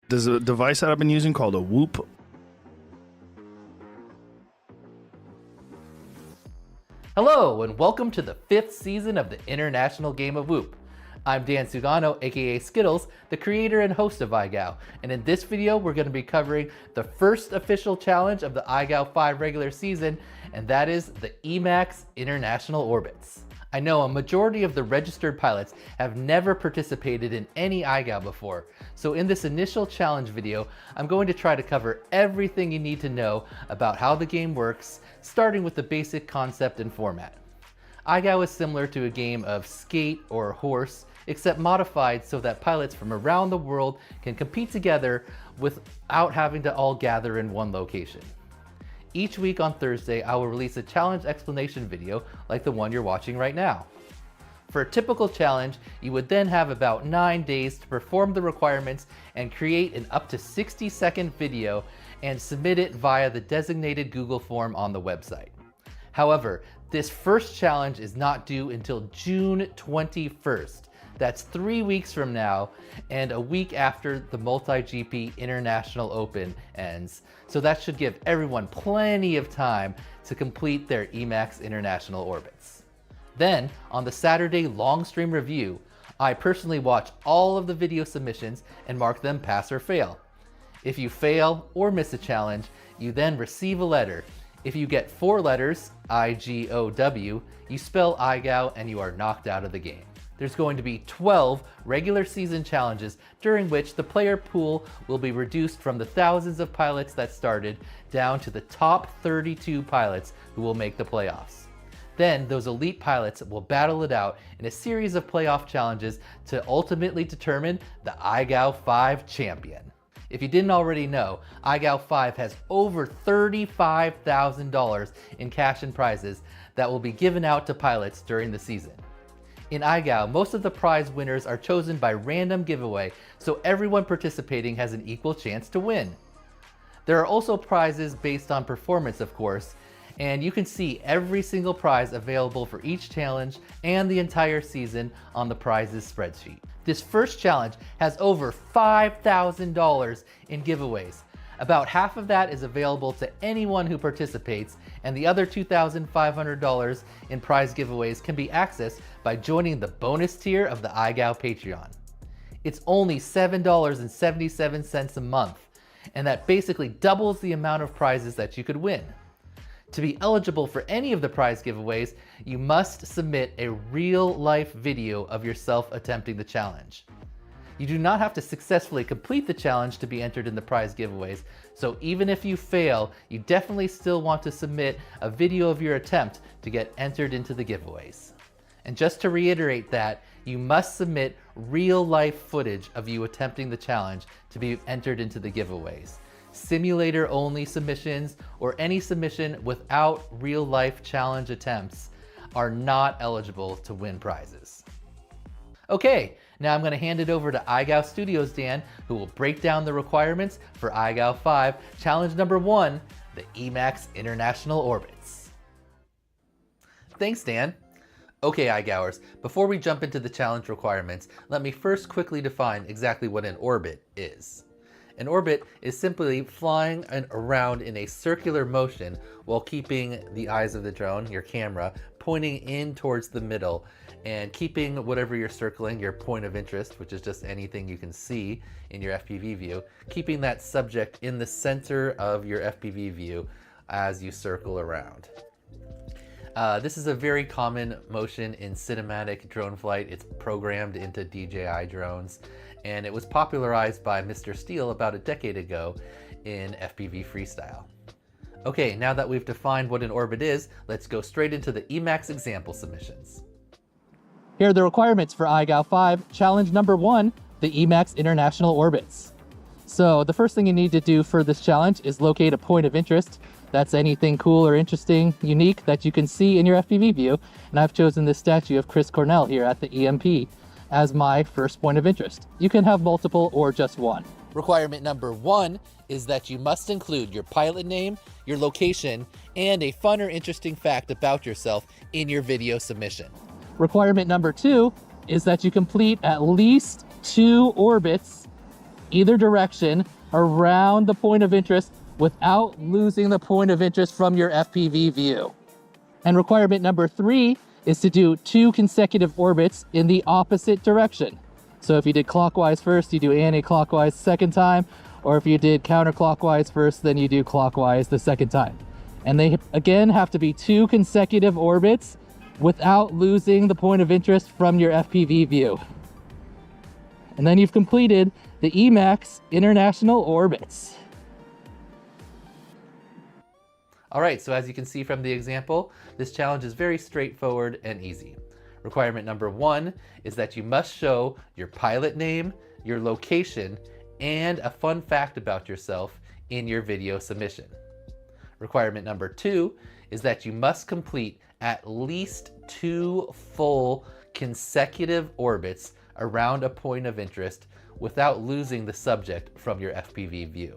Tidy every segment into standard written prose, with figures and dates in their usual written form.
There's a device that I've been using called a Whoop. Hello, and welcome to the 5th season of the International Game of Whoop. I'm Dan Sugano, aka Skittles, the creator and host of iGao, and in this video we're going to be covering the first official challenge of the iGao 5 regular season, and that is the EMAX International Orbits. I know a majority of the registered pilots have never participated in any iGao before, so in this initial challenge video, I'm going to try to cover everything you need to know about how the game works, starting with the basic concept and format. iGao is similar to a game of skate or horse, except modified so that pilots from around the world can compete together without having to all gather in one location. Each week on Thursday, I will release a challenge explanation video like the one you're watching right now. For a typical challenge, you would then have about 9 days to perform the requirements and create an up to 60-second video and submit it via the designated Google form on the website. However, this first challenge is not due until June 21st. That's 3 weeks from now and a week after the MultiGP International Open ends. So that should give everyone plenty of time to complete their EMAX International Orbits. Then, on the Saturday LONGstream review, I personally watch all of the video submissions and mark them pass or fail. If you fail or miss a challenge, you then receive a letter. If you get 4 letters, IGOW, you spell iGao and you are knocked out of the game. There's going to be 12 regular season challenges during which the player pool will be reduced from the thousands of pilots that started down to the top 32 pilots who will make the playoffs. Then those elite pilots will battle it out in a series of playoff challenges to ultimately determine the iGao 5 champion. If you didn't already know, iGao 5 has over $35,000 in cash and prizes that will be given out to pilots during the season. In iGao, most of the prize winners are chosen by random giveaway, so everyone participating has an equal chance to win. There are also prizes based on performance, of course, and you can see every single prize available for each challenge and the entire season on the prizes spreadsheet. This first challenge has over $5,000 in giveaways. About half of that is available to anyone who participates, and the other $2,500 in prize giveaways can be accessed by joining the bonus tier of the iGao Patreon. It's only $7.77 a month, and that basically doubles the amount of prizes that you could win. To be eligible for any of the prize giveaways, you must submit a real-life video of yourself attempting the challenge. You do not have to successfully complete the challenge to be entered in the prize giveaways, so even if you fail, you definitely still want to submit a video of your attempt to get entered into the giveaways. And just to reiterate that, you must submit real-life footage of you attempting the challenge to be entered into the giveaways. Simulator-only submissions or any submission without real-life challenge attempts are not eligible to win prizes. Okay, now I'm going to hand it over to iGao Studios Dan, who will break down the requirements for iGao 5 challenge number 1, the EMAX International Orbits. Thanks, Dan. Okay, iGoers, before we jump into the challenge requirements, let me first quickly define exactly what an orbit is. An orbit is simply flying around in a circular motion while keeping the eyes of the drone, your camera, pointing in towards the middle and keeping whatever you're circling, your point of interest, which is just anything you can see in your FPV view, keeping that subject in the center of your FPV view as you circle around. This is a very common motion in cinematic drone flight. It's programmed into DJI drones, and it was popularized by Mr. Steele about a decade ago in FPV freestyle. Okay, now that we've defined what an orbit is, let's go straight into the EMAX example submissions. Here are the requirements for iGao 5, challenge number 1, the EMAX International Orbits. So the first thing you need to do for this challenge is locate a point of interest. That's anything cool or interesting, unique that you can see in your FPV view. And I've chosen this statue of Chris Cornell here at the EMP as my first point of interest. You can have multiple or just one. Requirement number 1 is that you must include your pilot name, your location, and a fun or interesting fact about yourself in your video submission. Requirement number 2 is that you complete at least 2 orbits either direction around the point of interest without losing the point of interest from your FPV view. And requirement number 3 is to do 2 consecutive orbits in the opposite direction. So if you did clockwise first, you do anti-clockwise second time, or if you did counterclockwise first, then you do clockwise the second time. And they again have to be 2 consecutive orbits without losing the point of interest from your FPV view. And then you've completed the EMAX international orbits. All right, so as you can see from the example, this challenge is very straightforward and easy. Requirement number 1 is that you must show your pilot name, your location, and a fun fact about yourself in your video submission. Requirement number 2 is that you must complete at least 2 full consecutive orbits around a point of interest without losing the subject from your FPV view.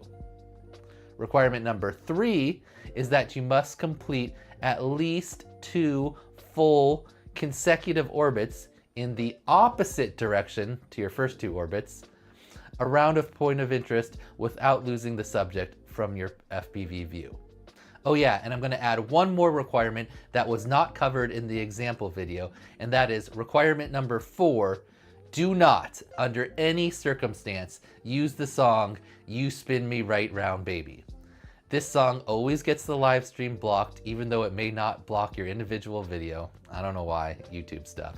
Requirement number 3 is that you must complete at least 2 full consecutive orbits in the opposite direction to your first 2 orbits around a point of interest without losing the subject from your FPV view. Oh yeah, and I'm going to add one more requirement that was not covered in the example video, and that is requirement number 4. Do not, under any circumstance, use the song "You Spin Me Right Round Baby." This song always gets the live stream blocked, even though it may not block your individual video. I don't know why, YouTube stuff.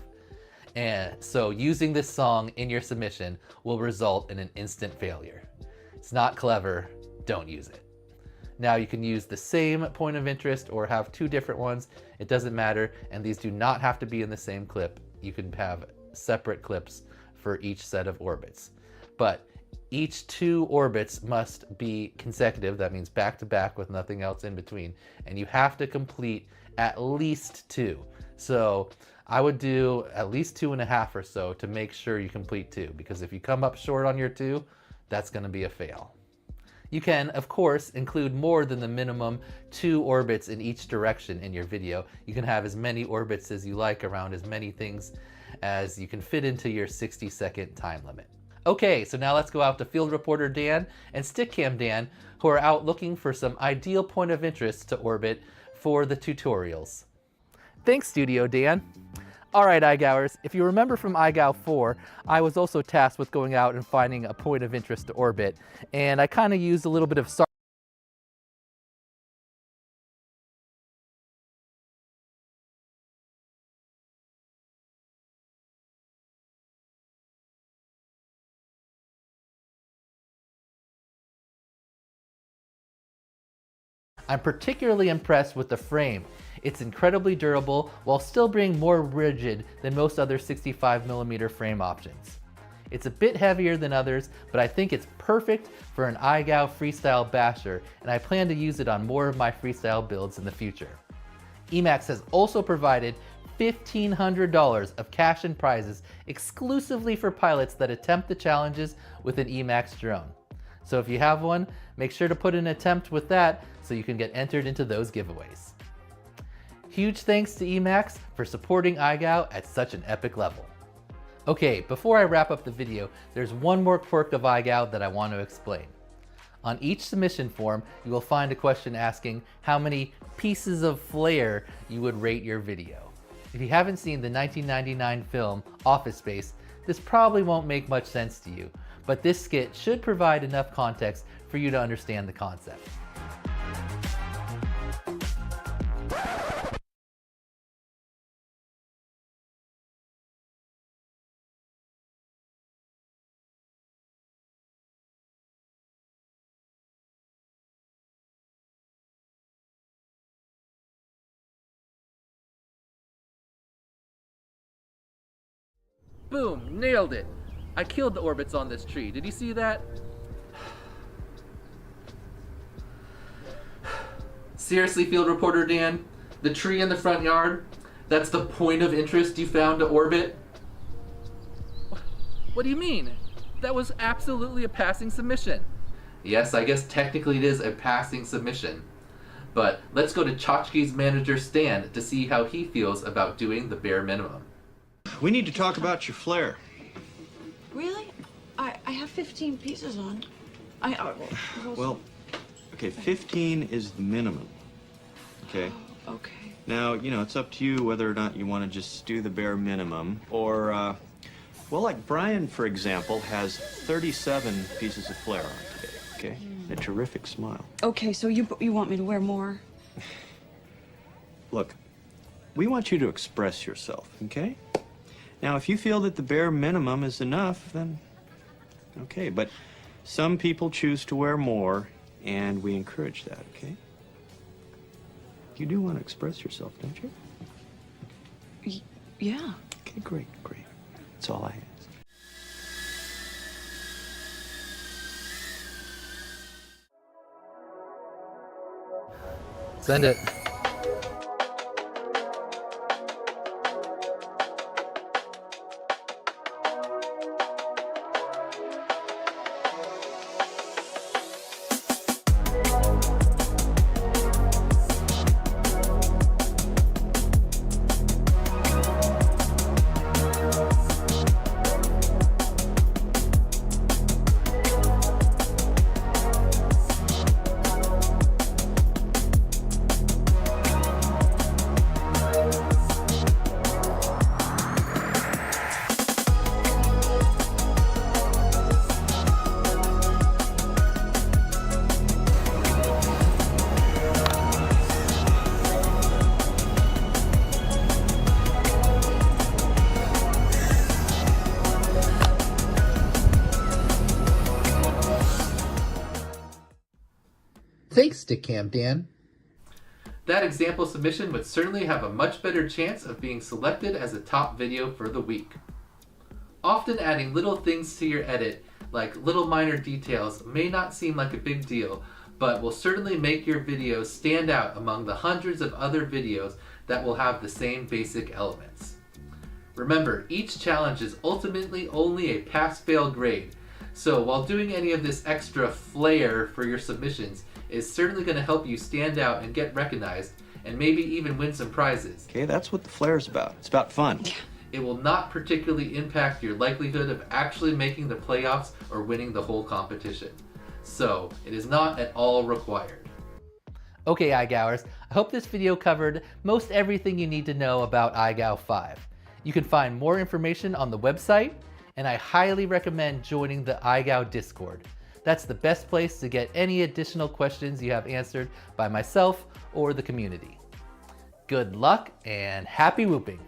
And so using this song in your submission will result in an instant failure. It's not clever, don't use it. Now you can use the same point of interest or have 2 different ones, it doesn't matter, and these do not have to be in the same clip. You can have separate clips for each set of orbits. But each 2 orbits must be consecutive, that means back to back with nothing else in between, and you have to complete at least 2. So I would do at least 2.5 or so to make sure you complete 2, because if you come up short on your 2, that's going to be a fail. You can, of course, include more than the minimum 2 orbits in each direction in your video. You can have as many orbits as you like around as many things as you can fit into your 60-second time limit. Okay, so now let's go out to Field Reporter Dan and Stickcam Dan, who are out looking for some ideal point of interest to orbit for the tutorials. Thanks, Studio Dan. All right, iGoers, if you remember from iGow 4, I was also tasked with going out and finding a point of interest to orbit, and I kind of used a little bit of I'm particularly impressed with the frame. It's incredibly durable while still being more rigid than most other 65mm frame options. It's a bit heavier than others, but I think it's perfect for an iGow freestyle basher, and I plan to use it on more of my freestyle builds in the future. Emacs has also provided $1,500 of cash and prizes exclusively for pilots that attempt the challenges with an Emacs drone. So if you have one, make sure to put an attempt with that so you can get entered into those giveaways. Huge thanks to Emacs for supporting iGow at such an epic level. Okay, before I wrap up the video, there's one more quirk of iGow that I want to explain. On each submission form, you will find a question asking how many pieces of flair you would rate your video. If you haven't seen the 1999 film Office Space, this probably won't make much sense to you, but this skit should provide enough context for you to understand the concept. Boom, nailed it. I killed the orbits on this tree. Did you see that? Seriously, Field Reporter Dan? The tree in the front yard? That's the point of interest you found to orbit? What do you mean? That was absolutely a passing submission. Yes, I guess technically it is a passing submission. But let's go to Tchotchke's manager Stan to see how he feels about doing the bare minimum. We need to talk about your flare. Really? I have 15 pieces on. Well, okay, 15 is the minimum. Okay? Okay. Now, you know, it's up to you whether or not you want to just do the bare minimum or, well, like Brian, for example, has 37 pieces of flair on today, okay? A terrific smile. Okay, so you want me to wear more? Look, we want you to express yourself, okay? Now, if you feel that the bare minimum is enough, then okay, but some people choose to wear more, and we encourage that, okay? You do want to express yourself, don't you? Yeah. Okay, great, great. That's all I ask. Send it. Thanks, Stickcam Dan. That example submission would certainly have a much better chance of being selected as a top video for the week. Often adding little things to your edit, like little minor details, may not seem like a big deal, but will certainly make your video stand out among the hundreds of other videos that will have the same basic elements. Remember, each challenge is ultimately only a pass-fail grade, so while doing any of this extra flair for your submissions is certainly going to help you stand out and get recognized, and maybe even win some prizes. Okay, that's what the flair's about. It's about fun. It will not particularly impact your likelihood of actually making the playoffs or winning the whole competition. So, it is not at all required. Okay, iGoers, I hope this video covered most everything you need to know about iGow 5. You can find more information on the website, and I highly recommend joining the iGow Discord. That's the best place to get any additional questions you have answered by myself or the community. Good luck and happy whooping!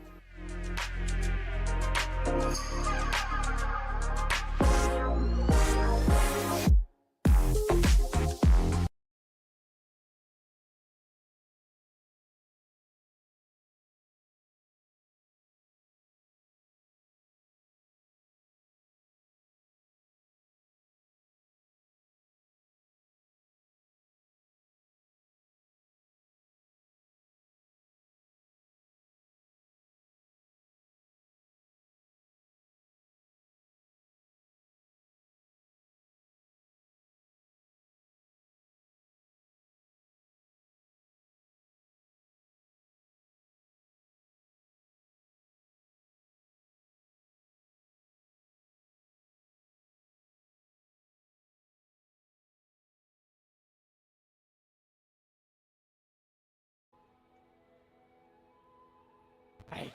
Hey.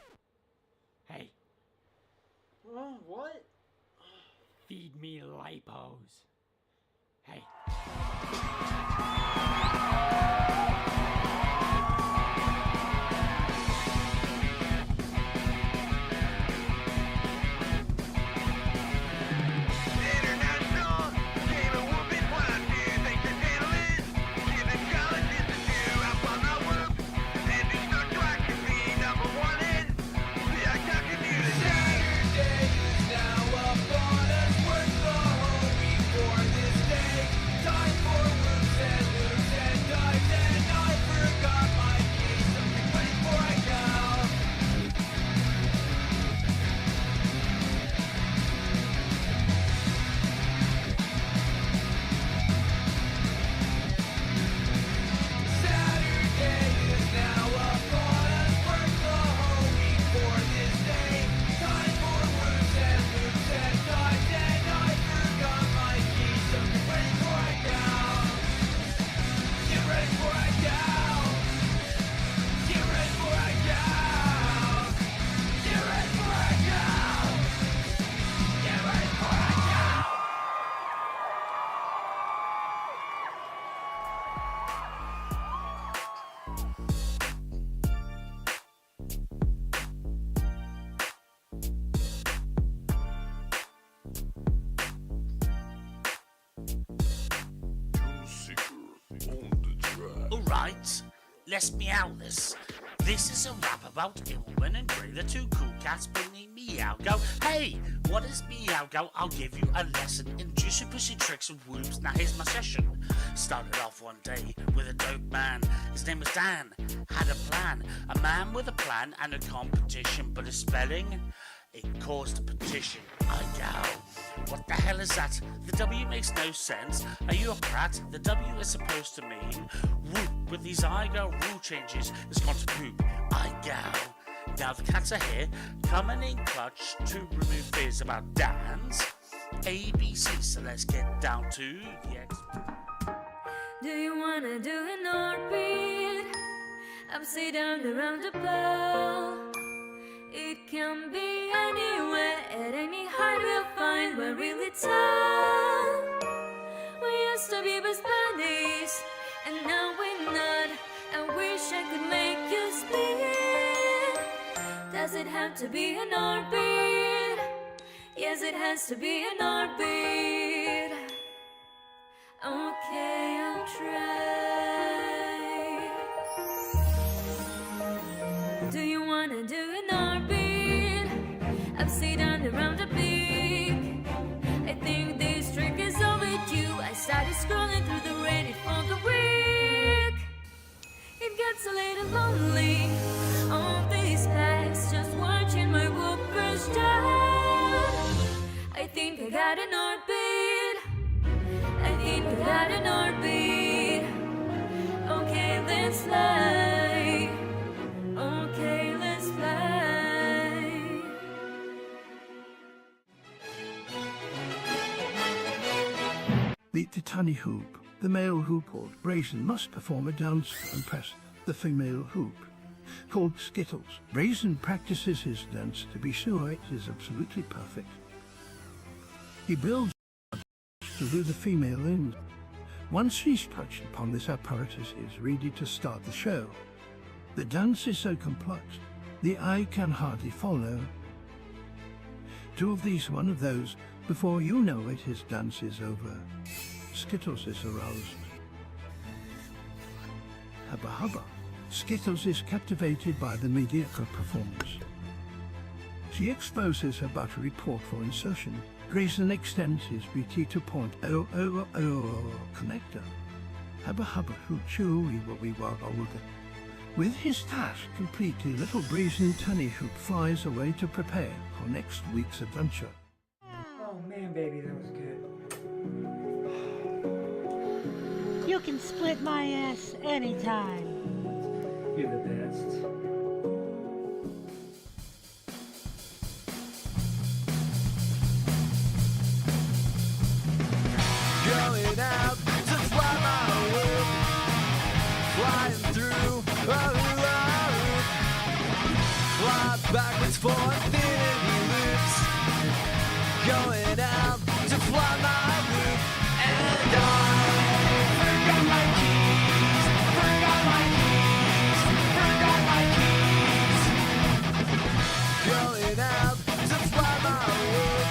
Hey. What? Feed me lipos. Hey. Now upon us, work the whole week for this day. Time for Right, let's meow this. This is a rap about Ilman and Grey, the two cool cats bringing meow go. Hey, what is meow go? I'll give you a lesson in juicy pussy tricks and whoops. Now here's my session. Started off one day with a dope man. His name was Dan. Had a plan. A man with a plan and a competition, but his spelling, it caused a petition. I go, what the hell is that? The W makes no sense. Are you a prat? The W is supposed to mean whoop. With these I go rule changes, it's gone to poop. I go. Now the cats are here, coming in clutch to remove fears about Dan's ABC. So let's get down to the X. Do you wanna do an orbit? Upside down around the ball. It can be anywhere, at any height we'll find we're really tall. We used to be best buddies, and now we're not. I wish I could make you split. Does it have to be an orbit? Yes, it has to be an orbit. Okay, I'll try. Do you wanna do an orbit? Upside down around the peak. I think this trick is overdue. I started scrolling through the Reddit for the week. It gets a little lonely on these packs, just watching my whoopers down. I think I got an orbit. I think I got an orbit. Okay, let's fly. Okay, let's fly. Meet the tunny hoop. The male hoop or Raisin must perform a dance and press the female hoop, called Skittles. Raisin practices his dance to be sure it is absolutely perfect. He builds to lure the female in. Once she's touched upon this apparatus, he is ready to start the show. The dance is so complex, the eye can hardly follow. Two of these, one of those. Before you know it, his dance is over. Skittles is aroused. Hubba hubba. Skittles is captivated by the mediocre performance. She exposes her buttery port for insertion. Raisin extends his BT to point connector. Hubba hubba hoochoo wee wagga. With his task completely, little Brazen Tunny Hoop flies away to prepare for next week's adventure. Oh man, baby, that was good. You can split my ass anytime. You're the best. Going out to fly my world, flying through a loop, fly backwards for infinity loops. Going out to fly my loop, and I forgot my keys, forgot my keys, forgot my keys. Going out to fly my world,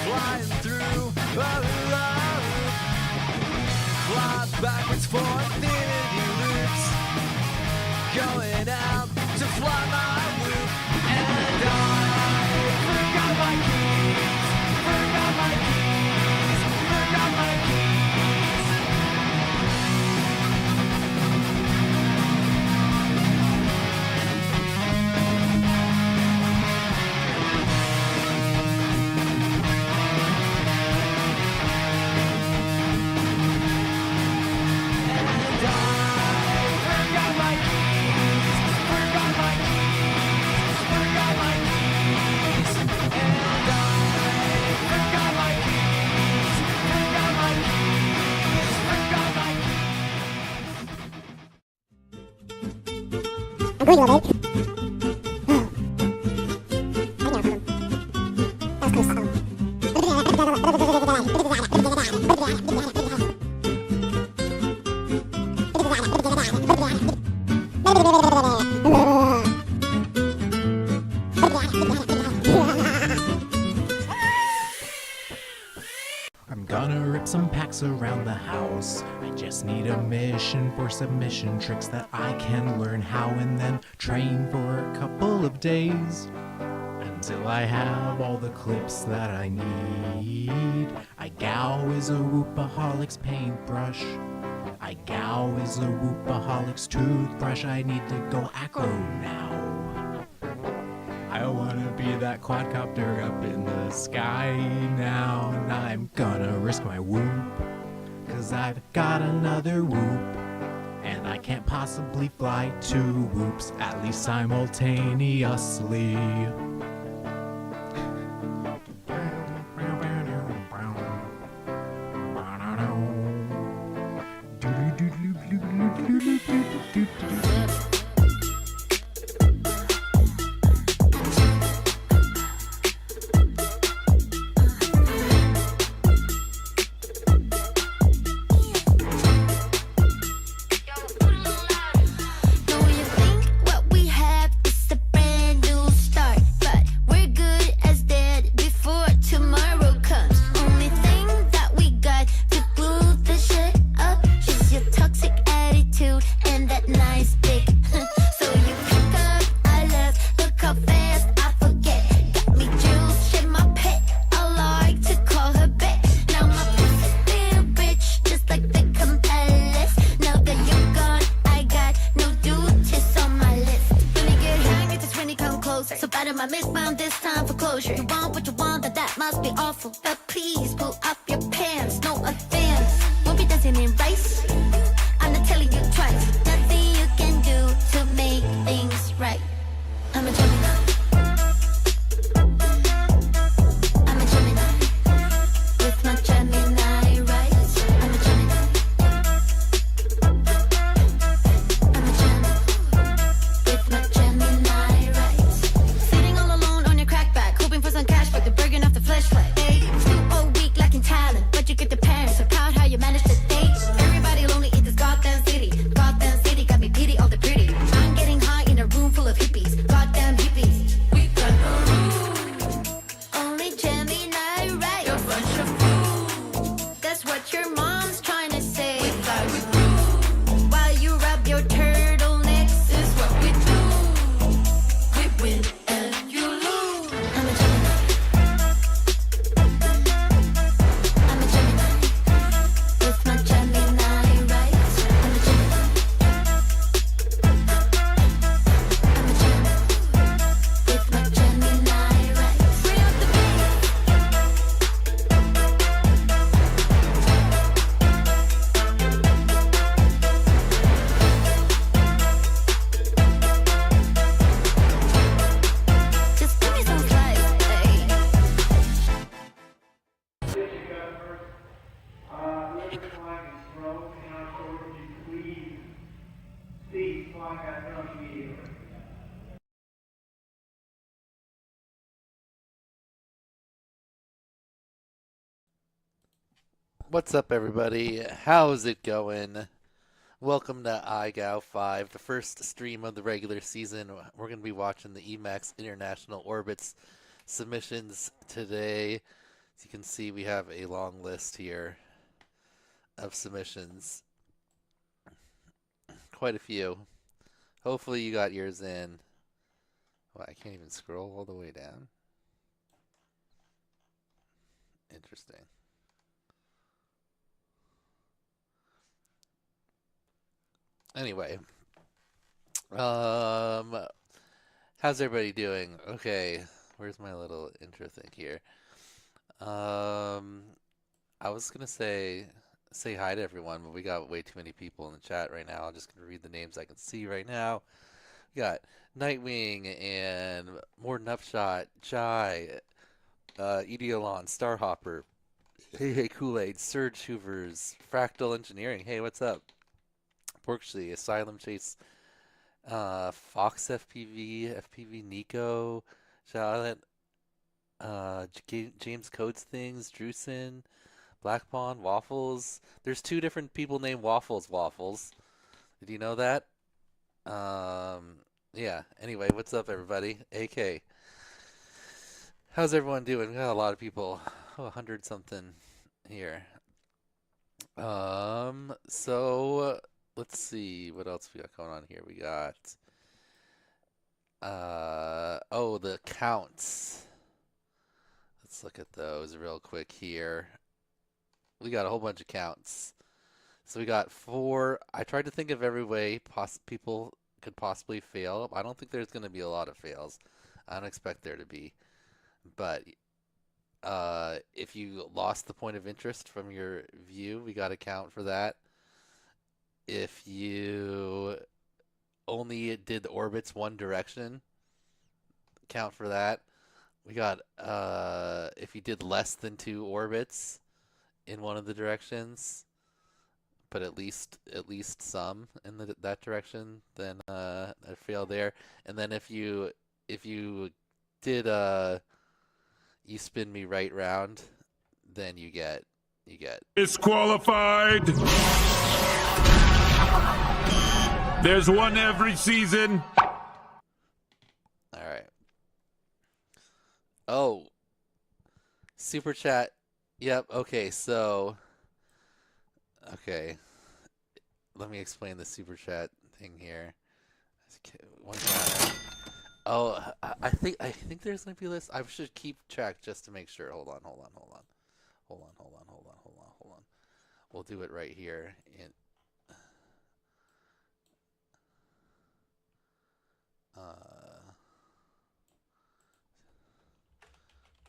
flying through a loop, fly backwards for infinity loops. Going out to fly my loop, and I forgot my keys, forgot my keys, forgot my keys. I'm Gonna rip some packs around the house. I just need a mission for submission tricks that I can learn how and then train for a couple of days until I have all the clips that I need. iGow is a Whoopaholic's paintbrush. iGow is a Whoopaholic's toothbrush. I need to go acro now. I wanna be that quadcopter up in the sky now, and I'm gonna risk my whoop, 'cause I've got another whoop, and I can't possibly fly two whoops, at least simultaneously. What's up, everybody? How's it going? Welcome to iGow 5, the first stream of the regular season. We're going to be watching the EMAX International Orbits submissions today. As you can see, we have a long list here of submissions. Quite a few. Hopefully you got yours in. Well, I can't even scroll all the way down. Interesting. Anyway, how's everybody doing? Okay, where's my little intro thing here? I was gonna say hi to everyone, but we got way too many people in the chat right now. I'm just gonna read the names I can see right now. We got Nightwing and Morden Upshot, Jai, Ideolon, Starhopper, Hey Kool-Aid, Surge Hoovers, Fractal Engineering. Hey, what's up? Porkshley, Asylum Chase, Fox FPV Nico, Charlotte, James Codes Things, Drewson, Black Pond, Waffles. There's two different people named Waffles. Did you know that? Yeah, anyway, what's up, everybody? AK. How's everyone doing? We got a lot of people, 100 something here. So let's see what else we got going on here. We got oh, the counts. Let's look at those real quick here. We got a whole bunch of counts. So we got 4. I tried to think of every way people could possibly fail. I don't think there's going to be a lot of fails. I don't expect there to be. But if you lost the point of interest from your view, we got to count for that. If you only did the orbits one direction, count for that. We got if you did less than 2 orbits in one of the directions, but at least some in that direction, then I fail there. And then if you did you spin me right round, then you get disqualified. There's one every season. All right. Oh, super chat. Yep. Okay. So, okay. Let me explain the super chat thing here. One counter. Oh, I think there's gonna be a list. I should keep track just to make sure. Hold on. We'll do it right here in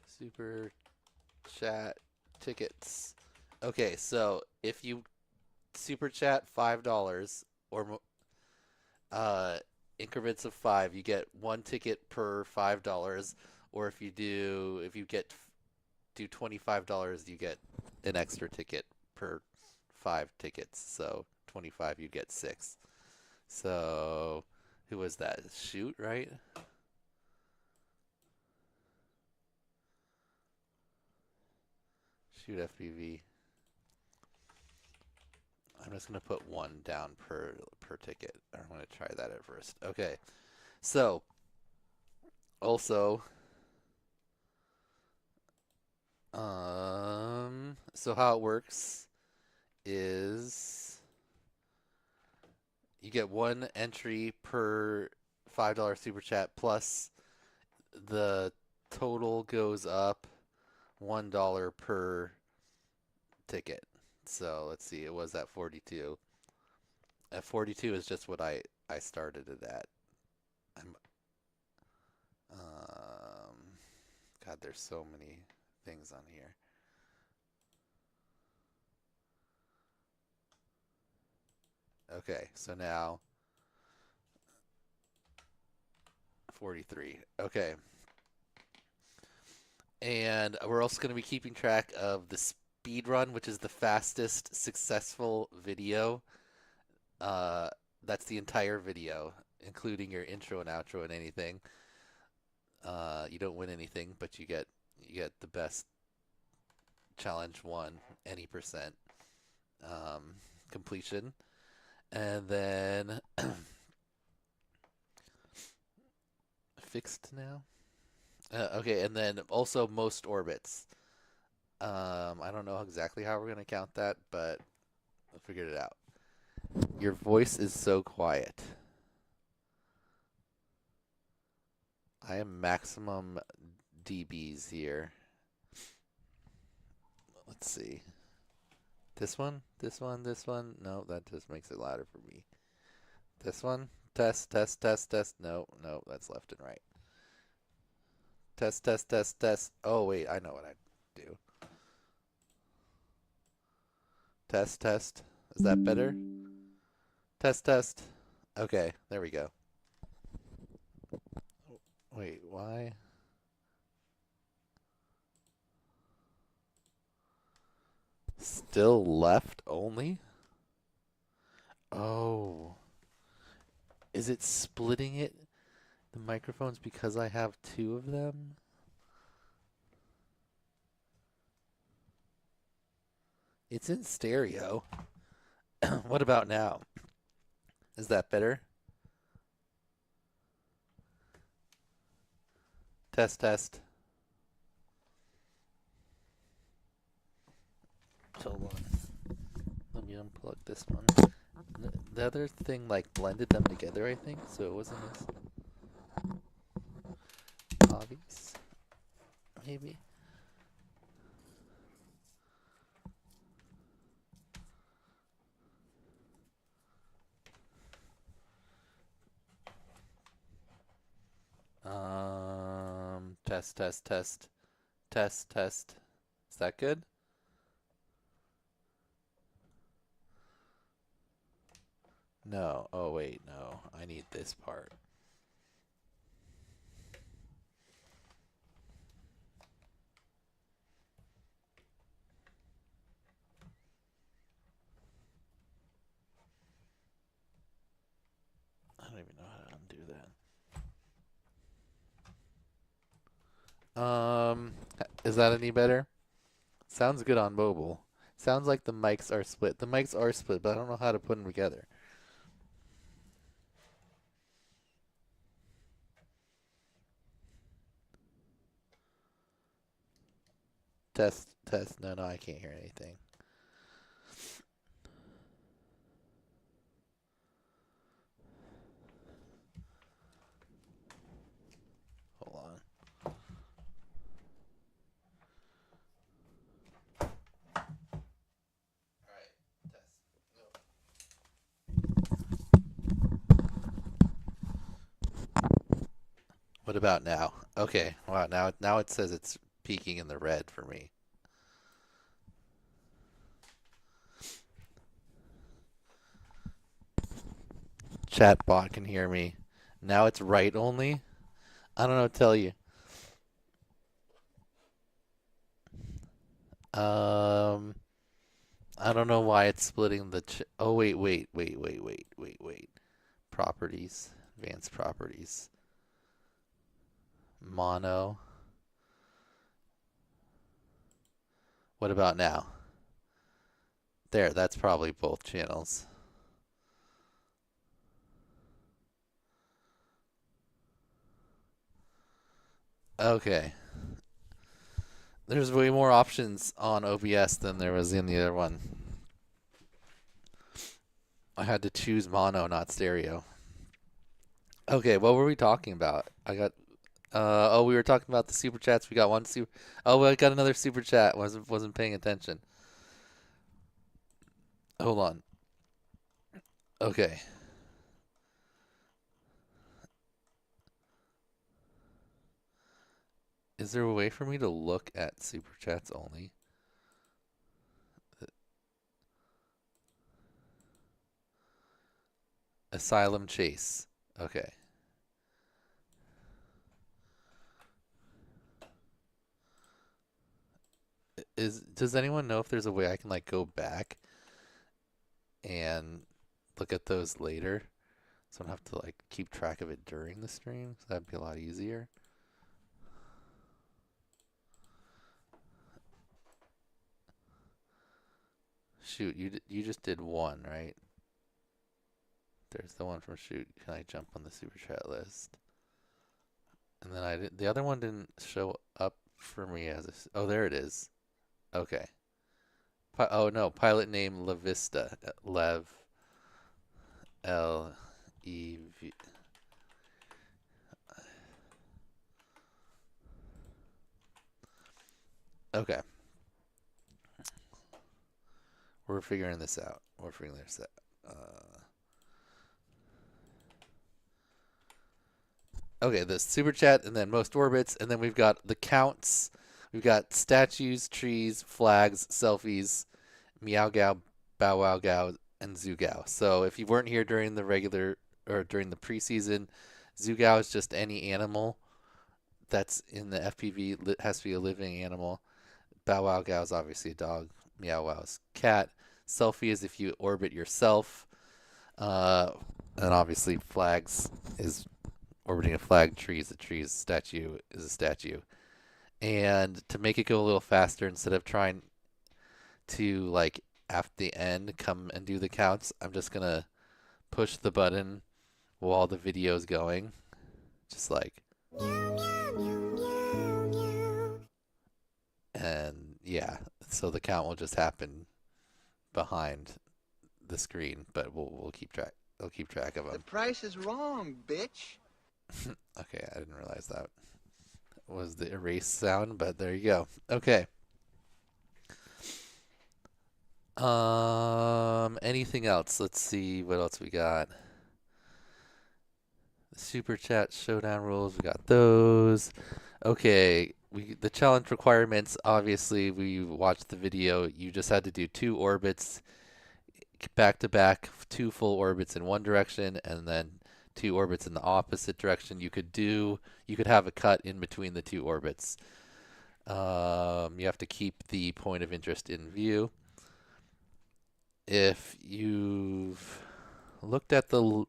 super chat tickets. Okay, so if you super chat $5 or increments of 5, you get 1 ticket per $5. Or if you do $25, you get an extra ticket per 5 tickets. So 25, you get 6. So who was that? Shoot, right? Shoot FPV. I'm just gonna put 1 down per ticket. I'm gonna try that at first. Okay, so also, so how it works is you get 1 entry per $5 super chat, plus the total goes up $1 per ticket. So let's see, it was at 42. At 42 is just what I started it at. God, there's so many things on here. Okay, so now 43. Okay. And we're also going to be keeping track of the speed run, which is the fastest successful video. That's the entire video, including your intro and outro and anything. You don't win anything, but you get the best challenge 1, any percent completion. And then fixed now. Okay, and then also most orbits. I don't know exactly how we're going to count that, but I figured it out. Your voice is so quiet. I am maximum dBs here. Let's see. This one? This one? This one? No, that just makes it louder for me. This one? Test, test, test, test. No, no, that's left and right. Test, test, test, test. Oh, wait, I know what I do. Test, test. Is that better? Test, test. Okay, there we go. Wait, why? Still left only? Oh. Is it splitting it? The microphones because I have 2 of them? It's in stereo. What about now? Is that better? Test, test. Hold on. Let me unplug this one. The other thing like blended them together, I think, so it wasn't as obvious. Maybe. Test, test, test, test, test. Is that good? No. Oh, wait, no. I need this part. I don't even know how to undo that. Is that any better? Sounds good on mobile. Sounds like the mics are split. The mics are split, but I don't know how to put them together. Test, test. No, I can't hear anything. Hold on. What about now? Okay. Wow. Now it says it's peaking in the red for me. Chatbot can hear me. Now it's right only. I don't know what to tell you. I don't know why it's splitting the. Oh wait. Properties, advanced properties. Mono. What about now? There, that's probably both channels. Okay. There's way more options on OBS than there was in the other one. I had to choose mono, not stereo. Okay, what were we talking about? I got oh, we were talking about the super chats. We got one super. Oh, I got another super chat. Wasn't paying attention. Hold on. Okay. Is there a way for me to look at super chats only? Asylum Chase. Okay. Does anyone know if there's a way I can like go back and look at those later, so I don't have to like keep track of it during the stream? So that'd be a lot easier. Shoot, you just did one, right? There's the one from Shoot. Can I jump on the super chat list? And then I did. The other one didn't show up for me as a. Oh, there it is. Okay. Oh no, pilot name La Vista. Lev. L-E-V. Okay. We're figuring this out. Okay, the super chat and then most orbits, and then we've got the counts. We've got statues, trees, flags, selfies, Meow Gao, Bow Wow Gao, and Zugao. So if you weren't here during the regular or during the preseason, Zugao is just any animal that's in the FPV. It has to be a living animal. Bow Wow Gao is obviously a dog. Meow Wow is cat. Selfie is if you orbit yourself. And obviously flags is orbiting a flag. Tree is a tree. Statue is a statue. And to make it go a little faster, instead of trying to like at the end come and do the counts, I'm just gonna push the button while the video is going, just like, and yeah, so the count will just happen behind the screen, but we'll keep track. I'll keep track of them. The price is wrong, bitch. Okay, I didn't realize that was the erase sound, but there you go. Okay. Anything else? Let's see what else we got. The Super Chat Showdown rules, we got those. Okay, the challenge requirements, obviously we watched the video. You just had to do 2 orbits back to back, 2 full orbits in one direction and then 2 orbits in the opposite direction. You could have a cut in between the 2 orbits. You have to keep the point of interest in view. If you've looked at the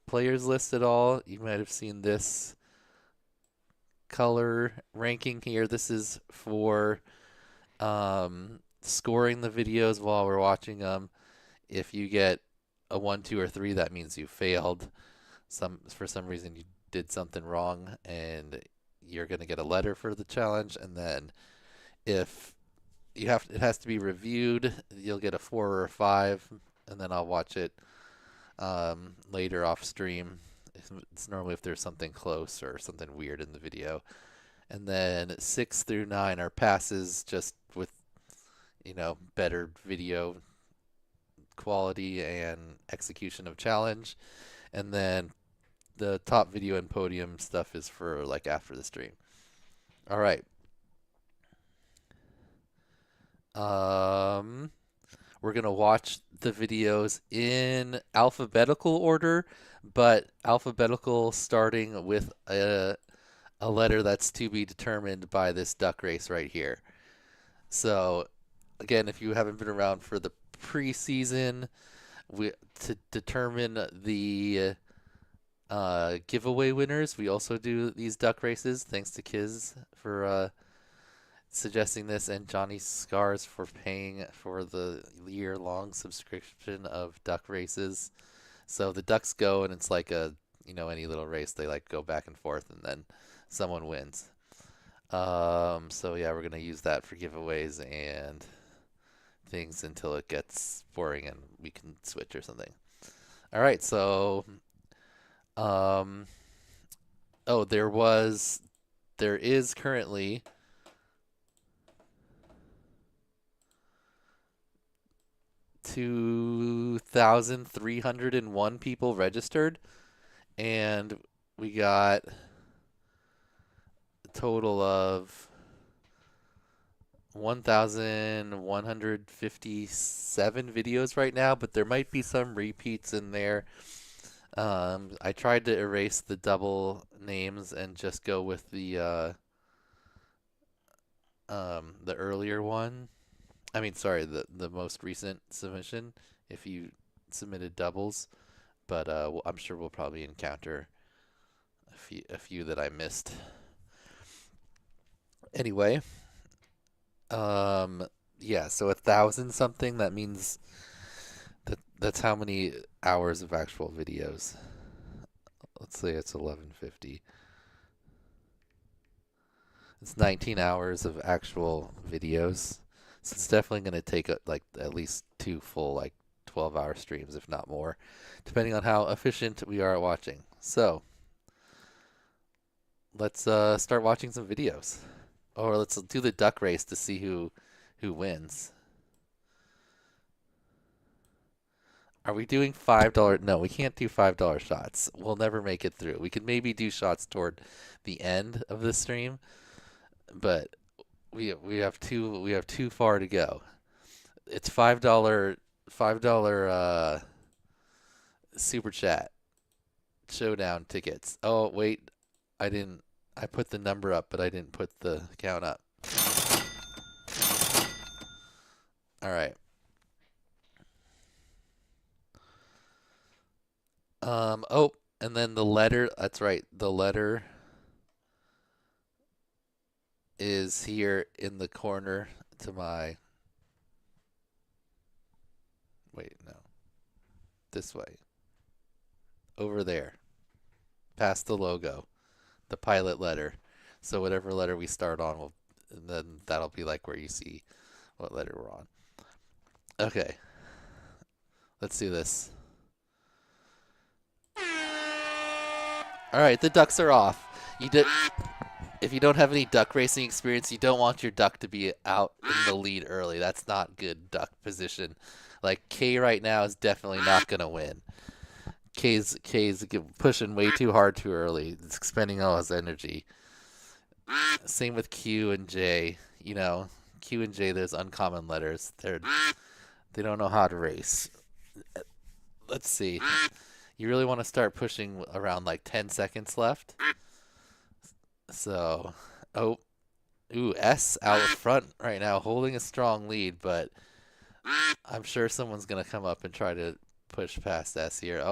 players list at all, you might have seen this color ranking here. This is for scoring the videos while we're watching them. If you get a 1, 2, or 3, that means you failed. For some reason you did something wrong, and you're going to get a letter for the challenge. And then if it has to be reviewed, you'll get a 4 or a 5, and then I'll watch it later off stream. It's normally if there's something close or something weird in the video. And then 6 through 9 are passes, just with better video quality and execution of challenge. And then the top video and podium stuff is for like after the stream. All right. We're gonna watch the videos in alphabetical order, but alphabetical starting with a letter that's to be determined by this duck race right here. So again, if you haven't been around for the preseason, to determine the giveaway winners, we also do these duck races. Thanks to Kiz for suggesting this, and Johnny Scars for paying for the year-long subscription of duck races. So the ducks go, and it's like any little race. They like go back and forth, and then someone wins. So yeah, we're gonna use that for giveaways and things until it gets boring and we can switch or something. All right, so there is currently 2,301 people registered, and we got a total of 1,157 videos right now, but there might be some repeats in there. I tried to erase the double names and just go with the earlier one. I mean, sorry, the most recent submission, if you submitted doubles, but I'm sure we'll probably encounter a few that I missed. Anyway, yeah, so 1,000 something, that means that's how many hours of actual videos. Let's say it's 1150. It's 19 hours of actual videos. So it's definitely going to take like at least 2 full 12-hour streams, if not more, depending on how efficient we are at watching. So let's start watching some videos, or let's do the duck race to see who wins. Are we doing $5? No, we can't do $5 shots. We'll never make it through. We could maybe do shots toward the end of the stream, but we have too far to go. It's $5 Super Chat Showdown tickets. Oh wait, I put the number up, but I didn't put the count up. All right. Oh, and then the letter. That's right. The letter is here in the corner to my. Wait, no. This way. Over there. Past the logo. The pilot letter. So whatever letter we start on and then that'll be like where you see what letter we're on. Okay, let's do this. All right, the ducks are off. If you don't have any duck racing experience, you don't want your duck to be out in the lead early. That's not good duck position. Like K right now is definitely not gonna win. K's pushing way too hard too early. It's expending all his energy. Same with Q and J. You know, Q and J, there's uncommon letters. They don't know how to race. Let's see. You really want to start pushing around like 10 seconds left. So, S out front right now, holding a strong lead, but I'm sure someone's gonna come up and try to push past S here.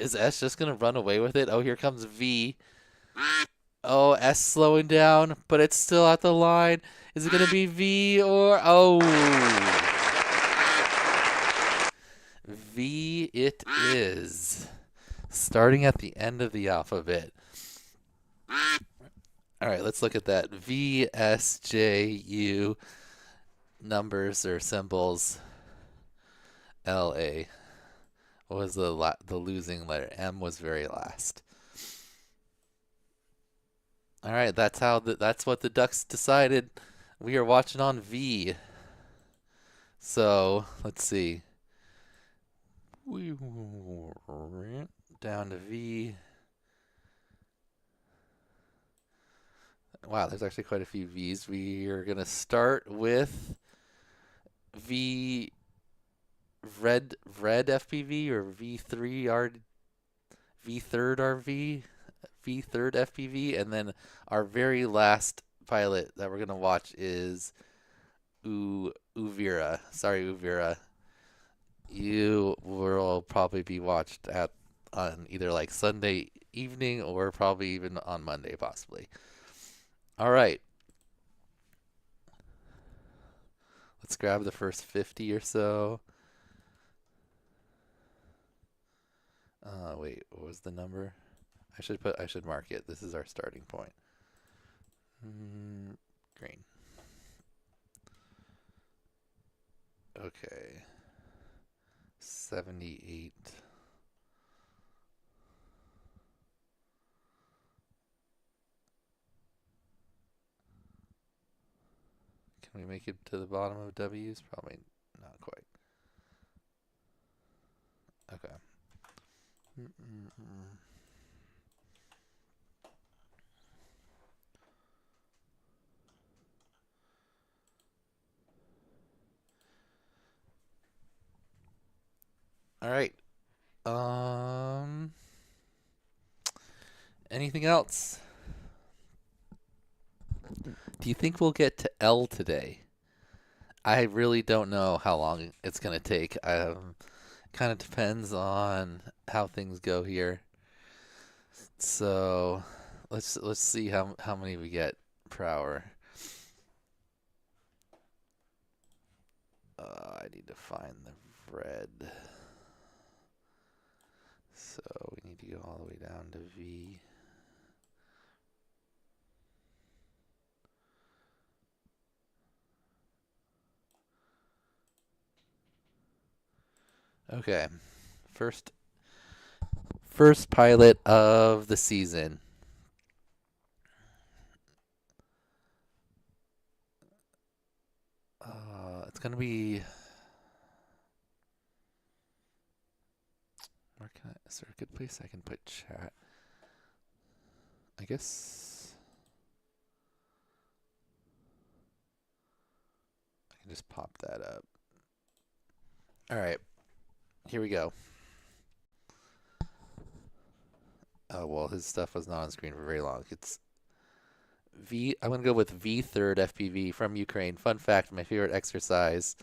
Is S just gonna run away with it? Oh, here comes V. Oh, S slowing down, but it's still at the line. Is it gonna be V or V it is. Starting at the end of the alphabet. All right, let's look at that. V, S, J, U, numbers or symbols. L, A. What was the losing letter? M was very last. All right, that's what the Ducks decided. We are watching on V. So let's see. We down to V. Wow, there's actually quite a few V's. We are gonna start with V. Red FPV or V3 V3rd RV, V3rd FPV, and then our very last pilot that we're gonna watch is Uvira. Sorry, Uvira. You will probably be watched on either like Sunday evening or probably even on Monday, possibly. All right. Let's grab the first 50 or so. Wait, what was the number? I should mark it. This is our starting point. Green. Okay. 78. Can we make it to the bottom of W's? Probably not quite. Okay. All right. Anything else? Do you think we'll get to L today? I really don't know how long it's gonna take. Kind of depends on how things go here. So let's see how many we get per hour. I need to find the red. So we need to go all the way down to V. Okay. First pilot of the season. It's gonna be. Is there a good place I can put chat? I guess I can just pop that up. All right, here we go. Oh, well, his stuff was not on screen for very long. It's V. I'm going to go with V3rd FPV from Ukraine. Fun fact, my favorite exercise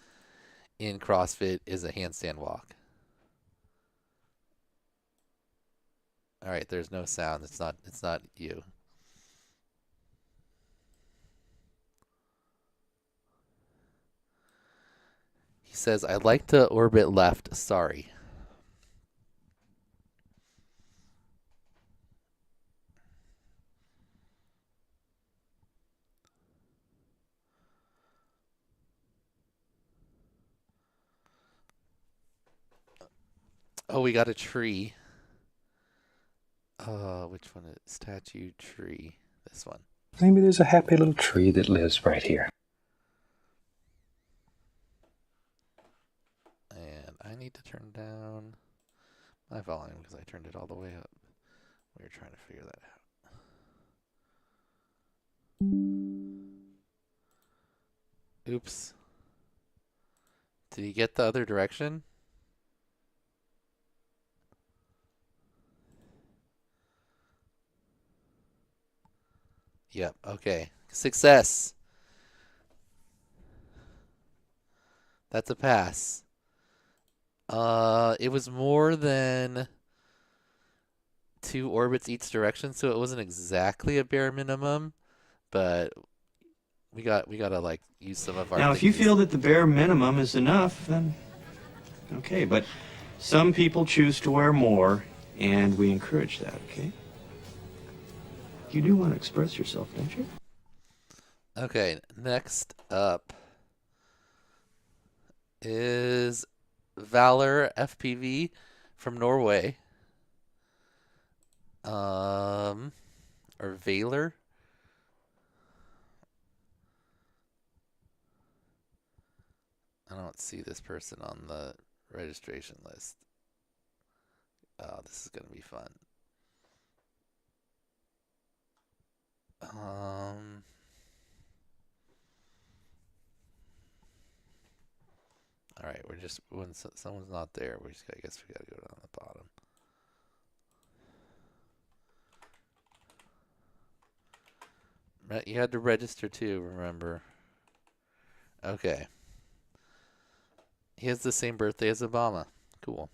in CrossFit is a handstand walk. All right, there's no sound. It's not you. He says, I'd like to orbit left. Sorry. Oh, we got a tree. Which one is statue tree? This one. Maybe there's a happy little tree that lives right here. And I need to turn down my volume because I turned it all the way up. We were trying to figure that out. Oops. Did he get the other direction? Yep, okay. Success. That's a pass. It was more than 2 orbits each direction, so it wasn't exactly a bare minimum, but we gotta like use some of our. Now, if you feel that the bare minimum is enough, then okay. But some people choose to wear more, and we encourage that. Okay. You do want to express yourself, don't you? Okay, next up is Valor FPV from Norway. Or Valor. I don't see this person on the registration list. Oh, this is going to be fun. All right, we're just when someone's not there, I guess we gotta go down the bottom. You had to register too, remember? Okay. He has the same birthday as Obama. Cool.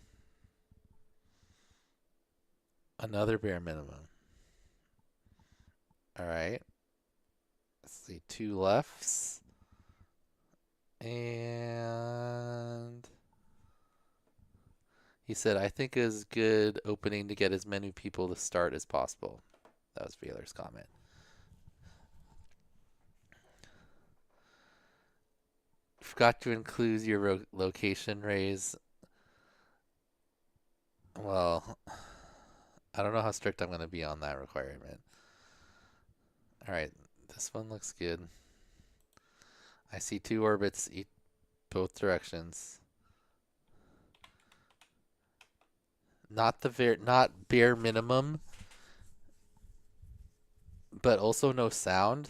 Another bare minimum. All right. Let's see, 2 lefts. And he said, I think it is good opening to get as many people to start as possible. That was Valor's comment. Forgot to include your location, Raise. Well, I don't know how strict I'm going to be on that requirement. All right, this one looks good. I see 2 orbits both directions. Not bare minimum, but also no sound.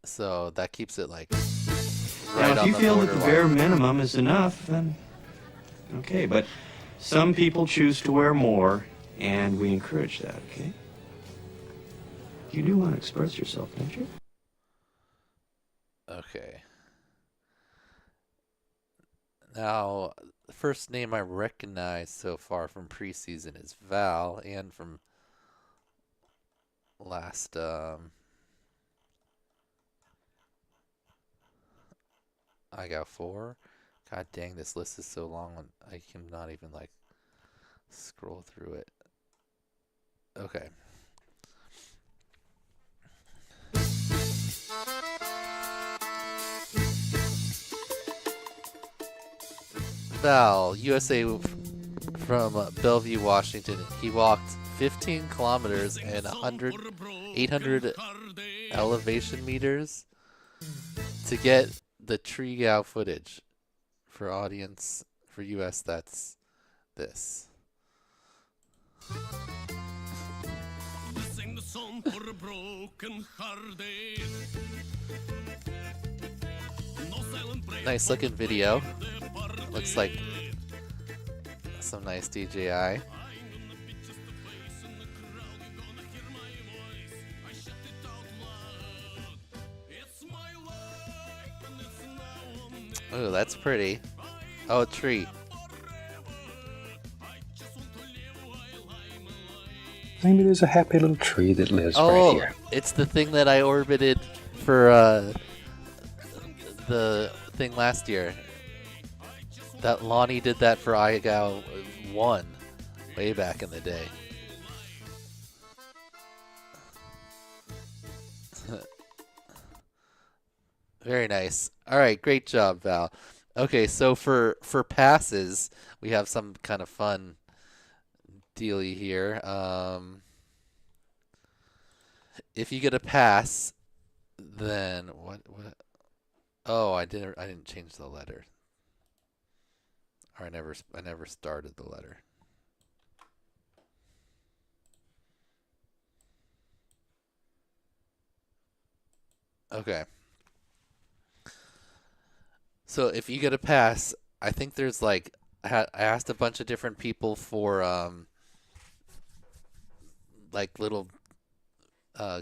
So that keeps it like right now, if you feel that the bare minimum is enough, then okay. But some people choose to wear more, and we encourage that. Okay. You do want to express yourself, don't you? Okay. Now, the first name I recognize so far from preseason is Val, and from last I got 4. God dang, this list is so long. I cannot even like scroll through it. Okay. Val, USA from Bellevue, Washington. He walked 15 kilometers and 800 elevation meters to get the Trigao footage. For audience, for US, that's this. Nice looking video. Looks like some nice DJI. Oh, that's pretty. Oh, a tree. Maybe there's a happy little tree that lives right here. Oh, it's the thing that I orbited for the thing last year. That Lonnie did that for iGao 1 way back in the day. Very nice. All right, great job, Val. Okay, so for passes, we have some kind of fun dealy here. If you get a pass, then what? Oh, I didn't change the letter. Or I never started the letter. Okay. So if you get a pass, I think there's like I asked a bunch of different people for like little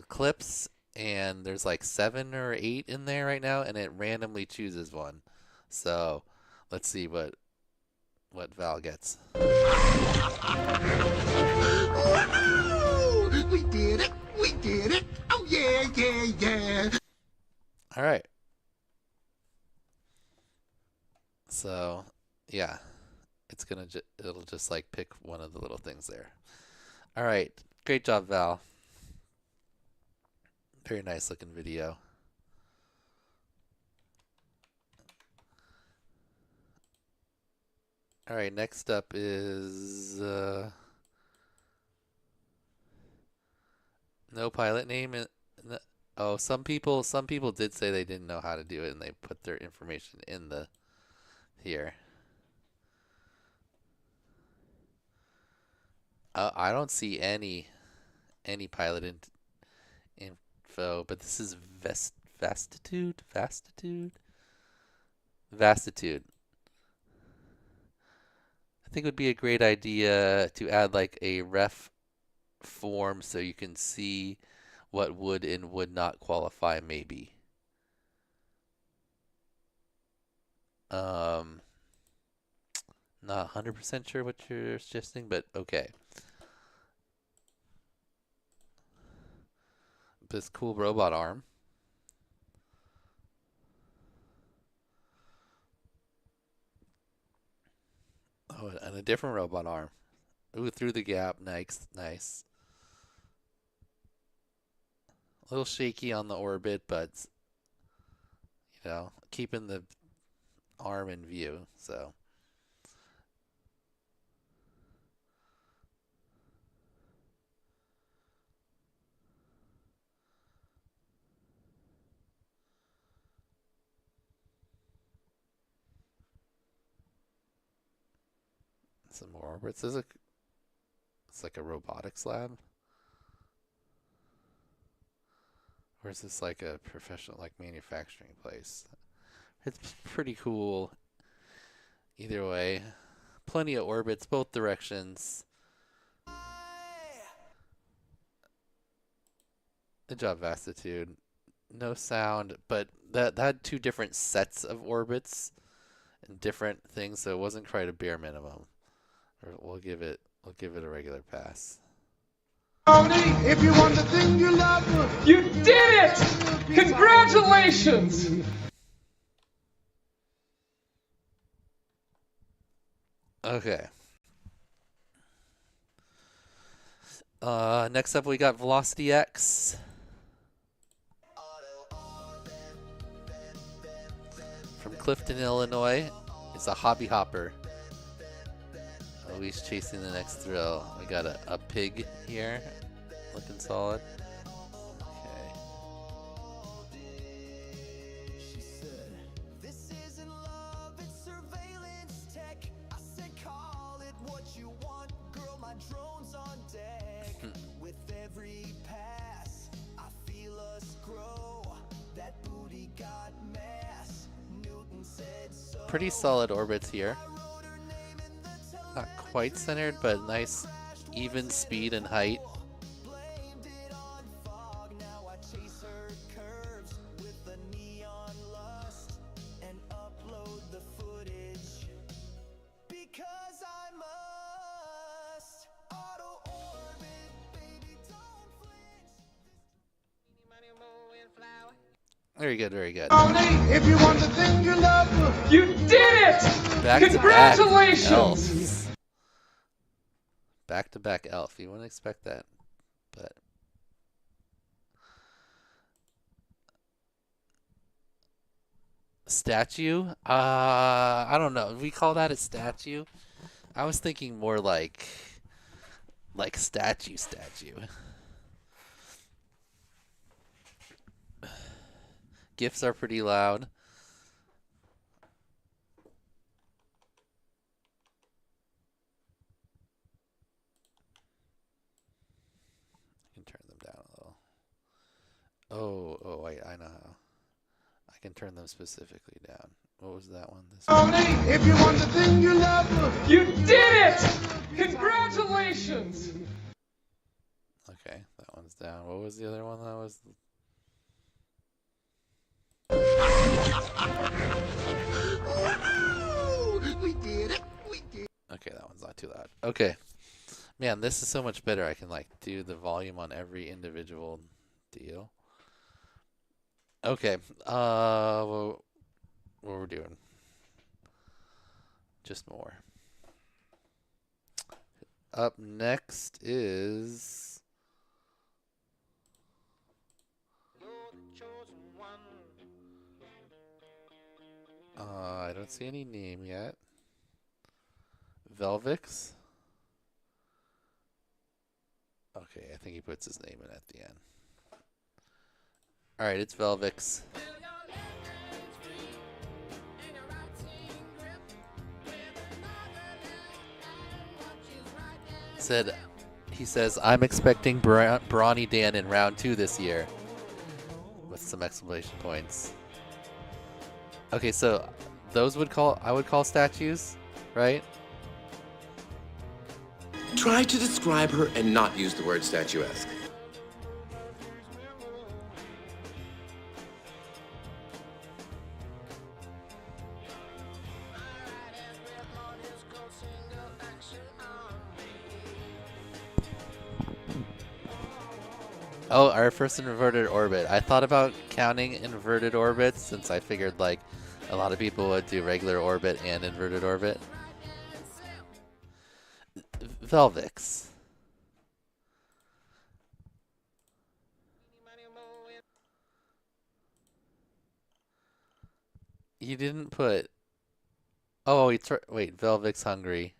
clips, and there's like 7 or 8 in there right now, and it randomly chooses one. So let's see what Val gets. We did it! We did it! Oh yeah, yeah, yeah! All right. So yeah, it'll just like pick one of the little things there. All right, great job, Val. Very nice looking video. All right, next up is no pilot name. Oh, some people did say they didn't know how to do it, and they put their information in the here. I don't see any pilot info, but this is Vastitude. I think it would be a great idea to add like a ref form so you can see what would and would not qualify maybe. Not 100% sure what you're suggesting, but okay. This cool robot arm. Oh, and a different robot arm. Ooh, through the gap. Nice, nice. A little shaky on the orbit, but you know, keeping the arm in view. So some more orbits. It's like a robotics lab. Or is this like a professional, like manufacturing place? It's pretty cool. Either way, plenty of orbits, both directions. Good job, Vastitude. No sound, but that had 2 different sets of orbits and different things, so it wasn't quite a bare minimum. We'll give it a regular pass. If you want the thing you love, you did it! Congratulations! Okay. Next up we got Velocity X. From Clifton, Illinois. It's a hobby hopper. Always chasing the next thrill. We got a pig here. Looking solid. Okay. Pretty solid orbits here. Not quite centered, but nice even speed and height. Very good, very good. if you want the thing you love, you did it! Congratulations! Back-to-back elf. You wouldn't expect that, but Statue? I don't know. We call that a statue? I was thinking more like statue. GIFs are pretty loud. I can turn them down a little. Oh, wait, I know how. I can turn them specifically down. What was that one? This one. If you want the thing you love, you did it! Congratulations! Okay, that one's down. What was the other one that was? We did it. Okay, that one's not too loud. Okay. Man, this is so much better. I can like do the volume on every individual deal. Okay. What we're doing? Just more. Up next is I don't see any name yet. Velvix. Okay, I think he puts his name in at the end. All right, it's Velvix. He says, I'm expecting Brawny Dan in round 2 this year. With some exclamation points. Okay, so those I would call statues, right? Try to describe her and not use the word statuesque. Oh, our first inverted orbit. I thought about counting inverted orbits since I figured like a lot of people would do regular orbit and inverted orbit. Velvix. You didn't put... Oh, wait, Velvix hungry.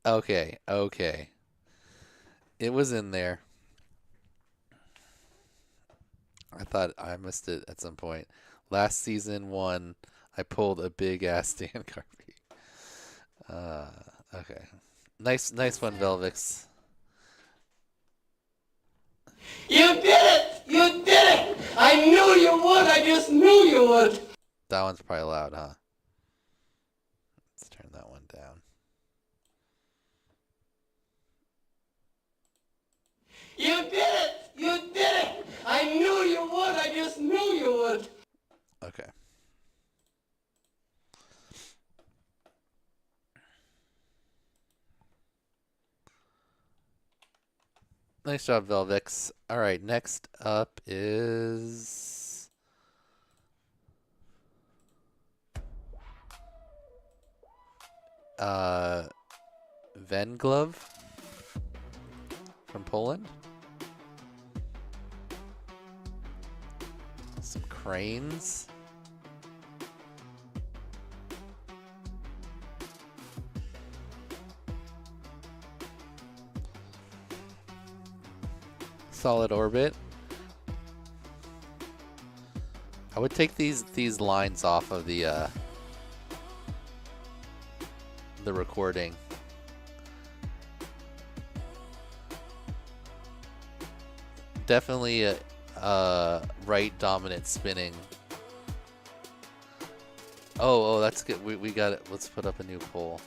Okay. It was in there. I thought I missed it at some point. Last season 1, I pulled a big ass Stan Carvey. Okay. Nice one, Velvix. You did it! You did it! I knew you would! I just knew you would! That one's probably loud, huh? Let's turn that one down. You did it! You did it! I knew you would! I just knew you would! Okay. Nice job, Velvix. All right, next up is Venglove from Poland. Some cranes. Solid orbit. I would take these lines off of the recording. Definitely right dominant spinning. Oh, that's good. We got it. Let's put up a new poll.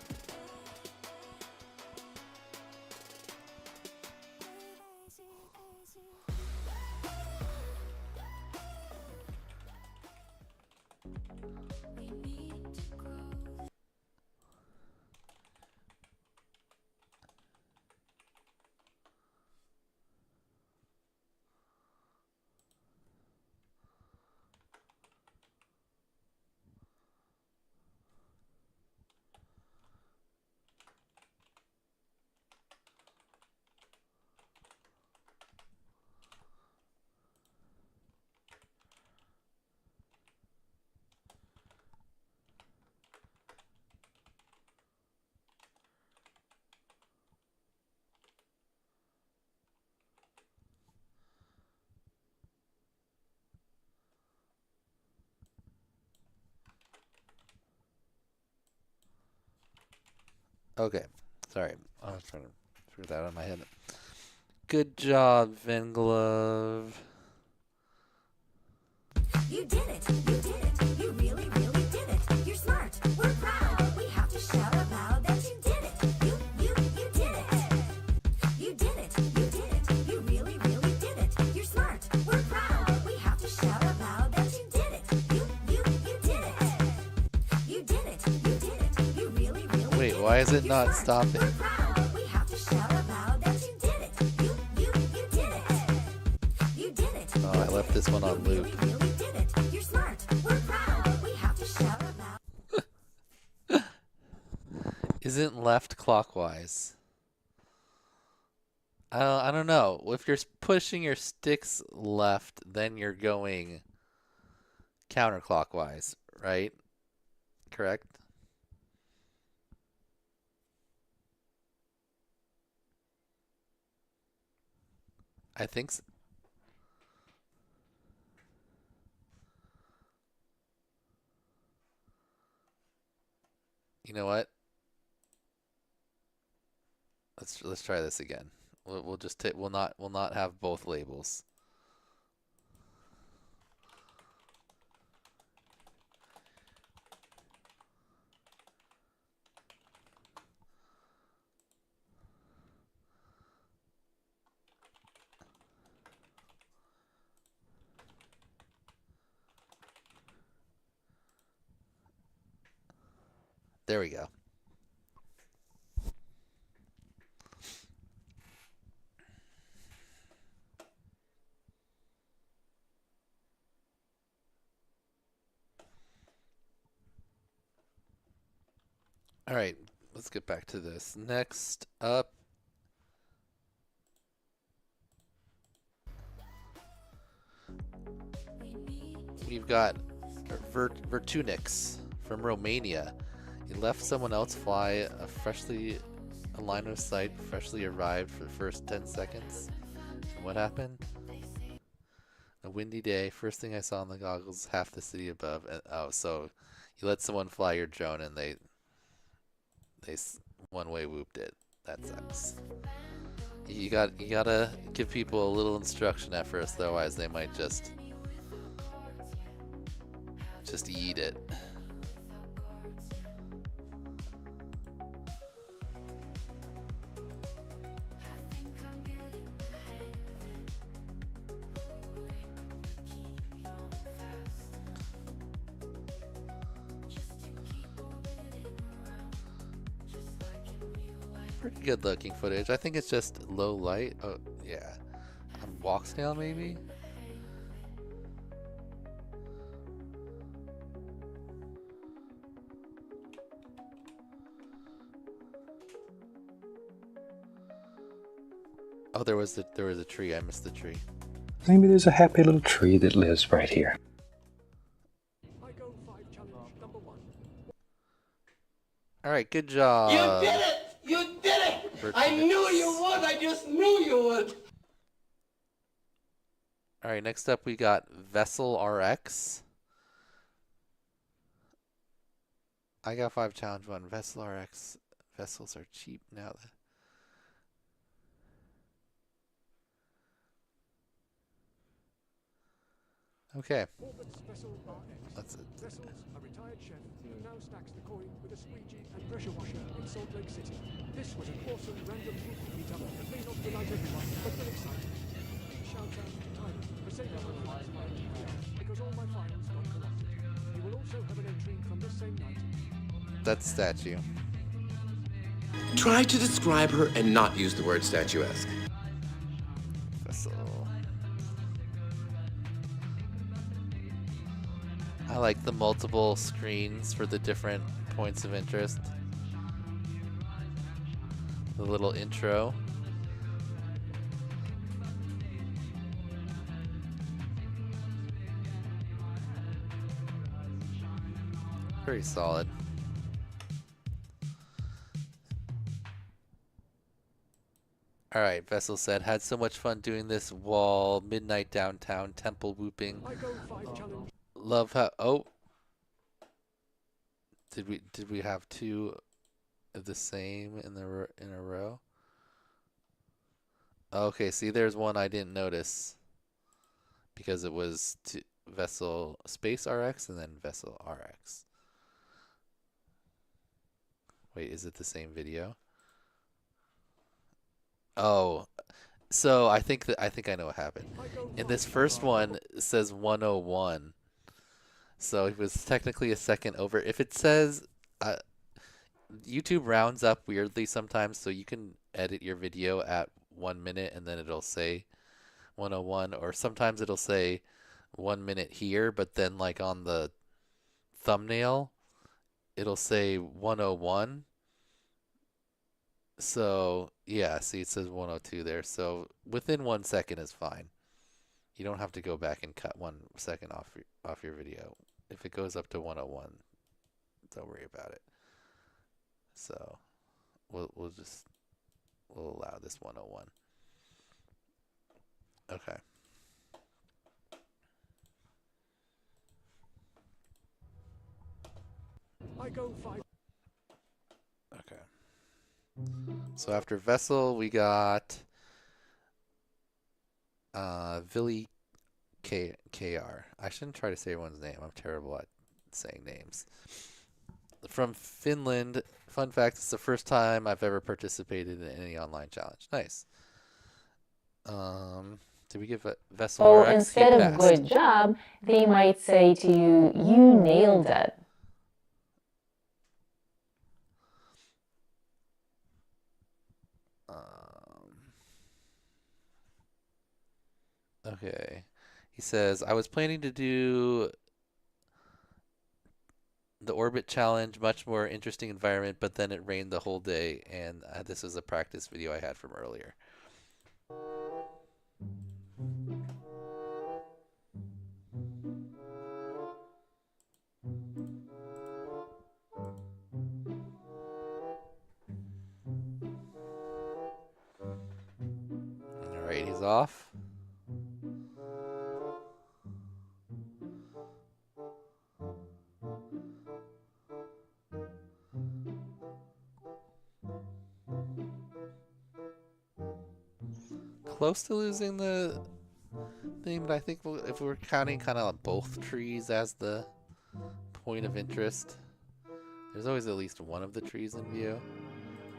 Okay, sorry. I was trying to figure that out in my head. Good job, Vin Glove. You did it. You did it. You really, really did it. You're smart. We're proud. We have to shout out loud that you did it. You did it. You did it. You did it. You really, really did it. You're smart. We're proud. We have to shout out loud that you did it. You did it. You did it. You did it. You really, really Wait, did why is it You're not smart. stopping? We're proud. We have to shout out loud that you did it. You did it. You did it. Oh, I left this one on loop. Really did it. You're smart. We're proud. We have to shout out loud. Isn't left clockwise? I don't know. If you're pushing your sticks left, then you're going counterclockwise, right? Correct? I think so. You know what? Let's try this again. We'll just we'll not have both labels. There we go. All right, let's get back to this. Next up, we've got Vertunix from Romania. He left someone else fly a line of sight, freshly arrived for the first 10 seconds. And what happened? A windy day. First thing I saw in the goggles, half the city above. And, oh, so you let someone fly your drone and they one-way whooped it. That sucks. You gotta give people a little instruction at first, otherwise they might just eat it. Pretty good looking footage. I think it's just low light. Oh, yeah. Walk snail, maybe? Oh, there was a tree. I missed the tree. Maybe there's a happy little tree that lives right here. All right, good job. You did it! You did it! I knew you would! I just knew you would! All right, next up we got Vessel RX. I got 5 challenge 1. Vessel RX. Vessels are cheap now. Okay. That's it. Vessels, a retired chef who now stacks the coin with a squeegee and pressure washer in Salt Lake City. This was an awesome random meetup that may not delight everyone, but will excite. Shout out to Tyler for saving my life because all my files got corrupted. You will also have an entry from this same night. That's statue. Try to describe her and not use the word statuesque. Vessel. I like the multiple screens for the different points of interest. The little intro. Very solid. All right, Vessel said, had so much fun doing this wall, midnight downtown, temple whooping. Love how, oh. Did we have two the same in a row. Okay, see, there's one I didn't notice because it was vessel space RX and then vessel RX. Wait, is it the same video? Oh, so I think I know what happened. In this first one, it says 101. So it was technically a second over. If it says, YouTube rounds up weirdly sometimes, so you can edit your video at 1 minute and then it'll say 101, or sometimes it'll say 1 minute here, but then like on the thumbnail, it'll say 101. So yeah, see, it says 102 there. So within 1 second is fine. You don't have to go back and cut 1 second off your video. If it goes up to 101, don't worry about it. So we'll allow this 101. Okay. I go 5. Okay. So after Vessel, we got Vili KR. I shouldn't try to say everyone's name. I'm terrible at saying names. From Finland. Fun fact, it's the first time I've ever participated in any online challenge. Nice. Did we give a Vessel So RX? instead of good job, they might say to you, you nailed it. Okay. He says, I was planning to do the orbit challenge, much more interesting environment, but then it rained the whole day, and this is a practice video I had from earlier. All right, he's off. Close to losing the thing, but I think if we're counting kind of both trees as the point of interest, there's always at least one of the trees in view.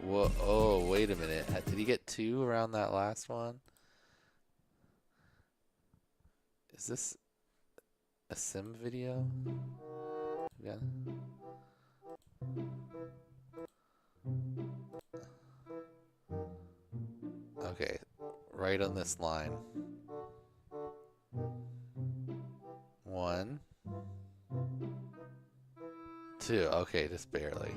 Whoa! Oh, wait a minute. Did he get 2 around that last one? Is this a sim video? Yeah. Okay, right on this line. 1, 2. Okay, just barely.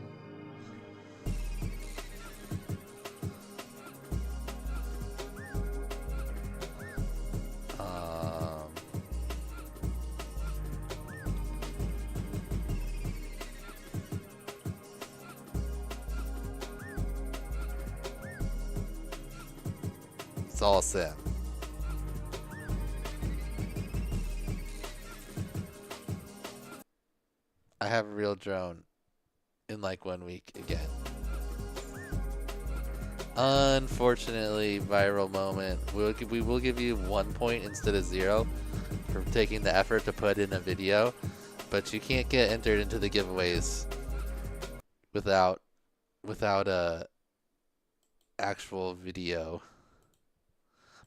It's all sim. I have a real drone in like 1 week again. Unfortunately, viral moment. We will give you 1 point instead of 0 for taking the effort to put in a video, but you can't get entered into the giveaways without a actual video.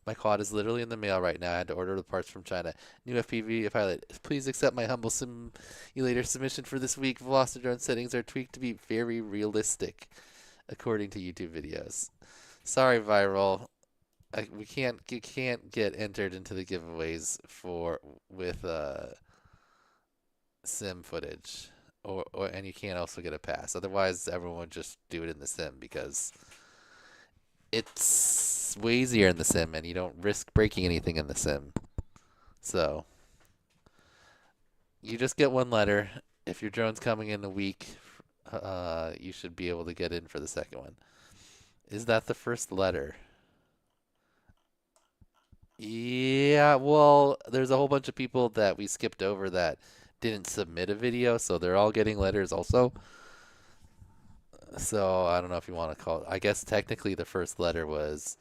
My quad is literally in the mail right now. I had to order the parts from China. New FPV pilot. Please accept my humble simulator submission for this week. Velocity settings are tweaked to be very realistic, according to YouTube videos. Sorry, viral. You can't get entered into the giveaways with sim footage, and you can't also get a pass. Otherwise, everyone would just do it in the sim because it's way easier in the sim, and you don't risk breaking anything in the sim. So you just get 1 letter. If your drone's coming in a week, you should be able to get in for the second one. Is that the first letter? Yeah, well, there's a whole bunch of people that we skipped over that didn't submit a video, so they're all getting letters also. So I don't know if you want to call it. I guess technically the first letter was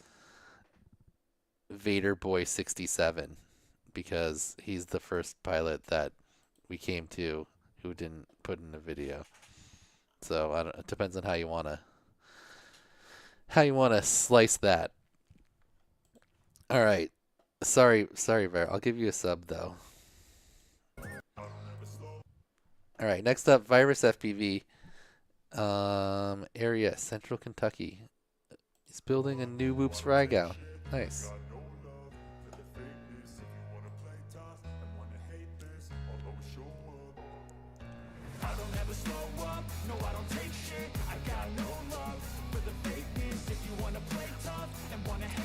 Vader Boy 67 because he's the first pilot that we came to who didn't put in a video. So I don't, it depends on how you wanna slice that. All right. Sorry, Bear. I'll give you a sub though. All right. Next up, Virus FPV. Area Central Kentucky. He's building a new Whoops for iGao. Nice.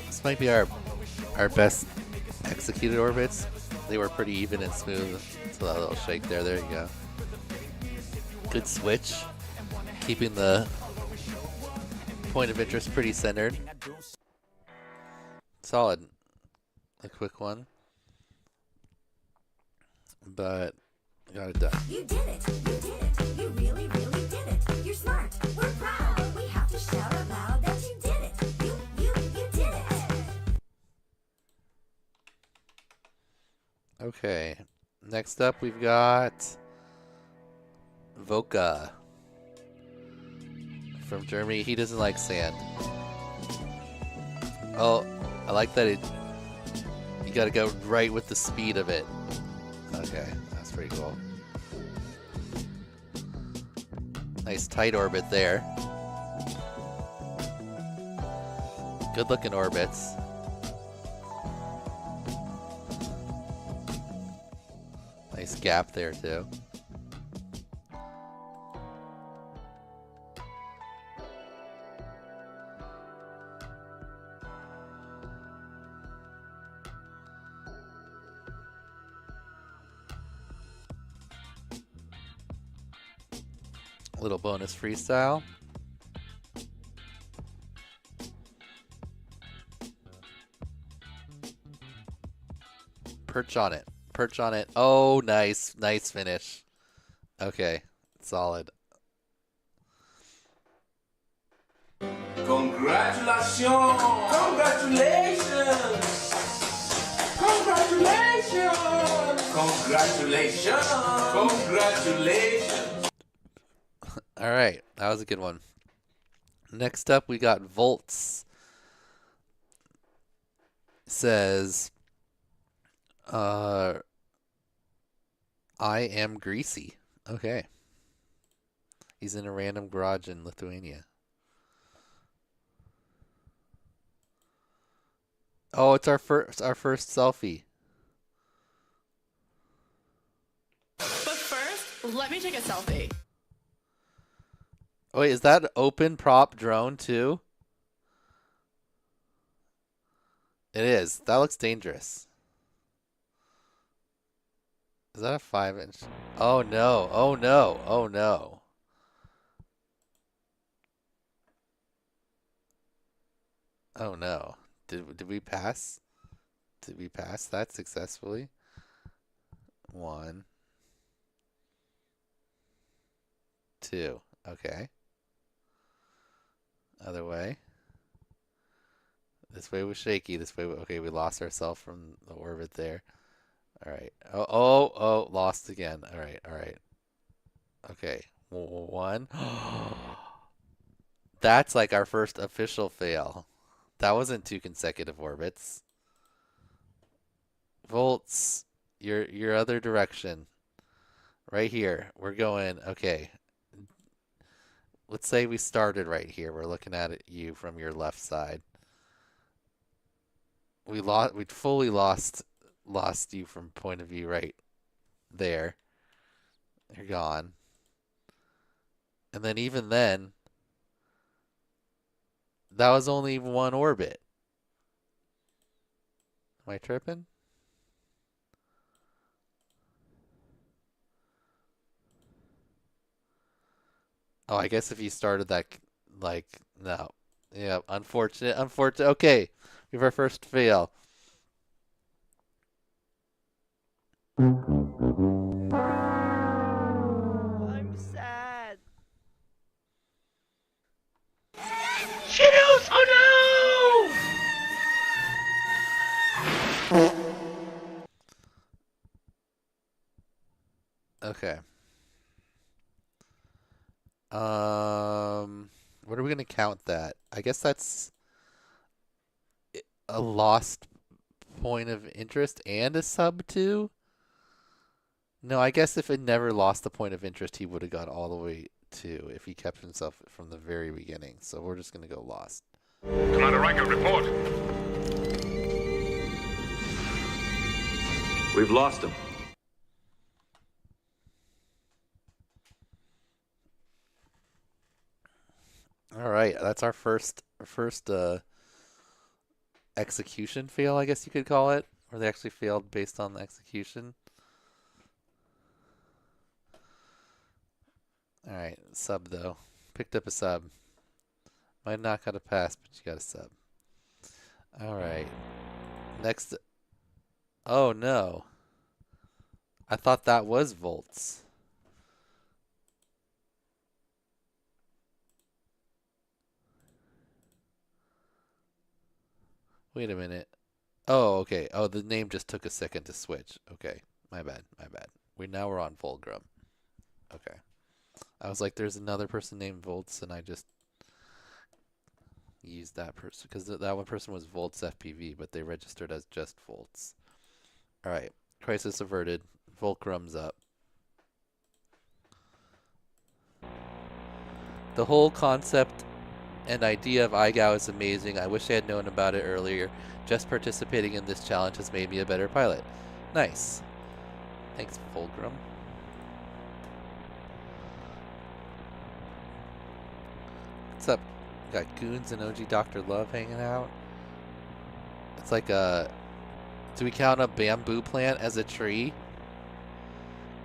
This might be our best executed orbits. They were pretty even and smooth. So a little shake there. There you go. Good switch. Keeping the point of interest pretty centered. Solid. A quick one. But got it done. You did it. You did it. You really, really did it. You're smart. We're proud. We have to shout out loud that you did it. You did it. Okay. Next up, we've got Voka from Germany. He doesn't like sand. Oh, I like that you gotta go right with the speed of it. Okay, that's pretty cool. Nice tight orbit there. Good looking orbits. Nice gap there too. Little bonus freestyle. Perch on it. Perch on it. Oh, nice. Nice finish. Okay. Solid. Congratulations! Congratulations! Congratulations! Congratulations! Congratulations! All right. That was a good one. Next up, we got Volts. Says, I am greasy. Okay. He's in a random garage in Lithuania. Oh, it's our first selfie. But first, let me take a selfie. Oh, wait, is that open prop drone too? It is. That looks dangerous. Is that a 5-inch? Oh no. Oh no. Oh no. Oh no. Did we pass? Did we pass that successfully? 1, 2. Okay. Other way. This way was shaky. This way, okay, we lost ourselves from the orbit there. All right. Oh, lost again. All right, all right. Okay, 1. That's like our first official fail. That wasn't 2 consecutive orbits. Volts, your other direction. Right here. We're going, okay. Let's say we started right here. We're looking at you from your left side. We'd fully lost you from point of view right there. You're gone. And then even then, that was only 1 orbit. Am I tripping? Oh, I guess if you started that, like, no. Yeah, unfortunate. Okay, we have our first fail. I'm sad. Okay. What are we gonna count that? I guess that's a lost point of interest and a sub too. No, I guess if it never lost the point of interest, he would have got all the way to if he kept himself from the very beginning. So we're just gonna go lost. Commander Riker, report. We've lost him. All right, that's our first execution fail, I guess you could call it, where they actually failed based on the execution. All right, sub though. Picked up a sub. Might not got a pass, but you got a sub. All right. Next. Oh no. I thought that was volts. Wait a minute. Oh, okay. Oh, the name just took a second to switch. Okay. My bad. My bad. We're on Fulgrim. Okay. I was like, there's another person named Volts, and I just used that person because that one person was Volts FPV, but they registered as just Volts. All right. Crisis averted. Fulcrum's up. The whole concept and idea of iGao is amazing. I wish I had known about it earlier. Just participating in this challenge has made me a better pilot. Nice. Thanks, Fulcrum. What's up? We got Goons and OG Dr. Love hanging out. It's like a... Do we count a bamboo plant as a tree?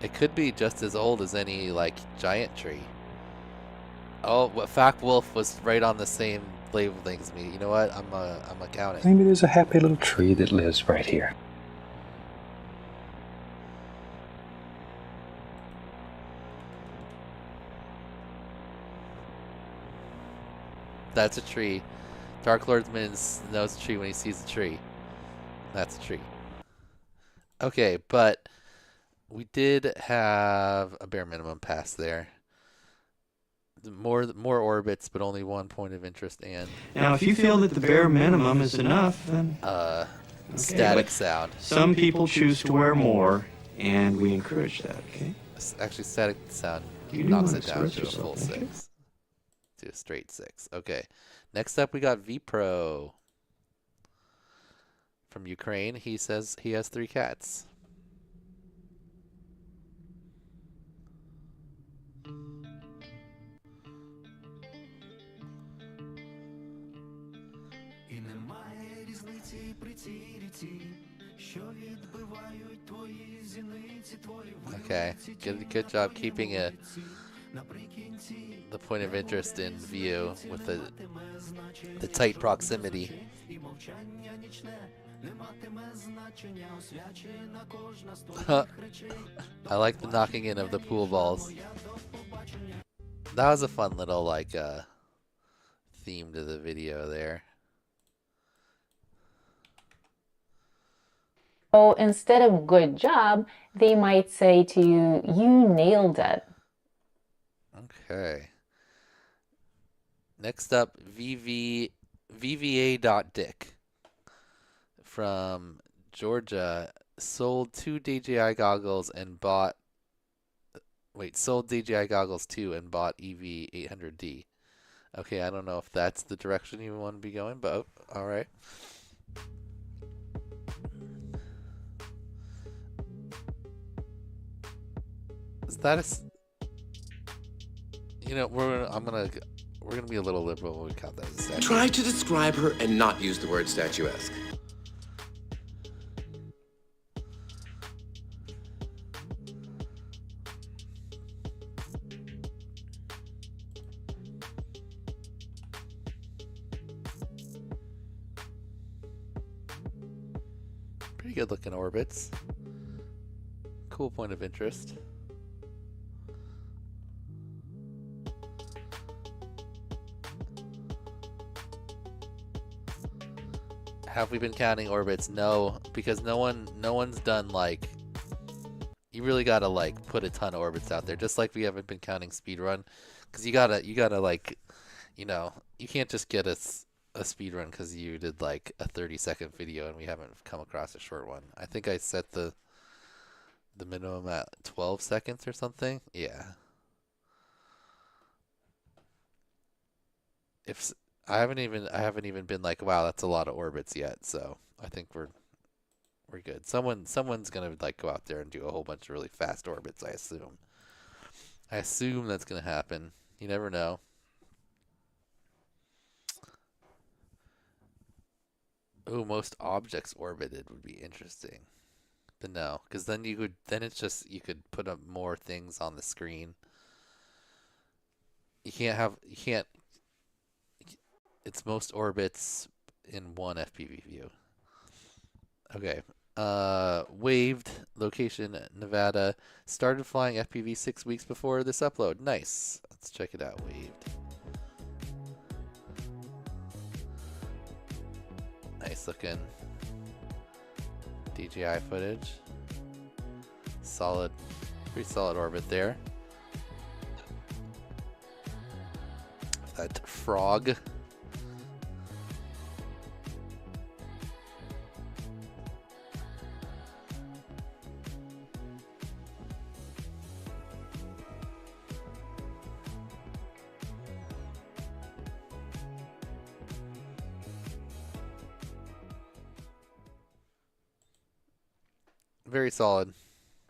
It could be just as old as any, like, giant tree. Oh, Fact Wolf was right on the same wavelength as me. You know what? I'm a count it. Maybe there's a happy little tree that lives right here. That's a tree. Dark Lordsman knows a tree when he sees a tree. That's a tree. Okay, but we did have a bare minimum pass there. More orbits, but only 1 point of interest. And now, if you feel that the bare minimum is enough, then static sound. Some people choose to wear more, and we encourage that. Okay. Actually, static sound You knocks do it down want to to a full express yourself, 6. To a straight 6. Okay. Next up, we got V-Pro from Ukraine. He says he has 3 cats. Okay, good job keeping the point of interest in view with the tight proximity. I like the knocking in of the pool balls. That was a fun little like theme to the video there. So instead of good job, they might say to you, you nailed it. Okay. Next up, VVA.Dick from Georgia sold 2 DJI goggles and bought... Wait, sold DJI goggles 2 and bought EV800D. Okay, I don't know if that's the direction you want to be going, but all right. Is that a... You know, we're gonna be a little liberal when we count that as a statue. Try to describe her and not use the word statuesque. Pretty good looking orbits. Cool point of interest. Have we been counting orbits? No, because no one's done like You really gotta like put a ton of orbits out there, just like we haven't been counting speedrun, because you gotta like, you know, you can't just get a speedrun because you did like a 30-second video and we haven't come across a short one. I think I set the minimum at 12 seconds or something. Yeah. If I haven't even been like, wow, that's a lot of orbits yet. So I think we're good. Someone's gonna like go out there and do a whole bunch of really fast orbits. I assume that's gonna happen. You never know. Oh, most objects orbited would be interesting to know, because then you could put up more things on the screen. It's most orbits in one FPV view. Okay. Waved location Nevada. Started flying FPV 6 weeks before this upload. Nice. Let's check it out. Waved. Nice looking DJI footage. Solid, pretty solid orbit there. That frog. Very solid.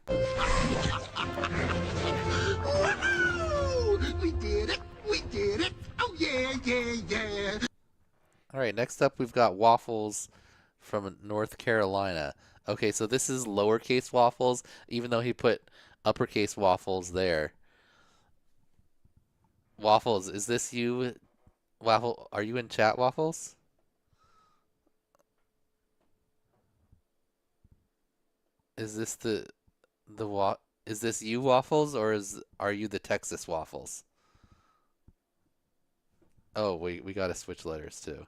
We did it! We did it! Oh yeah, yeah, yeah! Alright, next up we've got Waffles from North Carolina. Okay, so this is lowercase Waffles, even though he put uppercase Waffles there. Waffles, is this you? Waffle, are you in chat, Waffles? Is this is this you, Waffles, or are you the Texas Waffles? Oh, we gotta switch letters too.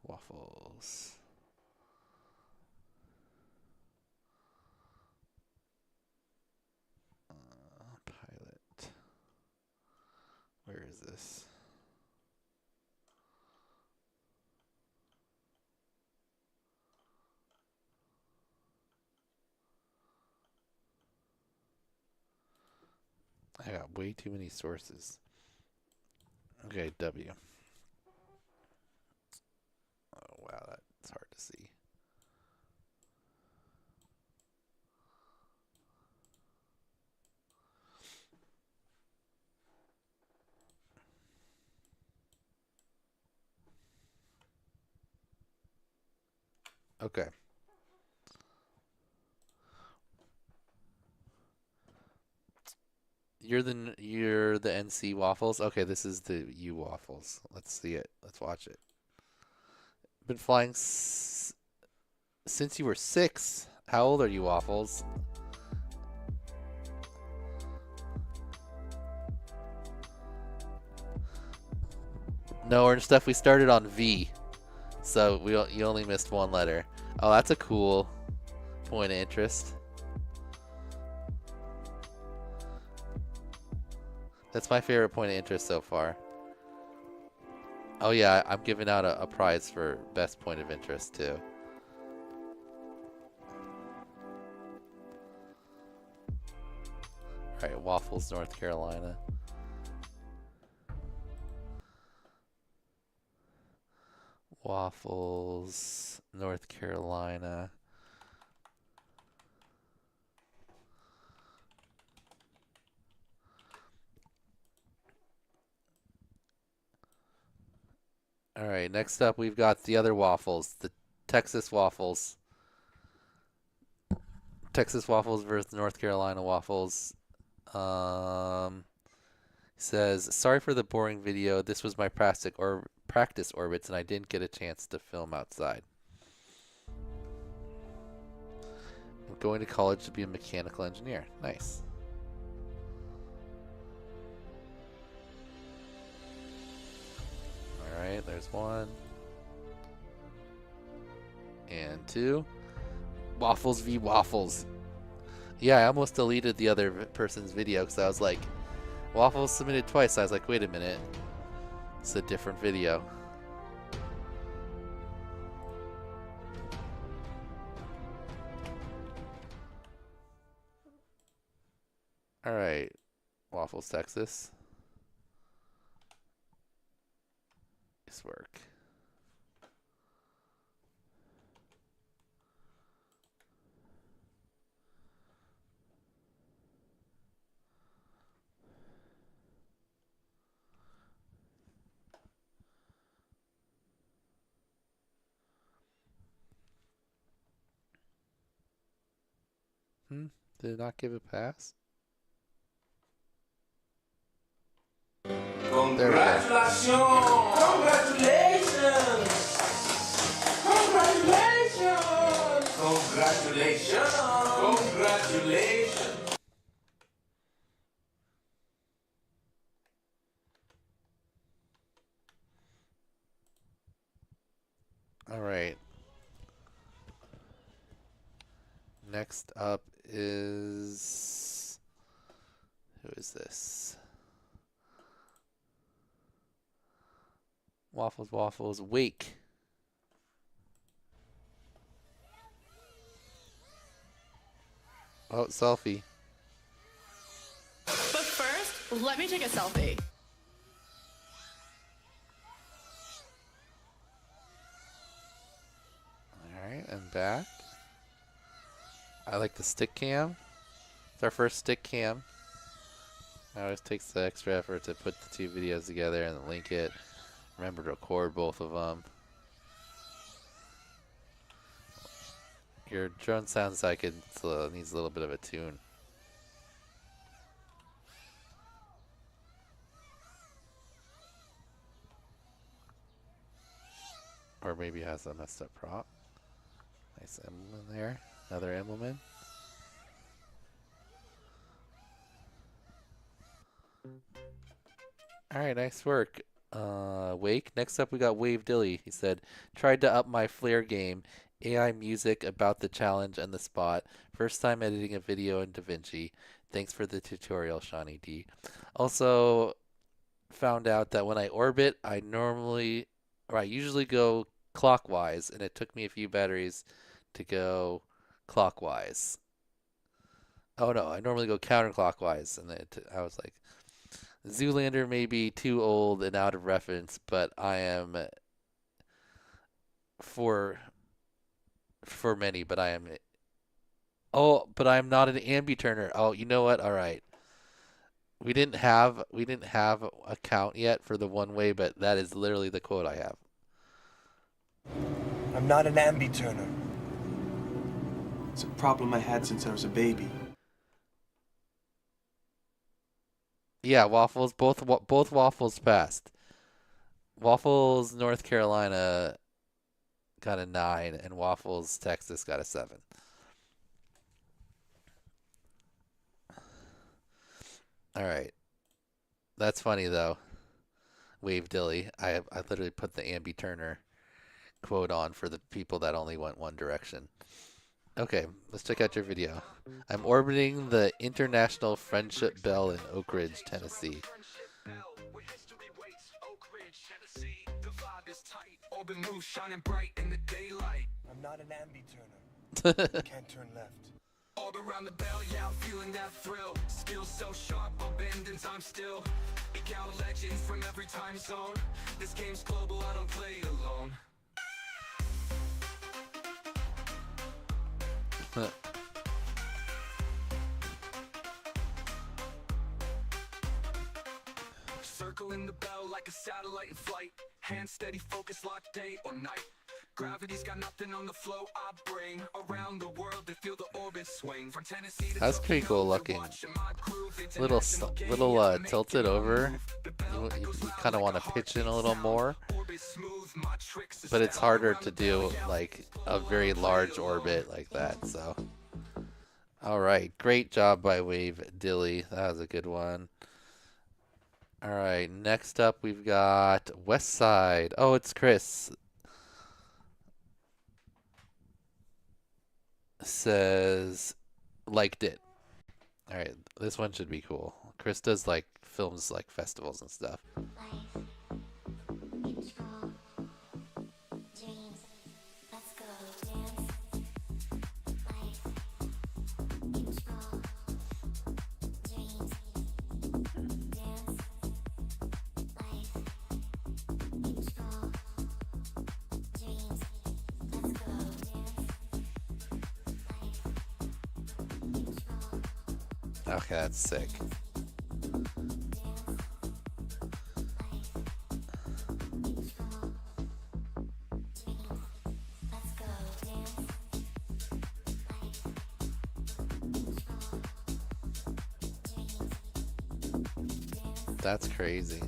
Waffles. Pilot. Where is this? I got way too many sources. Okay, W. Oh, wow, that's hard to see. Okay. You're the NC Waffles. Okay, this is the U Waffles. Let's see it. Let's watch it. Been flying since you were 6. How old are you, Waffles? No, Orange Stuff, we started on V. So you only missed one letter. Oh, that's a cool point of interest. That's my favorite point of interest so far. Oh yeah, I'm giving out a prize for best point of interest too. Alright, Waffles, North Carolina. Waffles, North Carolina. All right, next up we've got the other Waffles, the Texas Waffles. Texas Waffles versus North Carolina Waffles. Says, sorry for the boring video. This was my practice orbits and I didn't get a chance to film outside. I'm going to college to be a mechanical engineer. Nice. Alright. right, there's 1. And 2. Waffles v. Waffles. Yeah, I almost deleted the other person's video because I was like, Waffles submitted twice. I was like, wait a minute. It's a different video. Alright, Waffles, Texas. Nice work. Did it not give a pass? Congratulations! Congratulations! Congratulations! Congratulations! Congratulations! All right. Next up is... Who is this? Waffles, Waffles, Wake. Oh, selfie. But first, let me take a selfie. Alright, I'm back. I like the stick cam. It's our first stick cam. It always takes the extra effort to put the 2 videos together and link it. Remember to record both of them. Your drone sounds like it needs a little bit of a tune. Or maybe it has a messed up prop. Nice emblem in there. Another emblem in. Alright, nice work. Wake. Next up we got Wave Dilly. He said, tried to up my flare game. AI music about the challenge and the spot. First time editing a video in DaVinci. Thanks for the tutorial, Shawnee D. Also found out that when I orbit, I usually go clockwise, and it took me a few batteries to go clockwise. Oh no, I normally go counterclockwise, and I was like, Zoolander may be too old and out of reference, but I am for many, but I am. Oh, but I am not an ambi-turner. Oh, you know what? All right. We didn't have a count yet for the one way, but that is literally the quote I have. I'm not an ambi-turner. It's a problem I had since I was a baby. Yeah, Waffles. Both Waffles passed. Waffles North Carolina got a 9, and Waffles Texas got a 7. All right, that's funny though. Wave Dilly. I literally put the Ambi Turner quote on for the people that only went one direction. Okay, let's check out your video. I'm orbiting the International Friendship Bell in Oak Ridge, Tennessee. I'm not an ambi-turner. Can't turn left. All around the bell, yeah, I'm feeling that thrill. Skills so sharp, I'll bend in time still. Pick out legends from every time zone. This game's global, I don't play it alone. Circling the bell like a satellite in flight. Hand steady, focus, locked day or night. Gravity's got nothing on the flow I bring. Around the world they feel the orbit swing. From Tennessee to That's pretty cool looking. Little tilted over. You kind of want to pitch in a little more, but it's harder to do like a very large orbit like that. So, all right, great job by Wave Dilly. That was a good one. All right, next up we've got West Side. Oh, it's Chris. Says liked it. All right, this one should be cool. Chris does like films like festivals and stuff. Okay, that's sick. That's crazy.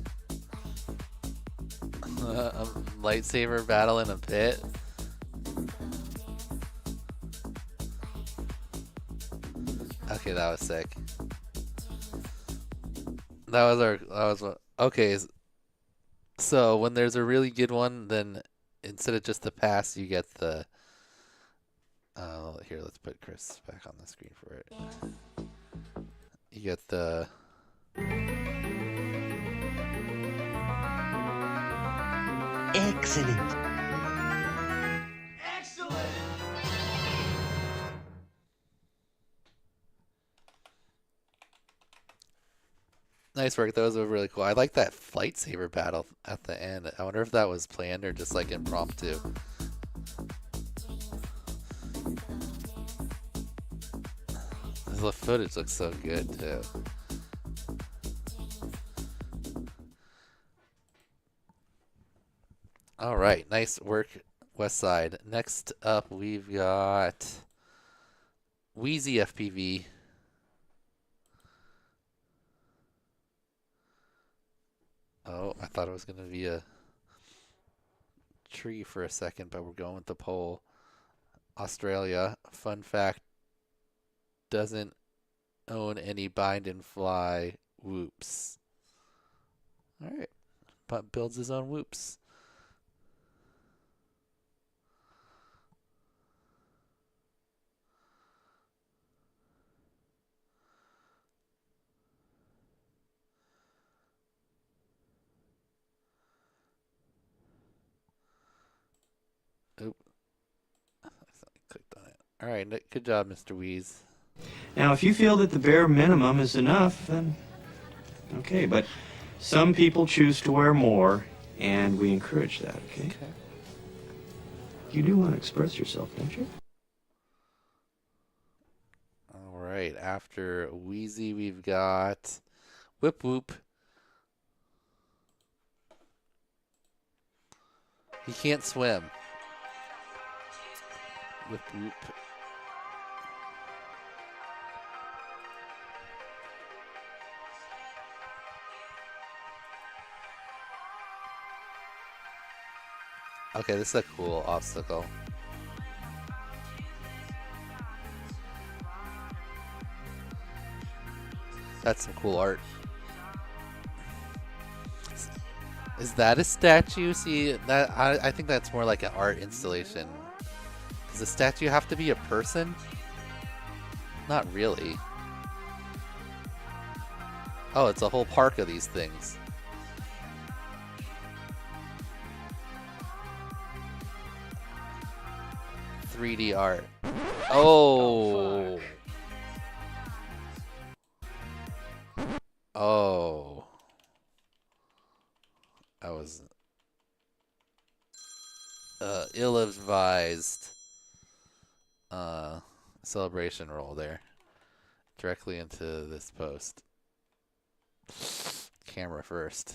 A lightsaber battle in a pit. Okay, that was sick. Okay, so when there's a really good one, then instead of just the pass, you get the here, let's put Chris back on the screen for it. You get the Excellent. nice work. That was really cool. I like that lightsaber battle at the end. I wonder if that was planned or just like impromptu. The footage looks so good too. All right, nice work, West Side. Next up, we've got Wheezy FPV. Oh, I thought it was going to be a tree for a second, but we're going with the pole. Australia. Fun fact, doesn't own any bind and fly whoops. All right, but builds his own whoops. Oop. I clicked on it. All right, good job, Mr. Wheeze. Now, if you feel that the bare minimum is enough, then okay, but some people choose to wear more, and we encourage that, okay? You do want to express yourself, don't you? All right, after Wheezy, we've got Whip Whoop. He can't swim. Whip Whoop. Okay, this is a cool obstacle. That's some cool art. Is that a statue? See, that I think that's more like an art installation. Does a statue have to be a person? Not really. Oh, it's a whole park of these things. .3D art. Oh. Oh. That was ill-advised celebration roll there. Directly into this post. Camera first.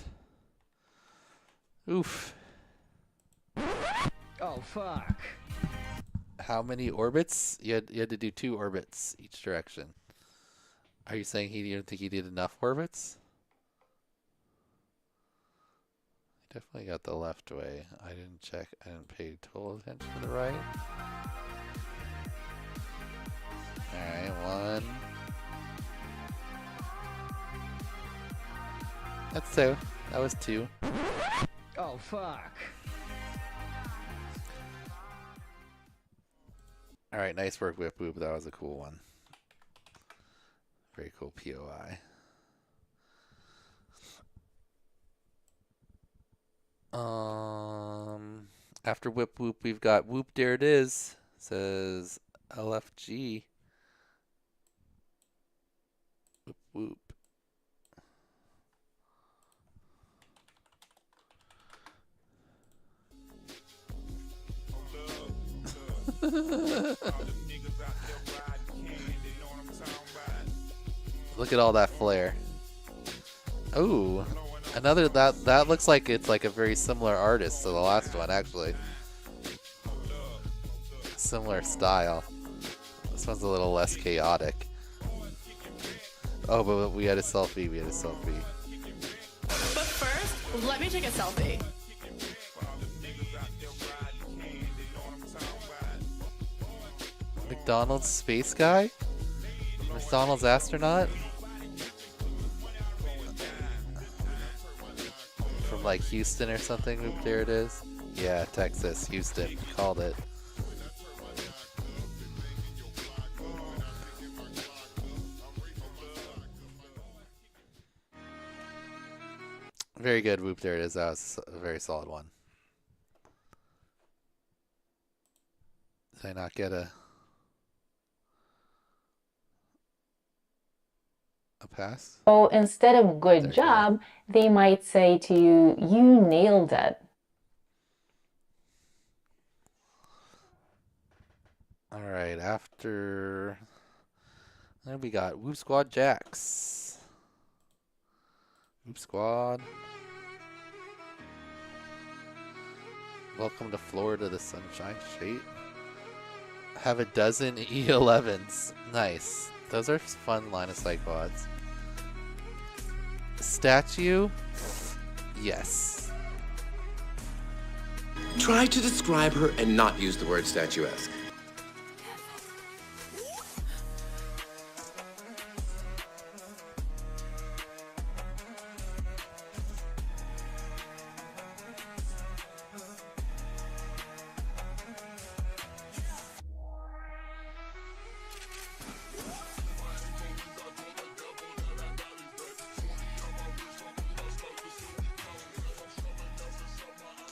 Oof. Oh, fuck. How many orbits? You had to do 2 orbits each direction. Are you saying you didn't think he did enough orbits? He definitely got the left way. I didn't check. I didn't pay total attention to the right. Alright, 1. That's 2. That was 2. Oh, fuck. Alright, nice work, Whip Whoop. That was a cool one. Very cool POI. After Whip Whoop, we've got Whoop There It Is. Says LFG. Whoop Whoop. Look at all that flair. Ooh, another that looks like it's like a very similar artist to the last one, actually. Similar style. This one's a little less chaotic. Oh, but we had a selfie. We had a selfie. But first, let me take a selfie. McDonald's space guy? McDonald's astronaut? From like Houston or something. Oop, there it is. Yeah, Texas, Houston. Called it. Very good. Whoop, there it is. That was a very solid one. Did I not get a pass? So instead of good job, they might say to you, you nailed it. All right, after then we got Whoop Squad Jacks. Whoop Squad. Welcome to Florida, the Sunshine State. Have a dozen E11s. Nice. Those are fun line of sight quads. Statue? Yes. Try to describe her and not use the word statuesque.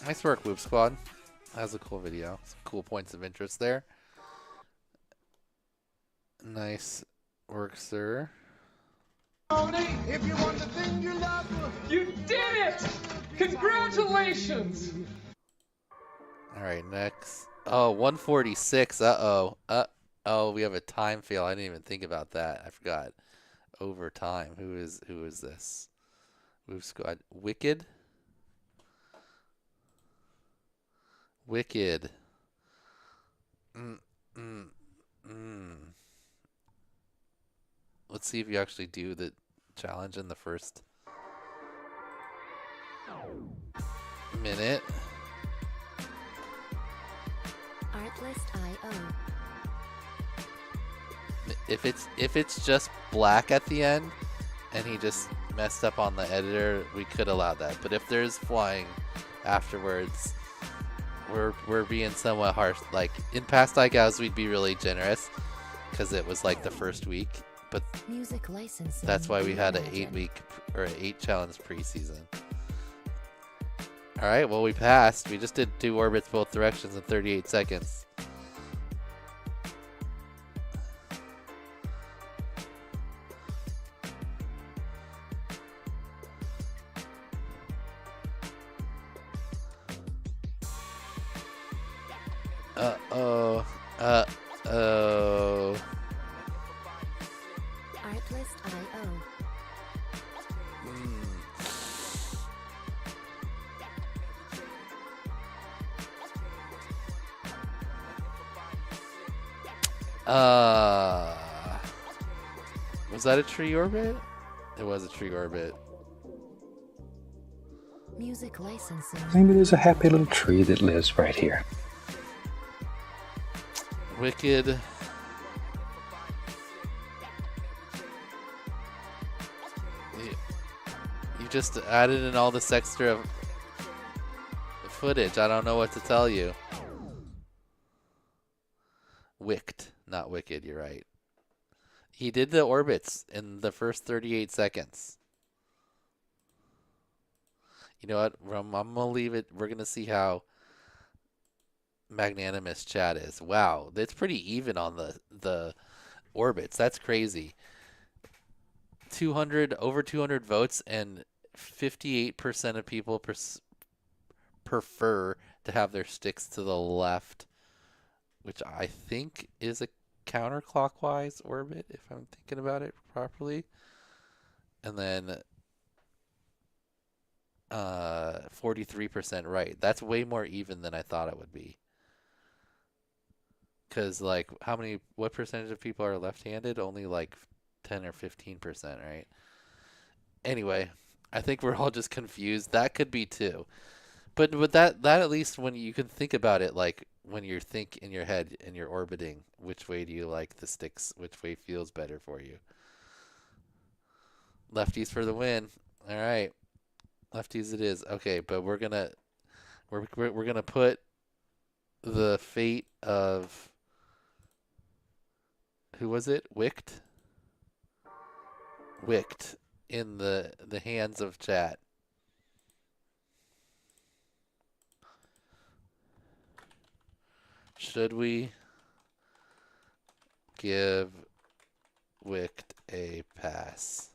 Nice work, Whoop Squad. That was a cool video. Some cool points of interest there. Nice work, sir. If you want the thing you love, You did it! Congratulations! Alright, next. Oh, 146. Uh-oh. Uh-oh, we have a time fail. I didn't even think about that. I forgot. Overtime. Who is this? Whoop Squad. Wicked? Wicked. Let's see if you actually do the challenge in the first minute. Artlist.io. If it's just black at the end and he just messed up on the editor, we could allow that. But if there's flying afterwards, we're being somewhat harsh. Like in past iGals, we'd be really generous because it was like the first week, but Music licensing. that's why we had an 8-week or an 8 challenge preseason. All right, well we passed. We just did 2 orbits both directions in 38 seconds. Uh-oh. Uh-oh. Artlist.io. Was that a tree orbit? It was a tree orbit. Music licensing. Maybe there's a happy little tree that lives right here. Wicked. You just added in all this extra footage. I don't know what to tell you. Wicked, not wicked, you're right. He did the orbits in the first 38 seconds. You know what? I'm going to leave it. We're going to see how magnanimous chat is. Wow, that's pretty even on the orbits. That's crazy. over 200 votes, and 58% of people prefer to have their sticks to the left, which I think is a counterclockwise orbit, if I'm thinking about it properly. And then 43% right. That's way more even than I thought it would be. Because, like, what percentage of people are left-handed? Only like 10 or 15%, right? Anyway, I think we're all just confused. That could be too. But that at least, when you can think about it, like when you think in your head and you're orbiting, which way do you like the sticks? Which way feels better for you? Lefties for the win. All right, lefties it is. Okay, but we're gonna put the fate of, who was it? Wicked in the hands of chat. Should we give Wicked a pass?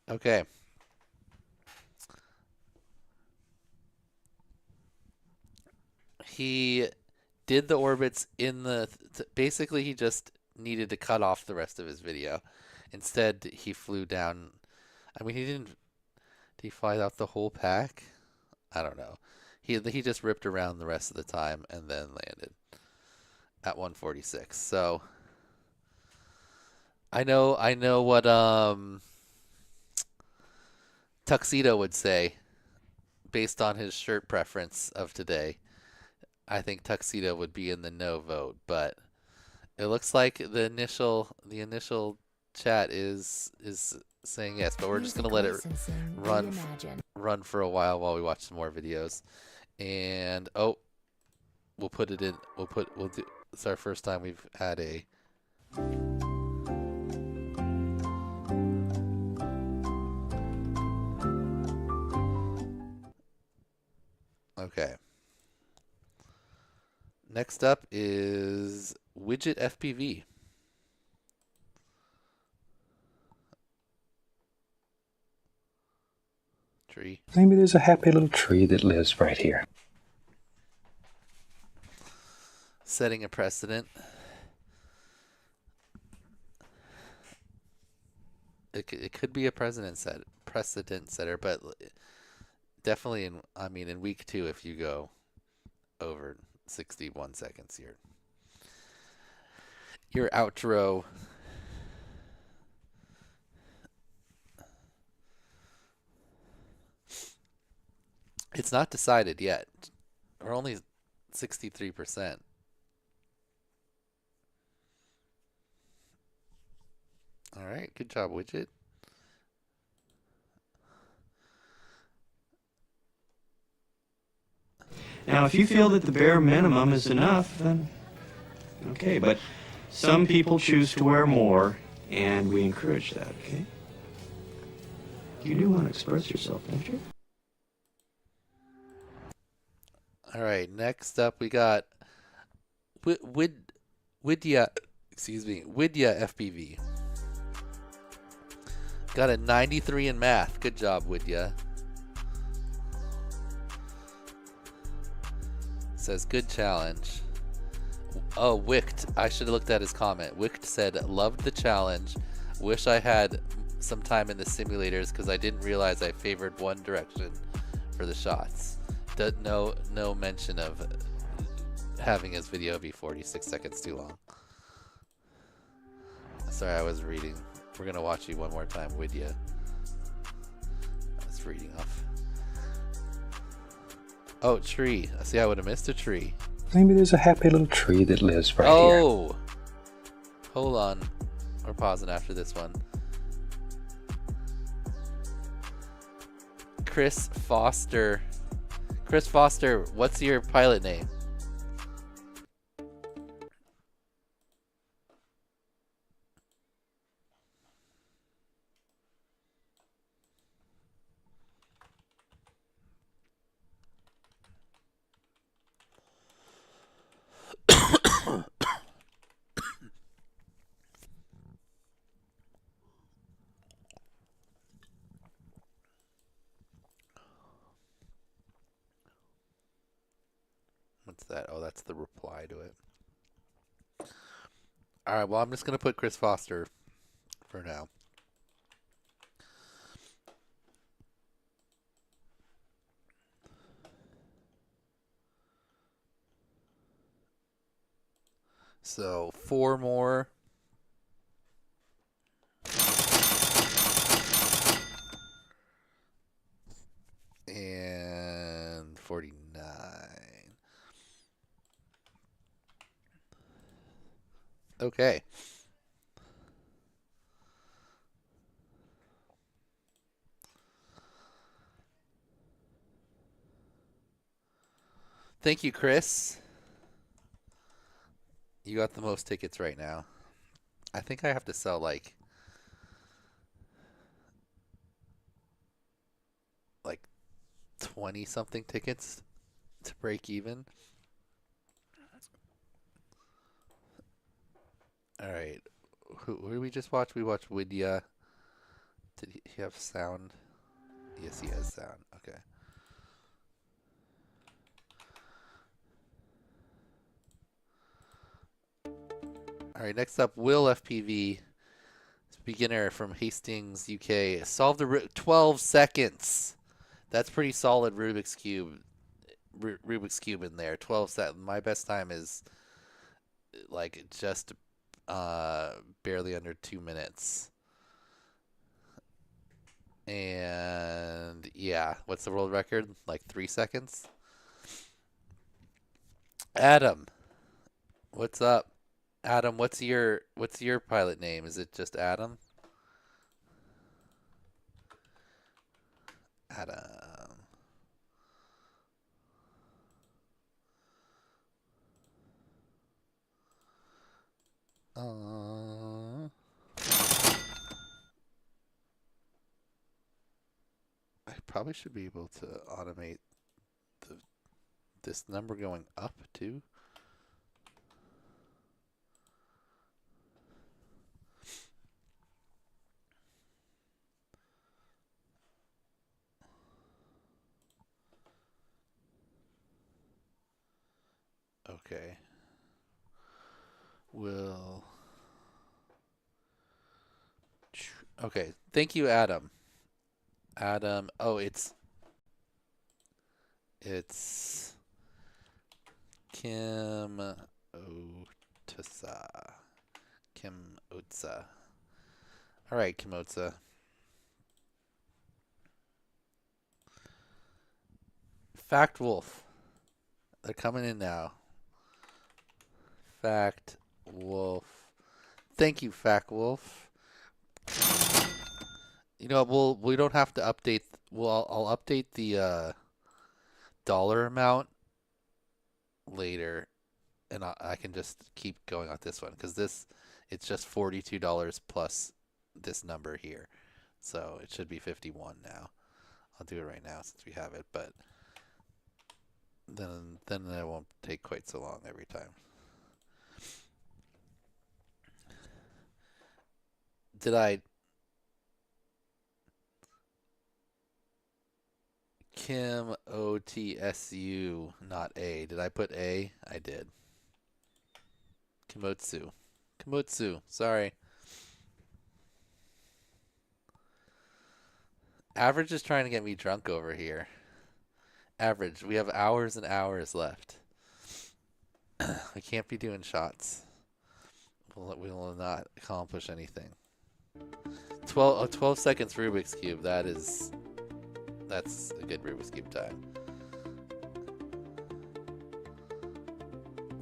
Okay. He did the orbits in the... basically, he just needed to cut off the rest of his video. Instead, he flew down... I mean, he didn't... Did he fly out the whole pack? I don't know. He just ripped around the rest of the time and then landed at 146. So, I know what... Tuxedo would say, based on his shirt preference of today. I think Tuxedo would be in the no vote, but it looks like the initial chat is saying yes, but we're just gonna let it run for a while we watch some more videos. And we'll put it in. We'll do. It's our first time we've had a. Okay. Next up is Widget FPV. Tree. Maybe there's a happy little tree that lives right here. Setting a precedent. It could be a precedent setter, but definitely in week 2, if you go over 61 seconds, your outro it's not decided yet. We're only 63%. All right, good job, Widget. Now, if you feel that the bare minimum is enough, then okay, but some people choose to wear more, and we encourage that, okay? You do want to express yourself, don't you? All right, next up we got Widya FPV. Got a 93 in math. Good job, Widya. Says good challenge. Oh, Wicked. I should have looked at his comment. Wicked said, loved the challenge. Wish I had some time in the simulators because I didn't realize I favored one direction for the shots. No mention of having his video be 46 seconds too long. Sorry, I was reading. We're gonna watch you one more time with you. I was reading off. Oh, tree. See, I would have missed a tree. Maybe there's a happy little tree that lives right here. Oh! Hold on. We're pausing after this one. Chris Foster. Chris Foster, what's your pilot name? What's that? Oh, that's the reply to it. Alright, well, I'm just going to put Chris Foster for now. So, 4 more. And 49. Okay. Thank you, Chris. You got the most tickets right now. I think I have to sell like 20 something tickets to break even. All right. Who did we just watch? We watched Widya. Did he have sound? Yes, he has sound. Okay. All right, next up, Will FPV, beginner from Hastings, UK. Solve the 12 seconds. That's pretty solid Rubik's Cube. Rubik's Cube in there. 12 seconds. My best time is like just barely under 2 minutes. And yeah, what's the world record? Like 3 seconds? Adam, what's up? Adam, what's your pilot name? Is it just Adam? Adam. I probably should be able to automate this number going up too. Okay. Okay. Thank you, Adam. Adam. Oh, it's Kim Otsa. Kim Otsa. All right, Kim Otsa. Fact Wolf. They're coming in now. Fact Wolf. Thank you, Fact Wolf. You know, we don't have to update. Well, I'll update the dollar amount later, and I can just keep going on this one because it's just $42 plus this number here, so it should be 51 now. I'll do it right now since we have it, but then it won't take quite so long every time. Did I? Kim Otsu, not A. Did I put A? I did. Kimotsu. Kimotsu. Sorry. Average is trying to get me drunk over here. Average. We have hours and hours left. I can't be doing shots. We will not accomplish anything. 12 seconds Rubik's Cube. That's a good Rubik's Cube time.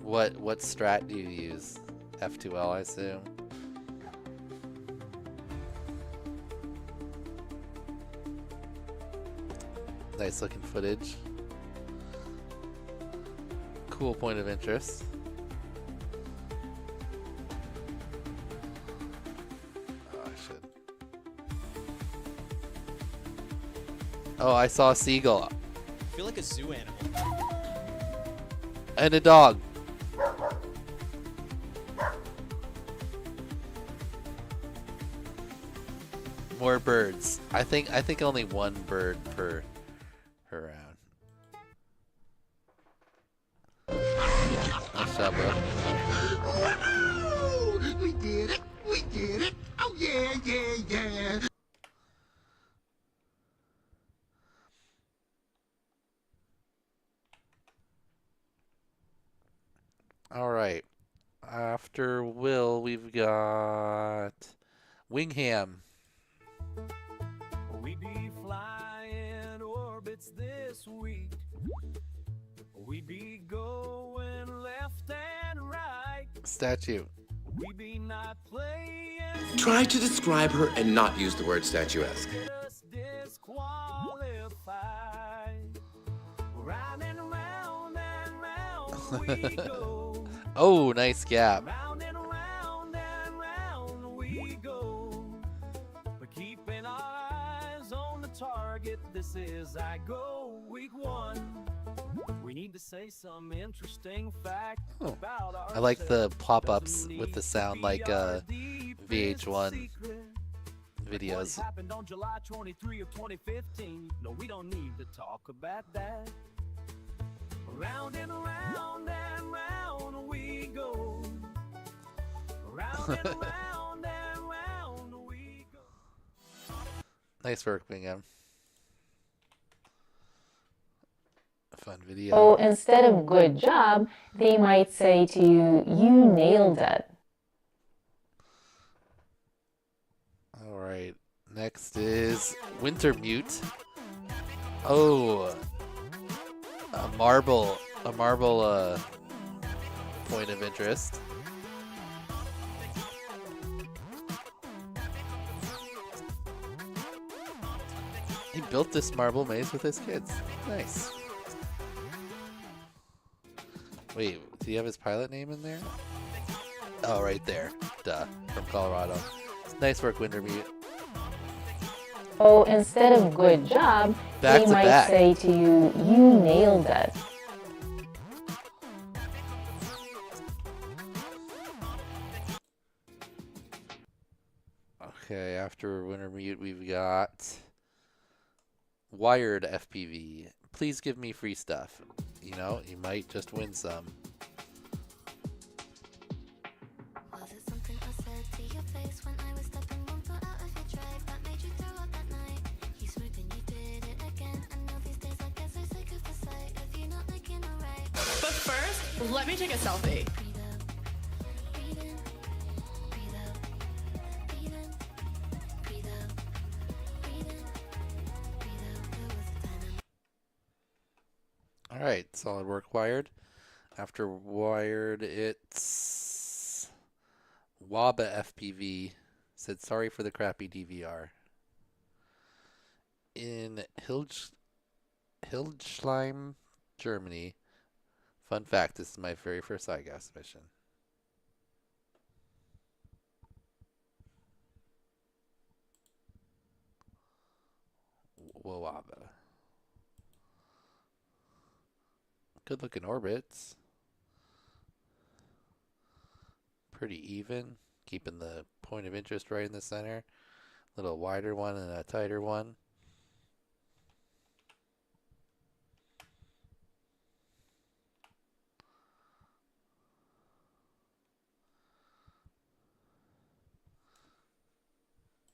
What strat do you use? F2L, I assume. Nice looking footage. Cool point of interest. Oh, I should. Oh, I saw a seagull. I feel like a zoo animal. And a dog. More birds. I think only one bird per round. Nice job, bro. Woo! We did it! We did it! Oh yeah, yeah, yeah! All right. After Will, we've got Wingham. We be flying orbits this week. We be going left and right. Statue. We be not playing. Try to describe her and not use the word statuesque. Disqualified. Round and round and round we go. Oh, nice gap. Round and round and round we go. But keeping our eyes on the target, this is I go week 1. We need to say some interesting fact about our I like the pop-ups with the sound like VH1 videos. What happened on July 23 of 2015? No, we don't need to talk about that. Round and round and round we go. Round and round and round we go. Nice work, Bingham. Fun video. So instead of good job, they might say to you, you nailed it. All right. Next is Wintermute. Oh, a marble point of interest. He built this marble maze with his kids. Nice. Wait, do you have his pilot name in there? Oh, right there. Duh. From Colorado. Nice work, Wintermute. So instead of good job, Back they to might back. say to you, you nailed it. Okay, after Wintermute, we've got Wired FPV. Please give me free stuff. You know, you might just win some. Was it something I said to your face when I was stepping one foot out of your drive that made you throw up that night? You smirked and you did it again. I know these days I get so sick of the sight of you not looking alright. But first, let me take a selfie. All right, solid work, Wired. After Wired, it's Waba FPV. Said sorry for the crappy DVR. In Hildesheim, Germany. Fun fact, this is my very first iGas mission. Waba. Good looking orbits. Pretty even. Keeping the point of interest right in the center. Little wider one and a tighter one.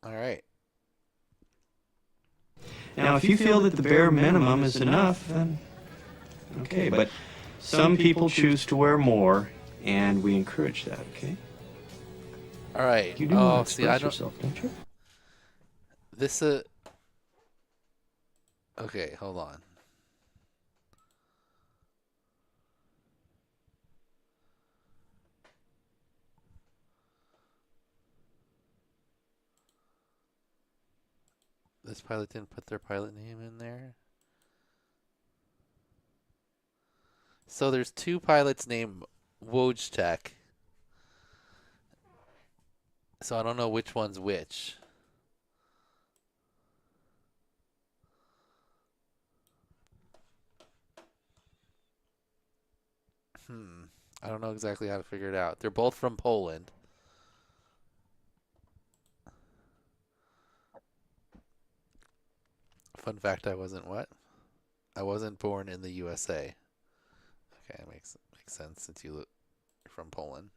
All right. Now, if you feel that the bare minimum is enough, then Okay, but some people choose to wear more, and we encourage that, okay? All right. You do want to express I don't. yourself, don't you? This Okay, hold on. This pilot didn't put their pilot name in there. So there's two pilots named Wojtek. So I don't know which one's which. I don't know exactly how to figure it out. They're both from Poland. Fun fact, I wasn't what? I wasn't born in the USA. Okay, makes sense since you're from Poland.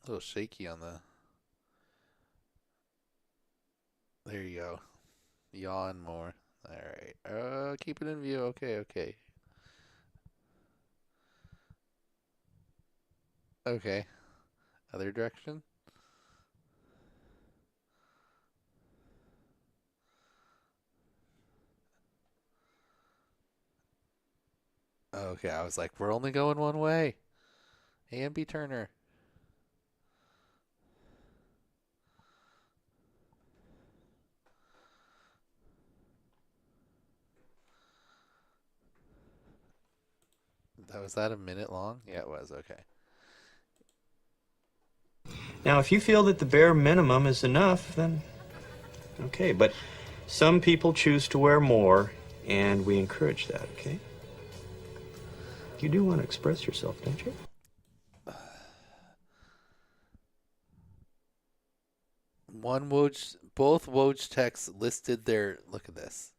A little shaky on the... There you go. Yawn more. Alright. Keep it in view. Okay. Okay. Other direction? Okay, I was like, we're only going one way. A and B Turner. Was that a minute long? Yeah, it was. Okay. Now, if you feel that the bare minimum is enough, then okay, but some people choose to wear more, and we encourage that, okay? You do want to express yourself, don't you? Both Wojteks listed their... Look at this.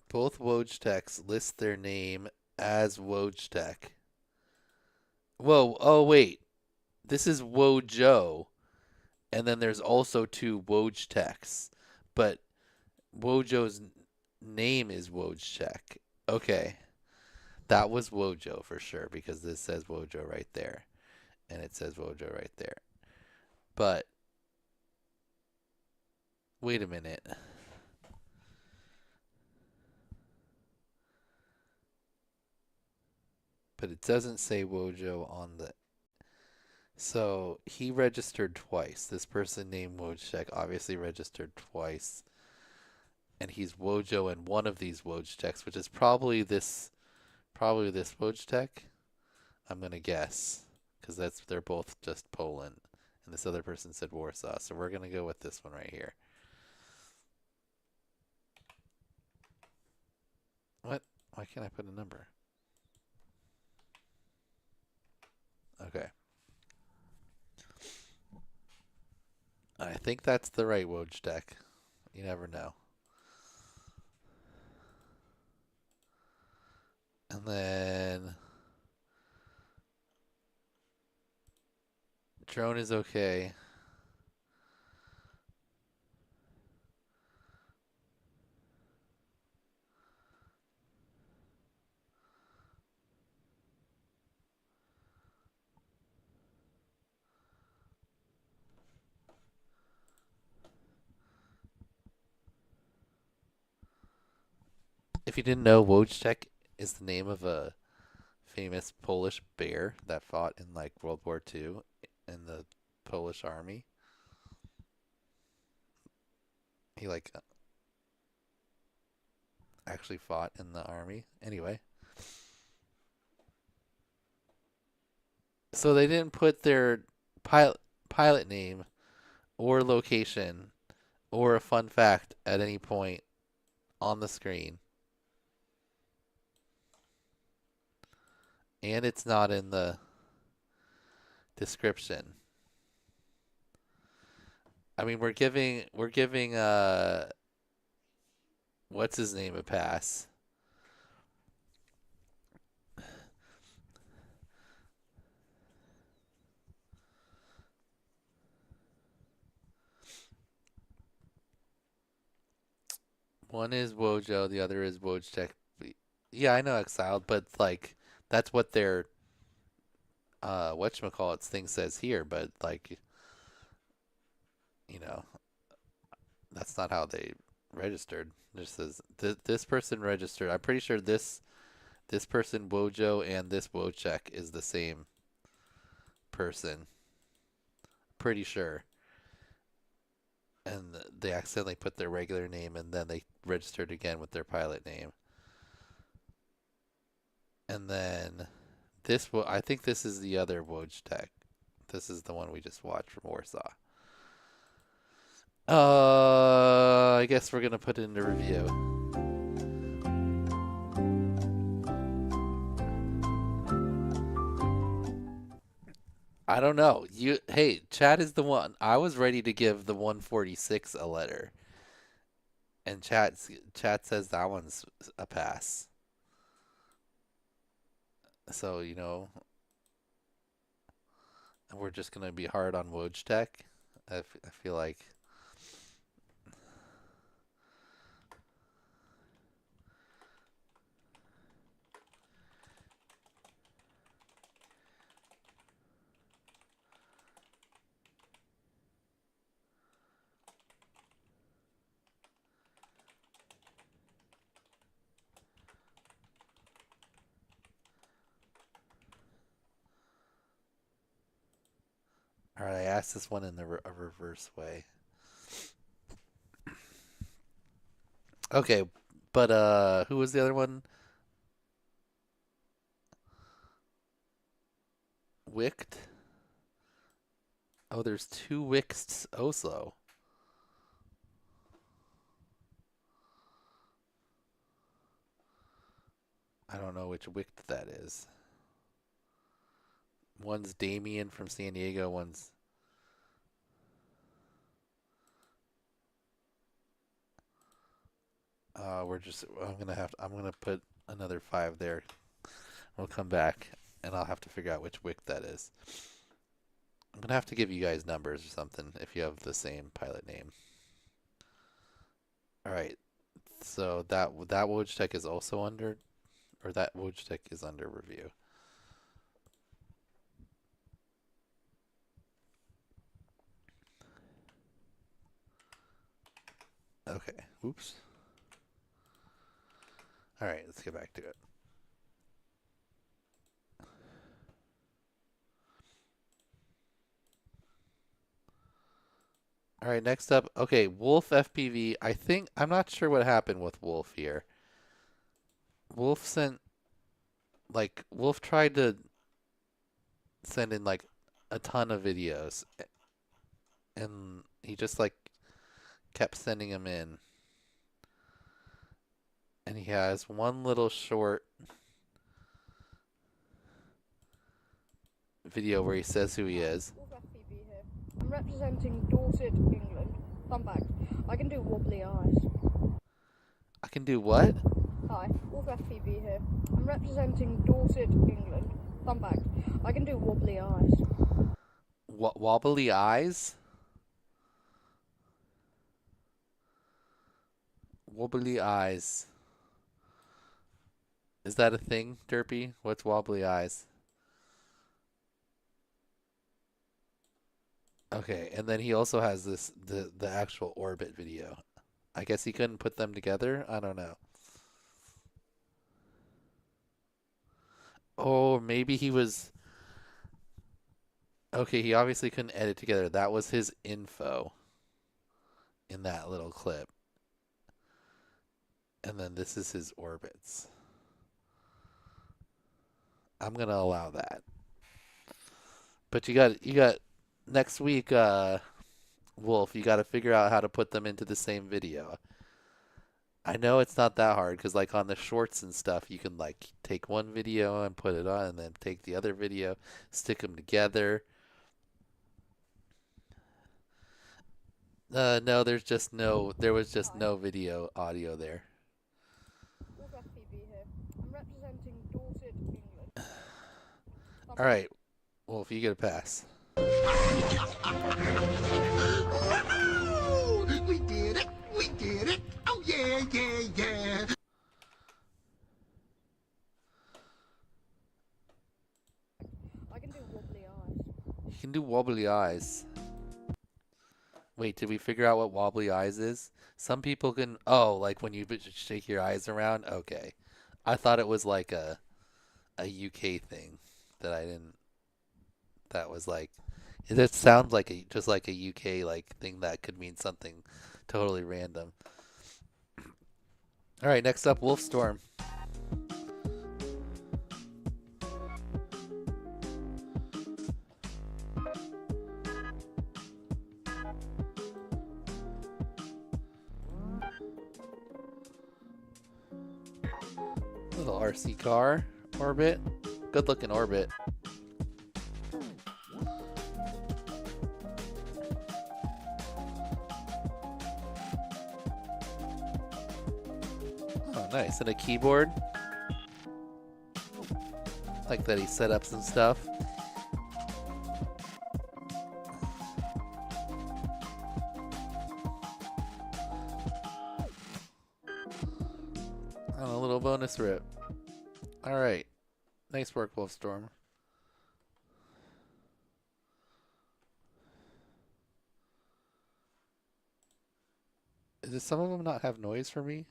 Both Wojteks list their name as Wojtek. Whoa, oh wait. This is Wojo. And then there's also two Wojteks. But Wojo's name is Wojtek. Okay. That was Wojo for sure, because this says Wojo right there. And it says Wojo right there. But wait a minute. But it doesn't say Wojo on the... So he registered twice. This person named Wojtek obviously registered twice. And he's Wojo in one of these Wojteks, which is probably this Wojtek. I'm going to guess. Because they're both just Poland. And this other person said Warsaw. So we're going to go with this one right here. What? Why can't I put a number? Okay. I think that's the right Wojtek. You never know. And then drone is okay. If you didn't know, Wojtek is the name of a famous Polish bear that fought in like World War II in the Polish army. He like actually fought in the army. Anyway. So they didn't put their pilot name or location or a fun fact at any point on the screen. And it's not in the description. I mean, we're giving what's his name a pass. One is Wojo, the other is Wojtek. Yeah, I know Exiled, but like that's what their whatchamacallits thing says here, but like that's not how they registered. It just says this person registered. I'm pretty sure this person Wojo and this Wojtek is the same person. Pretty sure. And they accidentally put their regular name and then they registered again with their pilot name. And then I think this is the other Wojtek. This is the one we just watched from Warsaw. I guess we're gonna put it into review. I don't know. Hey, Chad is the one. I was ready to give the 146 a letter, and Chad says that one's a pass. So we're just gonna be hard on Wojtek. I feel like. All right, I asked this one in a reverse way. Okay, but who was the other one? Wicked? Oh, there's two Wixts Oslo. I don't know which Wicked that is. One's Damien from San Diego, one's I'm gonna put another 5 there. We'll come back and I'll have to figure out which Wick that is. I'm gonna have to give you guys numbers or something if you have the same pilot name. Alright. So that Wojtek is also under, or that Wojtek is under review. Okay, oops. All right, let's get back to it. All right, next up, okay, Wolf FPV. I'm not sure what happened with Wolf here. Wolf tried to send in like a ton of videos, and he just like kept sending them in. And he has one little short video where he says who he is. I'm representing Dorset, England. Fun fact, I can do wobbly eyes. I can do what? Hi, Wolf FPV here. I'm representing Dorset, England. Fun fact, I can do wobbly eyes. What, wobbly eyes? Wobbly eyes. Is that a thing, Derpy? What's wobbly eyes? Okay, and then he also has the actual orbit video. I guess he couldn't put them together? I don't know. Oh, maybe he was... Okay, he obviously couldn't edit together. That was his info in that little clip. And then this is his orbits. I'm gonna allow that. But you got next week, Wolf, you got to figure out how to put them into the same video. I know it's not that hard because like on the shorts and stuff, you can like take one video and put it on and then take the other video, stick them together. No, there was just no video audio there. All right, Wolf, you get a pass. We did it! We did it! Oh yeah, yeah, yeah, yeah. I can do wobbly eyes. You can do wobbly eyes. Wait, did we figure out what wobbly eyes is? Some people can. Oh, like when you shake your eyes around? Okay. I thought it was like a UK thing that I didn't. That was like. It sounds like just like a UK like thing that could mean something totally random. All right, next up, Wolfstorm. Little RC car orbit. Good looking orbit. Oh, nice. And a keyboard. Like that he set up some stuff. Oh, a little bonus rip. Alright. Nice work, Wolfstorm. Does some of them not have noise for me?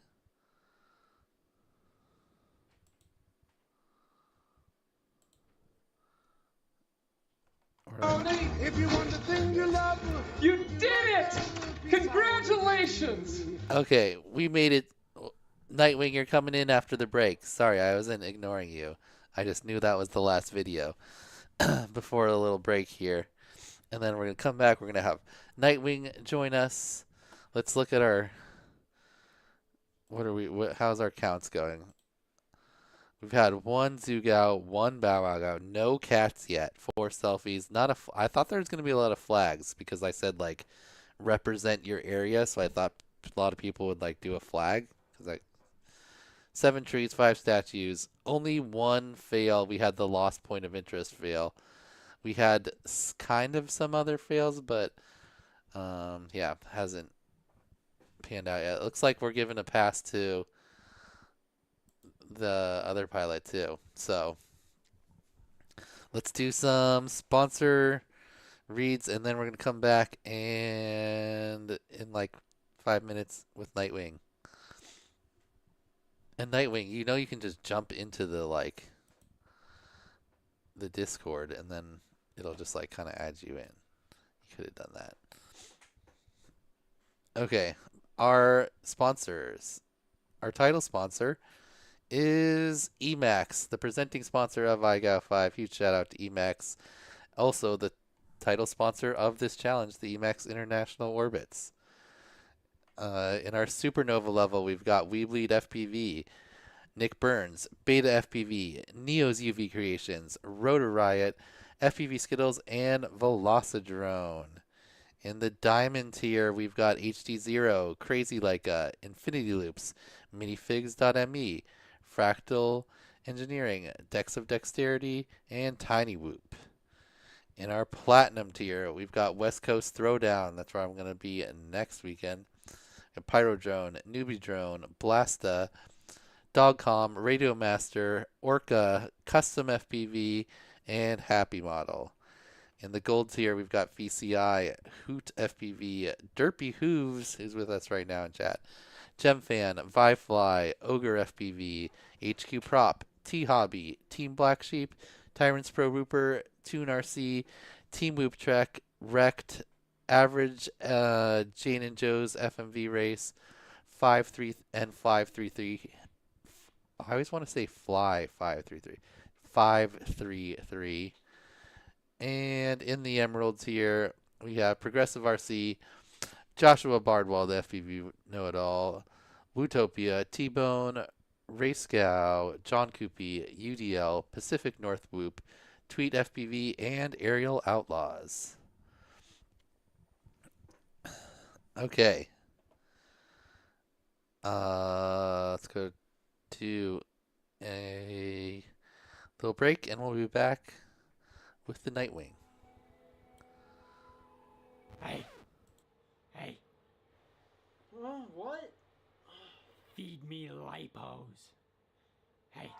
If you want the thing you love, you did it! Congratulations! Okay, we made it. Nightwing, you're coming in after the break. Sorry, I wasn't ignoring you. I just knew that was the last video before a little break here. And then we're going to come back. We're going to have Nightwing join us. Let's look at our... how's our counts going? We've had one Zugao, one Bow Wow Gao, no cats yet, 4 selfies. I thought there was going to be a lot of flags because I said, like, represent your area. So I thought a lot of people would, like, do a flag. 7 trees, 5 statues. Only one fail. We had the lost point of interest fail. We had kind of some other fails, but yeah, hasn't panned out yet. It looks like we're giving a pass to the other pilot too. So let's do some sponsor reads, and then we're going to come back and in like 5 minutes with Nightwing. And Nightwing, you know you can just jump into the Discord, and then it'll just like kind of add you in. You could have done that. Okay, our sponsors. Our title sponsor is EMAX, the presenting sponsor of iGao 5. Huge shout out to EMAX. Also the title sponsor of this challenge, the EMAX International Orbits. In our Supernova level, we've got Weebleed FPV, Nick Burns, Beta FPV, Neo's UV Creations, Rotor Riot, FPV Skittles, and Velocidrone. In the Diamond tier, we've got HD0, Crazy Leica, Infinity Loops, Minifigs.me, Fractal Engineering, Decks of Dexterity, and Tiny Whoop. In our Platinum tier, we've got West Coast Throwdown. That's where I'm going to be next weekend. Pyro Drone, Newbie Drone, Blasta, Dogcom, Radio Master, Orca, Custom FPV, and Happy Model. In the gold tier, we've got VCI, Hoot FPV, Derpy Hooves, who's with us right now in chat, Gemfan, Vifly, Ogre FPV, HQ Prop, T-Hobby, Team Black Sheep, Tyrants Pro Rooper, Toon RC, Team Whoop Trek, Wrecked, Average, Jane and Joe's FMV Race, 5-3 and 5-3-3. I always want to say Fly 5-3-3. 5-3-3. And in the Emerald tier, we have Progressive RC, Joshua Bardwell, the FPV Know-It-All, Wootopia, T-Bone, Racecow, John Coopy, UDL, Pacific North Whoop, Tweet FPV, and Aerial Outlaws. Okay. Let's go to a little break, and we'll be back with the Nightwing. Hey. What? feed me lipos. Hey.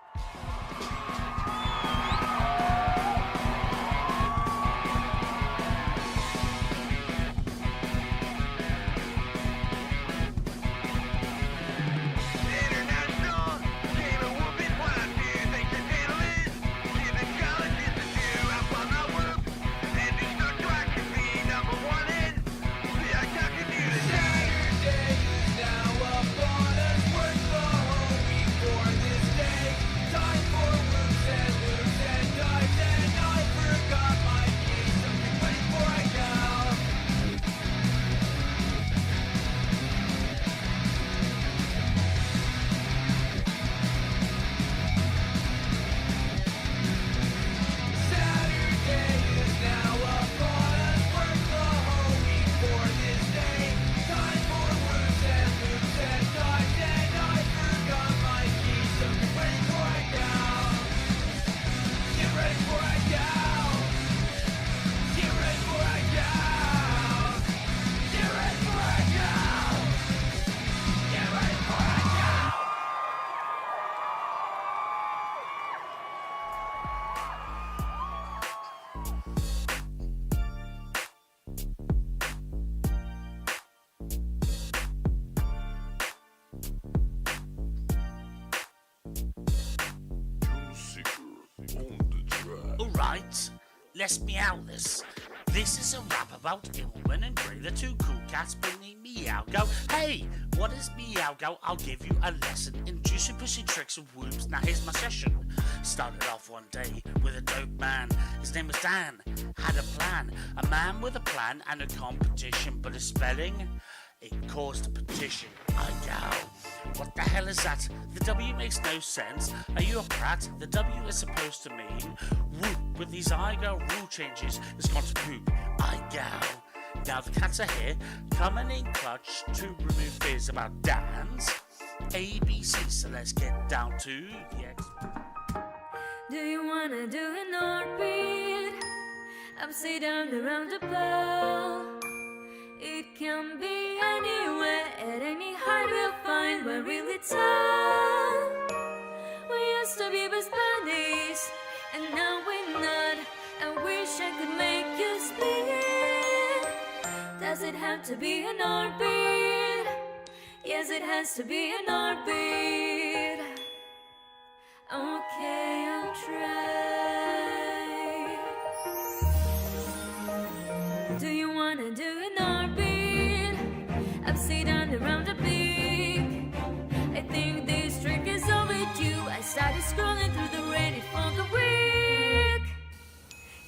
Alright, let's meow this. This is a rap about Ilman and Gray, the two cool cats bringing meow go. Hey, what is meow go? I'll give you a lesson in juicy pussy tricks and whoops. Now here's my session. Started off one day with a dope man. His name was Dan. Had a plan. A man with a plan and a competition, but his spelling, it caused a petition. I go. What the hell is that? The W makes no sense. Are you a prat? The W is supposed to mean whoop. With these I go rule changes, it's gone to poop. I go. Now the cats are here, coming in clutch to remove fears about Dan's ABC. So let's get down to the X. Do you wanna do an orbit? Upside down around the ball. It can be anywhere, at any height we'll find we're really tall. We used to be best buddies, and now we're not. I wish I could make you split. Does it have to be an orbit? Yes, it has to be an orbit. Okay, I'll try. Do you wanna do an orbit? Upside down around the peak. I think this trick is overdue. I started scrolling through the Reddit for the week.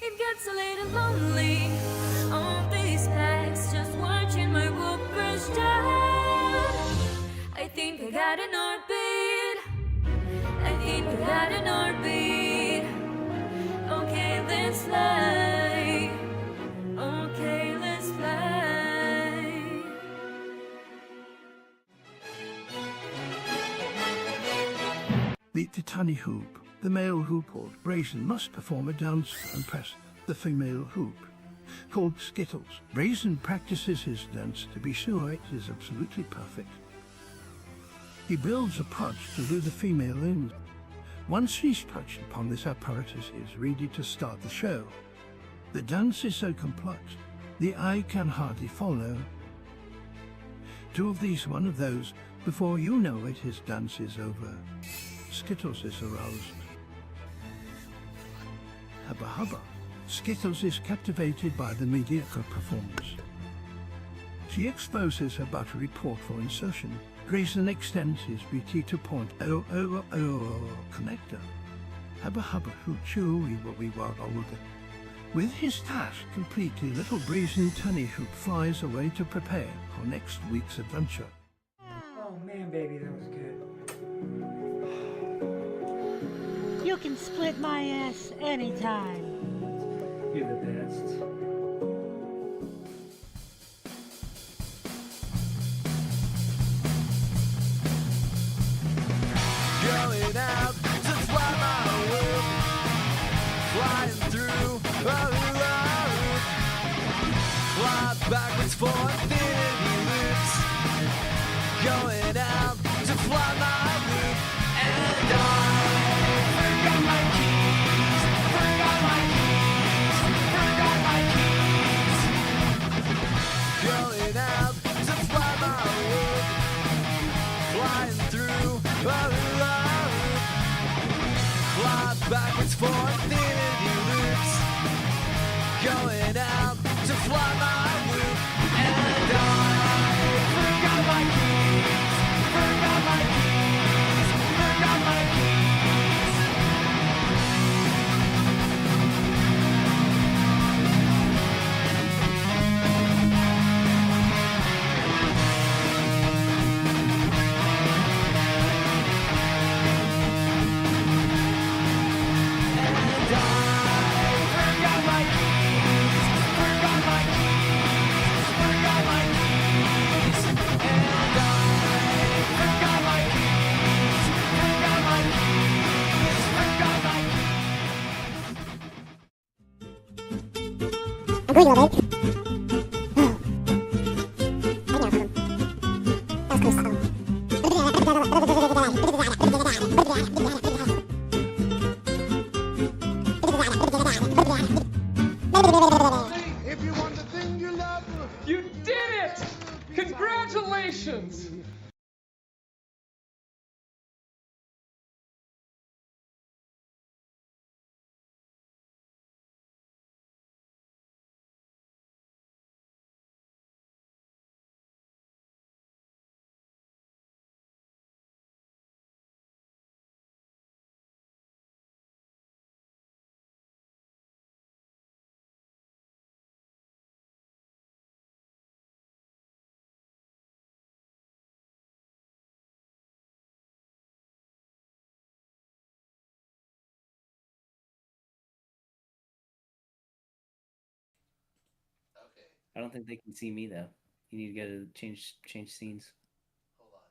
It gets a little lonely on these packs, just watching my book crash down. I think I got an orbit. I think I got an orbit. Okay, let's fly. Okay, let's fly. The tiny hoop. The male hoop or Brazen must perform a dance and press the female hoop. Called Skittles. Brazen practices his dance to be sure it is absolutely perfect. He builds a pouch to lure the female in. Once he's touched upon this apparatus, he is ready to start the show. The dance is so complex, the eye can hardly follow. Two of these, one of those, before you know it, his dance is over. Skittles is aroused. Hubba hubba. Skittles is captivated by the mediocre performance. She exposes her buttery port for insertion. Grayson extends his BT2.000 connector. Hubba hubba hoo chewy wee wagga. With his task complete, the little Brazen tunny hoop flies away to prepare for next week's adventure. Oh man, baby, that was good. You can split my ass anytime. You're the best. Going out to fly my whip, flying through a loop, fly backwards for infinity loops. Going out to fly backwards for infinity loops, going out to fly my loop. And I forgot my keys, forgot my keys, forgot my keys. I'm going to love it. If you want the thing you love, you did it! Congratulations! I don't think they can see me though. You need to go to change scenes. Hold on.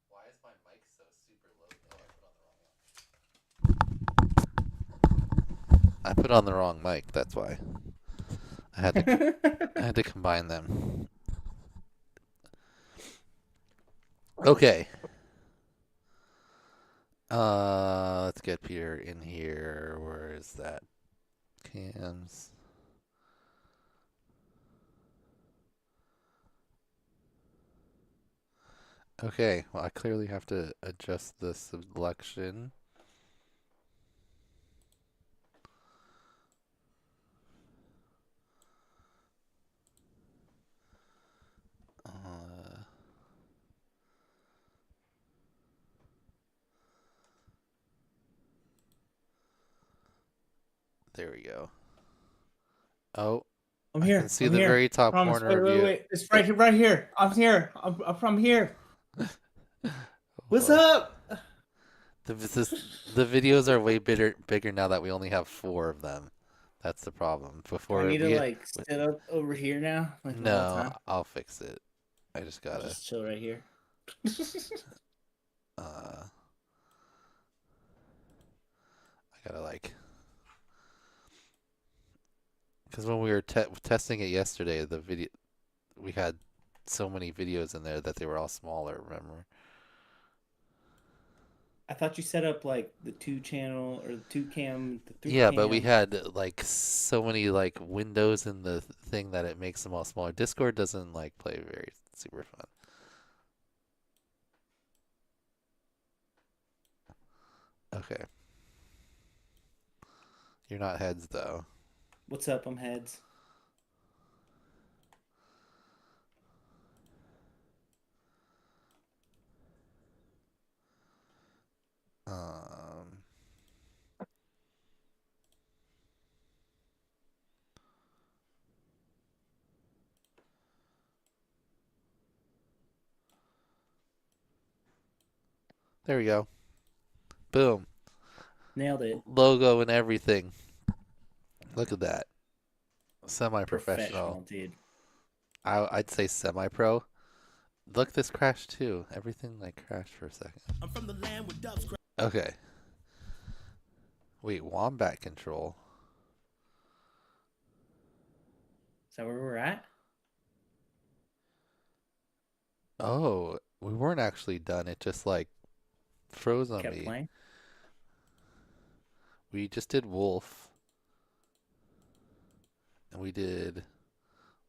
Why is my mic so super low? Oh, I put on the wrong mic. That's why. I had to combine them. Okay. Let's get Peter in here. Where is that? Cams. Okay, well, I clearly have to adjust the selection. There we go. Oh, I'm here. I can see I'm the here. very top Promise. corner Wait, of you. wait. It's right here. Right here. I'm here. I'm from here. What's up? The videos are way bigger now that we only have 4 of them. That's the problem. Before I need to like sit up over here now. Like the whole no, time? I'll fix it. I just gotta Just chill right here. I gotta like, because when we were testing it yesterday, the video we had so many videos in there that they were all smaller. Remember? I thought you set up like the 2-channel or the 2-cam. Yeah, but we had like so many like windows in the thing that it makes them all smaller. Discord doesn't like play very super fun. Okay. You're not heads though. What's up? I'm heads. There we go. Boom. Nailed it. Logo and everything. Look at that. Semi-professional. Professional, dude. I'd say semi-pro. Look, this crashed too. Everything like crashed for a second. I'm from the land where doves cry. Okay. Wait, wombat control. Is that where we're at? Oh, we weren't actually done. It just like froze on Kept me. playing? We just did wolf. And we did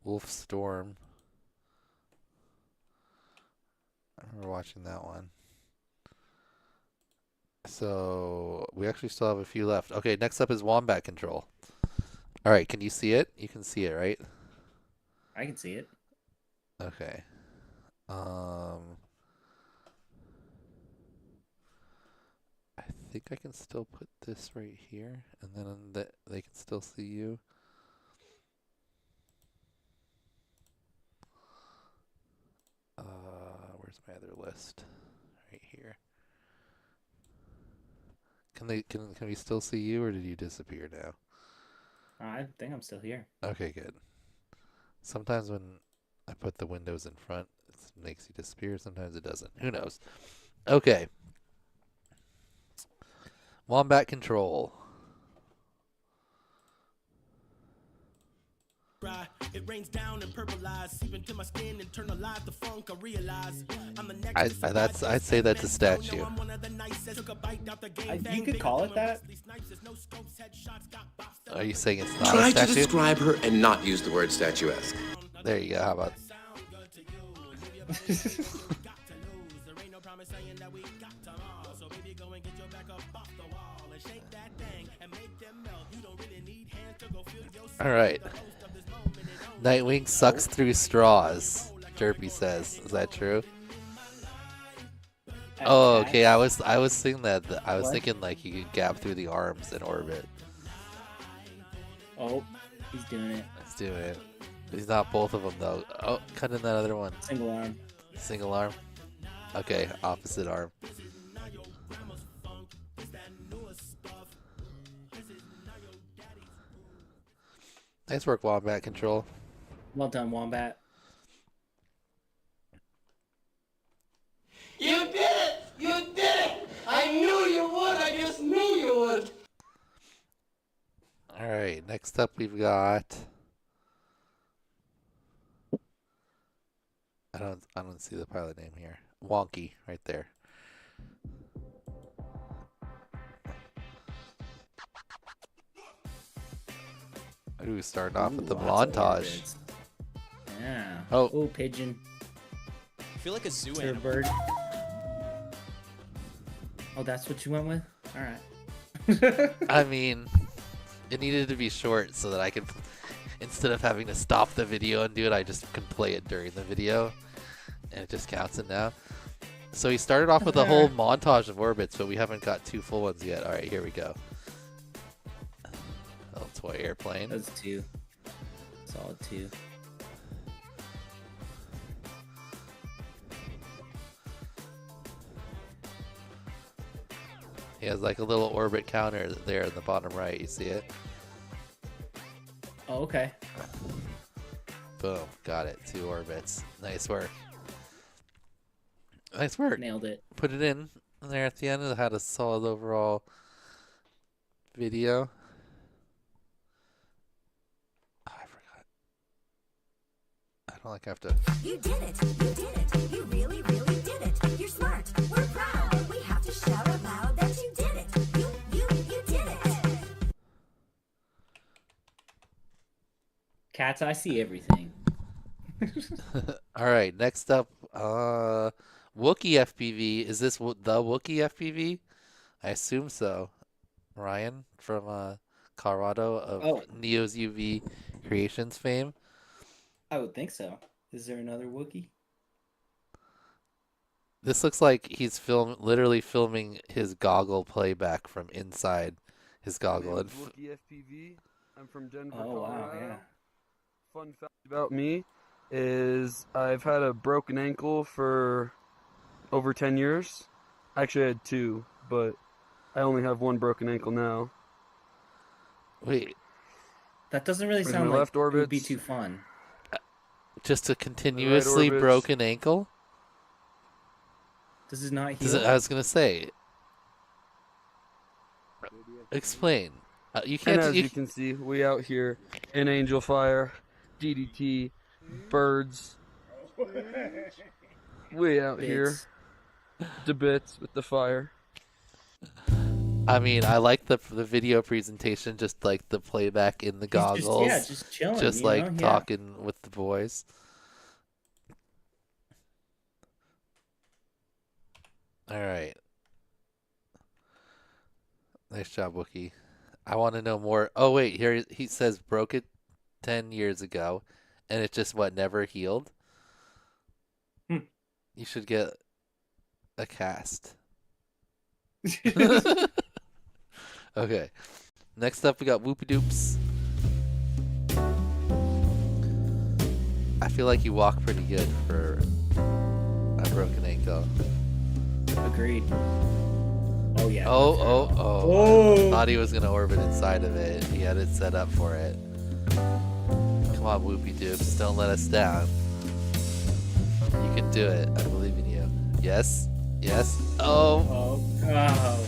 Wolf Storm. I remember watching that one. So we actually still have a few left. Okay, next up is wombat control. All right, can you see it? You can see it, right? I can see it. Okay. I think I can still put this right here, and then they can still see you. Where's my other list? Right here. Can we still see you, or did you disappear now? I think I'm still here. Okay, good. Sometimes when I put the windows in front, it makes you disappear. Sometimes it doesn't. Who knows? Okay. Wombat control. It rains down and purple eyes, seep into my skin, internalize the funk. I realize I'm the next. I'd say that's a statue. You could call it that. Are you saying it's not Try a statue? to describe her and not use the word statuesque. There you go. How about? All right. Nightwing sucks through straws. Derpy says, "Is that true?" Oh, okay. I was thinking that. I was thinking like you could gap through the arms in orbit. Oh, he's doing it. He's doing it. He's not both of them though. Oh, cut in that other one. Single arm. Single arm. Okay, opposite arm. Nice work, Wombat Control. Well done, Wombat. You did it! You did it! I knew you would! I just knew you would! Alright, next up we've got... I don't see the pilot name here. Wonky, right there. Ooh, starting off with the montage. Yeah. Oh, pigeon. I feel like a zoo Sir animal. bird. Oh, that's what you went with? Alright. I mean, it needed to be short so that I could, instead of having to stop the video and do it, I just can play it during the video. And it just counts it now. So he started off with a whole montage of orbits, but we haven't got 2 full ones yet. Alright, here we go. Oh, toy airplane. That's 2. Solid 2. He has like a little orbit counter there in the bottom right. You see it? Oh, okay. Boom. Got it. 2 orbits. Nice work. Nice work. Nailed it. Put it in there at the end. It had a solid overall video. Oh, I forgot. I don't like I have to. You did it. You did it. You really, really did it. You're smart. We're proud. We have to shout out loud that you did it. You did it. Cats, I see everything. All right. Next up, Wookiee FPV. Is this the Wookiee FPV? I assume so. Ryan from Colorado of Neo's UV Creations fame. I would think so. Is there another Wookiee? This looks like he's literally filming his goggle playback from inside his goggle. And Wookiee FPV. I'm from Denver, Oh, wow, Colorado. yeah. Fun fact about me is I've had a broken ankle for over 10 years. Actually, I had 2, but I only have 1 broken ankle now. Wait. That doesn't really Where's sound my like left it would be orbits? too fun. just a continuously orbits. broken ankle? This is not heal. I was going to say. Explain. You can't. And as you can see, we out here in Angel Fire, DDT, birds. We out here, to bits with the fire. I mean, I like the video presentation, just like the playback in the goggles. Just chilling. Just like talking with the boys. All right. Nice job, Wookie. I want to know more. Oh, wait, here he says broke it 10 years ago, and it just, never healed? You should get a cast. Okay. Next up, we got Whoopie Doops. I feel like you walk pretty good for a broken ankle. Agreed. Oh, yeah. Oh. Thought he was going to orbit inside of it. He had it set up for it. Come on, Whoopie Doops. Don't let us down. You can do it. I believe in you. Yes. Yes. Oh. Oh.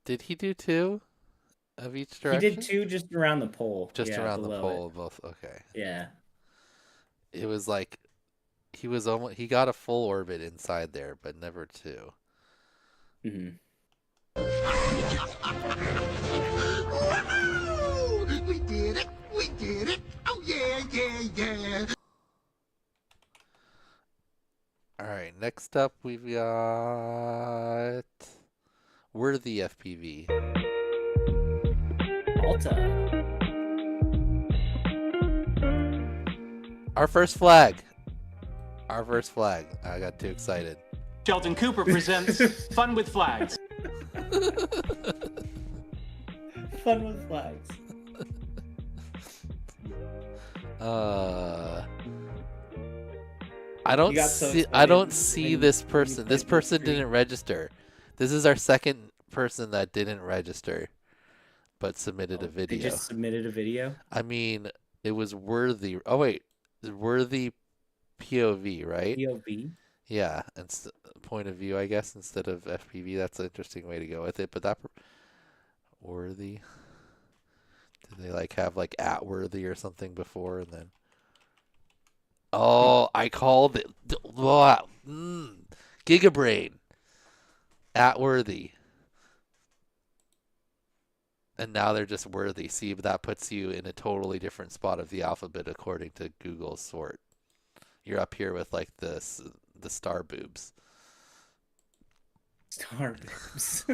Did he do 2 of each direction? He did 2 just around the pole. Just yeah, around the below pole, it. both. Okay. Yeah. It was like he got a full orbit inside there, but never 2. Mm-hmm. Woohoo! We did it! We did it! Oh yeah, yeah, yeah! All right, next up we've got Worthy FPV. Alta. Our first flag. Our first flag. I got too excited. Sheldon Cooper presents Fun with Flags. Fun with Flags. I don't see this person. This person didn't register. This is our second person that didn't register, but submitted a video. They just submitted a video? I mean, it was Worthy. Oh wait, Worthy POV, right? POV? Yeah, and point of view, I guess, instead of FPV. That's an interesting way to go with it. But that Worthy. Did they like have like @worthy or something before, and then? Oh, I called it. Gigabrain. @worthy. And now they're just worthy. See, that puts you in a totally different spot of the alphabet according to Google's sort. You're up here with like the star boobs. Star boobs.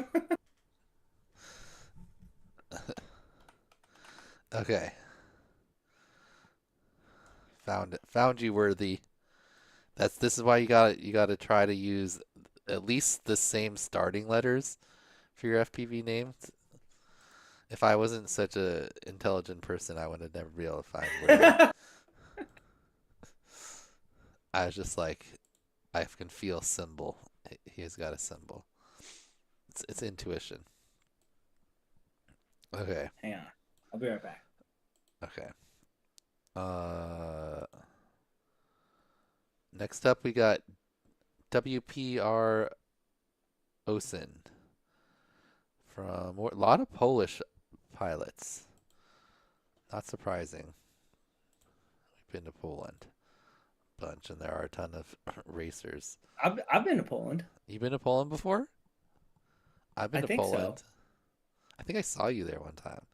Okay. Found you, Worthy. This is why you gotta try to use at least the same starting letters for your FPV names. If I wasn't such a intelligent person, I would have never been able to find Worthy. I was just like, I can feel symbol. He's got a symbol. It's intuition. Okay. Hang on. I'll be right back. Okay. Next up, we got WPR Osin from a lot of Polish pilots. Not surprising. We've been to Poland a bunch, and there are a ton of racers. I've been to Poland. You been to Poland before? I've been to think Poland. so. I think I saw you there one time.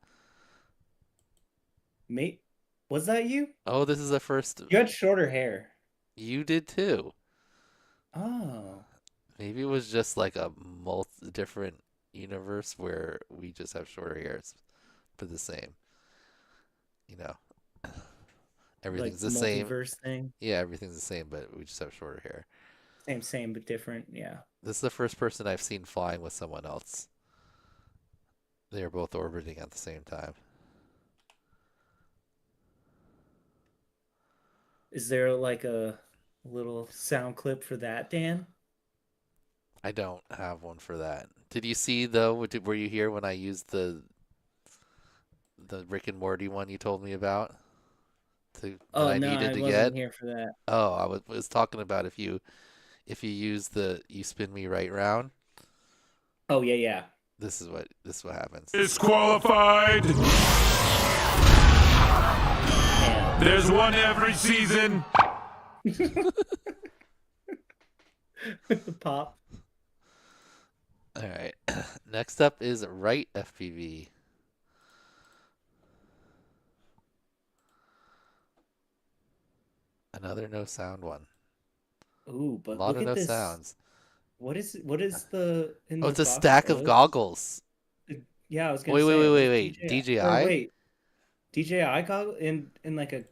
Mate, was that you? Oh, this is the first. You had shorter hair. You did too. Oh. Maybe it was just like a different universe where we just have shorter hairs, but the same. You know, everything's like the same. Multiverse thing. Yeah, everything's the same, but we just have shorter hair. Same, but different. Yeah. This is the first person I've seen flying with someone else. They are both orbiting at the same time. Is there like a little sound clip for that, Dan? I don't have one for that. Did you see though? Were you here when I used the Rick and Morty one you told me about? No, I wasn't here for that. Oh, I was talking about if you use you spin me right round. Oh yeah. This is what happens. Disqualified. There's one every season. Pop. All right. Next up is Right FPV. Another no sound one. Ooh, but A lot look of at no this. sounds. What is the in Oh, this it's a box? stack of Oh, goggles. yeah, I was gonna Wait, wait, say. wait, are wait, those wait. DJI? DJI? Or wait, DJI goggle in like a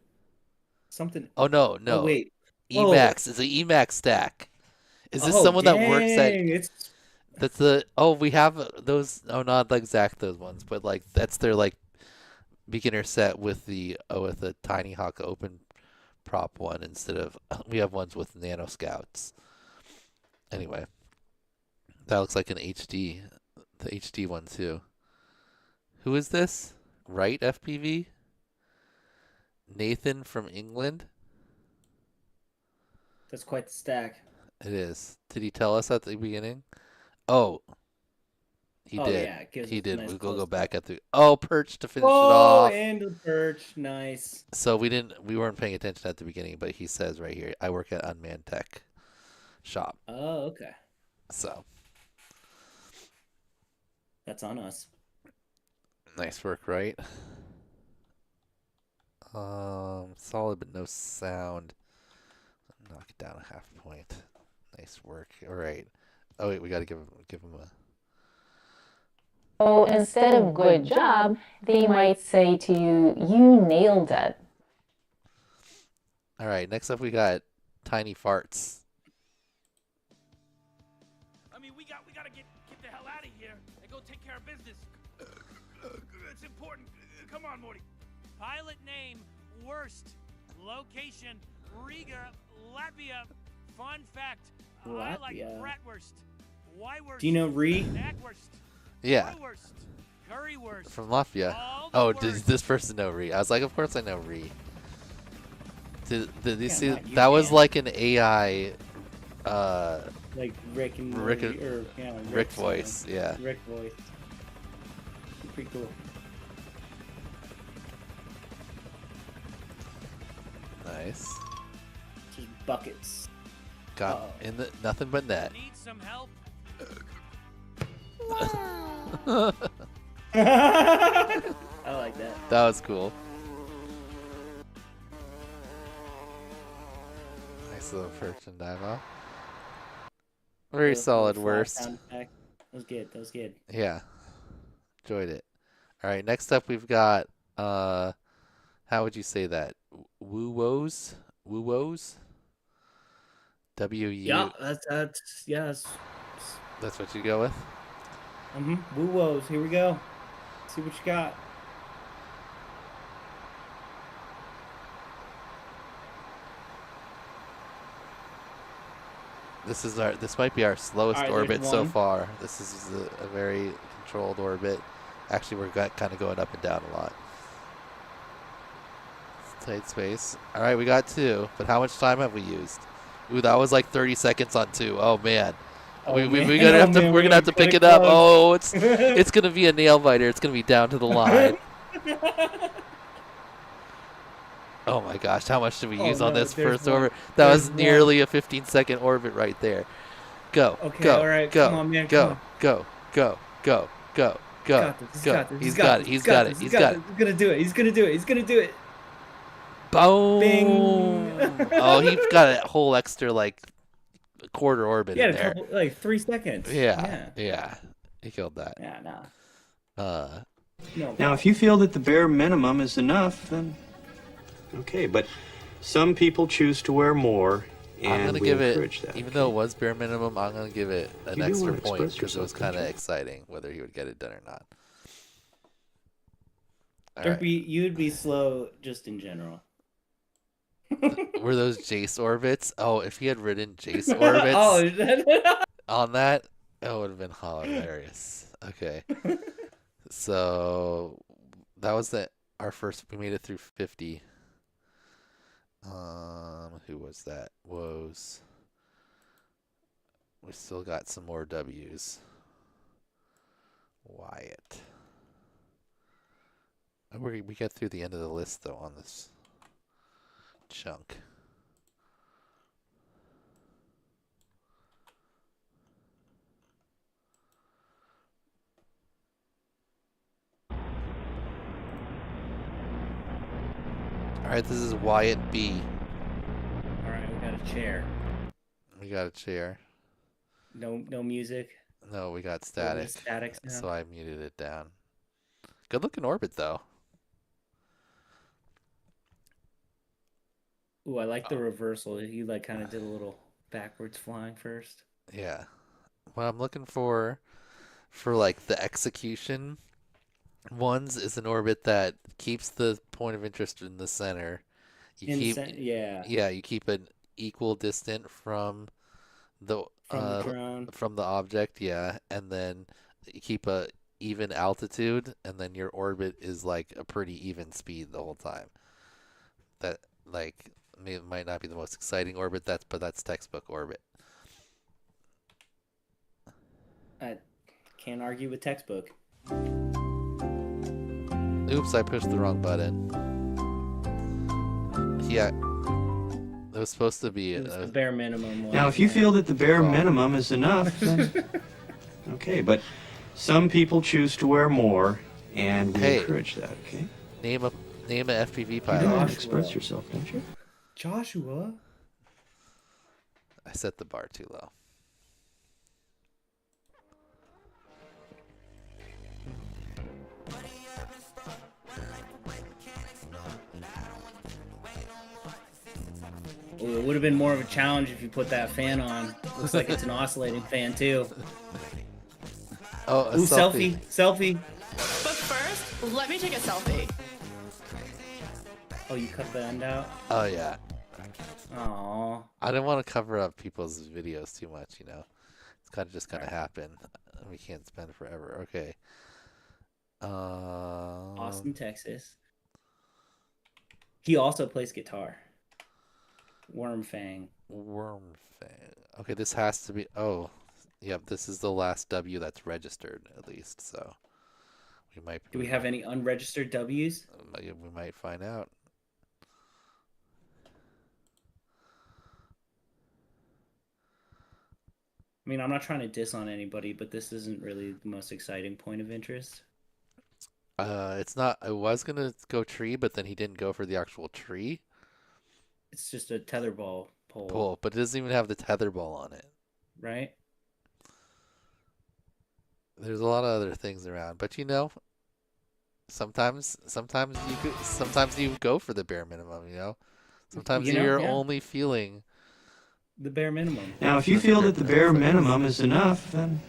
something. Oh no, Oh no. wait. Oh, EMAX. It's an EMAX stack. Is this oh someone that works at? dang! It's That's the. Oh, we have those. Oh, not exact those ones, but like that's their like beginner set with the with a Tiny Hawk open prop one instead of we have ones with Nano Scouts. Anyway, that looks like an HD, the HD one too. Who is this? Right FPV? Nathan from England? that's quite the stack. It is. Did he tell us at the beginning? Oh, he Oh, did. yeah, it gives He us a did. nice We'll close go up. back at the. Oh, perch to finish it Oh, off. and the perch, nice. So we weren't paying attention at the beginning, but he says right here, I work at Unmanned Tech Shop. Oh, okay. So That's on us. nice work, right? Solid but no sound. Knock it down a half point. Nice work. All right. Oh wait, we got to give him a. So instead of good job, they might say to you, you nailed it. All right. Next up, we got Tiny Farts. I mean, we gotta get the hell out of here and go take care of business. It's important. Come on, Morty. Pilot name, worst. Location, Riga, Latvia. Fun fact, I like Latvia. bratwurst. Why worst? Do you know Ree? Backwurst. Yeah. Currywurst. Currywurst. From Latvia. All the Oh, does worst. this person know Ree? I was like, of course I know Ree. Did you Yeah, see not you, that was Dan. like an AI Like Rick and Rick, Morty, or yeah, Rick voice, yeah. Rick voice. Pretty cool. Nice. Just buckets. Got in the nothing but net. Need some help? I like that. That was cool. Nice little perch and dive off. Very The solid flat worst. sound effect. That was good. That was good. Yeah. Enjoyed it. All right, next up we've got how would you say that? Woo-woes? Woo-woes? W-U. Yeah, that's yes. That's what you go with? Woo woes. Here we go. See what you got. This might be our slowest All right, there's orbit so one. far. This is a very controlled orbit. Actually, we're kind of going up and down a lot. It's tight space. All right, we got 2, but how much time have we used? Ooh, that was like 30 seconds on 2. Oh man. Oh, We're man. gonna have to Man, we're gonna have to getting pick it kinda up. Oh, close. it's gonna be a nail biter. It's gonna be down to the line. Oh my gosh, how much did we Oh, use on no, this there's first one. orbit? That was There's nearly a 15-second orbit right there. Go, Okay, go, all right, go, come on, man, go, come on. go, go, go, go, go, Got this, go. got this, He's got it. He's got it. He's got it. He's gonna do it. He's gonna do it. He's gonna do it. Boom! Bing. Oh, he got a whole extra like quarter orbit Yeah, in a there. couple, like 3 seconds. Yeah, he killed that. Yeah, no. No. Now, if you feel that the bare minimum is enough, then okay. But some people choose to wear more, I'm and gonna we give it, encourage that. even though it was bare minimum, I'm gonna give it an You do extra wanna point express because it was yourself, don't kind of you? exciting whether he would get it done or not. All right. Derpy, you'd be slow just in general. Were those Jace orbits? Oh, if he had ridden Jace orbits on that, it would have been hilarious. Okay. So that was our first. We made it through 50. Who was that? Woes. We still got some more W's. Wyatt. We get through the end of the list though on this chunk. All right, this is Wyatt B. got a chair. We got a chair. No music. No, we got static. Static now. So I muted it down. Good looking orbit though. Ooh, I like the reversal. You like kind of did a little backwards flying first. Yeah. What I'm looking for like the execution ones is an orbit that keeps the point of interest in the center. Yeah. Yeah, you keep an equal distant from the drone. from the object, yeah, and then you keep a even altitude, and then your orbit is like a pretty even speed the whole time. That like it might not be the most exciting orbit, but that's textbook orbit. I can't argue with textbook. Oops, I pushed the wrong button. Yeah, it was supposed to be the bare minimum one. Now, if you feel that the bare minimum is enough, then okay. But some people choose to wear more, and we encourage that. Okay. Name a FPV You pilot. know how to express yourself, don't you? Joshua. I set the bar too low. Ooh, it would have been more of a challenge if you put that fan on. Looks like it's an oscillating fan too. Oh, a Ooh, selfie. Selfie. But first, let me take a selfie. Oh, you cut the end out? Oh yeah. Aww. I didn't want to cover up people's videos too much, you know. It's kind of just gonna happen. We can't spend forever. Okay. Austin, Texas. He also plays guitar. Wormfang. Okay, this has to be. Oh, yep. This is the last W that's registered, at least. So we might. Do we have any unregistered W's? We might find out. I mean, I'm not trying to diss on anybody, but this isn't really the most exciting point of interest. It's not. I was gonna go tree, but then he didn't go for the actual tree. It's just a tetherball pole. But it doesn't even have the tetherball on it. Right? There's a lot of other things around, but you know, sometimes you go for the bare minimum. You know, sometimes you're only feeling the bare minimum. Now, if you feel that the bare minimum is enough, then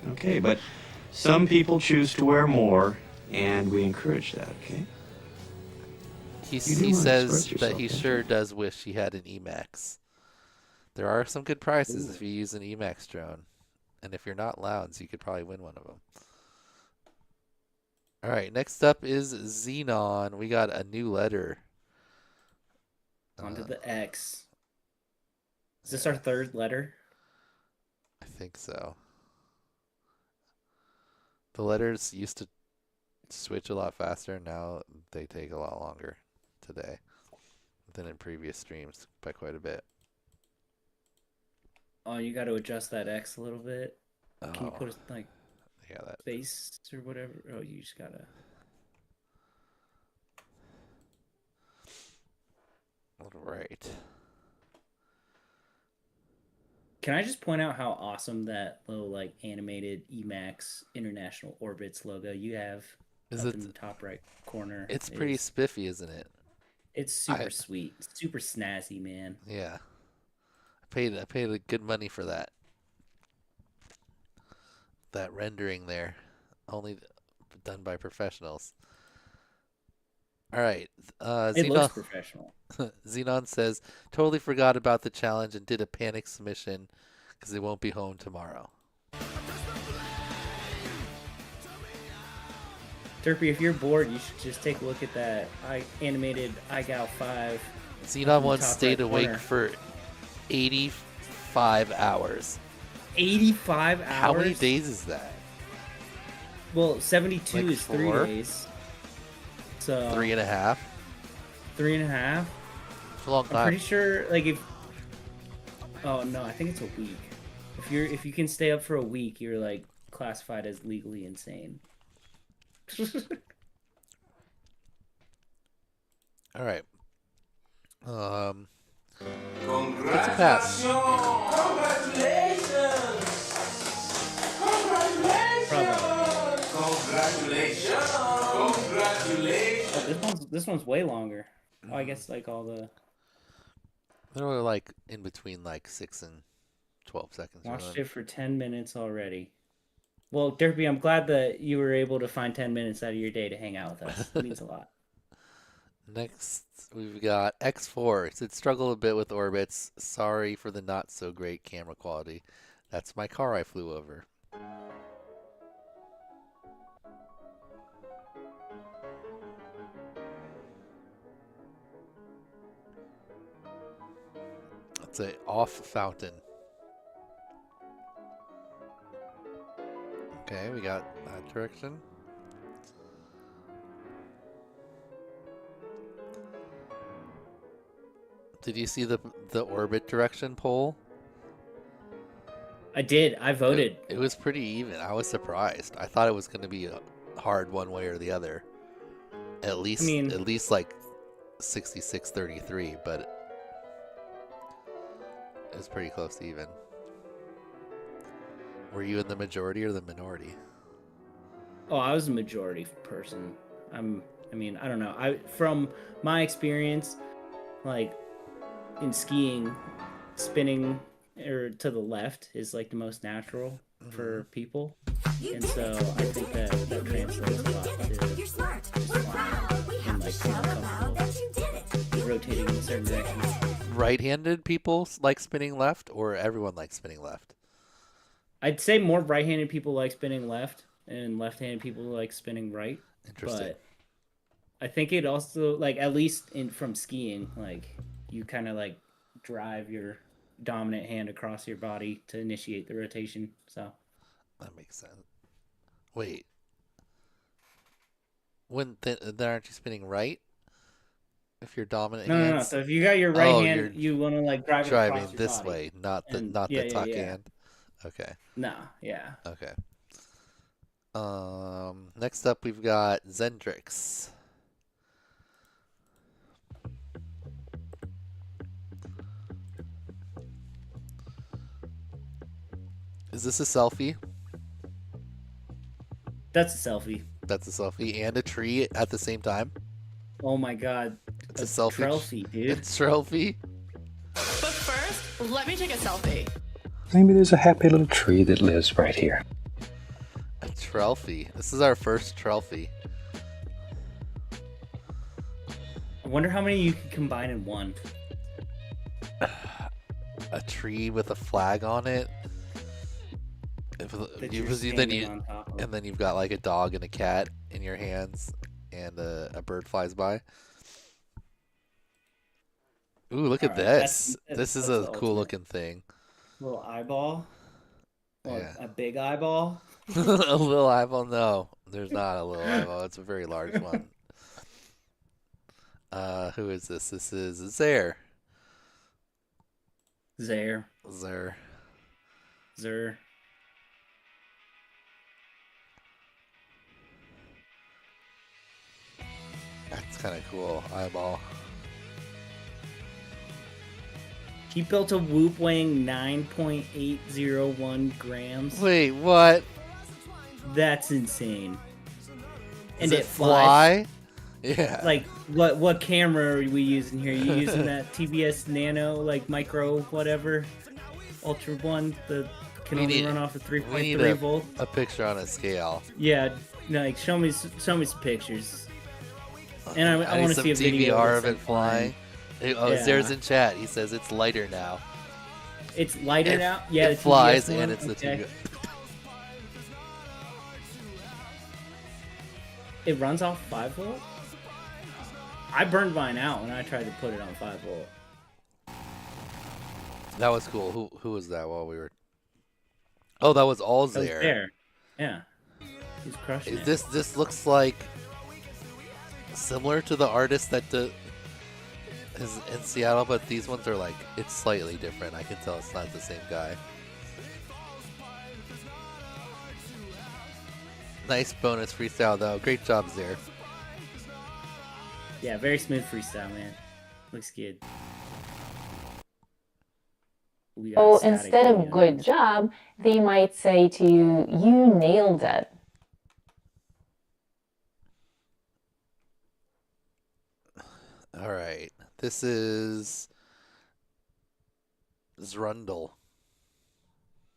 okay. But some people choose to wear more, and we encourage that. Okay. He says that he sure does wish he had an EMAX. There are some good prizes if you use an EMAX drone. And if you're not Lounds, you could probably win one of them. All right, next up is Xenon. We got a new letter. Onto the X. Is this our third letter? I think so. The letters used to switch a lot faster. Now they take a lot longer today than in previous streams by quite a bit. Oh, you got to adjust that X a little bit. Can you put a, like space or whatever? Oh, you just gotta. All right. Can I just point out how awesome that little like animated EMAX International Orbits logo you have in the top right corner? It's pretty spiffy, isn't it? It's super sweet, super snazzy, man. Yeah, I paid good money for that. That rendering there, only done by professionals. All right, it looks professional. Xenon says, totally forgot about the challenge and did a panic submission because they won't be home tomorrow. Derpy, if you're bored, you should just take a look at that animated iGal 5. Xenon once stayed awake for 85 hours. 85 hours? How many days is that? Well, 72 like is 3 days. So 3.5. 3.5. It's a long time. I'm pretty sure, like if. Oh no, I think it's a week. If you can stay up for a week, you're like classified as legally insane. All right. Gets a pass. Oh, this one's way longer. Oh, I guess like all the. They're like in between like 6 and 12 seconds. Watched it for 10 minutes already. Well, Derpy, I'm glad that you were able to find 10 minutes out of your day to hang out with us. It means a lot. Next, we've got X4. It said struggle a bit with orbits. Sorry for the not so great camera quality. That's my car I flew over. It's a off fountain. Okay, we got that direction. Did you see the orbit direction poll? I did. I voted. It was pretty even. I was surprised. I thought it was going to be hard one way or the other. At least like 66-33, but it was pretty close to even. Were you in the majority or the minority? Oh, I was a majority person. I don't know. From my experience, like in skiing, spinning or to the left is like the most natural for people, and so I think that translates a lot to You're smart. We're proud. We have to shout aloud that you did it. rotating in certain directions. Right-handed people like spinning left, or everyone likes spinning left? I'd say more right-handed people like spinning left, and left-handed people like spinning right. Interesting. But I think it also, like, at least from skiing, like, you kind of like drive your dominant hand across your body to initiate the rotation. So that makes sense. Wait, then aren't you spinning right? If you're dominant hands? No. So if you got your right hand, you want to like drive it across your this body. way, not the tuck hand. Okay. No, yeah. Okay. Next up we've got Zendrix. Is this a selfie? That's a selfie. That's a selfie and a tree at the same time? Oh my god. It's a selfie. Trophy, dude. It's trophy. But first, let me take a selfie. Maybe there's a happy little tree that lives right here. A trophy. This is our first trophy. I wonder how many you could combine in one. A tree with a flag on it. And then you've got like a dog and a cat in your hands, and a bird flies by. Ooh, look at this. This is a cool looking thing. Little eyeball. Yeah. A big eyeball. A little eyeball? No, there's not a little eyeball. It's a very large one. Who is this? This is Zaire. Zaire. That's kind of cool. Eyeball. He built a Whoop weighing 9.801 grams. Wait, what? That's insane. Does it fly? Yeah. Like, what camera are we using here? You using that TBS Nano, like micro whatever, Ultra one that can only run off of 3.3 volt? A picture on a scale. Yeah, like show me some pictures. And I want to see a video DVR of it flying. Oh, yeah. Zaire's in chat. He says it's lighter now. It's lighter now? Yeah, it flies and it's the TV. It runs off 5 volt? I burned mine out when I tried to put it on 5 volt. That was cool. Who was that while we were... Oh, that was all Zaire. Zaire. Yeah. He's crushing it. This looks like similar to the artist that is in Seattle, but these ones are like, it's slightly different. I can tell it's not the same guy. Nice bonus freestyle though. Great job, Zaire. Yeah, very smooth freestyle, man. Looks good. we got So static instead of video. good job, they might say to you, you nailed it. All right. This is Zrundle.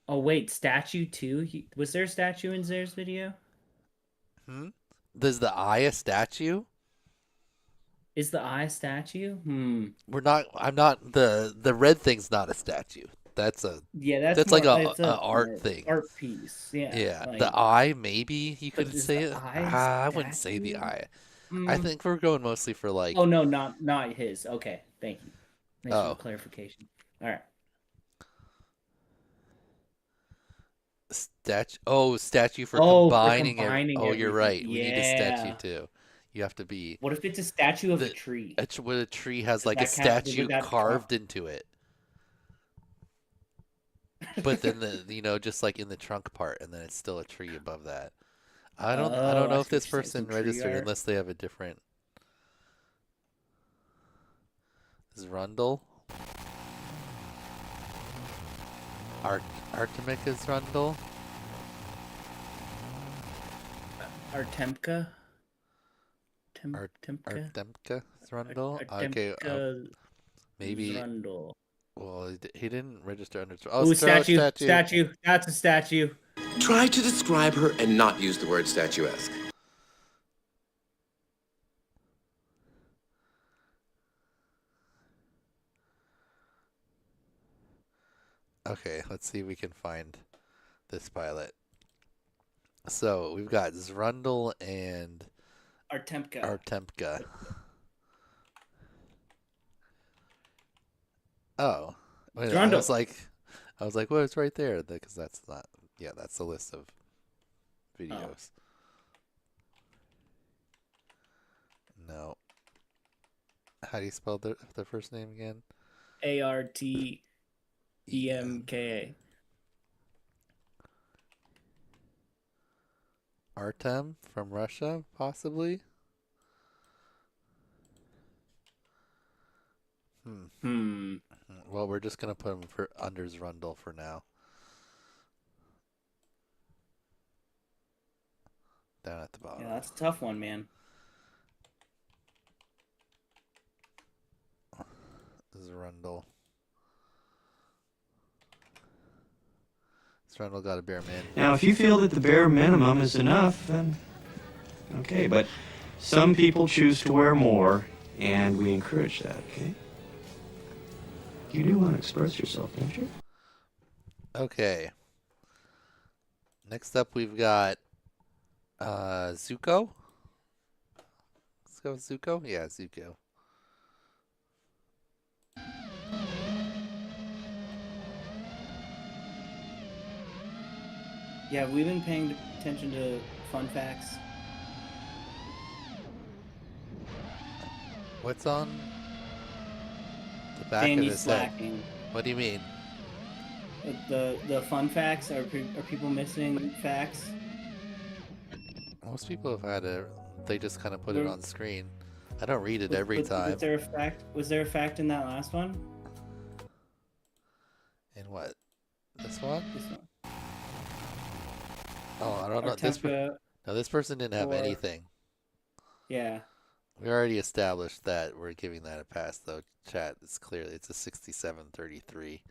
Oh wait, statue too? Was there a statue in Zare's video? Is the eye a statue? Is the eye a statue? We're not. I'm not. The red thing's not a statue. That's a. Yeah, That's more, like a it's art thing. Art piece. Yeah. Yeah. like- The eye, maybe you But could is say the it. eye a I wouldn't say the statue? eye. I think we're going mostly for like. Oh no, not his. Okay, thank you. Thanks for Oh. the clarification. All right. Statue for Oh, for combining. combining Oh, you're right. everything. We need a statue Yeah. too. You have to be. What if it's a statue of a tree? Where a tree has Does like a that count? Would statue that carved into it. But then just like in the trunk part, and then it's still a tree above that. I don't know if this person registered unless they have a different. Zrundle. Artemica Zrundle. Artemka. Artemka Zrundle. Okay. Maybe. Zrundle. Well, he didn't register under. Oh, statue. That's a statue. Try to describe her and not use the word statuesque. Okay, let's see if we can find this pilot. So we've got Zrundle and Artemka. Oh, wait, Zrundle. I was like, well, it's right there because that's not. Yeah, that's the list of videos. No. How do you spell the first name again? Artemka. Artem from Russia, possibly. Well, we're just gonna put him under Zrundle for now. Down at the bottom. Yeah, that's a tough one, man. Zrundle. Zrundle got a bare min. Now, if you feel that the bare minimum is enough, then okay. But some people choose to wear more, and we encourage that, okay? You do want to express yourself, don't you? Okay. Next up, we've got Zuko. Let's go with Zuko. Yeah, Zuko. Yeah, we've been paying attention to fun facts. What's on the back of his head? What do you mean? The fun facts are people missing facts? Most people have had it. They just kind of put it on screen. I don't read it every time. Was there a fact? Was there a fact in that last one? In what? This one? This one. Oh, I don't know. This person didn't have anything. Yeah. We already established that we're giving that a pass, though. Chat, it's a 67-33.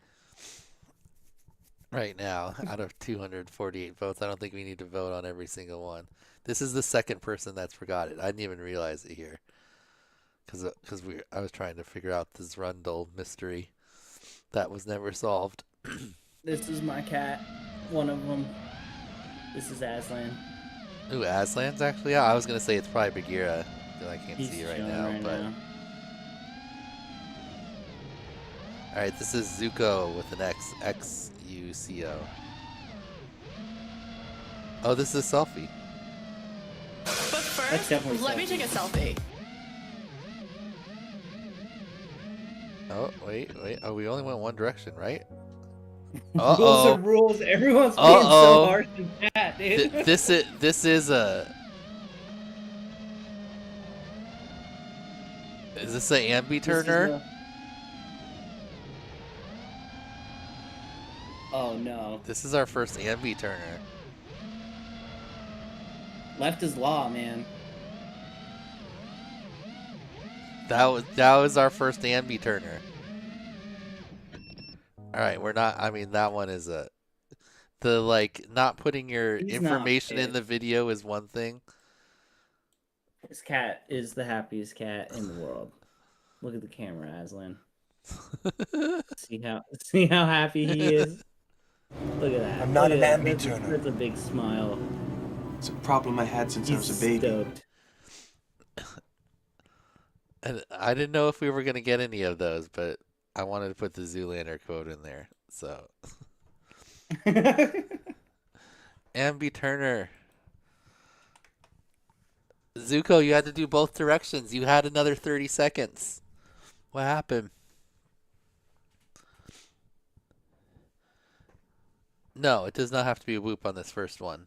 Right now, out of 248 votes, I don't think we need to vote on every single one. This is the second person that's forgot it. I didn't even realize it here, because I was trying to figure out this Zrundle mystery that was never solved. This is my cat. One of them. This is Aslan. Ooh, Aslan's actually out. I was gonna say it's probably Bagheera. I can't see right now, but. All right, this is Zuko with an X. X-U-C-O. Oh, this is a selfie. But first, let me take a selfie. Oh, wait. Oh, we only went one direction, right? Rules are rules. Everyone's being so harsh in chat, dude. This is a. Is this an ambi turner? Oh no. This is our first ambi turner. Left is law, man. That was our first ambi turner. All right, we're not. I mean, that one is the like not putting your information in the video is one thing. This cat is the happiest cat in the world. Look at the camera, Aslan. see how happy he is. Look at that. I'm not an ambi turner. That's a big smile. It's a problem I had since I was a baby. Stoked. And I didn't know if we were gonna get any of those, but I wanted to put the Zoolander quote in there. So, ambi turner. Zuko, you had to do both directions. You had another 30 seconds. What happened? No, it does not have to be a whoop on this first one.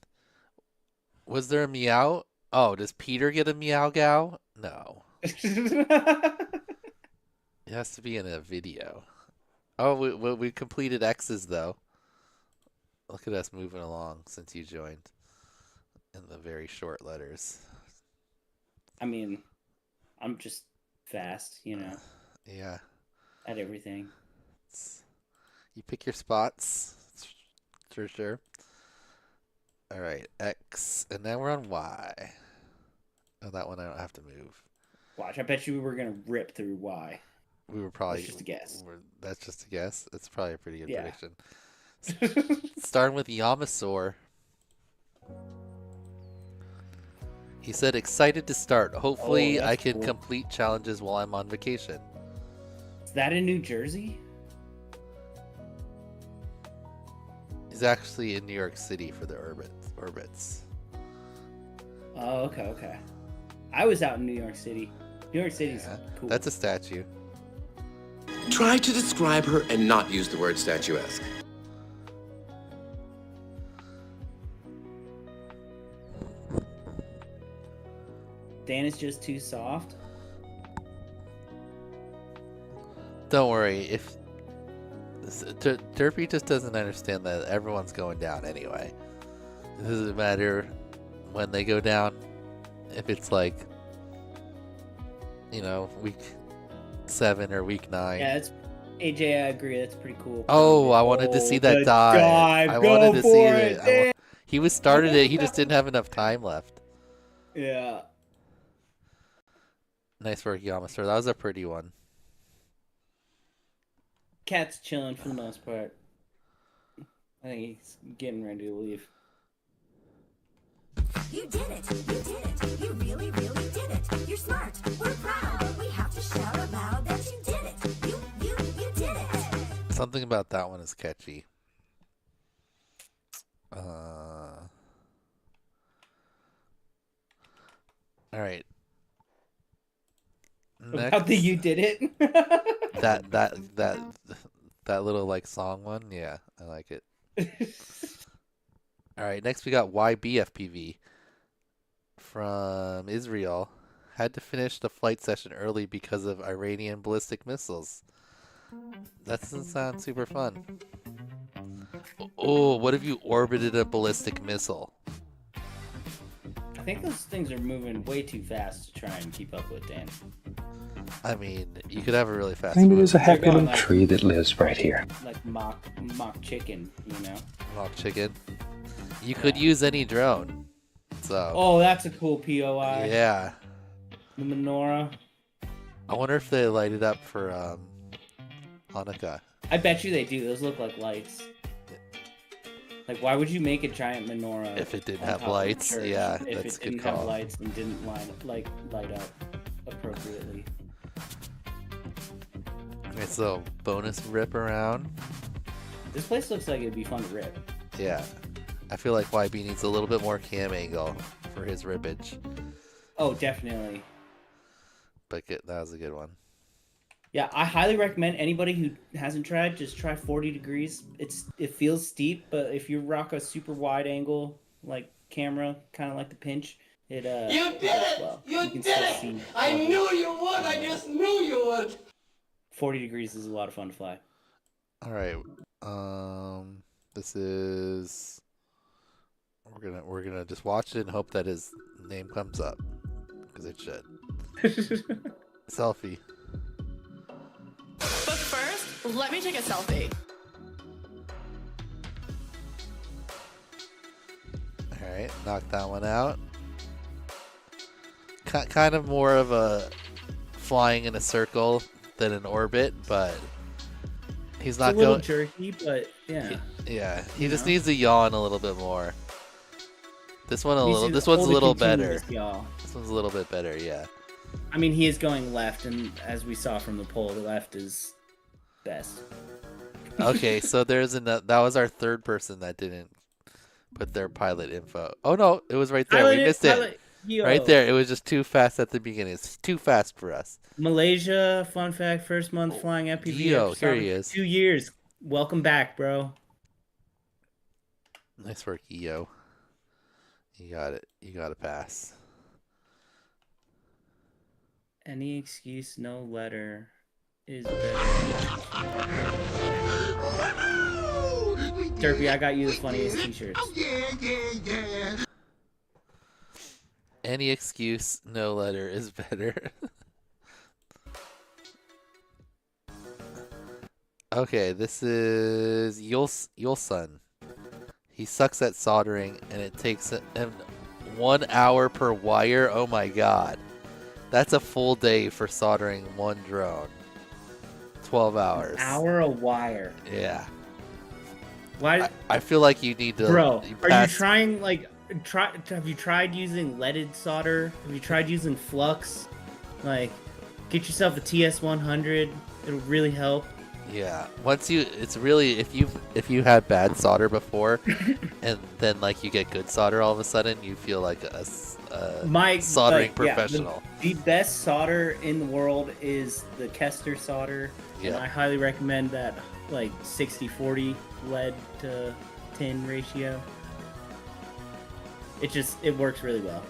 Was there a meow? Oh, does Peter get a meow gow? No. It has to be in a video. Oh, we completed X's though. Look at us moving along since you joined in the very short letters. I mean, I'm just fast, you know. Yeah. At everything. You pick your spots. For sure. All right, X, and now we're on Y. Oh, that one I don't have to move. Watch, I bet you we were gonna rip through Y. We were probably. That's just a guess. That's just a guess. It's probably a pretty good prediction. Starting with Yamasaur. He said, excited to start. Hopefully I can complete challenges while I'm on vacation. Is that in New Jersey? He's actually in New York City for the Orbits. Oh, okay. I was out in New York City. New York City's cool. That's a statue. Try to describe her and not use the word statuesque. Dan is just too soft. Don't worry. If Derpy just doesn't understand that everyone's going down anyway. It doesn't matter when they go down. If it's like, week 7 or week 9. Yeah, AJ, I agree. That's pretty cool. Oh, I wanted to see that dive. I wanted to see it. He started it. He just didn't have enough time left. Yeah. Nice work, Yamaster. That was a pretty one. Cat's chilling for the most part. I think he's getting ready to leave. You did it. You did it. You really, really did it. You're smart. We're proud. We have to shout aloud that you did it. You did it. Something about that one is catchy. All right. Next. About the you did it. that little like song one, yeah, I like it. All right, next we got YBFPV from Israel. Had to finish the flight session early because of Iranian ballistic missiles. That doesn't sound super fun. Oh, what if you orbited a ballistic missile? I think those things are moving way too fast to try and keep up with, Dan. I mean, you could have a really fast. Maybe there's a happy little tree that lives right here. Like mock chicken, Mock chicken. You could use any drone. So. Oh, that's a cool POI. Yeah. The menorah. I wonder if they light it up for Hanukkah. I bet you they do. Those look like lights. Like, why would you make a giant menorah if it didn't have lights? Yeah, if that's it a good didn't call. have lights and didn't light up appropriately. Okay, so bonus rip around. This place looks like it'd be fun to rip. Yeah, I feel like YB needs a little bit more cam angle for his rippage. Oh, definitely. But that was a good one. Yeah, I highly recommend anybody who hasn't tried, just try 40 degrees. It feels steep, but if you rock a super wide angle like camera, kind of like the pinch, it You did it! Well, you did it! I knew you would! I just knew you would! 40 degrees is a lot of fun to fly. All right. This is we're gonna just watch it and hope that his name comes up because it should. Selfie. But first, let me take a selfie. All right, knock that one out. Kind of more of a flying in a circle than an orbit, but he's not going jerky, but yeah. He just needs to yawn a little bit more. This one this one's a little better. This one's a little bit better, yeah. I mean, he is going left, and as we saw from the poll, the left is best. Okay, so that was our third person that didn't put their pilot info. Oh no, it was right there. We missed it. Right there. It was just too fast at the beginning. It's too fast for us. Malaysia, fun fact, first month flying FPV. Here he is. 2 years. Welcome back, bro. Nice work, EO. You got it. You got to pass. Any excuse, no letter is better. Derpy, I got you the funniest t-shirts. Yeah. Any excuse, no letter is better. Okay, this is Yulsun. He sucks at soldering, and it takes him 1 hour per wire. Oh my god. That's a full day for soldering one drone. 12 hours. An hour a wire. Yeah. Why? I feel like you need to... Bro, are you trying, like... have you tried using leaded solder? Have you tried using flux? Like, get yourself a TS100. It'll really help. Yeah. It's really if you had bad solder before, and then like you get good solder all of a sudden, you feel like a soldering professional. The best solder in the world is the Kester solder. Yeah. And I highly recommend that, like 60-40 lead to tin ratio. It works really well.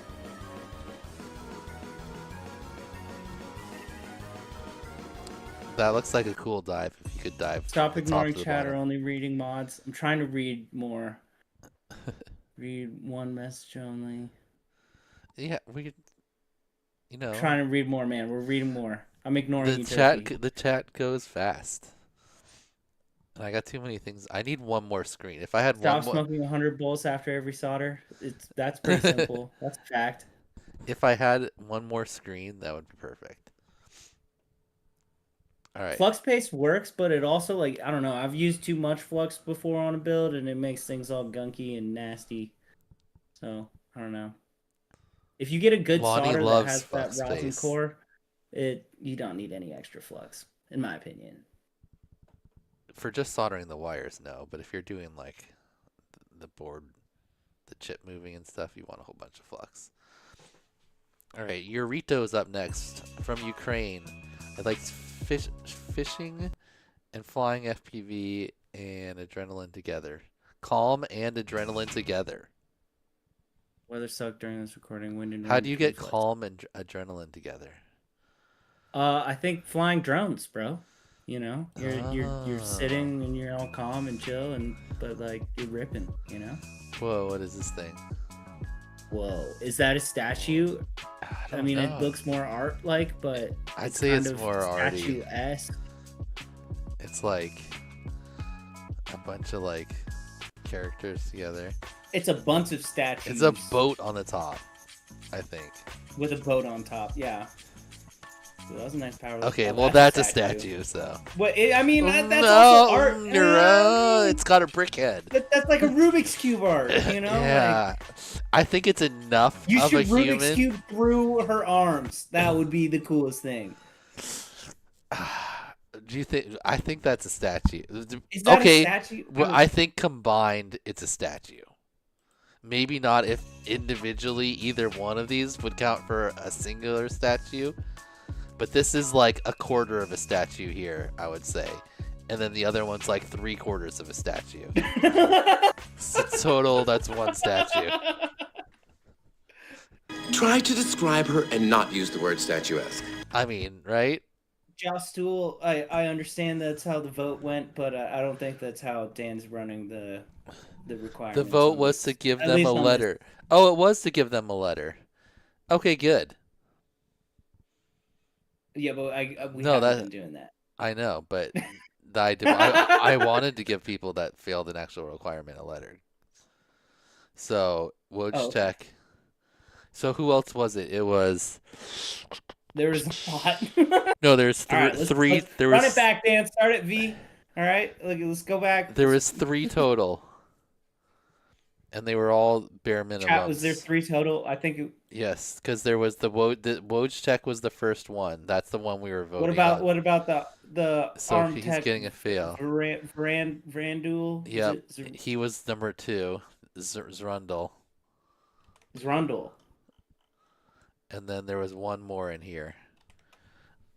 That looks like a cool dive if you could dive. Stop ignoring chat or only reading mods. I'm trying to read more. Read one message only. Yeah, we could, trying to read more, man. We're reading more. I'm ignoring you. The chat goes fast. And I got too many things. I need one more screen. If I had Stop smoking 100 bullets after every solder. That's pretty simple. That's a fact. If I had one more screen, that would be perfect. All right. Flux paste works, but it also, like, I don't know. I've used too much flux before on a build, and it makes things all gunky and nasty. So, I don't know. If you get a good solder that has that rosin core, you don't need any extra flux, in my opinion. For just soldering the wires, no. But if you're doing like the board, the chip moving and stuff, you want a whole bunch of flux. All right, Eurito's up next from Ukraine. It likes fishing and flying FPV and adrenaline together. Calm and adrenaline together. Weather sucked during this recording. Wind and How do you get calm and adrenaline together? I think flying drones, bro. You're sitting and you're all calm and chill, but like you're ripping, Whoa, what is this thing? Whoa, is that a statue? I mean, it looks more art-like, but I'd say it's more arty. Statue-esque. It's like a bunch of like characters together. It's a bunch of statues. It's a boat on the top, I think. With a boat on top, yeah. So that was a nice power. Okay, well that's a statue, so. What? That's also art. It's got a brick head. That's like a Rubik's Cube art, Yeah, I think it's enough. You of should a Rubik's human. Cube through her arms. That would be the coolest thing. Do you think? I think that's a statue. Is that a statue? Well, I think combined, it's a statue. Maybe not if individually either one of these would count for a singular statue. But this is like a quarter of a statue here, I would say. And then the other one's like 3/4 of a statue. So total, that's one statue. Try to describe her and not use the word statuesque. I mean, right? Stool, I understand that's how the vote went, but I don't think that's how Dan's running the requirements. The vote was to give At them least a on letter. Oh, it was to give them a letter. Okay, good. Yeah, but we No, haven't been doing that. I know, but I wanted to give people that failed an actual requirement a letter. So, Woj Tech. So who else was it? It was... There was a lot. No, there's All right, three. Let's There run was... it back, Dan. Start at V. All right, let's go back. There was 3 total. And they were all bare minimums. Chat, was there 3 total? I think. Yes, because there was the Woj Tech was the first one. That's the one we were voting on. What about the So Arm he's Tech getting a fail. Vrandul? Yeah, he was number 2. Zrundle. And then there was one more in here.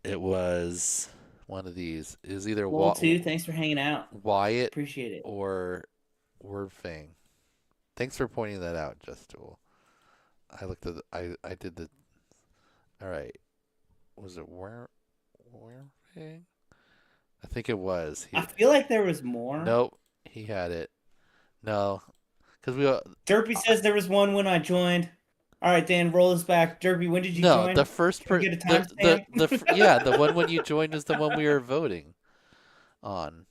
It was one of these. It was either Wall 2, thanks for hanging out. Wyatt. Appreciate it. Or Wordfang. Thanks for pointing that out, Justool. I looked at I did the... Alright. Was it Wordfang? I think it was. I feel like there was more. Nope. He had it. No. Because Derpy says there was one when I joined. All right, Dan, roll us back. Derpy, when did you join? No, the first person. Get a timestamp? Yeah, the one when you joined is the one we were voting on,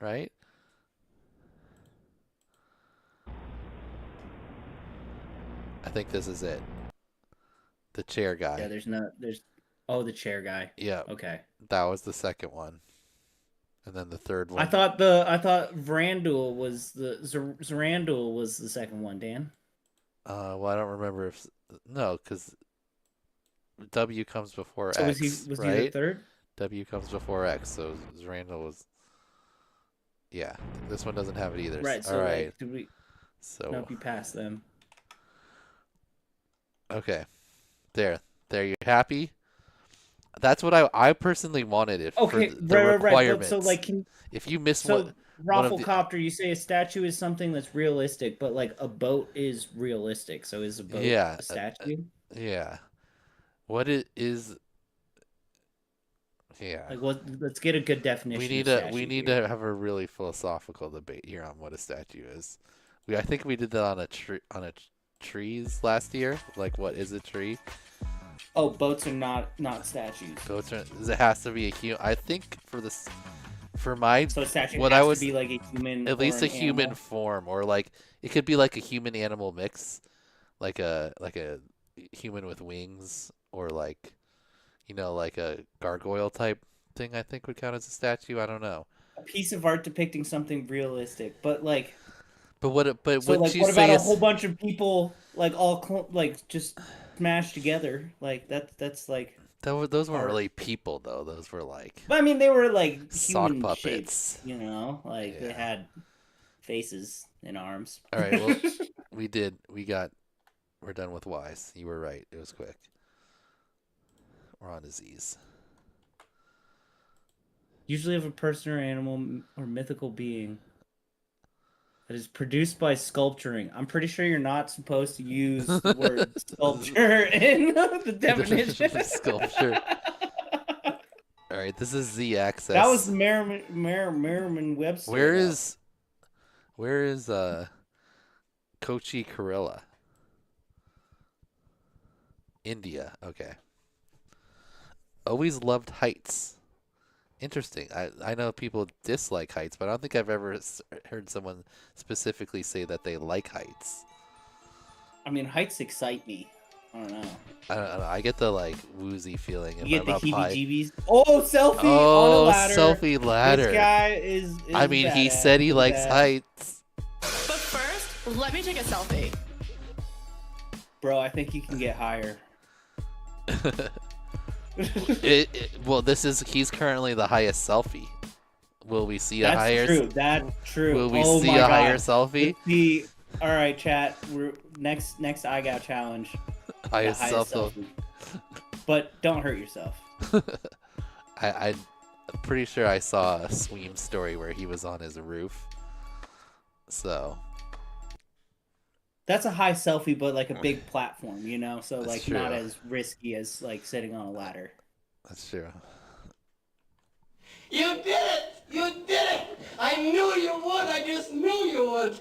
right? I think this is it. The chair guy. Yeah, there's the chair guy. Yeah. Okay. That was the second one. And then the third one. I thought Vrandul was Zrandul was the second one, Dan. Well, I don't remember if because W comes before so X. Was right? he the third? W comes before X, so Zrandul was. Yeah, this one doesn't have it either. Right. So all right. Did we? So. Nope, you passed them. Okay, there. You happy? That's what I personally wanted it for the requirements. But, so if you miss so one. Rafflecopter, you say a statue is something that's realistic, but like a boat is realistic. So is a boat a statue? Yeah. What it is? Yeah. Like let's get a good definition. We need to have a really philosophical debate here on what a statue is. I think we did that on a trees last year. Like, what is a tree? Oh, boats are not statues. It has to be a human. I think for my so a statue what has I was to be like a human, at least a human animal. form, or like it could be like a human animal mix, like a human with wings, or like like a gargoyle type thing. I think would count as a statue. I don't know. A piece of art depicting something realistic, but like. What about a whole bunch of people like all just smashed together? Like that's like those weren't really people though. Those were like. But I mean, they were like sock human puppets. Shapes, like they had faces and arms. All right, well, we're done with Y's. You were right. It was quick. We're on to Z's. Usually of a person or animal or mythical being. That is produced by sculpturing. I'm pretty sure you're not supposed to use the word sculpture in the definition. Sculpture. All right, this is Z-axis. That was Merriam-Webster. Where is Kochi Karela? India. Okay. Always loved heights. Interesting. I know people dislike heights, but I don't think I've ever heard someone specifically say that they like heights. I mean, heights excite me. I don't know. I don't know. I get the woozy feeling. You get the heebie-jeebies. Oh, selfie on a ladder. Selfie ladder. This guy is I mean, he badass. said he likes heights. But first, let me take a selfie. Bro, I think you can get higher. Well, he's currently the highest selfie. Will we see a higher? That's true. Will we see a higher selfie? All right, chat. We're next IGOW challenge. highest selfie. But don't hurt yourself. I'm pretty sure I saw a Sweem story where he was on his roof. So. That's a high selfie, but like a big platform, So That's like true. not as risky as like sitting on a ladder. That's true. You did it! You did it! I knew you would! I just knew you would!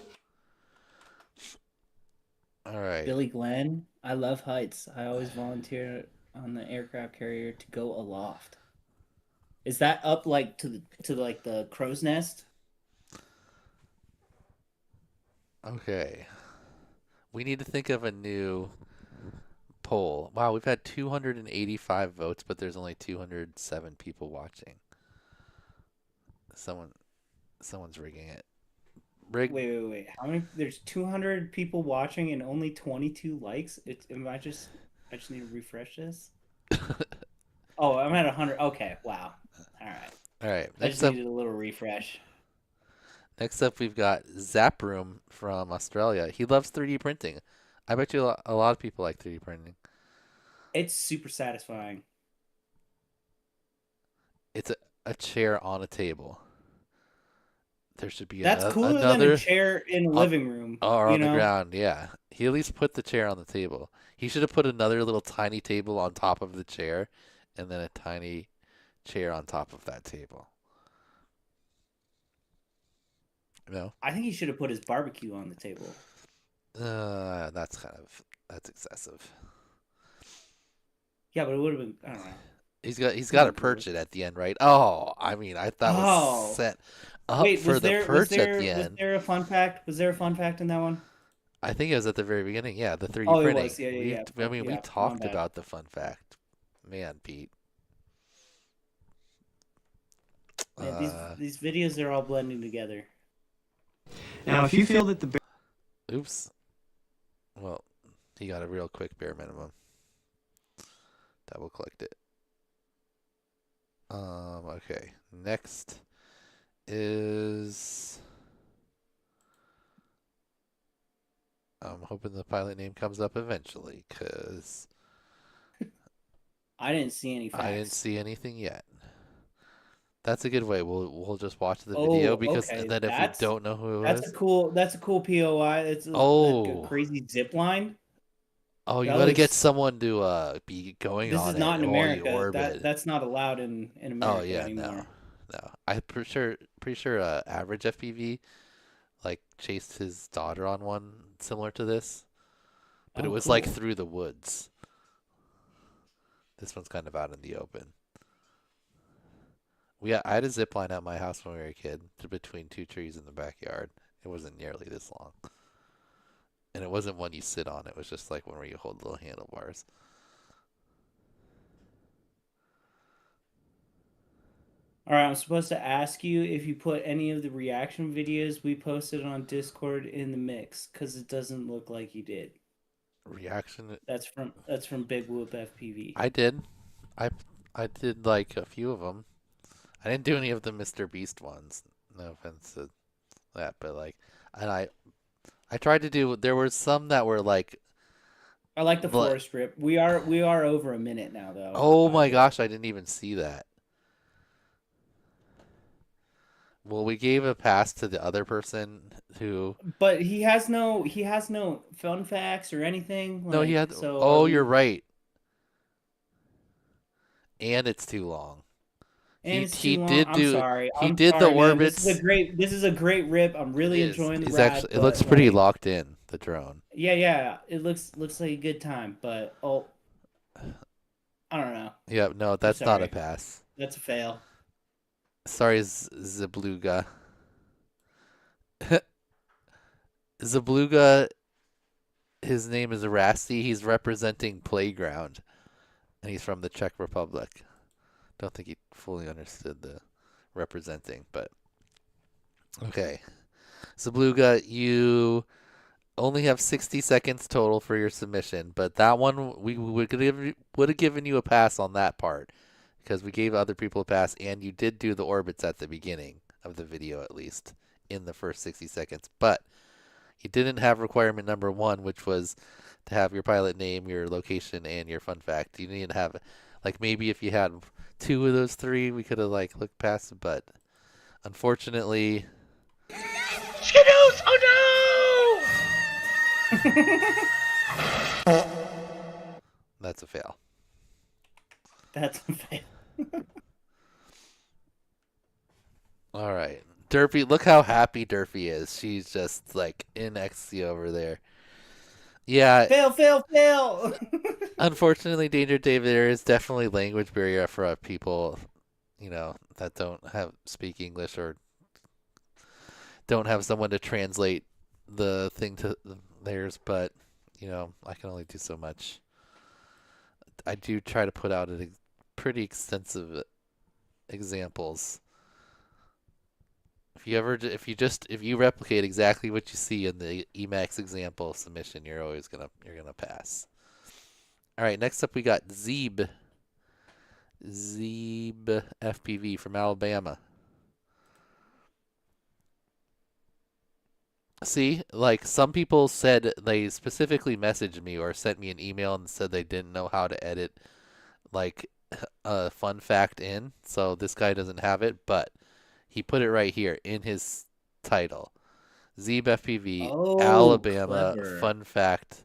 All right. Billy Glenn, I love heights. I always volunteer on the aircraft carrier to go aloft. Is that up like to the crow's nest? Okay. We need to think of a new poll. Wow, we've had 285 votes, but there's only 207 people watching. Someone's rigging it. Wait. How many? There's 200 people watching and only 22 likes. I just need to refresh this. Oh, I'm at 100. Okay, wow. All right. I just needed a little refresh. Next up, we've got Zaproom from Australia. He loves 3D printing. I bet you a lot of people like 3D printing. It's super satisfying. It's a chair on a table. There should be That's cooler than a chair in a living room. Or on the ground, yeah. He at least put the chair on the table. He should have put another little tiny table on top of the chair, and then a tiny chair on top of that table. No? I think he should have put his barbecue on the table. That's excessive. Yeah, but it would have been, I don't know. He's got to perch it at the end, right? Oh, I mean, I thought it was set up for the perch at the end. Was there a fun fact? Was there a fun fact in that one? I think it was at the very beginning. Yeah, the 3D printing. It was. Yeah. I mean, we talked about the fun fact. Man, Pete. Yeah, these videos are all blending together. Now, if you feel that the Oops. Well, he got a real quick bare minimum. Double clicked it. Okay. Next is I'm hoping the pilot name comes up eventually, because I didn't see any facts. I didn't see anything yet. That's a good way. We'll just watch the video, because and then if we don't know who it is, that's a cool POI. It's a crazy zip line. Oh, you got to get someone to be going on it. This is not in America. Orbit. That's not allowed in America anymore. No. I'm pretty sure average FPV like chased his daughter on one similar to this, but it was like through the woods. This one's kind of out in the open. I had a zip line at my house when we were a kid, between two trees in the backyard. It wasn't nearly this long. And it wasn't one you sit on. It was just like one where you hold little handlebars. All right, I'm supposed to ask you if you put any of the reaction videos we posted on Discord in the mix, because it doesn't look like you did. Reaction? That's from Big Whoop FPV. I did. I did like a few of them. I didn't do any of the Mr. Beast ones. No offense to that, but like, and I tried to do. There were some that were like. I like the forest strip. We are over a minute now, though. Oh my gosh! I didn't even see that. Well, we gave a pass to the other person who. But he has no fun facts or anything. No, he had. So, oh, you're right. And it's too long. And he did do. Sorry. He did the orbits. This is a great rip. I'm really enjoying the ride. It looks pretty locked in, the drone. Yeah. It looks like a good time, but I don't know. Yeah, no, that's not a pass. That's a fail. Sorry, Zabluga. Zabluga, his name is Rasty. He's representing Playground, and he's from the Czech Republic. Don't think he fully understood the representing, but okay. Zabluga, you only have 60 seconds total for your submission, but that one we would have given you a pass on that part because we gave other people a pass, and you did do the orbits at the beginning of the video, at least in the first 60 seconds, but you didn't have requirement number 1, which was to have your pilot name, your location, and your fun fact. You didn't have, like, maybe if you had 2 of those 3, we could have like looked past it, but unfortunately, Skittles! Oh no! That's a fail. That's a fail. All right. Derpy, look how happy Derpy is. She's just like in ecstasy over there. Yeah. Fail. Unfortunately, Danger Dave, there is definitely language barrier for people, that don't speak English or don't have someone to translate the thing to theirs, but I can only do so much. I do try to put out pretty extensive examples. If you replicate exactly what you see in the Emacs example submission, you're gonna pass. All right, next up we got Zeeb FPV from Alabama. See, like some people said they specifically messaged me or sent me an email and said they didn't know how to edit like a fun fact in. So this guy doesn't have it, but he put it right here in his title. Zeeb FPV, Alabama. Clever. Fun fact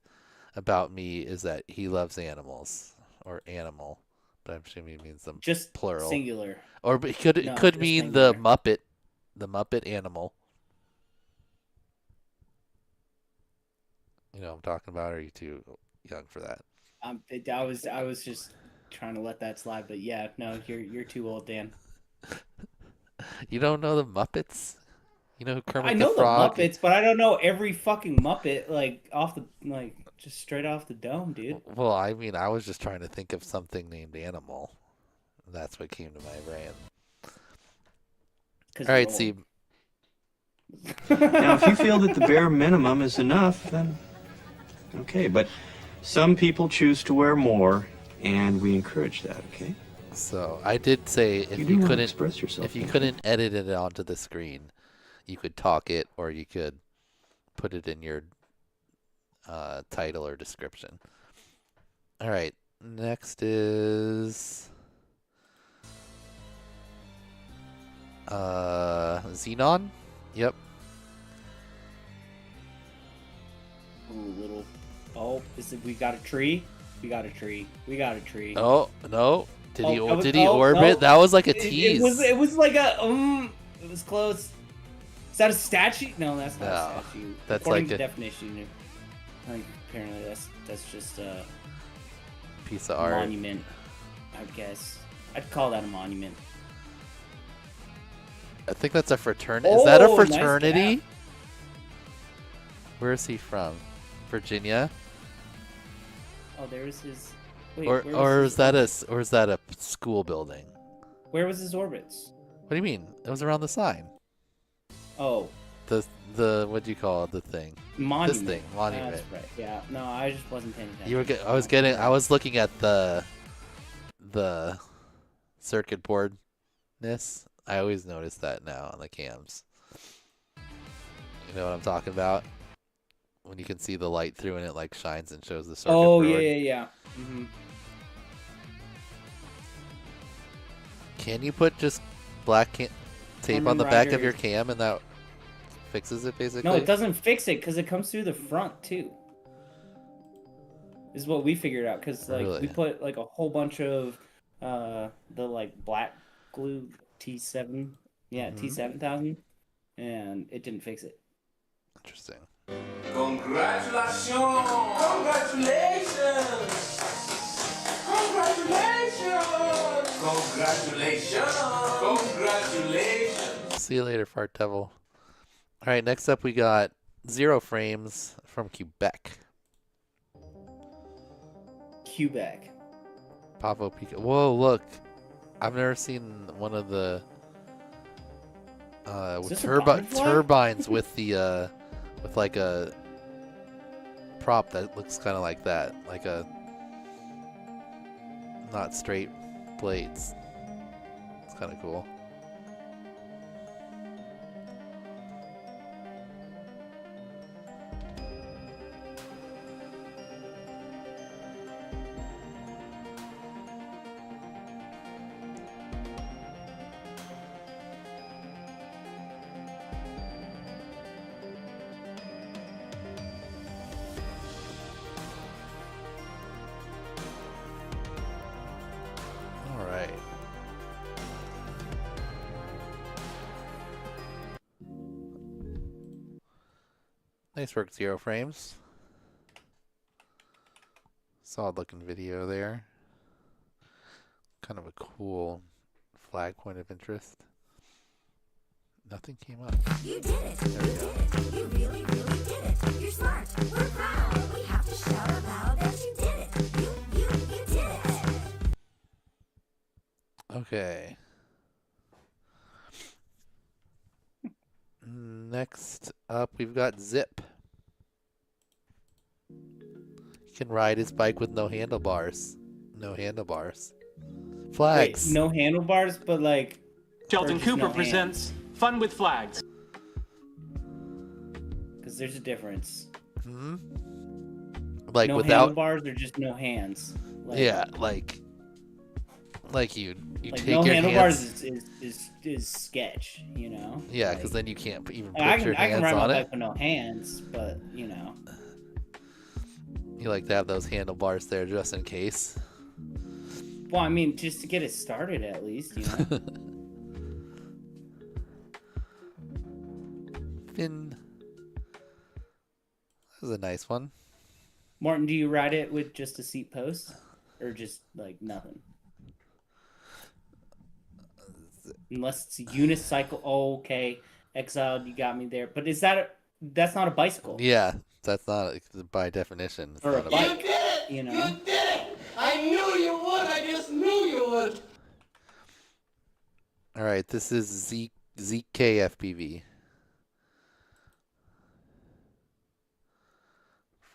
about me is that he loves animals or animal, but I'm assuming he means them Just plural. singular. Or it could mean singular. the Muppet animal. You know what I'm talking about, or are you too young for that? I was just trying to let that slide, but yeah, no, you're too old, Dan. You don't know the Muppets? You know who Kermit I know the Frog? the Muppets, but I don't know every fucking Muppet just straight off the dome, dude. Well, I mean, I was just trying to think of something named animal. That's what came to my brain. All right, Steve. Now, if you feel that the bare minimum is enough, then okay. But some people choose to wear more, and we encourage that. Okay. So I did say if do you want to couldn't express yourself, if you don't couldn't edit it onto the screen, you could talk it, or you could put it in your title or description. All right. Next is Xenon. Yep. Ooh, we got a tree? We got a tree. Oh no! Did he Oh, orbit? no. That was like a tease. It was like it was close. Is that a statue? No, that's not a statue. That's According like to a definition. I think apparently that's just a piece of art. Monument, I guess. I'd call that a monument. I think that's a fraternity. Is that a nice fraternity? cap. Where is he from? Virginia? Oh, there's his. Wait, Or is that a school building? Where was his orbits? What do you mean? It was around the sign. Oh. The what do you call it? The thing. Monument. This thing. Monument. That's right. Yeah. No, I just wasn't paying attention. I was looking at the circuit boardness. I always notice that now on the cams. You know what I'm talking about? When you can see the light through and it like shines and shows the circuit board. Yeah. Mm-hmm. Can you put just black tape on the back of your cam and that fixes it basically? No, it doesn't fix it because it comes through the front too. This is what we figured out because we put like a whole bunch of the like black glue T7, T7000, and it didn't fix it. Interesting. Congratulations! Congratulations! Congratulations! Congratulations! Congratulations! See you later, Fart Devil. All right, next up we got Zero Frames from Quebec. Quebec. Pavo Pico. Whoa, look. I've never seen one of the turbines with the with like a prop that looks kind of like that, like a not straight blades. It's kind of cool. Nice work, Zero Frames. Solid looking video there. Kind of a cool flag point of interest. Nothing came up. You did it. You did it. You really, really did it. You're smart. We're proud. We have to shout out loud that you did it. You did it. Okay. Next up, we've got Zip. He can ride his bike with no handlebars. No handlebars. Flags. Wait, no handlebars, but like... Sheldon Cooper presents Fun with Flags. Because there's a difference. Hmm? Like no without... handlebars or just no hands? Like, yeah, like you like take no your handlebars hands... is sketch, you know? Yeah, because then you can't even put I your can hands ride my on it. bike with no hands, but, you know. You like to have those handlebars there just in case. Well, I mean, just to get it started at least, you know? Finn. That was a nice one. Morton, do you ride it with just a seat post? Or just, like, nothing? Unless it's a unicycle. Oh, okay. Exiled, you got me there. But is that that's not a bicycle? Yeah, that's not by definition. It's Or not a a bike, bike. You did it! you know? You did it! I knew you would! I just knew you would! Alright, this is ZKFPV.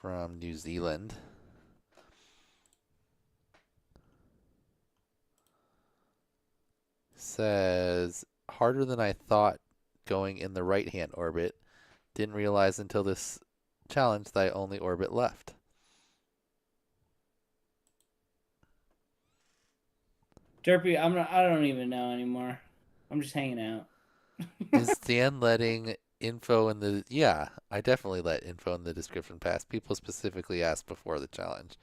From New Zealand. Says, harder than I thought going in the right-hand orbit. Didn't realize until this challenge that I only orbit left. Derpy, I don't even know anymore. I'm just hanging out. Is Dan letting info in the... Yeah, I definitely let info in the description pass. People specifically asked before the challenge.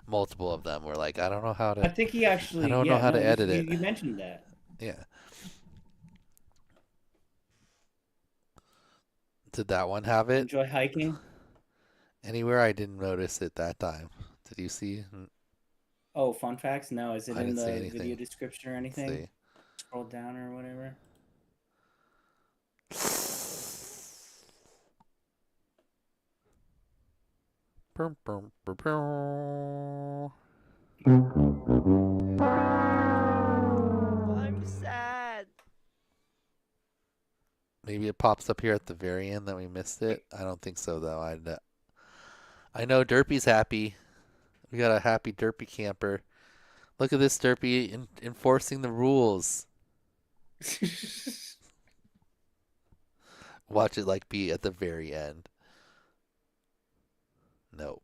Multiple of them were like, I don't know how to... I think he actually... I don't know how to edit it. You mentioned that. Yeah. Did that one have it? Enjoy hiking? Anywhere I didn't notice it that time. Did you see? Oh, fun facts? No, is it I in didn't see the anything. video description or anything? See. Scroll down or whatever. Brum, brum, brum, brum. I'm sad. Maybe it pops up here at the very end that we missed it. I don't think so, though. I know Derpy's happy. We got a happy Derpy camper. Look at this Derpy enforcing the rules. Watch it like be at the very end. No.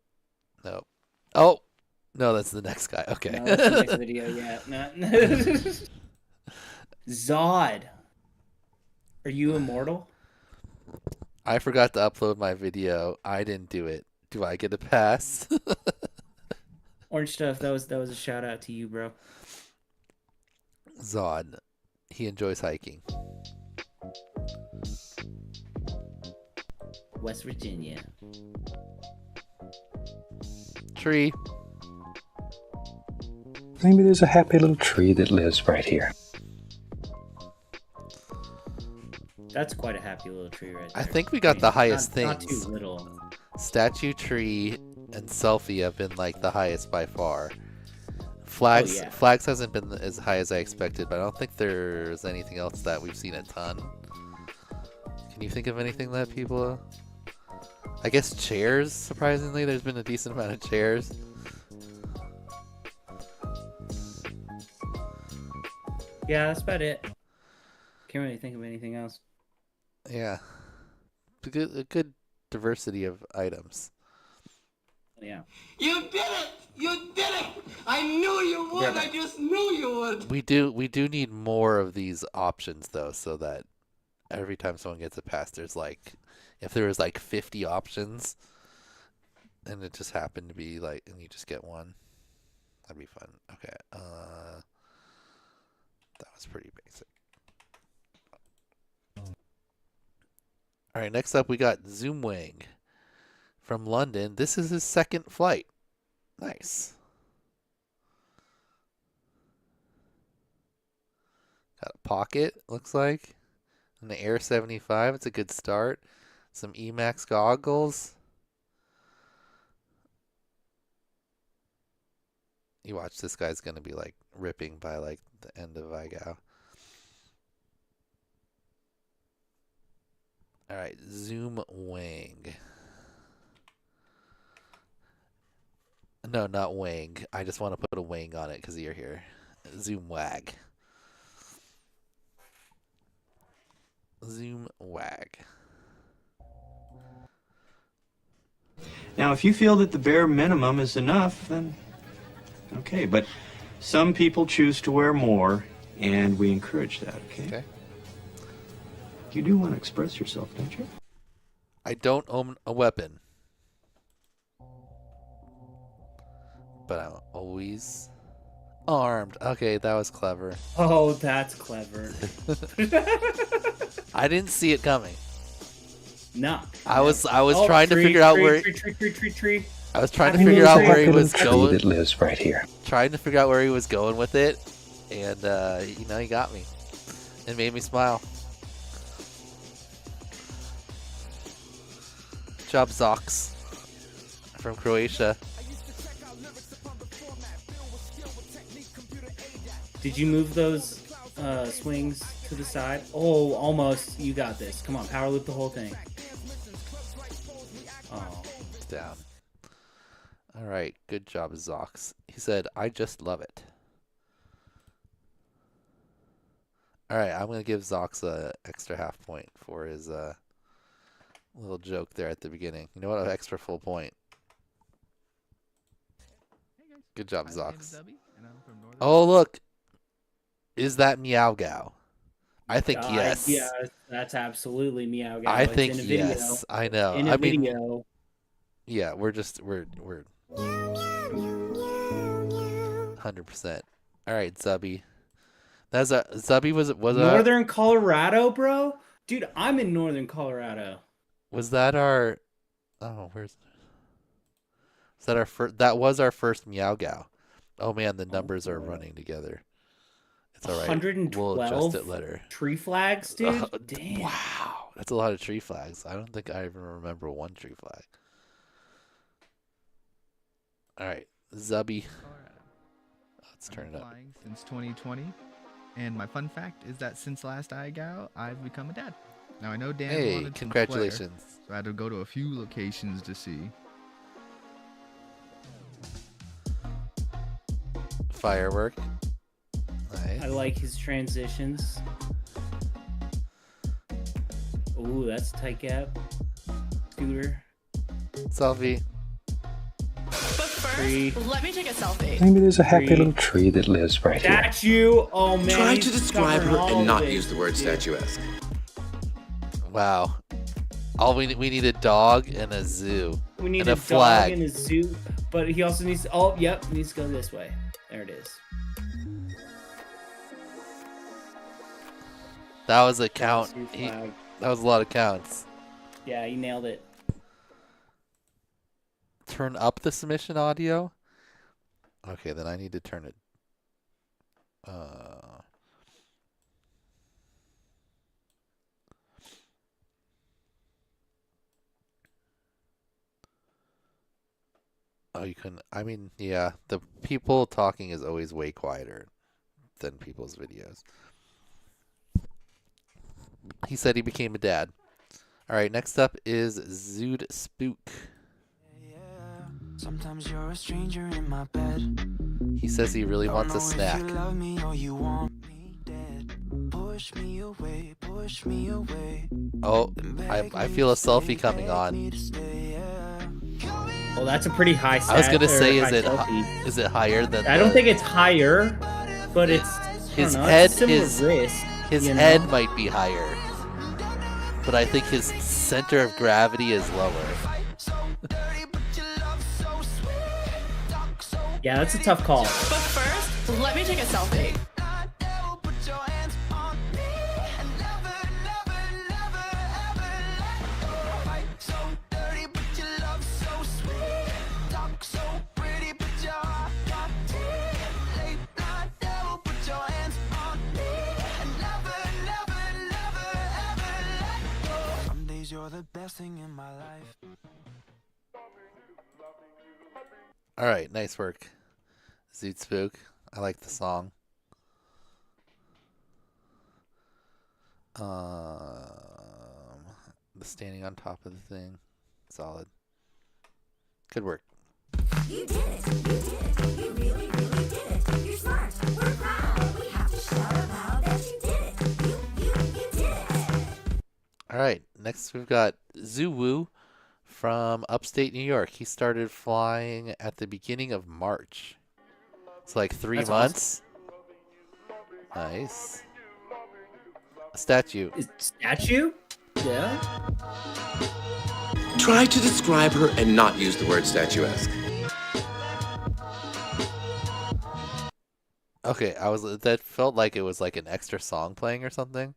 No. Oh! No, that's the next guy. Okay. No, that's the next video, yeah. No. Zod. Are you immortal? I forgot to upload my video. I didn't do it. Do I get a pass? Orange Stuff, that was a shout out to you, bro. Zod. He enjoys hiking. West Virginia. Tree. Maybe there's a happy little tree that lives right here. That's quite a happy little tree right there. I think we got the highest things. Not too little. Statue, tree, and selfie have been like the highest by far. Flags, Flags hasn't been as high as I expected, but I don't think there's anything else that we've seen a ton. Can you think of anything that people... I guess chairs, surprisingly. There's been a decent amount of chairs. Yeah, that's about it. Can't really think of anything else. Yeah. A good diversity of items. Yeah. You did it! You did it! I knew you would! I just knew you would! We do need more of these options, though, so that every time someone gets a pass, there's like... If there was like 50 options, and it just happened to be like, and you just get one, that'd be fun. Okay, that was pretty basic. All right, next up we got Zoomwing. from London. This is his second flight. Nice. Got a pocket, looks like. And the Air 75, it's a good start. Some EMAX goggles. You watch, this guy's going to be like ripping by like the end of Vigao. All right, Zoom Wang. No, not Wang. I just want to put a Wang on it because you're here. Zoom Wag. Zoom Wag. Now, if you feel that the bare minimum is enough, then okay. But some people choose to wear more, and we encourage that, okay? You do want to express yourself, don't you? I don't own a weapon. But I'm always armed. Okay, that was clever. Oh, that's clever. I didn't see it coming. No. I was trying to figure out where tree. I was trying to figure out where he was going. That lives right here. Trying to figure out where he was going with it, and you know, he got me. It made me smile. Good job, Zox from Croatia. Did you move those swings to the side? Oh, almost. You got this. Come on, power loop the whole thing. Oh. It's down. All right, good job, Zox. He said, I just love it. All right, I'm going to give Zox a extra half point for his little joke there at the beginning. You know what? An extra full point. Good job, Zox. Oh, look. Is that Meowgao? I think yes. Yeah, that's absolutely Meowgao. I think in a yes. Video. I know. In a video. Yeah, we're 100%. All right, Zubby. That's a Zubby was Northern Colorado, bro. Dude, I'm in Northern Colorado. Was that our? Oh, where's? Was that our first? That was our first Meowgao. Oh man, the numbers are running together. It's all right. 112 We'll adjust it later. Tree flags, dude. Damn. Wow, that's a lot of tree flags. I don't think I even remember one tree flag. All right, Zubby. Let's turn it up. Flying since 2020, and my fun fact is that since last IGAO, I've become a dad. Now I know Dan Hey, wanted to congratulations. declare, so I had to go to a few locations to see. Firework. Nice. I like his transitions. Ooh, that's a tight gap. Scooter. Selfie. But first, let me take a selfie. Maybe there's a happy little tree that lives right here. Statue. Oh man. Try he's to describe her covering all and not of it. use the word statuesque. Wow. All we need a dog and a zoo. We need and a flag. dog and a zoo, but he also needs to, oh, yep, needs to go this way. There it is. That was a count. Flag. That was a lot of counts. Yeah, he nailed it. Turn up the submission audio. Okay, then I need to turn it. Oh, you couldn't. I mean, yeah, the people talking is always way quieter than people's videos. He said he became a dad. All right, next up is Zood Spook. Sometimes you're a stranger in my bed. He says he really wants a snack. You love me or you want me dead. Push me away, push me away. Oh, I feel a selfie coming on. Well, that's a pretty high stat. I was gonna say, high is it higher than? I don't think it's higher, but it's his know, head it's his head might be higher, but I think his center of gravity is lower. Yeah, that's a tough call. But first, let me take a selfie. 'cause you're the best thing in my life. All right, nice work, Zoot Spook. I like the song. The standing on top of the thing, solid. Good work. You did it. You did it. You really, really did it. You're smart. We're proud. We have to shout aloud that you did it. You did it. All right, next we've got Zuwoo from upstate New York. He started flying at the beginning of March. It's like 3 That's months. Nice. A statue. Statue? Yeah. Try to describe her and not use the word statuesque. Okay, that felt like it was like an extra song playing or something.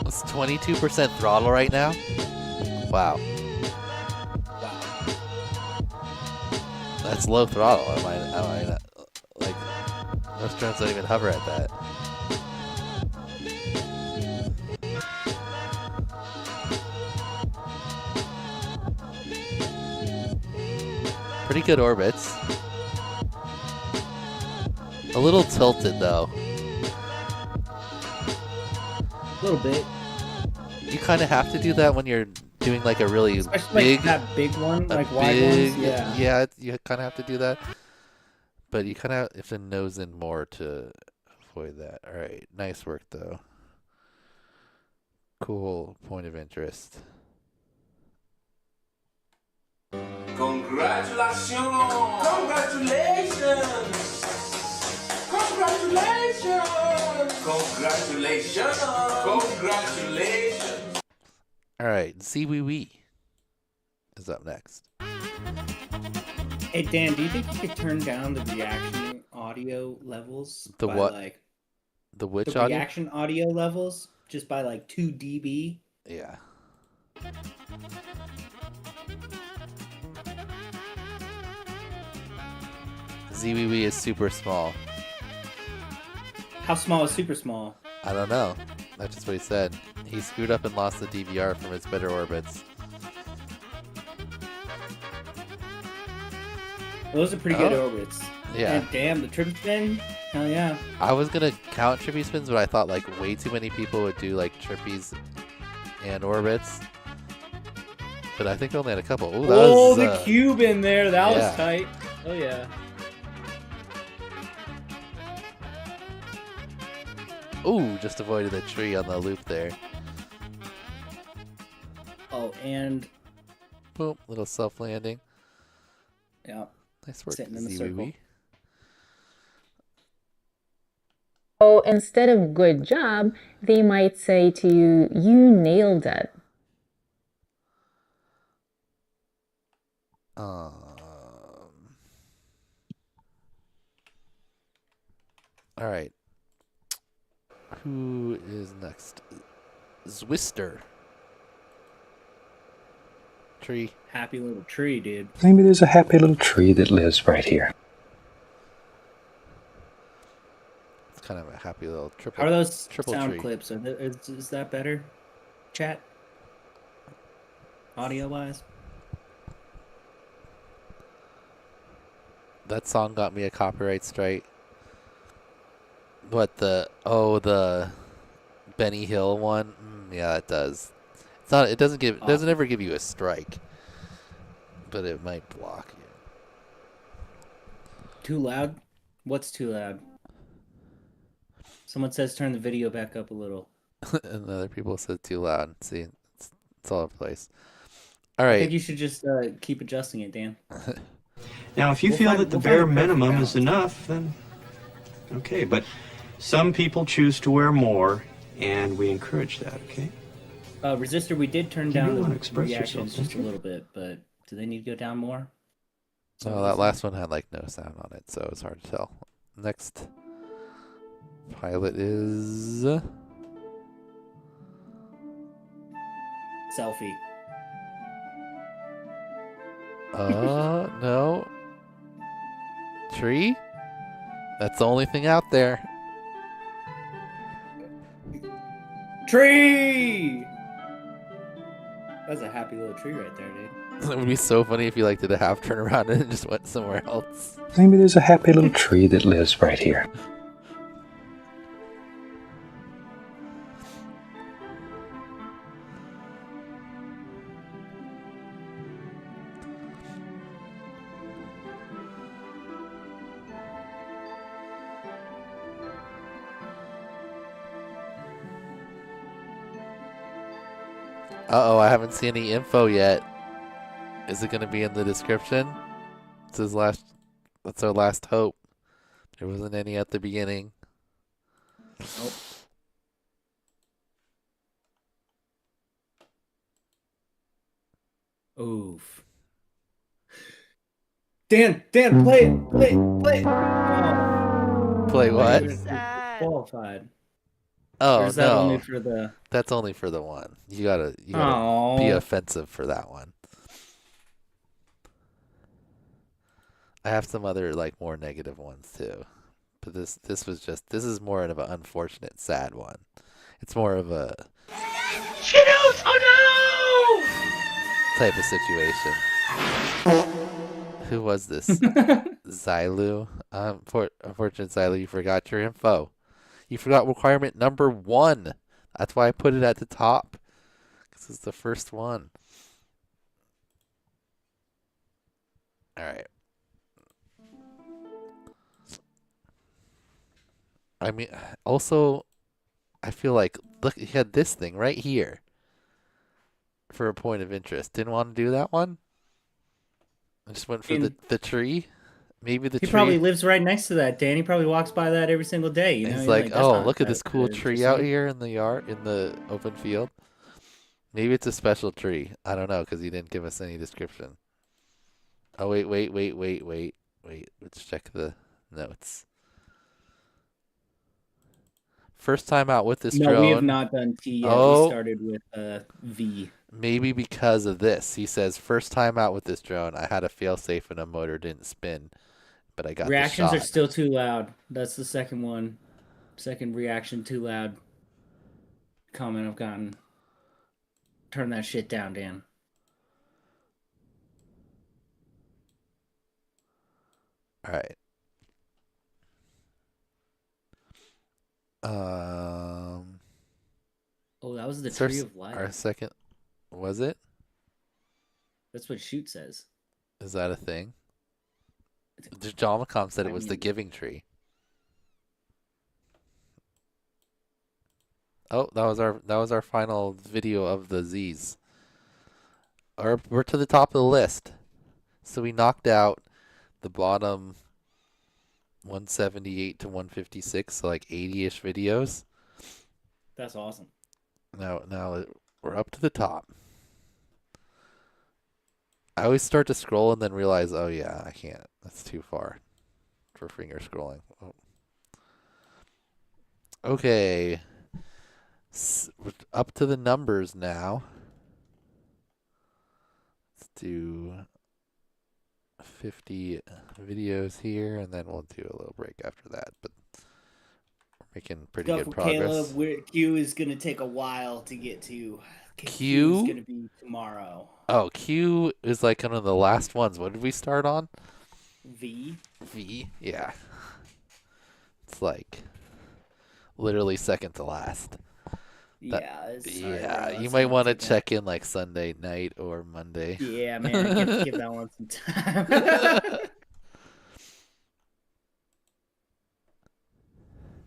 It's 22% throttle right now. Wow. That's low throttle. Am I not, like, most drones don't even hover at that. Pretty good orbits. A little tilted though. A little bit. You kind of have to do that when you're doing like a really Especially big, like that big one, like wide big, ones. Yeah. yeah, you kind of have to do that. But you kind of have to nose in more to avoid that. All right, nice work though. Cool point of interest. Congratulations! Congratulations! Congratulations! Congratulations! Congratulations! All right, Ziwiwi is up next. Hey Dan, do you think you could turn down the reaction audio levels? The by what? Like, the which the audio? reaction audio levels just by like 2 dB? Yeah. Ziwiwi is super small. How small is super small? I don't know. That's just what he said. He screwed up and lost the DVR from his better orbits. Those are pretty good orbits. Yeah. And damn, the trip spin? Hell yeah. I was gonna count trippy spins, but I thought like way too many people would do like trippies and orbits. But I think I only had a couple. Ooh, that was, the cube in there. That yeah. was tight. Oh yeah. Ooh, just avoided the tree on the loop there. Oh, and boom, little self landing. Yeah. Nice work, Sitting in the circle. Ziwiwi. So instead of good job, they might say to you, you nailed it. All right. Who is next? Zwister. Tree. Happy little tree, dude. Maybe there's a happy little tree that lives right here. It's kind of a happy little triple. How are those triple sound tree. clips? Is that better? Chat? Audio-wise? That song got me a copyright strike. What the Benny Hill one? Yeah, it does. It's not. It doesn't give. It doesn't ever give you a strike, but it might block you. Too loud? What's too loud? Someone says turn the video back up a little. And other people said too loud. See, it's all over the place. All right. I think you should just keep adjusting it, Dan. Now, if you feel that the bare minimum is enough, then okay. But some people choose to wear more, and we encourage that, okay? Resistor, we did turn You down really the wanna express reactions yourself, just a don't you? little bit, but do they need to go down more? Oh, that last one had like no sound on it, so it was hard to tell. Next pilot is Selfie. No. Tree? That's the only thing out there. Tree! That's a happy little tree right there, dude. It would be so funny if you did a half turnaround and just went somewhere else. Maybe there's a happy little tree that lives right here. Uh-oh, I haven't seen any info yet. Is it going to be in the description? That's our last hope. There wasn't any at the beginning. Nope. Oof. Dan, play it. Oh. Play what? Qualified. Oh, or is that no. only for the... That's only for the one. You gotta be offensive for that one. I have some other more negative ones too. But this is more of an unfortunate sad one. It's more of a Skittles! Oh type of situation. Who was this? Zylu. Unfortunate Zylu, you forgot your info. You forgot requirement number 1. That's why I put it at the top. Because it's the first one. Alright. I mean, also, I feel like, look, you had this thing right here. For a point of interest. Didn't want to do that one? I just went for the tree. Maybe the tree. He probably lives right next to that, Dan. He probably walks by that every single day. You know? He's like, oh, look at this cool tree out here in the yard, in the open field. Maybe it's a special tree. I don't know, because he didn't give us any description. Oh, wait. Let's check the notes. First time out with this drone. No, we have not done T yet. We started with V. Maybe because of this. He says, first time out with this drone, I had a failsafe and a motor didn't spin, but I got Reactions the are shot. still too loud. That's the second one. Second reaction, too loud. Comment I've gotten. Turn that shit down, Dan. All right. Oh, that was the tree of life. Our second, was it? That's what Shoot says. Is that a thing? John McComb said it was the giving tree. Oh, that was our final video of the Z's. We're to the top of the list. So we knocked out the bottom 178 to 156, so 80-ish videos. That's awesome. Now we're up to the top. I always start to scroll and then realize, oh yeah, I can't. That's too far for finger scrolling. Oh. Okay. We're up to the numbers now. Let's do 50 videos here, and then we'll do a little break after that. But we're making pretty good progress. Caleb, Q is going to take a while to get to. Q is going to be tomorrow. Oh, Q is one of the last ones. What did we start on? V. V? Yeah. It's literally second to last. Yeah, you might want to check in Sunday night or Monday. Yeah, man, give that one some time.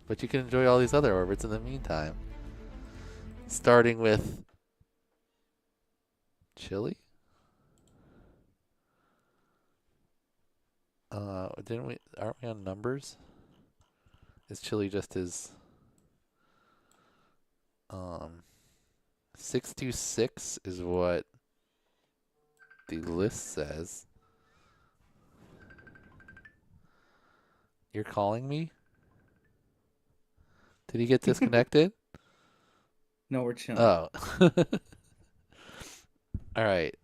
But you can enjoy all these other orbits in the meantime. Starting with Chile. Aren't we on numbers? Is Chile just his 626 is what the list says. You're calling me? Did he get disconnected? No, we're chilling. Oh. All right.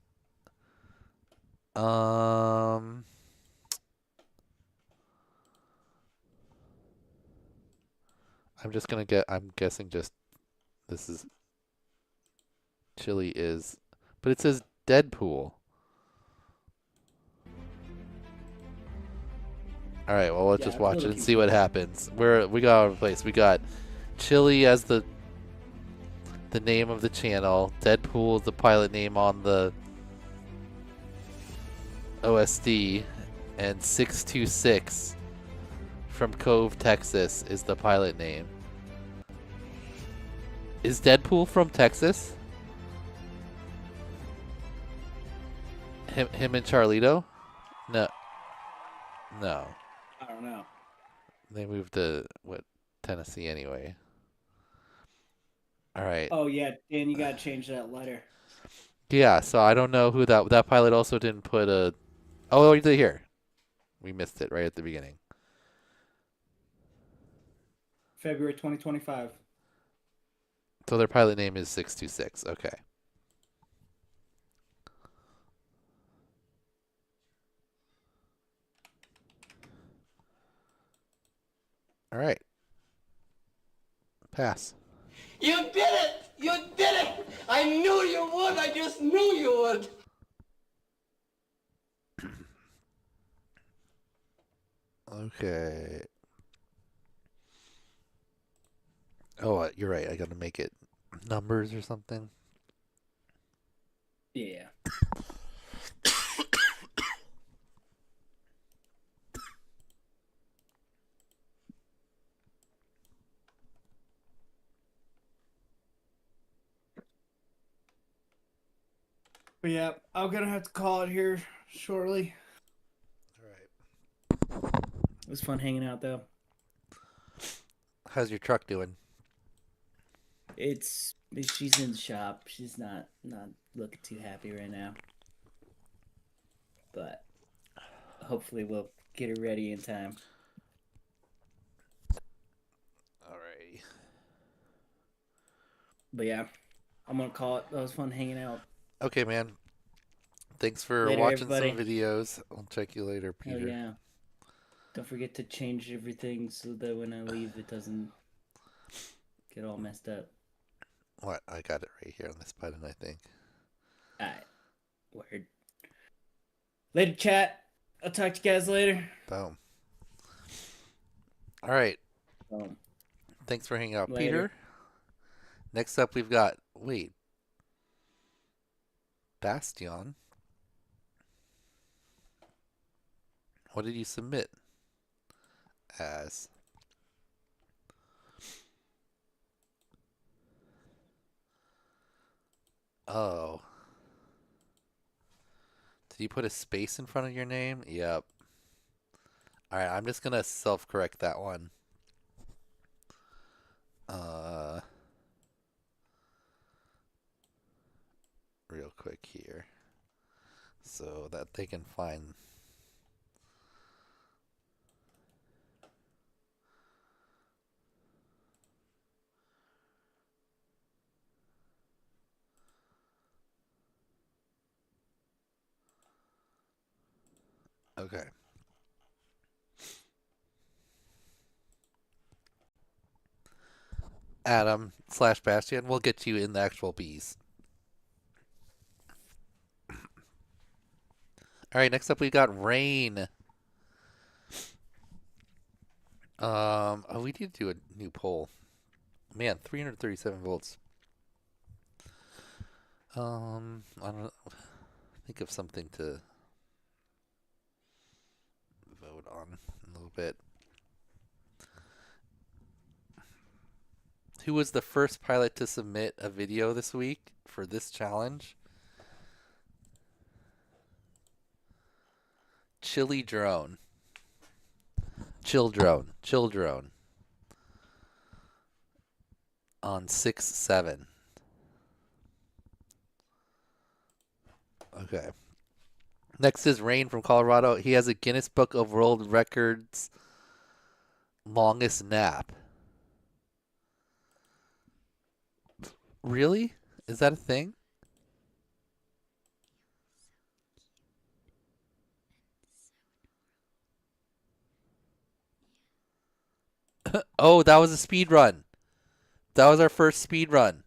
I'm just gonna get. I'm guessing just this is Chili is, but it says Deadpool. All right, well let's just watch it and see what happens. We got our place. We got Chili as the name of the channel. Deadpool is the pilot name on the OSD, and 626 from Cove, Texas is the pilot name. Is Deadpool from Texas? Him and Charlito? No. No. I don't know. They moved to Tennessee anyway. All right. Oh yeah, Dan, you gotta change that letter. Yeah, so I don't know who that pilot also didn't put a. Oh, you did here. We missed it right at the beginning. February 2025. So their pilot name is 626. Okay. All right. Pass. You did it! You did it! I knew you would! I just knew you would! Okay. Oh, you're right. I got to make it numbers or something. Yeah. But yeah, I'm gonna have to call it here shortly. All right. It was fun hanging out though. How's your truck doing? She's in the shop. She's not looking too happy right now. But hopefully we'll get her ready in time. Alrighty. But yeah, I'm gonna call it. That was fun hanging out. Okay, man. Thanks for Later, watching everybody. some videos. I'll check you later, Peter. Hell yeah. Don't forget to change everything so that when I leave it doesn't get all messed up. What? I got it right here on this button, I think. Alright. Word. Later, chat. I'll talk to you guys later. Boom. All right. Boom. Thanks for hanging out, Later. Peter. Next up, we've got Bastion. What did you submit as? Oh. Did you put a space in front of your name? Yep. Alright, I'm just gonna self-correct that one. Real quick here. So that they can find... Okay. Adam/Bastion, we'll get you in the actual bees. Alright, next up we got Rain. We need to do a new poll. Man, 337 volts. I don't know. Think of something to vote on a little bit. Who was the first pilot to submit a video this week for this challenge? Chili Drone. Chill Drone. On 6/7. Okay. Next is Rain from Colorado. He has a Guinness Book of World Records longest nap. Really? Is that a thing? Oh, that was a speed run. That was our first speed run.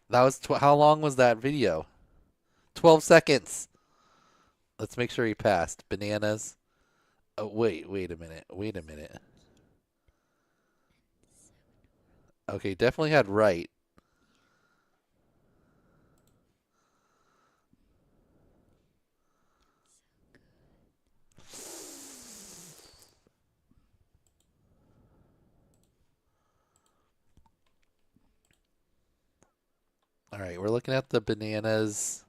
That was how long was that video? 12 seconds. Let's make sure he passed. Bananas. Oh, wait a minute. Okay, definitely had right. All right, we're looking at the bananas.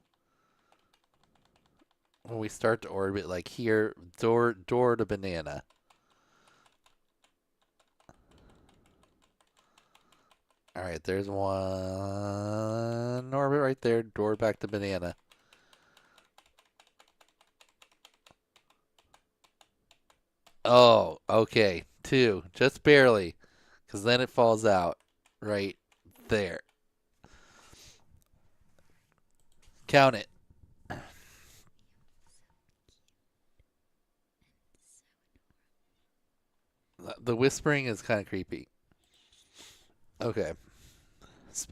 When we start to orbit, like here, door to banana. All right, there's one orbit right there. Door back to banana. Oh, okay. 2, just barely, because then it falls out right there. Count it. The whispering is kind of creepy. Okay.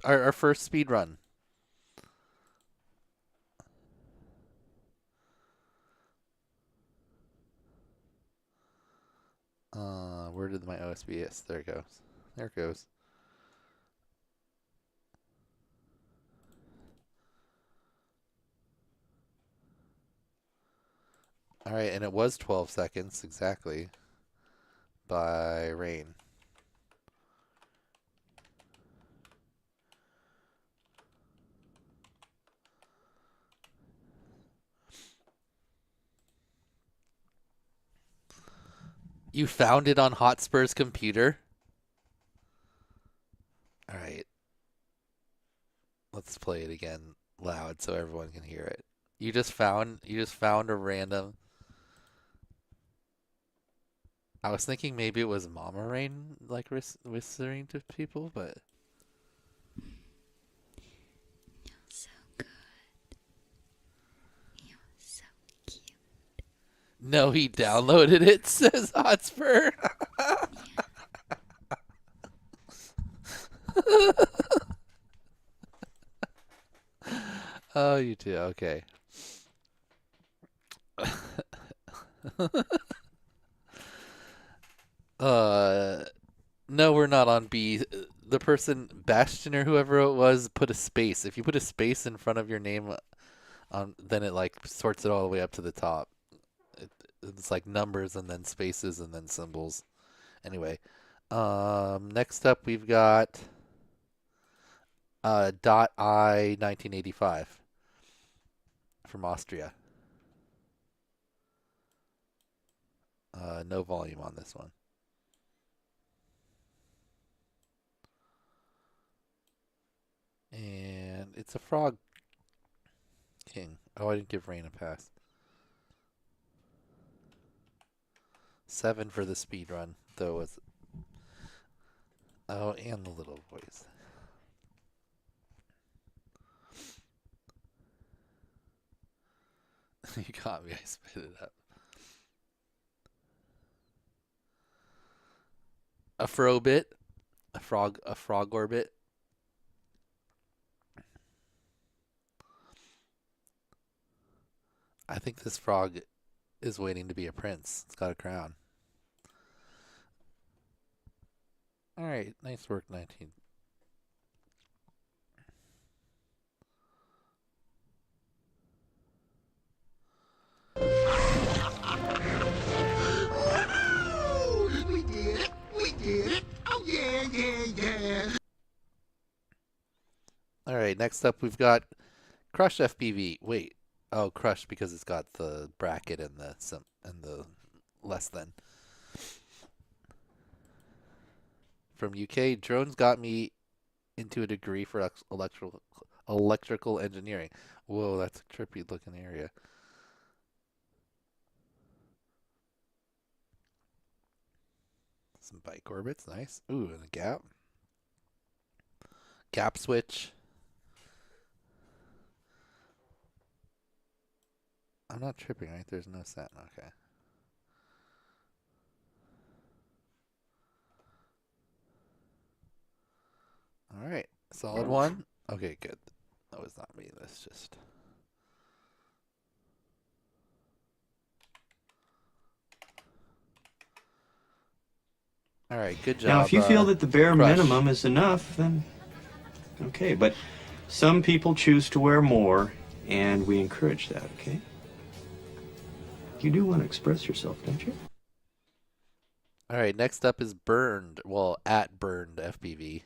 Our first speed run. Where did my OSB? Yes, there it goes. There it goes. All right, and it was 12 seconds exactly by rain. You found it on Hotspur's computer? All right. Let's play it again loud so everyone can hear it. You just found a random. I was thinking maybe it was Mama Rain like whispering to people, but You're so good. You're so cute. no, he downloaded it, says Hotspur. Oh, you too. Okay. No, we're not on B. The person, Bastion or whoever it was, put a space. If you put a space in front of your name, then it like sorts it all the way up to the top. It's like numbers and then spaces and then symbols. Anyway, next up we've got Dot I 1985 from Austria. No volume on this one. And it's a frog king. Oh, I didn't give Rain a pass. 7 for the speed run, though. Oh, and the little voice. You got me. I spit it up. A frobit, a frog orbit. I think this frog is waiting to be a prince. It's got a crown. All right, nice work, 19. We did it! We did it! Oh yeah, yeah, yeah! All right, next up we've got Crush FPV. Wait, oh, Crush because it's got the bracket and the less than. From UK, drones got me into a degree for electrical engineering. Whoa, that's a trippy looking area. Some bike orbits, nice. Ooh, and a gap. Gap switch. I'm not tripping, right? There's no set. Okay. All right, solid one. Okay, good. That was not me. That's just. All right, good job. Now, if you feel that the bare Crush. minimum is enough, then okay. But some people choose to wear more, and we encourage that, okay? You do want to express yourself, don't you? All right, next up is Burned. Well, at Burned FPV.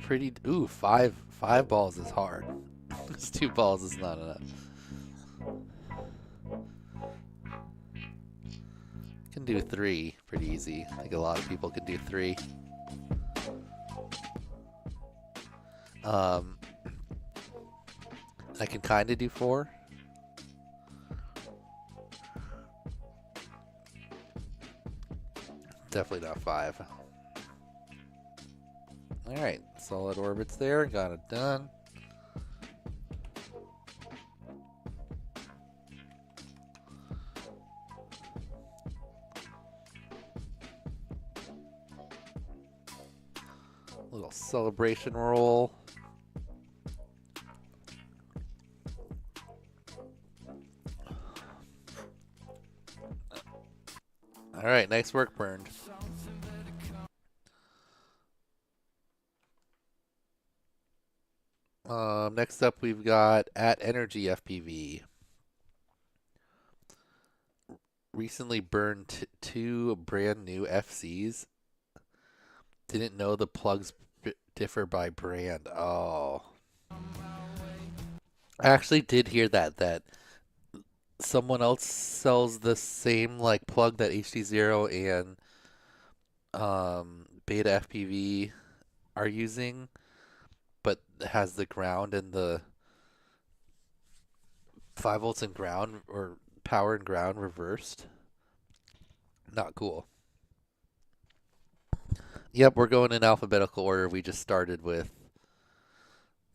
Pretty. Ooh, five balls is hard. Because 2 balls is not enough. Can do 3 pretty easy. I think a lot of people can do 3. I can kind of do 4. Definitely not 5. Alright, solid orbits there. Got it done. Little celebration roll. Alright, nice work, Burned. Next up, we've got at Energy FPV. Recently burned 2 brand new FCs. Didn't know the plugs differ by brand. Oh. I actually did hear that someone else sells the same like plug that HD0 and Beta FPV are using, but has the ground and the 5 volts and ground or power and ground reversed. Not cool. Yep, we're going in alphabetical order. We just started with,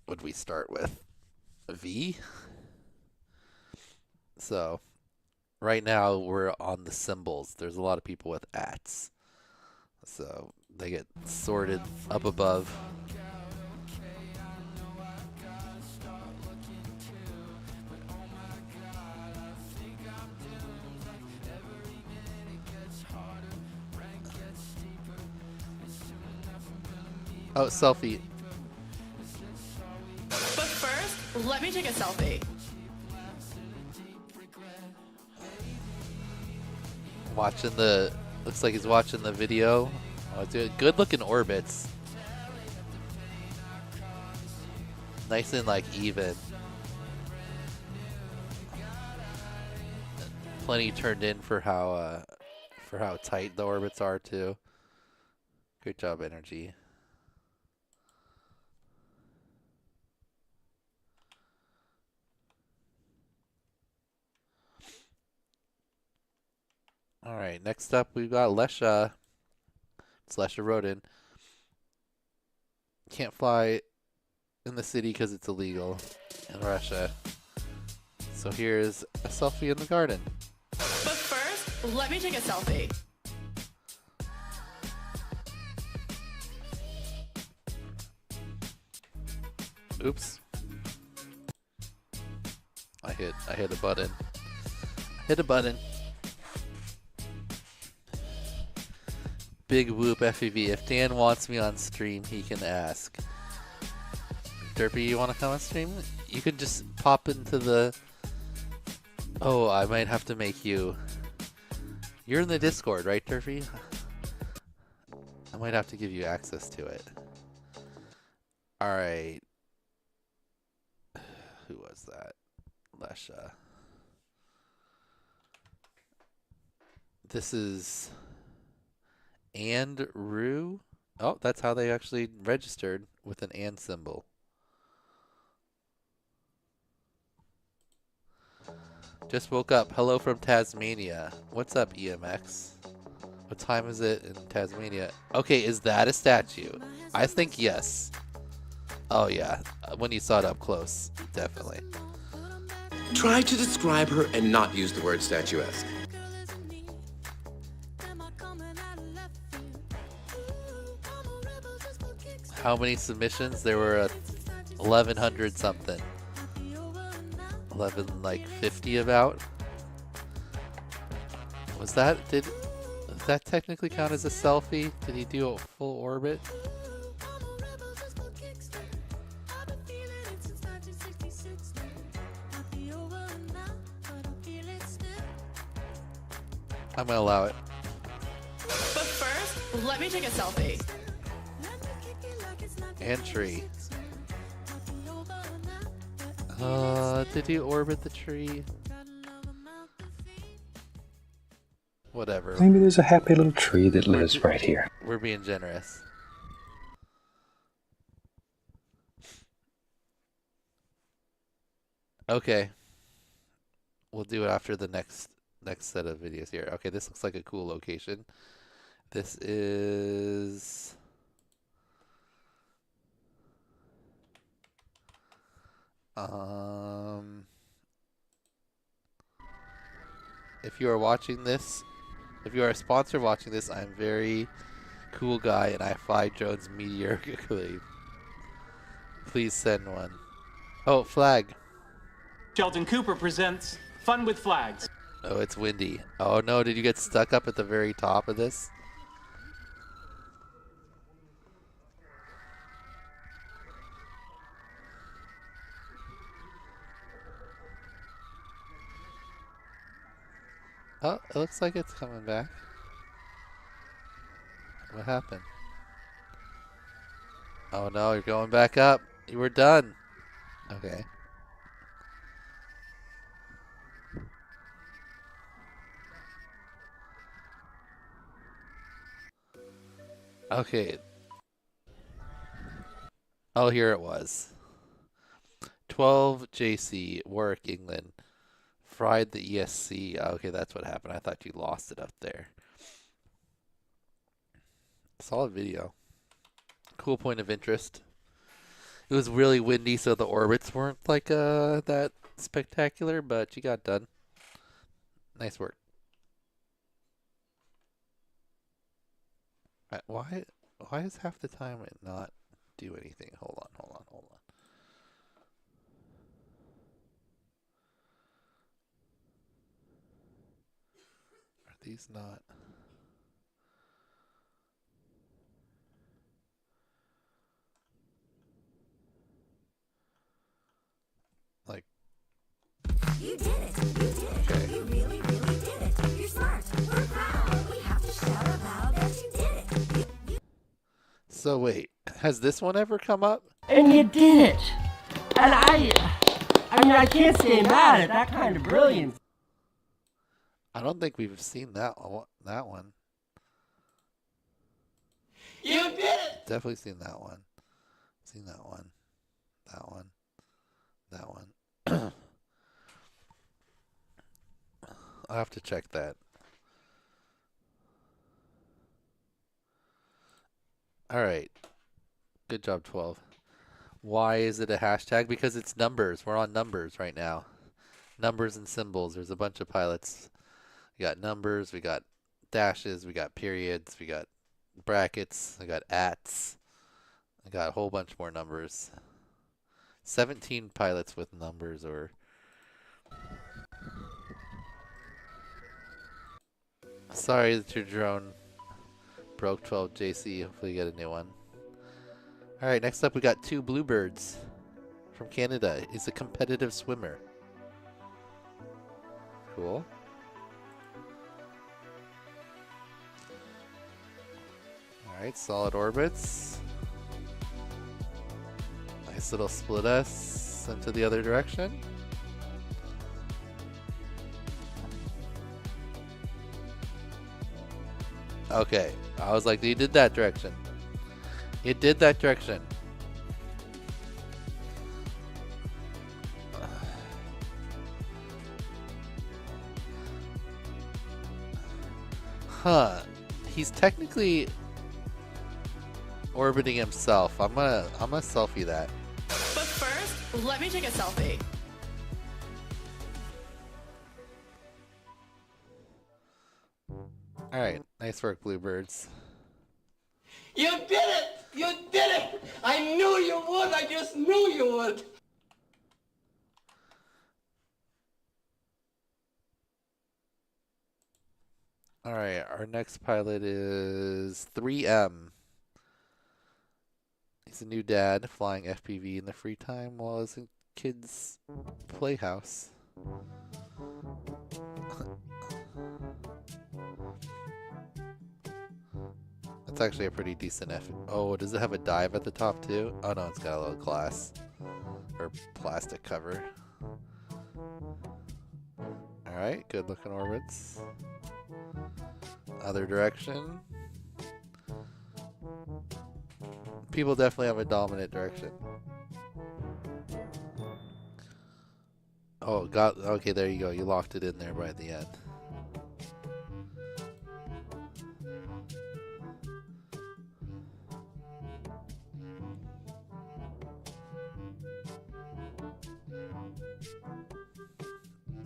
what did we start with? V? So, right now we're on the symbols. There's a lot of people with ats. So, they get sorted up above. Oh, selfie. But first, let me take a selfie. Watching the, looks like he's watching the video. Oh, dude, good looking orbits. Nice and like even. Plenty turned in for how tight the orbits are too. Great job, Energy. All right, next up we've got Lesha. It's Lesha Rodin. Can't fly in the city because it's illegal in Russia. So here's a selfie in the garden. But first, let me take a selfie. Oops. I hit a button. Hit a button. Big whoop FPV. If Dan wants me on stream, he can ask. Derpy, you want to come on stream? You could just pop into the... Oh, I might have to make you... You're in the Discord, right, Derpy? I might have to give you access to it. Alright. Who was that? Lesha. This is... And Rue. Oh, that's how they actually registered, with an and symbol. Just woke up. Hello from Tasmania. What's up, EMAX? What time is it in Tasmania? Okay, is that a statue? I think yes. Oh yeah, when you saw it up close, definitely. Try to describe her and not use the word statuesque. how many submissions? There were 1,100 something. 11 like 50 about. Did that technically count as a selfie? Did he do a full orbit? I'm gonna allow it. But first, let me take a selfie. Entry. Did he orbit the tree? Whatever. Maybe there's a happy little tree that lives right here. We're being generous. Okay. We'll do it after the next set of videos here. Okay, this looks like a cool location. This is if you are watching this, if you are a sponsor watching this, I'm very cool guy and I fly drones meteorically. Please send one. Oh, flag. Sheldon Cooper presents Fun with Flags. Oh, it's windy. Oh no, did you get stuck up at the very top of this? Oh, it looks like it's coming back. What happened? Oh no, you're going back up. You were done. Okay. Okay. Oh, here it was. 12 JC, Warwick, England. Fried the ESC. Okay, that's what happened. I thought you lost it up there. Solid video. Cool point of interest. It was really windy, so the orbits weren't like that spectacular, but you got done. Nice work. Why is half the time it not do anything? Hold on. Are these not? Like. You did it. Okay. You really, really did it. You're smart. We're proud. We have to shout out loud that you did it. So wait, has this one ever come up? And you did it. And I mean, I can't stay mad at that kind of brilliance. I don't think we've seen that one. You did it. Definitely seen that one. Seen that one. That one. That one. I'll have to check that. All right. Good job, 12. Why is it a hashtag? Because it's numbers. We're on numbers right now. Numbers and symbols. There's a bunch of pilots. We got numbers. We got dashes. We got periods. We got brackets. We got ats. I got a whole bunch more numbers. 17 pilots with numbers or... Sorry that your drone broke 12 JC. Hopefully you get a new one. Alright, next up we got 2 bluebirds from Canada. He's a competitive swimmer. Cool. Alright, solid orbits. Nice little split S into the other direction. Okay, I was like, you did that direction. It did that direction. Huh. He's technically orbiting himself. I'm gonna selfie that. But first, let me take a selfie. Alright, nice work, bluebirds. You did it! You did it! I knew you would! I just knew you would! Alright, our next pilot is 3M. He's a new dad flying FPV in the free time while he's in kids' playhouse. That's actually a pretty decent Oh, does it have a dive at the top too? Oh no, it's got a little glass or plastic cover. Alright, good looking orbits. Other direction. People definitely have a dominant direction. Oh, okay, there you go. You locked it in there by the end.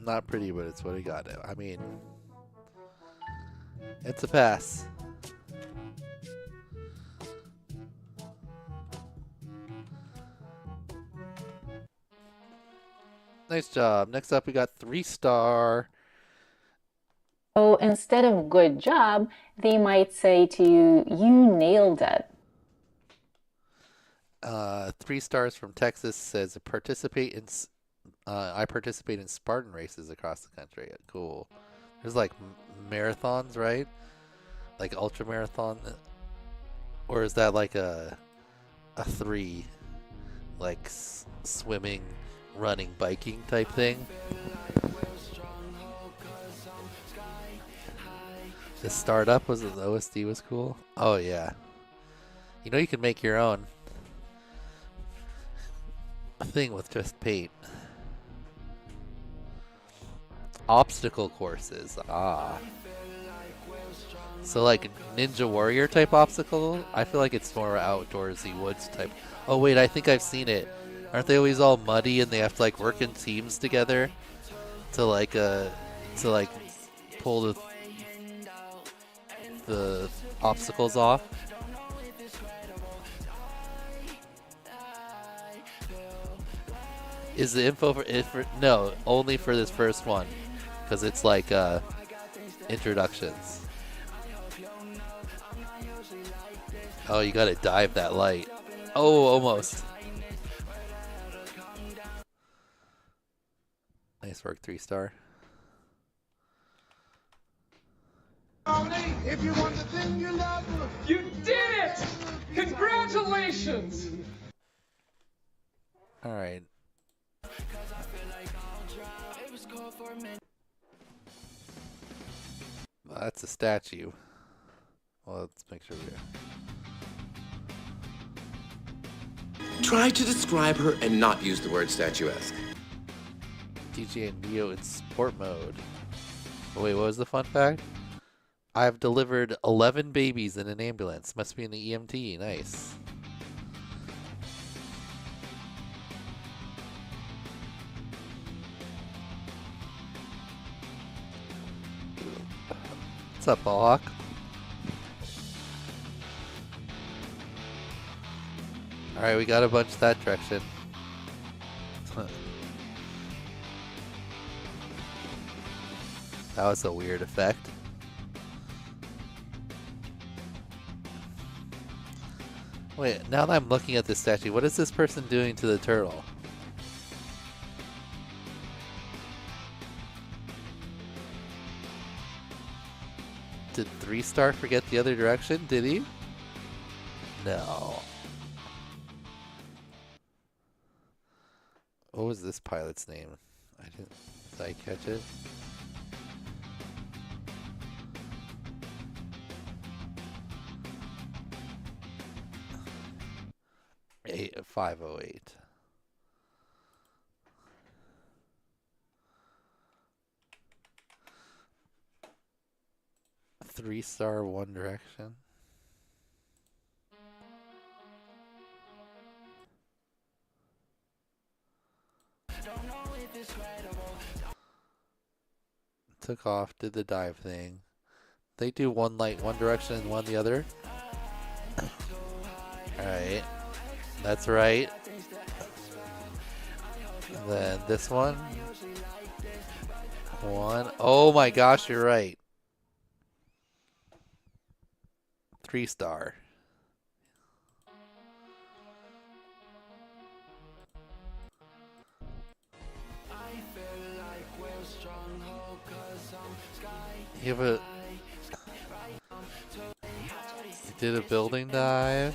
Not pretty, but it's what we got. I mean, it's a pass. Nice job. Next up, we got 3-star. So instead of good job, they might say to you, you nailed it. 3 stars from Texas says I participate in Spartan races across the country. Cool. There's like marathons, right? Like ultra marathon, or is that like a 3, like swimming, running, biking type thing? The startup was the OSD was cool. Oh yeah. You know you can make your own thing with just paint. Obstacle courses. So like Ninja Warrior type obstacle? I feel like it's more outdoorsy woods type. Oh wait, I think I've seen it. Aren't they always all muddy and they have to like work in teams together to like pull the obstacles off? Is the info for no, only for this first one, because it's like introductions. Oh, you gotta dive that light. Oh, almost. Nice work, 3-star. If you want the thing you love, you did it! Congratulations! All right. Well, that's a statue. Well, let's make sure we Try to describe her and not use the word statuesque. DJ and Neo in sport mode. Oh, wait, what was the fun fact? I've delivered 11 babies in an ambulance. Must be in the EMT. Nice. What's up, Ballhawk? Alright, we got a bunch that direction. That was a weird effect. Wait, now that I'm looking at this statue, what is this person doing to the turtle? Did 3-star forget the other direction? Did he? No. What was this pilot's name? Did I catch it? Eight, 508. Three-star, One Direction. Took off, did the dive thing. They do one light, one direction, and one the other. Alright, Alright. That's right. Then this one. One. Oh my gosh, you're right. 3-star. You have a... You did a building dive.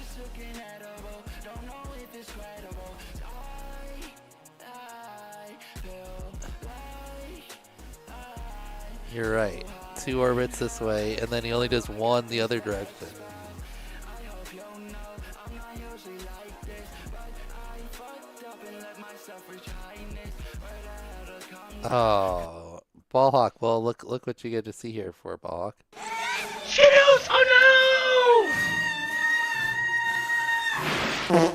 You're right. 2 orbits this way, and then he only does 1 the other direction. Oh, Ballhawk. Well, look what you get to see here for Ballhawk. Skittles! Oh no!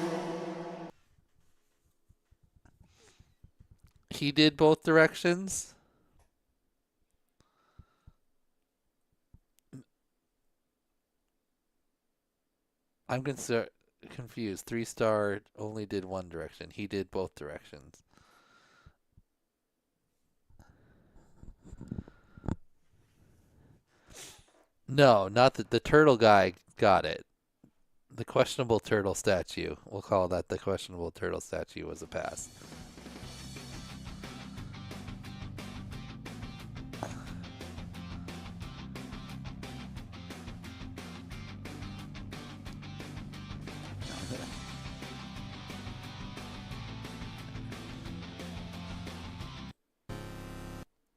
He did both directions. I'm confused. 3-star only did 1 direction. He did both directions. No, not the turtle guy got it. The questionable turtle statue. We'll call that the questionable turtle statue was a pass.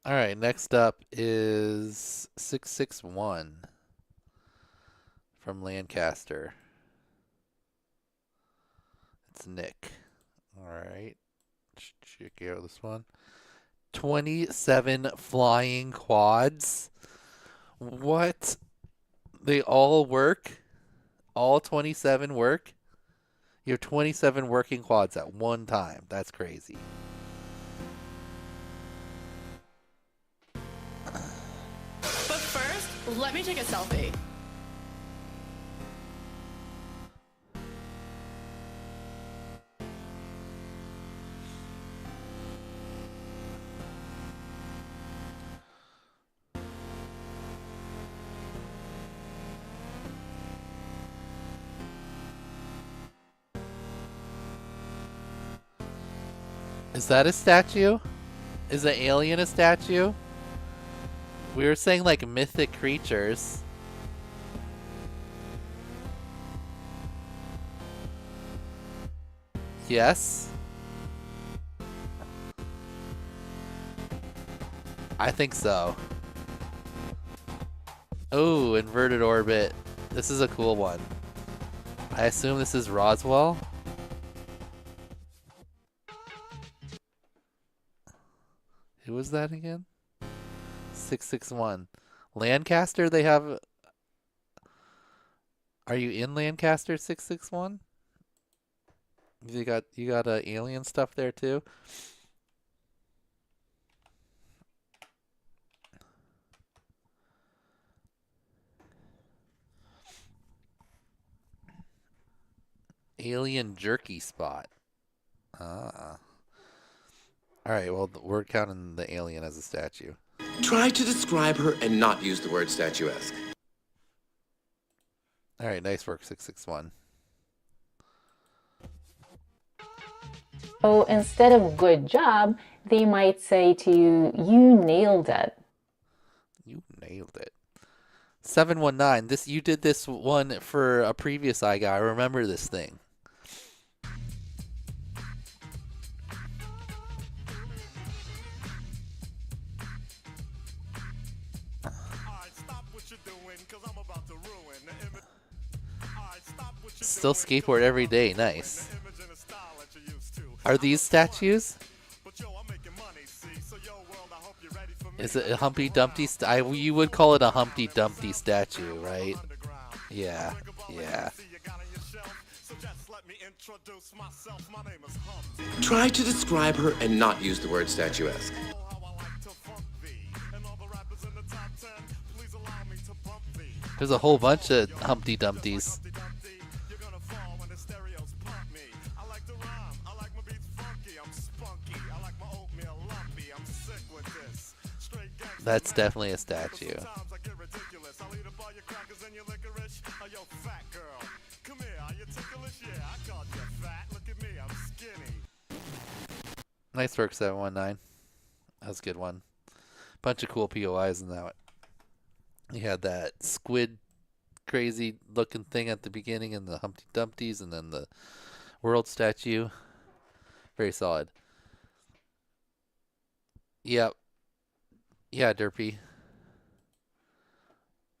All right, next up is 661 from Lancaster. It's Nick. All right, check out this one. 27 flying quads. What? They all work? All 27 work? You have 27 working quads at one time. That's crazy. Let me take a selfie. Is that a statue? Is an alien a statue? We were saying like mythic creatures. Yes. I think so. Oh, inverted orbit. This is a cool one. I assume this is Roswell. Who was that again? 661. Lancaster, they have... Are you in Lancaster 661? You got alien stuff there too? Alien jerky spot. Ah. Alright, well, we're counting the alien as a statue. Try to describe her and not use the word statuesque. Alright, nice work, 661. So instead of good job, they might say to you, you nailed it. You nailed it. 719, you did this one for a previous iGuy. I remember this thing. Still skateboard every day. Nice. Are these statues? Is it a Humpty Dumpty? You would call it a Humpty Dumpty statue, right? Yeah. Yeah. Try to describe her and not use the word statuesque. There's a whole bunch of Humpty Dumptys. That's definitely a statue. Nice work, 719. That was a good one. Bunch of cool POIs in that. You had that squid crazy looking thing at the beginning and the Humpty Dumpties and then the world statue. Very solid. Yep. Yeah, Derpy.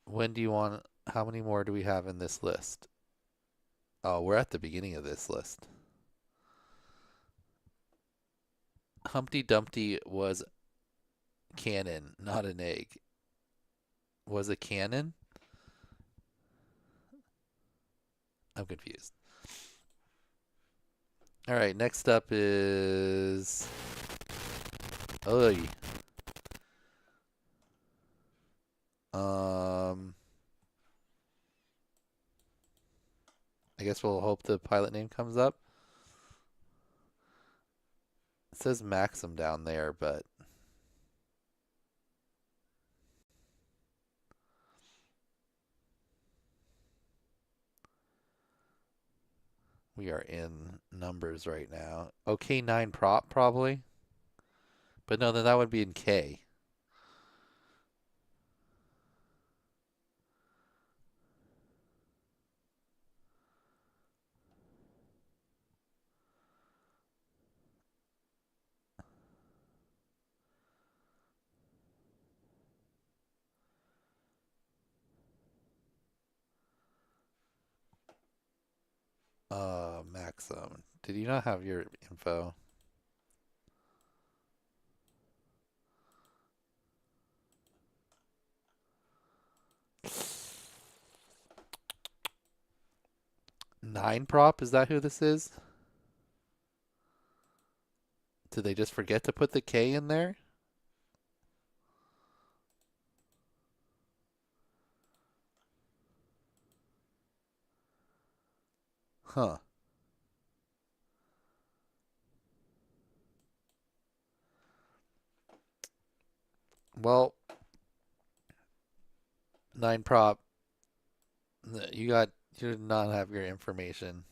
When do you want... How many more do we have in this list? Oh, we're at the beginning of this list. Humpty Dumpty was cannon, not an egg. Was it cannon? I'm confused. All right, next up is... Oy. I guess we'll hope the pilot name comes up. It says Maxim down there, but... We are in numbers right now. Okay, 9 prop, probably. But no, then that would be in K. Maxim. Did you not have your info? Nine prop? Is that who this is? Did they just forget to put the K in there? Huh. Well, 9 prop. You did not have your information.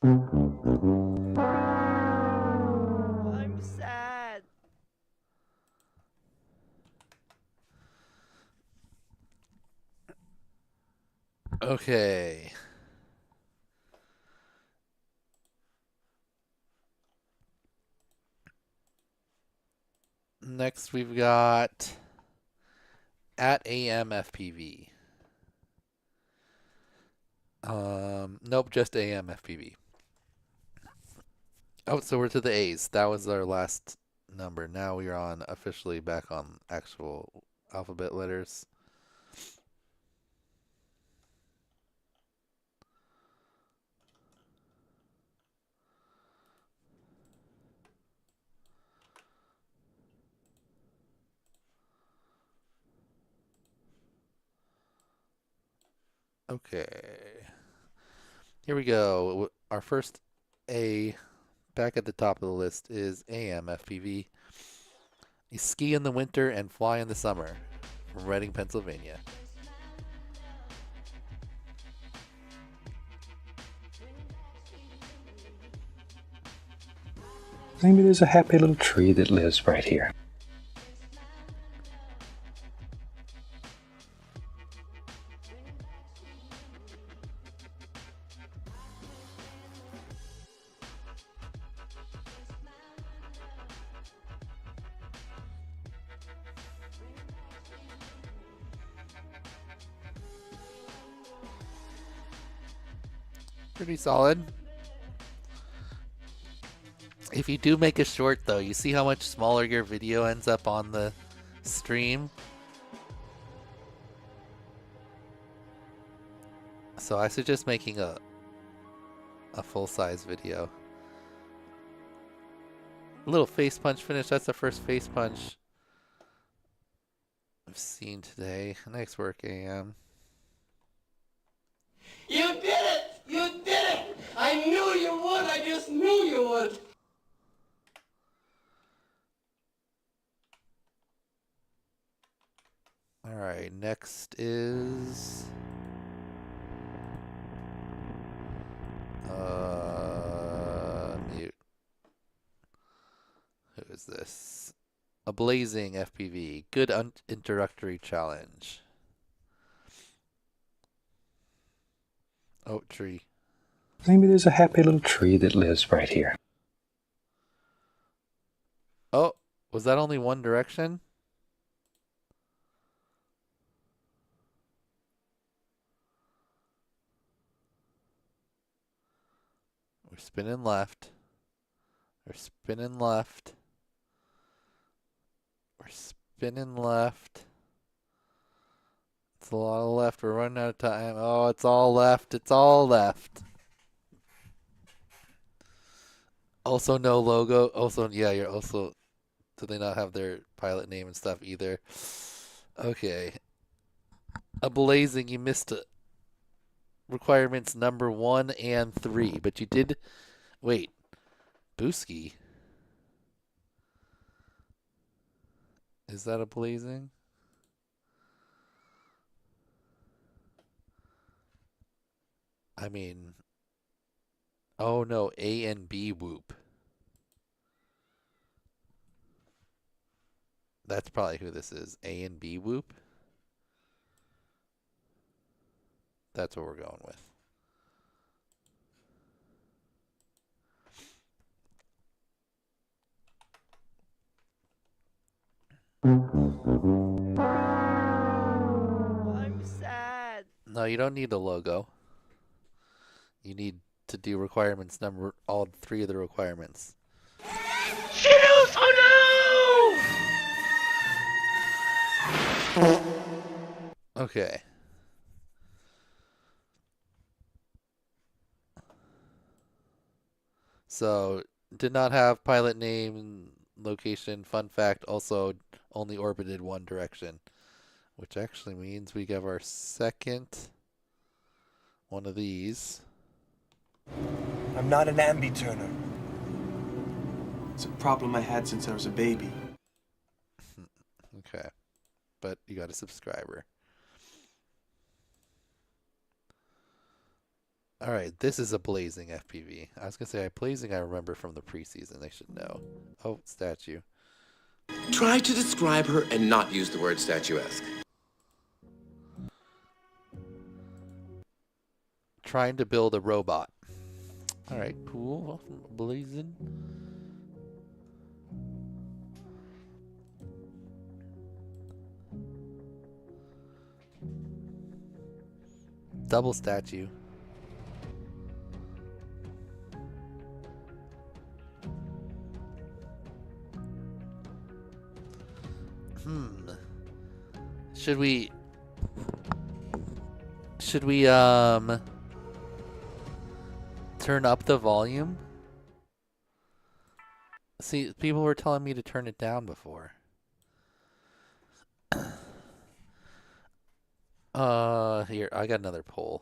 I'm sad. Okay. Next we've got at AMFPV. Nope, just AMFPV. Oh, so we're to the A's. That was our last number. Now we are on officially back on actual alphabet letters. Okay. Here we go. Our first A, back at the top of the list, is AMFPV. You ski in the winter and fly in the summer. From Reading, Pennsylvania. Maybe there's a happy little tree that lives right here. Pretty solid. If you do make a short though, you see how much smaller your video ends up on the stream? So I suggest making a full-size video. A little face punch finish. That's the first face punch I've seen today. Nice work, AM. You did it! You did it! I knew you would. I just knew you would. All right, next is mute. Who is this? A blazing FPV. Good introductory challenge. Oh, tree. Maybe there's a happy little tree that lives right here. Oh, was that only one direction? We're spinning left. We're spinning left. We're spinning left. It's a lot of left. We're running out of time. Oh, it's all left. It's all left. Also, no logo. Also, yeah, you're also. Do they not have their pilot name and stuff either? Okay. A blazing, you missed it. Requirements number 1 and 3, but you did. Wait. Booski. Is that a blazing? I mean, oh no, A and B whoop. That's probably who this is. A and B whoop. That's what we're going with. I'm sad. No, you don't need the logo. You need to do requirements number all 3 of the requirements. Skittles! Oh no! Okay. So, did not have pilot name, location. Fun fact, also only orbited one direction. Which actually means we give our second one of these. I'm not an ambi turner. It's a problem I had since I was a baby. Okay. But you got a subscriber. Alright, this is a blazing FPV. I was going to say, blazing I remember from the preseason. I should know. Oh, statue. Try to describe her and not use the word statuesque. Trying to build a robot. Alright, cool. Blazing. Double statue. Should we turn up the volume? See, people were telling me to turn it down before. Here, I got another poll.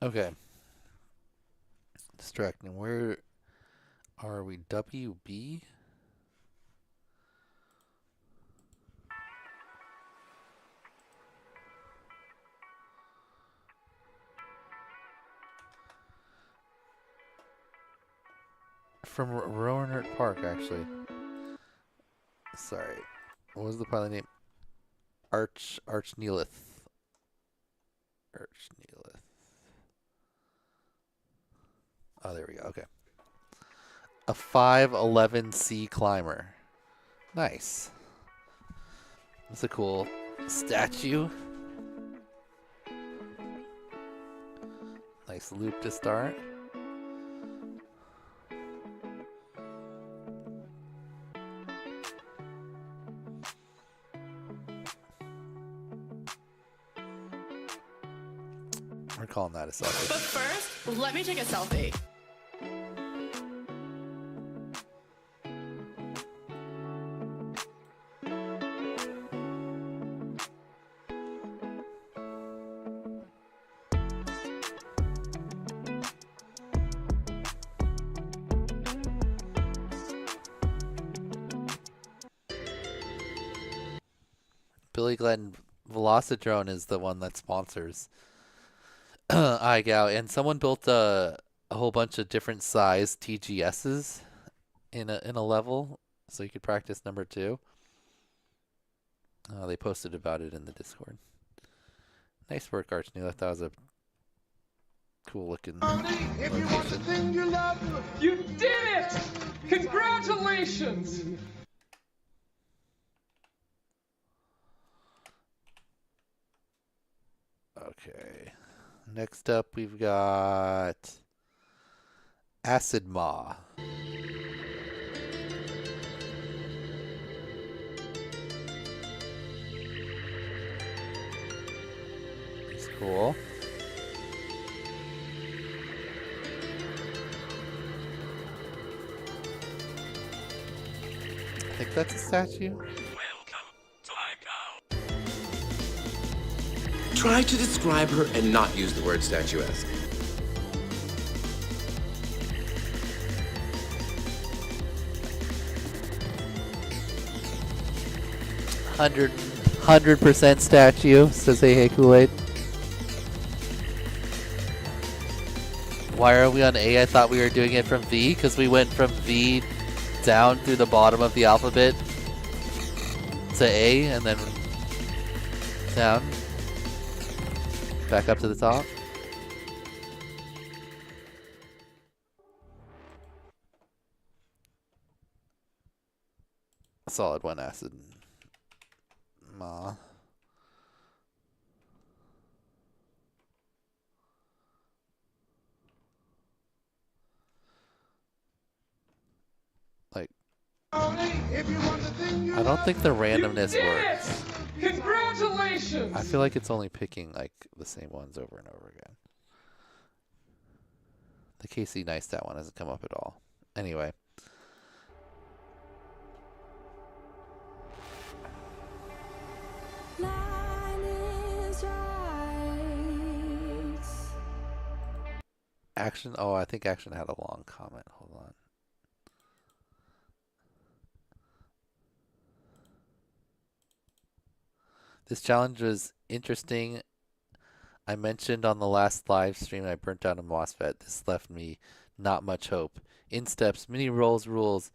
Okay. Distracting. Where are we? WB? From Roanoke Park, actually. Sorry. What was the pilot name? Arch Neelith. Archneolith. Oh, there we go. Okay. A 5'11" sea climber. Nice. That's a cool statue. Nice loop to start. We're calling that a selfie. But first, let me take a selfie. Billy Glenn Velocidrone is the one that sponsors iGao, and someone built a whole bunch of different size TGSs in a level, so you could practice number 2. They posted about it in the Discord. Nice work, Archneil. That was a cool looking If you want the thing you love, you did it! Congratulations! Okay. Next up, we've got Acid Maw. It's cool. I think that's a statue. Try to describe her and not use the word statuesque. Hundred percent statue, says Hey Kool-Aid. Why are we on A? I thought we were doing it from V, because we went from V down through the bottom of the alphabet to A, and then down. Back up to the top. Solid 1 acid. Ma. Like, I don't think the randomness works. Congratulations! I feel like it's only picking like the same ones over and over again. The KC Neistat one hasn't come up at all. Anyway. Action. Oh, I think Action had a long comment. Hold on. This challenge was interesting. I mentioned on the last live stream I burnt out a MOSFET. This left me not much hope. In steps, mini rolls rules.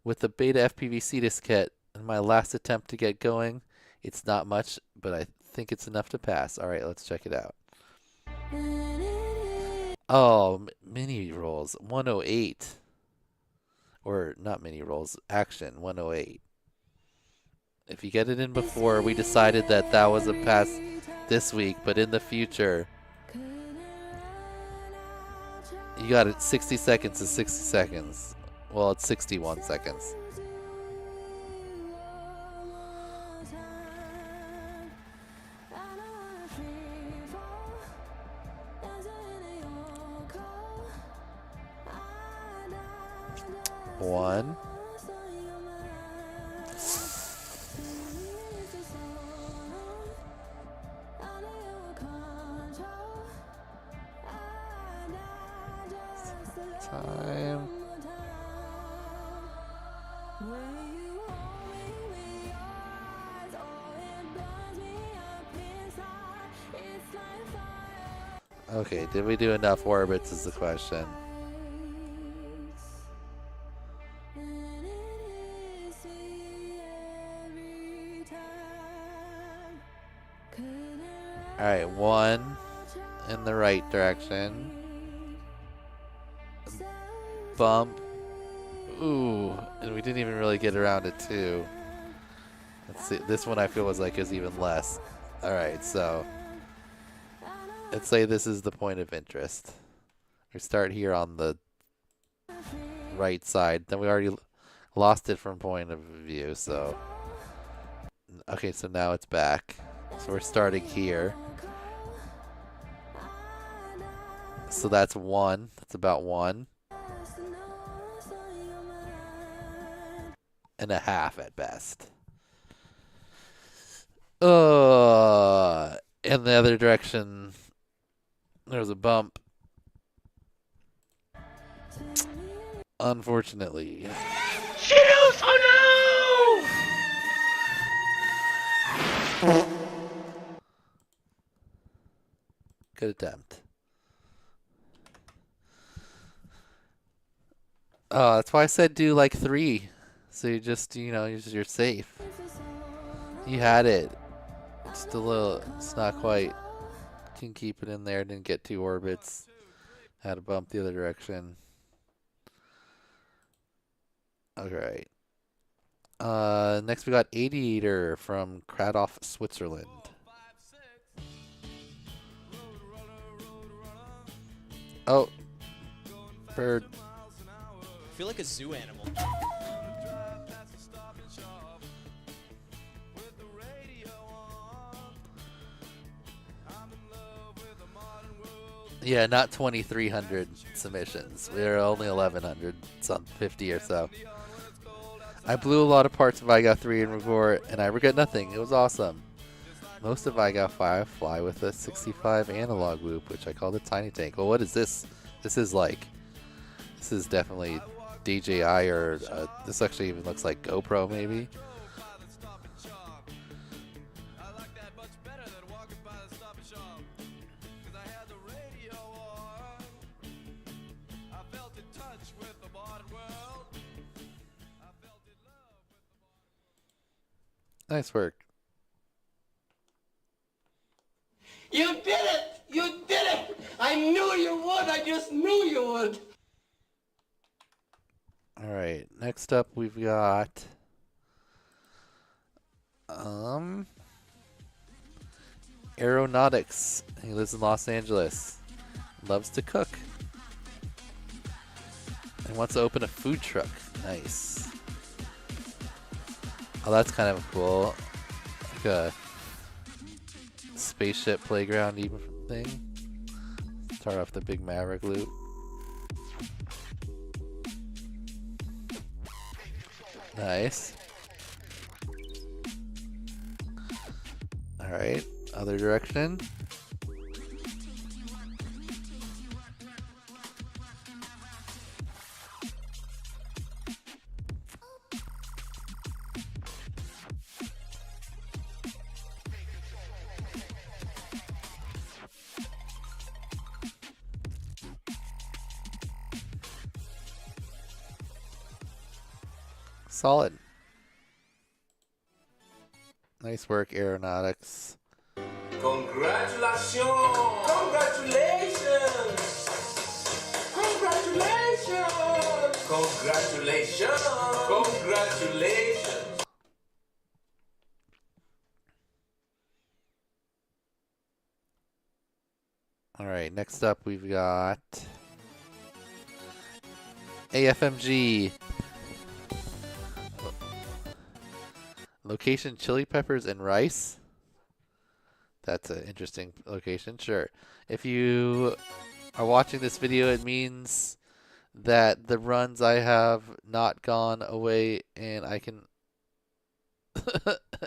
With the beta FPVC diskette and my last attempt to get going, it's not much, but I think it's enough to pass. All right, let's check it out. Oh, mini rolls 108. Or not mini rolls, Action 108. If you get it in before, we decided that that was a pass this week, but in the future, you got it. 60 seconds is 60 seconds. Well, it's 61 seconds. One. Time. Okay, did we do enough orbits is the question. Alright, 1. in the right direction. Bump. Ooh, and we didn't even really get around it too. Let's see. This one I feel was like is even less. All right, so let's say this is the point of interest. We start here on the right side. Then we already lost it from point of view. So okay, so now it's back. So we're starting here. So that's 1. That's about 1.5 at best. In the other direction, there's a bump. Unfortunately. Skittles! Oh no! Good attempt. Oh, that's why I said do like 3. So you just, you know, you're safe. You had it. Just a little, it's not quite. Can keep it in there, didn't get 2 orbits. Had a bump the other direction. Alright. Next we got Aviator from Kradoff, Switzerland. Oh. Bird. I feel like a zoo animal. Yeah, not 2,300 submissions. We were only 1,100, some 50 or so. I blew a lot of parts of IGA 3 and Regort, and I regret nothing. It was awesome. Most of IGA 5 fly with a 65 analog loop, which I call the Tiny Tank. Well, what is this? This is like, this is definitely DJI or this actually even looks like GoPro maybe. Nice work. You did it! You did it! I knew you would! I just knew you would! Alright, next up we've got Aeronautics. He lives in Los Angeles. Loves to cook. And wants to open a food truck. Nice. Oh, that's kind of cool. Like a spaceship playground even thing. Start off the big Maverick loop. Nice. Alright, other direction. Solid. Nice work, Aeronautics. Congratulations! Congratulations! Congratulations! Congratulations! Congratulations! Alright, next up we've got AFMG. Location chili peppers and rice. That's an interesting location, sure. If you are watching this video, it means that the runs I have not gone away and I can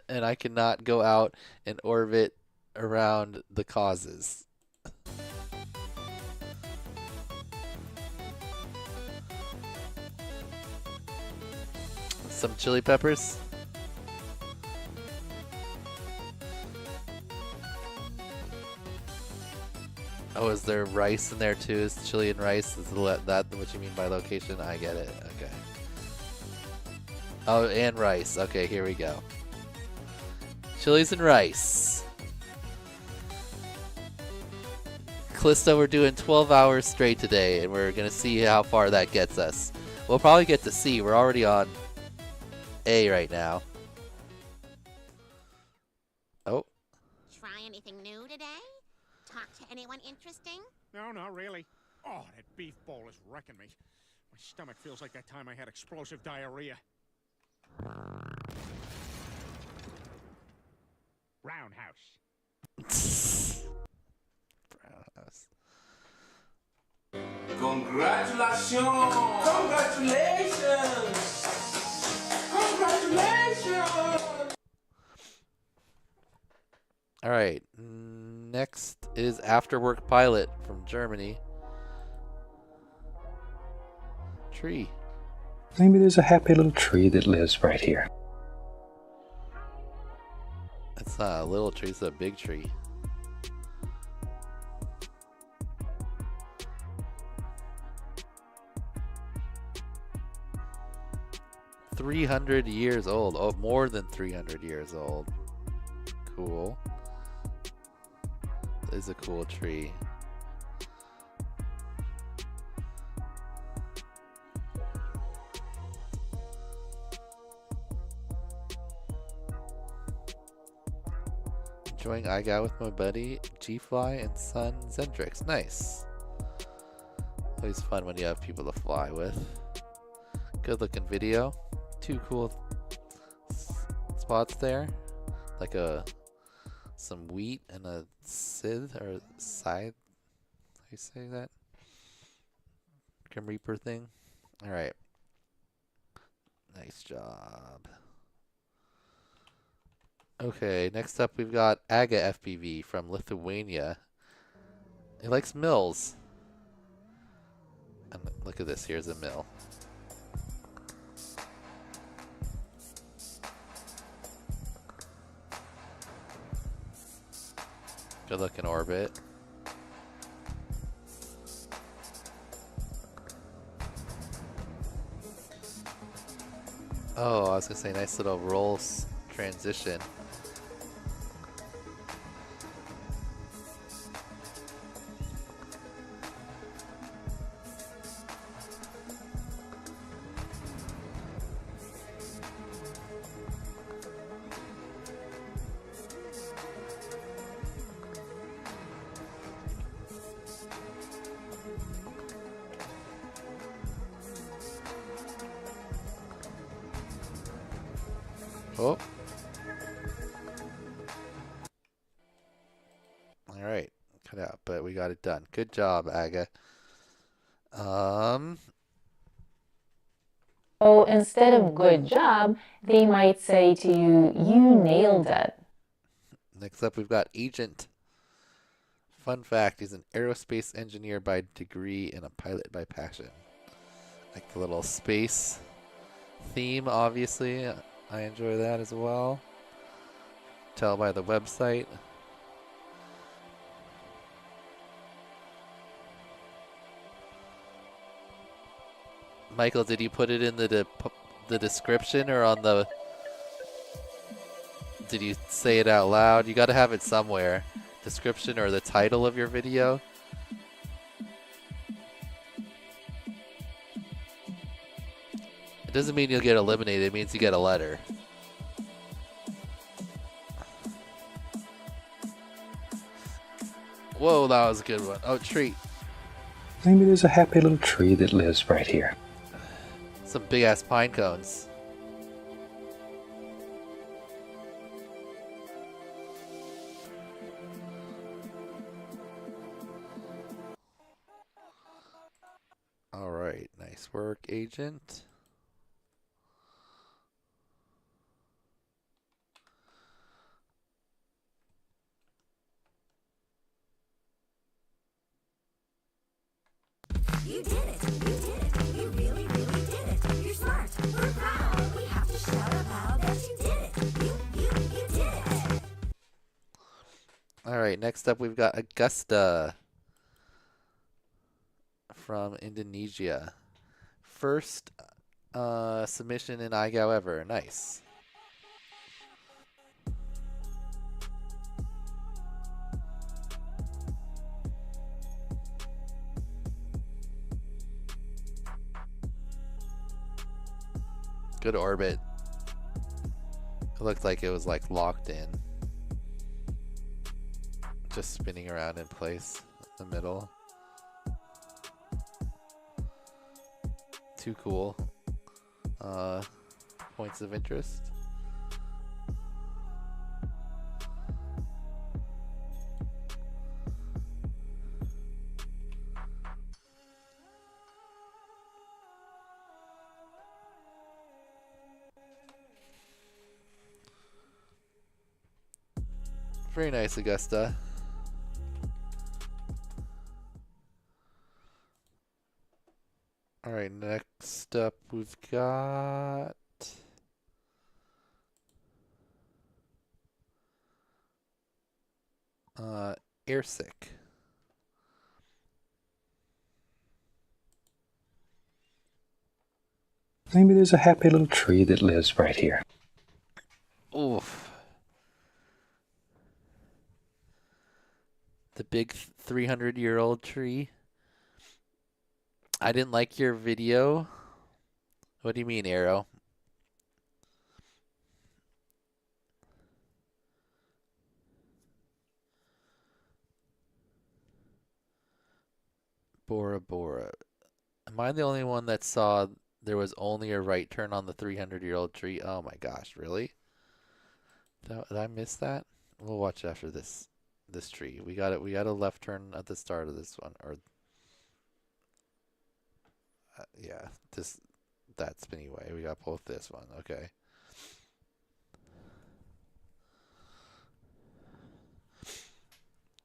and I cannot go out and orbit around the causes. Some chili peppers. Oh, is there rice in there too? Is chili and rice? Is that what you mean by location? I get it. Okay. Oh, and rice. Okay, here we go. Chilies and rice. Callisto, we're doing 12 hours straight today, and we're going to see how far that gets us. We'll probably get to C. We're already on A right now. Oh. Try anything new today? Talk to anyone interesting? No, not really. Oh, that beef bowl is wrecking me. My stomach feels like that time I had explosive diarrhea. Roundhouse. Roundhouse. Congratulations! Congratulations! Congratulations! All right. Next is Afterwork Pilot from Germany. Tree. Maybe there's a happy little tree that lives right here. It's not a little tree, it's a big tree. $300 old. Oh, more than 300 years old. Cool. That is a cool tree. Enjoying iGao with my buddy G-Fly and son Zendrix. Nice. Always fun when you have people to fly with. Good looking video. Two cool spots there. Like some wheat and a scythe or scythe. How you say that? Grim Reaper thing. Alright. Nice job. Okay, next up we've got Aga FPV from Lithuania. He likes mills. And look at this, here's a mill. Good looking orbit. Oh, I was gonna say nice little roll transition. Oh. Alright. Cut out, but we got it done. Good job, Aga. Oh, instead of good job, they might say to you, you nailed it. Next up, we've got Agent. Fun fact, he's an aerospace engineer by degree and a pilot by passion. Like the little space theme, obviously. I enjoy that as well. Tell by the website. Michael, did you put it in the description or on the... Did you say it out loud? You got to have it somewhere. Description or the title of your video. It doesn't mean you'll get eliminated. It means you get a letter. Whoa, that was a good one. Oh, tree. Maybe there's a happy little tree that lives right here. Some big ass pine cones. All right, nice work, Agent. You did it. You did it. You really, really did it. You're smart. We're proud. We have to shout out loud that you did it. You did it. All right, next up we've got Augusta from Indonesia. First submission in iGao ever. Nice. Good orbit. It looked like it was like locked in. Just spinning around in place in the middle. Too cool. Points of interest. Very nice, Augusta. All right, next up we've got Airsick. Maybe there's a happy little tree that lives right here. Oof. The big 300-year-old tree. I didn't like your video. What do you mean, Arrow? Bora Bora. Am I the only one that saw there was only a right turn on the 300-year-old tree? Oh my gosh, really? Did I miss that? We'll watch after this tree. We got it. We got a left turn at the start of this one, or yeah, that spinny way. We got both this one. Okay.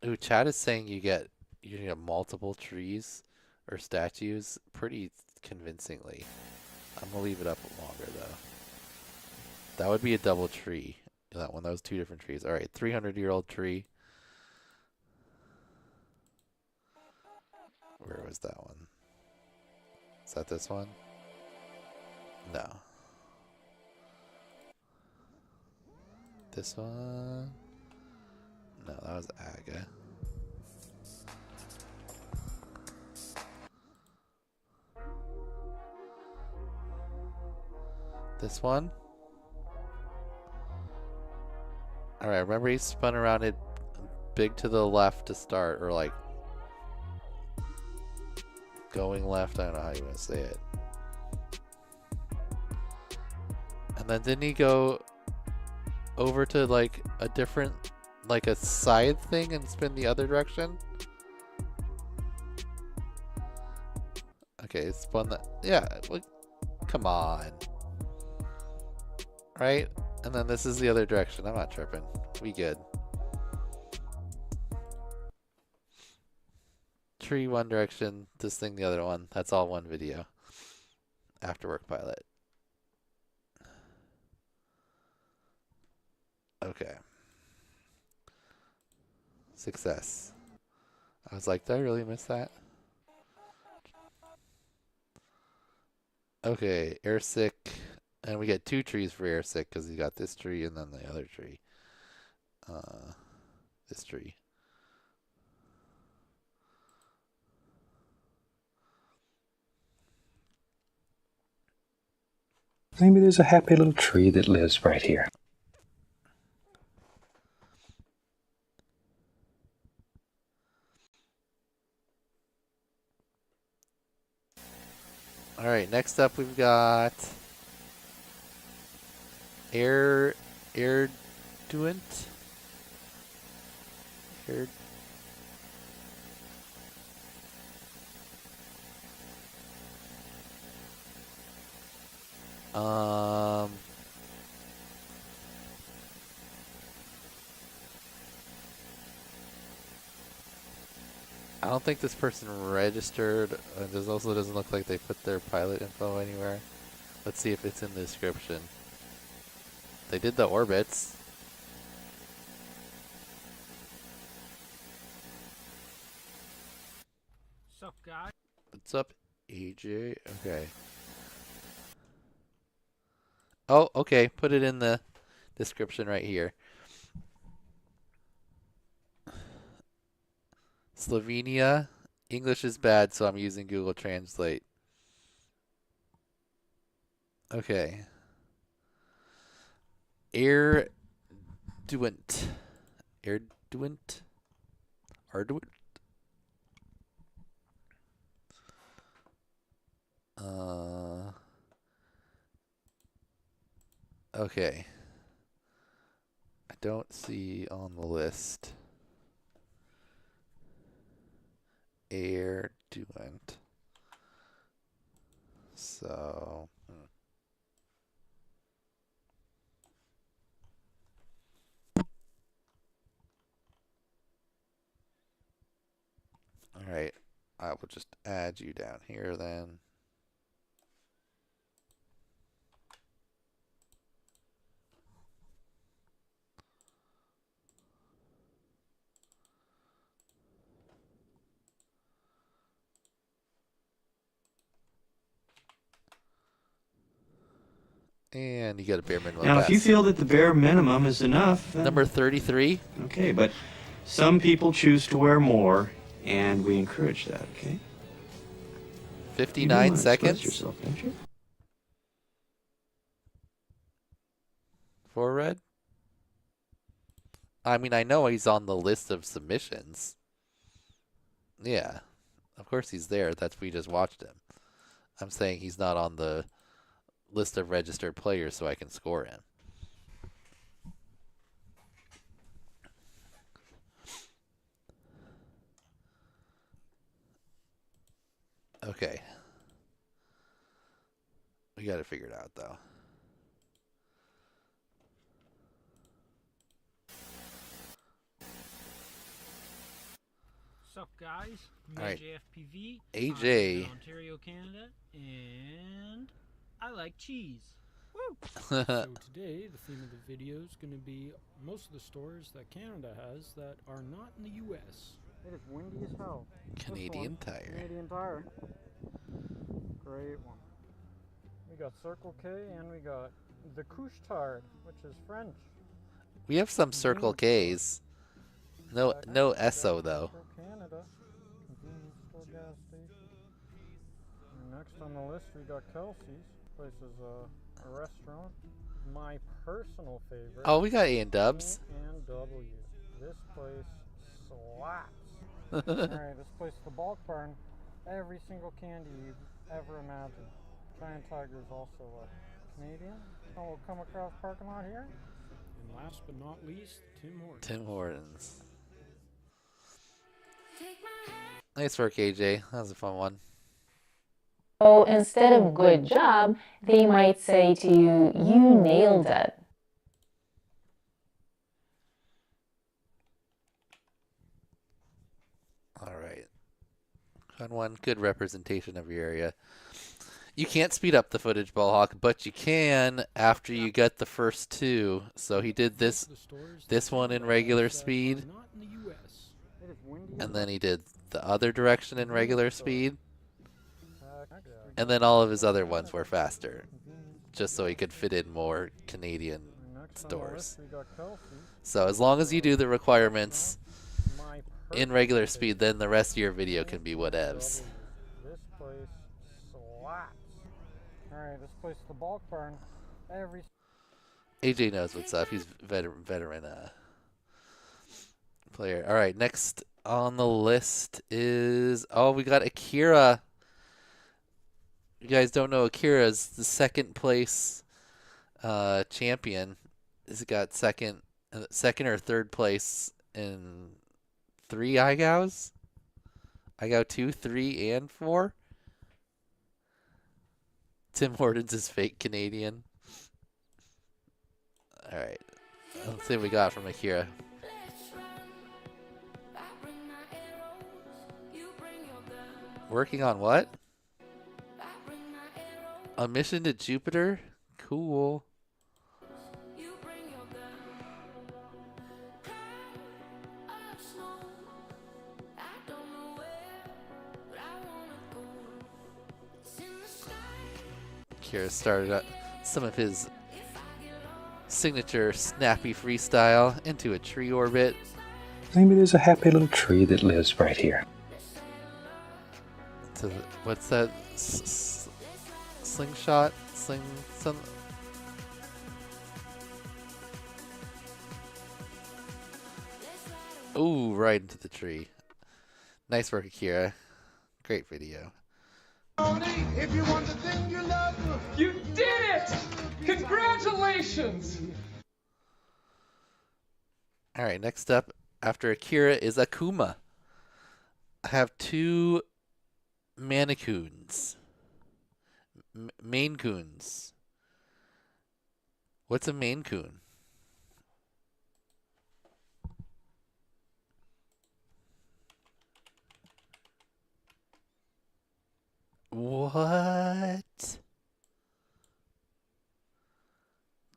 Ooh, Chad is saying you get multiple trees or statues pretty convincingly. I'm gonna leave it up longer though. That would be a double tree. That one. That was 2 different trees. All right, 300-year-old tree. Where was that one? Is that this one? No. This one? No, that was Aga. This one? Alright, remember he spun around it big to the left to start, or like going left, I don't know how you want to say it. And then didn't he go over to like a different, like a side thing and spin the other direction? Okay, spun that. Yeah, well, come on. Right? And then this is the other direction. I'm not tripping. We good. Tree one direction, this thing the other one. That's all one video. Afterwork pilot. Okay. Success. I was like, did I really miss that? Okay, Airsick. And we get 2 trees for Airsick because he got this tree and then the other tree. This tree. Maybe there's a happy little tree that lives right here. All right, next up we've got Airduent. I don't think this person registered. This also doesn't look like they put their pilot info anywhere. Let's see if it's in the description. They did the orbits. What's up, guy? What's up, AJ? Okay. Oh, okay. Put it in the description right here. Slovenia. English is bad, so I'm using Google Translate. Okay. Arduent. Okay. I don't see on the list. Arduent. So, all right. I will just add you down here then. And you get a bare minimum. Now, if you feel that the bare minimum is enough, then number 33. Okay, but some people choose to wear more, and we encourage that. Okay. 59 seconds. Yourself, don't you? For red. I mean, I know he's on the list of submissions. Yeah, of course he's there. We just watched him. I'm saying he's not on the list of registered players so I can score him. Okay. We got to figure it out though. What's up, guys? I'm All right. AJFPV. AJ. I'm in Ontario, Canada, and I like cheese. Woo! So today, the theme of the video is going to be most of the stores that Canada has that are not in the U.S. It is windy as hell. Canadian Tire. Canadian Tire. Great one. We got Circle K and we got the Couche-Tard, which is French. We have some Circle K's. No Esso though. Canada. Convenience store gas station. And next on the list we got Kelsey's. This place is a restaurant. My personal favorite. Oh, we got A&Dubs. A&W. This place slaps. Alright, this place is the Bulk Barn. Every single candy you've ever imagined. Giant Tiger is also Canadian. So we'll come across parking lot here. And last but not least, Tim Hortons. Tim Hortons. Nice work, AJ. That was a fun one. So instead of good job, they might say to you, you nailed it. All right. Fun one. Good representation of your area. You can't speed up the footage, Ballhawk, but you can after you get the first two. So he did this one in regular speed, and then he did the other direction in regular speed, and then all of his other ones were faster, just so he could fit in more Canadian stores. So as long as you do the requirements in regular speed, then the rest of your video can be whatevs. This place slaps. Alright, this place is the Bulk Barn. AJ knows what's up. He's veteran player. All right, next on the list is we got Akira. You guys don't know Akira is the second place champion. He's got second or third place in 3 iGows. iGow 2, 3, and 4. Tim Hortons is fake Canadian. All right, let's see what we got from Akira. Working on what? A mission to Jupiter? Cool. Akira started up some of his signature snappy freestyle into a tree orbit. Maybe there's a happy little tree that lives right here. To what's that? Slingshot? Ooh, right into the tree. Nice work, Akira. Great video. If you want the thing you love, you did it! Congratulations! Alright, next up after Akira is Akuma. I have two Maine-Coons. Maine-Coons. What's a Maine-Coon? What?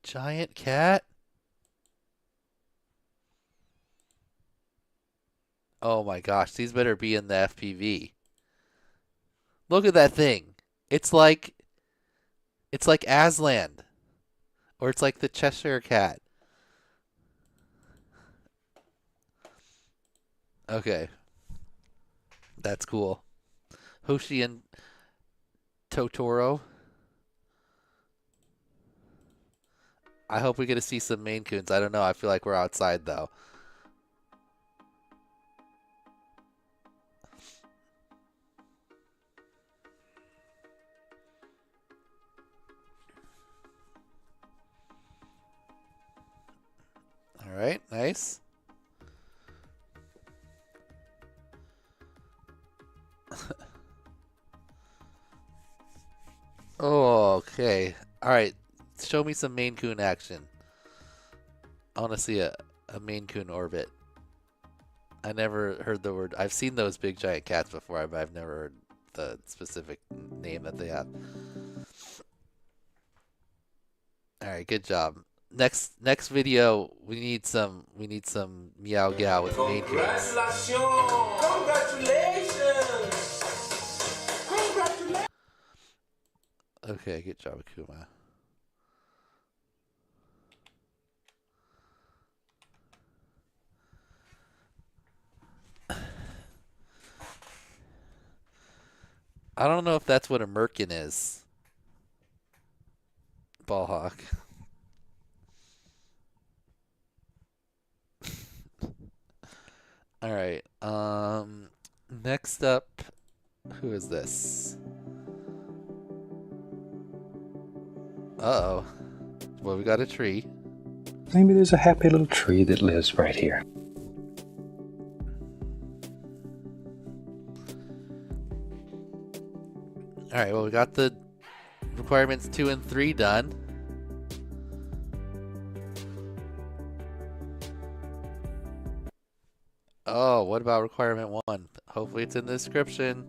Giant cat? Oh my gosh, these better be in the FPV. Look at that thing. It's like Aslan. Or it's like the Cheshire Cat. Okay. That's cool. Hoshi and Totoro. I hope we get to see some Maine Coons. I don't know. I feel like we're outside though. All right, nice. Oh, okay. All right. Show me some Maine Coon action. I want to see a Maine Coon orbit. I never heard the word. I've seen those big giant cats before, but I've never heard the specific name that they have. All right, good job. Next video, we need some meow gal with Maine Coons. Congratulations! Congratulations! Okay, good job, Akuma. I don't know if that's what a merkin is. Ballhawk. All right. Next up, who is this? Uh-oh. Well, we got a tree. Maybe there's a happy little tree that lives right here. All right, well, we got the requirements 2 and 3 done. Oh, what about requirement 1? Hopefully it's in the description.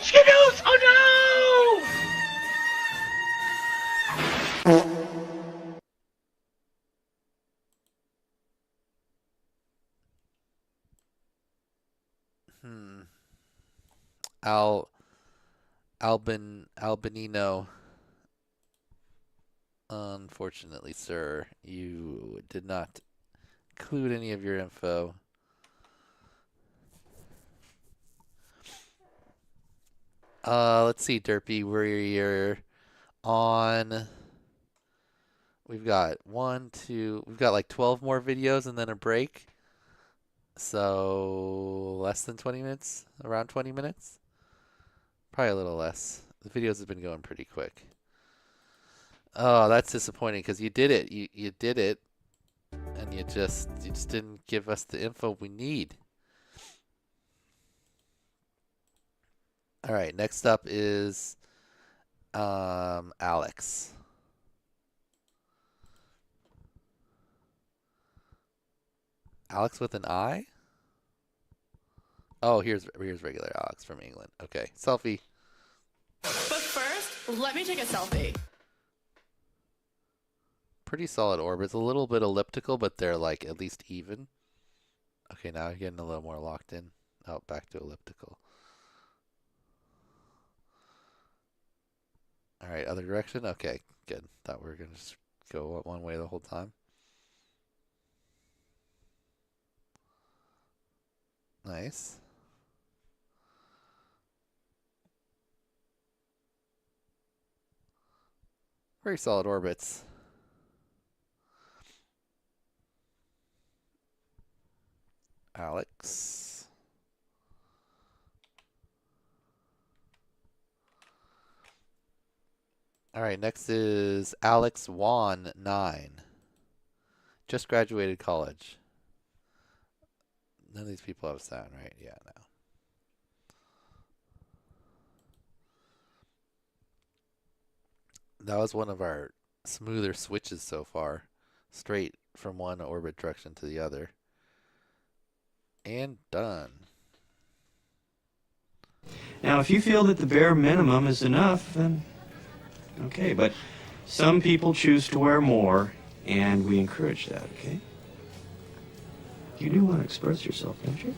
Skittles! Oh no! Albanino. Unfortunately, sir, you did not include any of your info. Let's see, Derpy, we're on. We've got we've got like 12 more videos and then a break. So less than 20 minutes, around 20 minutes. Probably a little less. The videos have been going pretty quick. Oh, that's disappointing because you did it. You did it, and you just didn't give us the info we need. All right, next up is Alex. Alex with an I? Oh, here's regular Alex from England. Okay, selfie. But first, let me take a selfie. Pretty solid orbits. A little bit elliptical, but they're like at least even. Okay, now I'm getting a little more locked in. Oh, back to elliptical. All right, other direction? Okay, good. Thought we were going to just go one way the whole time. Nice. Very solid orbits. Alex. All right, next is Alex Wan 9. Just graduated college. None of these people have sound, right? Yeah, no. That was one of our smoother switches so far. Straight from one orbit direction to the other. And done. Now, if you feel that the bare minimum is enough, then okay. But some people choose to wear more, and we encourage that, okay? You do want to express yourself, don't you?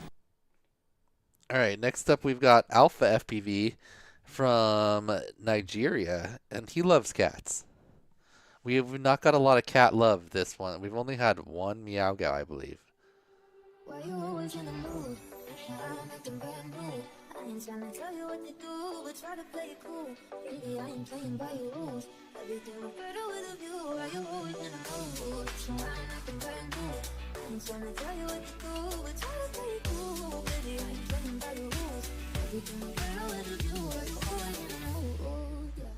All right, next up we've got Alpha FPV from Nigeria, and he loves cats. We have not got a lot of cat love this one. We've only had one Meow Gow, I believe. Why you always in the mood? I'm acting brand new. I ain't trying to tell you what to do, but try to play it cool. Really, I ain't playing by your rules. Everything look better with a view. Why you always in the mood? So I'm acting brand new. I ain't trying to tell you what to do, but try to play it cool. Baby, I ain't playing by your rules. Everything look better with a view. Why you always in the mood? Yeah.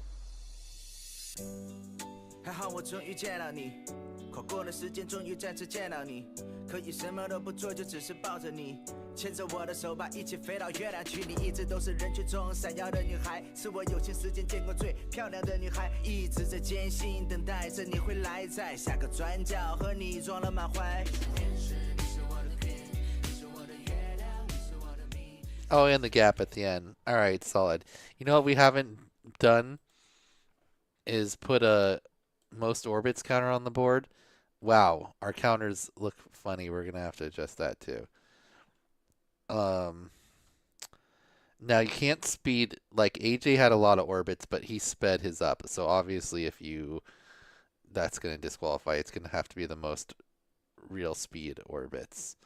还好我终于见到你，跨过了时间，终于再次见到你。可以什么都不做，就只是抱着你，牵着我的手吧，一起飞到月亮去。你一直都是人群中闪耀的女孩，是我有生之年见过最漂亮的女孩。一直在艰辛等待着你会来，在下个转角和你撞了满怀。 Oh, and the gap at the end. All right, solid. You know what we haven't done is put a most orbits counter on the board. Wow, our counters look funny. We're gonna have to adjust that too. Now you can't speed, like AJ had a lot of orbits, but he sped his up. So obviously that's gonna disqualify. It's gonna have to be the most real speed orbits,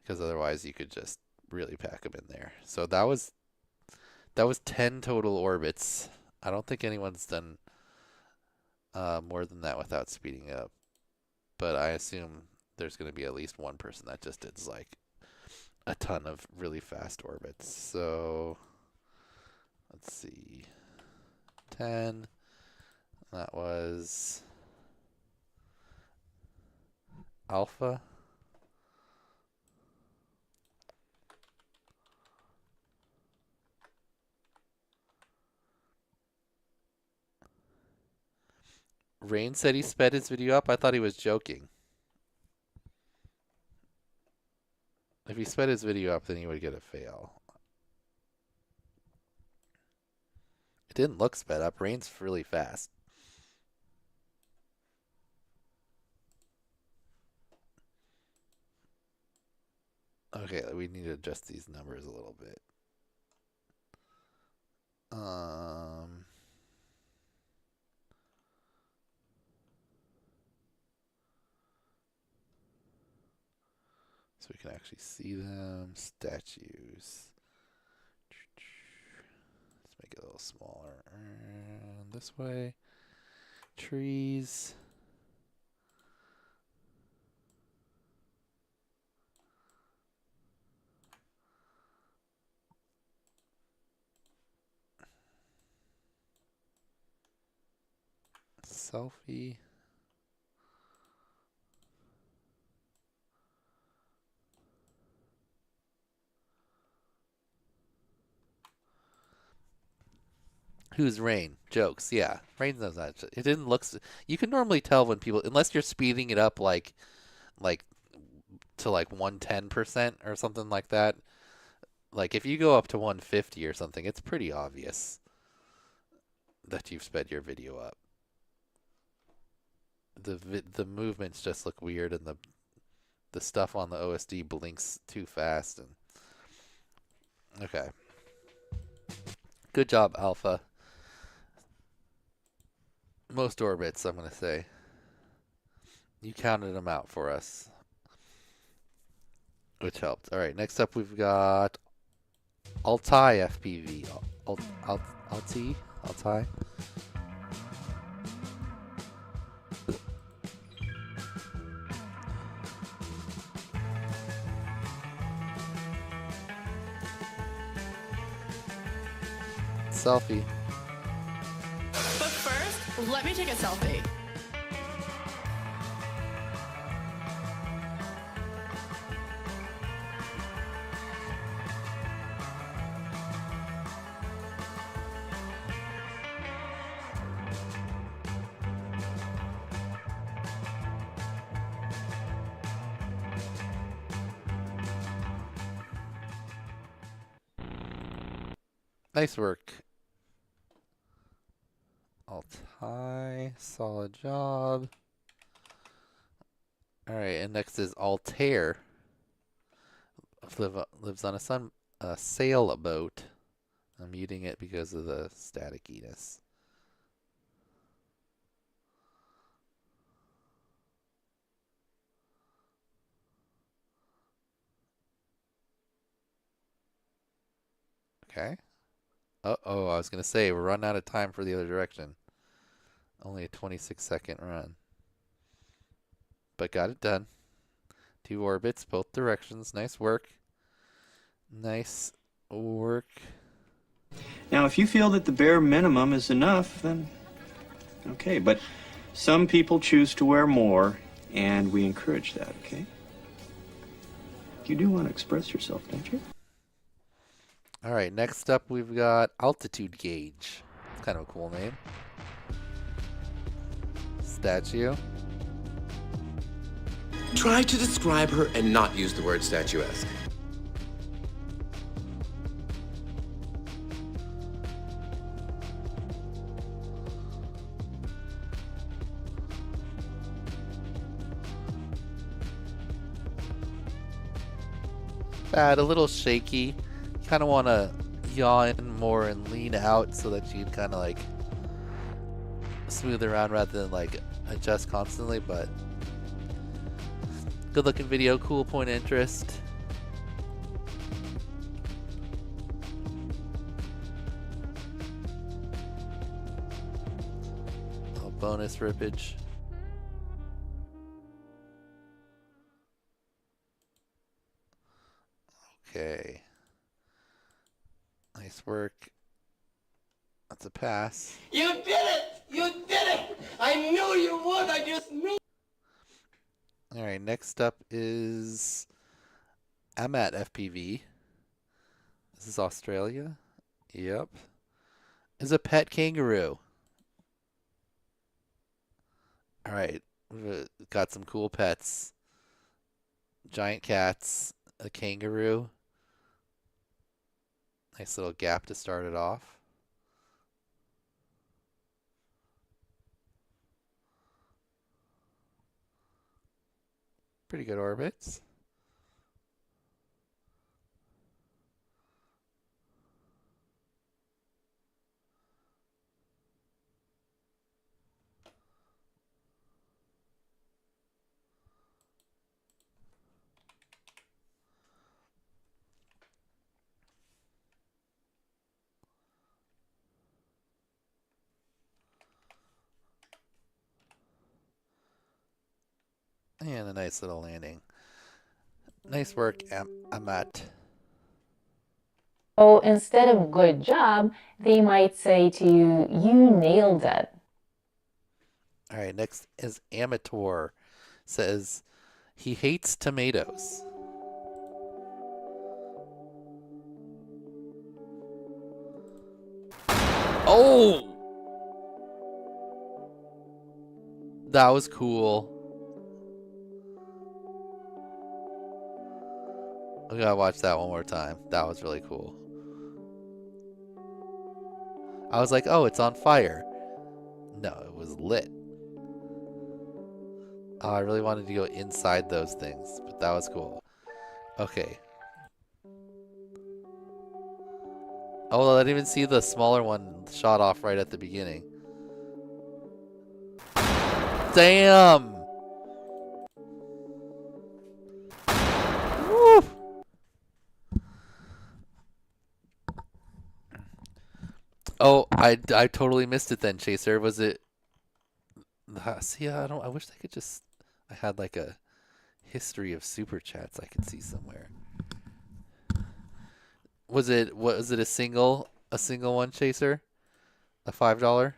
because otherwise you could just really pack them in there. So that was 10 total orbits. I don't think anyone's done more than that without speeding up, but I assume there's going to be at least one person that just did like a ton of really fast orbits. So let's see, 10, that was Alpha. Rain said he sped his video up. I thought he was joking. If he sped his video up, then he would get a fail. It didn't look sped up. Rain's really fast. Okay, we need to adjust these numbers a little bit. So we can actually see them. Statues. Let's make it a little smaller. This way. Trees. Selfie. Who's Rain? Jokes. Yeah, Rain knows that. It didn't look. You can normally tell when people, unless you're speeding it up like to like 110% or something like that. Like if you go up to 150 or something, it's pretty obvious that you've sped your video up. The movements just look weird, and the stuff on the OSD blinks too fast. And okay, good job, Alpha. Most orbits, I'm gonna say. You counted them out for us, which helped. All right, next up we've got Altai FPV. Altai. selfie. But first, let me take a selfie. Nice work. Alt-high, solid job. Alright, and next is Altair. Lives on a sailboat. I'm muting it because of the staticiness. Okay. Uh-oh, I was going to say, we're running out of time for the other direction. Only a 26-second run. But got it done. 2 orbits, both directions. Nice work. Nice work. Now, if you feel that the bare minimum is enough, then okay. But some people choose to wear more, and we encourage that, okay? You do want to express yourself, don't you? All right, next up we've got Altitude Gauge. It's kind of a cool name. Statue. Try to describe her and not use the word statuesque. Bad, a little shaky. You kind of want to yaw in more and lean out so that you can kind of like smooth around rather than like adjust constantly, but good looking video, cool point of interest. Oh, bonus rippage. Okay. Nice work. That's a pass. You did it! You did it! I knew you would! I just knew! Alright, next up is EMAC FPV. This is Australia. Yep. Is a pet kangaroo. Alright, we've got some cool pets. Giant cats, a kangaroo. Nice little gap to start it off. Pretty good orbits. And a nice little landing. Nice work, Amat. So instead of good job, they might say to you, you nailed it. All right, next is Amateur. Says he hates tomatoes. Oh! That was cool. I gotta watch that one more time. That was really cool. I was like, oh, it's on fire. No, it was lit. Oh, I really wanted to go inside those things, but that was cool. Okay. Oh, I didn't even see the smaller one shot off right at the beginning. Damn! Woo! Oh, I totally missed it then, Chaser. Was it... See, I wish I could just... I had like a history of super chats I could see somewhere. Was it a single A single one chaser. A $5.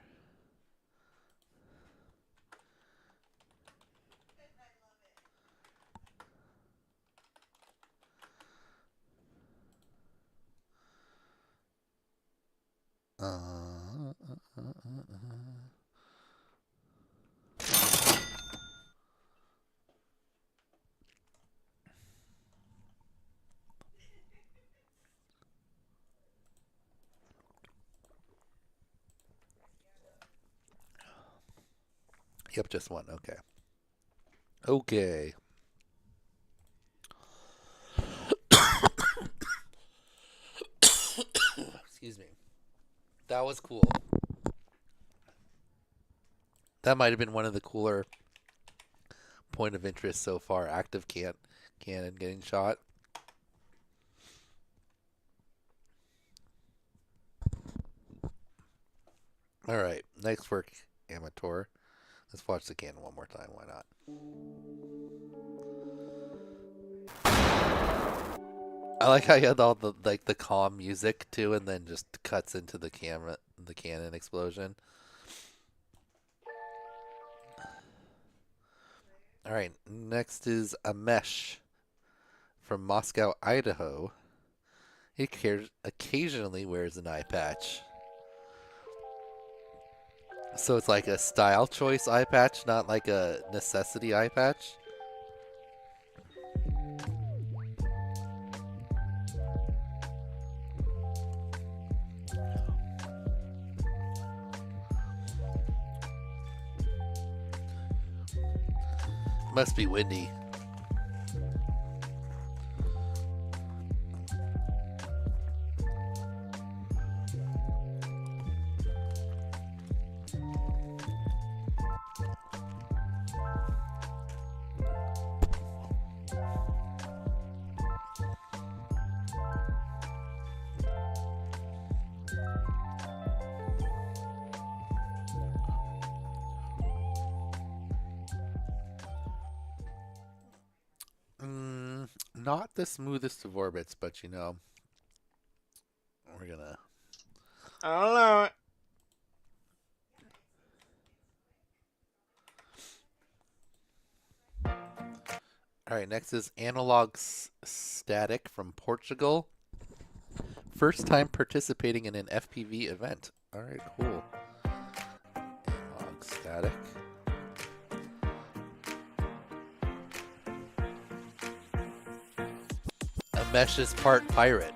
Yep, just one. Okay. Okay. Excuse me. That was cool. That might have been one of the cooler point of interest so far. Active cannon getting shot. All right. Nice work, Amateur. Let's watch the cannon one more time. Why not? I like how you had all the the calm music too, and then just cuts into the cannon explosion. All right, next is a mesh from Moscow, Idaho. He occasionally wears an eye patch. So it's like a style choice eye patch, not like a necessity eye patch. Must be windy. Not the smoothest of orbits, but you know, we're gonna. I don't know it. All right, next is Analog Static from Portugal. First time participating in an FPV event. All right, cool. Analog Static. Mesh is part pirate.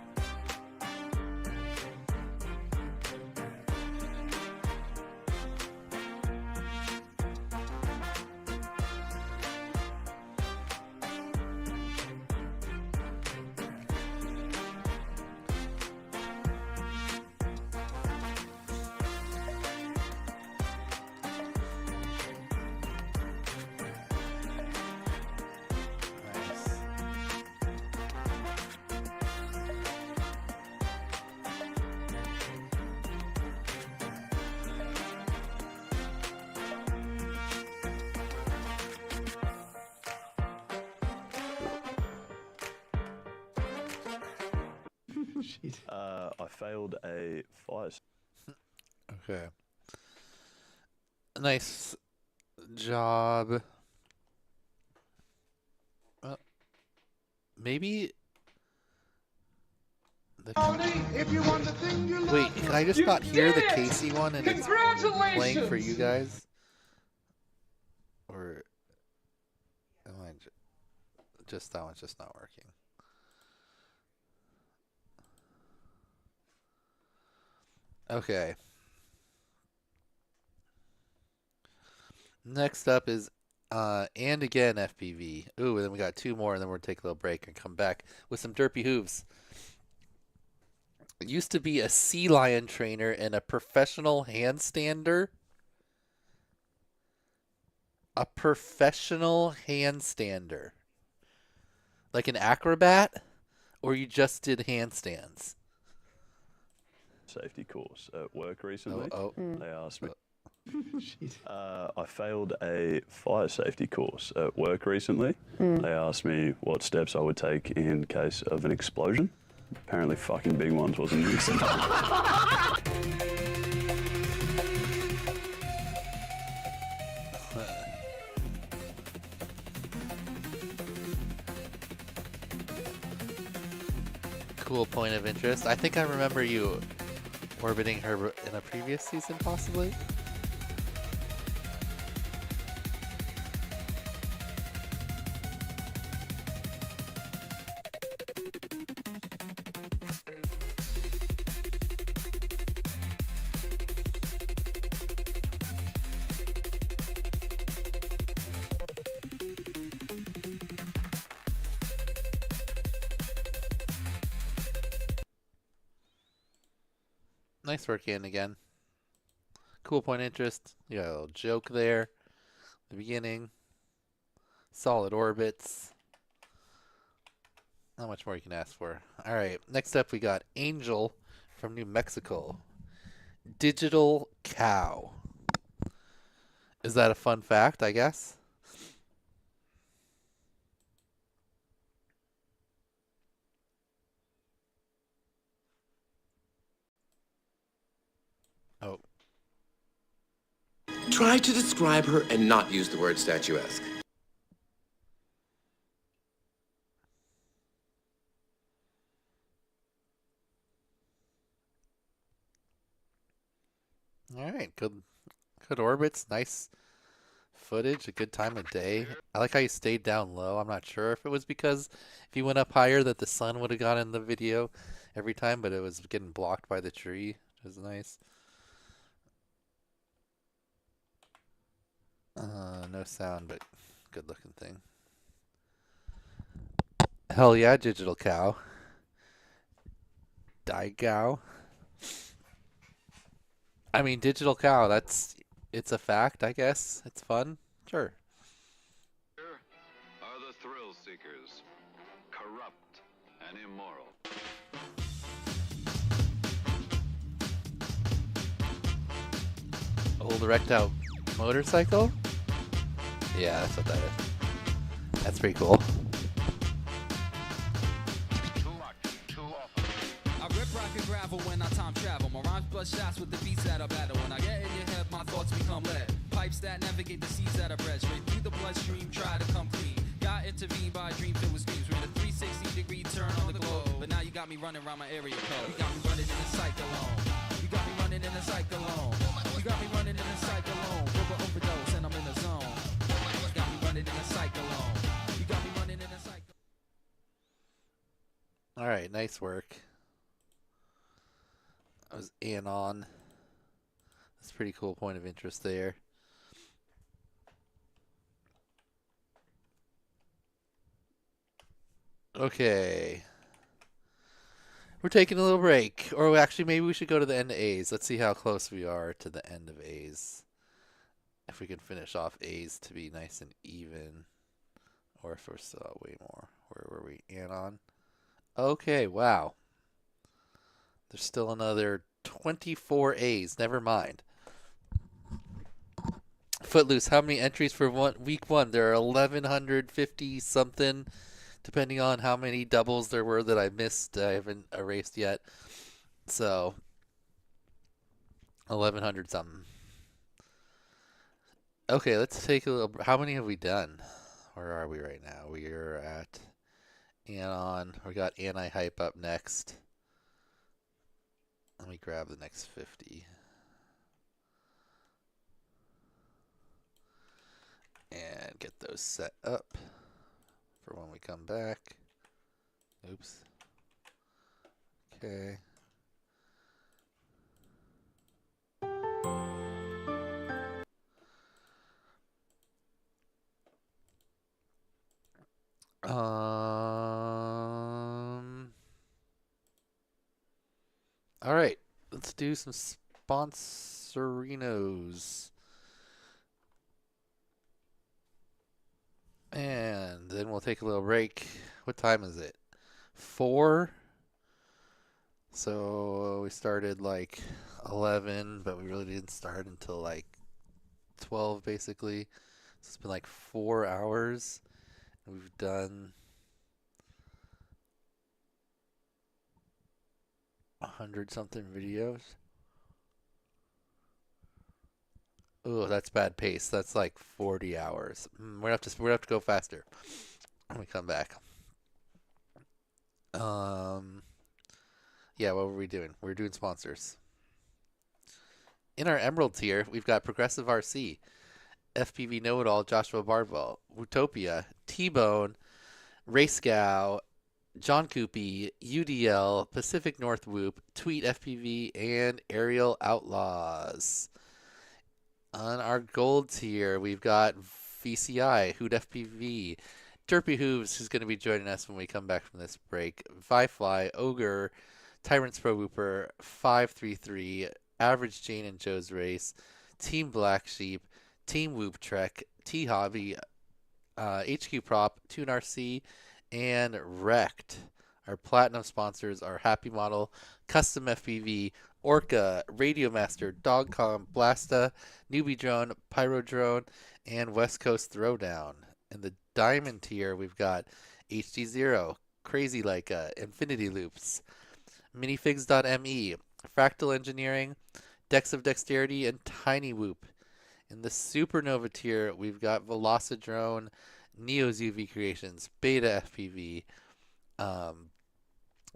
I failed a fire. Okay. Nice job. Maybe. Wait, can I just not hear the Casey one and it's playing for you guys? Or am I just that one's just not working? Okay. Next up is and again FPV. Ooh, and then we got two more, and then we'll take a little break and come back with some derpy hooves. It used to be a sea lion trainer and a professional handstander. A professional handstander. Like an acrobat? Or you just did handstands? Safety course at work recently. They asked me. I failed a fire safety course at work recently. They asked me what steps I would take in case of an explosion. Apparently fucking big ones wasn't easy. Cool point of interest. I think I remember you orbiting her in a previous season, possibly? Nice work, Ian, again. Cool point of interest. You got a little joke there. The beginning. Solid orbits. Not much more you can ask for. Alright, next up we got Angel from New Mexico. Digital cow. Is that a fun fact, I guess? Oh. Try to describe her and not use the word statuesque. Alright, good orbits, nice footage, a good time of day. I like how you stayed down low. I'm not sure if it was because if you went up higher that the sun would have got in the video every time, but it was getting blocked by the tree, which is nice. No sound, but good looking thing. Hell yeah, digital cow. Digow. I mean, digital cow, it's a fact, I guess. It's fun. Sure. Here are the thrill seekers, corrupt and immoral. Old wrecked out motorcycle? Yeah, that's what that is. That's pretty cool. I rip rock and gravel when I time travel. My rhymes bust shots with the beats that I battle. When I get in your head, my thoughts become lead. Pipes that navigate the seas that I bred. Straight through the bloodstream, try to come clean. Got intervened by a dream filled with dreams. We're in a 360-degree turn on the globe. But now you got me running around my area code. You got me running in a cyclone. You got me running in a cyclone. You got me running in a cyclone. Rubber overdose and I'm in the zone. You got me running in a cyclone. You got me running in a cyclone. Alright, nice work. That was Anon. That's a pretty cool point of interest there. Okay. We're taking a little break. Or actually, maybe we should go to the end of A's. Let's see how close we are to the end of A's. If we can finish off A's to be nice and even. Or if we're still way more. Where were we? Anon. Okay, wow. There's still another 24 A's. Never mind. Footloose, how many entries for week one? There are 1,150 something, depending on how many doubles there were that I missed. I haven't erased yet. So, 1,100 something. Okay, let's take a little. How many have we done? Where are we right now? We are at Anon. We got Anti-Hype up next. Let me grab the next 50. And get those set up for when we come back. Oops. Okay. All right, let's do some sponsorinos. And then we'll take a little break. What time is it? 4. So we started like 11, but we really didn't start until like 12 basically. So it's been like 4 hours. We've done 100-something videos. Ooh, that's bad pace. That's like 40 hours. We're gonna have to go faster when we come back. Yeah, what were we doing? We were doing sponsors. In our Emerald tier, we've got Progressive RC, FPV Know-It-All, Joshua Bardwell, Utopia, T-Bone, Racegow, John Coopy, UDL, Pacific North Whoop, Tweet FPV, and Aerial Outlaws. On our gold tier, we've got VCI, Hoot FPV, Derpy Hooves, who's going to be joining us when we come back from this break, Vifly, Ogre, Tyrant's Pro Whooper, 533, Average Jane and Joe's Race, Team Black Sheep, Team Whoop Trek, T Hobby, HQ Prop, Tune RC, and Wrecked. Our platinum sponsors are Happy Model, Custom FPV, Orca, Radio Master, Dogcom, Blasta, Newbie Drone, Pyro Drone, and West Coast Throwdown. In the diamond tier, we've got HD0, Crazy Leica, Infinity Loops, Minifigs.me, Fractal Engineering, Decks of Dexterity, and Tiny Whoop. In the Supernova tier, we've got Velocidrone, Neo's UV Creations, Beta FPV,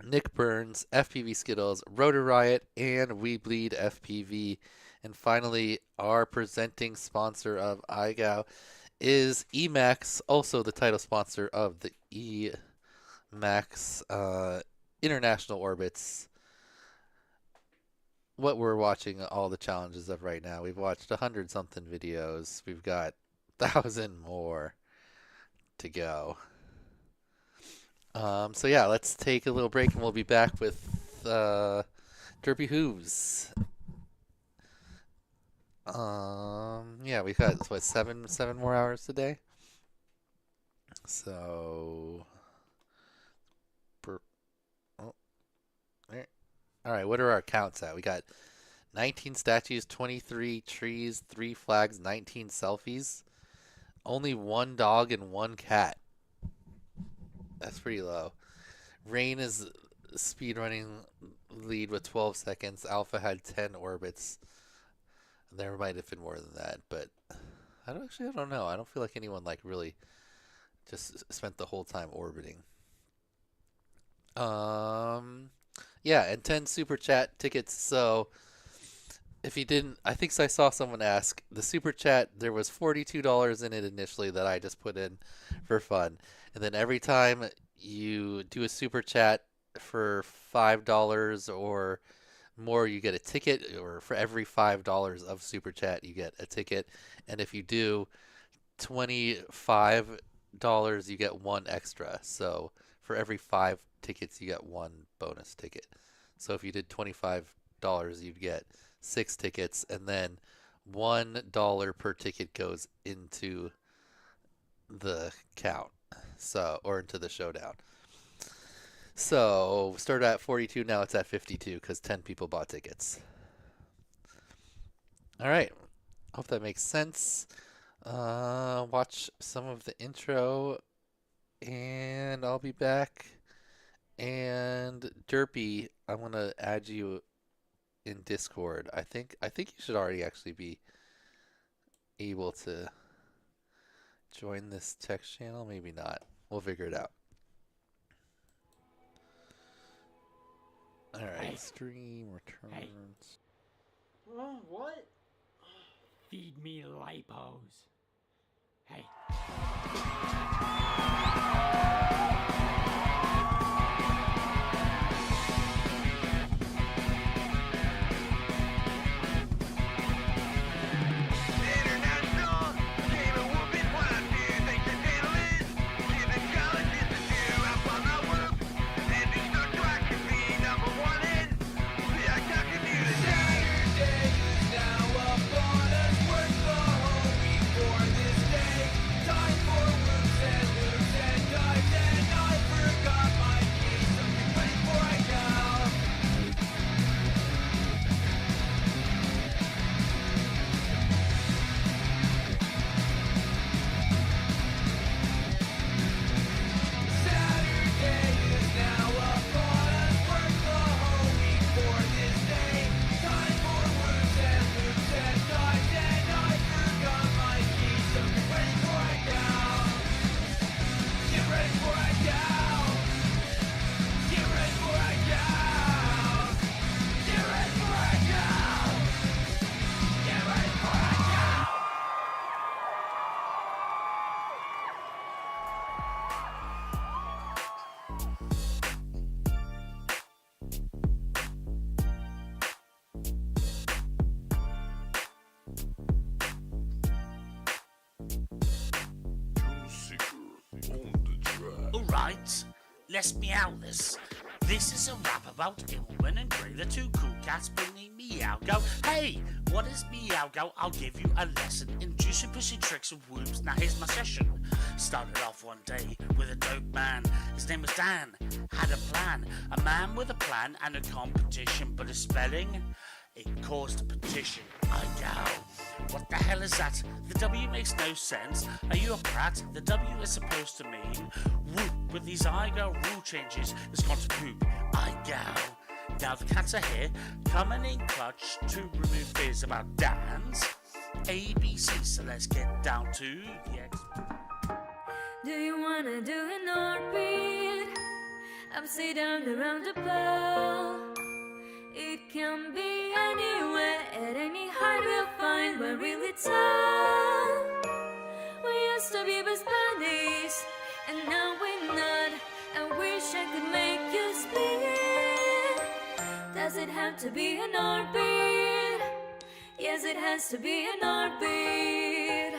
Nick Burns, FPV Skittles, Rotor Riot, and We Bleed FPV. And finally, our presenting sponsor of iGao is EMAX, also the title sponsor of the EMAX International Orbits. What we're watching all the challenges of right now. We've watched 100-something videos. We've got 1,000 more to go. So yeah, let's take a little break and we'll be back with Derpy Hooves. Yeah, we've got what, seven more hours today. So, all right, what are our counts at? We got 19 statues, 23 trees, 3 flags, 19 selfies. Only 1 dog and 1 cat. That's pretty low. Rain is speedrunning lead with 12 seconds. Alpha had 10 orbits. There might have been more than that, but I don't know. I don't feel like anyone like really just spent the whole time orbiting. Yeah, and 10 super chat tickets. So if you didn't, I think I saw someone ask, the super chat, there was $42 in it initially that I just put in for fun. And then every time you do a super chat for $5 or more, you get a ticket, or for every $5 of super chat, you get a ticket. And if you do $25, you get 1 extra. So for every 5 tickets, you get 1 bonus ticket. So if you did $25, you'd get 6 tickets, and then $1 per ticket goes into the count, so, or into the showdown. So started at 42, now it's at 52 because 10 people bought tickets. All right, hope that makes sense. Watch some of the intro, and I'll be back. And Derpy, I want to add you in Discord. I think you should already actually be able to join this text channel. Maybe not. We'll figure it out. All right. Stream returns. Oh, what? Feed me lipos. Hey. Time for Woods and Loops Alright, let's meow this. This is a rap about Ilman and Grey, the two cool cats bringing Meow Go. Hey, what is Meow Go? I'll give you a lesson in juicy pussy tricks and whoops. Now here's my session. Started off one day with a dope man. His name was Dan. Had a plan. A man with a plan and a competition, but his spelling, it caused a petition. I go. What the hell is that? The W makes no sense. Are you a prat? The W is supposed to mean whoop. With these I go rule changes, it's gone to poop. I go. Now the cats are here, coming in clutch to remove fears about Dan's ABC. So let's get down to the X. Do you wanna do an orbit? Upside down around the ball. It can be anywhere, at any height we'll find we're really tall. We used to be best buddies, and now we're not. I wish I could make you split. Does it have to be an orbit? Yes, it has to be an orbit.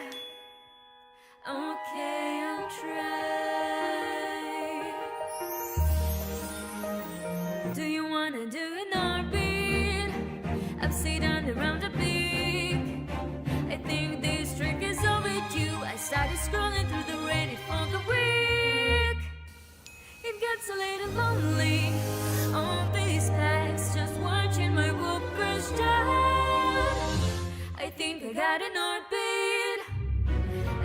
Okay, I'll try. Do you wanna do an orbit? Upside down around the peak. I think this trick is overdue. I started scrolling through the Reddit for the week. It gets a little lonely on these packs, just watching my whoopers down. I think I got an orbit.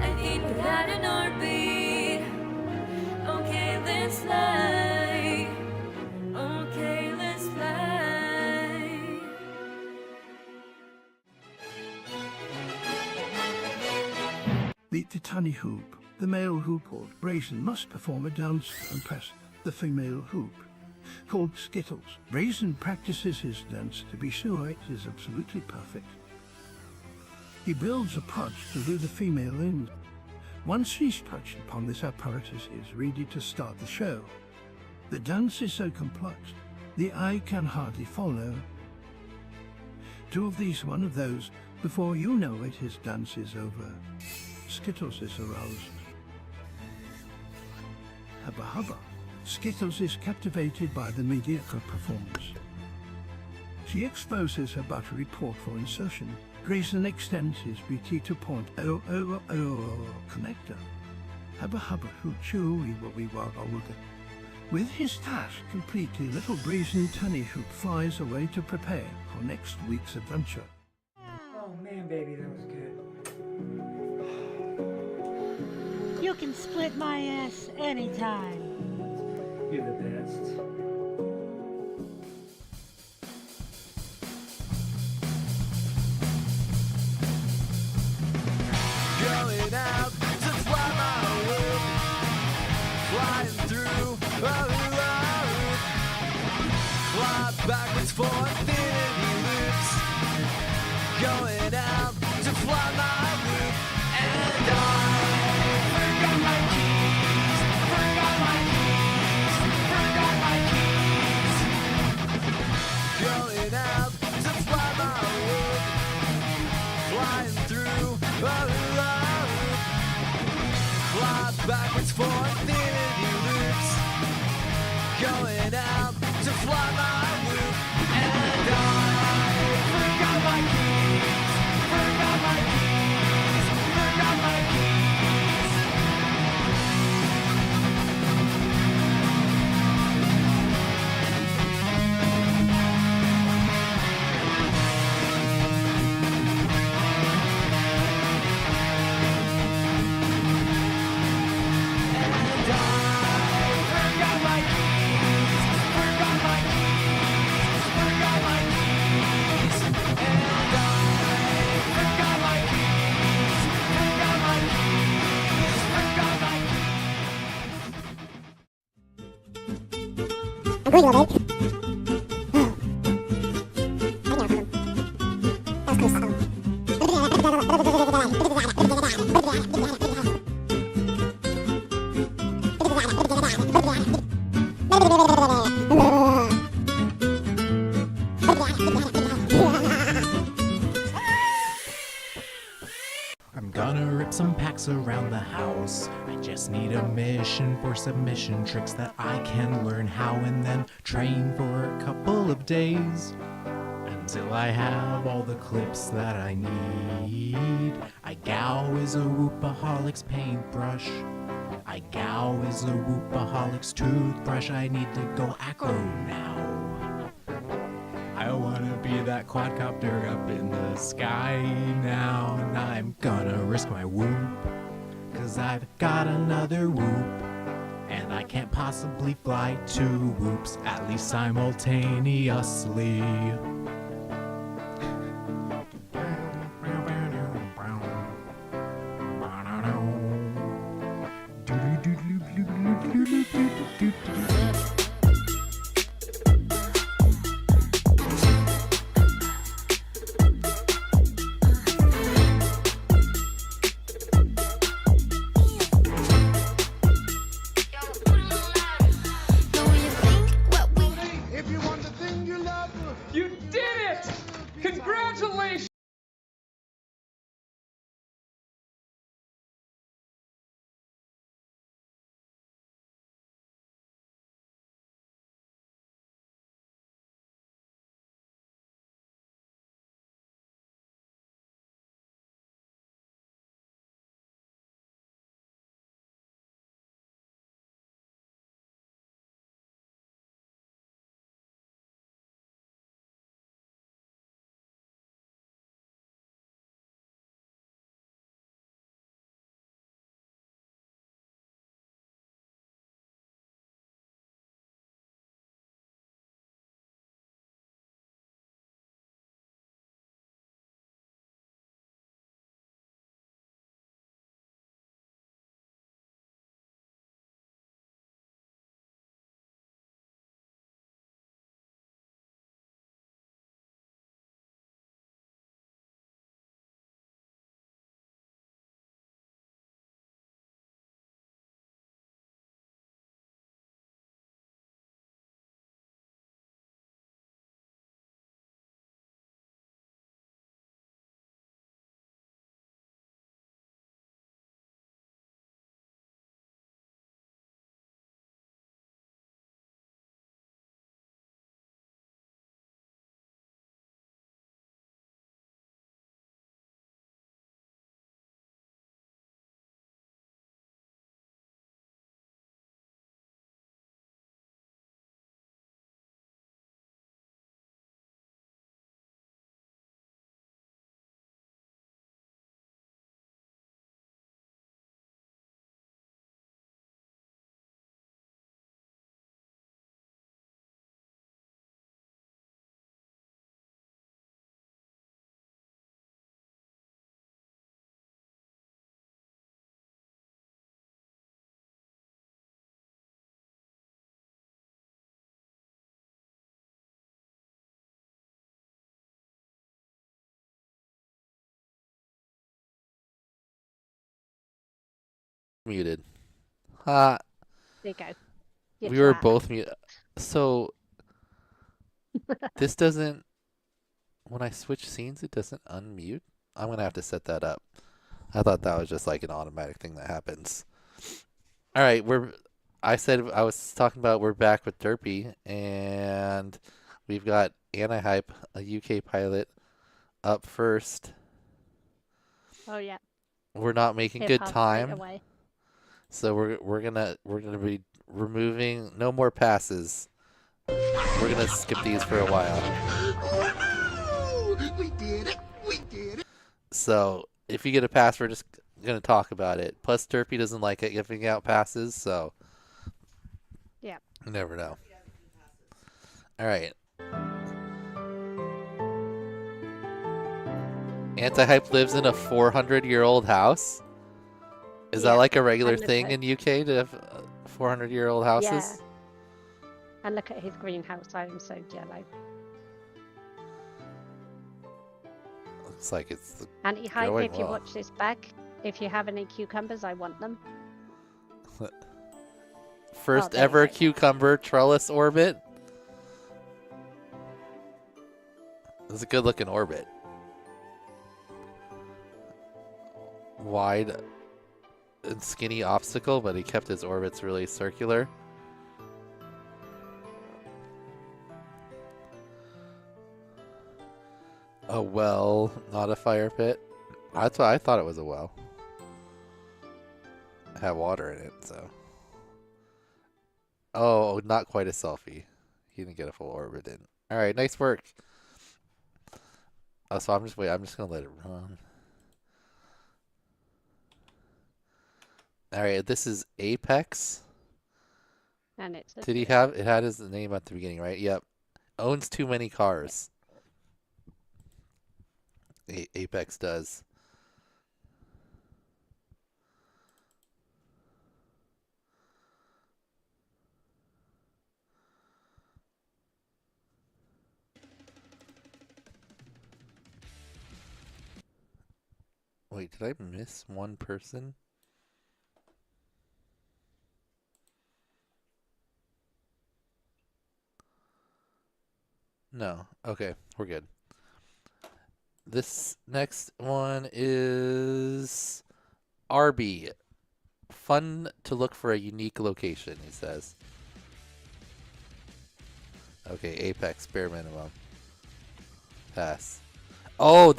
I think I got an orbit. Okay, let's fly. Okay, let's fly. Meet the tunny hoop. The male hoop or Raisin must perform a dance and press the female hoop. Called Skittles. Raisin practices his dance to be sure it is absolutely perfect. He builds a pouch to lure the female in. Once she's touched upon this apparatus, he is ready to start the show. The dance is so complex, the eye can hardly follow. Two of these, one of those. Before you know it, his dance is over. Skittles is aroused. Hubba hubba. Skittles is captivated by the mediocre performance. She exposes her buttery port for insertion. Grayson extends his BT2.000 connector. Hubba hubba hoo chewy wobby wagga wugga. With his task completed, little Brazen Tunny Hoop flies away to prepare for next week's adventure. Oh man, baby, that was good. You can split my ass anytime. You're the best. Going out to fly my whoop, flying through a hula hoop, fly backwards for infinity loops. Going out to fly my whoop, and I forgot my keys, forgot my keys, forgot my keys. Going out to fly my whoop, flying through a hula hoop, fly backwards for infinity loops. Going out to fly my whoop, and I forgot my keys, forgot my keys, forgot my keys. Agree with it. I'm gonna rip some packs tricks around the house. I just need a mission for submission tricks that I can learn how and then train for a couple of days. Until I have all the clips that I need. I Gow is a Whoopaholic's paintbrush. I Gow is a Whoopaholic's toothbrush. I need to go acro now. I wanna be that quadcopter up in the sky now. And I'm gonna risk my whoop, 'cause I've got another whoop. And I can't possibly fly two whoops, at least simultaneously. If you want the thing you love, you did it! Congratulations! Muted. Ha. There you go. We were both muted. So this doesn't. When I switch scenes, it doesn't unmute. I'm gonna have to set that up. I thought that was just like an automatic thing that happens. All right, I was talking about we're back with Derpy, and we've got Anti-Hype, a UK pilot, up first. Oh yeah. We're not making Hip-hop good time, right away. so we're gonna be removing no more passes. We're gonna skip these for a while. We did it! We did it! So if you get a pass, we're just gonna talk about it. Plus, Derpy doesn't like it giving out passes, so yeah, you never know. All right. Anti-Hype lives in a 400-year-old house. Is that like a regular thing in UK to have 400-year-old houses? Yeah. And look at his greenhouse. I'm so yellow. Looks like it's Anti-Hype, if you watch this back, if you have any cucumbers, I want them. First ever cucumber trellis orbit. It's a good looking orbit. Wide and skinny obstacle, but he kept his orbits really circular. A well, not a fire pit. That's why I thought it was a well. It had water in it, so. Oh, not quite a selfie. He didn't get a full orbit in. Alright, nice work. Oh, so I'm just gonna let it run. Alright, this is Apex. And it's Did he have it had his name at the beginning, right? Yep. Owns too many cars. Apex does. Wait, did I miss one person? No. Okay, we're good. This next one is Arby. Fun to look for a unique location, he says. Okay, Apex, bare minimum. Pass. Oh,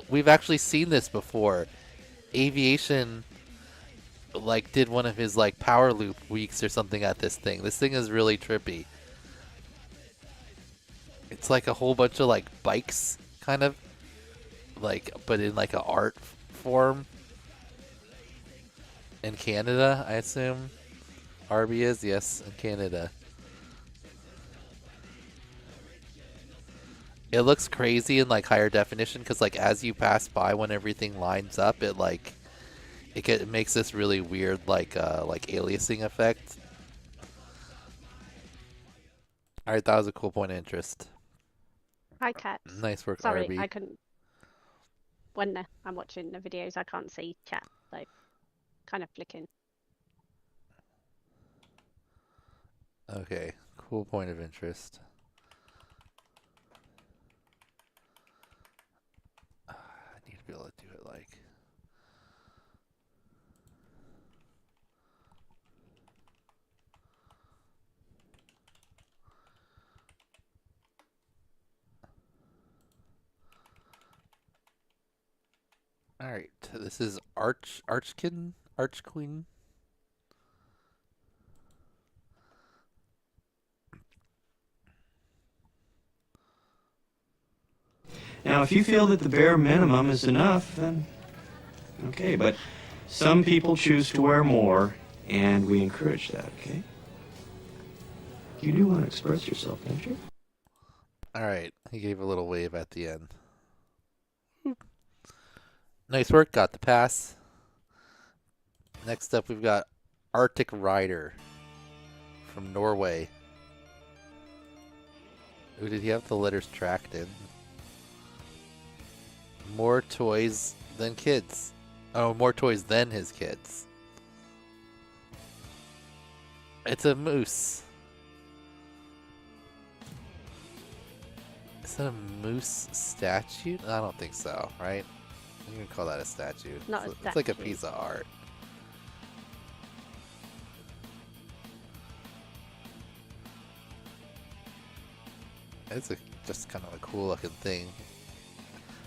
we've actually seen this before. Aviation, like, did one of his, like, power loop weeks or something at this thing. This thing is really trippy. It's like a whole bunch of, like, bikes, kind of. Like, but in, like, a art form. In Canada, I assume. Arby is, yes, in Canada. It looks crazy in like higher definition because like as you pass by when everything lines up, it like it makes this really weird like aliasing effect. All right, that was a cool point of interest. Hi, Cat. Nice work, Sorry, Arby. I couldn't. When I'm watching the videos, I can't see chat, so kind of flicking. Okay, cool point of interest. I need to be able to do it like. All right, this is Archqueen. Now, if you feel that the bare minimum is enough, then okay, but some people choose to wear more, and we encourage that, okay? You do want to express yourself, don't you? All right, he gave a little wave at the end. Nice work, got the pass. Next up, we've got Arctic Rider from Norway. Ooh, did he have the letters tracked in? More toys than kids. Oh, more toys than his kids. It's a moose. Is that a moose statue? I don't think so, right? You can call that a statue. Not a It's like a statue. piece of art. It's just kind of a cool looking thing.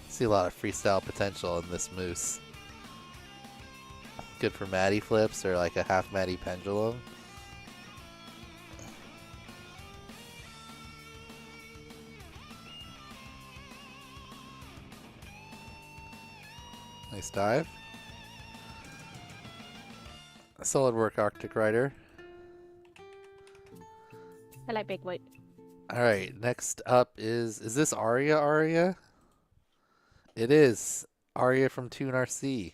See a lot of freestyle potential in this moose. Good for Matty flips or like a half Matty pendulum. Nice dive. Solid work, Arctic Rider. I like big weight. Alright, next up is this Aria? It is. Aria from Toon RC.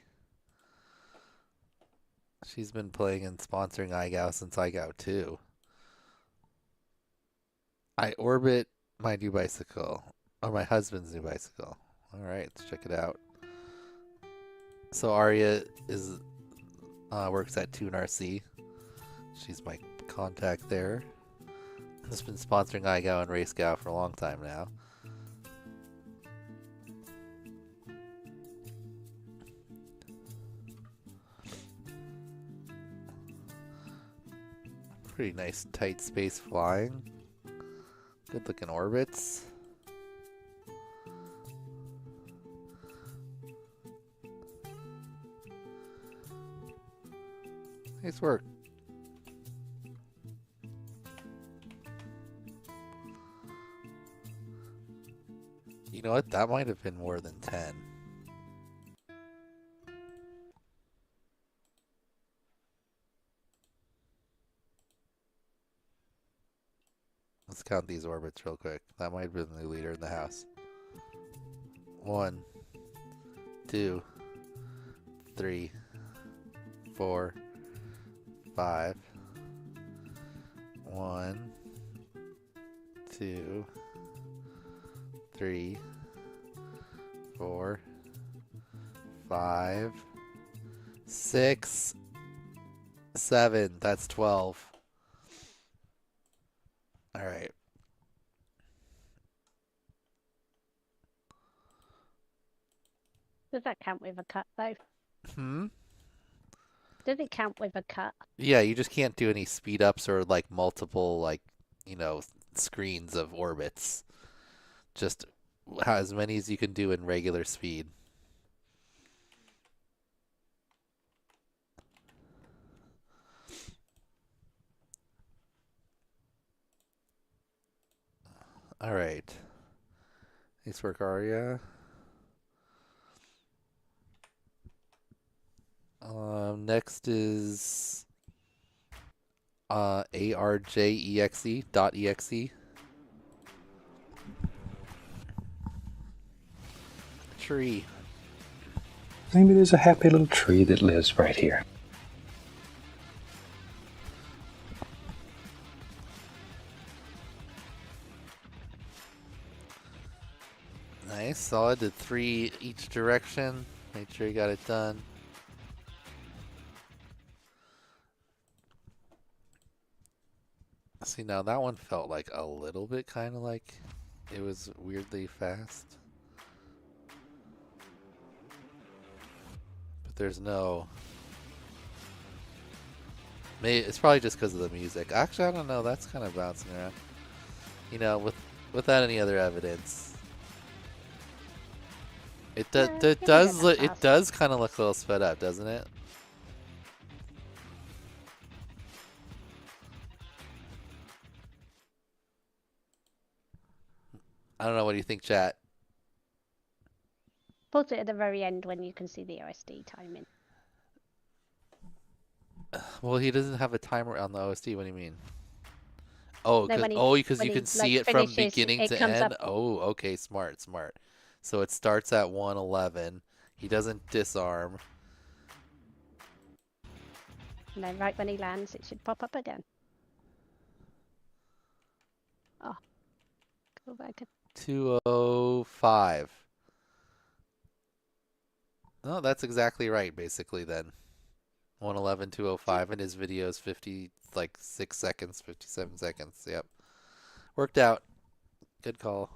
She's been playing and sponsoring iGao since iGao 2. I orbit my new bicycle. Or my husband's new bicycle. Alright, let's check it out. So Aria is works at Toon RC. She's my contact there. Has been sponsoring iGao and RaceGao for a long time now. Pretty nice tight space flying. Good looking orbits. Nice work. You know what? That might have been more than 10. Let's count these orbits real quick. That might have been the leader in the house. 1, 2, 3, 4, 5. 1, 2, 3, 4, 5, 6, 7. That's 12. All right. Does that count with a cut though? Hmm? Does it count with a cut? Yeah, you just can't do any speed ups or like multiple like, you know, screens of orbits. Just as many as you can do in regular speed. All right. Nice work, Arya. Next is arjexe.exe. Tree. Maybe there's a happy little tree that lives right here. Nice, solid. Did 3 each direction. Made sure you got it done. See, now that one felt like a little bit kind of like it was weirdly fast. But there's no... Maybe it's probably just because of the music. Actually, I don't know. That's kind of bouncing around. You know, without any other evidence. It does kind of look a little sped up, doesn't it? I don't know. What do you think, chat? Put it at the very end when you can see the OSD timing. Well, he doesn't have a timer on the OSD. What do you mean? Oh, No, because you can see it from beginning to end. Oh, okay, smart. So it starts at 111. He doesn't disarm. And then right when he lands, it should pop up again. Oh, go back. 205. No, that's exactly right, basically, then. 111, 205, and his video is 6 seconds, 57 seconds. Yep. Worked out. Good call.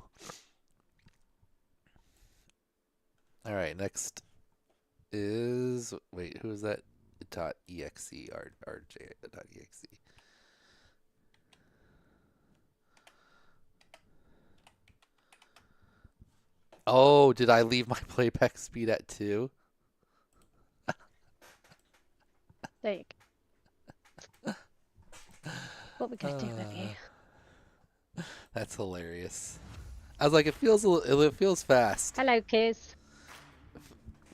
All right, next is... Wait, who is that? .exe, rj.exe. Oh, did I leave my playback speed at 2? There you go. What we gonna do with you? That's hilarious. I was like, it feels fast. Hello, kids.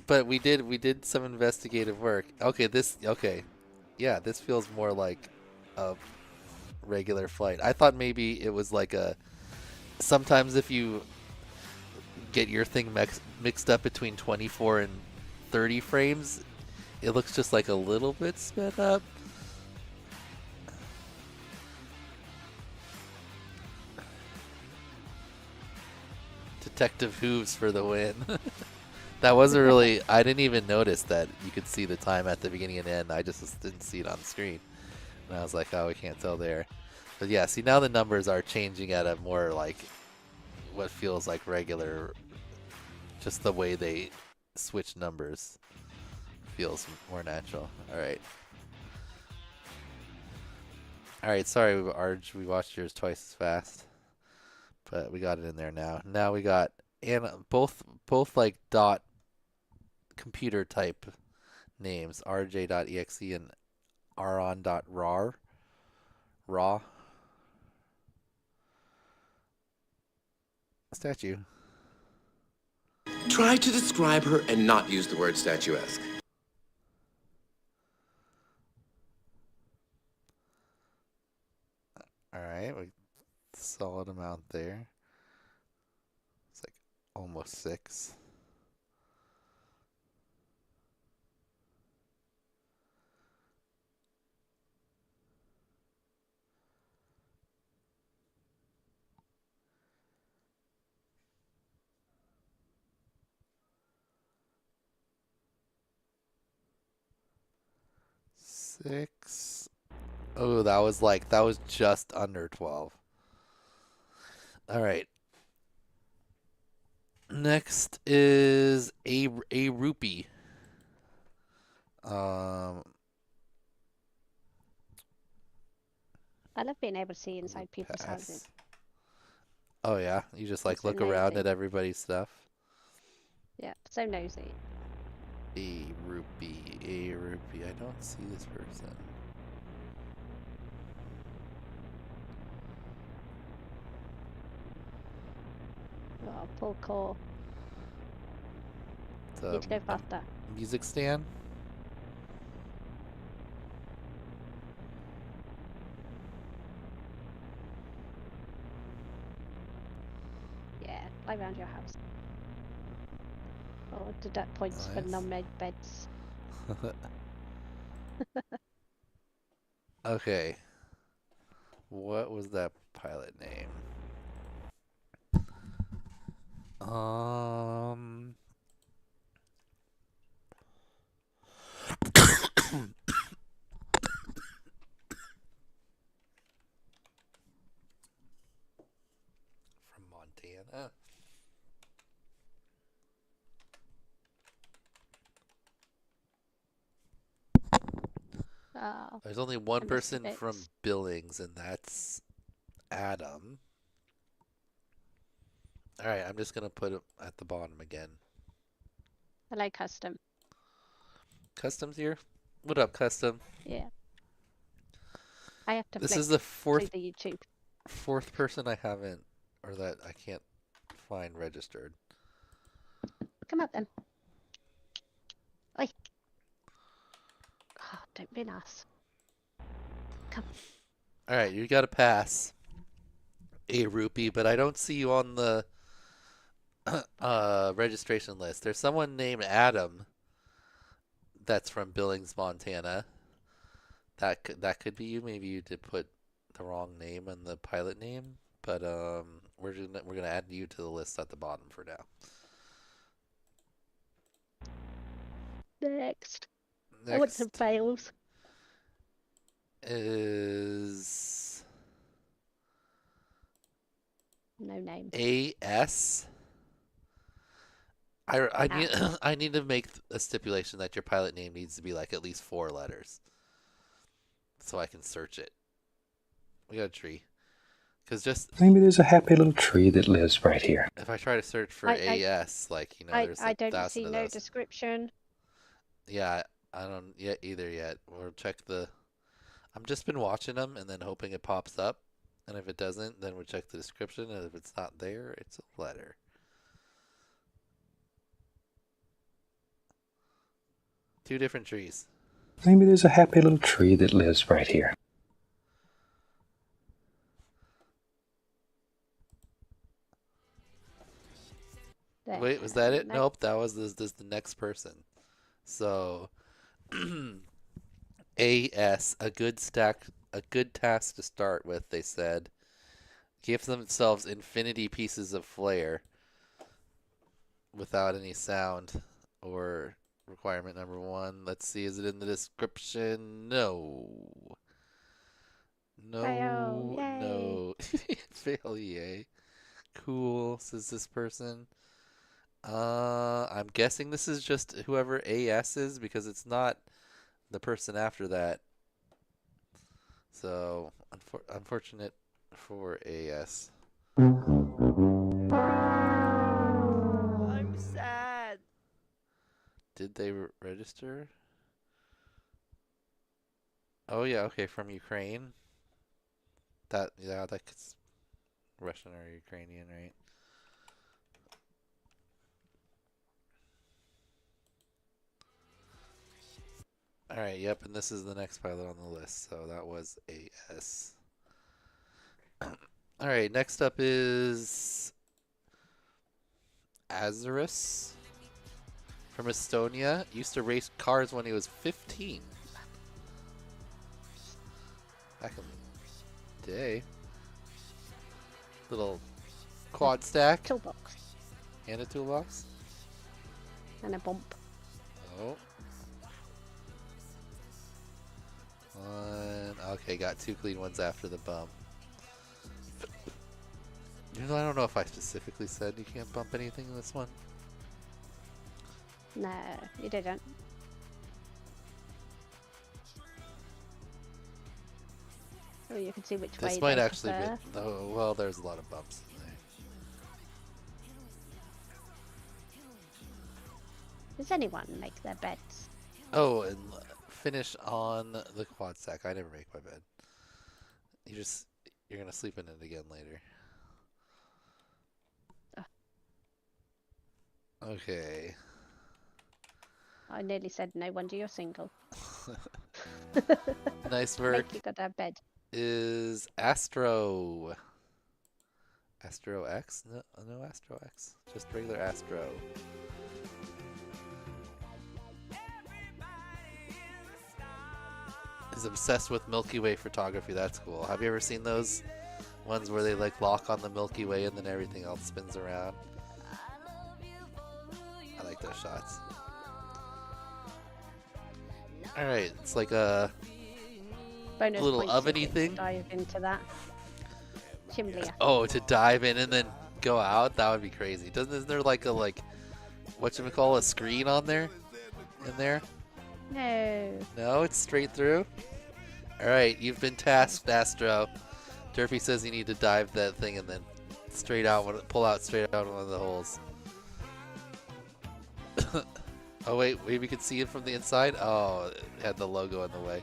But we did some investigative work. Okay, yeah, this feels more like a regular flight. I thought maybe it was like sometimes if you get your thing mixed up between 24 and 30 frames, it looks just like a little bit sped up. Detective Hooves for the win. That wasn't really... I didn't even notice that you could see the time at the beginning and end. I just didn't see it on the screen. And I was like, oh, we can't tell there. But yeah, see, now the numbers are changing at a more like... what feels like regular... Just the way they switch numbers feels more natural. All right. All right, sorry, Arj, we watched yours twice as fast, but we got it in there now. Now we got both like dot computer type names, rj.exe and aron.rar. Raw. Statue. Try to describe her and not use the word statuesque. All right, we solid amount there. It's like almost 6. Six. Oh, that was just under 12. All right. Next is a rupee. I love being able to see inside people's houses. Oh yeah, you just like So look around nosy. at everybody's stuff. Yeah, so nosy. A rupee. I don't see this person. Oh, poor core. The Need to go faster. music stand. Yeah, fly around your house. Oh, deduct points for Nice. non-med beds. Okay. What was that pilot name? From Montana. Oh, There's only one I missed person bits. from Billings, and that's Adam. All right, I'm just gonna put it at the bottom again. Hello, custom. Custom's here. What up, Custom? Yeah. I have to This flick is the to the YouTube. fourth person I haven't, or that I can't find registered. Come up then. Oi. Oh, don't be nice. Come. All right, you got to pass a rupee, but I don't see you on the registration list. There's someone named Adam that's from Billings, Montana. That could be you. Maybe you did put the wrong name on the pilot name, but we're gonna add you to the list at the bottom for now. Next. I want some fails. Is No name. AS. I need I need to make a stipulation that your pilot name needs to be like at least 4 letters, so I can search it. We got a tree, because just Maybe there's a happy little tree that lives right here. if I try to search for AS, like there's I like don't thousands see of no those. description. Yeah, I don't yet. We'll check the. I've just been watching them and then hoping it pops up, and if it doesn't, then we'll check the description, and if it's not there, it's a letter. Two different trees. Maybe there's a happy little tree that lives right here. There. Wait, was that it? No. Nope, that was this the next person. So, AS, a good task to start with, they said. Give themselves infinity pieces of flair without any sound or requirement number 1. Let's see, is it in the description? No. No. Fail, yay. No. Fail, yay. Cool, says this person. I'm guessing this is just whoever AS is, because it's not the person after that. So Unfortunate for AS. I'm sad. Did they register? Oh yeah, okay, from Ukraine. That's Russian or Ukrainian, right? Alright, yep, and this is the next pilot on the list, so that was AS. Alright, next up is Azarus from Estonia. Used to race cars when he was 15. Back in the day. Little quad stack. Toolbox. And a toolbox. And a bump. Oh. One. Okay, got 2 clean ones after the bump. You know, I don't know if I specifically said you can't bump anything in this one. No, you didn't. Oh, you can see which way. This might actually be. Oh, well, there's a lot of bumps in there. Does anyone make their beds? Oh, and finish on the quad stack. I never make my bed. You're gonna sleep in it again later. Okay. I nearly said no wonder you're single. Nice work. Make you got that bed. Is Astro. Astro X? No Astro X. Just regular Astro. Is obsessed with Milky Way photography. That's cool. Have you ever seen those ones where they like lock on the Milky Way and then everything else spins around? I like those shots. Alright, it's like a Bonus little points oveny if you thing. dive into that. Chimblea. Oh, to dive in and then go out? That would be crazy. Isn't there like a whatchamacallit, a screen on there? In there? No. No, it's straight through? Alright, you've been tasked, Astro. Durfee says you need to dive that thing and then pull out straight out one of the holes. Oh wait, maybe we could see it from the inside? Oh, it had the logo in the way.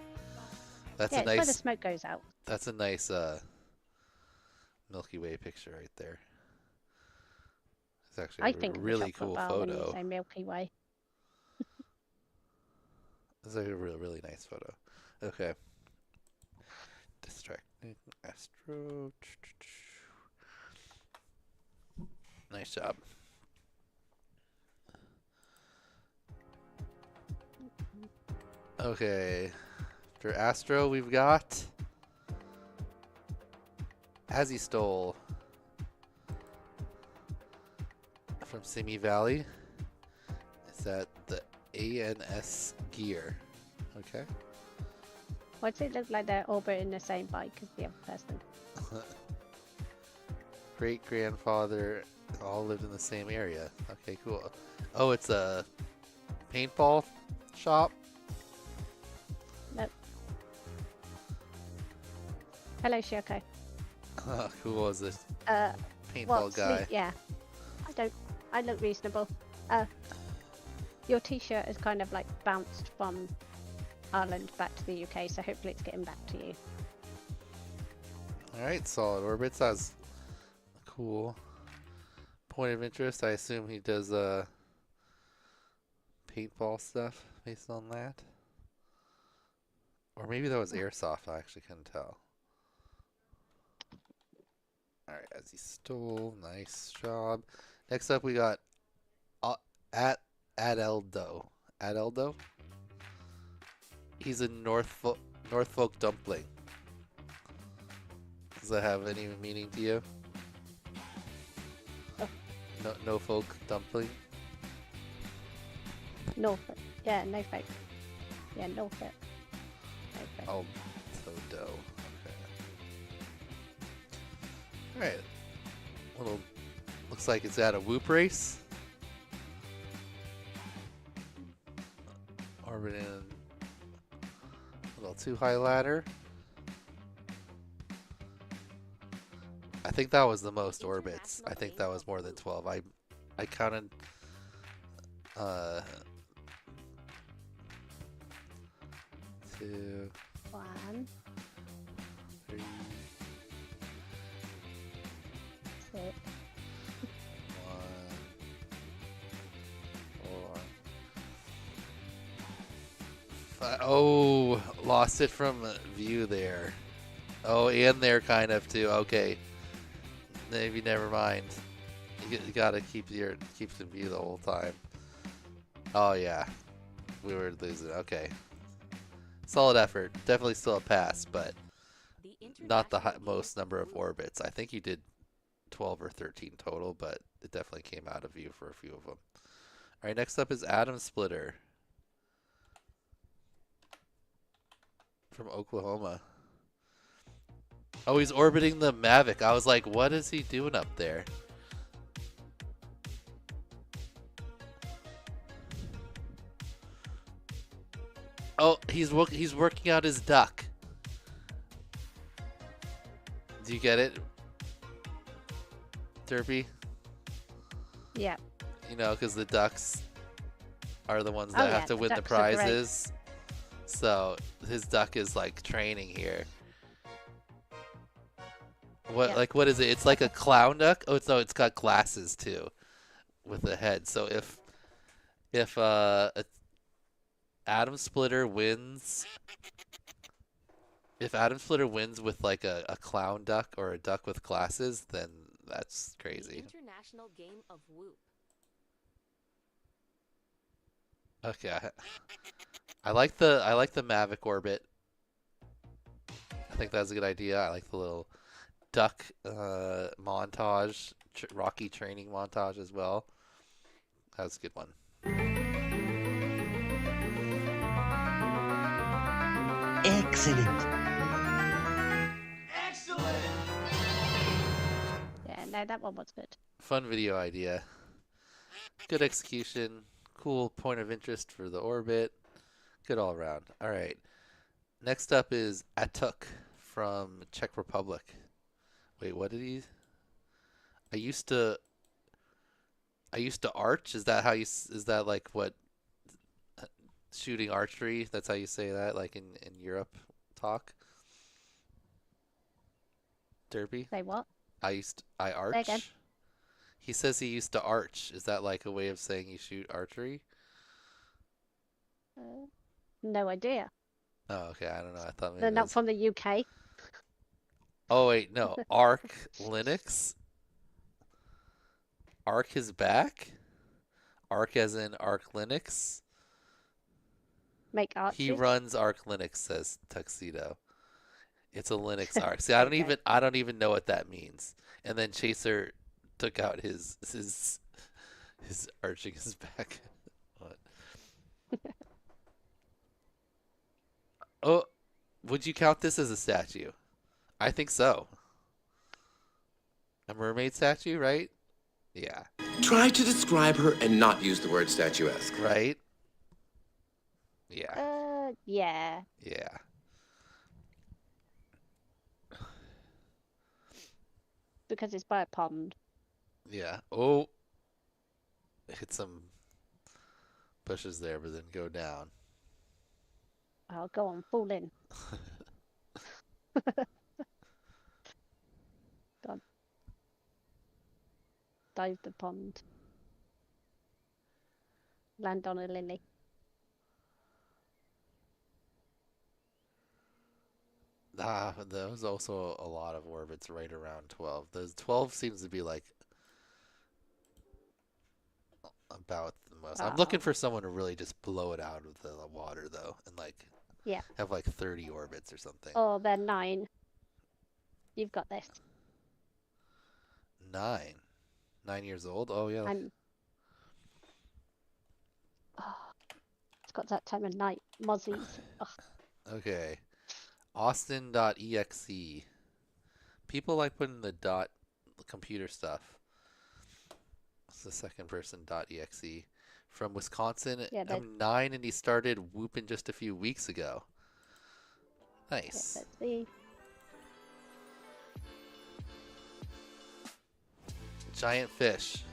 That's yeah, a nice... where the smoke goes out. That's a nice Milky Way picture right there. It's actually a really cool photo. When you say Milky Way. It's like a really nice photo. Okay. Distracting Astro. Nice job. Okay. After Astro, we've got Azzy Stole from Simi Valley. Is that the ANS gear? Okay. Why does it look like they're orbiting the same bike as the other person? Great grandfather all lived in the same area. Okay, cool. Oh, it's a paintball shop. Nope. Hello, Shoko. Cool is this? Paintball guy. Yeah. I look reasonable. Your t-shirt is kind of like bounced from Ireland back to the UK, so hopefully it's getting back to you. Alright, Solid Orbits. That's cool. Point of interest, I assume he does paintball stuff based on that. Or maybe that was airsoft, I actually couldn't tell. Alright, as he stole, nice job. Next up we got Adeldo. Adeldo? He's a Norfolk dumpling. Does that have any meaning to you? No folk dumpling? Norfolk. Yeah, no folk. Yeah, Norfolk. Oh, so dough. Okay. Alright. Looks like it's at a whoop race. Orbiting a little too high ladder. I think that was the most orbits. I think that was more than 12. I counted 2, 1, 3, 6. 1, 4, 5. Oh, lost it from view there. Oh, and there kind of too. Okay, maybe never mind. You gotta keep in view the whole time. Oh yeah, we were losing. Okay, solid effort. Definitely still a pass, but not the most number of orbits. I think you did 12 or 13 total, but it definitely came out of view for a few of them. All right, next up is Atom Splitter from Oklahoma. Oh, he's orbiting the Mavic. I was like, what is he doing up there? Oh, he's working out his duck. Do you get it, Derpy? Yeah. You know, because the ducks are the ones that have to win the prizes. So his duck is like training here. What what is it? It's like a clown duck. Oh, it's got glasses too, with a head. So if Atom Splitter wins, if Atom Splitter wins with like a clown duck or a duck with glasses, then that's crazy. The International Game of Whoop. Okay, I like the Mavic orbit. I think that's a good idea. I like the little duck montage, Rocky training montage as well. That was a good one. Excellent. Yeah, no, that one was good. Fun video idea. Good execution. Cool point of interest for the orbit. Good all around. All right. Next up is Atuk from Czech Republic. Wait, what did he? I used to arch. Is that how you? Is that like what? Shooting archery. That's how you say that, like in Europe talk. Derby. Say what? I arch. Say again. He says he used to arch. Is that like a way of saying you shoot archery? No idea. Oh, okay. I don't know. I thought maybe They're not from the UK. Oh wait, no. Arc Linux. Arc is back. Arc as in Arc Linux. Make arches. He runs Arc Linux, says Tuxedo. It's a Linux Arc. See, I don't even know what that means. And then Chaser took out his arching his back. What? Oh, would you count this as a statue? I think so. A mermaid statue, right? Yeah. Try to describe her and not use the word statuesque. Right? Yeah. Yeah. Yeah. Because it's by a pond. Yeah. Oh. Hit some bushes there, but then go down. I'll go on, fall in. God. Dive the pond. Land on a lily. There was also a lot of orbits right around 12. The 12 seems to be like about the most. I'm looking for someone to really just blow it out of the water though, and like have like 30 orbits or something. Oh, they're 9. You've got this. 9 years old. Oh yeah. It's got that time of night. Mozzies. Okay. Austin.exe. People like putting the dot computer stuff. It's the second person .exe. From Wisconsin. Yeah, I'm 9 and he started whooping just a few weeks ago. Nice. Let's see. Giant fish.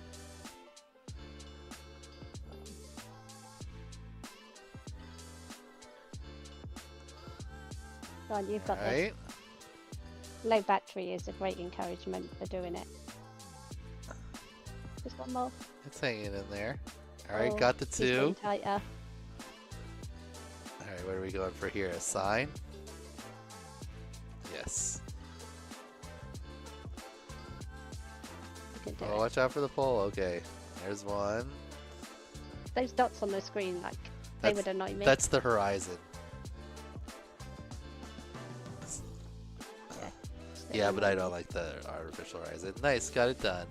Go on, you've got Right. this. Low battery is a great encouragement for doing it. Just one more. It's hanging in there. All right, Oh, got the he's getting two. tighter. All right, what are we going for here? A sign? Yes. You can do Oh, it. watch out for the pole. Okay, there's one. Those dots on the screen, like, they would annoy me. That's the horizon. Yeah, but I don't like the artificial horizon. Nice, got it done.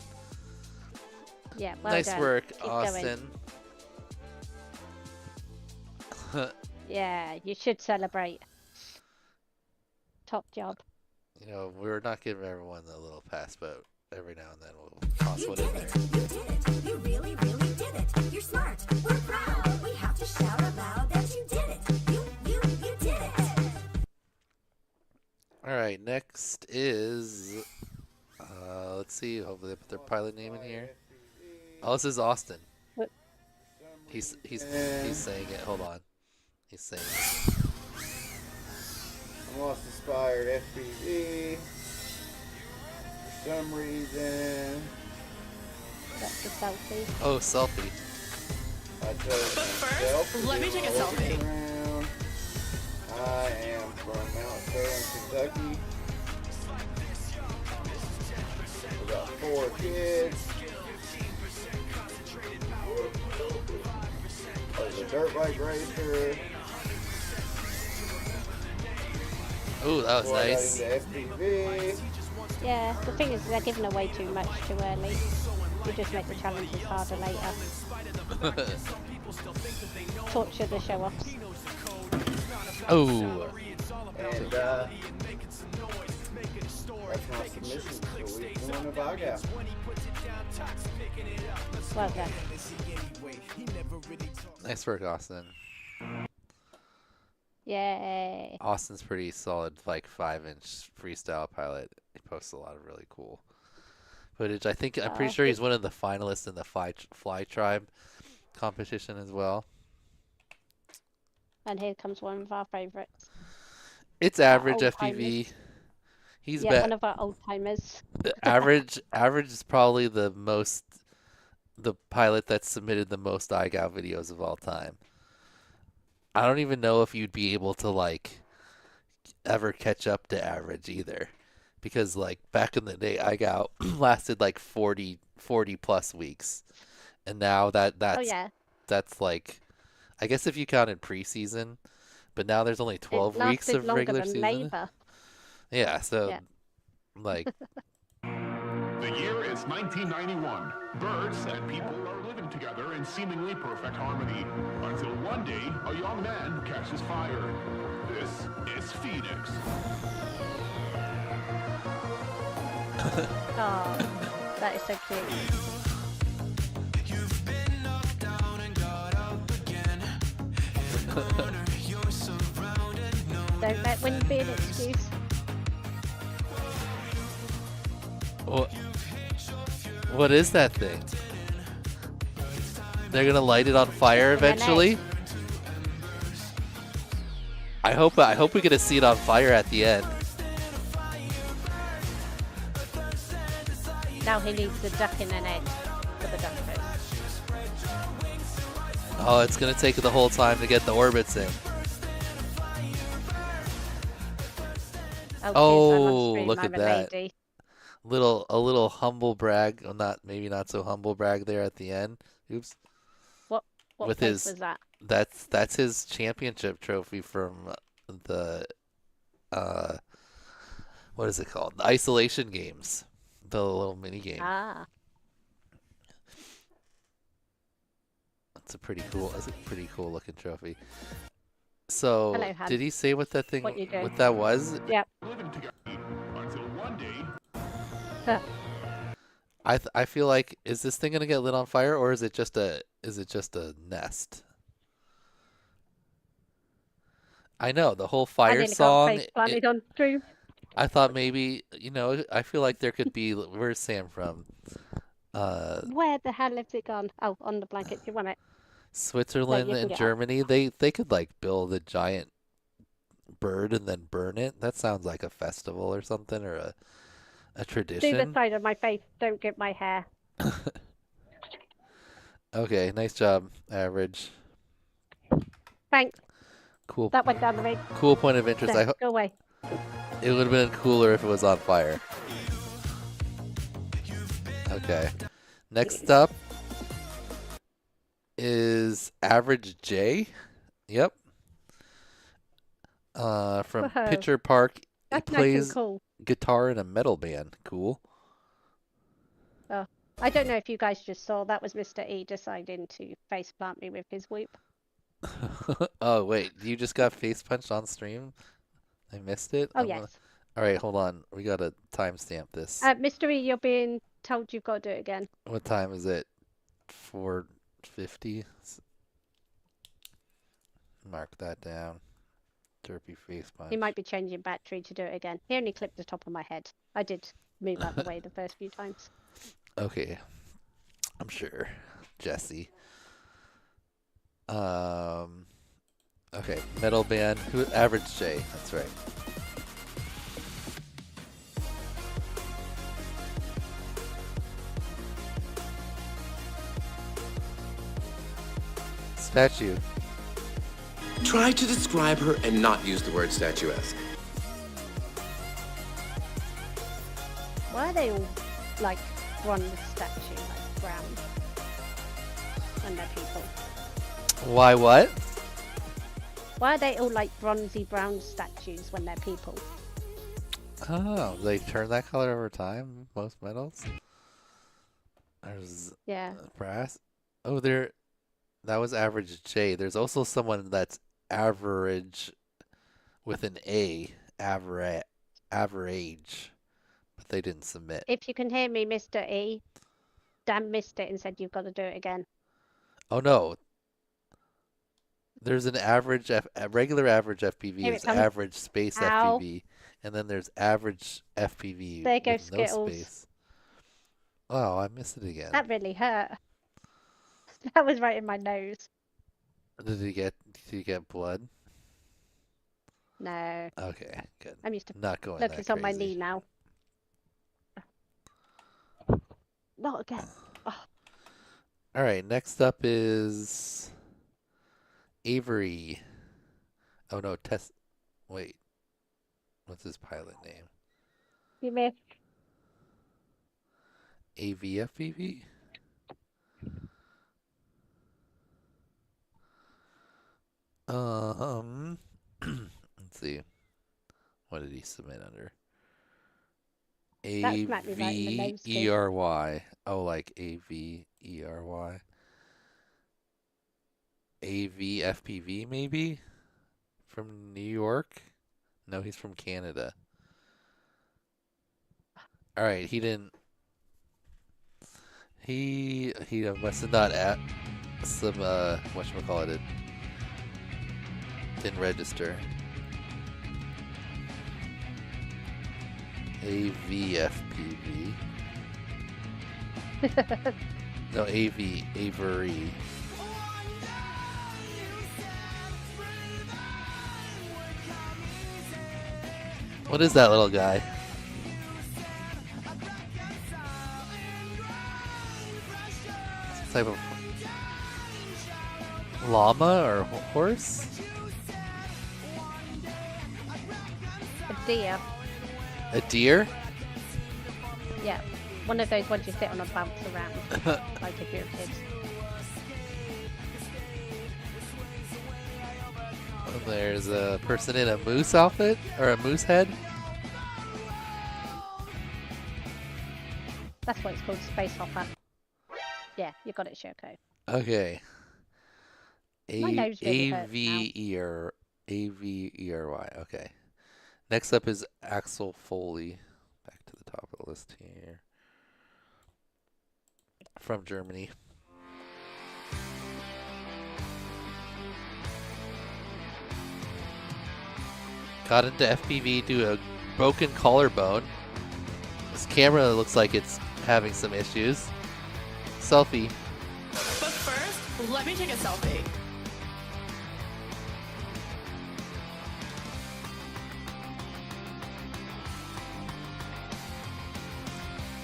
Yeah, well nice done. work, Keep going. Austin. Yeah, you should celebrate. Top job. You know, we're not giving everyone a little pass, but every now and then we'll toss one in there. You really, really did it. You're smart. We're proud. We have to shout out loud that you did it. You did it. All right, next is, let's see. Hopefully they put their pilot name in here. Oh, this is Austin. What? He's saying it. Hold on. He's saying it. Lost Inspired FPV. For some reason. That's the selfie. Oh, selfie. But first, let me take a selfie. Around. I am from Mount Sterling, Kentucky. We got 4 kids. There's a dirt bike racer. Ooh, that was Before I got nice. into FPV. Yeah, the thing is they're giving away too much too early. You just make the challenges harder later. Torture the show-offs. Oh. And that's my submission for week 1 of IGAP. Well done. Nice work, Austin. Yay. Austin's pretty solid, like 5-inch freestyle pilot. He posts a lot of really cool footage. I'm pretty sure he's one of the finalists in the Fly Tribe competition as well. And here comes one of our favourites. It's average old-timers. FPV. He's one of our old timers. average is probably the pilot that's submitted the most iGal videos of all time. I don't even know if you'd be able to like ever catch up to average either, because like back in the day iGal lasted like 40 plus weeks, and now that's like, I guess if you counted preseason, but now there's only 12 weeks of regular season. Labor. Yeah, so like The year is 1991. Birds and people are living together in seemingly perfect harmony until one day a young man catches fire. This is Phoenix. Oh, that is so cute. Don't let wind be an excuse. What is that thing? They're gonna light it on fire eventually? I hope we get to see it on fire at the end. Now he needs the duck in an egg for the duck fish. Oh, it's gonna take the whole time to get the orbits in. Oh, look at that. A little humble brag. Well, maybe not so humble brag there at the end. Oops. What with place his was that? That's his championship trophy from the what is it called? The isolation games. The little mini game. Ah. It's a pretty cool looking trophy. So, Hello, Han. did he say what that thing, What you do? what that was? Yep. Until one day. I feel like, is this thing gonna get lit on fire, or is it just a nest? I know the whole fire song. I thought maybe, I feel like there could be. Where's Sam from? Where the hell has it gone? Oh, on the blanket. You want it? Switzerland No, you can and get Germany, they could like build a giant bird and then burn it. That sounds like a festival or something, or a Do the tradition. side of my face. Don't get my hair. Okay, nice job, average. Thanks. Cool. That went down the rain. Cool point of interest. There, go away. It would have been cooler if it was on fire. Okay. Next up is Average J. Yep. From Whoa. Pitcher Park. He That's nice and plays cool. guitar in a metal band. Cool. Oh, I don't know if you guys just saw that was Mr. E deciding to faceplant me with his whoop. Oh, wait. You just got face punched on stream? I missed it? Oh, yes. All right, hold on. We got to timestamp this. Mr. E, you're being told you've got to do it again. What time is it? 4:50? Mark that down. Derpy face punch. He might be changing battery to do it again. He only clipped the top of my head. I did move out the way the first few times. Okay. I'm sure. Jesse. Okay, metal band. Who? Average J. That's right. Statue. Try to describe her and not use the word statuesque. Why are they all like bronze statue, like brown? And they're people. Why what? Why are they all like bronzy brown statues when they're people? Oh, they turn that color over time, most metals? There's Yeah. brass. Oh, that was Average J. There's also someone that's average with an A, average, but they didn't submit. If you can hear me, Mr. E, Dan missed it and said you've got to do it again. Oh no. There's an average, a regular average FPV Here it is comes. average space Ow. FPV, and then there's average FPV There goes with no Skittles. space. Oh, I missed it again. That really hurt. That was right in my nose. Did you get blood? No. Okay, good. I'm used to Not going look, that it's on my crazy. knee now. Not again. Oh. All right, next up is Avery. Oh no, Wait, what's his pilot name? You missed. AVFPV? Let's see. What did he submit under? That smacked me right in the nose, too. AVERY. Oh, like AVERY. AVFPV maybe? From New York? No, he's from Canada. All right, he didn't. He must have not at some whatchamacallit, didn't register. AVFPV. No, Avery. What is that little guy? Some type of llama or horse? A deer. A deer? Yeah. One of those ones you sit on and bounce around. Like if you're a kid. And there's a person in a moose outfit or a moose head. That's what it's called, Space Hopper. Yeah, you got it, Shoko. Okay. My nose really hurts now. AVERY. Okay. Next up is Axel Foley. Back to the top of the list here. From Germany. Got into FPV due to a broken collarbone. His camera looks like it's having some issues. Selfie. But first, let me take a selfie.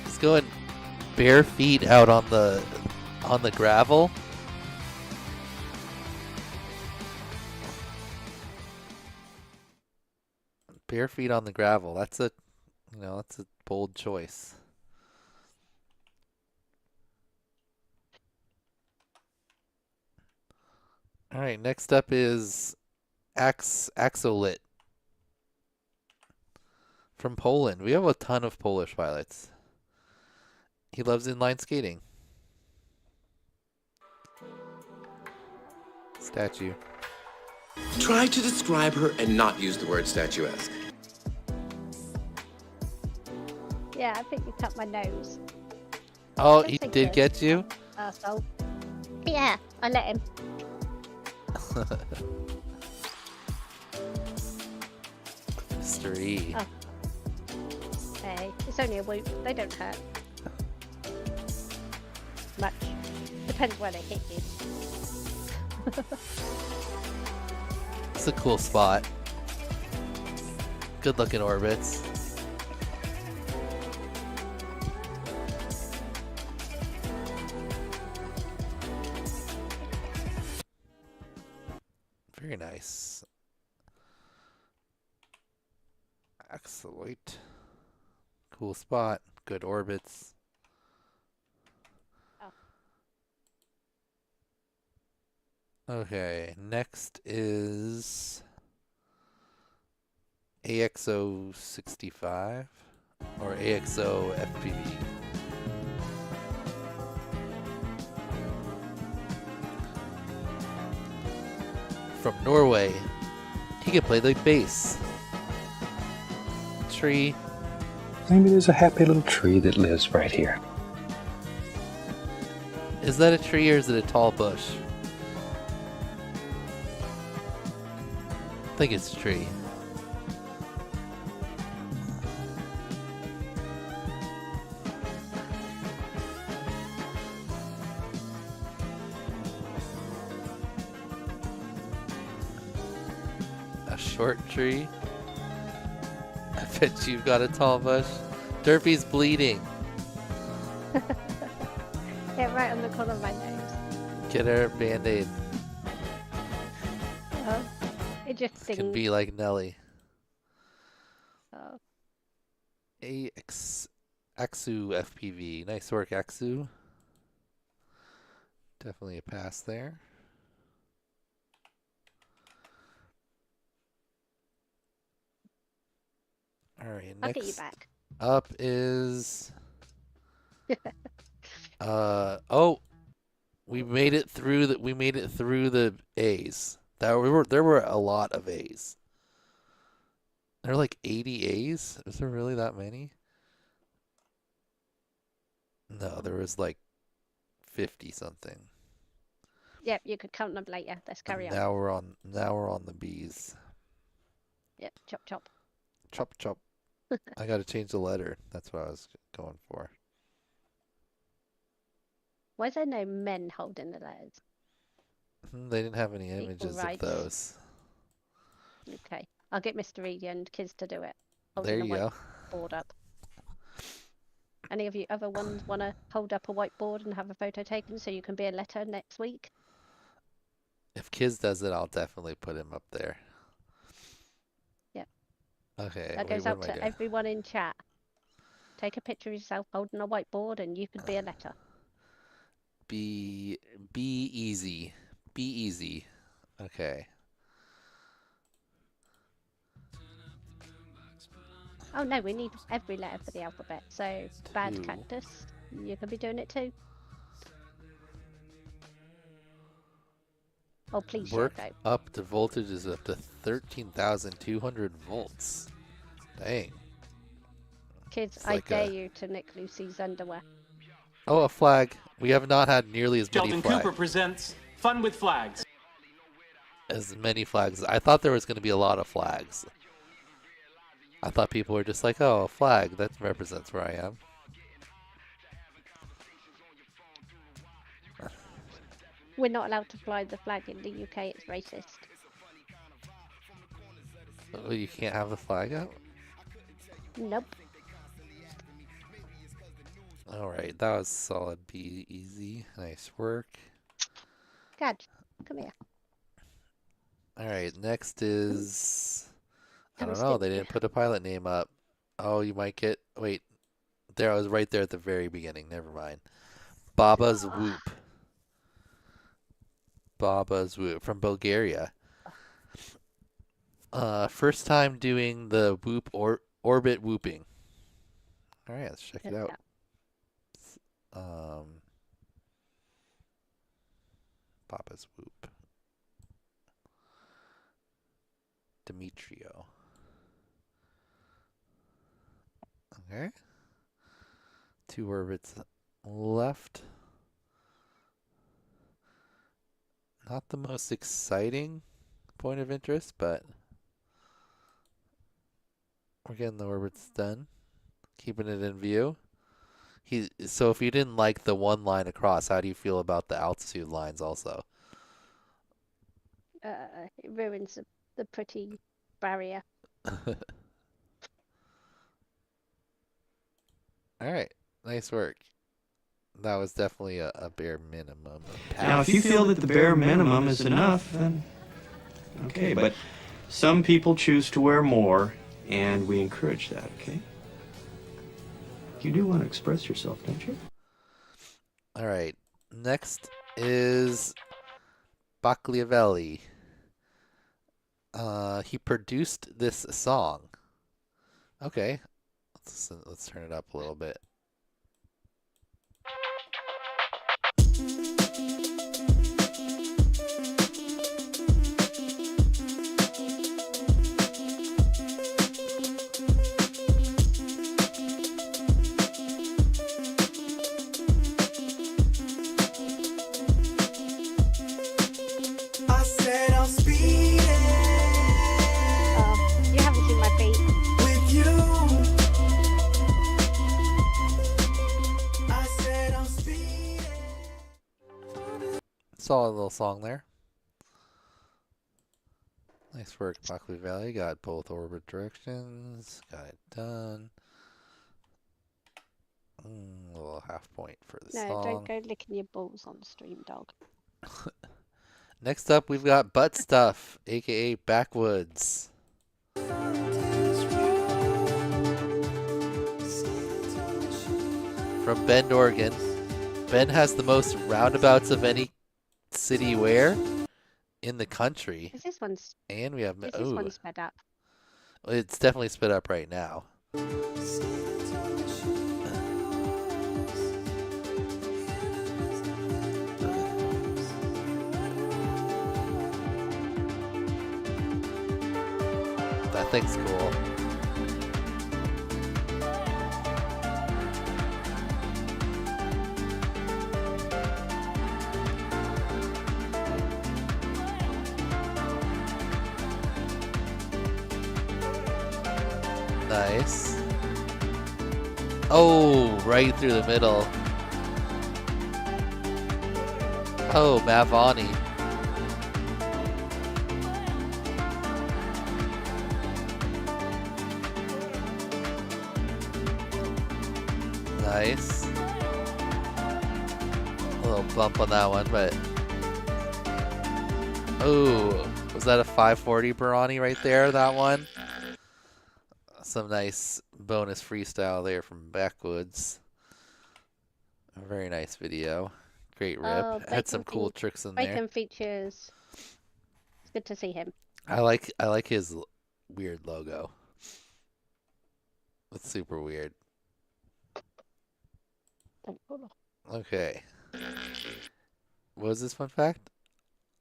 He's going bare feet out on the gravel. Bare feet on the gravel. That's a bold choice. All right, next up is Axolit from Poland. We have a ton of Polish pilots. He loves inline skating. Statue. Try to describe her and not use the word statuesque. Yeah, I think you cut my nose. Oh, he did get you? Arsehole. Yeah, I let him. Mystery. Oh. Hey, it's only a whoop. They don't hurt. Much. Depends where they hit you. It's a cool spot. Good looking orbits. Very nice. Excellent. Cool spot. Good orbits. Okay, next is AXO65 or AXO FPV. From Norway, he can play the bass. Tree. Maybe there's a happy little tree that lives right here. Is that a tree or is it a tall bush? I think it's a tree. A short tree? I bet you've got a tall bush. Derpy's bleeding. Yeah, right on the corner of my nose. Get her a band-aid. It just This stings. can be like Nelly. Oh. Axu FPV. Nice work, Axu. Definitely a pass there. All right, I'll get you next back. up is we made it through the A's. There were a lot of A's. There were like 80 A's? Is there really that many? No, there was like 50 something. Yep, you could count them later. Let's carry on. Now we're on the B's. Yep, chop chop. Chop chop. I got to change the letter. That's what I was going for. Why is there no men holding the letters? They didn't have any images of rights. those. Okay, I'll get Mr. Reedy and Kiz to do it. There you go. Board up. Any of you other ones want to hold up a whiteboard and have a photo taken so you can be a letter next week? If Kiz does it, I'll definitely put him up there. Yep. Okay. That goes out to everyone in chat. Take a picture of yourself holding a whiteboard and you could be a letter. Be easy. Be easy. Okay. Oh no, we need every letter for the alphabet. So bad 2. cactus, you could be doing it too. Oh please, Work go. up to voltages up to 13,200 volts. Dang. Kids, It's I like dare you to nick Lucy's underwear. Oh, a flag. We have not had nearly as many Sheldon flags. Cooper presents Fun with Flags. As many flags. I thought there was going to be a lot of flags. I thought people were just like, oh, a flag. That represents where I am. we're not allowed to fly the flag in the UK. It's racist. Oh, you can't have the flag out? Nope. Alright, that was solid B, easy. Nice work. Gad, come here. Alright, next is... I don't Comes know, to- they didn't put a pilot name up. Oh, you might get... Wait. There, I was right there at the very beginning. Never mind. Baba's Whoop. Baba's Whoop from Bulgaria. First time doing the whoop or orbit whooping. Alright, let's check it out. Baba's Whoop. Demetrio. Okay. 2 orbits left. Not the most exciting point of interest, but we're getting the orbits done. Keeping it in view. So if you didn't like the one line across, how do you feel about the altitude lines also? It ruins the pretty barrier. Alright, nice work. That was definitely a bare minimum. Now, if you feel that the bare minimum is enough, then okay. But some people choose to wear more, and we encourage that, okay? You do want to express yourself, don't you? Alright, next is Bacliavelli. He produced this song. Okay, let's turn it up a little bit. I said I'm speeding You haven't seen my feet. with you. I said I'm speeding. Solid little song there. Nice work, Buckley Valley. Got both orbit directions. Got it done. A little half point for the No, song. don't go licking your balls on the stream, dog. Next up, we've got Butt Stuff, aka Backwoods. From Bend, Oregon. Bend has the most roundabouts of any city where? In the country. Is this one's? And we have... Is this one sped up? It's definitely sped up right now. That thing's cool. Nice. Oh, right through the middle. Oh, Mavani. Nice. A little bump on that one, but... Oh, was that a 540 Barani right there, that one? Some nice bonus freestyle there from Backwoods. A very nice video. Great rip. Oh, Had some cool tricks in there. Bacon features. It's good to see him. I like his weird logo. It's super weird. Okay. What was this fun fact?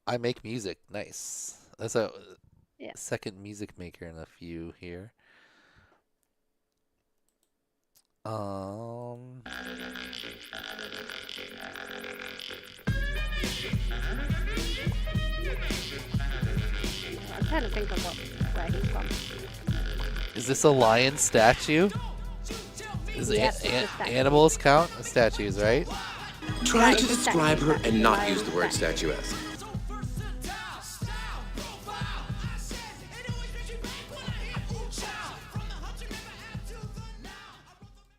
I make music. Nice. That's a second music maker in a few here. I'm trying to think of where he's from. Is this a lion statue? Is Yes, it it's a statue. animals count as statues, right? Try to describe her and not use the word statuesque.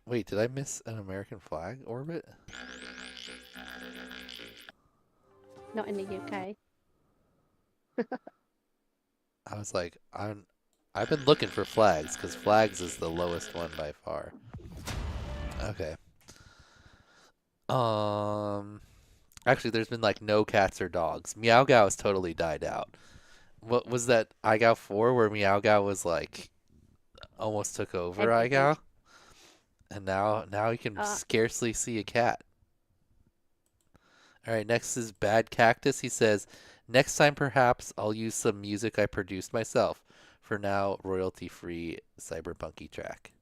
Wait, did I miss an American flag orbit? Not in the UK. I was like, I've been looking for flags because flags is the lowest one by far. Okay. Actually, there's been like no cats or dogs. Meow Gao has totally died out. What was that iGao 4 where Meow Gao was like almost took over iGao? And now you can scarcely see a cat. All right, next is Bad Cactus. He says, next time perhaps I'll use some music I produced myself. For now, royalty-free cyberpunky track.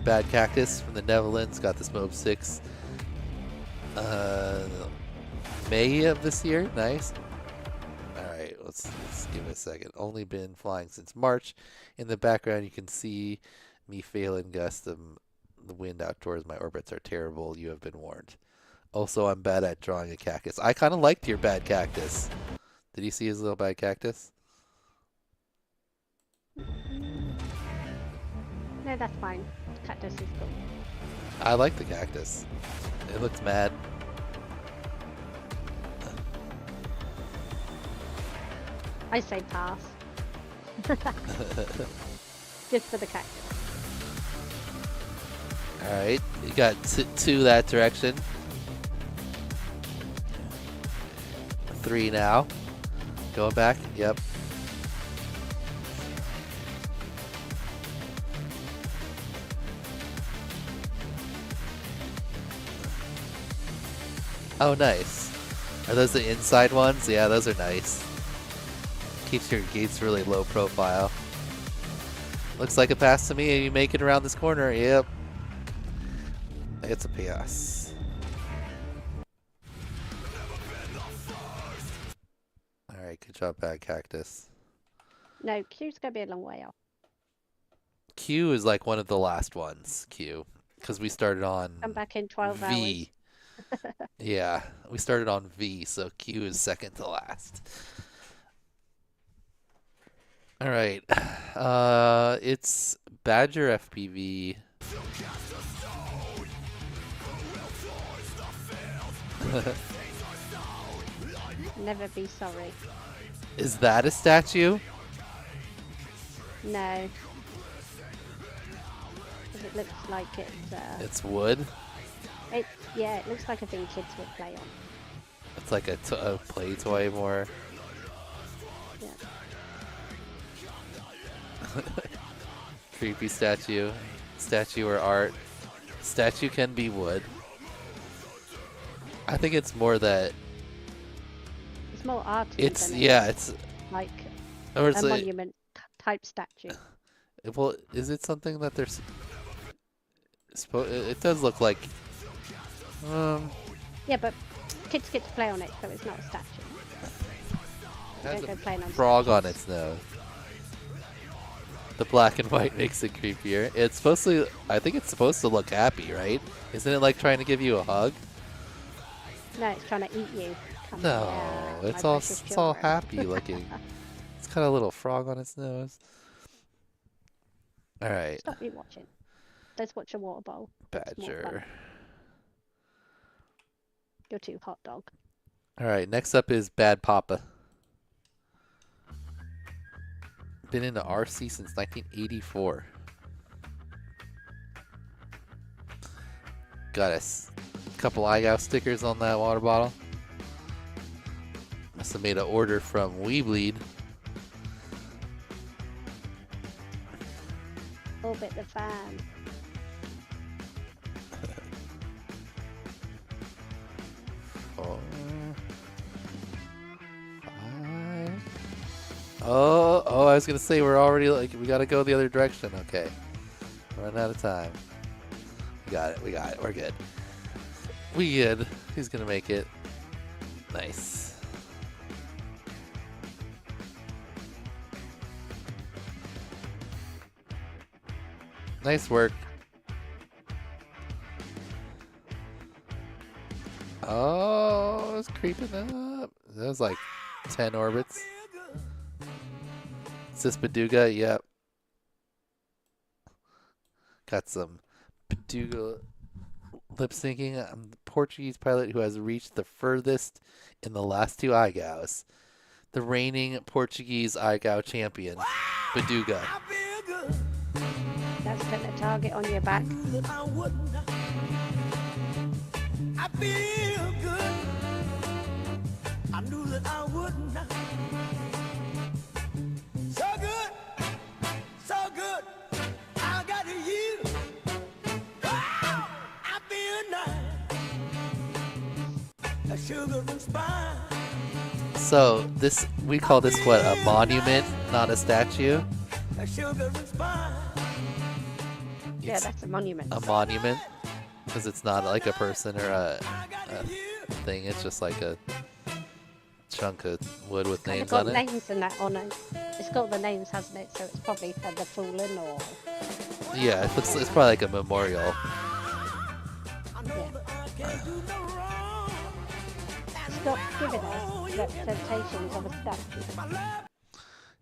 Bad Cactus from the Netherlands got this MOB 6 May of this year. Nice. Alright, let's give it a second. Only been flying since March. In the background you can see me failing gust the wind outdoors. My orbits are terrible. You have been warned. Also, I'm bad at drawing a cactus. I kind of liked your Bad Cactus. Did you see his little Bad Cactus? No, that's fine. Cactus is cool. I like the cactus. It looks mad. I say pass. Just for the cactus. Alright, you got two that direction. 3 now. Going back? Yep. Oh, nice. Are those the inside ones? Yeah, those are nice. Keeps your gates really low profile. Looks like a pass to me. Are you making around this corner? Yep. It's a pass. Alright, good job, Bad Cactus. No, Q's gonna be a long way off. Q is like one of the last ones, Q. Because we started on Come back in 12 V. hours. Yeah, we started on V, so Q is second to last. Alright. It's Badger FPV. Never be sorry. Is that a statue? No. It looks like It's wood? Yeah, it looks like a thing kids would play on. It's like a play toy more. Yeah. Creepy statue. Statue or art. Statue can be wood. I think it's more that It's more arty. it's than it's like or it's a like, monument type statue. well, is it something that there's it does look like Yeah, but kids get to play on it, so it's not a statue. it has Don't go a playing on frog statues. on its nose. The black and white makes it creepier. It's supposed to, I think it's supposed to look happy, right? Isn't it like trying to give you a hug? No, it's trying to eat you. Come No, here, it's my all precious it's all children. happy looking. It's got a little frog on its nose. All right, Stop me watching. Let's watch a water bowl. It's more fun. Badger. You're too hot dog. All right, next up is Bad Papa. Been into RC since 1984. Got a couple iGao stickers on that water bottle. Must have made an order from Weebleed. Orbit the fan. Oh, I was gonna say we're already like we gotta go the other direction. Okay, running out of time. We got it. We're good. We good. He's gonna make it. Nice. Nice work. Oh, it's creeping up. That was like 10 orbits. Is this Beduga? Yep. Got some Beduga lip syncing. I'm the Portuguese pilot who has reached the furthest in the last 2 IGOWs. The reigning Portuguese IGOW champion, Beduga. That's putting a target on your back. I feel good. I knew that I would not. So good, so good. I got you. Oh, I feel nice. A sugar and spice. So this, we call this what, a monument, not a statue? A sugar and spice. Yeah, that's a monument. A monument, because it's not like a person or a thing. It's just like a chunk of wood with names got on it. names and that on it. It's got the names, hasn't it? So it's probably for the fallen or. Yeah, it's probably like a memorial. Stop giving us representations of a statue.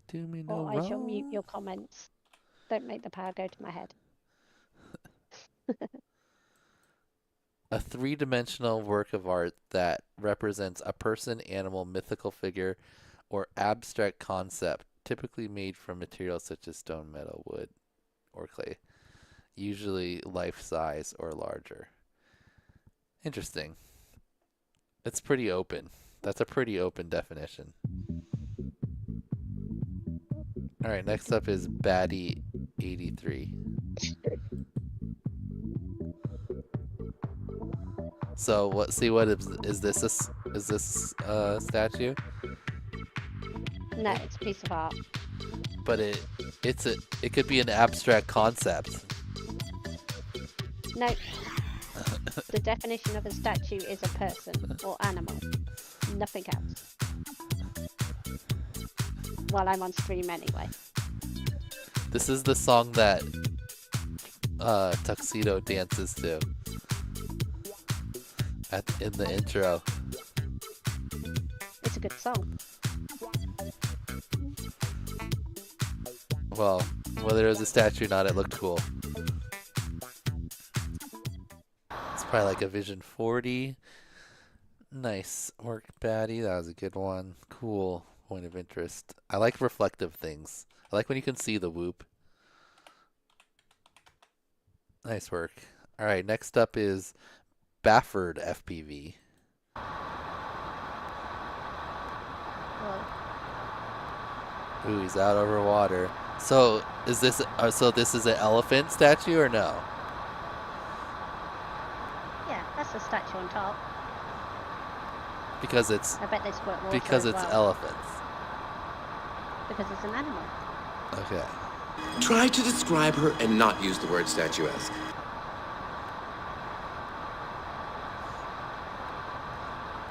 Do me no Or wrong. I shall mute your comments. Don't make the power go to my head. A three-dimensional work of art that represents a person, animal, mythical figure, or abstract concept, typically made from materials such as stone, metal, wood, or clay, usually life-size or larger. Interesting. It's pretty open. That's a pretty open definition. All right, next up is Baddie 83. So what? See, what is this? Is this a statue? No, it's a piece of art. But it could be an abstract concept. No. The definition of a statue is a person or animal. Nothing else. Well, I'm on stream anyway. This is the song that Tuxedo dances to in the intro. It's a good song. Well, whether it was a statue or not, it looked cool. It's probably like a Vision 40. Nice work, Baddie. That was a good one. Cool point of interest. I like reflective things. I like when you can see the whoop. Nice work. All right, next up is Bafford FPV. Ooh, he's out over water. So is this? So this is an elephant statue or no? Yeah, that's a statue on top. Because it's. I bet they squirt water Because as it's well. elephants. Because it's an animal. Okay. Try to describe her and not use the word statuesque.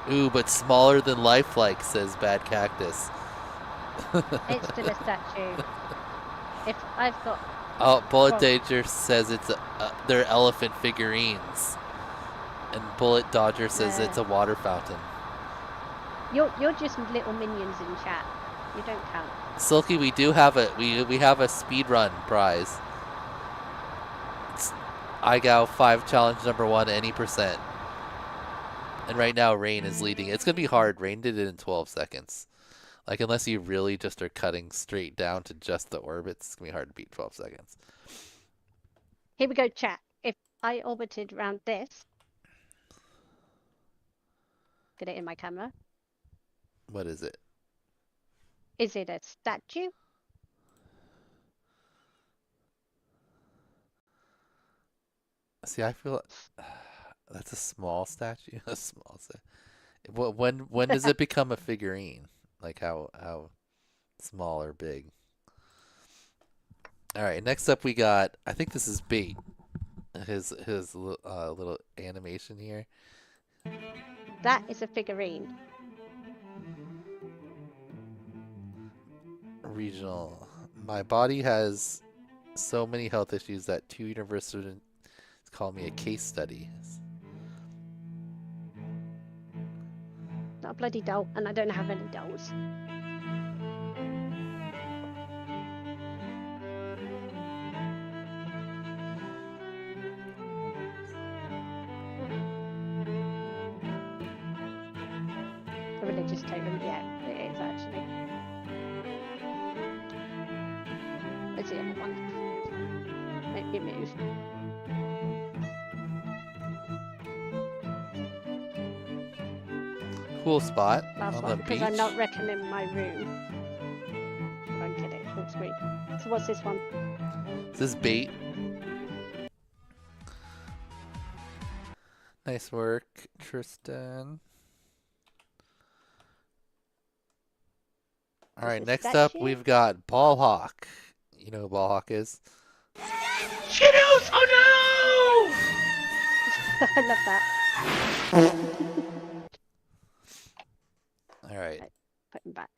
Ooh, but smaller than lifelike, says Bad Cactus. It's still a statue. If I've got. Oh, Bullet Danger says they're elephant figurines, and Bullet Dodger says it's a water fountain. You're just little minions in chat. You don't count. Silky, we do have we have a speedrun prize. It's IGOW 5 challenge number 1, any %. And right now Rain is leading. It's gonna be hard. Rain did it in 12 seconds. Like, unless you really just are cutting straight down to just the orbits, it's gonna be hard to beat 12 seconds. Here we go, chat. If I orbited around this, get it in my camera. What is it? Is it a statue? See, I feel that's a small statue. A small statue. When does it become a figurine? Like how small or big? All right. Next up, we got. I think this is Bait. His little animation here. That is a figurine. Regional. My body has so many health issues that 2 universities call me a case study. not a bloody doll, and I don't have any dolls. A religious totem, yeah, it is actually. Where's the other one? Make me move. Cool spot Last on one, the because beach. I'm not reckoning my room. Try and get it full screen. So what's this one? This is bait. Nice work, Tristan. All right, next up we've got Ball Hawk. You know who Ball Hawk is? Skittles! Oh no! I love that. All right. Put him back.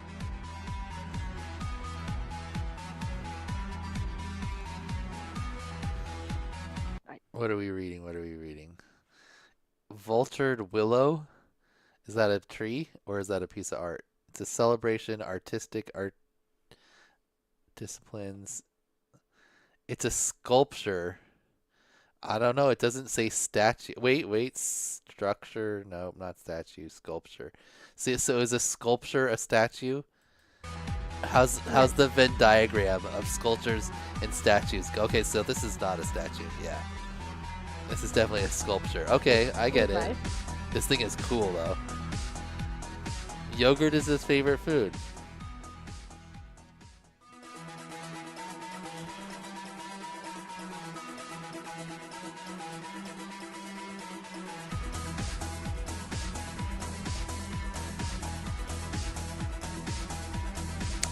Right. What are we reading? What are we reading? Vultured Willow? Is that a tree or is that a piece of art? It's a celebration, artistic art disciplines. It's a sculpture. I don't know. It doesn't say statue. Wait. Structure. No, not statue. Sculpture. See, so is a sculpture a statue? How's the Venn diagram of sculptures and statues? Okay, so this is not a statue. Yeah. This is definitely a sculpture. Okay, I get it. This thing is cool though. Yogurt is his favorite food.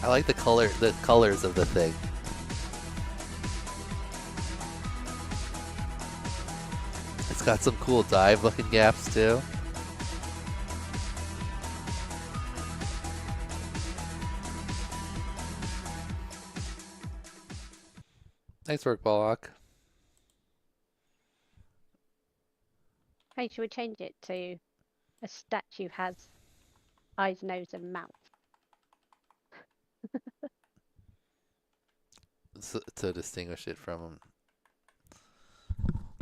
I like the colors of the thing. It's got some cool dive looking gaps too. Nice work, Ballock. Hey, should we change it to a statue has eyes, nose, and mouth? To distinguish it from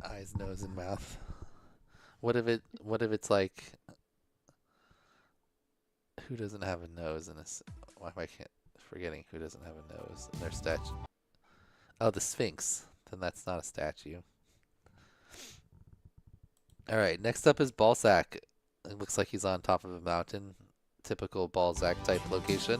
eyes, nose, and mouth. What if it's like, who doesn't have a nose in this? Why am I forgetting who doesn't have a nose in their statue? Oh, the Sphinx. Then that's not a statue. All right, next up is Balzac. It looks like he's on top of a mountain. Typical Balzac type location.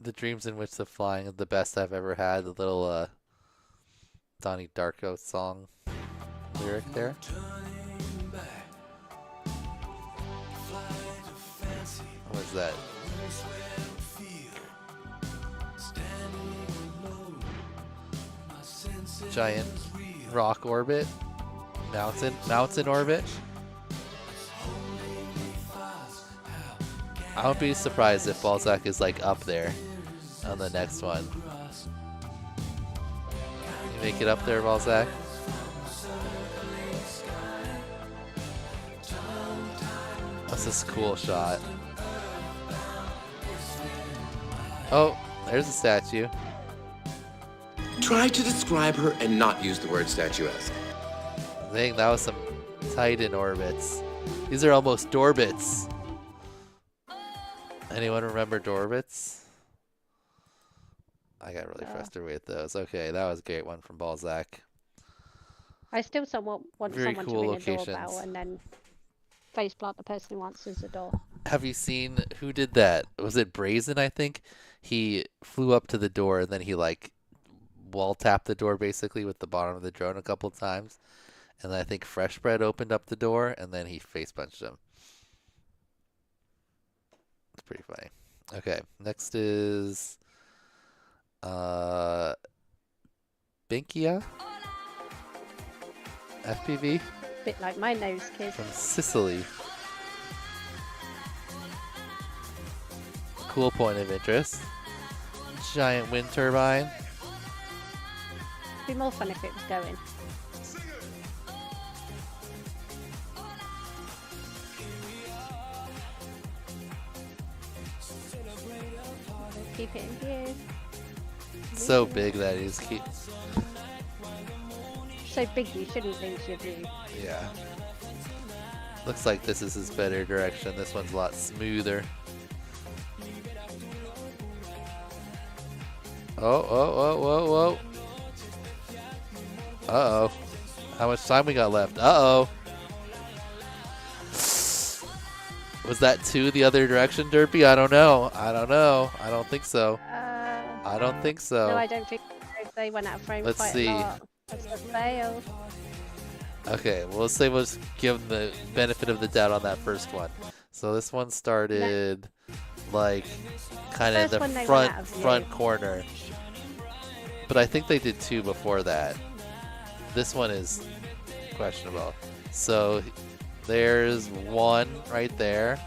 The dreams in which the flying is the best I've ever had. The little Donnie Darko song lyric there. What is that? Giant rock orbit? Mountain orbit? I won't be surprised if Balzac is like up there on the next one. You make it up there, Balzac? That's this cool shot. Oh, there's a statue. Try to describe her and not use the word statuesque. Dang, that was some Titan orbits. These are almost Dorbits. Anyone remember Dorbits? I got really frustrated with those. Okay, that was a great one from Balzac. I still somewhat want Very someone cool to ring locations. a doorbell and then faceplant the person who answers the door. Have you seen who did that? Was it Brazen, I think? He flew up to the door and then he like wall tapped the door basically with the bottom of the drone a couple times. And then I think Fresh Bread opened up the door and then he face punched him. It's pretty funny. Okay, next is Binkia FPV Bit like my nose, kid. from Sicily. Cool point of interest. Giant wind turbine. be more fun if it was going. Keep it in view. So big that he just keep. So big you shouldn't lose your view. Yeah. Looks like this is his better direction. This one's a lot smoother. Oh. Uh-oh. How much time we got left? Uh-oh. Was that to the other direction, Derpy? I don't know. I don't think so. I don't think so. No, I don't think they went out of frame. Let's quite see. A lot. That's a fail. Okay, well, let's say we'll just give them the benefit of the doubt on that first one. So this one started like kind of in the front corner. But I think they did 2 before that. This one is questionable. So there's 1 right there.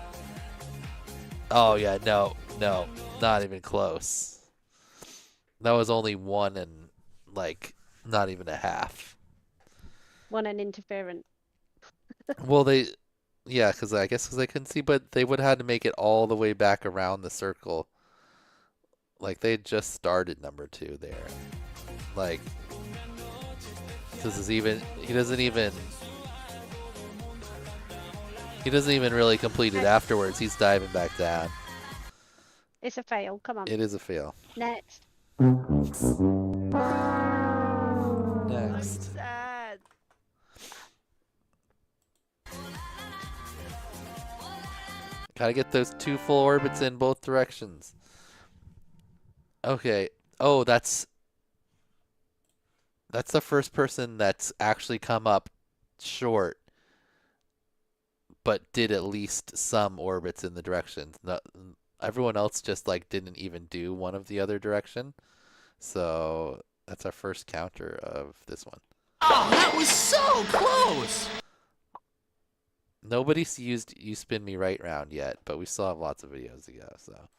Oh yeah, no, not even close. That was only 1 and like not even a half. 1 and interference. Well, yeah, because I guess they couldn't see, but they would have had to make it all the way back around the circle. Like they had just started number 2 there. Like this is even he doesn't even really complete it afterwards. He's diving back down. It's a fail. Come on. It is a fail. Next. Next. Sad. Gotta get those 2 full orbits in both directions. Okay. Oh, that's the first person that's actually come up short, but did at least some orbits in the directions. No, everyone else just like didn't even do one of the other direction. So that's our first counter of this one. Oh, that was so close! Nobody's used You Spin Me Right round yet, but we still have lots of videos to go, so.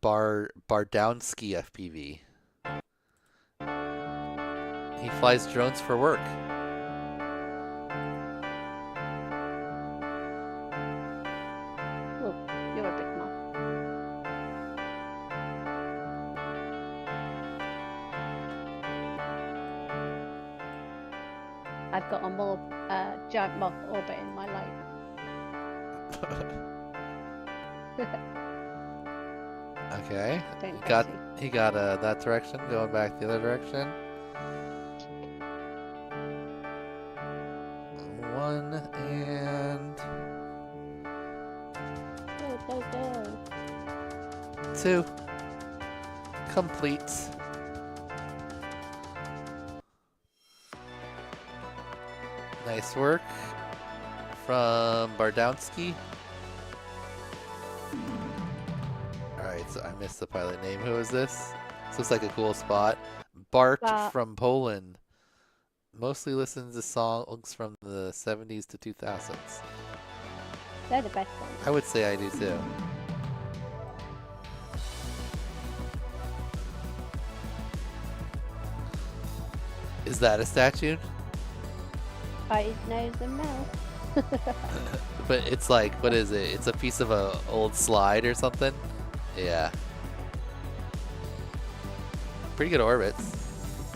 Bardowski FPV. He flies drones for work. Oh, you're a big mom. I've got a more giant moth orbit in my life. Okay, he got that direction, going back the other direction. 1 and Go. 2 complete. Nice work from Bardowski. Alright, so I missed the pilot name. Who is this? This looks like a cool spot. Bart from Poland. Mostly listens to songs from the 70s to 2000s. They're the best ones. I would say I do too. Is that a statue? By his nose and mouth. But it's like, what is it? It's a piece of a old slide or something? Yeah. Pretty good orbits.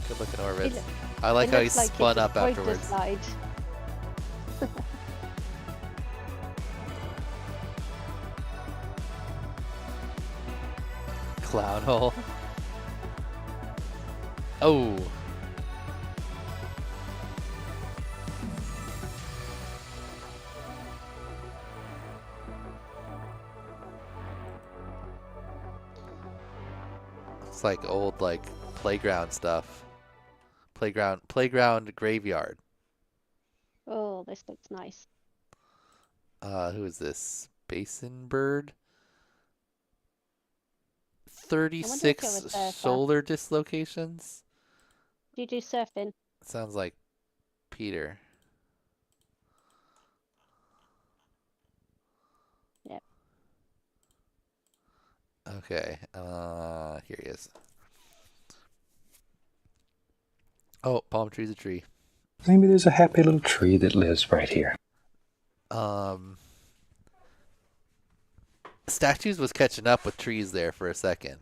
Good looking orbits. I like how he spun up afterwards. Slide. Clown hole. Oh. It's like old playground stuff. Playground graveyard. Oh, this looks nice. Who is this? Basin bird? 36 shoulder dislocations? Do you do surfing? Sounds like Peter. Yep. Okay. Here he is. Oh, palm tree's a tree. Maybe there's a happy little tree that lives right here. Statues was catching up with trees there for a second.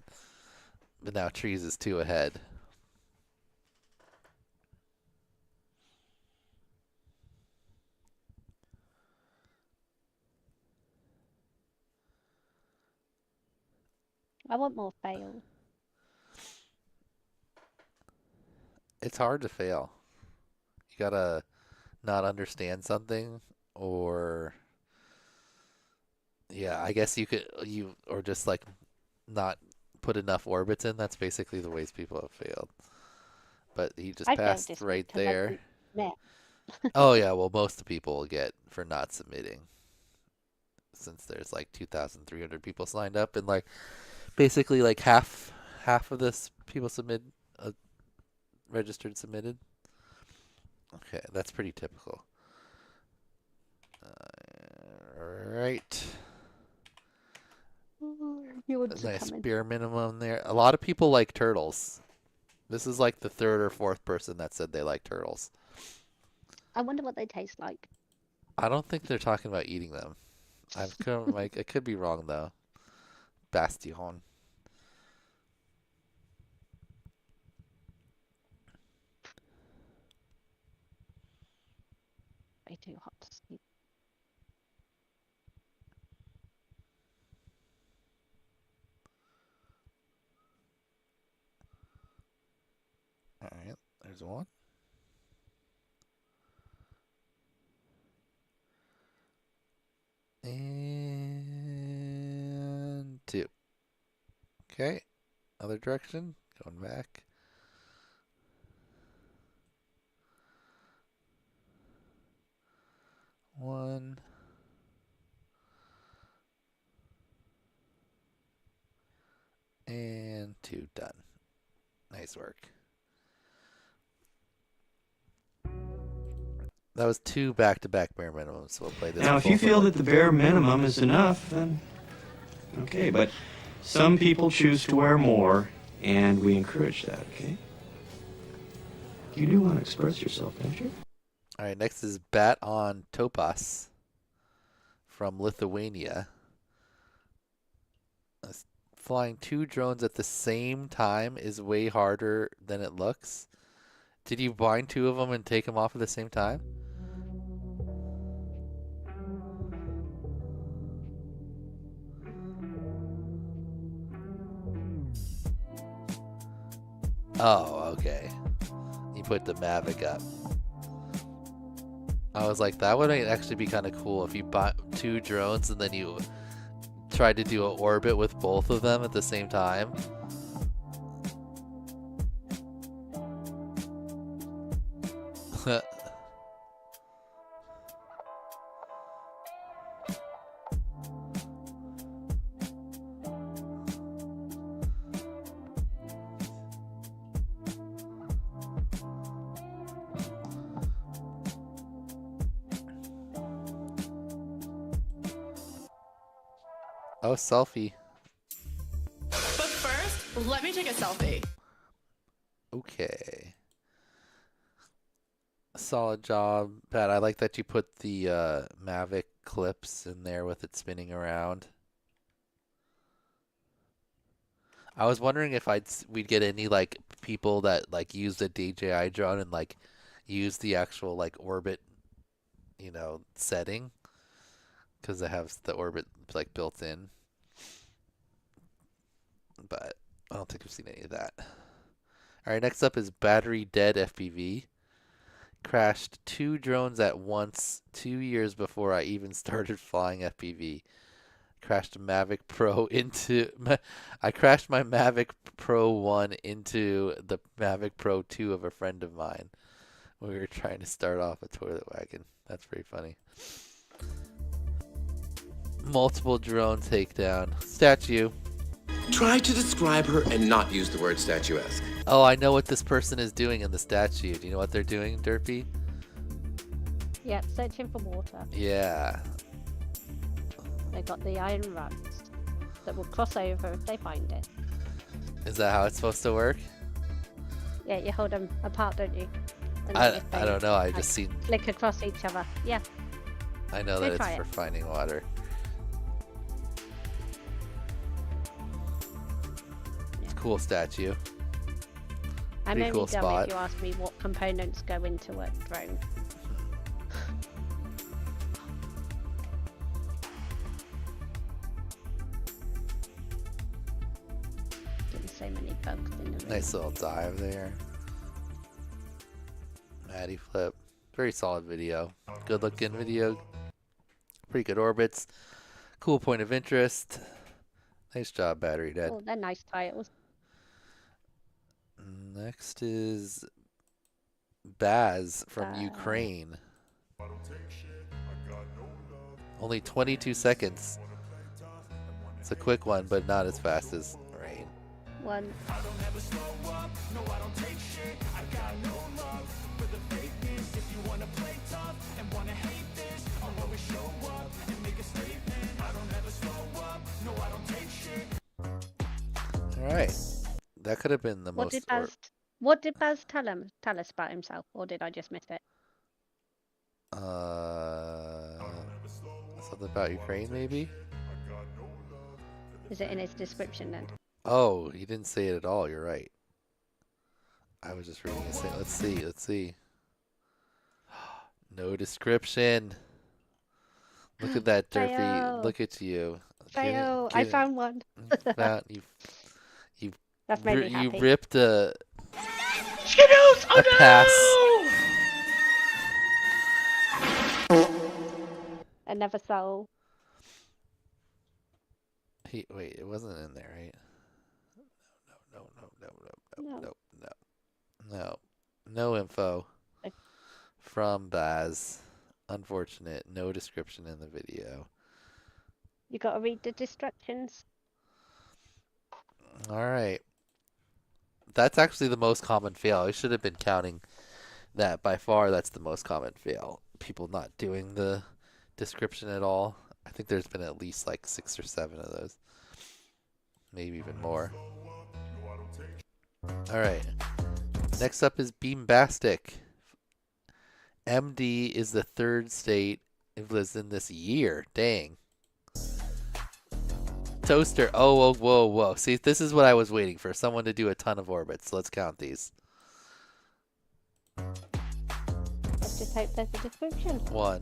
But now trees is 2 ahead. I want more fail. It's hard to fail. You gotta not understand something, or yeah, I guess or just like not put enough orbits in. That's basically the ways people have failed. But he just passed right there. Oh yeah, well most of the people will get for not submitting, since there's like 2,300 people signed up, and like basically like half of this people registered submitted. Okay, that's pretty typical. Alright. Nice bare minimum there. A lot of people like turtles. This is like the 3rd or 4th person that said they like turtles. I wonder what they taste like. I don't think they're talking about eating them. I could be wrong though. Bastion. Way too hot to sleep. Alright, there's one. And 2. Okay, other direction, going back. One. And 2, done. Nice work. That was 2 back-to-back bare minimums, so we'll play this. Now, if you feel that the bare minimum is enough, then okay, but some people choose to wear more, and we encourage that, okay? You do want to express yourself, don't you? Alright, next is Bat on Topas from Lithuania. Flying 2 drones at the same time is way harder than it looks. Did you bind 2 of them and take them off at the same time? Oh, okay. You put the Mavic up. I was like, that would actually be kind of cool if you bought 2 drones and then you tried to do an orbit with both of them at the same time. Oh, selfie. But first, let me take a selfie. Okay. Solid job, Pat. I like that you put the Mavic clips in there with it spinning around. I was wondering if we'd get any like people that like use the DJI drone and like use the actual like orbit, setting, because it has the orbit like built in. But I don't think we've seen any of that. All right, next up is Battery Dead FPV. Crashed 2 drones at once 2 years before I even started flying FPV. Crashed a Mavic Pro into... I crashed my Mavic Pro 1 into the Mavic Pro 2 of a friend of mine. We were trying to start off a toilet wagon. That's pretty funny. Multiple drone takedown. Statue. Try to describe her and not use the word statuesque. Oh, I know what this person is doing in the statue. Do you know what they're doing, Derpy? Yeah, searching for water. Yeah. They got the iron runs. that will cross over if they find it. Is that how it's supposed to work? Yeah, you hold them apart, don't you? And I then if they, don't know. I like, just seen. flick across each other. Yeah. I know Go that it's try for it. finding water. It's a cool statue. I'm Pretty only cool dumb spot. if you ask me what components go into a drone. Getting so many bugs in the room. Nice little dive there. Maddie flip. Very solid video. Good looking video. Pretty good orbits. Cool point of interest. Nice job, Battery Dead. Oh, they're nice titles. Next is Baz from Ukraine. Only 22 seconds. It's a quick one, but not as fast as Rain. One. Alright. That could have been the What most... did What did Baz tell us about himself, or did I just miss it? Something about Ukraine, maybe? Is it in his description then? Oh, he didn't say it at all. You're right. I was just reading his thing. Let's see. No description. Look at that, Durfee. Fail. Look at you. Fail. I found one. You That's made me happy. You ripped a Skittles! Oh, no! pass. Another soul. Wait, it wasn't in there, right? No. No info from Baz. Unfortunate. No description in the video. You gotta read the instructions. Alright. That's actually the most common fail. I should have been counting that. By far, that's the most common fail. People not doing the description at all. I think there's been at least like 6 or 7 of those. Maybe even more. Alright. Next up is Beambastic. MD is the 3rd state it was in this year. Dang. Toaster. Oh, whoa. See, this is what I was waiting for. Someone to do a ton of orbits. Let's count these. Let's just hope there's a description. 1,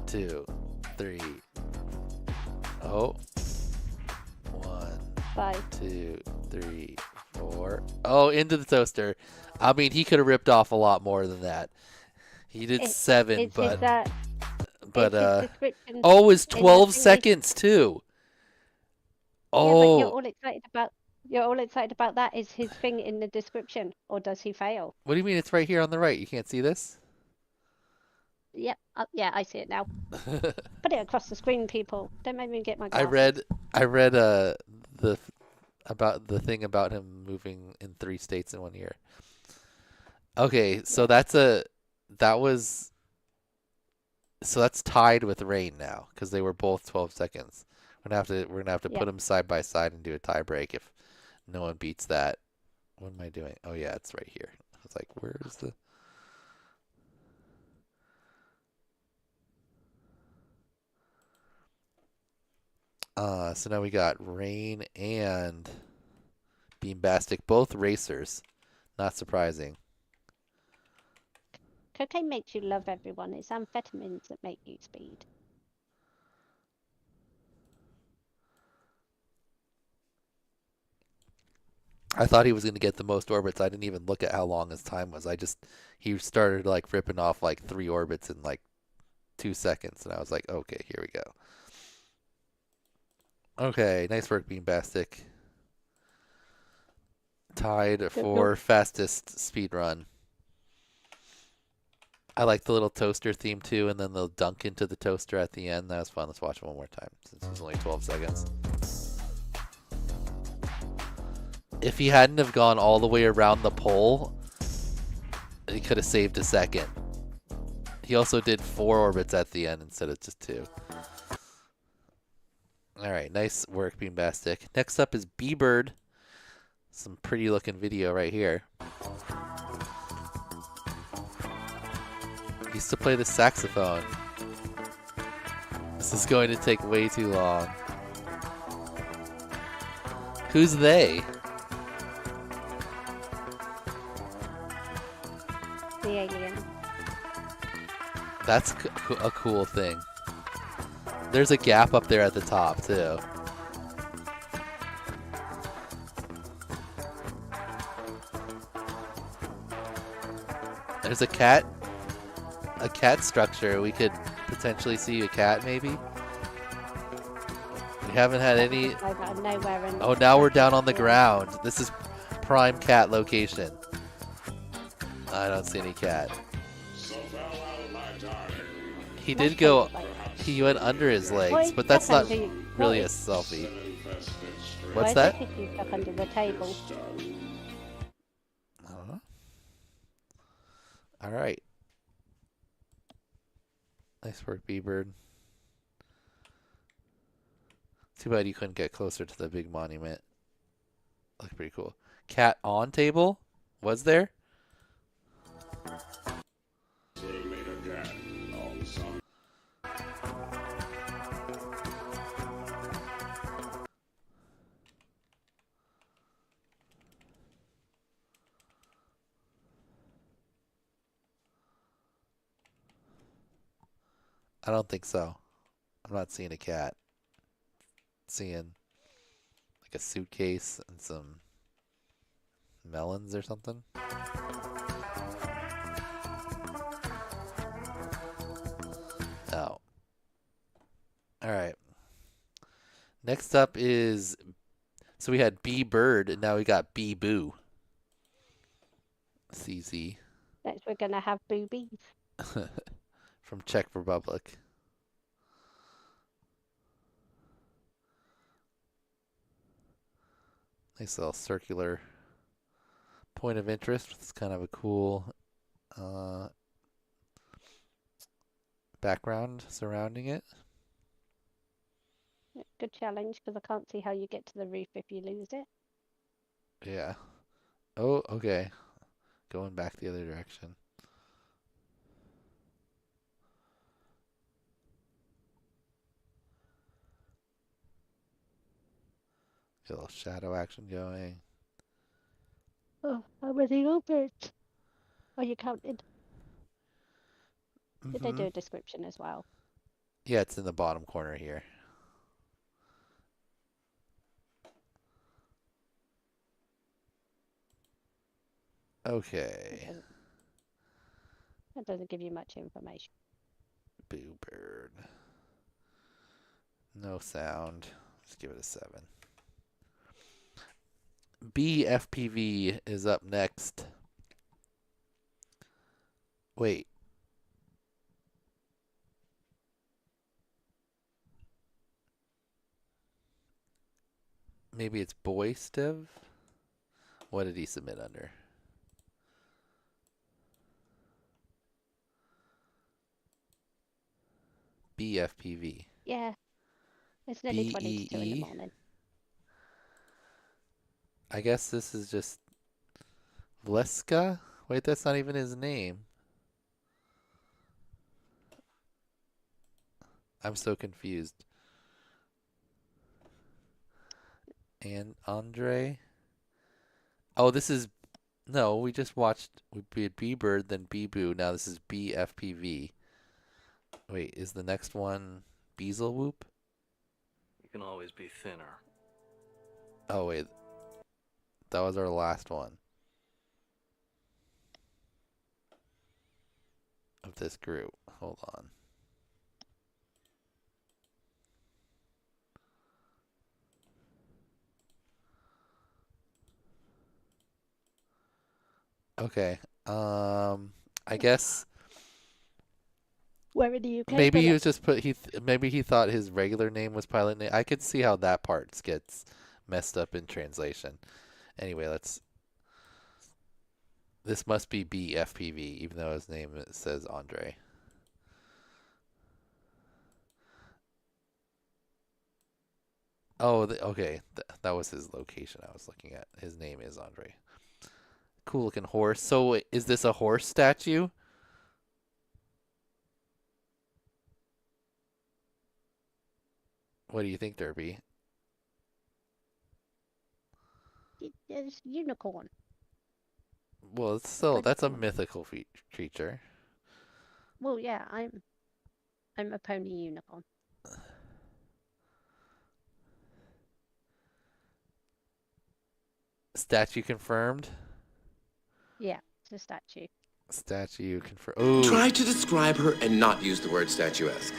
2, 3. Oh. 1, 5, 2, 3, 4. Oh, into the toaster. I mean, he could have ripped off a lot more than that. He did 7, but oh, it's 12 seconds too. Oh, yeah, but you're all excited about that. Is his thing in the description, or does he fail? What do you mean? It's right here on the right. You can't see this? Yep. Yeah, I see it now. Put it across the screen, people. Don't make me get my glasses. I read about the thing about him moving in 3 states in 1 year. Okay, so that's tied with Rain now because they were both 12 seconds. We're gonna have to put them side by side and do a tie break if no one beats that. What am I doing? Oh yeah, it's right here. I was like, where's the? So now we got Rain and Beambastic, both racers. Not surprising. Cocaine makes you love everyone. It's amphetamines that make you speed. I thought he was going to get the most orbits. I didn't even look at how long his time was. He started like ripping off like 3 orbits in like 2 seconds. And I was like, okay, here we go. Okay, nice work, Beambastic. Tied for fastest speed run. I like the little toaster theme too, and then they'll dunk into the toaster at the end. That was fun. Let's watch it one more time since it was only 12 seconds. If he hadn't have gone all the way around the pole, he could have saved a second. He also did 4 orbits at the end instead of just 2. All right, nice work, Beambastic. Next up is B-Bird. Some pretty looking video right here. Used to play the saxophone. This is going to take way too long. Who's they? The alien. That's a cool thing. There's a gap up there at the top, too. There's a cat structure. We could potentially see a cat, maybe. We haven't had any. Oh, now we're down on the ground. This is prime cat location. I don't see any cat. He did go. He went under his legs, but that's not really a selfie. What's that? Why is he stuck under the table? I don't know. All right. Nice work, B-Bird. Too bad you couldn't get closer to the big monument. Looked pretty cool. Cat on table? Was there? I don't think so. I'm not seeing a cat. Seeing like a suitcase and some melons or something. Oh. Alright. Next up is, so we had B-Bird and now we got B-Boo. CZ. Next we're going to have boobies. From Czech Republic. Nice little circular point of interest. It's kind of a cool background surrounding it. Good challenge, because I can't see how you get to the roof if you lose it. Yeah. Oh, okay. Going back the other direction. Get a little shadow action going. Oh, how many orbits are you counted? Did they do a description as well? Yeah, it's in the bottom corner here. Okay. That doesn't give you much information. B-Bird. No sound. Let's give it a 7. BFPV is up next. Wait. Maybe it's Boystev? What did he submit under? BFPV. Yeah. It's nearly 20 to 2 in the morning. I guess this is just Vleska? Wait, that's not even his name. I'm so confused. And Andre? Oh, this is... No, we just watched... We had B-Bird, then B-Boo. Now this is BFPV. Wait, is the next one Beezelwoop? You can always be thinner. Oh, wait. That was our last one. Of this group. Hold on. Okay. I guess... Where in the UK? Maybe he was just maybe he thought his regular name was pilot name. I could see how that part gets messed up in translation. Anyway, this must be BFPV, even though his name says Andre. Oh, okay. That was his location I was looking at. His name is Andre. Cool looking horse. So is this a horse statue? What do you think, Derby? It's unicorn. Well, it's still that's a mythical creature. Well, yeah, I'm a pony unicorn. Statue confirmed. Yeah, it's a statue. Statue confirmed. Oh. Try to describe her and not use the word statuesque.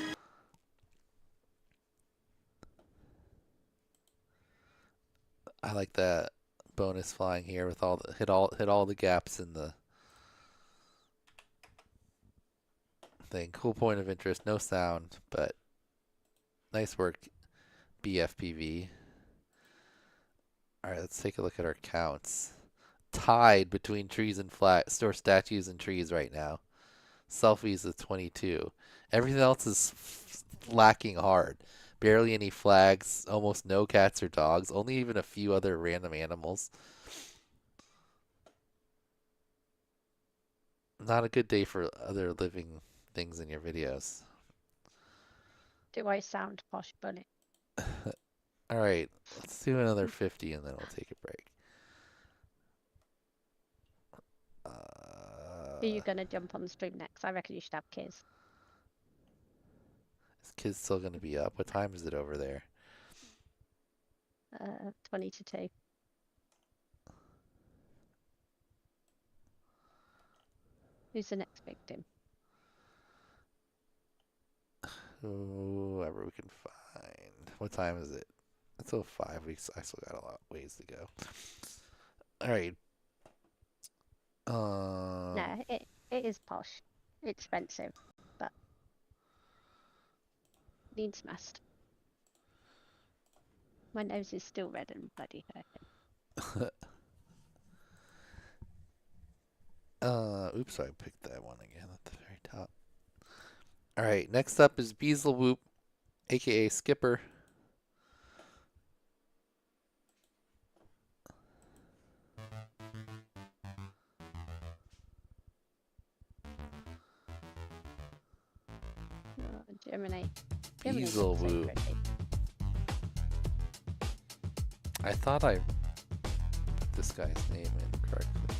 I like that bonus flying here with all the hit all the gaps in the thing. Cool point of interest. No sound, but nice work, BFPV. All right, let's take a look at our counts. Tied between trees and statues and trees right now. Selfies is 22. Everything else is lacking hard. Barely any flags, almost no cats or dogs, only even a few other random animals. Not a good day for other living things in your videos. Do I sound posh, bunny? All right, let's do another 50 and then we'll take a break. Are you going to jump on the stream next? I reckon you should have kids. Is kids still going to be up? What time is it over there? 20 to 2. Who's the next victim? Whoever we can find. What time is it? It's still 5 weeks. I still got a lot ways to go. All right. No, it is posh. Expensive, but needs must. My nose is still red and bloody hurting. Oops, I picked that one again at the very top. All right, next up is Beelzewhoop, aka Skipper. Germany. Beelzewhoop. I thought I put this guy's name in correctly.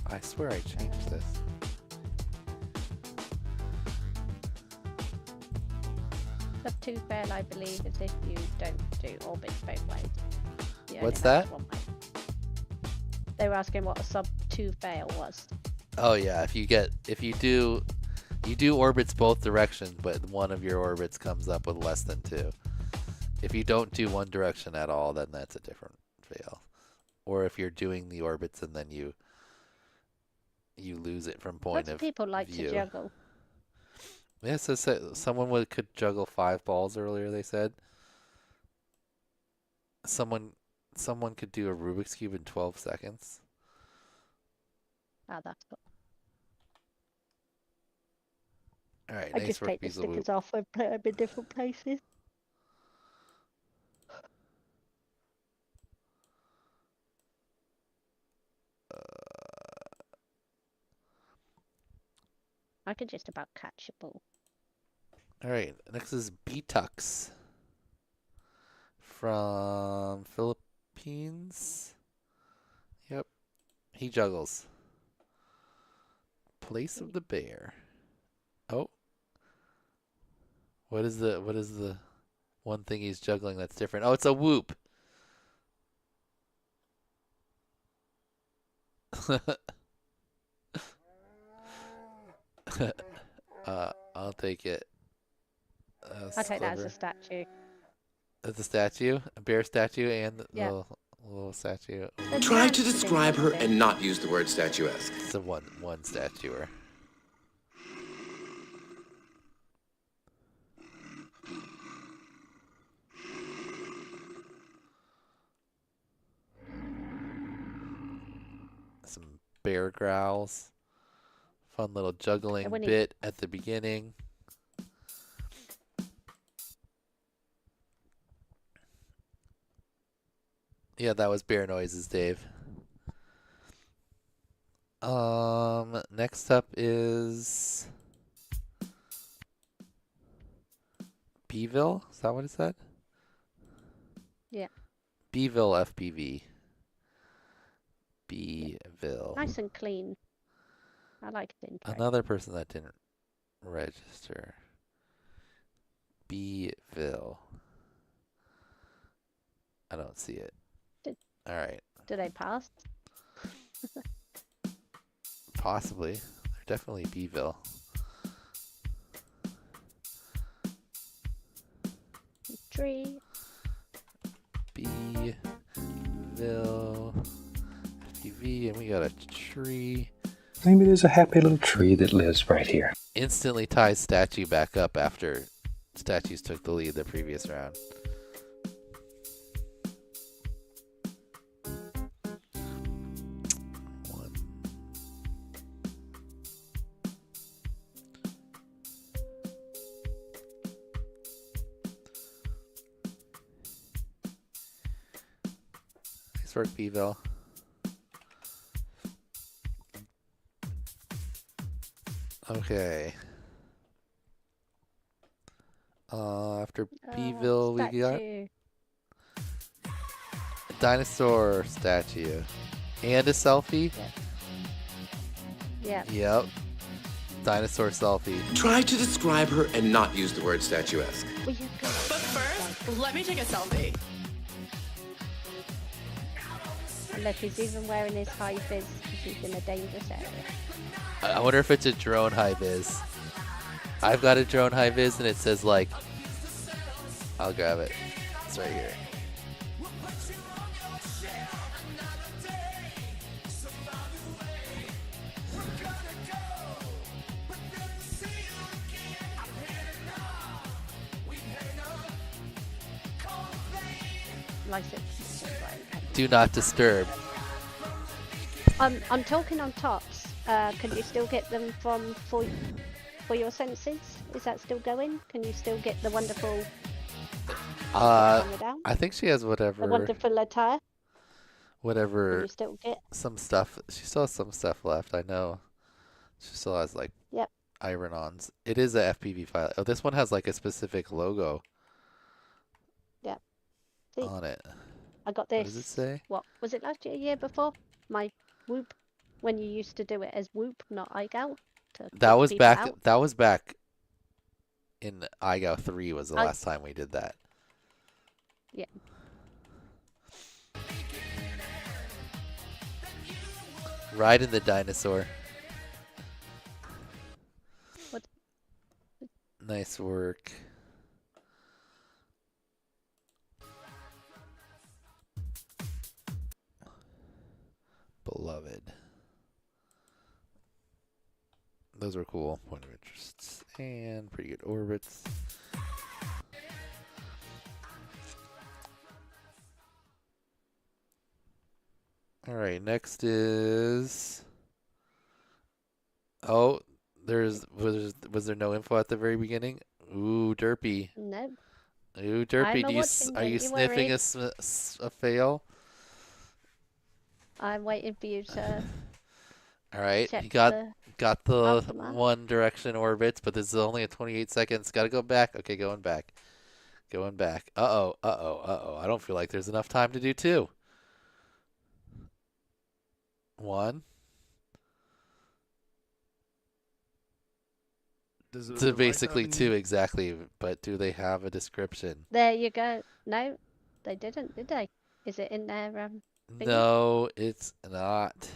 I swear I changed this. Sub 2 fail, I believe, is if you don't do orbits both ways. What's that? They were asking what a sub 2 fail was. Oh yeah, if you do orbits both directions, but one of your orbits comes up with less than 2. If you don't do one direction at all, then that's a different fail. Or if you're doing the orbits and then you lose it from point of view. People like to juggle. Yeah, so someone could juggle 5 balls earlier, they said. Someone could do a Rubik's Cube in 12 seconds. Oh, that's cool. All right, I nice just work, take the Beelzewhoop. stickers off and put them in different places. I could just about catch a ball. All right, next is B-Tux from Philippines. Yep, he juggles. Place of the bear. Oh, what is the one thing he's juggling that's different? Oh, it's a whoop. I'll take it. I'll take that as a statue. As a statue? A bear statue and the little statue. Try to describe her and not use the word statuesque. It's a one statuer. bear growls. Fun little juggling bit at the beginning. Yeah, that was bear noises, Dave. Next up is Beeville. Is that what it said? Yeah. Beeville FPV. Beeville. Nice and clean. I like it. Another person that didn't register. Beeville. I don't see it. All right. Did they pass? Possibly. They're definitely Beeville. Tree. Beeville FPV, and we got a tree. Maybe there's a happy little tree that lives right here. Instantly ties statue back up after statues took the lead the previous round. Nice work, Beeville. Okay. After Beeville, we got a dinosaur statue and a selfie. Yeah. Yep. Dinosaur selfie. Try to describe her and not use the word statuesque. But first, let me take a selfie. And look, he's even wearing his high vis because he's in a dangerous area. I wonder if it's a drone high vis. I've got a drone high vis and it says like, I'll grab it. It's right here. License. Do not disturb. I'm talking on tops. Can you still get them from for your senses? Is that still going? Can you still get the wonderful? I think she has whatever. The wonderful attire. Whatever. Can you still get some stuff. She still has some stuff left. I know. She still has like. Yep. Iron-ons. It is a FPV file. Oh, this one has like a specific logo. Yep. See? On it. I got this. What does it say? What was it last year before? My Whoop, when you used to do it as Whoop, not iGal. That was back. Out. That was back in iGal 3 was the last time we did that. Yeah. Riding the dinosaur. What? Nice work. Beloved. Those were cool. Point of interest and pretty good orbits. All right, next is. Oh, was there no info at the very beginning? Ooh, Derpy. No. Ooh, Derpy. Are you sniffing a fail? I'm waiting for you to. All right, you got the One Direction orbits, but this is only at 28 seconds. Got to go back. Okay, going back. Going back. Uh-oh, uh-oh, uh-oh. I don't feel like there's enough time to do two. One. So basically two exactly, but do they have a description? There you go. No, they didn't, did they? Is it in their thingy? No, it's not.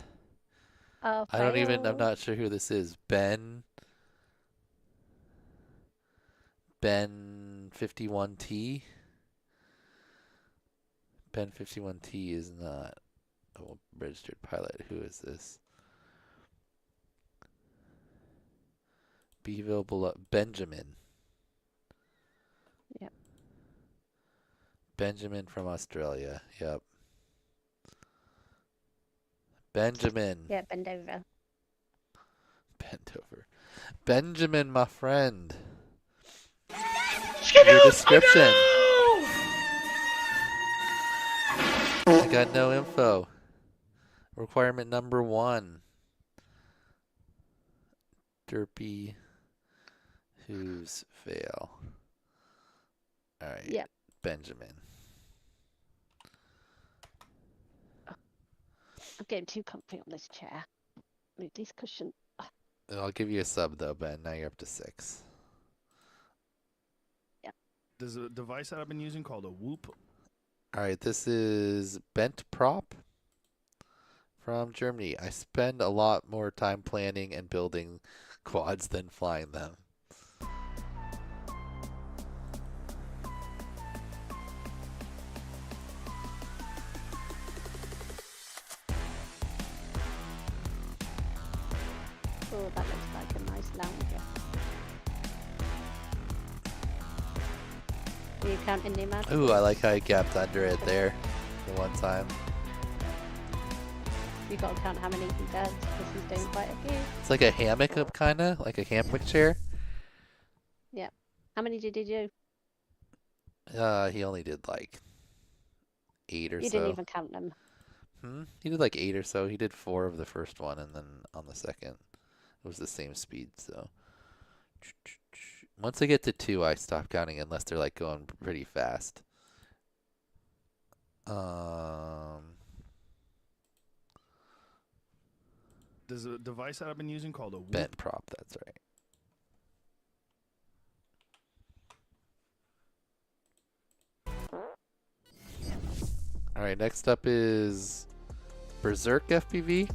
Oh, I'm not sure who this is. Ben 51T. Ben 51T is not a registered pilot. Who is this? Beeville Benjamin. Yep. Benjamin from Australia. Yep. Benjamin. Yeah, bend over. Bend over. Benjamin, my friend. Skittles, Your description. oh I got no info. Requirement number 1. Derpy who's fail. All right. Yep. Benjamin. I'm getting too comfy on this chair. Move these cushions. I'll give you a sub though, Ben. Now you're up to 6. Yep. There's a device that I've been using called a Whoop. All right, this is Bent Prop from Germany. I spend a lot more time planning and building quads than flying them. Oh, that looks like a nice lounger. Are you counting the amount? Ooh, I like how I gapped under it there the one time. You gotta count how many he does because he's doing quite a few. It's like a hammock, kind of like a hammock chair. Yeah. How many did he do? He only did like 8 or so. You didn't even count them. He did like 8 or so. He did 4 of the first one, and then on the second, it was the same speed. So once I get to 2, I stop counting unless they're like going pretty fast. There's a device that I've been using called a Whoop. Bent Prop, that's right. All right, next up is Berserk FPV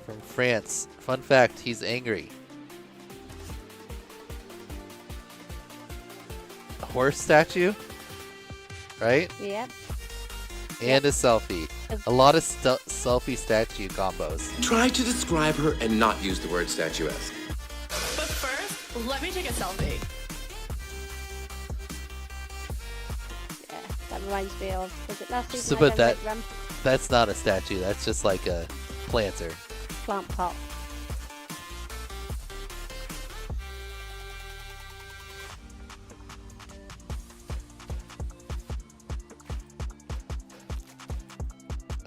from France. Fun fact, he's angry. A horse statue, right? Yep. And a selfie. A lot of selfie statue combos. Try to describe her and not use the word statuesque. But first, let me take a selfie. Yeah, that reminds me of, was it last season? So, I but done Red Rum? that's not a statue. That's just like a planter. Plant pot.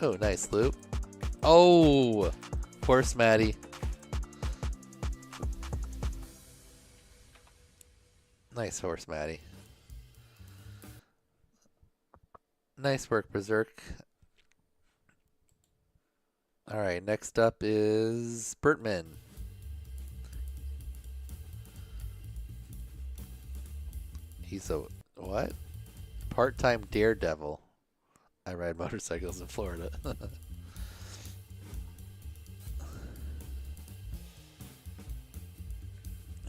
Oh, nice loop. Oh, horse Maddie. Nice horse Maddie. Nice work, Berserk. All right, next up is Bertman. He's a what? Part-time daredevil. I ride motorcycles in Florida.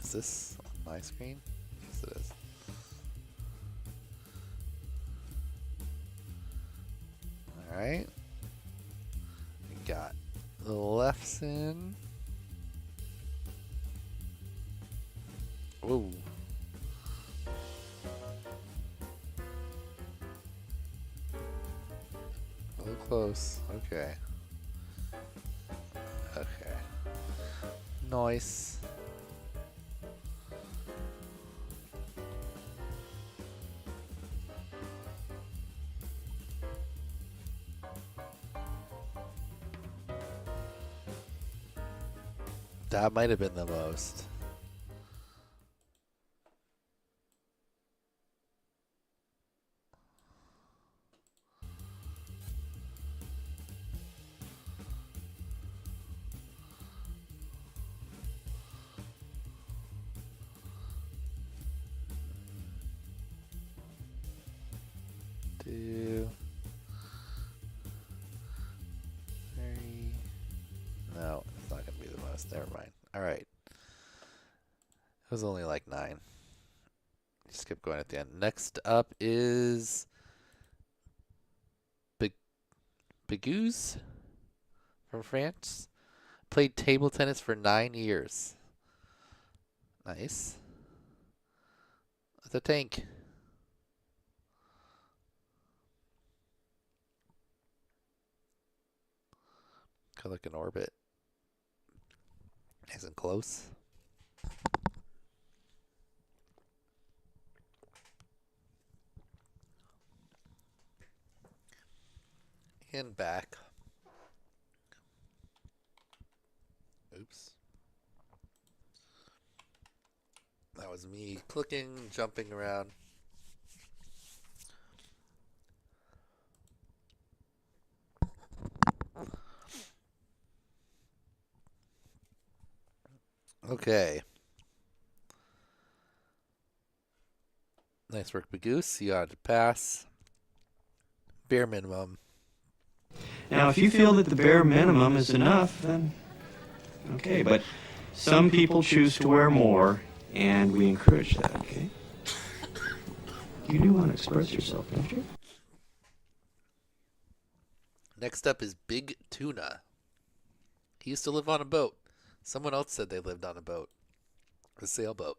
Is this on my screen? Yes, it is. Alright. We got the lefts in. Whoa. A little close. Okay. Okay. Nice. That might have been the most. Two, 3. No, it's not gonna be the most. Never mind. All right. It was only like 9. Just kept going at the end. Next up is Bigouze from France. Played table tennis for 9 years. Nice. The tank. feel like an orbit. Nice and close. And back. Oops. That was me clicking, jumping around. Okay. Nice work, Bagoose. You got to pass. Bare minimum. Now, if you feel that the bare minimum is enough, then okay. But some people choose to wear more, and we encourage that, okay? You do want to express yourself, don't you? Next up is Big Tuna. He used to live on a boat. Someone else said they lived on a boat. A sailboat.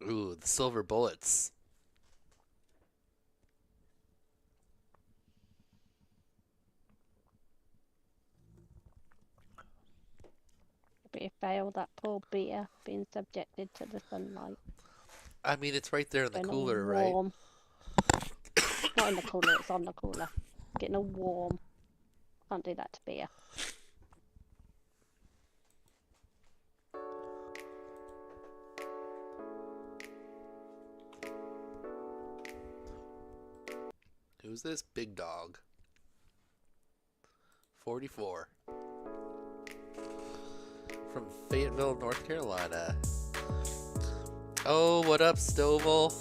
Ooh, the silver bullets. Be a fail, that poor beer being subjected to the sunlight. I mean, it's right there in the Getting cooler, all right? warm. Not in the cooler, it's on the cooler. Getting all warm. Can't do that to beer. Who's this big dog? 44. From Fayetteville, North Carolina. Oh, what up, Stovall?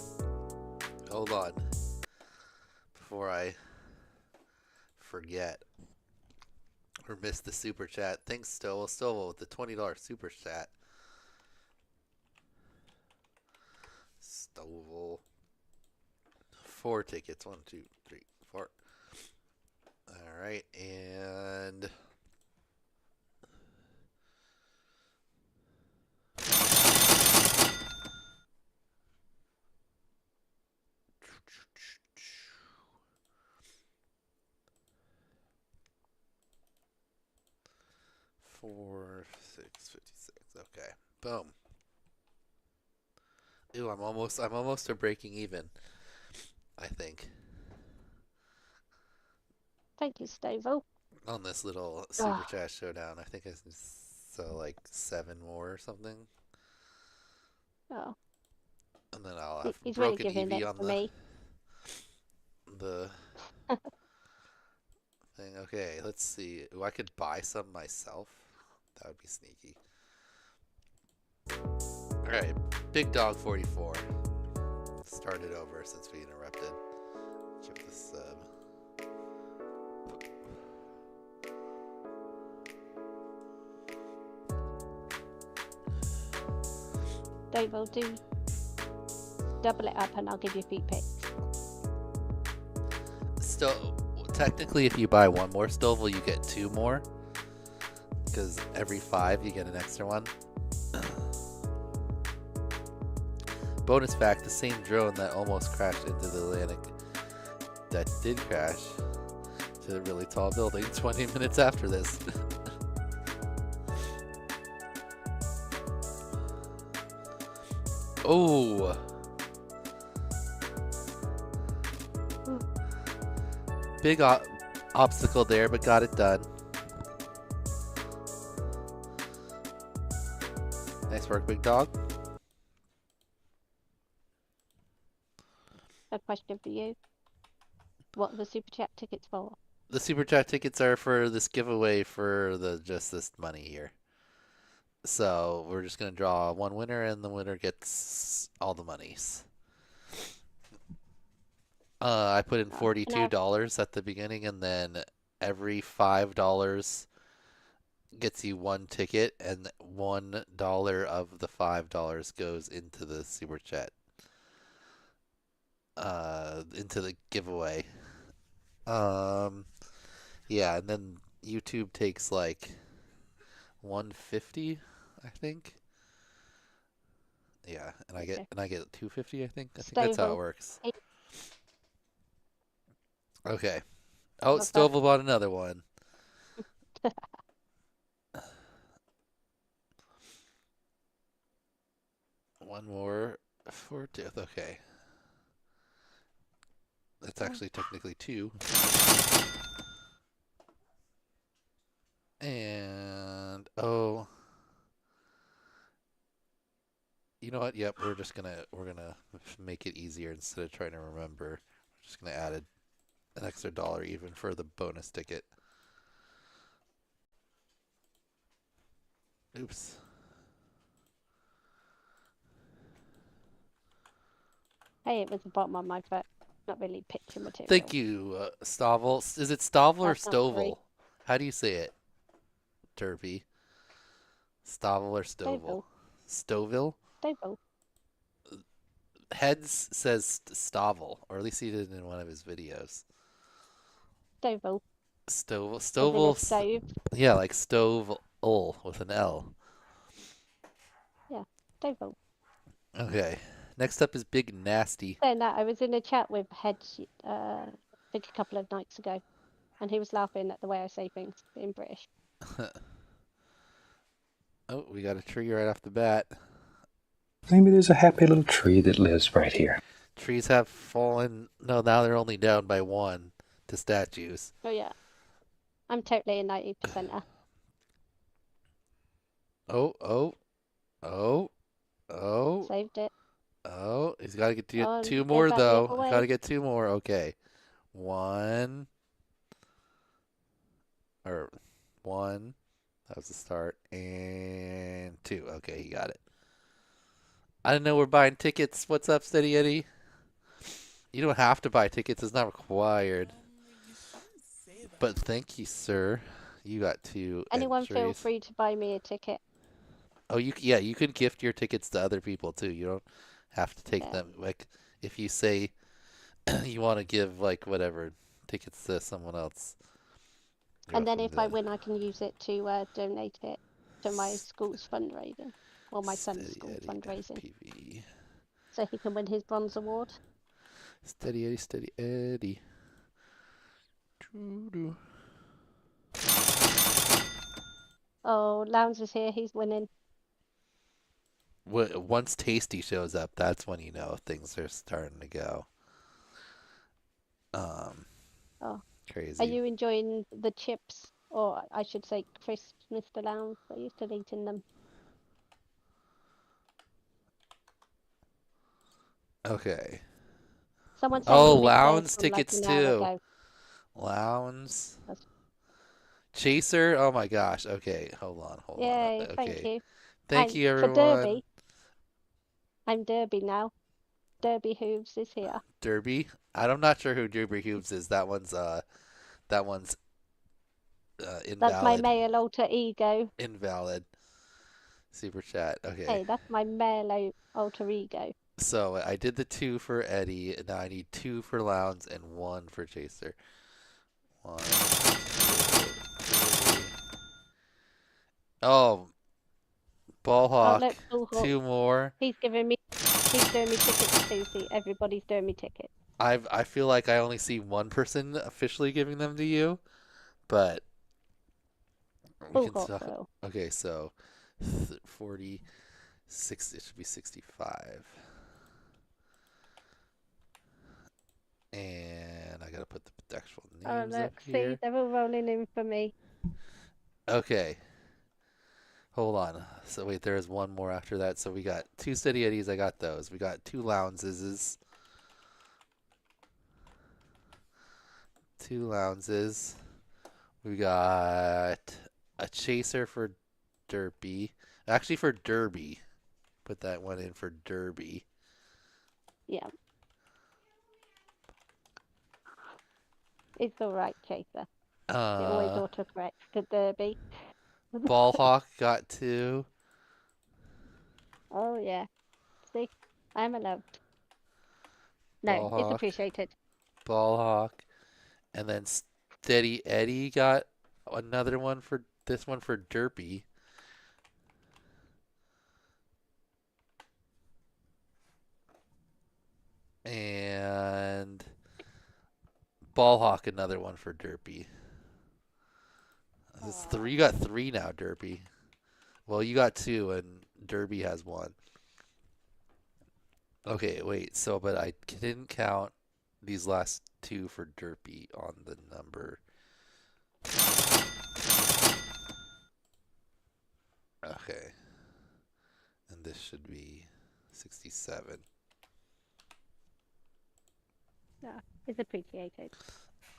Hold on. Before I forget or miss the super chat. Thanks, Stovall. Stovall with the $20 super chat. Stovall. 4 tickets. 1, 2, 3, 4. All right, and $4, $6, $56. Okay, boom. Ooh, I'm almost to breaking even, I think. Thank you, Stavo. On this little super chat showdown, I think I sell like 7 more or something. Oh. And then I'll have He's really broken giving EV it on for me. the thing. Okay, let's see. Ooh, I could buy some myself. That would be sneaky. Alright, Big Dog 44. Start it over since we interrupted. Give this Dave will do double it up and I'll give you feet pics. Still, technically, if you buy 1 more Stovall, you get 2 more. Because every 5, you get an extra one. Bonus fact, the same drone that almost crashed into the Atlantic that did crash to a really tall building 20 minutes after this. Oh! Big obstacle there, but got it done. Nice work, Big Dog. A question for you. What are the super chat tickets for? The super chat tickets are for this giveaway for just this money here. So we're just gonna draw 1 winner, and the winner gets all the monies. I put in $42 at the beginning, and then every $5 gets you 1 ticket, and $1 of the $5 goes into the super chat. Into the giveaway. Yeah, and then YouTube takes like $150, I think. Yeah, and I get $250, I think. I think that's how it works. Okay. Oh, Stovall bought another one. One more for death. Okay. That's actually technically 2. And oh, you know what? Yep, we're gonna make it easier instead of trying to remember. We're just gonna add an extra $1 even for the bonus ticket. Oops. Hey, it was the bottom of my foot. Not really picture material. Thank you, Stovel. Is it Stovel or That's not free. Stovel? How do you say it? Derby. Stovel or Stovel? Stoville? Stoville. Heads says Stovel, or at least he did in one of his videos. Stoville. Stovel. As in a Stovel. stove. Yeah, like stove with an L. Yeah, Stoville. Okay. Next up is Big Nasty. Saying that, I was in a chat with Heads, I think a couple of nights ago, and he was laughing at the way I say things, being British. Oh, we got a tree right off the bat. Maybe there's a happy little tree that lives right here. Trees have fallen. No, now they're only down by 1 to statues. Oh yeah, I'm totally a 90%er. Oh. Saved it. Oh, he's got to get Oh, 2 go more back the though. other way. Got to get 2 more. Okay. 1. Or 1. That was the start. And 2. Okay, he got it. I didn't know we're buying tickets. What's up, Steady Eddie? You don't have to buy tickets. It's not required. But thank you, sir. You got 2 Anyone entries. feel free to buy me a ticket. Oh, you can gift your tickets to other people too. You don't have to take them. Like if you say you want to give like whatever tickets to someone else. And then if I win, I can use it to donate it to my school's fundraising, or my son's school fundraising. FPV. So he can win his bronze award. Steady Eddie, Steady Eddie. Doo-doo. Oh, Lowndes is here. He's winning. Once Tasty shows up, that's when you know things are starting to go. Oh, crazy. are you enjoying the chips, or I should say crisps, Mr. Lowndes? Are you still eating them? Okay. Someone sent me a video Lowndes from tickets like an hour too. ago. Lowndes. Chaser. Oh my gosh. Okay, hold on. Yay, Okay. thank you. Thank you, everyone. For Derby, I'm Derby now. Derby Hooves is here. Derby. I'm not sure who Derby Hooves is. That one's invalid. That's my male alter ego. Invalid. Super chat. Okay. Hey, that's my male alter ego. So I did the 2 for Eddie. Now I need 2 for Lowndes and 1 for Chaser. 1, 2, 3. Oh, Ballhawk. Oh, look, 2 more. He's doing me tickets too. See, everybody's doing me tickets. I feel like I only see one person officially giving them to you, but we can talk. Okay, so 40, 60. It should be 65. And I gotta put the actual names up here. See, they're all rolling in for me. Okay. Hold on. So wait, there is one more after that. So we got 2 Steady Eddies. I got those. We got 2 Lowndeses. 2 Lowndeses. We got a Chaser for Derby. Actually, for Derby. Put that one in for Derby. Yeah. It's all right, Chaser. It always autocorrects to Derby. Ballhawk got 2. Oh yeah. See, I'm loved. No, it's appreciated. Ballhawk, and then Steady Eddie got another one for this one for Derby. And Ballhawk another one for Derby. It's 3. You got 3 now, Derpy. Well, you got 2, and Derby has 1. Okay, wait. So, but I didn't count these last 2 for Derpy on the number. Okay. And this should be 67. Yeah, it's appreciated.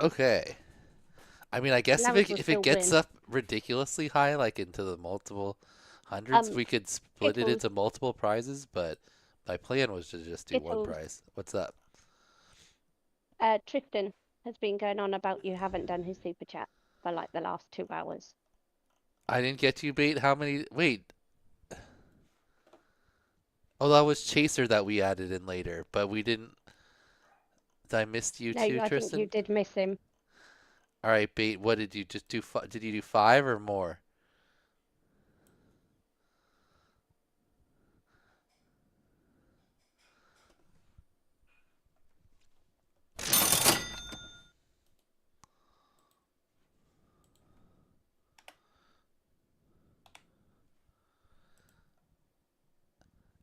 Okay. I mean, I guess if it gets up ridiculously high, like into the multiple hundreds, we could split it into multiple prizes, but my plan was to just do one prize. What's up? Tristan has been going on about you haven't done his super chat for like the last 2 hours. I didn't get you, Bait. How many? Wait. Oh, that was Chaser that we added in later, but we didn't. I missed you too, I Tristan? think you did miss him. All right, Bait. What did you just do? Did you do 5 or more?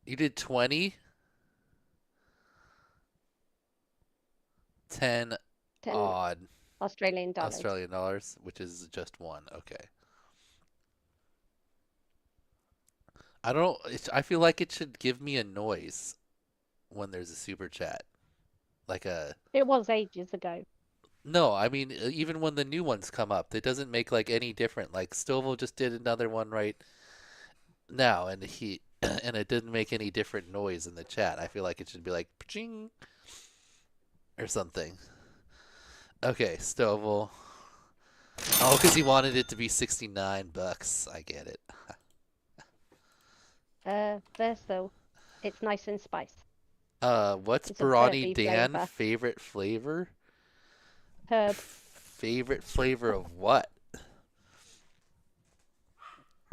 You did 20? 10 odd. Australian dollars. Australian dollars, which is just 1. Okay. I feel like it should give me a noise when there's a super chat. Like a... It was ages ago. No, I mean, even when the new ones come up, it doesn't make like any different. Like Stovall just did another one right now, and and it didn't make any different noise in the chat. I feel like it should be like pa-ching or something. Okay, Stovall. Oh, because he wanted it to be $69. I get it. Verso. It's nice and spicy. What's Barani Dan favorite flavor? Herb. Favorite flavor of what?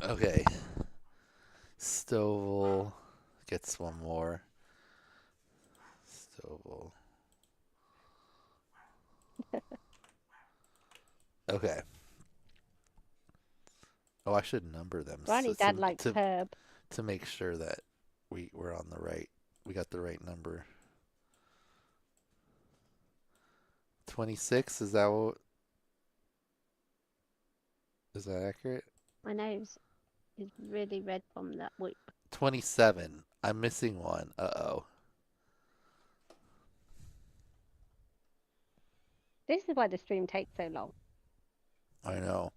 Okay. Stovall gets one more. Stovall. Okay. Oh, I should number them. Ronnie Dad likes herb. To make sure that we're on the right. We got the right number. 26, is that accurate? My nose is really red from that whoop. 27. I'm missing one. Uh-oh. This is why the stream takes so long. I know.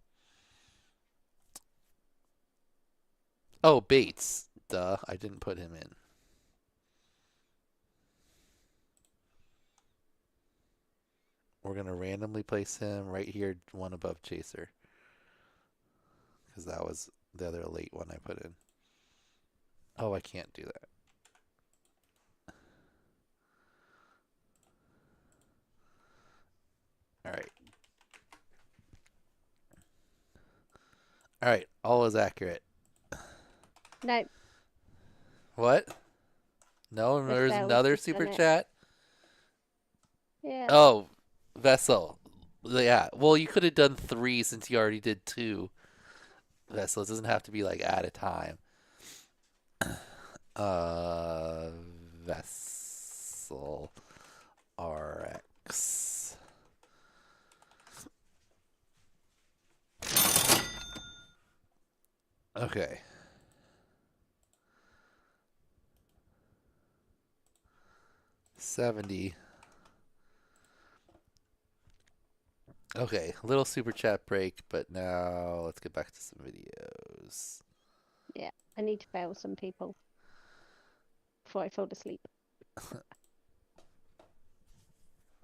Oh, Bates. Duh, I didn't put him in. We're going to randomly place him right here, one above Chaser. Because that was the other late one I put in. Oh, I can't do that. Alright. Alright, all is accurate. No. What? No, there's another super chat? Yeah. Oh, Vessel. Yeah, well, you could have done 3 since you already did 2. Vessel, it doesn't have to be like at a time. Vessel RX. Okay. $70. Okay, a little super chat break, but now let's get back to some videos. Yeah, I need to fail some people before I fall asleep.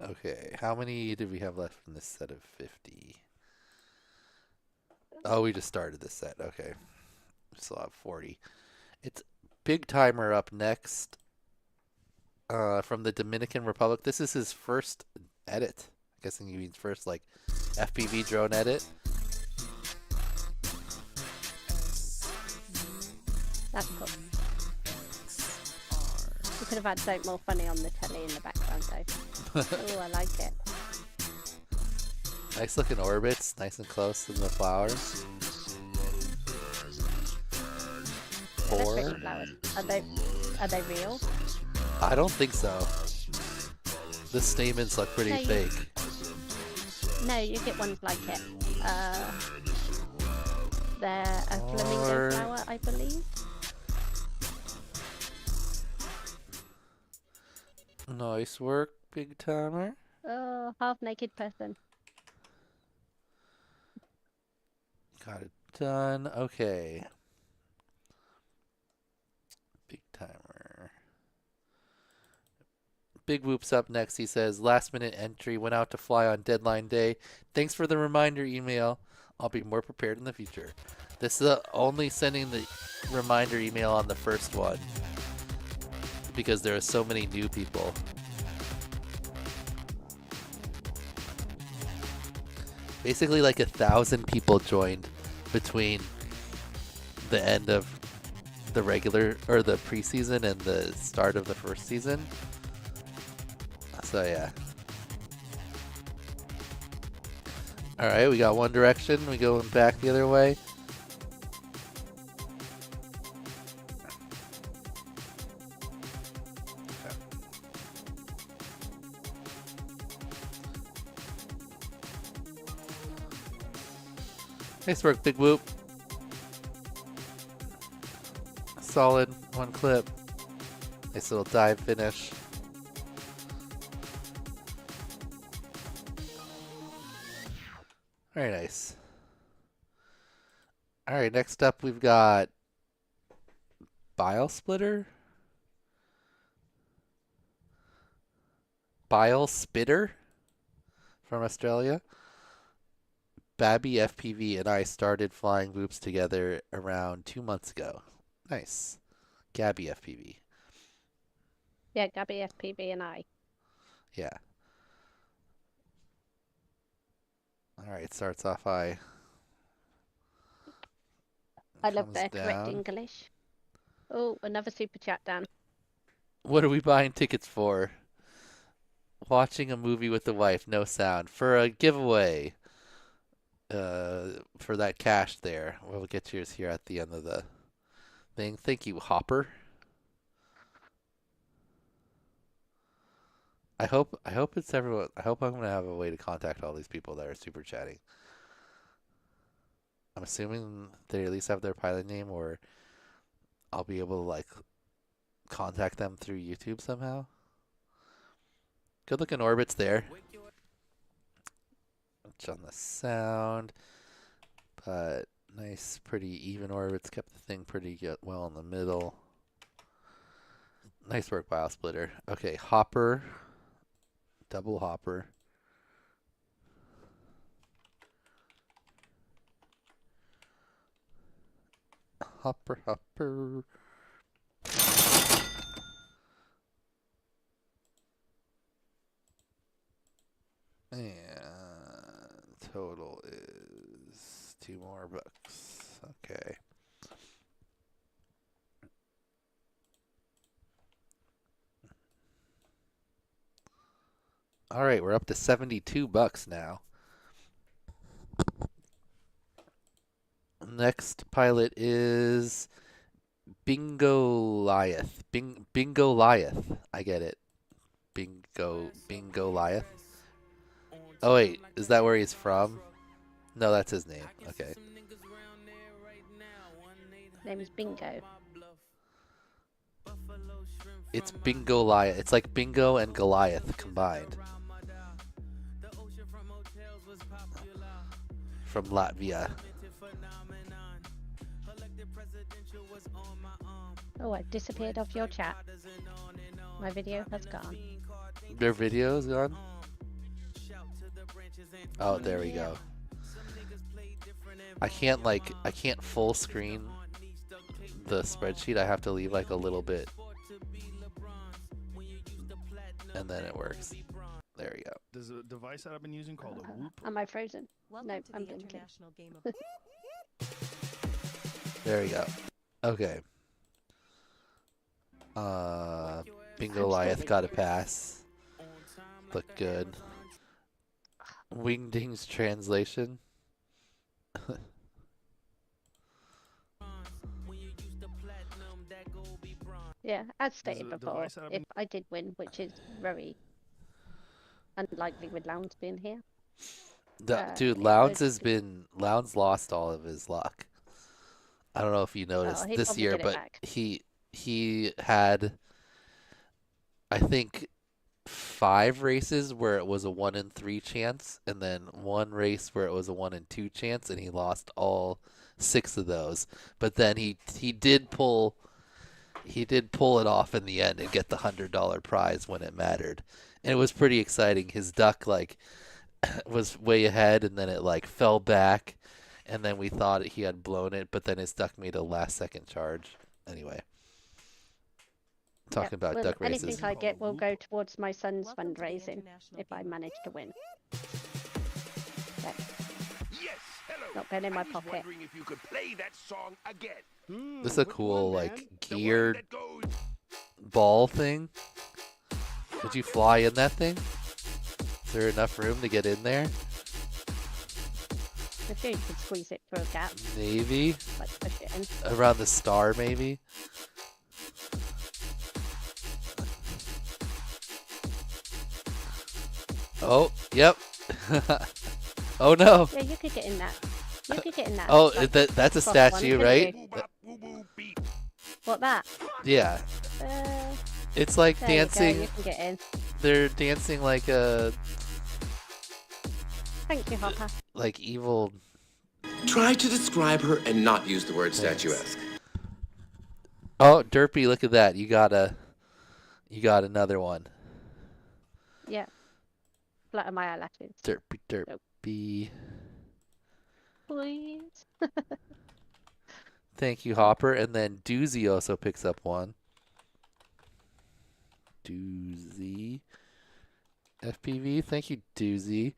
Okay, how many did we have left from this set of 50? Oh, we just started this set. Okay, we still have 40. It's Big Timer up next from the Dominican Republic. This is his first edit. I'm guessing he means first, like, FPV drone edit. That's cool. We could have had something more funny on the telly in the background, though. Oh, I like it. Nice looking orbits. It's nice and close to the flowers. They're 4. pretty flowers. Are they real? I don't think so. The stamens look pretty No, fake. No, you get ones like it. They're a flamingo flower, I believe. Nice work, Big Timer. Oh, half-naked person. Got it done. Okay. Big Timer. Big Whoop's up next. He says, last minute entry went out to fly on deadline day. Thanks for the reminder email. I'll be more prepared in the future. This is only sending the reminder email on the first one because there are so many new people. Basically like 1,000 people joined between the end of the regular or the preseason and the start of the first season. So yeah. Alright, we got One Direction. We going back the other way. Nice work, Big Whoop. Solid, one clip. Nice little dive finish. Very nice. Alright, next up we've got Bile Splitter? Bile Spitter from Australia. Babby FPV and I started flying whoops together around 2 months ago. Nice. Gabby FPV. Yeah, Gabby FPV and I. Yeah. Alright, starts off high. I love their Comes correct down. English. Oh, another super chat, Dan. What are we buying tickets for? Watching a movie with the wife, no sound. For a giveaway. For that cash there. We'll get yours here at the end of the thing. Thank you, Hopper. I hope it's everyone. I hope I'm gonna have a way to contact all these people that are super chatting. I'm assuming they at least have their pilot name, or I'll be able to like contact them through YouTube somehow. Good looking orbits there. Touch on the sound, but nice, pretty even orbits. Kept the thing pretty good, well in the middle. Nice work, Bile Splitter. Okay, Hopper. Double hopper. Hopper, hopper. And total is $2 more. Okay. All right, we're up to $72 now. Next pilot is Bingo-Liath. Bingo-Liath. I get it. Bingo-Liath. Oh wait, is that where he's from? No, that's his name. Okay. Name is Bingo. It's Bingo-Liath. It's like Bingo and Goliath combined. From Latvia. Oh, I disappeared off your chat. My video has gone. Their video's gone? Oh, there we go. I can't full screen the spreadsheet. I have to leave like a little bit. And then it works. There we go. There's a device that I've been using called a Whoop. Am I frozen? Welcome No, to I'm the blinking. International Game of There we go. Okay. Bingo-Liath got a pass. Look good. Wingding's translation. Yeah, as stated the before, device that I've if been- I did win, which is very unlikely with Lounge being here. Dude, it Lowndes would- Lowndes lost all of his luck. I don't know if you noticed he'd this probably year, get it but back. he had, I think, 5 races where it was a 1 in 3 chance, and then 1 race where it was a 1 in 2 chance, and he lost all 6 of those. But then he did pull it off in the end and get the $100 prize when it mattered, and it was pretty exciting. His duck was way ahead, and then it fell back, and then we thought he had blown it, but then his duck made a last-second charge. Anyway. Talking about duck races. Anything I get will go towards my son's fundraising if I manage to win. Yes, hello. Not going in my pocket. Wondering if you could play that song again. This is a cool, geared ball thing. Would you fly in that thing? Is there enough room to get in there? If you could squeeze it through a gap. Maybe. Push it in. Around the star, maybe. Oh, yep. Oh no. Yeah, you could get in that. You could get in that. Oh, that's a statue, right? What, that? Yeah. It's like there you go, dancing. you can get in. They're dancing like a Thank you, Hopper. like evil. Try to describe her and not use the word statuesque. Oh, Derpy, look at that. You got another one. Yeah. Flutter my eyelashes. Derpy. Please. Thank you, Hopper. And then Doozy also picks up one. Doozy. FPV. Thank you, Doozy.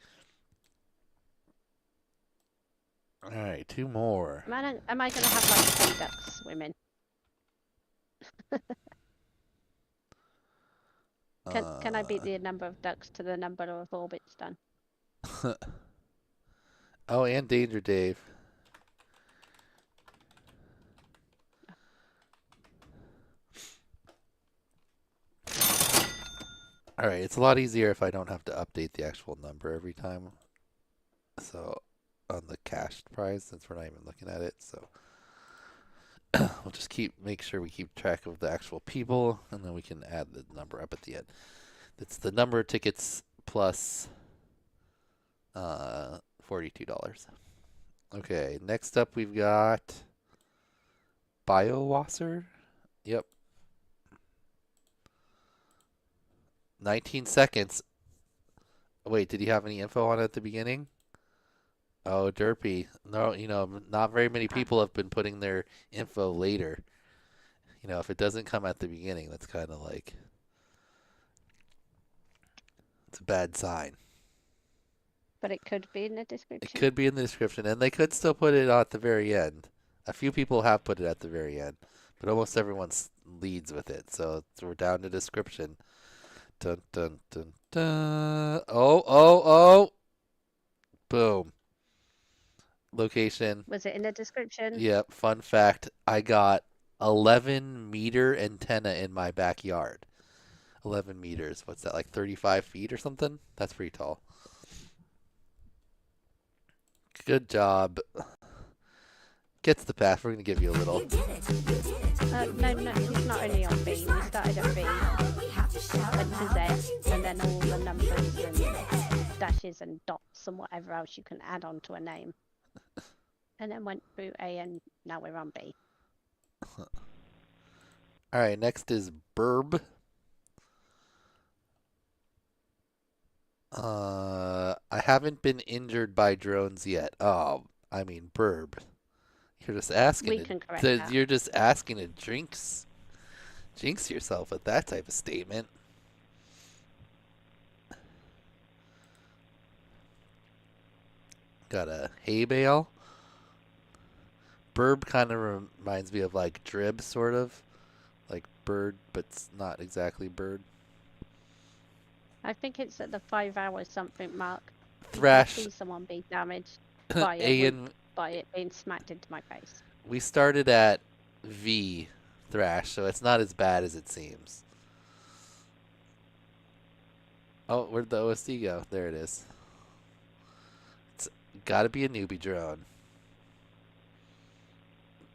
Alright, 2 more. Am I going to have 10 ducks swimming? Can I beat the number of ducks to the number of orbits done? Oh, and Danger Dave. Alright, it's a lot easier if I don't have to update the actual number every time. So, on the cached prize, since we're not even looking at it, so we'll just make sure we keep track of the actual people, and then we can add the number up at the end. It's the number of tickets plus $42. Okay, next up we've got Biowasser. Yep. 19 seconds. Wait, did you have any info on it at the beginning? Oh, Derpy. No, not very many people have been putting their info later. If it doesn't come at the beginning, that's kind of like, it's a bad sign. But it could be in the description. It could be in the description, and they could still put it at the very end. A few people have put it at the very end, but almost everyone leads with it. So we're down to description. Dun, dun, dun, dun. Oh. Boom. Location. Was it in the description? Yep. Fun fact, I got 11-meter antenna in my backyard. 11 meters. What's that, like 35 feet or something? That's pretty tall. Good job. Gets the path. We're going to give you a little. No, it's not only on B. We started at B, went to Z, and then all the numbers and dashes and dots and whatever else you can add on to a name. And then went through A, and now we're on B. All right, next is Burb. I haven't been injured by drones yet. Oh, I mean, Burb. You're just asking. We can correct that. You're just asking to jinx yourself with that type of statement. Got a hay bale. Burb kind of reminds me of like drib, sort of. Like bird, but it's not exactly bird. I think it's at the 5 hours something mark. Thrash. You can see someone be damaged by it being smacked into my face. We started at V thrash, so it's not as bad as it seems. Oh, where'd the OSD go? There it is. It's gotta be a newbie drone.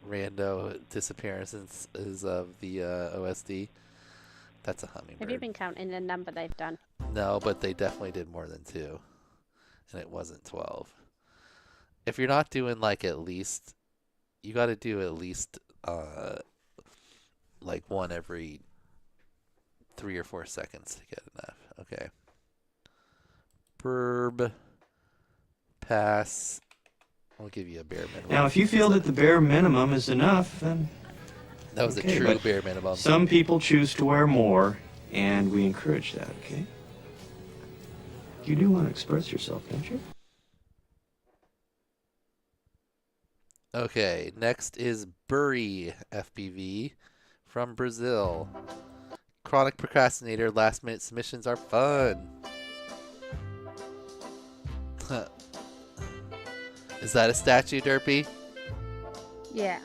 Rando disappearances of the OSD. That's a hummingbird. Have you been counting the number they've done? No, but they definitely did more than 2. And it wasn't 12. If you're not doing like at least, you got to do at least like one every 3 or 4 seconds to get enough. Okay. Burb. Pass. I'll give you a bare minimum. Now, if you feel that the bare minimum is enough, then that was okay, a true bare minimum. Some people choose to wear more, and we encourage that, okay? You do want to express yourself, don't you? Okay, next is Burry FPV from Brazil. Chronic procrastinator, last minute submissions are fun. Is that a statue, Derpy? Yeah.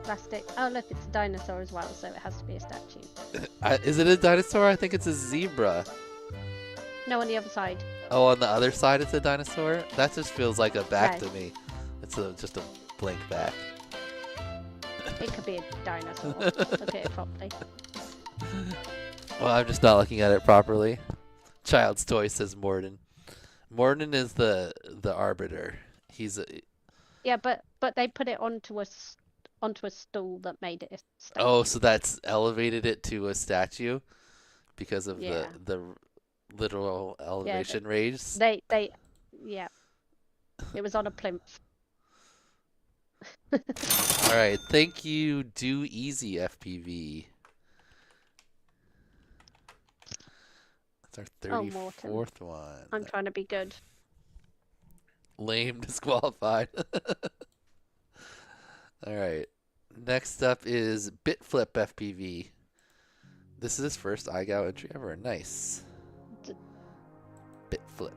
Plastic. Oh, look, it's a dinosaur as well, so it has to be a statue. Is it a dinosaur? I think it's a zebra. No, on the other side. Oh, on the other side it's a dinosaur? That just feels like a back No. to me. It's just a blank back. It could be a dinosaur. Look at it properly. Well, I'm just not looking at it properly. Child's toy, says Morden. Morden is the arbiter. He's a... Yeah, but they put it onto a stool that made it a statue. Oh, so that's elevated it to a statue because of the literal elevation raise. Yeah. It was on a plinth. All right, thank you, Do Easy FPV. That's our 34th one. I'm trying to be good. Lame, disqualified. All right. Next up is Bitflip FPV. This is his first iGao entry ever. Nice. Bitflip.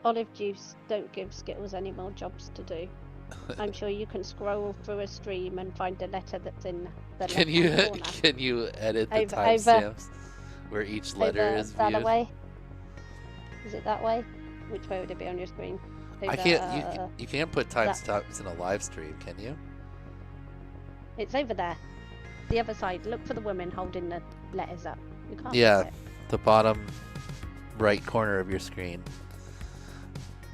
Olive juice, don't give Skittles any more jobs to do. I'm sure you can scroll through a stream and find the letter that's in the Can you edit the timestamps where each letter is viewed? That way? Is it that way? Which way would it be on your screen? I can't. You can't put timestamps in a live stream, can you? It's over there. The other side. Look for the woman holding the letters up. You can't. Yeah, the bottom right corner of your screen.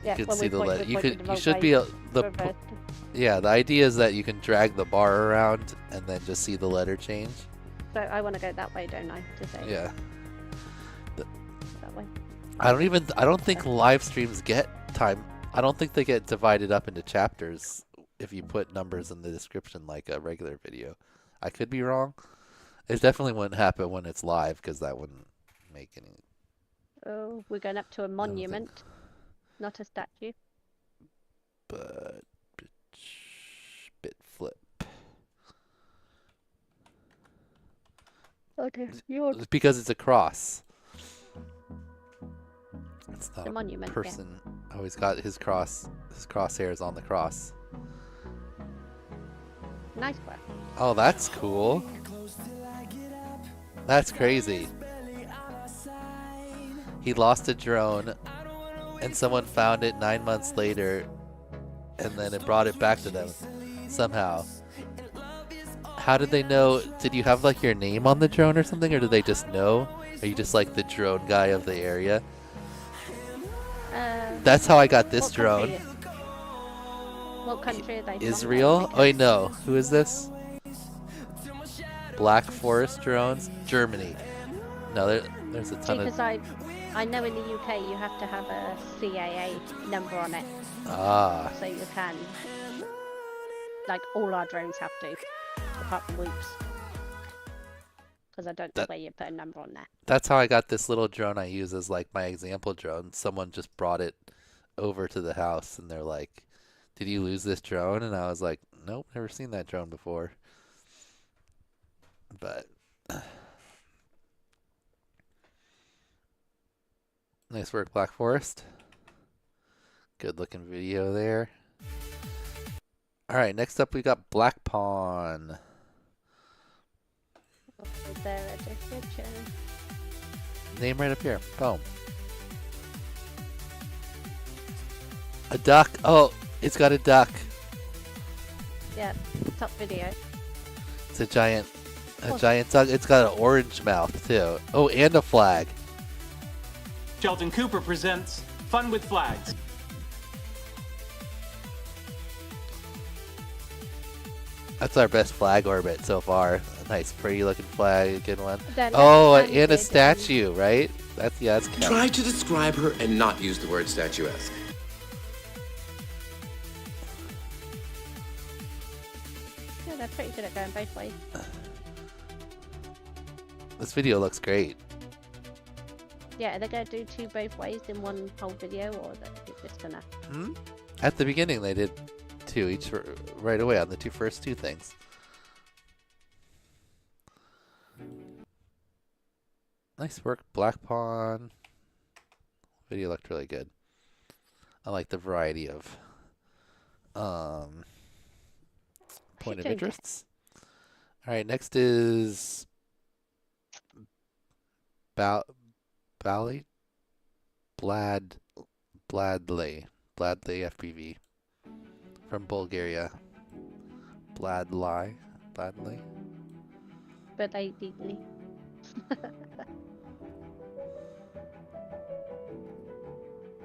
Yeah, you can see the letter. You the should be yeah. The idea is that you can drag the bar around and then just see the letter change. So I want to go that way, don't I? To say yeah. That way. I don't think live streams get time. I don't think they get divided up into chapters if you put numbers in the description like a regular video. I could be wrong. It definitely wouldn't happen when it's live because that wouldn't make any. Oh, we're going up to a monument, not a statue. But Bitflip. Okay, It's because it's a cross. It's not a monument. Person. Yeah. Oh, he's got his crosshairs on the cross. Nice one. Oh, that's cool. That's crazy. He lost a drone, and someone found it 9 months later, and then it brought it back to them somehow. How did they know? Did you have like your name on the drone or something, or did they just know? Are you just like the drone guy of the area? That's how I got this drone. What country are they from? Israel? Oh wait, no. Who is this? Black Forest drones? Germany. No, there's a ton because I know in the UK you have to have a CAA number on it. Ah. So you can. Like all our drones have to, apart from Whoops. Because I don't know where you put a number on there. That's how I got this little drone I use as like my example drone. Someone just brought it over to the house and they're like, "Did you lose this drone?" And I was like, "Nope, never seen that drone before." But nice work, Black Forest. Good looking video there. All right, next up we got Black Pawn. Is there a description? Name right up here. Boom. A duck. Oh, it's got a duck. Yeah, top video. It's a giant duck. It's got an orange mouth too. Oh, and a flag. Shelton Cooper presents Fun with Flags. That's our best flag orbit so far. A nice, pretty looking flag. Good one. Then Oh, that's and a handed statue, right? That's count. Try to describe her and not use the word statuesque. Yeah, they're pretty good at going both ways. This video looks great. Yeah, are they going to do two both ways in one whole video, or are they just going to... At the beginning, they did two each right away on the first two things. Nice work, Black Pawn. Video looked really good. I like the variety of point of interests. All right, next is Bladley FPV from Bulgaria. Bladley. But they deeply.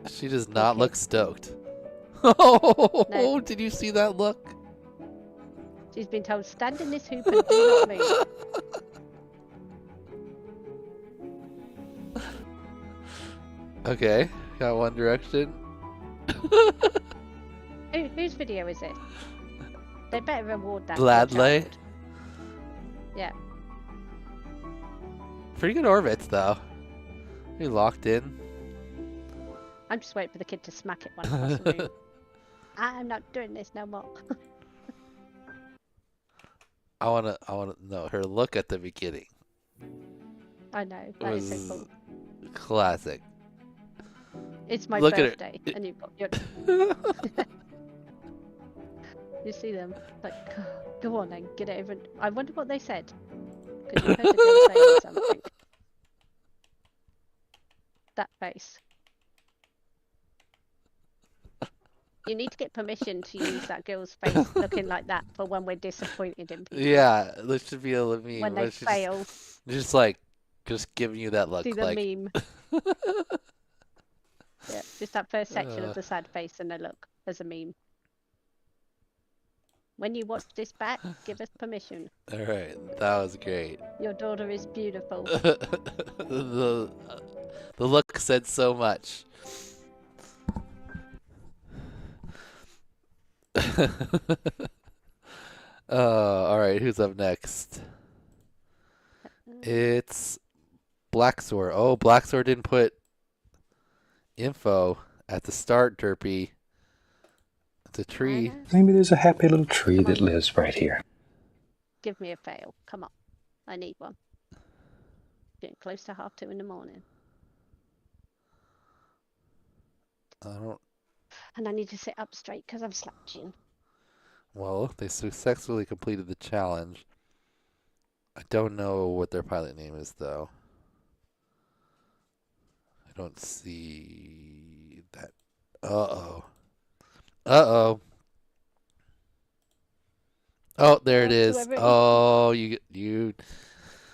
She does not look stoked. Oh, No. did you see that look? She's been told, stand in this hoop and do not move. Okay, got One Direction. Whose video is it? They better reward that. Bladley. child. Yeah. Pretty good orbits though. He locked in. I'm just waiting for the kid to smack it one across the room. I'm not doing this no more. I wanna know her look at the beginning. I know. It That is was so cool. classic. It's my Look at her. birthday, and you've got your... You see them, like, go on then, get it over. I wonder what they said. Because you heard the girl saying something. That face. You need to get permission to use that girl's face looking like that for when we're disappointed in people. Yeah, there should be a meme. When they where it's fail. Just giving you that look. See the like... meme. Yeah, just that first section of the sad face and the look as a meme. When you watch this back, give us permission. All right, that was great. Your daughter is beautiful. The look said so much. All right, who's up next? It's Blacksoar. Oh, Blacksoar didn't put info at the start, Derpy. It's a tree. Maybe there's a happy little tree that lives right here. Give me a fail. Come on. I need one. Getting close to 2:30 in the morning. And I need to sit up straight because I'm slouching. Well, they successfully completed the challenge. I don't know what their pilot name is, though. I don't see that. Uh-oh. Uh-oh. Oh, there it is. Oh, you.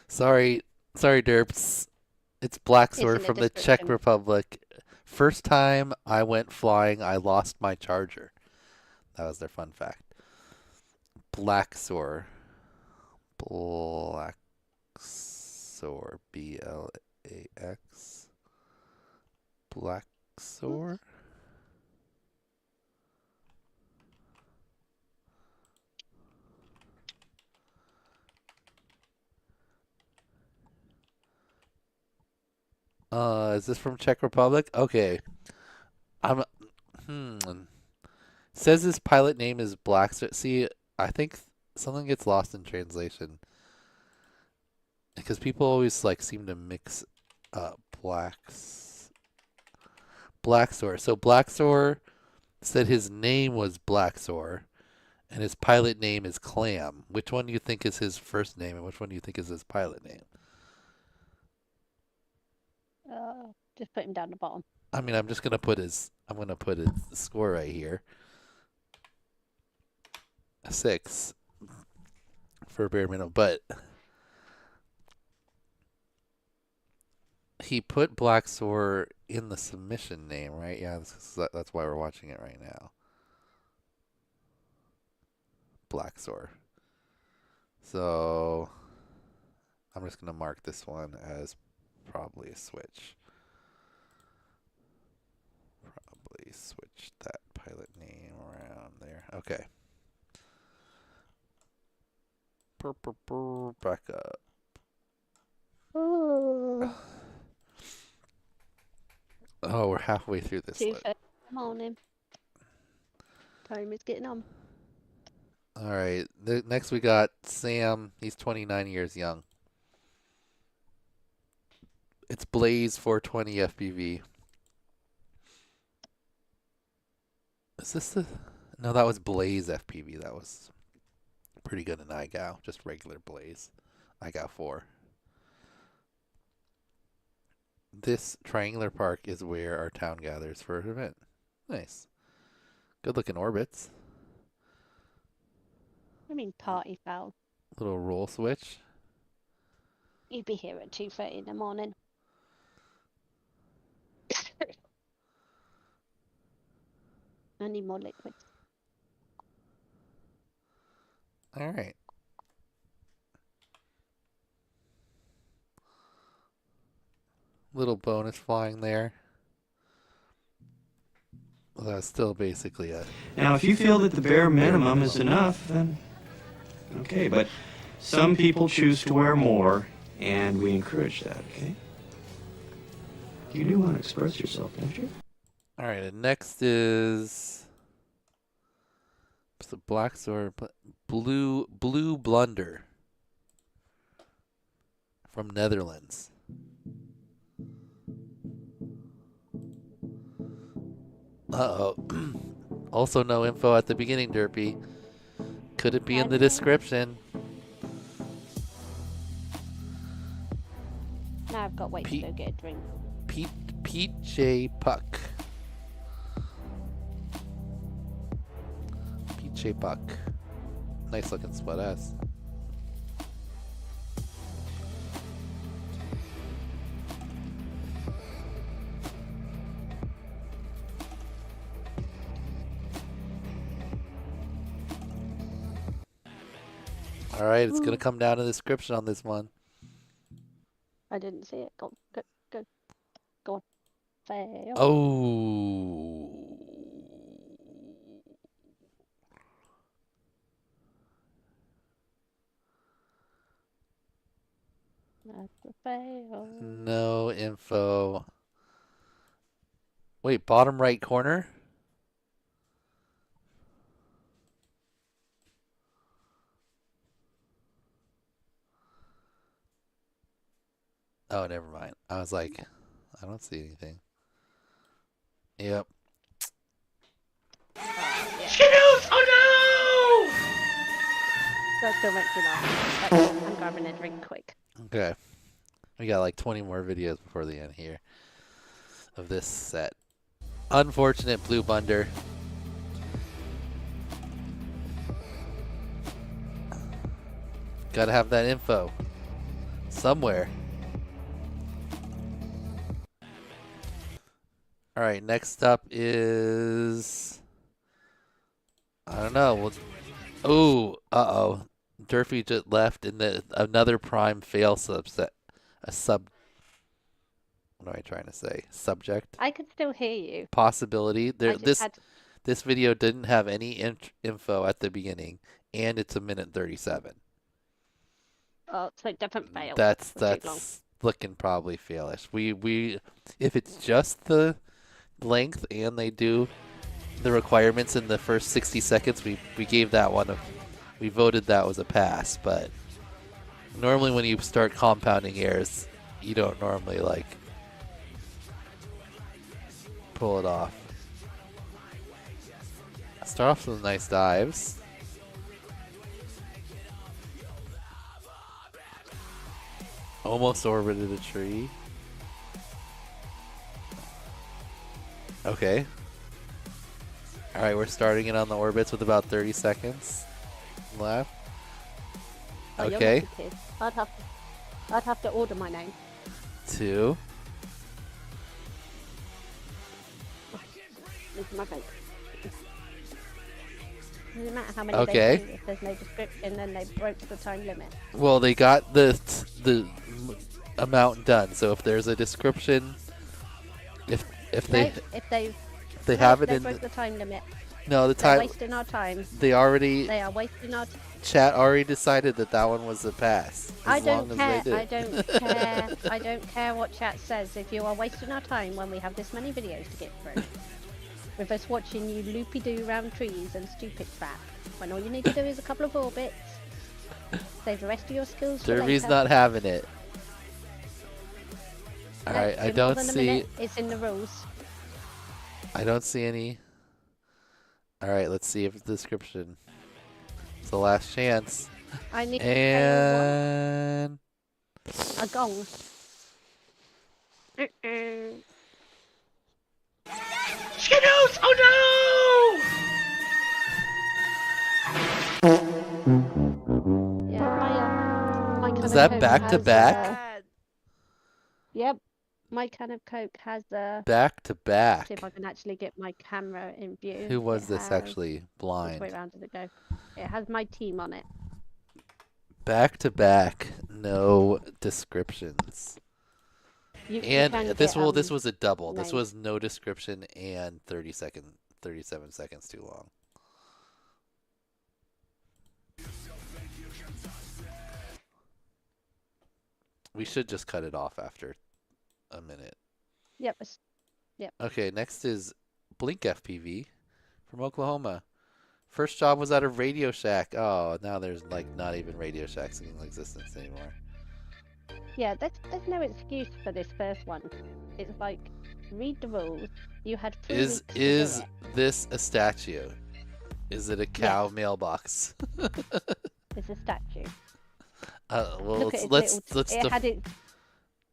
Sorry, Derps. It's Blacksoar from the Czech Republic. First time I went flying, I lost my charger. That was their fun fact. Blacksoar. Blacksoar. B-L-A-X. Blacksoar? Is this from Czech Republic? Okay. Says his pilot name is Blacksoar. See, I think something gets lost in translation. Because people always like seem to mix up Blacksoar. So Blacksoar said his name was Blacksoar, and his pilot name is Clam. Which one do you think is his first name, and which one do you think is his pilot name? Just put him down the bottom. I mean, I'm gonna put his score right here. A 6 for bare minimum, but he put Blacksoar in the submission name, right? Yeah, that's why we're watching it right now. Blacksoar. So I'm just gonna mark this one as probably a switch. Probably switch that pilot name around there. Okay. Back up. Oh, Oh, we're halfway through this. 2:30 in the morning. Time is getting on. All right. Next we got Sam. He's 29 years young. It's Blaze 420 FPV. Is this the... No, that was Blaze FPV. That was pretty good in iGao. Just regular Blaze. iGao 4. This triangular park is where our town gathers for an event. Nice. Good looking orbits. I mean, party foul. Little roll switch. You'd be here at 2:30 in the morning. I need more liquid. All right. Little bonus flying there. Well, that's still basically it. Now, if you feel that the bare minimum is enough, then okay. But some people choose to wear more, and we encourage that, okay? You do want to express yourself, don't you? All right, and next is the Blacksoar Blue Blunder from Netherlands. Uh-oh. Also no info at the beginning, Derpy. Could it be in the description? Now I've got to wait to go get a drink. Pete J. Puck. Pete J. Puck. Nice looking split ass. All right, it's going to come down to the description on this one. I didn't see it. Go on. Fail. Oh. That's a fail. No info. Wait, bottom right corner? Oh, never mind. I was like, I don't see anything. Yep. Skittles! Oh no! That still makes me laugh. I'm grabbing a drink quick. Okay. We got like 20 more videos before the end here of this set. Unfortunate Blue Blunder. Gotta have that info somewhere. All right, next up is, I don't know. Oh, uh-oh. Durfee just left in another prime fail subset. What am I trying to say? Subject? I can still hear you. Possibility. This video didn't have any info at the beginning, and it's 1:37. Oh, so different fail. That's looking probably failish. We if it's just the length and they do the requirements in the first 60 seconds, we gave that one we voted that was a pass. But normally when you start compounding errors, you don't normally like pull it off. Start off with some nice dives. Almost orbited a tree. Okay. Alright, we're starting it on the orbits with about 30 seconds left. Oh, you're Okay. lucky, kid. I'd have to order my name. 2. Into my face. Doesn't matter how many Okay. they do, if there's no description, then they broke the time limit. Well, they got the amount done. So if there's a description, if they have it they in broke the time limit. no the They're time wasting our time. they already They are wasting our. chat already decided that one was a pass. I As don't long care. as they I did. don't care. I don't care what chat says. If you are wasting our time when we have this many videos to get through, with us watching you loopy-doo around trees and stupid crap, when all you need to do is a couple of orbits, save the rest of your skills for Derby's later. not having it. No, Alright, I in more don't than a see. minute, it's in the rules. I don't see any. Alright, let's see if it's the description. It's the last chance. I need And a gong. Skittles! Oh Yeah, my can is of that Coke back to has, back? Yep, my can of Coke has Back to back. See if I can actually get my camera in view. Who was It this has- actually? Which Blind. way round did it go? It has my team on it. Back to back. No descriptions. You And can this get, this was a double. This names. was no description and 37 seconds too long. We should just cut it off after a minute. Yep. Yep. Okay, next is Blink FPV from Oklahoma. First job was at a Radio Shack. Oh, now there's like not even Radio Shacks in existence anymore. Yeah, there's no excuse for this first one. It's like, read the rules. You had 3 weeks to do Is it. this a statue? Is it a cow mailbox? It's a statue. Well, Look at let's its little it had its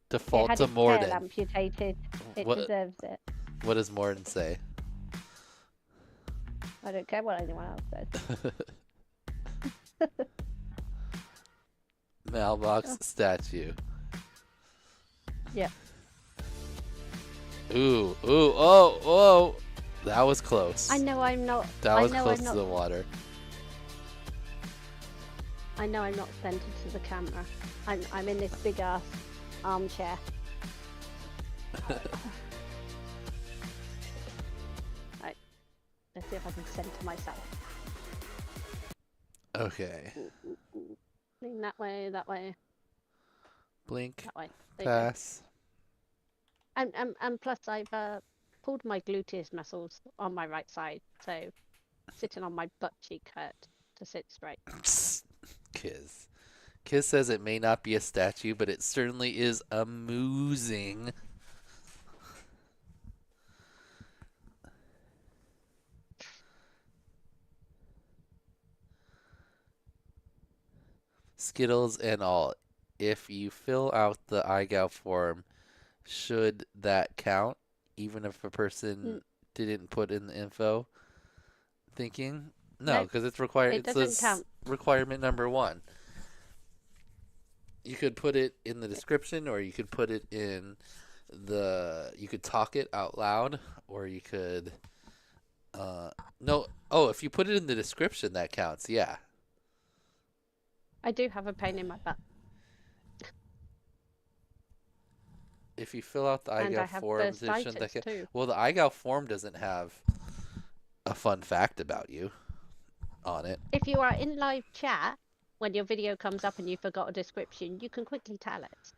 default it had to its Morden. tail amputated. It What- deserves it. What does Morden say? I don't care what anyone else says. Mailbox statue. Yeah. Ooh, oh, that was close. I know I'm not. That was I know close I'm to not, the water. I know I'm not centered to the camera. I'm in this big ass armchair. Right. Let's see if I can center myself. Okay. Lean that way, that way, Blink. that way. There you go. Pass. And plus I've pulled my gluteus muscles on my right side, so sitting on my butt cheek hurt to sit straight. Kiz says it may not be a statue, but it certainly is amusing. Skittles and all. If you fill out the iGal form, should that count, even if a person didn't put in the info? Thinking? No, Nope. because it's required. It It doesn't says count. requirement number 1. You could put it in the description, or you could put it in the. You could talk it out loud, or you could. No. Oh, if you put it in the description, that counts. Yeah. I do have a pain in my butt. If you fill out the And I iGal have form, bursitis shouldn't that count? too. Well, the iGal form doesn't have a fun fact about you on it. If you are in live chat, when your video comes up and you forgot a description, you can quickly tell it.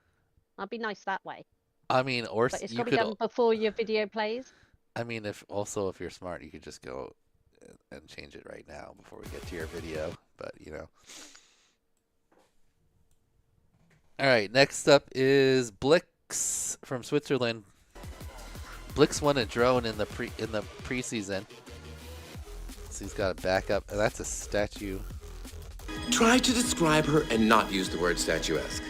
I'll be nice that way. I mean, or But it's you got to could. be done before your video plays. I mean, if you're smart, you could just go and change it right now before we get to your video. But you know. All right, next up is Blix from Switzerland. Blix won a drone in the preseason. So he's got a backup, and that's a statue. Try to describe her and not use the word statuesque.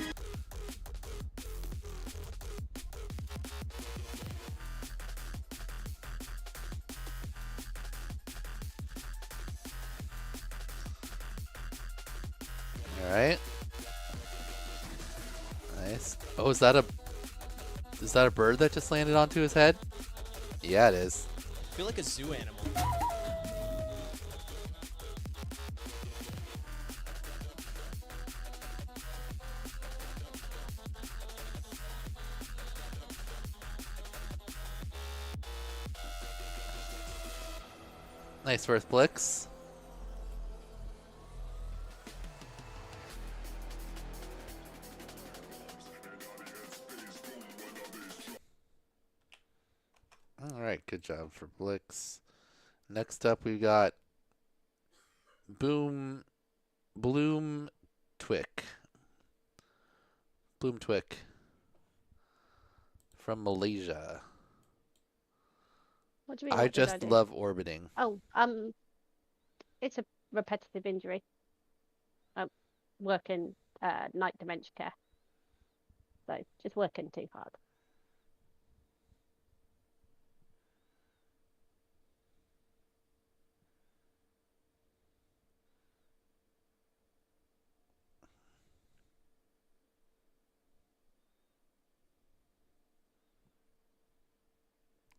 Alright. Nice. Oh, is that a bird that just landed onto his head? Yeah, it is. I feel like a zoo animal. Nice first Blix. Alright, good job for Blix. Next up we got Bloom Twick. Bloom Twick from Malaysia. What do you mean? I What did just do? love orbiting. Oh, it's a repetitive injury. Working night dementia care. So just working too hard.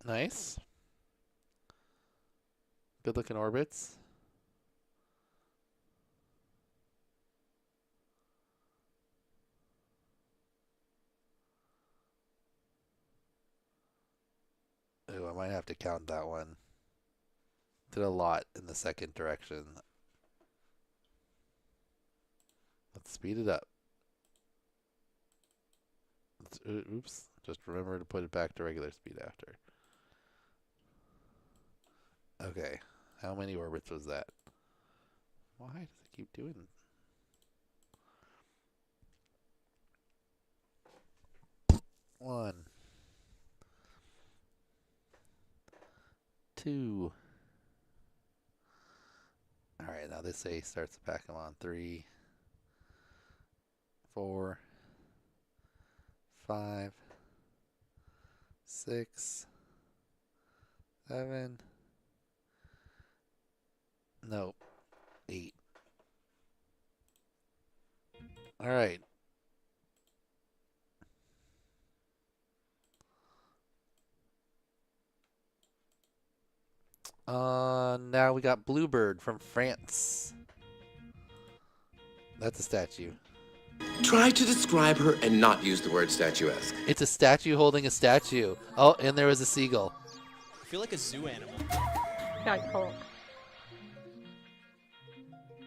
Nice. Good looking orbits. Ooh, I might have to count that one. Did a lot in the second direction. Let's speed it up. Oops. Just remember to put it back to regular speed after. Okay. How many orbits was that? Why does it keep doing it? 1, 2. Alright, now this A starts to pack them on. 3, 4, 5, 6, 7. Nope. 8. Alright. Now we got Bluebird from France. That's a statue. Try to describe her and not use the word statuesque. It's a statue holding a statue. Oh, and there was a seagull. I feel like a zoo animal. Nighthawk.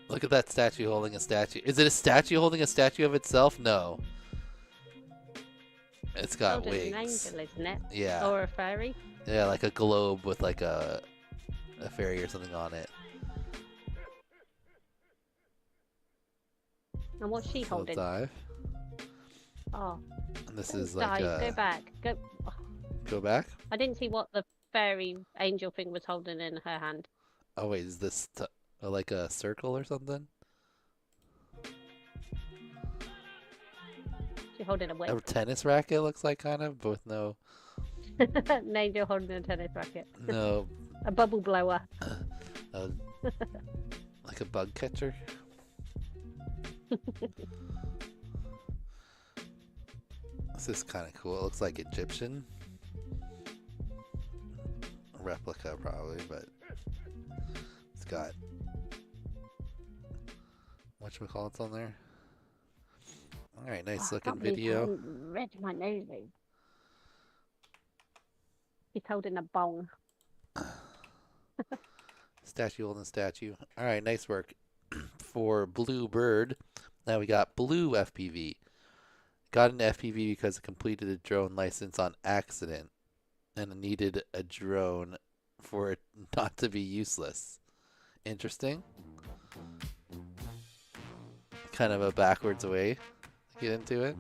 Look at that statue holding a statue. Is it a statue holding a statue of itself? No. It's got wings. An angel, isn't it? Yeah. Or a fairy. Yeah, like a globe with like a fairy or something on it. And what's she holding? Dive. Oh. And this is like dive. Go back. Go. Go back? I didn't see what the fairy angel thing was holding in her hand. Oh wait, is this like a circle or something? She's holding a weight. A tennis racket looks like, kind of, but with no. An angel holding a tennis racket. No. A bubble blower. Like a bug catcher. This is kind of cool. It looks like Egyptian. A replica probably, but it's got whatchamacallits on there. Alright, nice looking video. Red my nose. He's holding a bong. Statue holding statue. Alright, nice work for Bluebird. Now we got Blue FPV. Got an FPV because it completed a drone license on accident and needed a drone for it not to be useless. Interesting. Kind of a backwards way to get into it.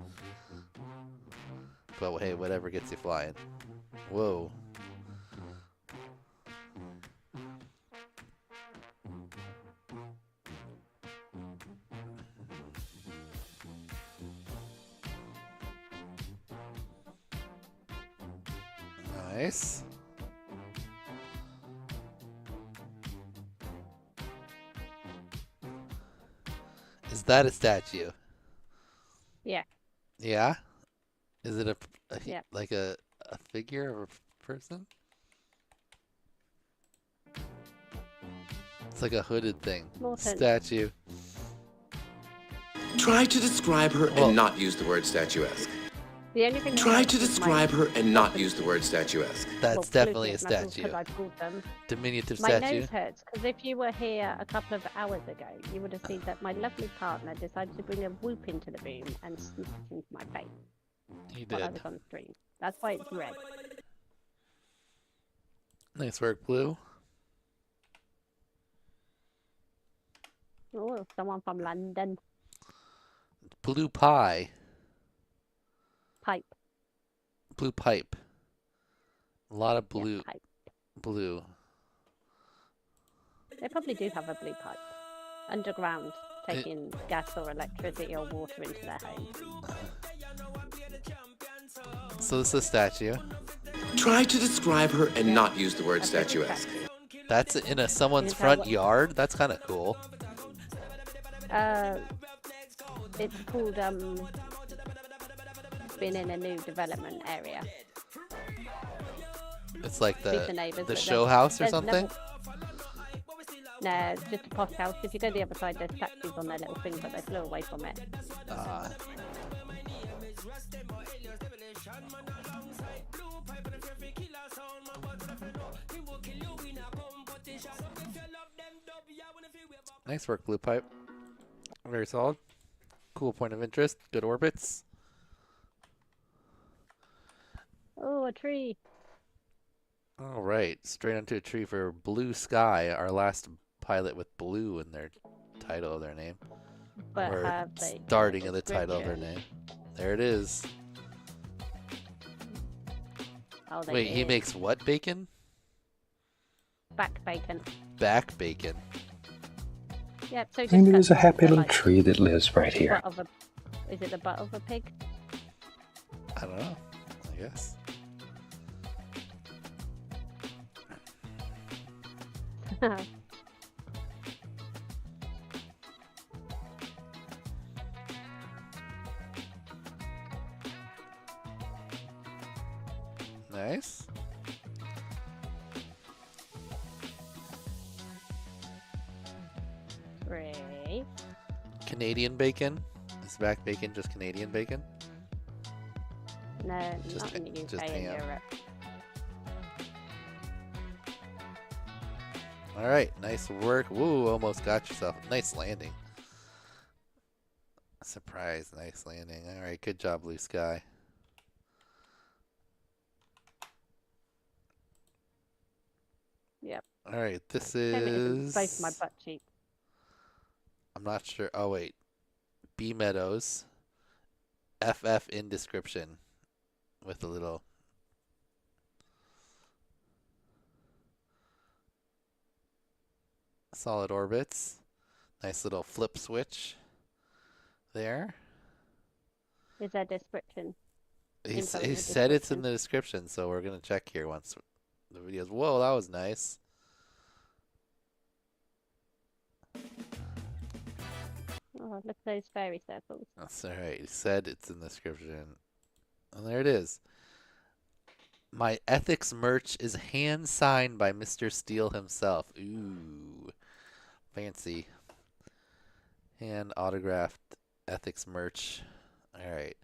But hey, whatever gets you flying. Whoa. Nice. Is that a statue? Yeah. Yeah? Is it Yeah. like a figure of a person? It's like a hooded thing. Morton. Statue. Try to describe her and not use the word statuesque. The only thing Try to describe her and not use the word statuesque. That's definitely a Because statue. I pulled them. Diminutive My statue. nose hurts because if you were here a couple of hours ago, you would have seen that my lovely partner decided to bring a whoop into the room and sneak it into my face. He While I did. was on stream. That's why it's red. Nice work, Blue. Oh, someone from London. Blue pie. Pipe. Blue pipe. A lot of blue. Yeah, pipe. Blue. They probably do have a blue pipe. Underground, taking gas or electricity or water into their homes. So this is a statue. Try to describe her and not use the word statuesque. That's in someone's front yard? That's kind of cool. It's called been in a new development area. It's like Speak to neighbours, the but show house or there's something? No, it's just a posh house. If you go the other side, there's statues on their little thing, but they flew away from it. Nice work, Blue Pipe. Very solid. Cool point of interest. Good orbits. Oh, a tree. All right, straight onto a tree for Blue Sky, our last pilot with blue in their title of their name. But or have they starting of the title of their name. There it is. Oh, they Wait, he did. makes what bacon? Back bacon. Back bacon. Yeah, so Maybe just there's a cut happy the, little like, tree that lives right here. butt of a, is it the butt of a pig? I don't know. I guess. Nice. Great. Canadian bacon. Is back bacon just Canadian bacon? No, Just not in the UK just and ham. Europe. All right, nice work. Woo, almost got yourself. Nice landing. Surprise, nice landing. All right, good job, Blue Sky. Yep. All right, this Both my is... butt cheeks. I'm not sure. Oh, wait. B Meadows. FF in description. With a little... solid orbits. Nice little flip switch there. Is there description? He Info in the said it's in description. the description, so we're going to check here once the video's... Whoa, that was nice. Oh, look at those fairy circles. That's all right. He said it's in the description. And there it is. My ethics merch is hand signed by Mr. Steele himself. Ooh, fancy. Hand autographed ethics merch. All right,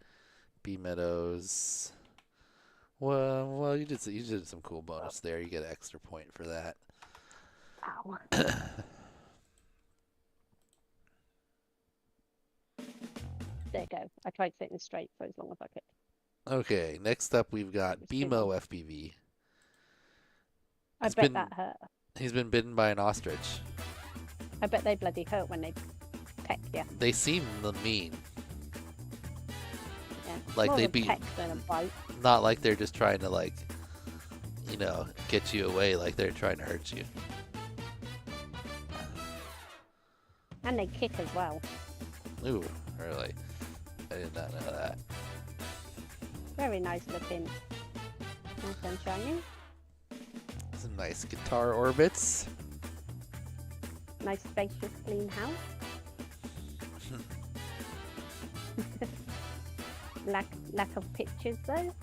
B Meadows. Well, you did some cool bonus there. You get an extra point for that. Ow. There you go. I tried sitting straight for as long as I could. Okay, next up we've got BMO FPV. I bet that hurt. He's been bitten by an ostrich. I bet they bloody hurt when they peck you. They seem mean. Yeah. Like More they'd of a be peck than a bite. not like they're just trying to get you away, like they're trying to hurt you. And they kick as well. Ooh, really? I did not know that. Very nice looking. Nice and shiny. Some nice guitar orbits. Nice spacious clean house. lack of pictures though.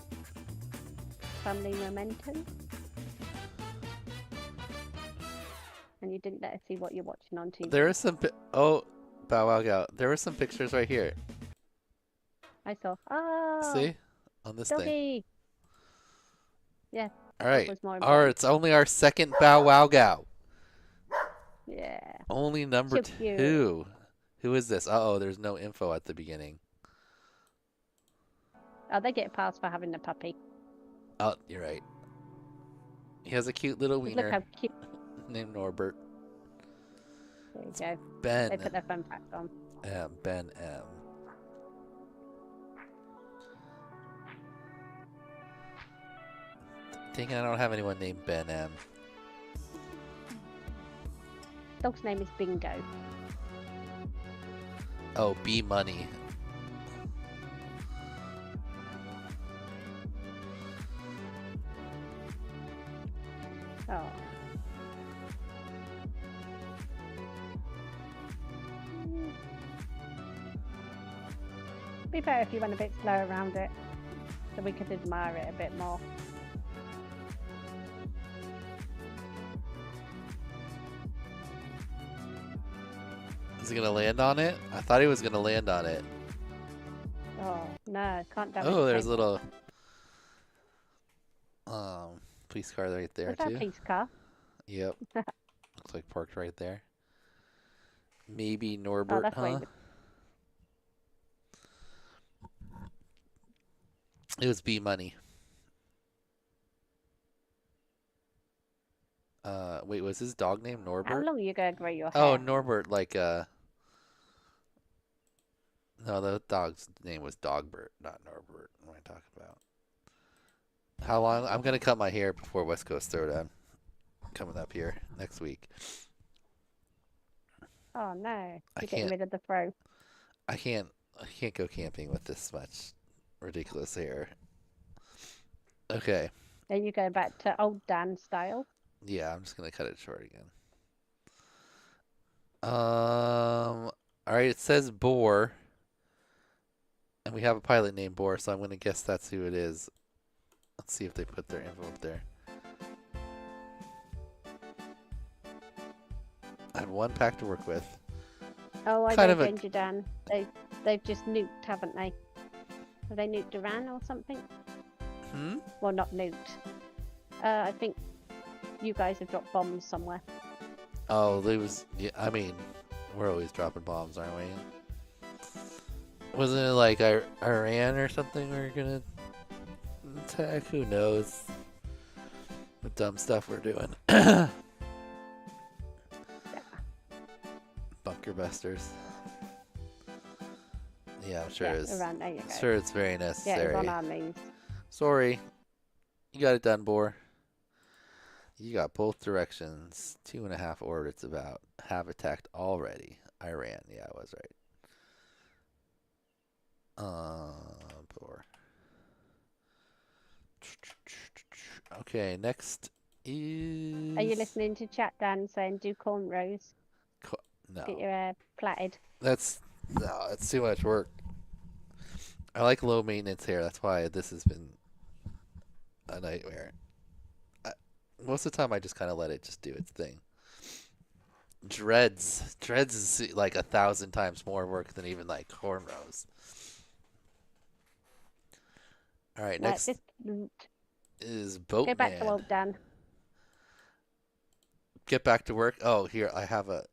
Family momentum. And you didn't let us see what you're watching on TV. There are some Bow Wow Gal. There were some pictures right here. I saw. Oh. See? On this doggy. thing. Yeah. All right. It's only our second Bow Wow Gal. Yeah. Only number So cute. 2. Who is this? Uh-oh, there's no info at the beginning. Oh, they get a pass for having the puppy. Oh, you're right. He has a cute little wiener. Look how cute. Named Norbert. There you go. Ben. They put their fun facts on. Ben M. Thinking I don't have anyone named Ben M. Dog's name is Bingo. Oh, B Money. Oh. Be better if you went a bit slow around it, so we could admire it a bit more. Is he gonna land on it? I thought he was gonna land on it. Oh no, can't damage. Oh, there's a little police car right there What's too. that police car? Yep. Looks like parked right there. Maybe Norbert, that's huh? It was B Money. Wait, was his dog named Norbert? How long are you gonna grow your hair? Oh, Norbert, like no, the dog's name was Dogbert, not Norbert. What am I talking about? How long? I'm gonna cut my hair before West Coast Throwdown. Coming up here next week. Oh no, I you're getting can't- rid of the fro. I can't go camping with this much ridiculous hair. Okay. Then you go back to old Dan style. Yeah, I'm just gonna cut it short again. All right, it says Boar, and we have a pilot named Boar, so I'm gonna guess that's who it is. Let's see if they put their info up there. I have one pack to work with. Oh, I Kind know of a- Danger Dan. They've just nuked, haven't they? Have they nuked Iran or something? Hmm? Well, not nuked. I think you guys have dropped bombs somewhere. Oh, there was. Yeah, I mean, we're always dropping bombs, aren't we? Wasn't it like Iran or something we're gonna attack? Who knows? The dumb stuff we're doing. Bunker busters. Yeah, I'm sure it's. Iran, there you go. Sure, it's very Yeah, necessary. it's on our knees. Sorry, you got it done, Boar. You got both directions. 2.5 orbits about. Have attacked already. Iran. Yeah, I was right. Boar. Okay, next is. Are you listening to chat, Dan, saying do cornrows? No. Get your hair plaited. That's too much work. I like low maintenance hair. That's why this has been a nightmare. Most of the time, I just kind of let it just do its thing. Dreads is like 1,000 times more work than even like cornrows. All right, next is Boatman. Go back to old Dan. Get back to work. Oh, here I have a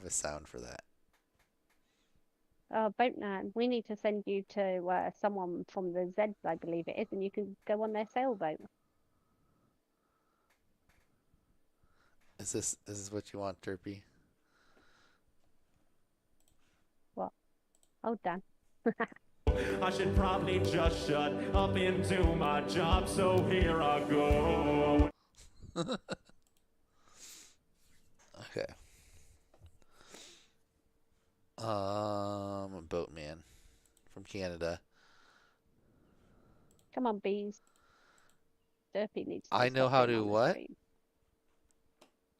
sound for that. Oh, Boatman, we need to send you to someone from the Zeds, I believe it is, and you can go on their sailboat. Is this what you want, Derpy? What? Old Dan. I should probably just shut up and do my job, so here I go. Okay. Boatman from Canada. Come on, bees. Derpy needs to I know stop how being to on the what? stream.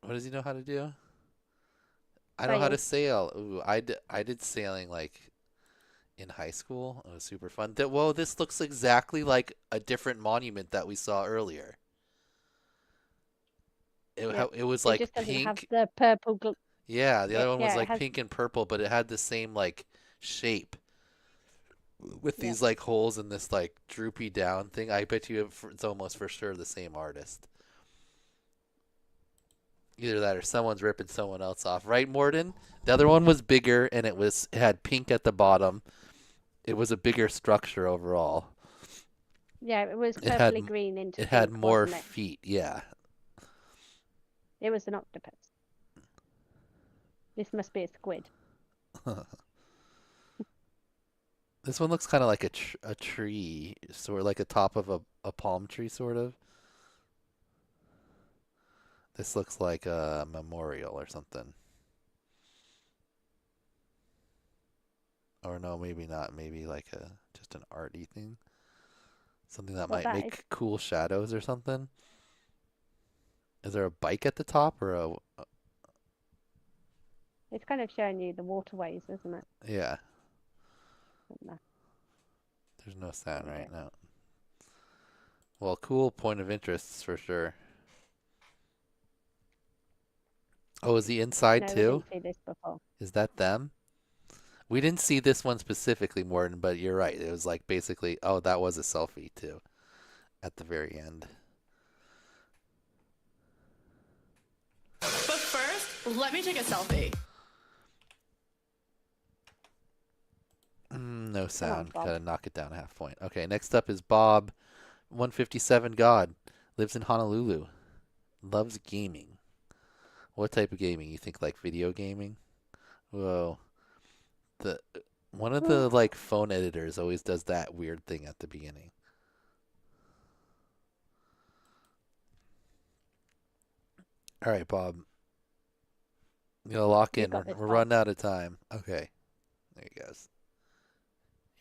What does he know how to do? I know how to sail. Ooh, I did sailing like in high school. It was super fun. Whoa, this looks exactly like a different monument that we saw earlier. It was like just doesn't pink. have the purple. Yeah, the other one was it like has... pink and purple, but it had the same like shape with these like holes in this like droopy down thing. I bet you it's almost for sure the same artist. Either that or someone's ripping someone else off, right, Morden? The other one was bigger and it had pink at the bottom. It was a bigger structure overall. Yeah, it was purpley green into It pink, had more wasn't it? feet, yeah. It was an octopus. This must be a squid. This one looks kind of like a tree, sort of like a top of a palm tree, sort of. This looks like a memorial or something. Or no, maybe not. Maybe like just an arty thing. Something that might make cool shadows or something. Is there a bike at the top or a... It's kind of showing you the waterways, isn't it? Yeah. No. There's no sound right now. Well, cool point of interest for sure. Oh, is he inside too? We didn't see this before. Is that them? We didn't see this one specifically, Morton, but you're right. It was like basically, oh, that was a selfie too at the very end. But first, let me take a selfie. No sound. Gotta knock it down a half point. Okay, next up is Bob, 157 God, lives in Honolulu, loves gaming. What type of gaming? You think like video gaming? Whoa. One of the like phone editors always does that weird thing at the beginning. All right, Bob. I'm gonna lock in. We're running out of time. Okay. There he goes.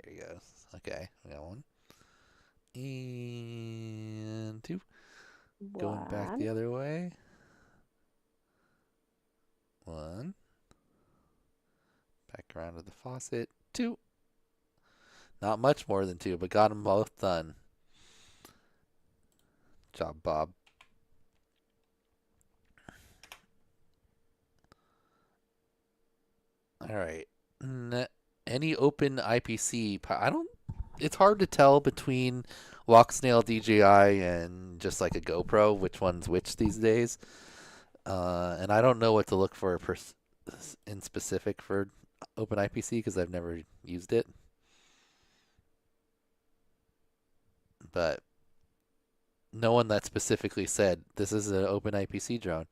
Here he goes. Okay, we got 1. And 2. Going back the other way. 1. Back around to the faucet. 2. Not much more than 2, but got them both done. Job, Bob. All right. Any open IPC? It's hard to tell between Walksnail DJI and just like a GoPro which one's which these days. And I don't know what to look for in specific for open IPC because I've never used it. But no one that specifically said this is an open IPC drone.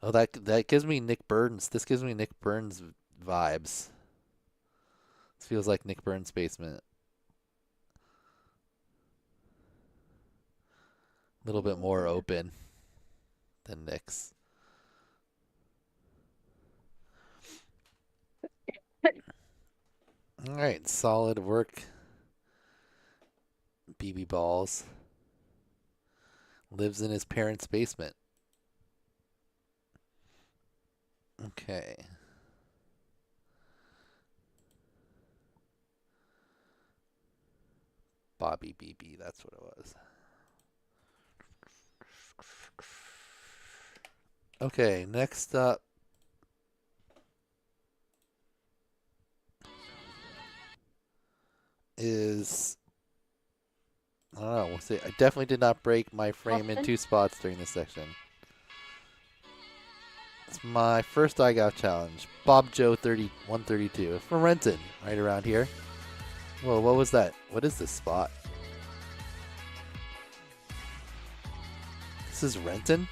Oh, that gives me Nick Burns. This gives me Nick Burns vibes. This feels like Nick Burns' basement. A little bit more open than Nick's. All right, solid work. BB Balls lives in his parents' basement. Okay. Bobby BB, that's what it was. Okay, next up is, I don't know, we'll see. I definitely did not break my frame in 2 spots during this section. It's my first iGow challenge. Bob Joe 132 from Renton, right around here. Whoa, what was that? What is this spot? This is Renton?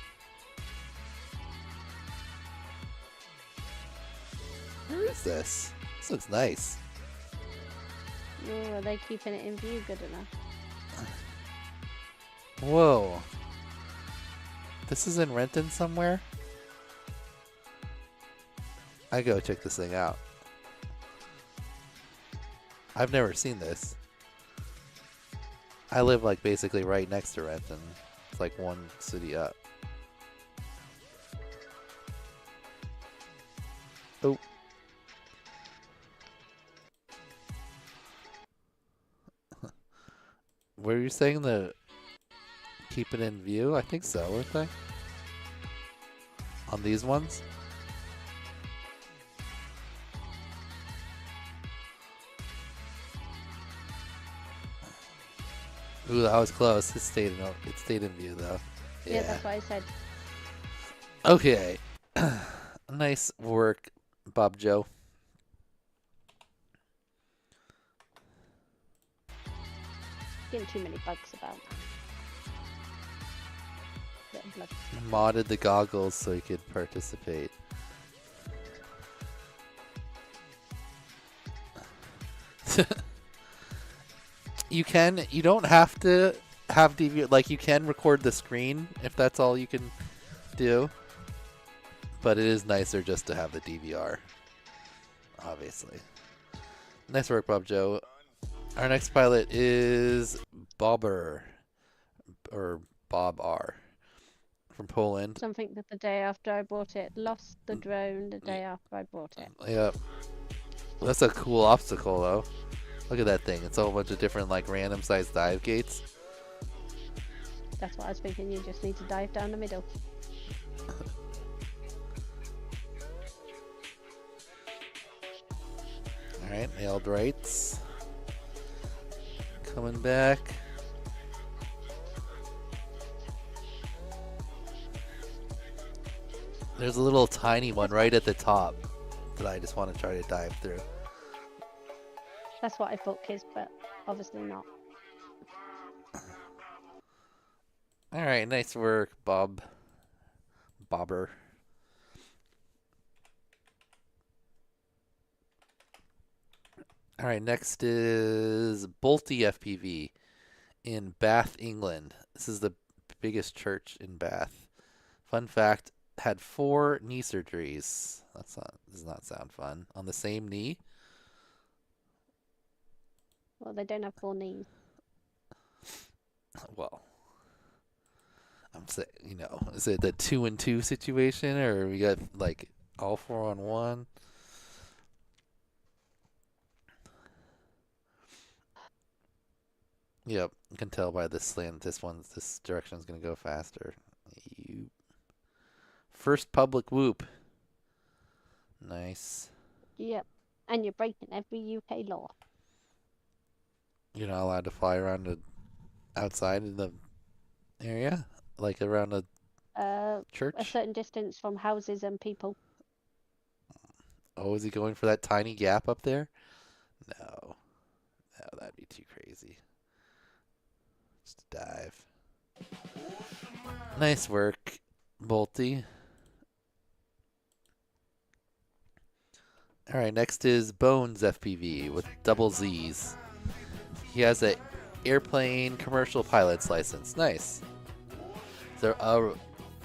Where is this? This looks nice. Oh, are they keeping it in view good enough? Whoa. This is in Renton somewhere? I go check this thing out. I've never seen this. I live like basically right next to Renton. It's like one city up. Oh. Were you saying the keep it in view? I think so, weren't they? On these ones? Ooh, that was close. It stayed in view though. Yeah, that's what I said. Okay. Nice work, Bob Joe. Getting too many bugs about. Modded the goggles so he could participate. You don't have to have DVR, like you can record the screen if that's all you can do. But it is nicer just to have the DVR, obviously. Nice work, Bob Joe. Our next pilot is Bobber, or Bob R, from Poland. Something that the day after I bought it. Lost the drone the day after I bought it. Yep. That's a cool obstacle, though. Look at that thing. It's a whole bunch of different, like, random-sized dive gates. That's what I was thinking. You just need to dive down the middle. Alright, nailed rights. Coming back. There's a little tiny one right at the top that I just want to try to dive through. That's what I thought, kids, but obviously not. Alright, nice work, Bobber. Alright, next is Bolte FPV in Bath, England. This is the biggest church in Bath. Fun fact, had 4 knee surgeries. Does not sound fun. On the same knee? Well, they don't have 4 knees. Well, I'm saying, is it the 2-and-2 situation, or we got like all 4 on 1? Yep, you can tell by this slant this direction is going to go faster. First public whoop. Nice. Yep, and you're breaking every UK law. You're not allowed to fly around outside in the area? Like around a church? A certain distance from houses and people. Oh, is he going for that tiny gap up there? No. No, that'd be too crazy. Just dive. Nice work, Bolte. Alright, next is Bones FPV with double Z's. He has a airplane commercial pilot's license. Nice. They're a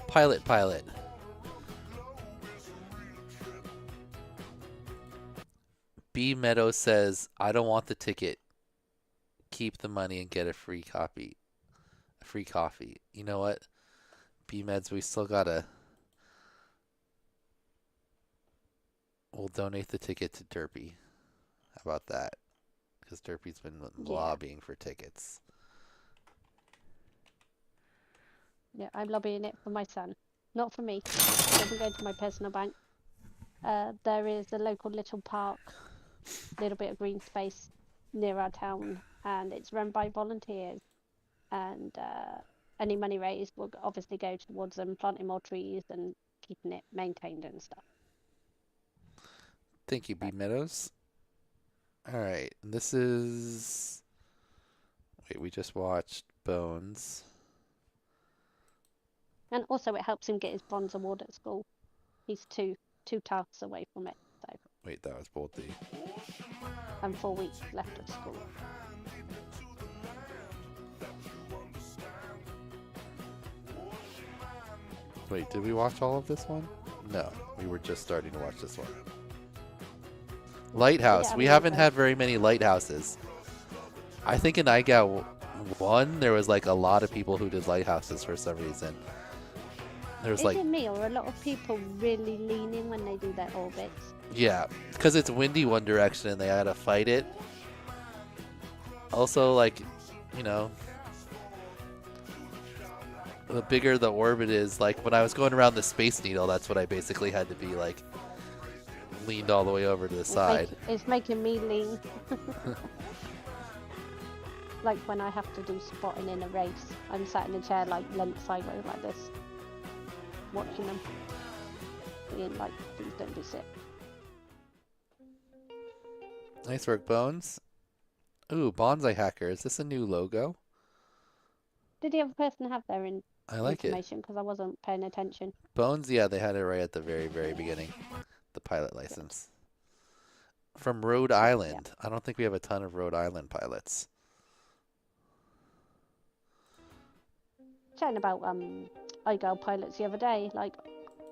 pilot. B Meadows says, I don't want the ticket. Keep the money and get a free copy. A free coffee. You know what? B Meds, we still gotta. We'll donate the ticket to Derpy. How about that? Because Derpy's been lobbying for tickets. Yeah, I'm lobbying it for my son. Not for me. It doesn't go to my personal bank. There is a local little park, little bit of green space near our town, and it's run by volunteers. And any money raised will obviously go towards them planting more trees and keeping it maintained and stuff. Thank you, B Meadows. Alright, this is... Wait, we just watched Bones. And also it helps him get his bronze award at school. He's two tasks away from it. So. Wait, that was Bolte. And 4 weeks left of school. Wait, did we watch all of this one? No, we were just starting to watch this one. Lighthouse. We haven't had very many lighthouses. I think in IGAO one, there was like a lot of people who did lighthouses for some reason. There was Is like, it me or a lot of people really lean in when they do their orbits? yeah, because it's windy one direction and they had to fight it. Also, like, you know, the bigger the orbit is, like when I was going around the Space Needle, that's what I basically had to be like leaned all the way over to the side. It's making me lean. Like when I have to do spotting in a race, I'm sat in a chair like leant sideways like this, watching them, being like, please don't do sit. Nice work, Bones. Ooh, Bonsai Hacker. Is this a new logo? Did the other person have their I like it. information? Because I wasn't paying attention. Bones, yeah, they had it right at the very, very beginning. The pilot license. From Rhode Island. I don't think we have a ton of Rhode Island pilots. Chatting about iGirl pilots the other day, like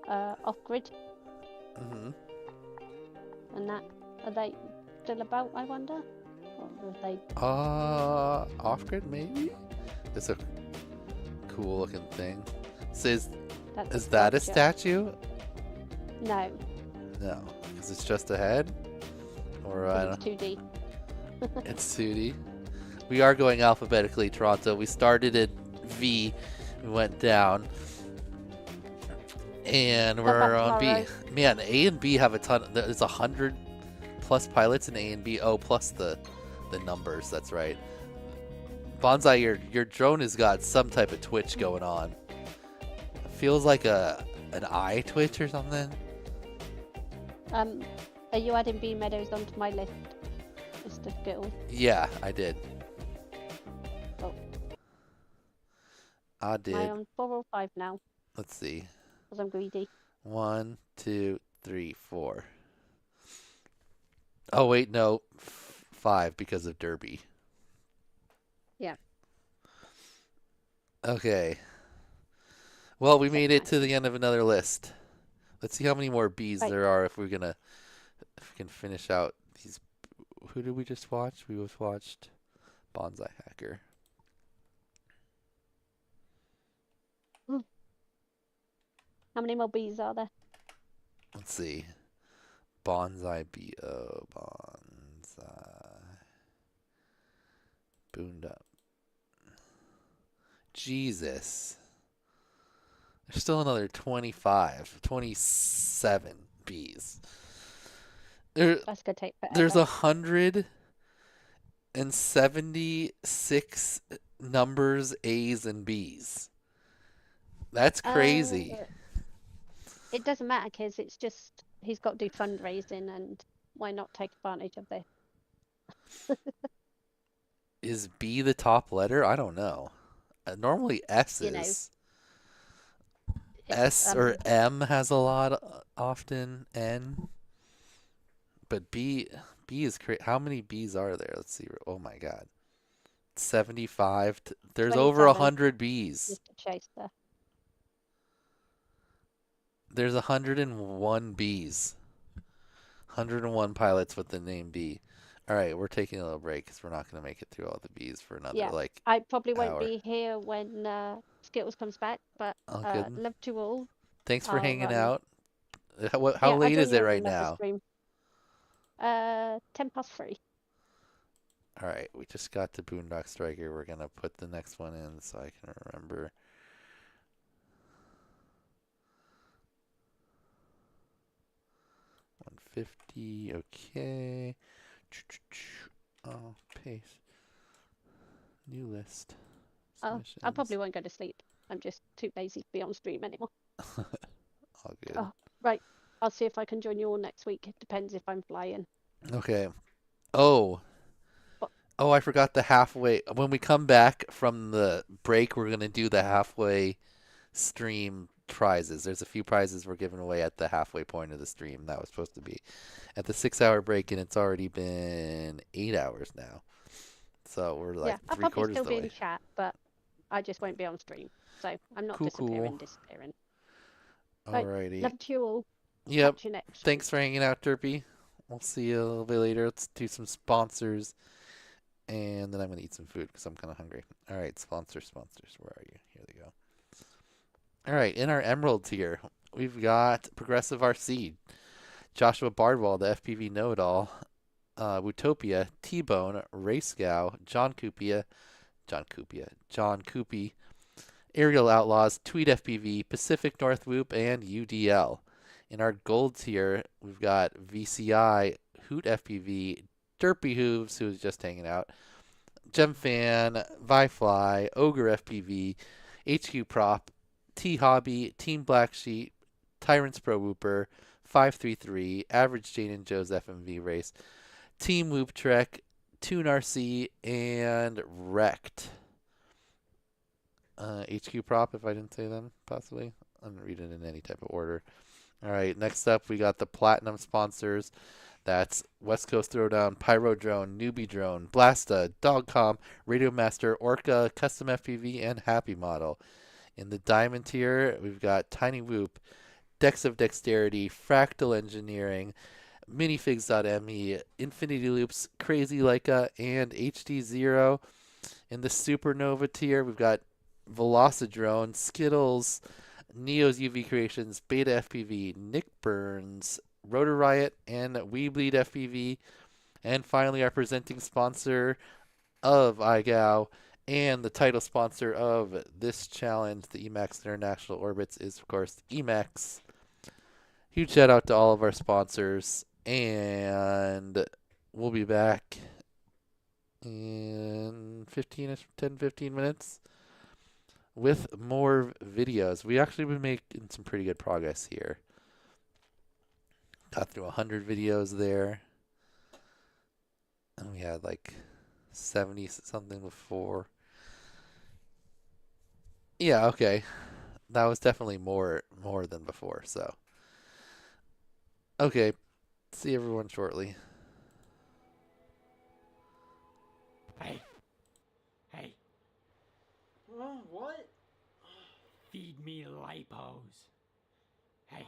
off-grid. Mm-hmm. And that, are they still about, I wonder? Or have they... Off-grid maybe? It's a cool looking thing. So is that a statue? No. No. Is it just a head? Or I It's don't 2D. It's 2D. We are going alphabetically, Toronto. We started at V, we went down, and we're on B. Man, A and B have a ton. There's 100 plus pilots in A and B. Oh, plus the numbers. That's right. Bonsai, your drone has got some type of twitch going on. It feels like an eye twitch or something. Are you adding B Meadows onto my list, Mr. Skittles? Yeah, I did. Oh. I did. I'm on 4 or 5 now. Let's see. Because I'm greedy. 1, 2, 3, 4. Oh wait, no, 5 because of Derby. Yeah. Okay. Well, we made it to the end of another list. Let's see how many more Bs there are if we can finish out these. Who did we just watch? We just watched Bonsai Hacker. How many more Bs are there? Let's see. Bonsai B.O. Bonsai. Booned up. Jesus. There's still another 27 Bs. That's gonna take forever. There's 176 numbers A's and B's. That's crazy. It doesn't matter, because it's just he's got to do fundraising, and why not take advantage of this? Is B the top letter? I don't know. Normally S You know. is. S or M has a lot often. N. But B is crazy. How many B's are there? Let's see. Oh my God. 75. There's over 100 B's. Just to chase there. There's 101 B's. 101 pilots with the name B. All right, we're taking a little break because we're not going to make it through all the B's for another I probably won't hour. be here when Skittles comes back, but Oh, good. love to all. Thanks for I'll, hanging out. How late is it right now? 3:10. All right, we just got to Boondock Striker. We're going to put the next one in so I can remember. $150, okay. Oh, paste. New list. Oh, I probably won't go to sleep. I'm just too lazy to be on stream anymore. All good. Oh, right. I'll see if I can join you all next week. It depends if I'm flying. Okay. Oh, I forgot the halfway. When we come back from the break, we're going to do the halfway stream prizes. There's a few prizes we're giving away at the halfway point of the stream. That was supposed to be at the 6-hour break, and it's already been 8 hours now. So we're like I'll three probably quarters still of the be way. in chat, but I just won't be on stream. So I'm not Cool. disappearing. Alrighty. Love to you all. Yep. Catch you next. Thanks for hanging out, Derpy. We'll see you a little bit later. Let's do some sponsors. And then I'm going to eat some food because I'm kind of hungry. All right, sponsors. Where are you? Here they go. All right, in our Emerald tier, we've got Progressive RC, Joshua Bardwell, the FPV Know-It-All, Wootopia, T-Bone, Racegow, John Coopy, Aerial Outlaws, Tweed FPV, Pacific North Whoop, and UDL. In our Gold tier, we've got VCI, Hoot FPV, Derpy Hooves, who's just hanging out, Gemfan, Vifly, Ogre FPV, HQ Prop, T-Hobby, Team Black Sheep, Tyrants Pro Whooper, 533, Average Jane and Joe's FMV Race, Team Whoop Trek, Toon RC, and Wrecked. HQ Prop, if I didn't say them, possibly. I didn't read it in any type of order. All right, next up, we got the Platinum sponsors. That's West Coast Throwdown, Pyro Drone, Newbie Drone, Blasta, Dogcom, Radio Master, Orca, Custom FPV, and Happy Model. In the Diamond tier, we've got Tiny Whoop, Dex of Dexterity, Fractal Engineering, Minifigs.me, Infinity Loops, Crazy Leica, and HD Zero. In the Supernova tier, we've got Velocidrone, Skittles, Neo's UV Creations, Beta FPV, Nick Burns, Rotor Riot, and Weebleed FPV. And finally, our presenting sponsor of iGao and the title sponsor of this challenge, the EMAX International Orbits, is, of course, Emacs. Huge shout out to all of our sponsors. And we'll be back in 10-15 minutes with more videos. We actually been making some pretty good progress here. Got through 100 videos there. And we had like 70 something before. Yeah, okay. That was definitely more than before, so. Okay. See everyone shortly. Hey. What? Feed me lipos. Hey.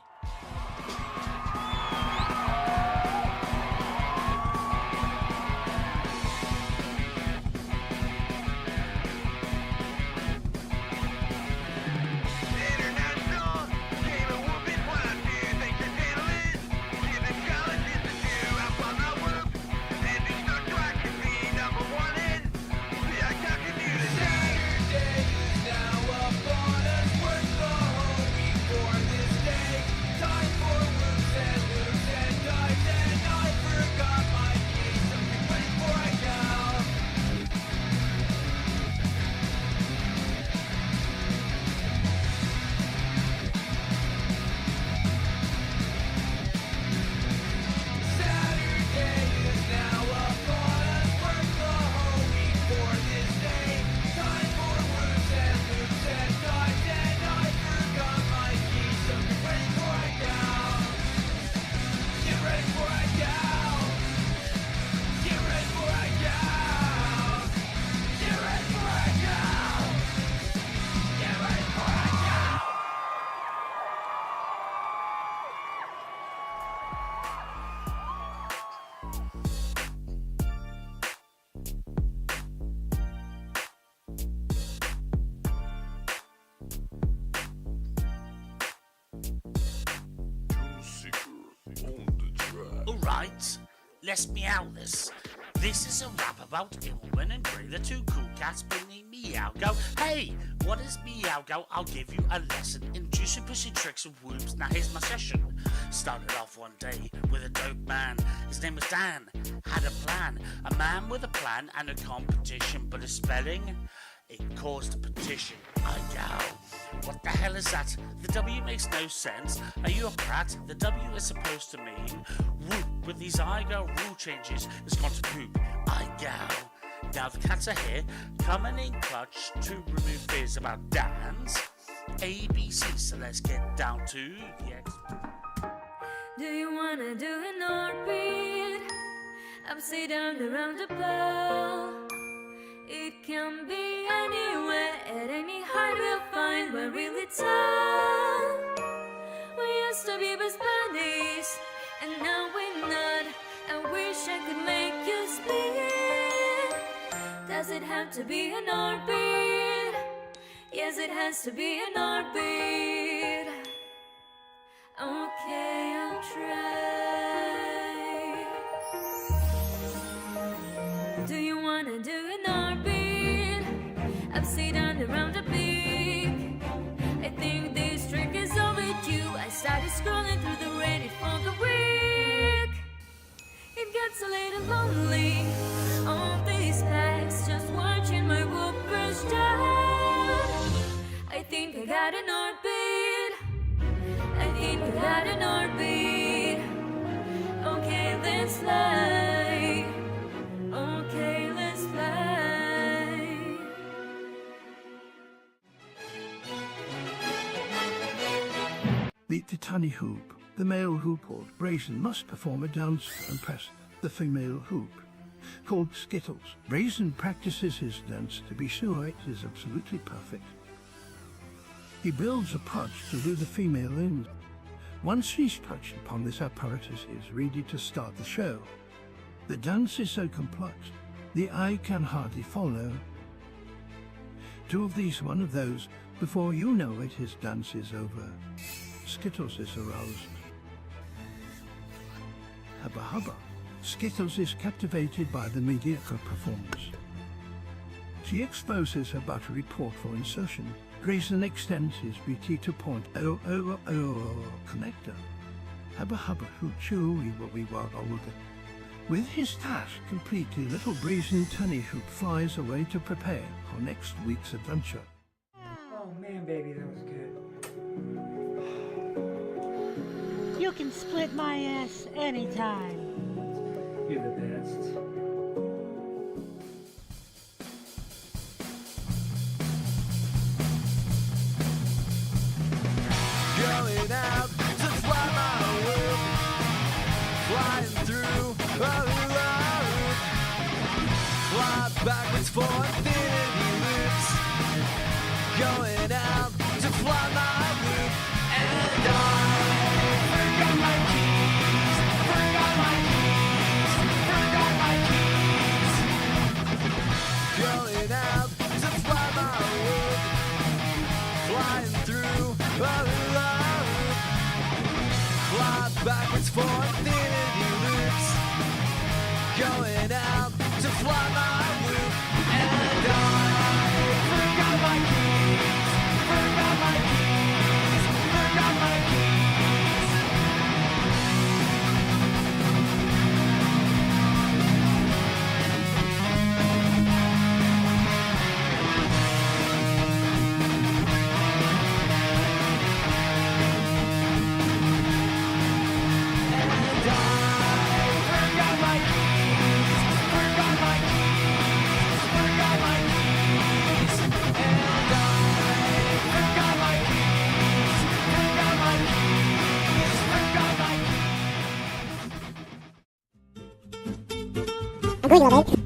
Alright, let's meow this. This is a rap about Ilman and Gray, the two cool cats bringing Meow Go. Hey, what is Meow Go? I'll give you a lesson in juicy pussy tricks and whoops. Now here's my session. Started off one day with a dope man. His name was Dan. Had a plan. A man with a plan and a competition, but his spelling, it caused a petition. I go, what the hell is that? The W makes no sense. Are you a prat? The W is supposed to mean whoop. With these IGO rule changes, it's gone to poop. I go. Now the cats are here, coming in clutch to remove fears about Dan's ABC. So let's get down to the X. Do you wanna do an orbit? Upside down around the ball. It can be anywhere, at any height we'll find we're really tall. We used to be best buddies, and now we're not. I wish I could make you spin. Does it have to be an heartbeat? Yes, it has to be an heartbeat. Okay, I'll try. Do you wanna do an heartbeat? Upside down around the peak. I think this trick is overdue. I started scrolling through the Reddit for the week. It gets a little lonely. All these packs, just watching my whoopers down. I think I got an heartbeat. I think I got an heartbeat. Okay, let's fly. Okay, let's fly. Meet the tunny hoop. The male hoop or brazen must perform a dance and press the female hoop. Called Skittles. Brazen practices his dance to be sure it is absolutely perfect. He builds a pouch to lure the female in. Once she's touched upon this apparatus, he is ready to start the show. The dance is so complex, the eye can hardly follow. Two of these, one of those, before you know it, his dance is over. Skittles is aroused. Hubba hubba. Skittles is captivated by the mediocre performance. She exposes her buttery port for insertion. Grayson extends his BT2.000 connector. Hubba hubba hoo chewy wee wagga. With his task complete, the little brazen tunny hoop flies away to prepare for next week's adventure. Oh man, baby, that was good. You can split my ass anytime. You're the best. Going out to fly my whoop, flying through a loop, fly backwards for infinity loops. Going out to fly my whoop, and I forgot my keys, forgot my keys, forgot my keys. Going out to fly my whoop, flying through a loop, fly backwards for infinity loops. Going out to fly my whoop, and I forgot my keys, forgot my keys, forgot my keys. I'm going to love it.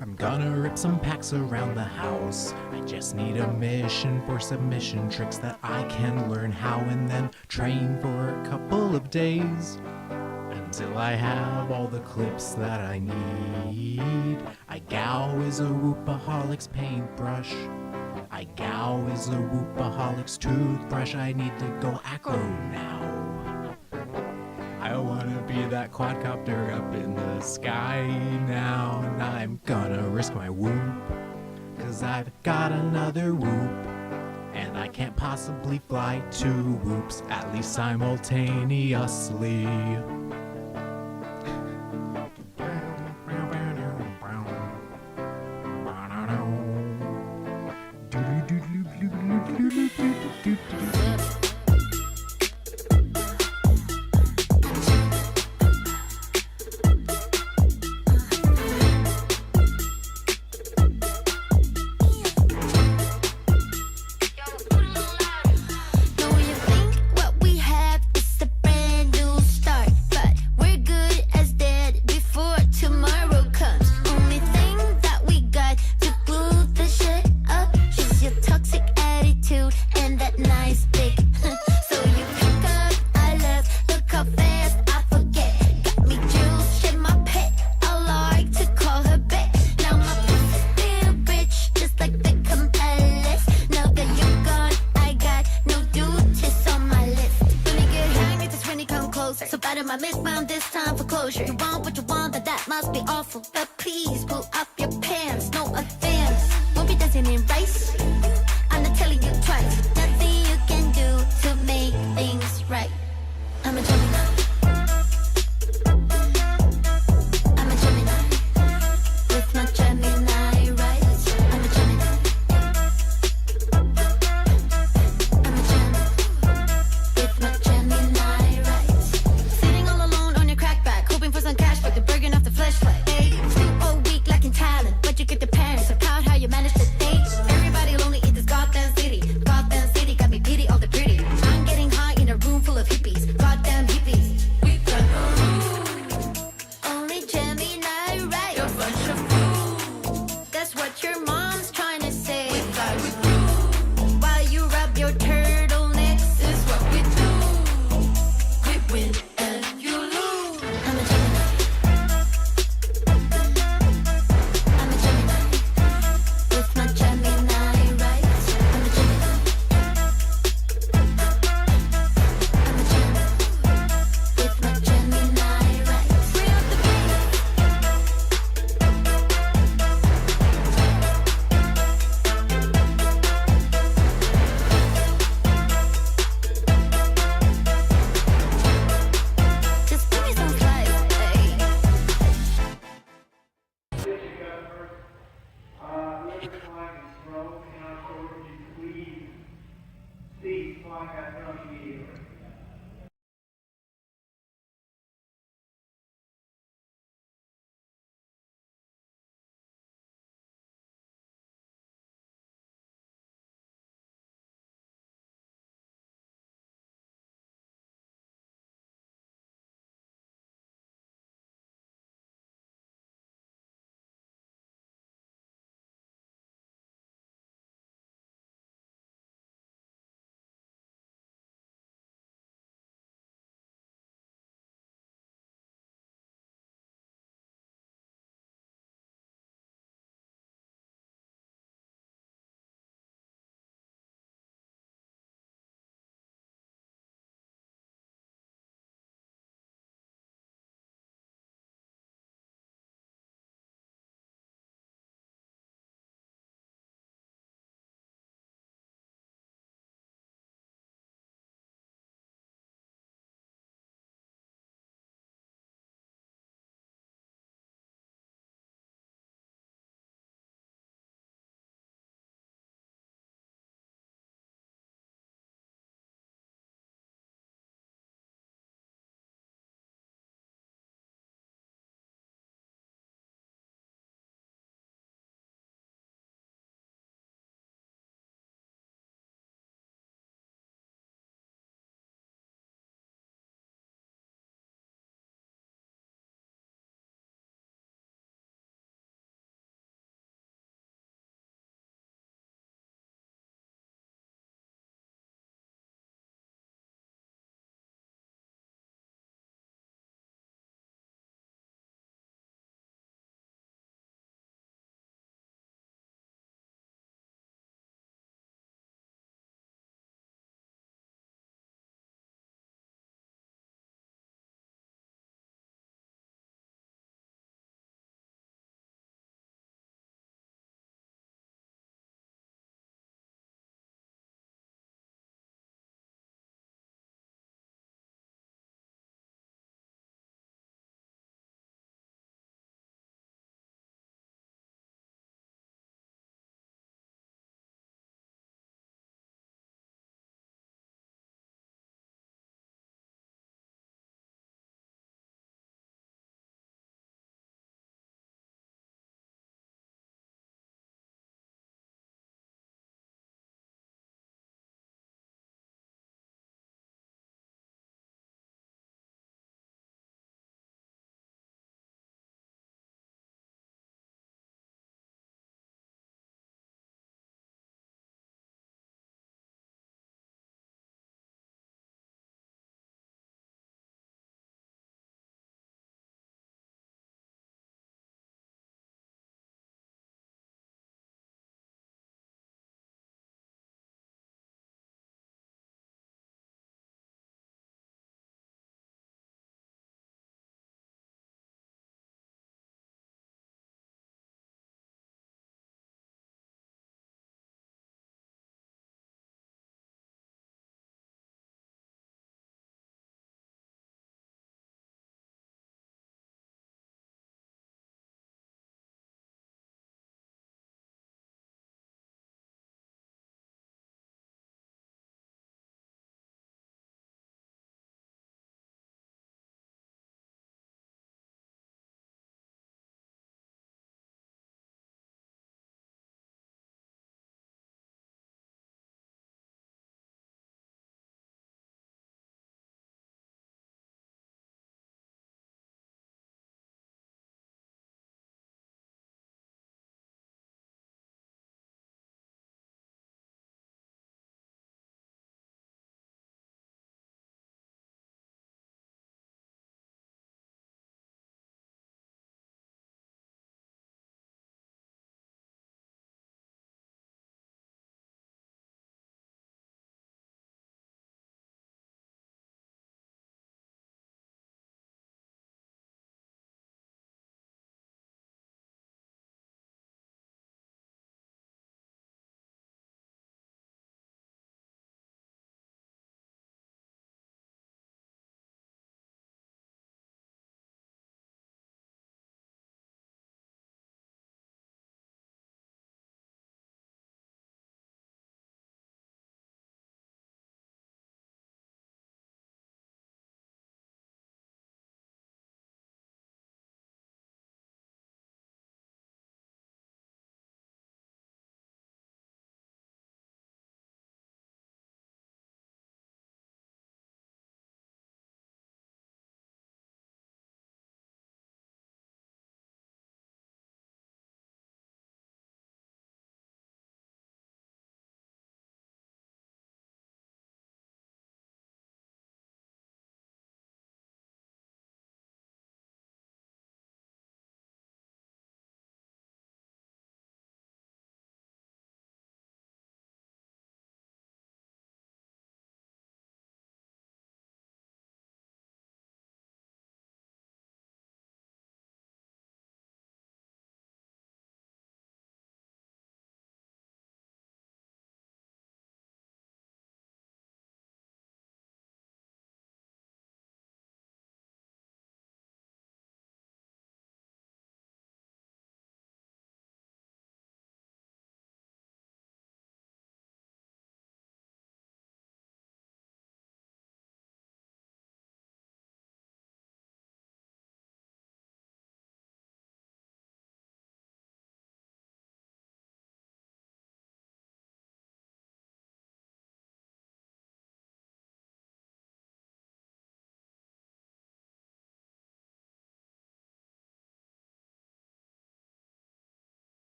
I'm gonna rip some packs around the house. I just need a mission for submission tricks that I can learn how and then train for a couple of days. Until I have all the clips that I need. I gow is a whoopaholic's paintbrush. I gow is a whoopaholic's toothbrush. I need to go acro now. I wanna be that quadcopter up in the sky now. And I'm gonna risk my whoop, 'cause I've got another whoop. And I can't possibly fly two whoops, at least simultaneously. Do you think what we have is a brand new closer. So bad in my midbound this time for closure. You want what you want, that must be awful. But please pull up your pants, no offense. Won't be dancing in rice. I'm not telling you twice. Nothing you can do to make things right. I'm a Gemini. I'm a Gemini. With my Gemini rights. I'm a Gemini. I'm a Gemini. With my Gemini rights. Sitting all alone on your crackback, hoping for some cash, but they're burning off the fleshlight. Hey, still all weak, lacking talent, but you get the parents. So proud how you managed to date. Everybody lonely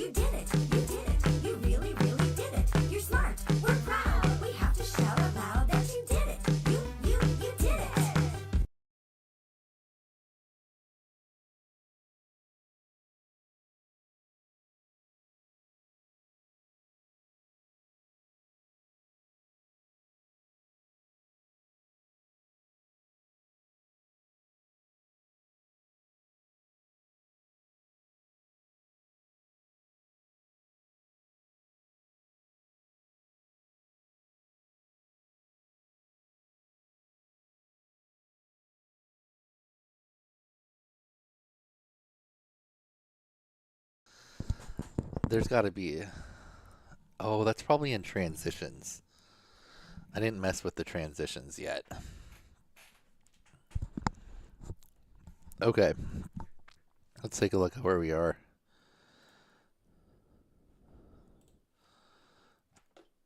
You did it. You did it. You really, really did it. You're smart. We're proud. We have to shout out loud that you did it. You did it. There's got to be... Oh, that's probably in transitions. I didn't mess with the transitions yet. Okay. Let's take a look at where we are.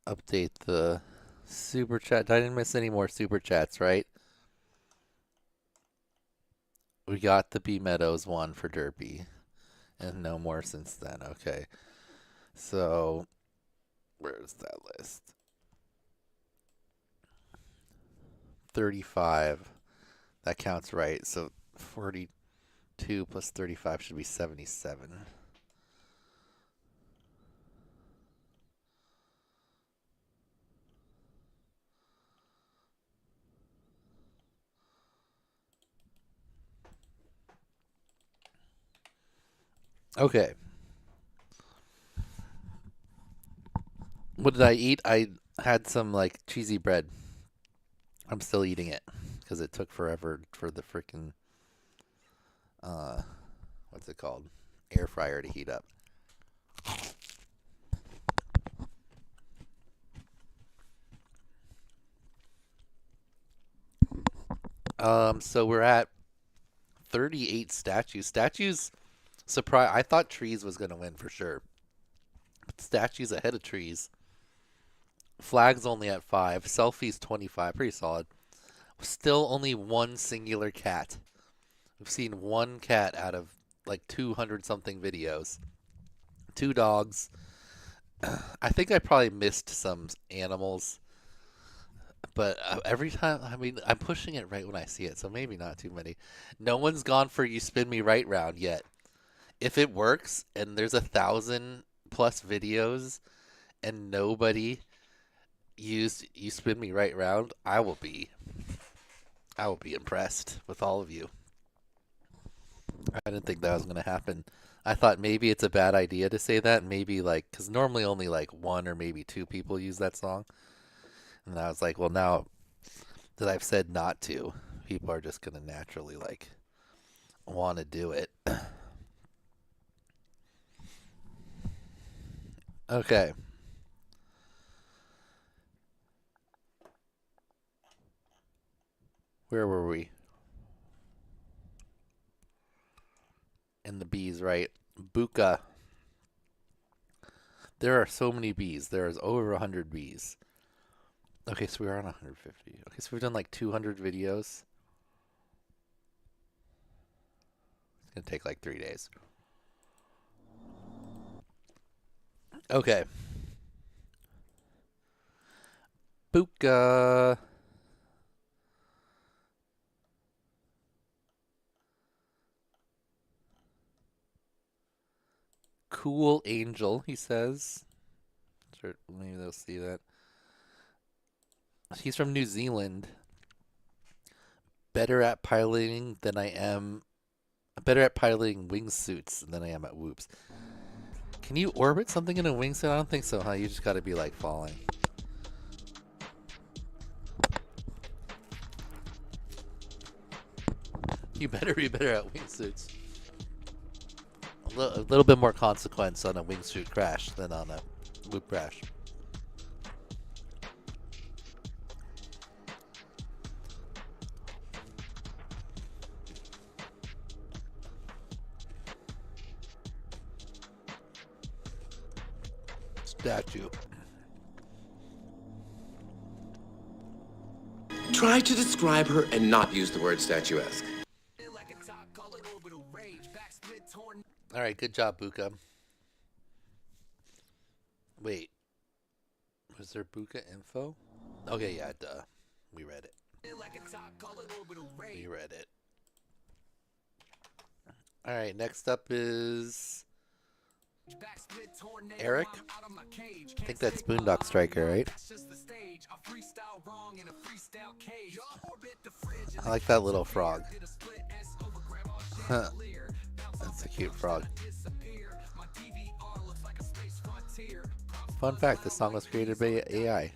Update the super chat. I didn't miss any more super chats, right? We got the B Meadows one for Derpy. And no more since then. Okay. So, where's that list? 35. That counts right. So, 42 plus 35 should be 77. Okay. What did I eat? I had some like cheesy bread. I'm still eating it because it took forever for the freaking what's it called? Air fryer to heat up. So we're at 38 statues. Statues surprise. I thought trees was gonna win for sure. But statues ahead of trees. Flags only at 5. Selfies 25. Pretty solid. Still only one singular cat. We've seen one cat out of like 200 something videos. 2 dogs. I think I probably missed some animals. But every time, I mean, I'm pushing it right when I see it, so maybe not too many. No one's gone for You Spin Me Right round yet. If it works and there's 1,000 plus videos and nobody used You Spin Me Right round, I will be impressed with all of you. I didn't think that was going to happen. I thought maybe it's a bad idea to say that. Maybe like, because normally only like 1 or maybe 2 people use that song. And I was like, well, now that I've said not to, people are just going to naturally like want to do it. Okay. Where were we? And the bees, right? Buka. There are so many bees. There's over 100 bees. Okay, so we're on 150. Okay, so we've done like 200 videos. It's going to take like 3 days. Okay. Buka. Cool Angel, he says. Sure, maybe they'll see that. He's from New Zealand. Better at piloting than I am. Better at piloting wingsuits than I am at whoops. Can you orbit something in a wingsuit? I don't think so, huh? You just got to be like falling. You better be better at wingsuits. A little bit more consequence on a wingsuit crash than on a whoop crash. Statue. Try to describe her and not use the word statuesque. All right, good job, Buka. Wait. Was there Buka info? Okay, yeah, duh. We read it. We read it. Alright, next up is Eric. I think that's Boondock Striker, right? I like that little frog. Huh. That's a cute frog. Fun fact, the song was created by AI.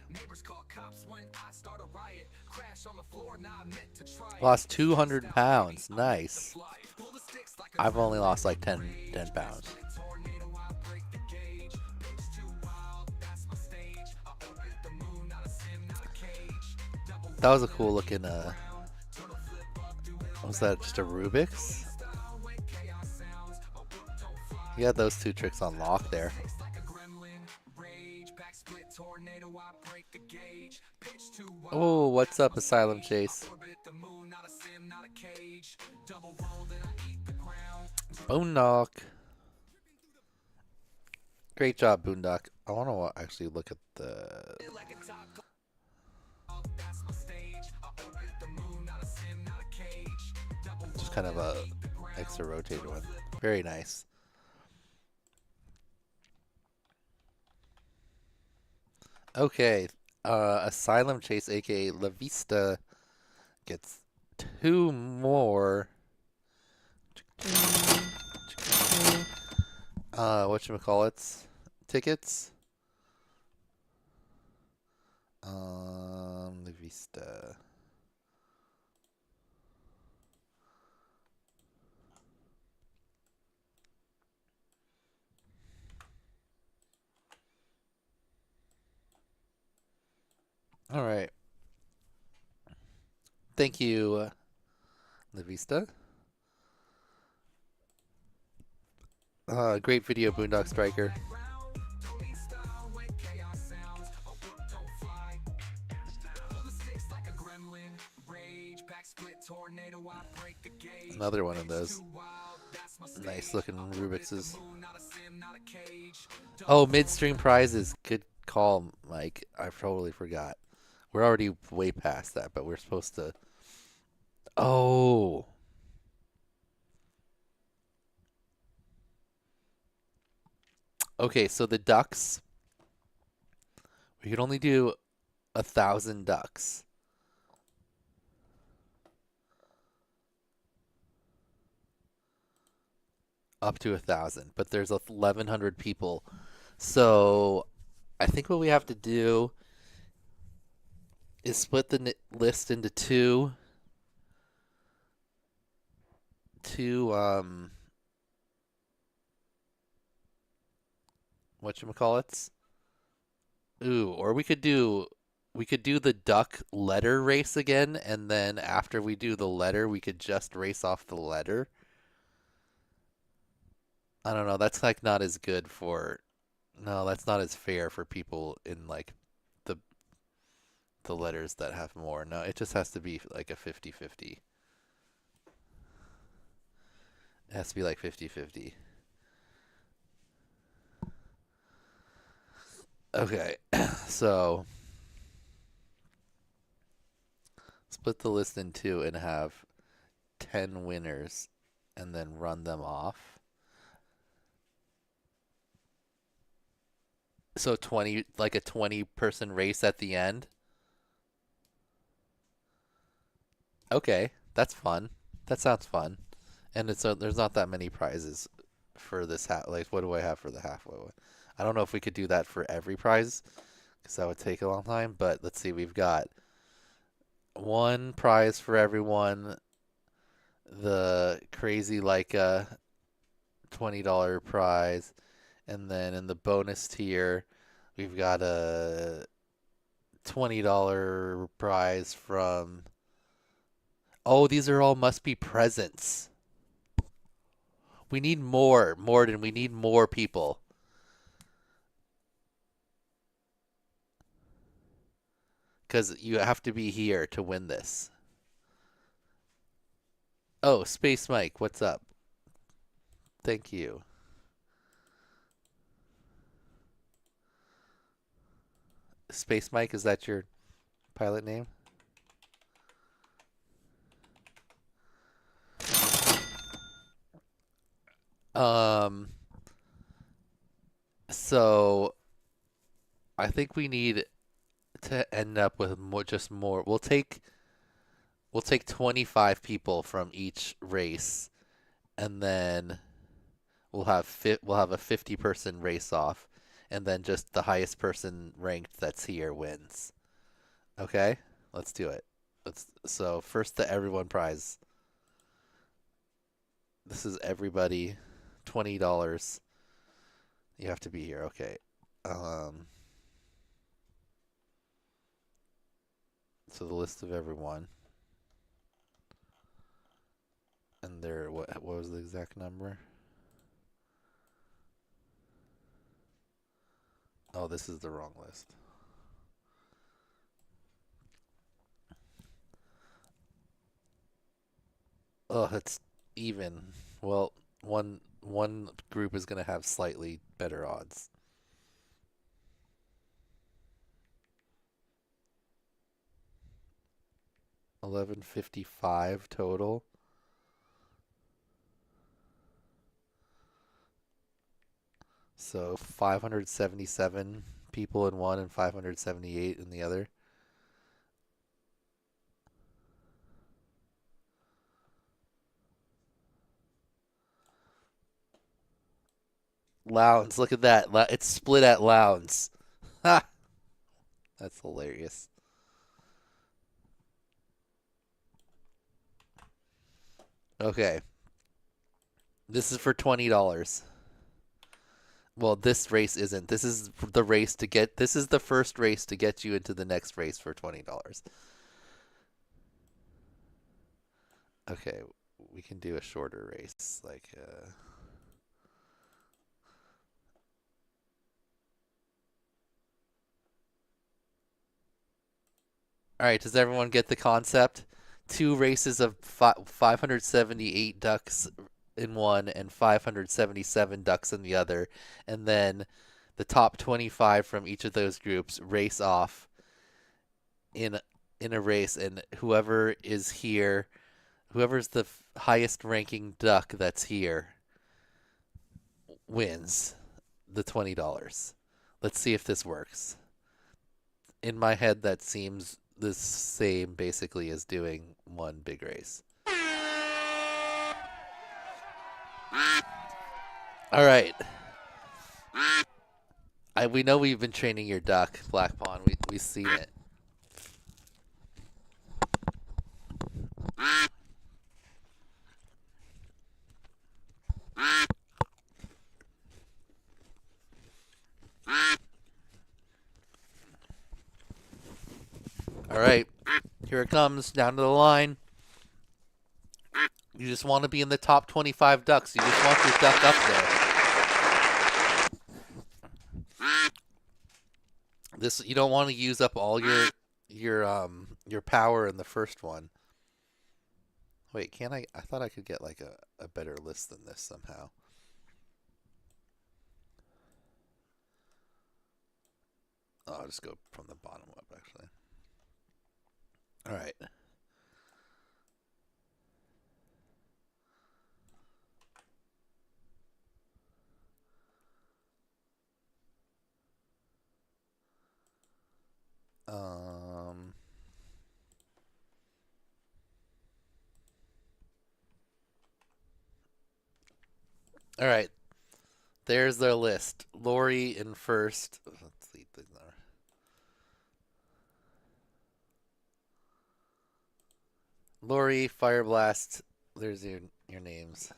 Lost 200 pounds. Nice. I've only lost like 10 pounds. That was a cool looking, what was that, just a Rubik's? You got those two tricks on lock there. Oh, what's up, Asylum Chase? Boondock. Great job, Boondock. I want to actually look at the... Just kind of a extra rotated one. Very nice. Okay, Asylum Chase, aka La Vista, gets 2 more. Whatchamacallits? Tickets. La Vista. All right. Thank you, La Vista. Great video, Boondock Striker. Another one of those. Nice looking Rubik's. Oh, midstream prizes. Good call, Mike. I totally forgot. We're already way past that, but we're supposed to... Oh. Okay, so the ducks, we could only do 1,000 ducks. Up to 1,000, but there's 1,100 people. So I think what we have to do is split the list into two whatchamacallits? Ooh, or we could do the duck letter race again, and then after we do the letter, we could just race off the letter. I don't know, that's like not as good for... No, that's not as fair for people in like the letters that have more. No, it just has to be like a 50-50. It has to be like 50-50. Okay, so split the list in two and have 10 winners and then run them off. So 20, like a 20-person race at the end. Okay, that's fun. That sounds fun. And it's there's not that many prizes for this like what do I have for the halfway one? I don't know if we could do that for every prize because that would take a long time, but let's see, we've got one prize for everyone, the crazy Leica $20 prize, and then in the bonus tier we've got a $20 prize from... Oh, these are all must be presents. We need more, Morden. We need more people. Because you have to be here to win this. Oh, Space Mike, what's up? Thank you. Space Mike, is that your pilot name? So I think we need to end up with more. We'll take 25 people from each race, and then we'll have a 50-person race off, and then just the highest person ranked that's here wins. Okay? Let's do it. So first the everyone prize. This is everybody, $20. You have to be here. Okay. So the list of everyone. And what was the exact number? Oh, this is the wrong list. Oh, it's even. Well, one group is going to have slightly better odds. $11.55 total. So 577 people in one and 578 in the other. Lowndes, look at that. It's split at Lowndes. Ha! That's hilarious. Okay. This is for $20. Well, this race isn't. This is the race to get. This is the first race to get you into the next race for $20. Okay, we can do a shorter race, like. All right, does everyone get the concept? 2 races of 578 ducks in one and 577 ducks in the other, and then the top 25 from each of those groups race off in a race, and whoever is here, whoever's the highest ranking duck that's here wins the $20. Let's see if this works. In my head, that seems the same basically as doing one big race. All right. We know we've been training your duck, Black Pawn. We've seen it. All right. Here it comes, down to the line. You just want to be in the top 25 ducks. You just want your duck up there. You don't want to use up all your power in the first one. Wait, can I? I thought I could get like a better list than this somehow. Oh, I'll just go from the bottom up actually. All right. All right. There's their list. Lori in first. Let's see. Lori, Fireblast. There's your names.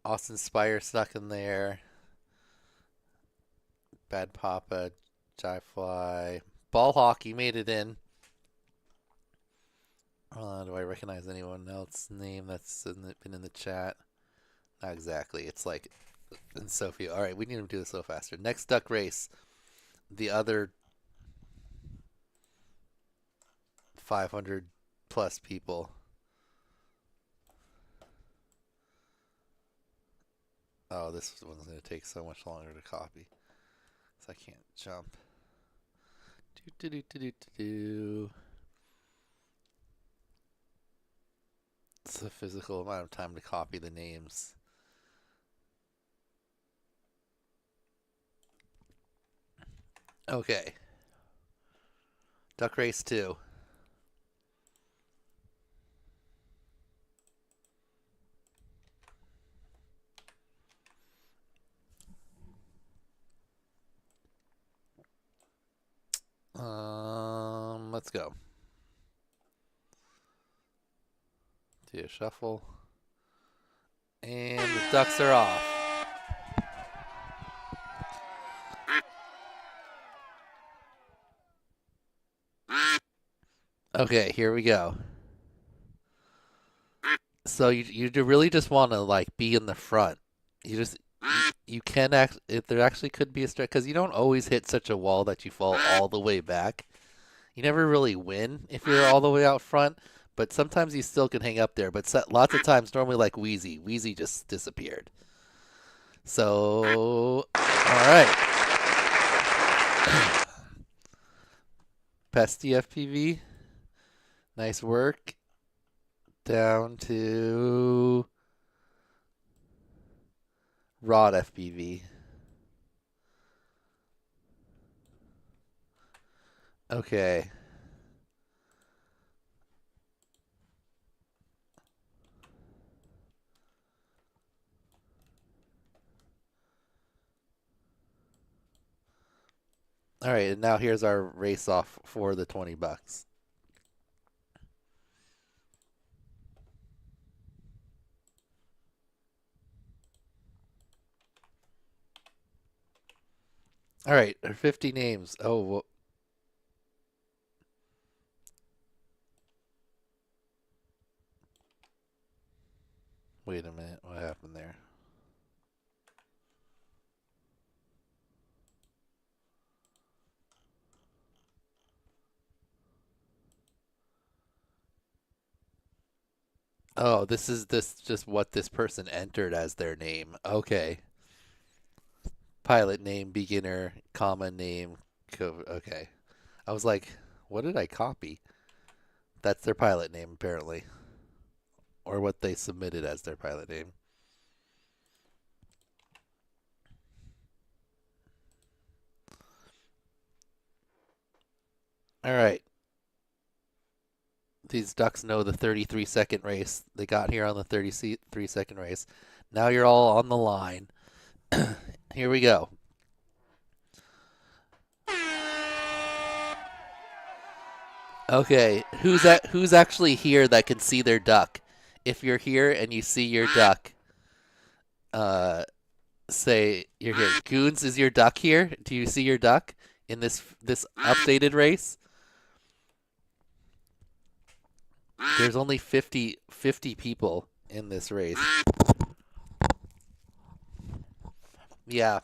Austin Spire stuck in there. Bad Papa, Jai-Fly. Ball Hawk, you made it in. Do I recognize anyone else's name that's been in the chat? Not exactly. It's like in Sophia. All right, we need to do this a little faster. Next duck race. The other 500 plus people. Oh, this one's going to take so much longer to copy. I can't jump. Do. It's a physical amount of time to copy the names. Okay. Duck Race 2. Let's go. Do a shuffle. And the ducks are off. Okay, here we go. So you really just want to like be in the front. You can act. If there actually could be a stretch, because you don't always hit such a wall that you fall all the way back. You never really win if you're all the way out front, but sometimes you still can hang up there. But lots of times, normally like Wheezy just disappeared. So, all right. Pesty FPV. Nice work. Down to Rod FPV. Okay. All right, and now here's our race off for the $20. All right, 50 names. Oh, well. Wait a minute. What happened there? Oh, this is just what this person entered as their name. Okay. Pilot name, beginner, comma name. Okay. I was like, what did I copy? That's their pilot name, apparently. Or what they submitted as their pilot name. All right. These ducks know the 33-second race. They got here on the 33-second race. Now you're all on the line. Here we go. Okay, who's actually here that can see their duck? If you're here and you see your duck, say you're here. Goons, is your duck here? Do you see your duck in this updated race? There's only 50 people in this race. Yeah,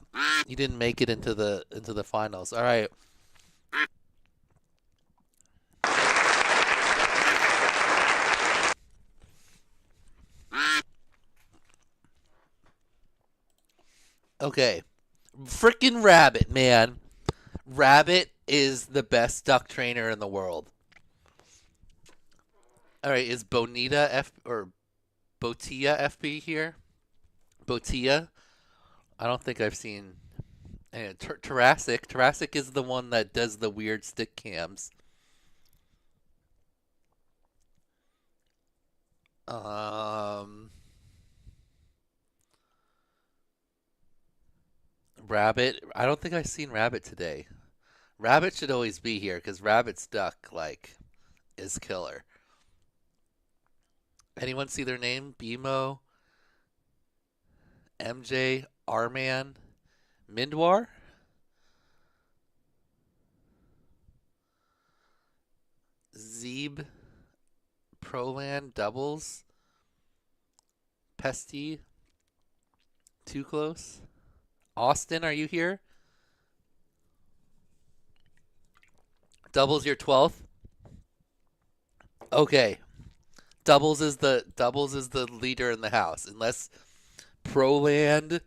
you didn't make it into the finals. All right. Okay. Frickin' Rabbit, man. Rabbit is the best duck trainer in the world. All right, is Bonita Botia FP here? Botia? I don't think I've seen Jurassic. Jurassic is the one that does the weird stick cams. Rabbit. I don't think I've seen Rabbit today. Rabbit should always be here because Rabbit's duck is killer. Anyone see their name? BMO, MJ, R-Man, Mindwar? Zeeb, Proland, Doubles, Pesty, Too Close. Austin, are you here? Doubles your 12th? Okay. Doubles is the leader in the house, unless Proland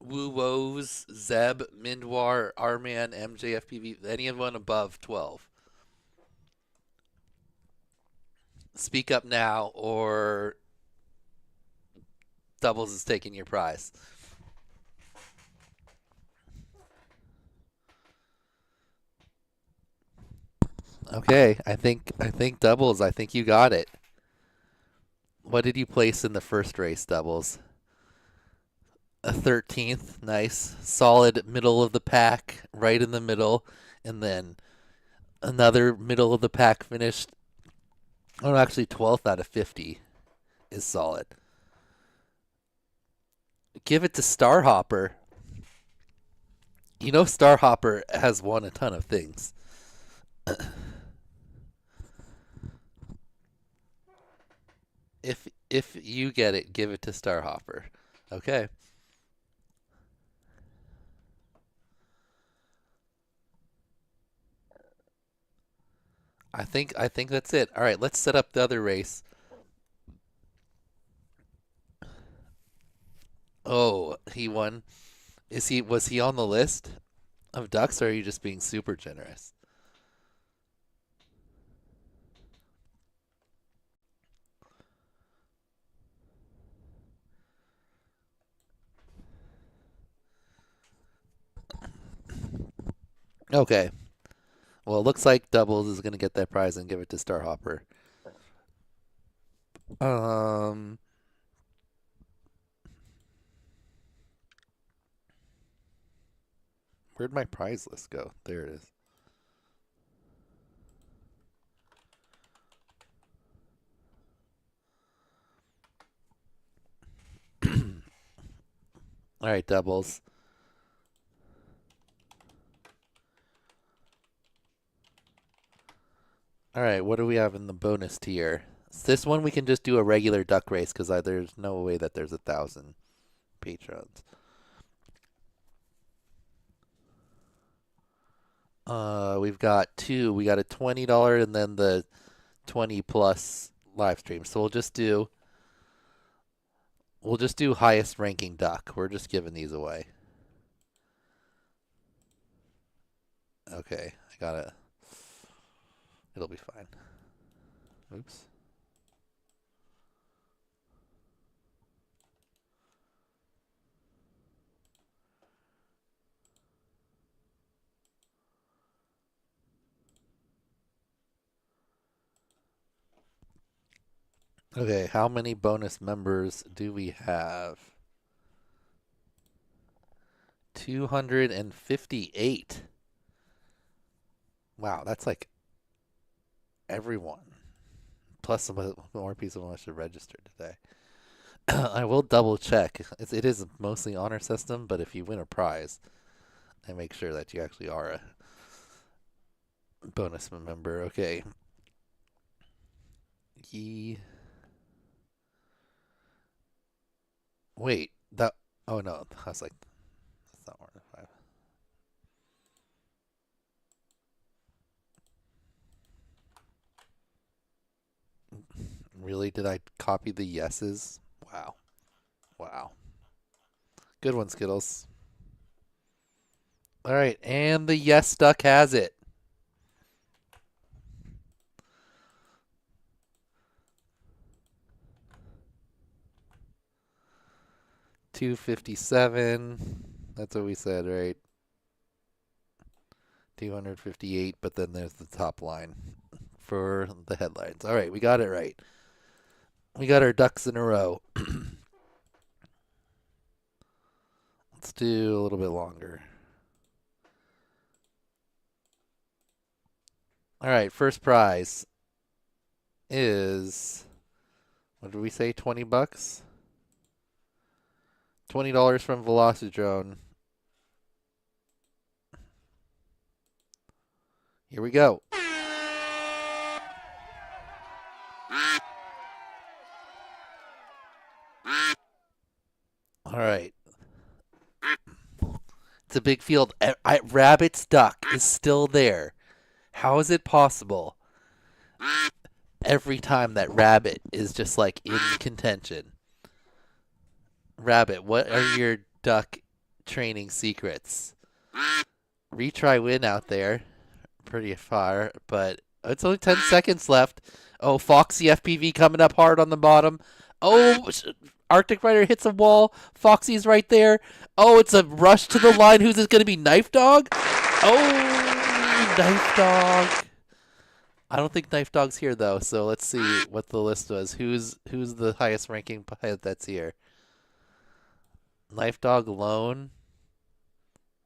Wu Woes, Zeb, Mindwar, Arman, MJFPV, anyone above 12. Speak up now or Doubles is taking your prize. Okay, I think Doubles, I think you got it. What did you place in the first race, Doubles? A 13th, nice. Solid middle of the pack, right in the middle, and then another middle of the pack finished. Oh, actually 12th out of 50 is solid. Give it to Starhopper. You know Starhopper has won a ton of things. If you get it, give it to Starhopper. Okay. I think that's it. All right, let's set up the other race. Oh, he won. Was he on the list of ducks, or are you just being super generous? Okay. Well, it looks like Doubles is going to get that prize and give it to Starhopper. Where'd my prize list go? There it is. All right, Doubles. All right, what do we have in the bonus tier? This one we can just do a regular duck race because there's no way that there's 1,000 patrons. We've got two. We got a $20 and then the 20 plus live stream. So we'll just do highest ranking duck. We're just giving these away. Okay, I got it. It'll be fine. Oops. Okay, how many bonus members do we have? 258. Wow, that's like everyone. Plus some more people must have registered today. I will double check. It is mostly honor system, but if you win a prize, I make sure that you actually are a bonus member. Okay. Wait, that. Oh no, I was like, that's not more than 5. Really? Did I copy the yeses? Wow. Wow. Good one, Skittles. All right, and the yes duck has it. $257. That's what we said, right? 258, but then there's the top line for the headlines. All right, we got it right. We got our ducks in a row. Let's do a little bit longer. All right, first prize is, what did we say, 20 bucks? $20 from Velocidrone. Here we go. All right. It's a big field. Rabbit's duck is still there. How is it possible? Every time that Rabbit is just like in contention. Rabbit, what are your duck training secrets. Retry win out there. Pretty far, but it's only 10 seconds left. Oh, Foxy FPV coming up hard on the bottom. Oh, Arctic Rider hits a wall. Foxy's right there. Oh, it's a rush to the line. Who's it going to be? Knife Dog? Oh, Knife Dog. I don't think Knife Dog's here, though, so let's see what the list was. Who's the highest ranking pilot that's here? Knife Dog alone.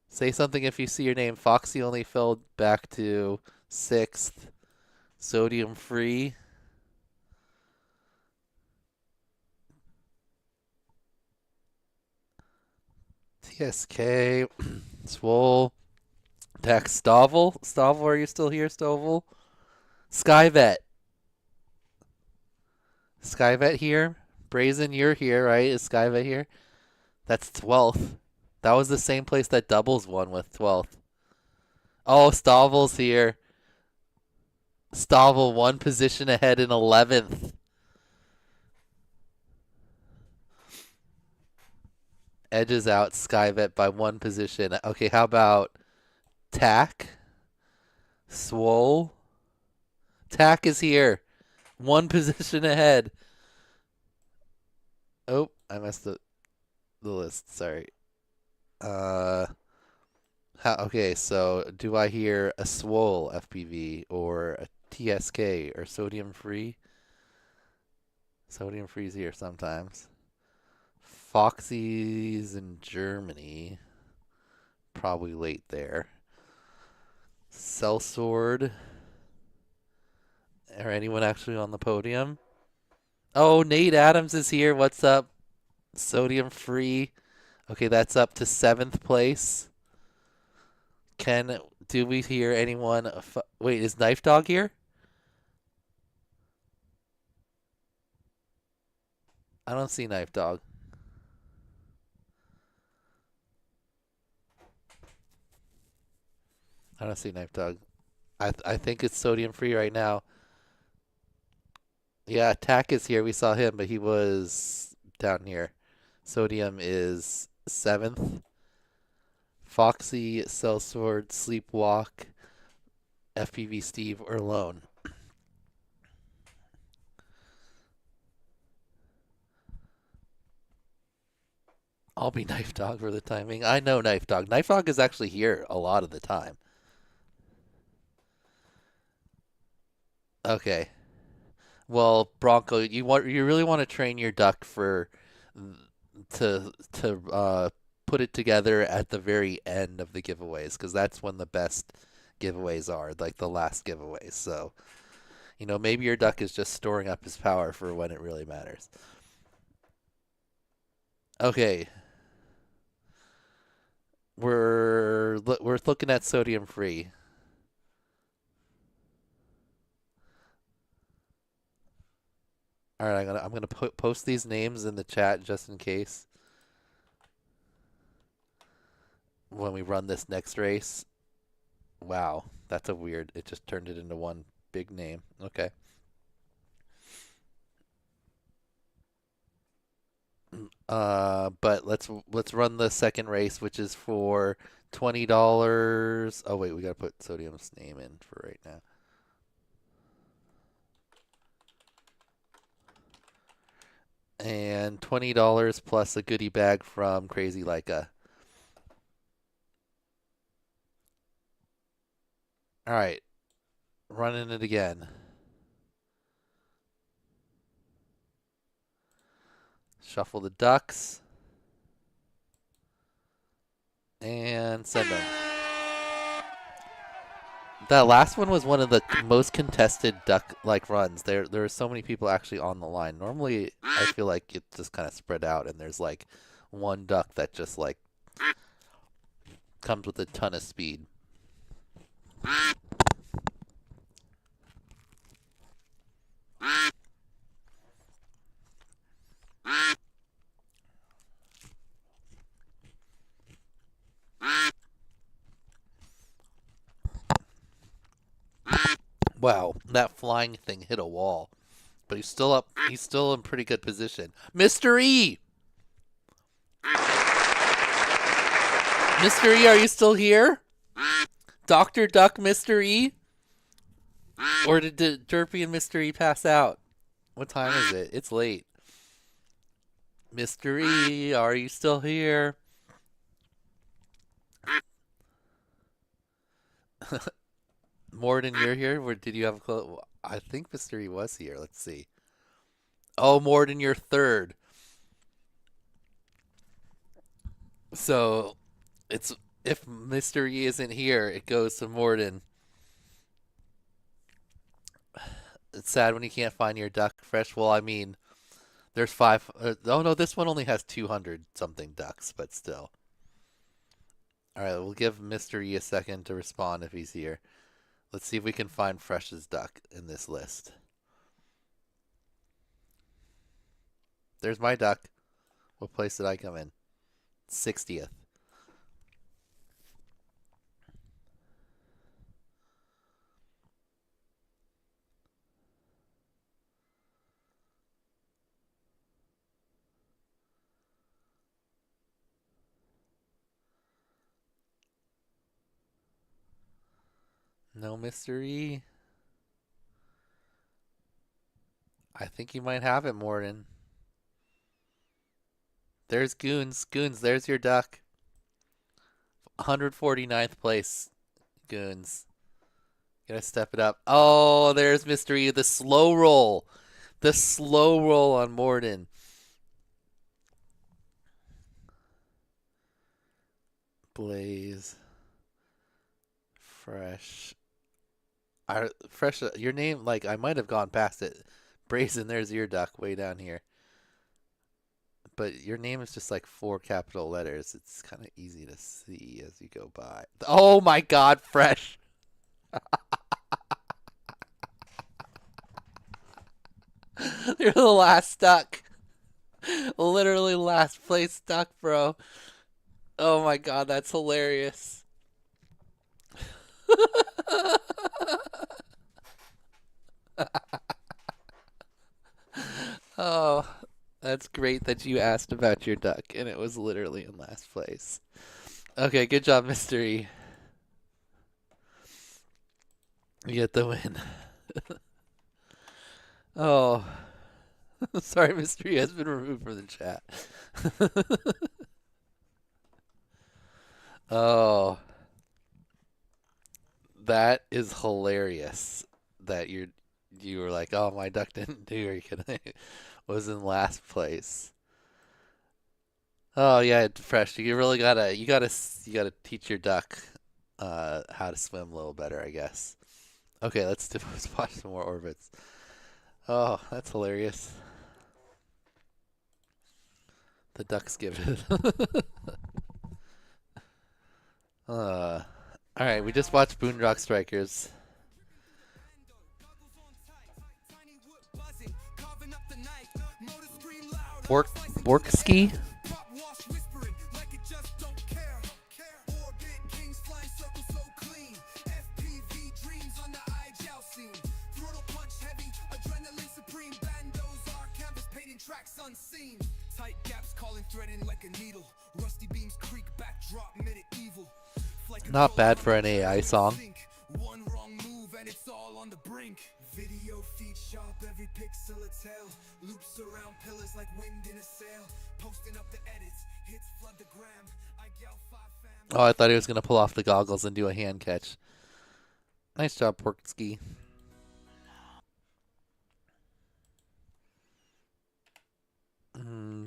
Say something if you see your name. Foxy only fell back to 6th. Sodium Free. TSK. Swole. Tax Stovel. Stovel, are you still here, Stovel? Skyvet. Skyvet here. Brazen, you're here, right? Is Skyvet here? That's 12th. That was the same place that Doubles won with, 12th. Oh, Stovel's here. Stovel 1 position ahead in 11th. Edges out Skyvet by 1 position. Okay, how about Tack? Swole? Tack is here. 1 position ahead. Oh, I messed up the list. Sorry. Okay, so do I hear a Swole FPV or a TSK or Sodium Free? Sodium Free's here sometimes. Foxy's in Germany. Probably late there. Sellsword. Or anyone actually on the podium? Oh, Nate Adams is here. What's up? Sodium Free. Okay, that's up to 7th place. Do we hear anyone? Wait, is Knife Dog here? I don't see Knife Dog. I don't see Knife Dog. I think it's Sodium Free right now. Yeah, Tack is here. We saw him, but he was down here. Sodium is 7th. Foxy, Sellsword, Sleepwalk, FPV Steve, or Lone. I'll be Knife Dog for the timing. I know Knife Dog. Knife Dog is actually here a lot of the time. Okay. Well, Bronco, you really want to train your duck for to put it together at the very end of the giveaways, because that's when the best giveaways are, like the last giveaways. So, maybe your duck is just storing up his power for when it really matters. Okay. We're looking at Sodium Free. All right, I'm gonna post these names in the chat just in case when we run this next race. Wow, that's a weird. It just turned it into one big name. Okay. But let's run the second race, which is for $20. Oh wait, we gotta put Sodium's name in for right now. And $20 plus a goodie bag from Crazy Leica. All right, running it again. Shuffle the ducks. And send them. That last one was one of the most contested duck-like runs. There are so many people actually on the line. Normally, I feel like it's just kind of spread out, and there's like one duck that just like comes with a ton of speed. Wow, that flying thing hit a wall. But he's still up. He's still in pretty good position. Mr. E! Mr. E, are you still here? Dr. Duck, Mr. E? Or did Derpy and Mr. E pass out? What time is it? It's late. Mr. E, are you still here? Morden, you're here? Or did you have a clue? I think Mr. E was here. Let's see. Oh, Morden, you're third. So, it's if Mr. E isn't here, it goes to Morden. It's sad when you can't find your duck fresh. Well, I mean, there's 5. Oh no, this one only has 200 something ducks, but still. All right, we'll give Mr. E a second to respond if he's here. Let's see if we can find Fresh's duck in this list. There's my duck. What place did I come in? 60th. No mystery. I think you might have it, Morden. There's Goons. Goons, there's your duck. 149th place, Goons. Gotta step it up. Oh, there's mystery. The slow roll. The slow roll on Morden. Blaze. Fresh. Fresh, your name, like, I might have gone past it. Brazen, there's your duck way down here. But your name is just like 4 capital letters. It's kind of easy to see as you go by. Oh my God, Fresh. You're the last duck. Literally last place duck, bro. Oh my God, that's hilarious. Oh, that's great that you asked about your duck, and it was literally in last place. Okay, good job, Mystery. You get the win. Oh, sorry, Mystery has been removed from the chat. Oh, that is hilarious. That you were like, oh, my duck didn't do it. Was in last place. Oh yeah, Fresh. You really gotta teach your duck how to swim a little better, I guess. Okay, let's watch some more orbits. Oh, that's hilarious. The ducks give it. All right, we just watched Boondock Strikers. Borkski? Not bad for an AI song. One wrong move and it's all on the brink. Video feed sharp, every pixel a tell. Loops around pillars like wind in a sail. Posting up the edits, hits flood the gram. I yell 5 fam. Oh, I thought he was gonna pull off the goggles and do a hand catch. Nice job, Porkski.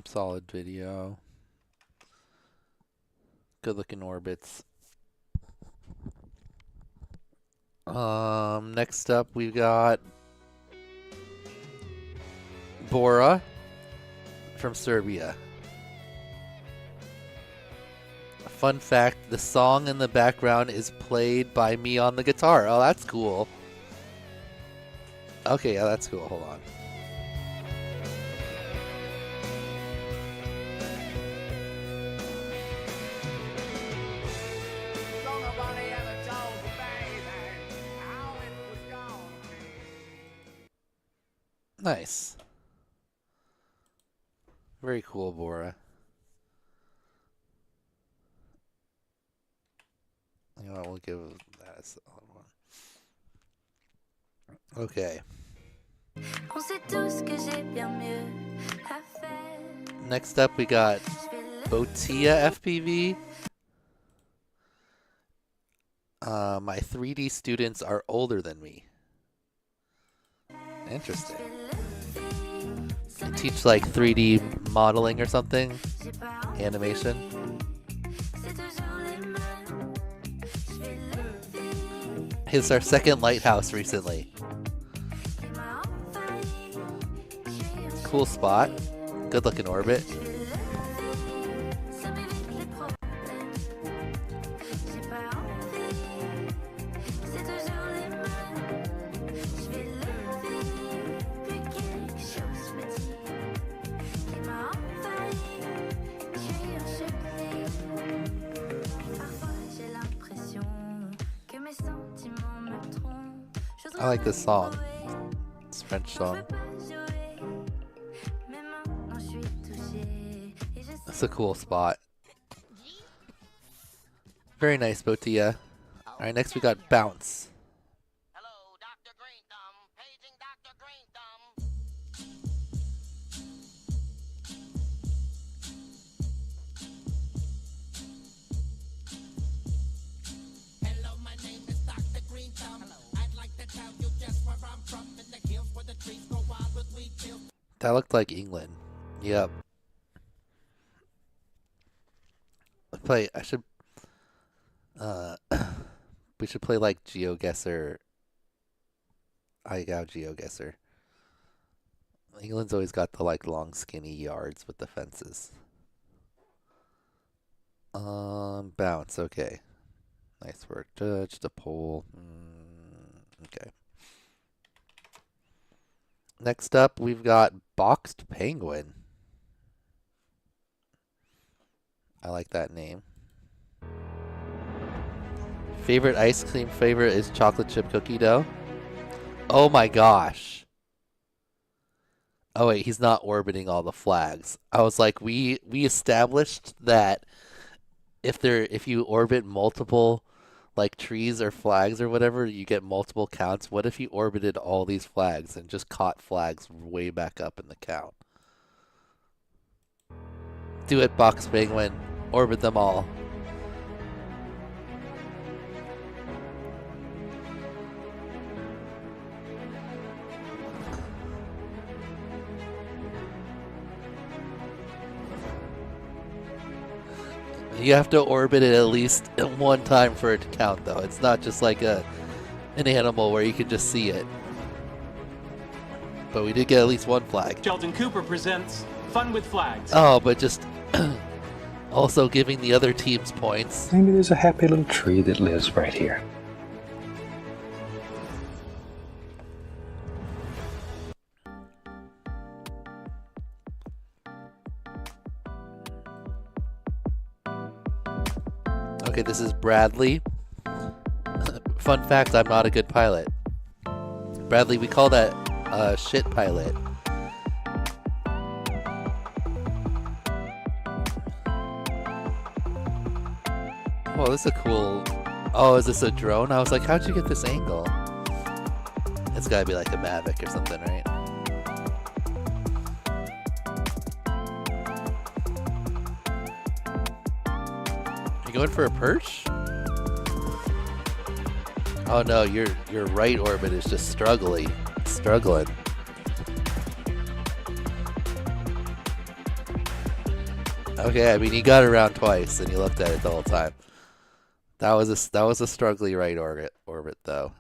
Solid video. Good looking orbits. Next up we've got Bora from Serbia. Fun fact, the song in the background is played by me on the guitar. Oh, that's cool. Okay, yeah, that's cool. Hold on. Nice. Very cool, Bora. You know what, we'll give that a solid one. Okay. Next up, we got Botia FPV. My 3D students are older than me. Interesting. You teach like 3D modeling or something? Animation? It's our second lighthouse recently. Cool spot. Good looking orbit. I like this song. It's a French song. That's a cool spot. Very nice, Botia. Alright, next we got Bounce. That looked like England. Yep. I should we should play like GeoGuessr. iGao GeoGuessr. England's always got the like long skinny yards with the fences. Bounce, okay. Nice work. Just a pole. Okay. Next up, we've got Boxed Penguin. I like that name. Favorite ice cream flavor is chocolate chip cookie dough. Oh my gosh. Oh wait, he's not orbiting all the flags. I was like, we established that if you orbit multiple like trees or flags or whatever, you get multiple counts. What if you orbited all these flags and just caught flags way back up in the count? Do it, Box Penguin. Orbit them all. You have to orbit it at least one time for it to count, though. It's not just like an animal where you can just see it. But we did get at least one flag. Sheldon Cooper presents Fun with Flags. Oh, but just also giving the other teams points. Maybe there's a happy little tree that lives right here. Okay, this is Bradley. Fun fact, I'm not a good pilot. Bradley, we call that shit pilot. Oh, this is a cool... Oh, is this a drone? I was like, how'd you get this angle? It's gotta be like a Mavic or something, right? You going for a perch? Oh no, your right orbit is just struggling. Okay, I mean you got it around twice and you looked at it the whole time. That was a struggly right orbit though.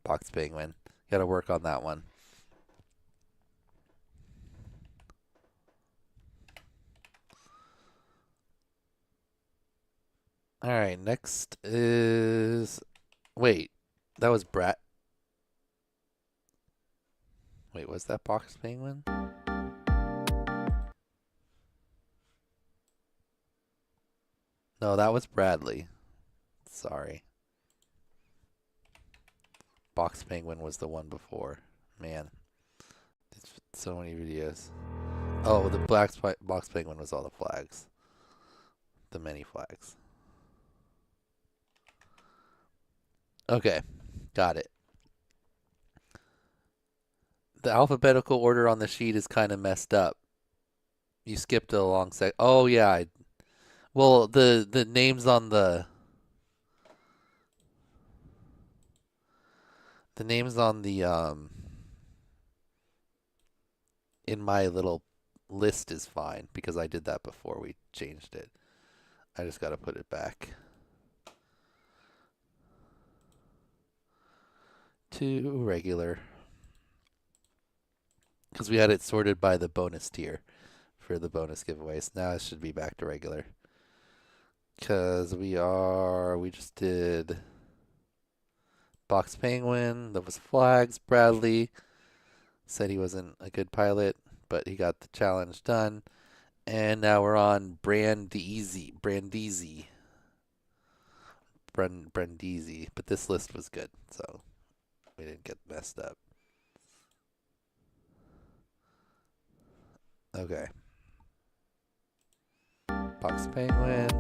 Box Penguin. Got to work on that one. All right, next is... Wait, that was Brat. Wait, was that Box Penguin? No, that was Bradley. Sorry. Box Penguin was the one before. Man, it's so many videos. Oh, the Box Penguin was all the flags. The many flags. Okay, got it. The alphabetical order on the sheet is kind of messed up. You skipped a long sec. Oh yeah. Well, the names on the in my little list is fine because I did that before we changed it. I just got to put it back to regular because we had it sorted by the bonus tier for the bonus giveaways. Now it should be back to regular because we just did Box Penguin. That was Flags. Bradley said he wasn't a good pilot, but he got the challenge done. And now we're on Brandeezy. But this list was good, so we didn't get messed up. Okay. Box Penguin.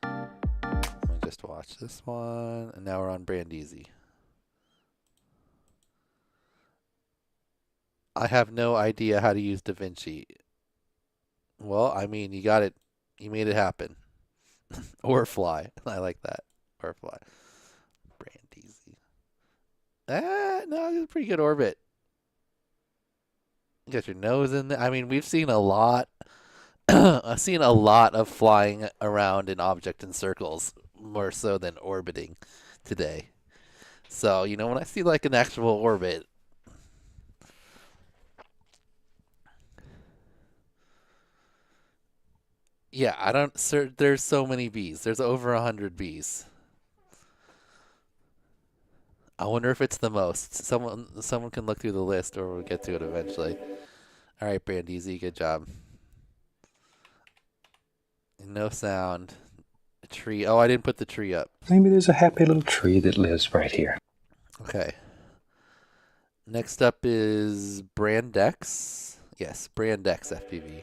Let me just watch this one. And now we're on Brandeezy. I have no idea how to use DaVinci. Well, I mean, you got it. You made it happen. Or fly. I like that. Or fly. Brandeezy. No, it's a pretty good orbit. You got your nose in there. I mean, we've seen a lot. I've seen a lot of flying around an object in circles, more so than orbiting today. So, you know, when I see like an actual orbit, yeah, I don't. Sir, there's so many bees. There's over 100 bees. I wonder if it's the most. Someone can look through the list, or we'll get to it eventually. All right, Brandeezy, good job. No sound. A tree. Oh, I didn't put the tree up. Maybe there's a happy little tree that lives right here. Okay. Next up is Brandex. Yes, Brandex FPV.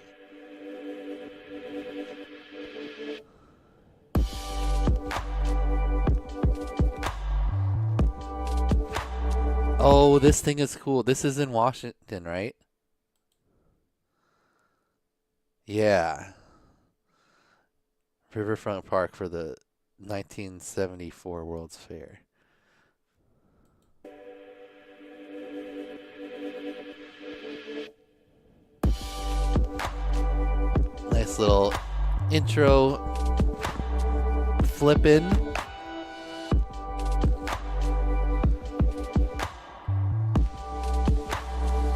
Oh, this thing is cool. This is in Washington, right? Yeah. Riverfront Park for the 1974 World's Fair. Nice little intro flip-in.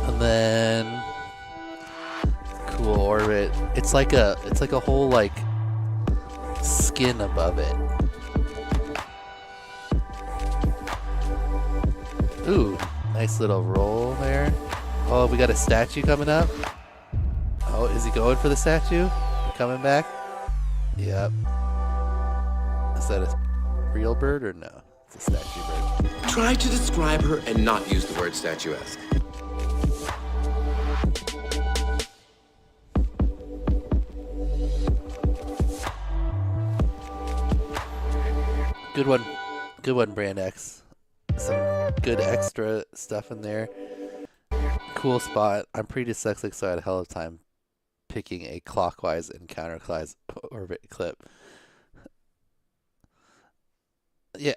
And then cool orbit. It's like a whole like skin above it. Ooh, nice little roll there. Oh, we got a statue coming up. Oh, is he going for the statue? Coming back? Yep. Is that a real bird or no? It's a statue bird. Try to describe her and not use the word statuesque. Good one, Brand X. Some good extra stuff in there. Cool spot. I'm pretty dyslexic, so I had a hell of a time picking a clockwise and counterclockwise orbit clip. Yeah,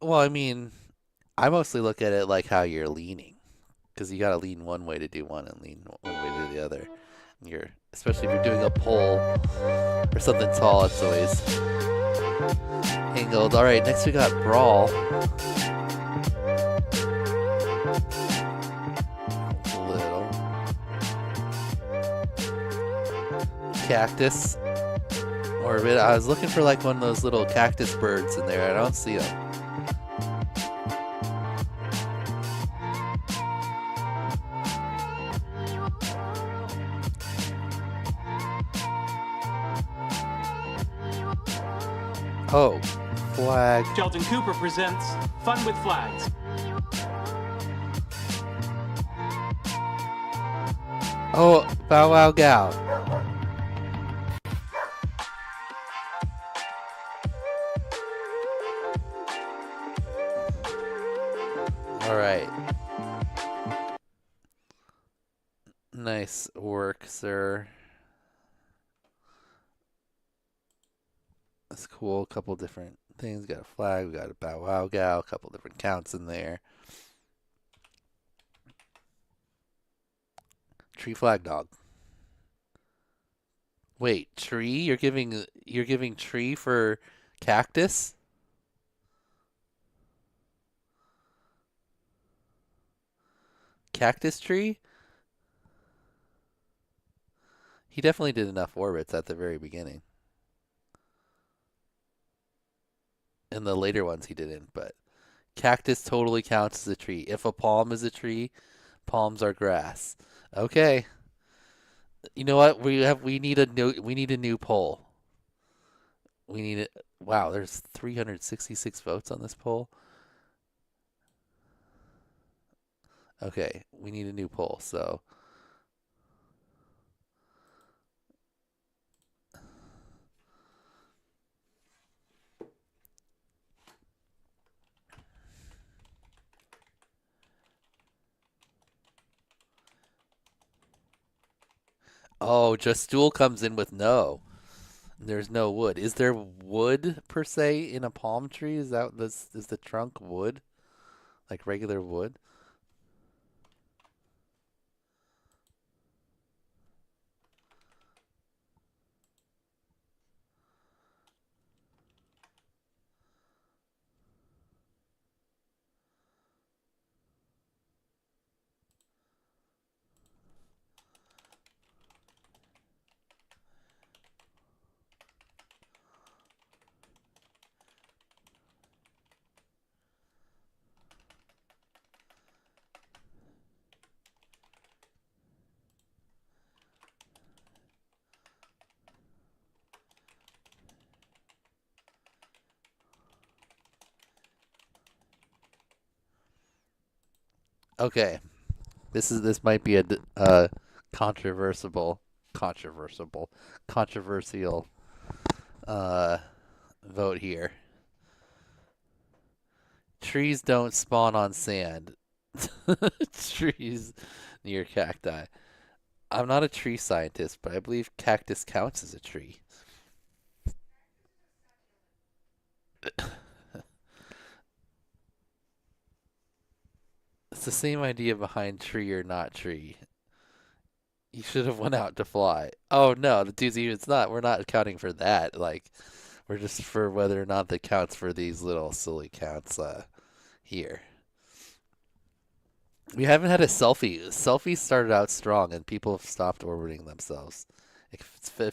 well, I mean, I mostly look at it like how you're leaning, because you gotta lean one way to do one and lean one way to do the other. Especially if you're doing a pole or something tall, it's always angled. All right, next we got Brawl. Little cactus orbit. I was looking for like one of those little cactus birds in there. I don't see them. Oh, flag. Sheldon Cooper presents Fun with Flags. Oh, Bow Wow Gal. Nice work, sir. That's cool. A couple different things. Got a flag. We got a bow wow gal. A couple different counts in there. Tree flag dog. Wait, tree? You're giving tree for cactus? Cactus tree? He definitely did enough orbits at the very beginning. In the later ones he didn't, but cactus totally counts as a tree. If a palm is a tree, palms are grass. Okay. You know what? We need a new poll. We need it. Wow, there's 366 votes on this poll. Okay, we need a new poll. So oh, just stool comes in with no. There's no wood. Is there wood per se in a palm tree? Is the trunk wood? Like regular wood? Okay, this might be a controversial vote here. Trees don't spawn on sand. Trees near cacti. I'm not a tree scientist, but I believe cactus counts as a tree. It's the same idea behind tree or not tree. You should have went out to fly. Oh no, the doozy, it's not. We're not accounting for that. Like, we're just for whether or not that counts for these little silly counts here. We haven't had a selfie. Selfies started out strong, and people have stopped orbiting themselves. It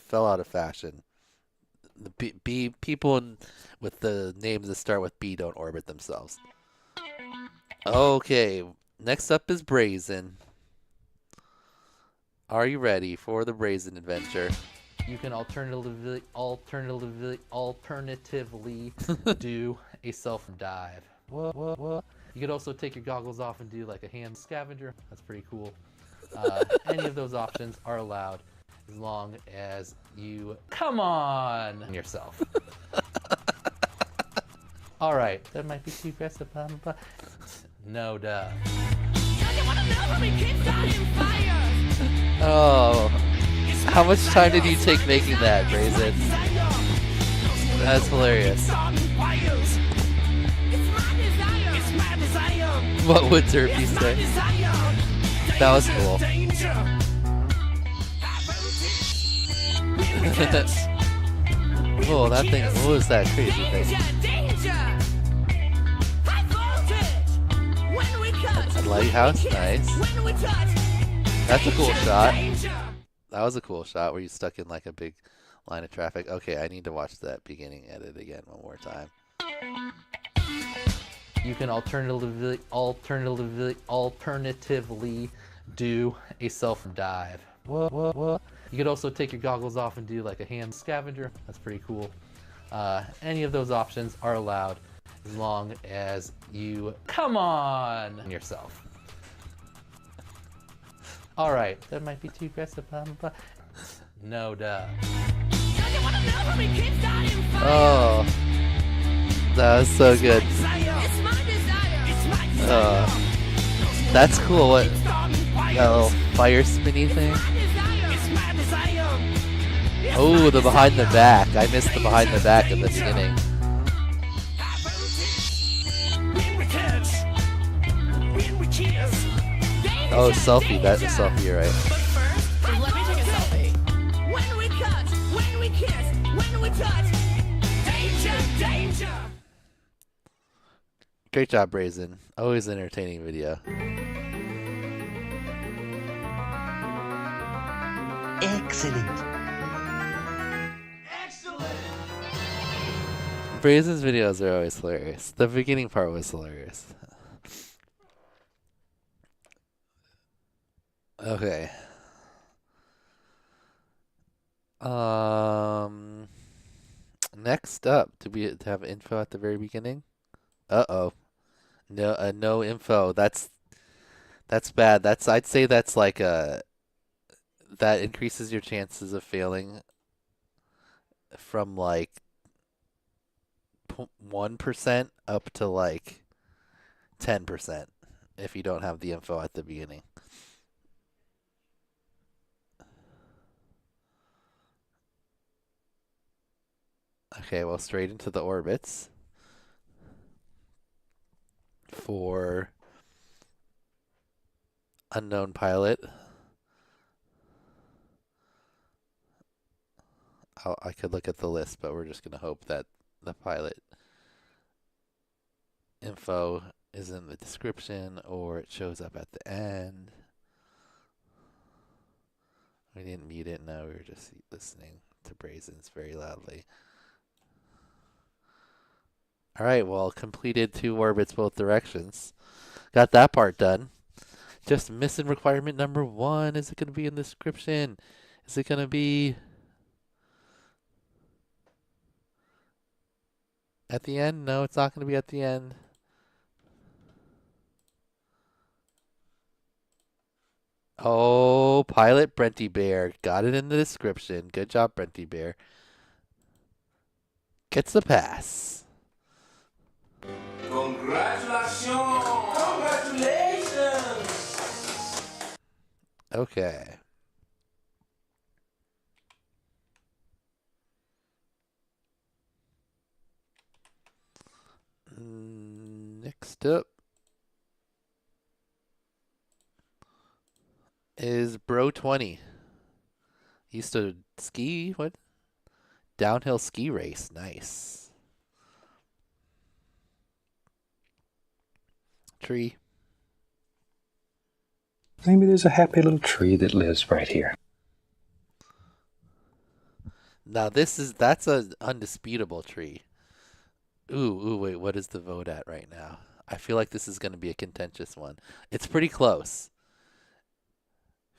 fell out of fashion. The people with the names that start with B don't orbit themselves. Okay, next up is Brazen. Are you ready for the Brazen adventure? You can alternatively do a self-dive. What? You could also take your goggles off and do like a hand scavenger. That's pretty cool. Any of those options are allowed as long as you come on yourself. All right, that might be too aggressive. No duh. Oh, how much time did you take making that, Brazen? That's hilarious. What would Derpy say? That was cool. Whoa, that thing, what was that crazy thing? A lighthouse, nice. That's a cool shot. That was a cool shot where you stuck in like a big line of traffic. Okay, I need to watch that beginning edit again one more time. You can alternatively do a self-dive. What? You could also take your goggles off and do like a hand scavenger. That's pretty cool. Any of those options are allowed as long as you come on yourself. All right, that might be too aggressive. No duh. Oh, that was so good. That's cool. little fire spinny thing. Oh, the behind the back. I missed the behind the back at the beginning. Oh, selfie. That's a selfie, you're right. But first, let me take a selfie. When we cut, when we kiss, when we touch, danger, danger. Great job, Brazen. Always entertaining video. Excellent. Brazen's videos are always hilarious. The beginning part was hilarious. Okay. Next up, do we have info at the very beginning? Uh-oh. No, no info. That's bad. I'd say that's like that increases your chances of failing from like 1% up to like 10% if you don't have the info at the beginning. Okay, well, straight into the orbits for unknown pilot. I could look at the list, but we're just going to hope that the pilot info is in the description or it shows up at the end. We didn't mute it. No, we were just listening to Brazens very loudly. All right, well, completed 2 orbits both directions. Got that part done. Just missing requirement number 1. Is it going to be in the description? Is it going to be at the end? No, it's not going to be at the end. Oh, pilot Brenty Bear. Got it in the description. Good job, Brenty Bear. Gets the pass. Congratulations! Congratulations! Okay. Next up is Bro 20. Used to ski, what? Downhill ski race. Nice. Tree. Maybe there's a happy little tree that lives right here. Now that's an undisputable tree. Ooh, wait, what is the vote at right now? I feel like this is going to be a contentious one. It's pretty close.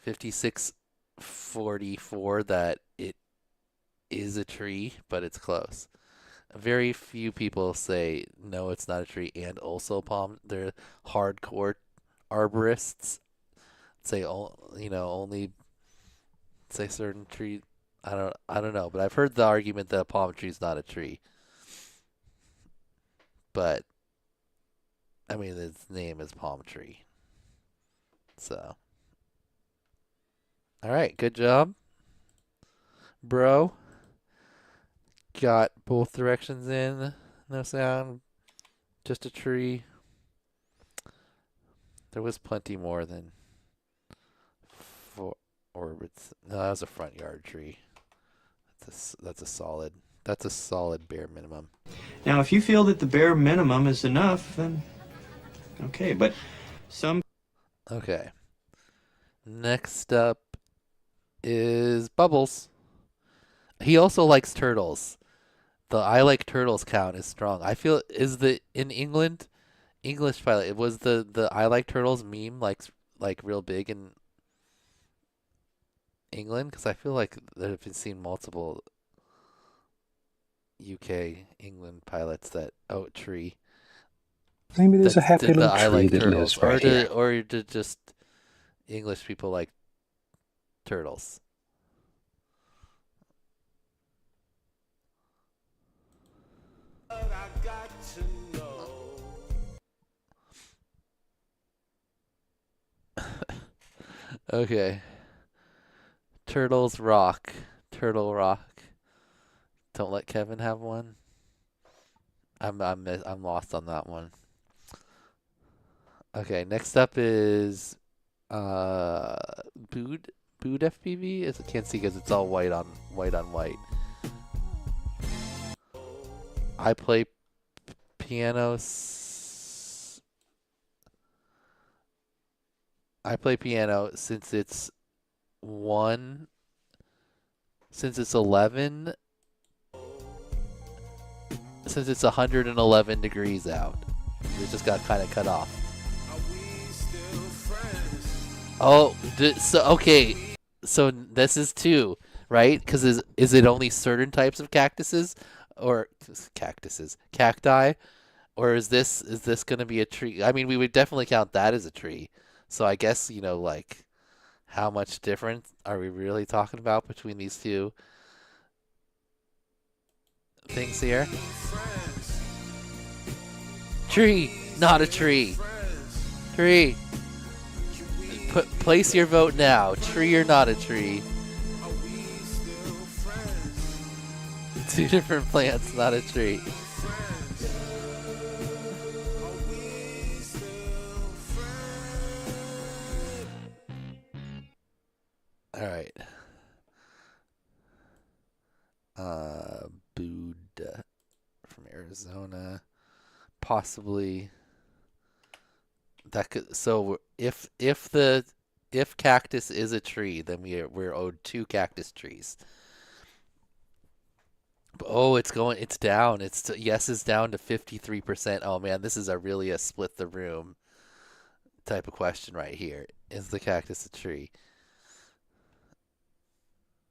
56-44 that it is a tree, but it's close. Very few people say no, it's not a tree, and also palm. They're hardcore arborists. Say only say certain tree. I don't know, but I've heard the argument that a palm tree is not a tree. But I mean, its name is palm tree. So, all right, good job, bro. Got both directions in. No sound. Just a tree. There was plenty more than 4 orbits. No, that was a front yard tree. That's a solid bare minimum. Now, if you feel that the bare minimum is enough, then okay. But some. Okay. Next up is Bubbles. He also likes turtles. The I like turtles count is strong. I feel in England, English pilot. It was the I like turtles meme like real big in England, because I feel like there have been seen multiple UK England pilots that tree. Maybe there's a happy little tree like that turtles, lives right here. Or did just English people like turtles? Okay. Turtles Rock. Turtle Rock. Don't let Kevin have one. I'm lost on that one. Okay, next up is Bood FPV. I can't see because it's all white on white. I play piano. I play piano since it's 11. Since it's 111 degrees out. It just got kind of cut off. Oh, so okay. So this is 2, right? Because is it only certain types of cactuses, or cacti, or is this going to be a tree? I mean, we would definitely count that as a tree. So I guess like how much difference are we really talking about between these two things here? Tree, not a tree. Tree. Place your vote now. Tree or not a tree? 2 different plants, not a tree. All right. Buddha from Arizona. Possibly that could. So if cactus is a tree, then we're owed 2 cactus trees. Oh, it's down. Yes is down to 53%. Oh man, this is really a split the room type of question right here. Is the cactus a tree?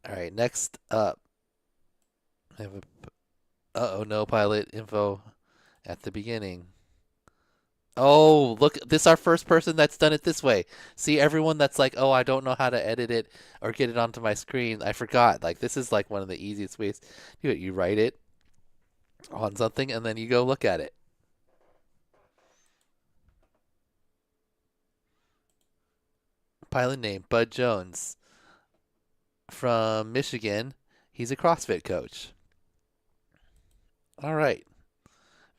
All right, next up. I have no pilot info at the beginning. Oh, look, this is our first person that's done it this way. See, everyone that's like, oh, I don't know how to edit it or get it onto my screen. I forgot. Like, this is like one of the easiest ways to do it. You write it on something and then you go look at it. Pilot name, Bud Jones. From Michigan. He's a CrossFit coach. All right.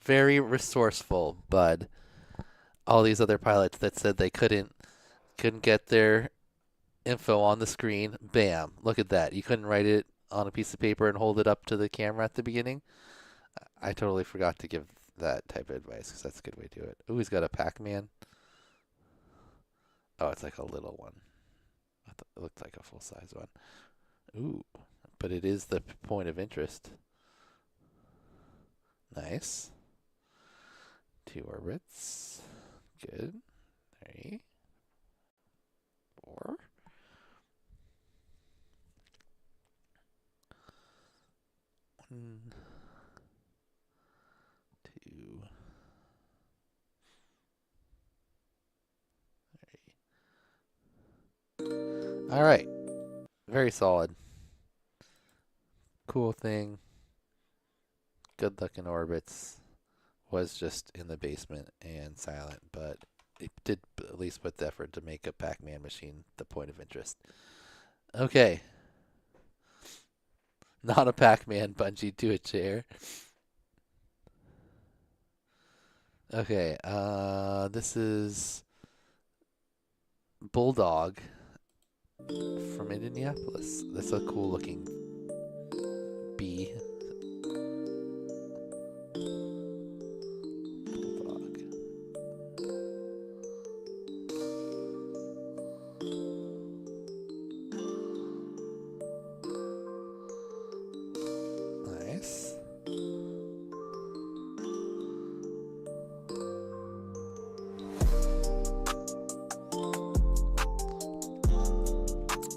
Very resourceful, Bud. All these other pilots that said they couldn't get their info on the screen. Bam. Look at that. You couldn't write it on a piece of paper and hold it up to the camera at the beginning. I totally forgot to give that type of advice because that's a good way to do it. Ooh, he's got a Pac-Man. Oh, it's like a little one. I thought it looked like a full-size one. Ooh, but it is the point of interest. Nice. 2 orbits. Good. 3, 4. One, 2, 3. All right. Very solid. Cool thing. Good looking orbits. Was just in the basement and silent, but it did at least put the effort to make a Pac-Man machine the point of interest. Okay. Not a Pac-Man bungee to a chair. Okay, this is Bulldog from Indianapolis. That's a cool looking bee.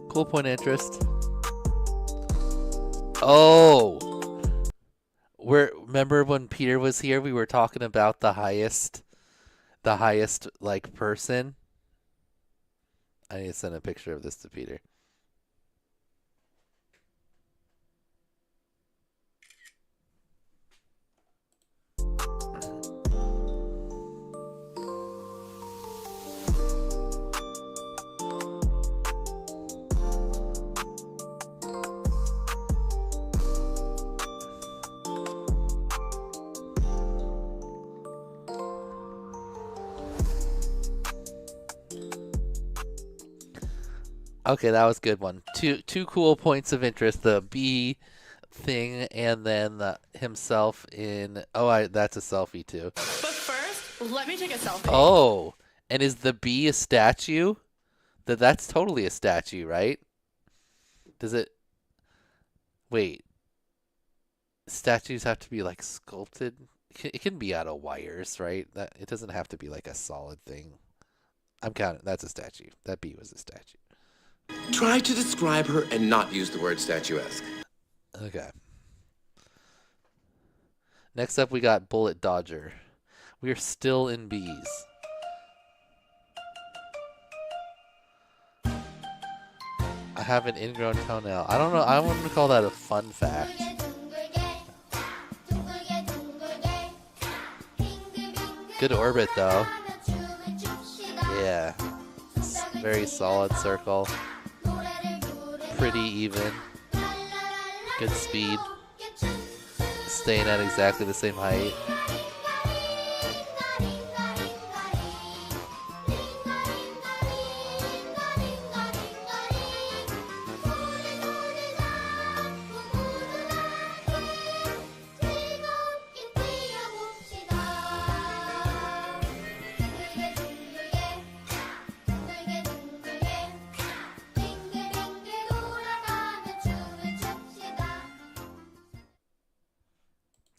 Cool point of interest. Oh, remember when Peter was here? We were talking about the highest like person. I need to send a picture of this to Peter. Okay, that was a good one. Two cool points of interest: the bee thing, and then himself in. Oh, that's a selfie too. But first, let me take a selfie. Oh, and is the bee a statue? That's totally a statue, right? Does it? Wait. Statues have to be like sculpted. It can be out of wires, right? That it doesn't have to be like a solid thing. I'm counting. That's a statue. That bee was a statue. Try to describe her and not use the word statuesque. Okay. Next up, we got Bullet Dodger. We are still in bees. I have an ingrown toenail. I don't know. I wouldn't call that a fun fact. Good orbit, though. Yeah. Very solid circle. Pretty even. Good speed. Staying at exactly the same height.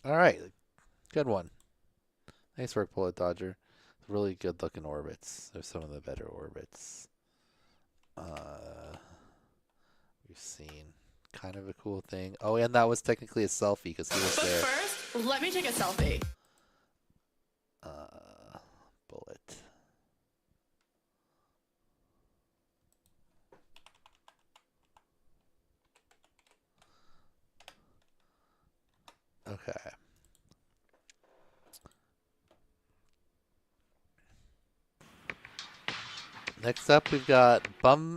All right, good one. Nice work, Bullet Dodger. Really good looking orbits. They're some of the better orbits we've seen. Kind of a cool thing. Oh, and that was technically a selfie because he was there. But first, let me take a selfie. Bullet. Okay. Next up, we've got Bumfire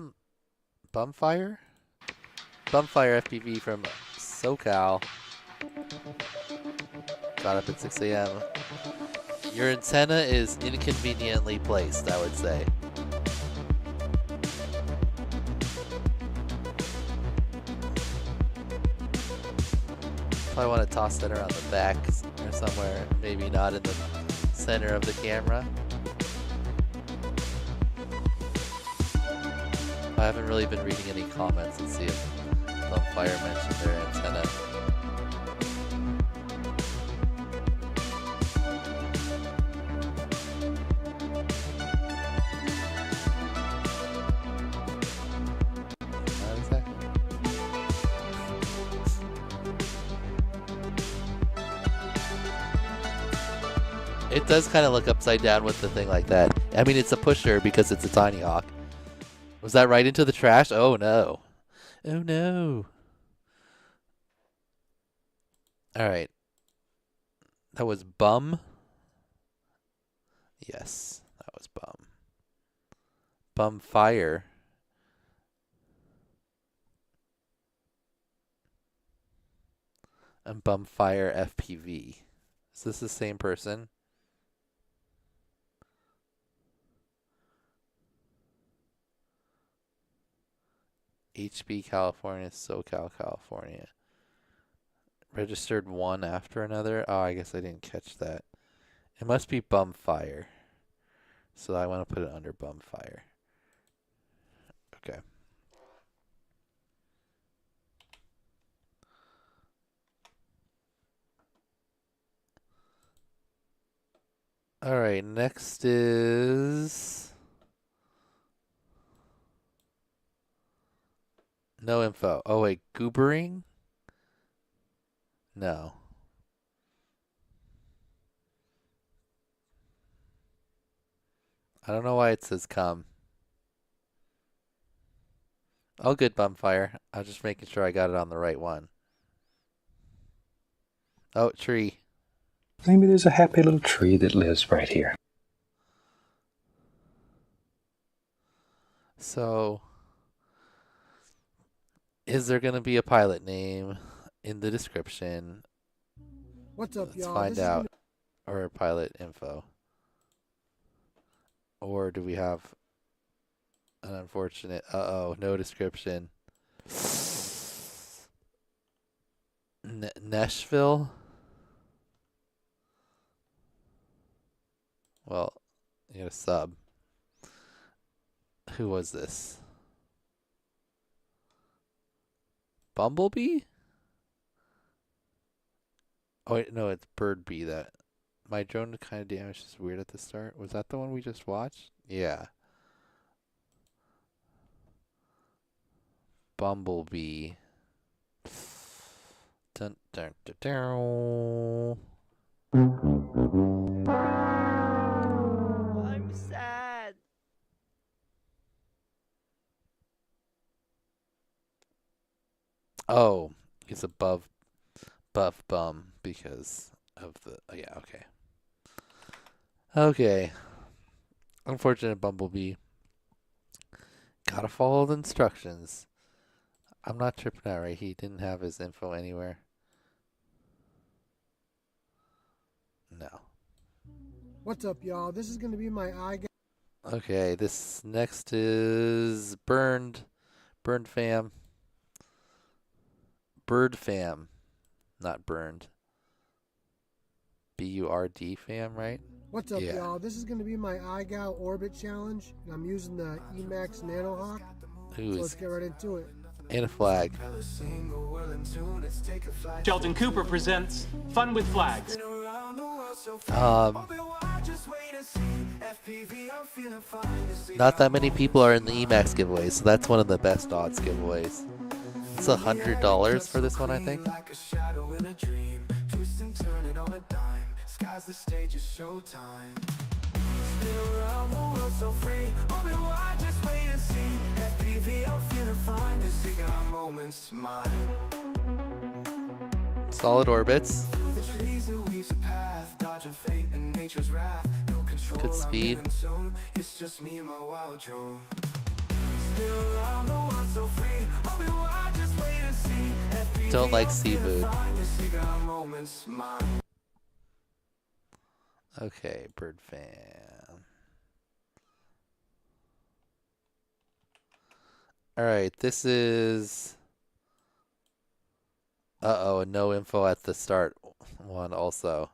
FPV from SoCal. Got up at 6 a.m. Your antenna is inconveniently placed, I would say. Probably want to toss that around the back or somewhere, maybe not in the center of the camera. I haven't really been reading any comments. Let's see if Bumfire mentioned their antenna. Not exactly. It does kind of look upside down with the thing like that. I mean, it's a pusher because it's a tiny hawk. Was that right into the trash? Oh no. Oh no. Alright. That was Bum. Yes, that was Bum. Bumfire. And Bumfire FPV. Is this the same person? HB California, SoCal California. Registered one after another. Oh, I guess I didn't catch that. It must be Bumfire. So I want to put it under Bumfire. Okay. All right, next is no info. Oh wait, goobering? No. I don't know why it says come. Oh, good, Bumfire. I was just making sure I got it on the right one. Oh, tree. Maybe there's a happy little tree that lives right here. So, is there going to be a pilot name in the description? What's up, y'all? Let's find out. Or pilot info. Or do we have An unfortunate. Uh-oh, no description. Nashville? Well, you got a sub. Who was this? Bumblebee? Oh, wait, no, it's Birdbee. That my drone kind of damaged is weird at the start. Was that the one we just watched? Yeah. Bumblebee. Dun, dun, dun, dun. I'm sad. Oh, he's above buff bum because of the. Oh, yeah, okay. Okay. Unfortunate Bumblebee. Gotta follow the instructions. I'm not tripping out, right? He didn't have his info anywhere. No. What's up, y'all? This is gonna be my Okay, this next is Burned Fam. Bird Fam. Not Burned. B-U-R-D Fam, right? What's up, Yeah. y'all? This is gonna be my iGal Orbit Challenge, and I'm using the EMAX Nanohawk. So let's get right into it. And a flag. Sheldon Cooper presents Fun with Flags. Not that many people are in the EMAX giveaway, so that's one of the best odds giveaways. It's $100 for this one, I think. Solid orbits. Good speed. Don't like seafood. Okay, Bird Fam. Alright, this is... Uh-oh, no info at the start one also.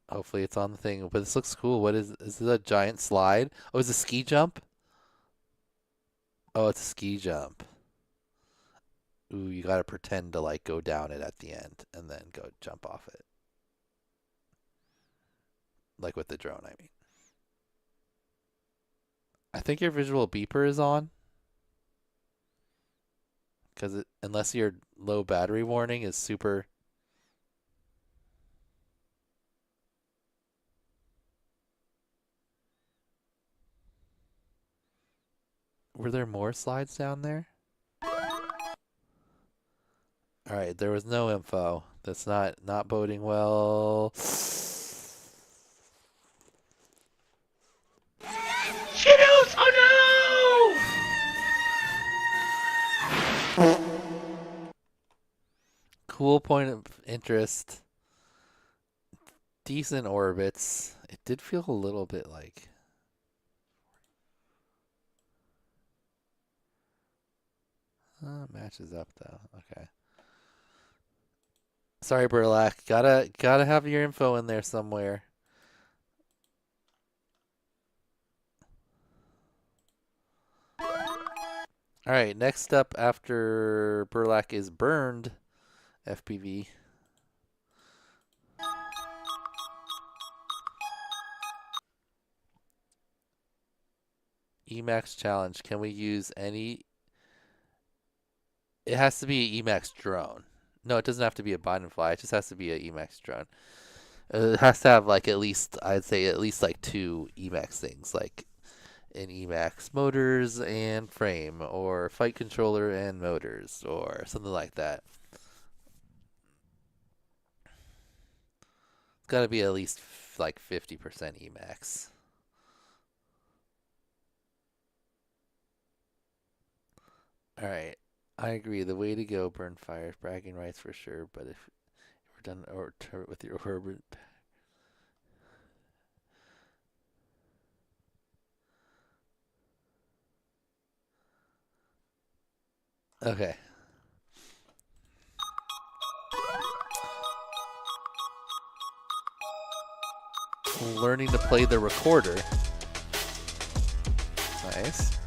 Hopefully it's on the thing. But this looks cool. What is this a giant slide? Oh, is it a ski jump? Oh, it's a ski jump. Ooh, you gotta pretend to like go down it at the end and then go jump off it. Like with the drone, I mean. I think your visual beeper is on. Because unless your low battery warning is super... Were there more slides down there? Alright, there was no info. That's not boding well. Skittles! Oh no! Cool point of interest. Decent orbits. It did feel a little bit like... matches up though. Okay. Sorry, Burlack. Gotta have your info in there somewhere. Alright, next up after Burlack is Burned FPV. EMAX challenge. Can we use any... It has to be an Emacs drone. No, it doesn't have to be a bind and fly. It just has to be an Emacs drone. It has to have like at least, I'd say at least like 2 Emacs things, like an Emacs motors and frame, or flight controller and motors, or something like that. It's got to be at least like 50% Emacs. All right. I agree. The way to go, burn fires, bragging rights for sure. But if we're done with your orbit, Okay. Learning to play the recorder. Nice.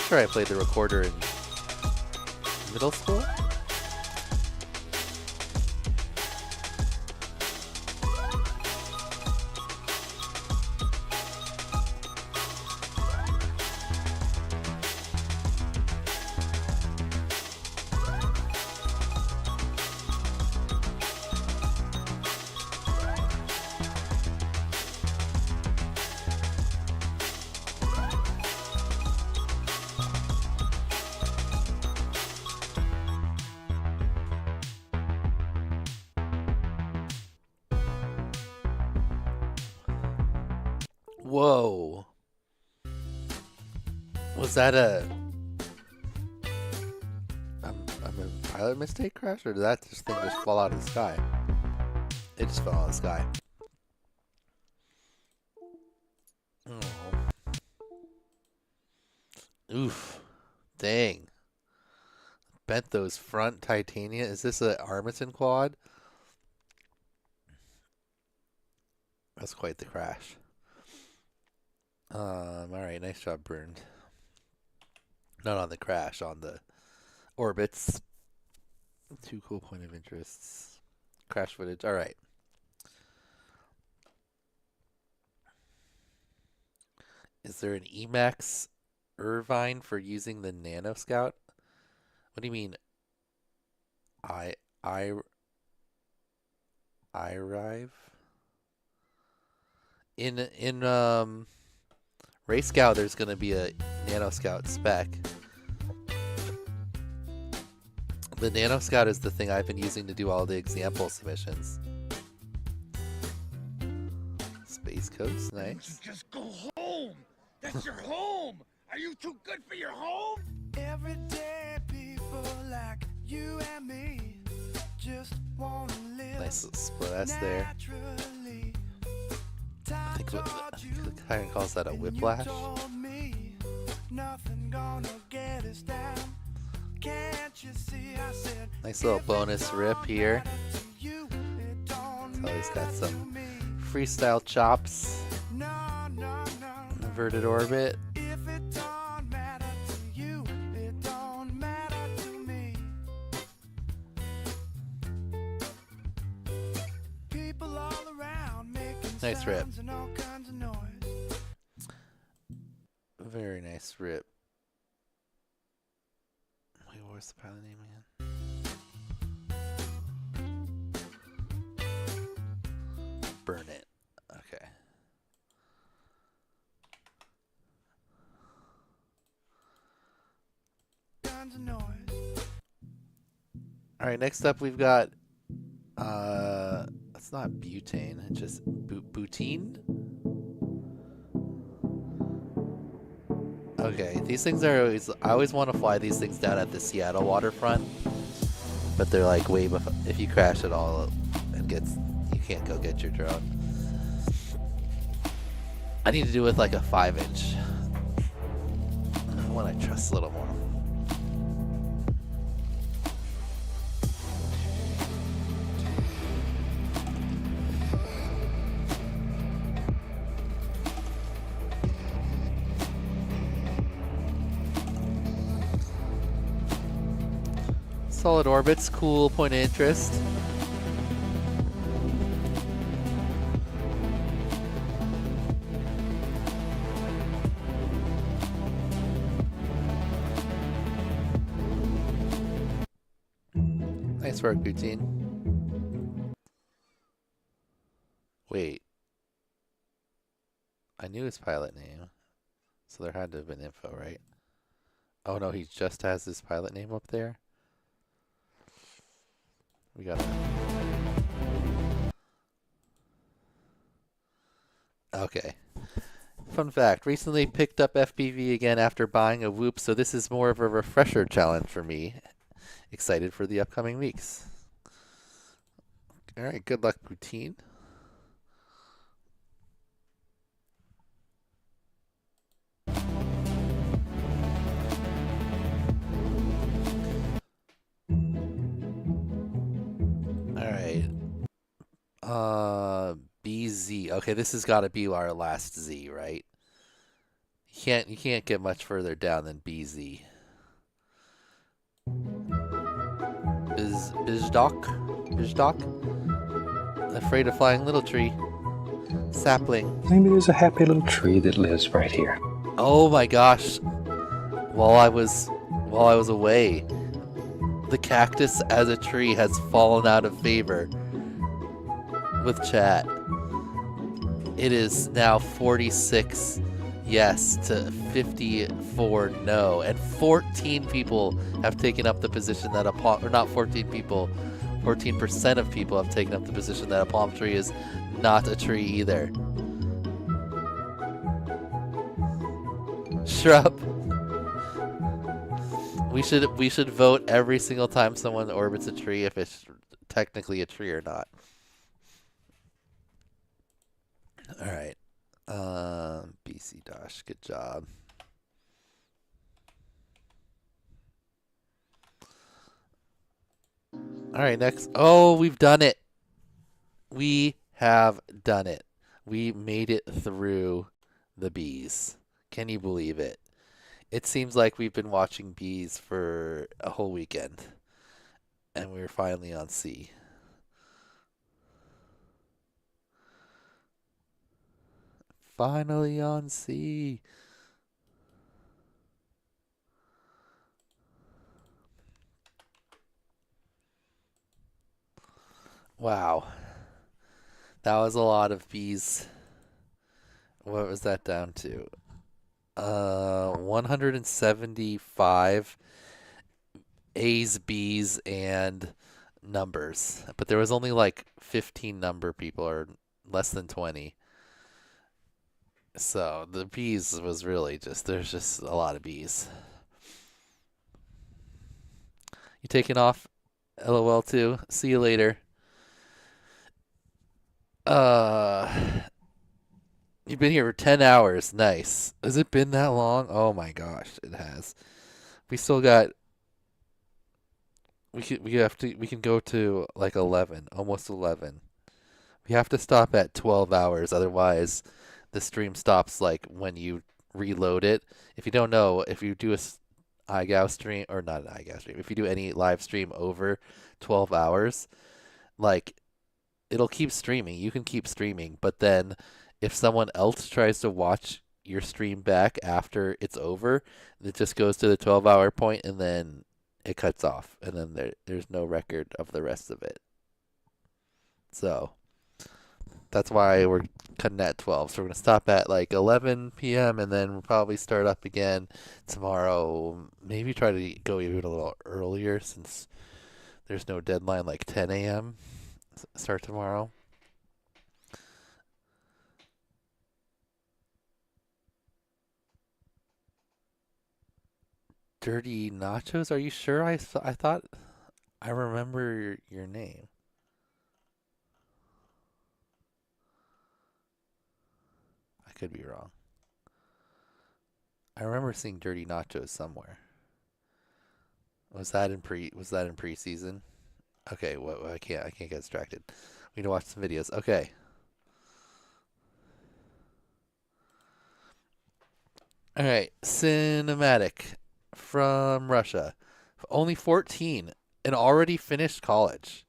Sure, I played the recorder in middle school. Whoa. Was that a pilot mistake crash, or did that thing just fall out of the sky? It just fell out of the sky. Oh. Oof. Dang. Bent those front titania. Is this a Armisen quad? That's quite the crash. Alright, nice job, Burned. Not on the crash, on the orbits. 2 cool point of interests. Crash footage, alright. Is there an Emacs Irvine for using the Nano Scout? What do you mean? I arrive? In Race Scout, there's going to be a Nano Scout spec. The Nano Scout is the thing I've been using to do all the example submissions. Space Coast, nice. Just go home. That's your home. Are you too good for your home? Everyday people like you and me just want to live. Nice little split S there. I think the Kyron calls that a whiplash. Nice little bonus rip here. So he's got some freestyle chops. Inverted orbit. Nice rip. Very nice rip. Wait, what was the pilot name again? Burn it. Okay. Alright, next up we've got it's not butane, it's just butene. Okay, these things are always, I always want to fly these things down at the Seattle waterfront, but they're like way before, if you crash it all and gets, you can't go get your drone. I need to do it with like a 5-inch. One I trust a little more. Solid orbits, cool point of interest. Nice work, Poutine. Wait. I knew his pilot name, so there had to have been info, right? Oh no, he just has his pilot name up there? We got it. Okay. Fun fact, recently picked up FPV again after buying a Whoop, so this is more of a refresher challenge for me. Excited for the upcoming weeks. Alright, good luck, Poutine. BZ. Okay, this has got to be our last Z, right? You can't get much further down than BZ. Bizdok? Afraid of flying little tree. Sapling. Maybe there's a happy little tree that lives right here. Oh my gosh. While I was away, the cactus as a tree has fallen out of favor with chat. It is now 46 yes to 54 no, and 14 people have taken up the position that or not 14 people, 14% of people have taken up the position that a palm tree is not a tree either. Shrub. We should vote every single time someone orbits a tree if it's technically a tree or not. All right. BC Dosh, good job. All right, next. Oh, we've done it. We have done it. We made it through the bees. Can you believe it? It seems like we've been watching bees for a whole weekend, and we're finally on C. Finally on C. Wow. That was a lot of bees. What was that down to? 175 A's, B's, and numbers. But there was only like 15 number people, or less than 20. So the bees was really there's just a lot of bees. You taking off? LOL too. See you later. You've been here for 10 hours. Nice. Has it been that long? Oh my gosh, it has. We still got. We can go to like 11, almost 11. We have to stop at 12 hours, otherwise the stream stops like when you reload it. If you don't know, if you do a iGao stream, or not an iGao stream, if you do any live stream over 12 hours, like it'll keep streaming. You can keep streaming, but then if someone else tries to watch your stream back after it's over, it just goes to the 12-hour point and then it cuts off, and then there's no record of the rest of it. So that's why we're cutting at 12. So we're going to stop at like 11 p.m. and then we'll probably start up again tomorrow. Maybe try to go even a little earlier since there's no deadline, like 10 a.m. Start tomorrow. Dirty Nachos? Are you sure? I thought I remember your name. I could be wrong. I remember seeing Dirty Nachos somewhere. Was that in preseason? Okay, well, I can't get distracted. We need to watch some videos. Okay. All right, cinematic from Russia. Only 14 and already finished college.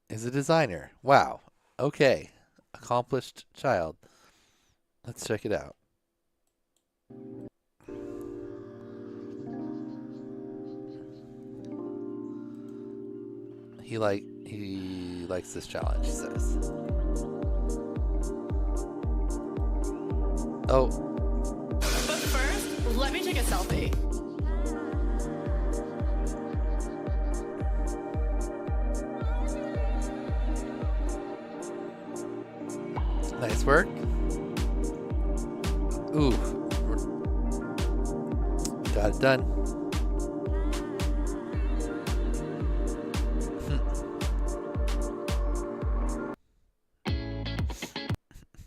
Is a designer. Wow. Okay. Accomplished child. Let's check it out. He likes this challenge, he says. Oh. But first, let me take a selfie. Nice work. Ooh. Got it done.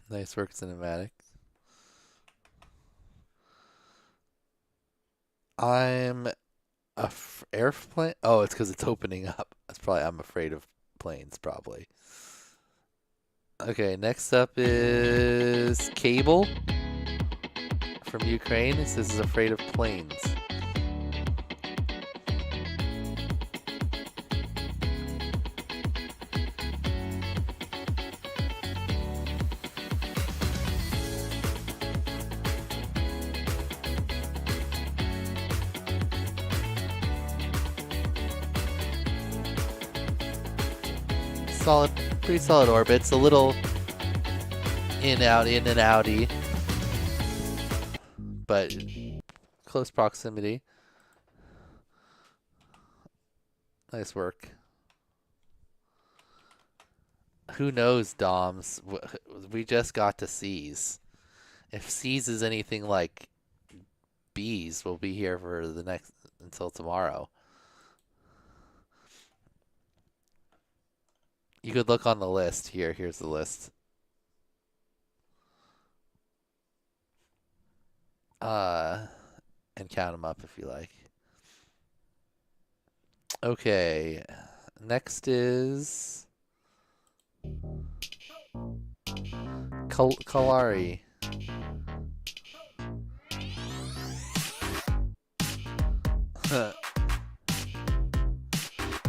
Nice work, cinematics. I'm airplane. Oh, it's because it's opening up. That's probably. I'm afraid of planes, probably. Okay, next up is Cable from Ukraine. It says is afraid of planes. Solid, pretty solid orbits. A little in and outy, but close proximity. Nice work. Who knows, Doms? We just got to C's. If C's is anything like B's, we'll be here for the next until tomorrow. You could look on the list here. Here's the list. And count them up if you like. Okay. Next is Kalari.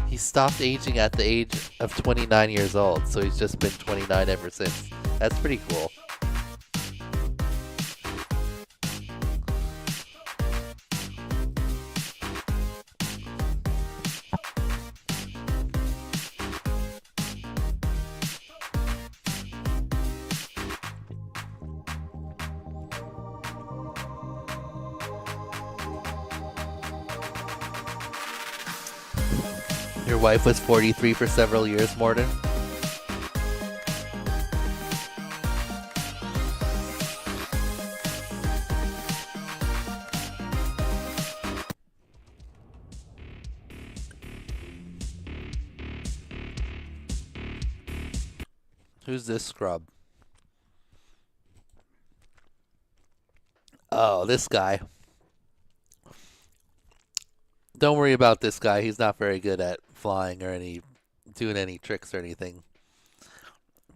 He stopped aging at the age of 29 years old, so he's just been 29 ever since. That's pretty cool. Your wife was 43 for several years, Morton. Who's this scrub? Oh, this guy. Don't worry about this guy. He's not very good at flying or doing any tricks or anything.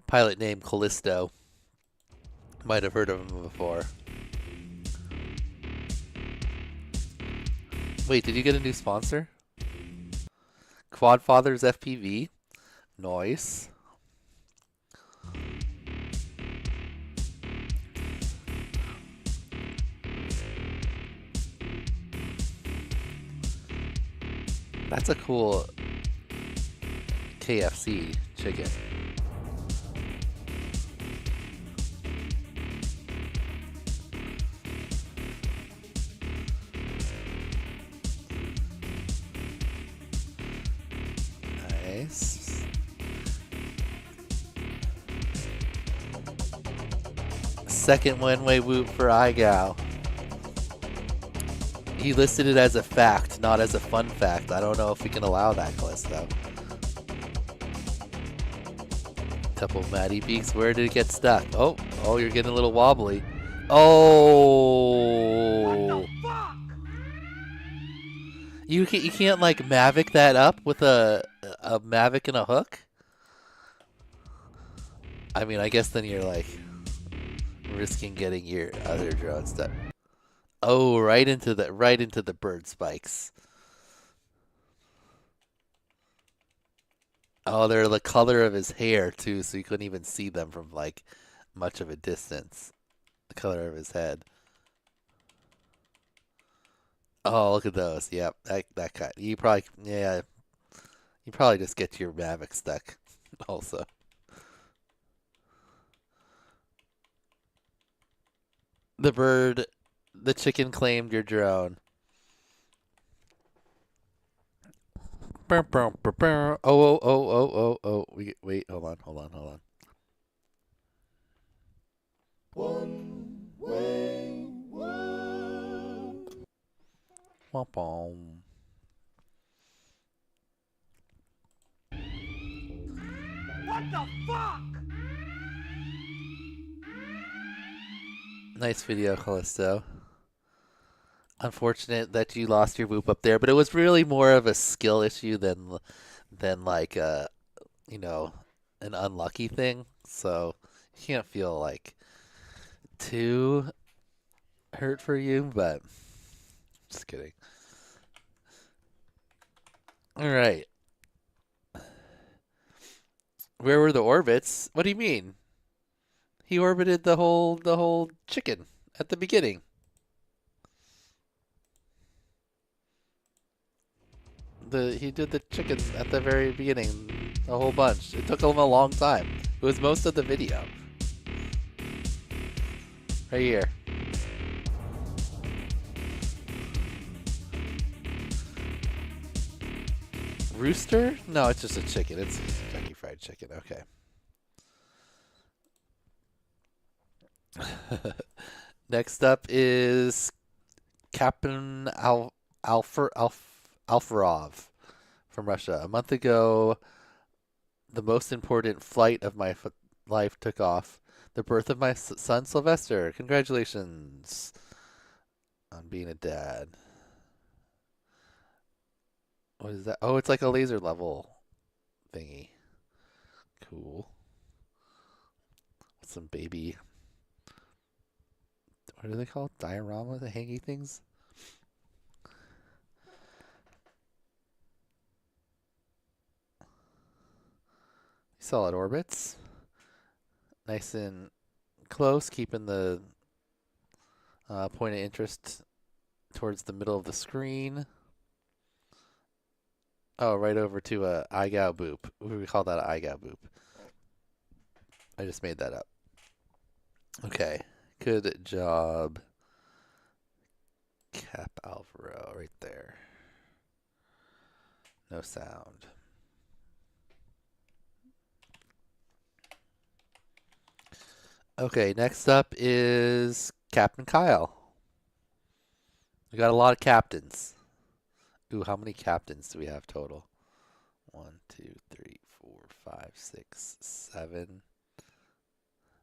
Pilot named Callisto. Might have heard of him before. Wait, did you get a new sponsor? Quadfathers FPV. Nice. That's a cool KFC chicken. Nice. Second one-way whoop for iGal. He listed it as a fact, not as a fun fact. I don't know if we can allow that, Callisto. Couple Matty Beaks. Where did it get stuck? Oh, you're getting a little wobbly. Oh. What the fuck? You can't like Mavic that up with a Mavic and a hook? I mean, I guess then you're like risking getting your other drone stuck. Oh, right into the bird spikes. Oh, they're the color of his hair too, so you couldn't even see them from like much of a distance. The color of his head. Oh, look at those. Yep, that guy. You probably just get your Mavic stuck also. The chicken claimed your drone. Oh. Wait, hold on. One way world. Womp-womp. What the fuck? Nice video, Callisto. Unfortunate that you lost your whoop up there, but it was really more of a skill issue than like an unlucky thing. so you can't feel like too hurt for you, but just kidding. All right. Where were the orbits? What do you mean? He orbited the whole chicken at the beginning. He did the chickens at the very beginning, a whole bunch. It took him a long time. It was most of the video. Right here. Rooster? No, it's just a chicken. It's Kentucky Fried Chicken. Okay. Next up is Captain Alfarov from Russia. A month ago, the most important flight of my life took off. The birth of my son Sylvester. Congratulations on being a dad. What is that? Oh, it's like a laser level thingy. Cool. Some baby. What are they called? Diorama? The hangy things? Solid orbits. Nice and close, keeping the point of interest towards the middle of the screen. Oh, right over to a IGAO boop. We call that an IGAO boop. I just made that up. Okay. Good job. Cap Alvaro right there. No sound. Okay, next up is Captain Kyle. We got a lot of captains. Ooh, how many captains do we have total? 1, 2, 3, 4, 5, 6, 7.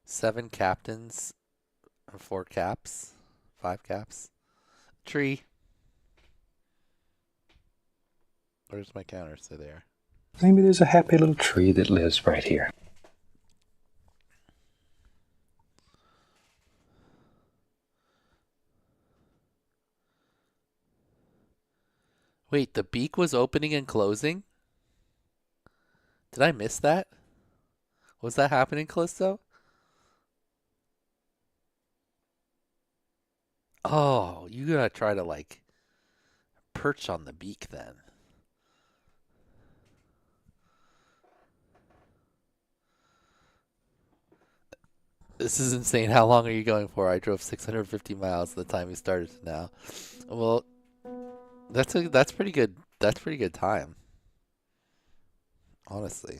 7 captains. 4 caps. 5 caps. Tree. Where's my counters? They're there. Maybe there's a happy little tree that lives right here. Wait, the beak was opening and closing? Did I miss that? Was that happening, Callisto? Oh, you gotta try to, like, perch on the beak then. This is insane. How long are you going for? I drove 650 miles the time we started to now. Well, that's pretty good. That's pretty good time. Honestly.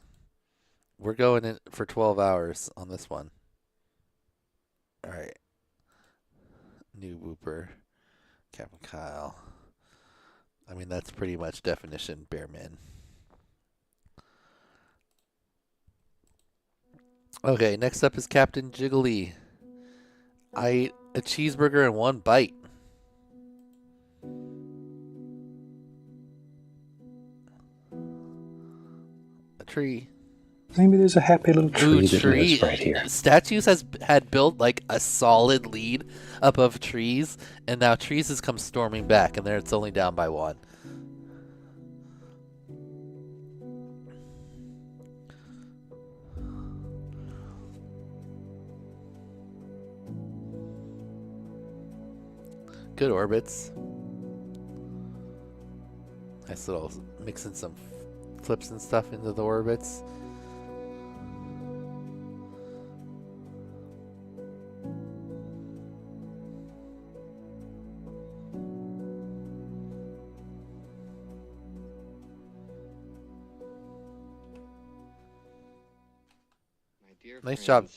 We're going in for 12 hours on this one. All right. New Whooper. Captain Kyle. I mean, that's pretty much definition Bearman. Okay, next up is Captain Jiggly. I ate a cheeseburger in one bite. A tree. Maybe there's a happy little tree that tree. lives right here. Statues had built like a solid lead above trees, and now trees has come storming back, and there it's only down by 1. Good orbits. Nice little mixing some flips and stuff into the orbits. Nice job,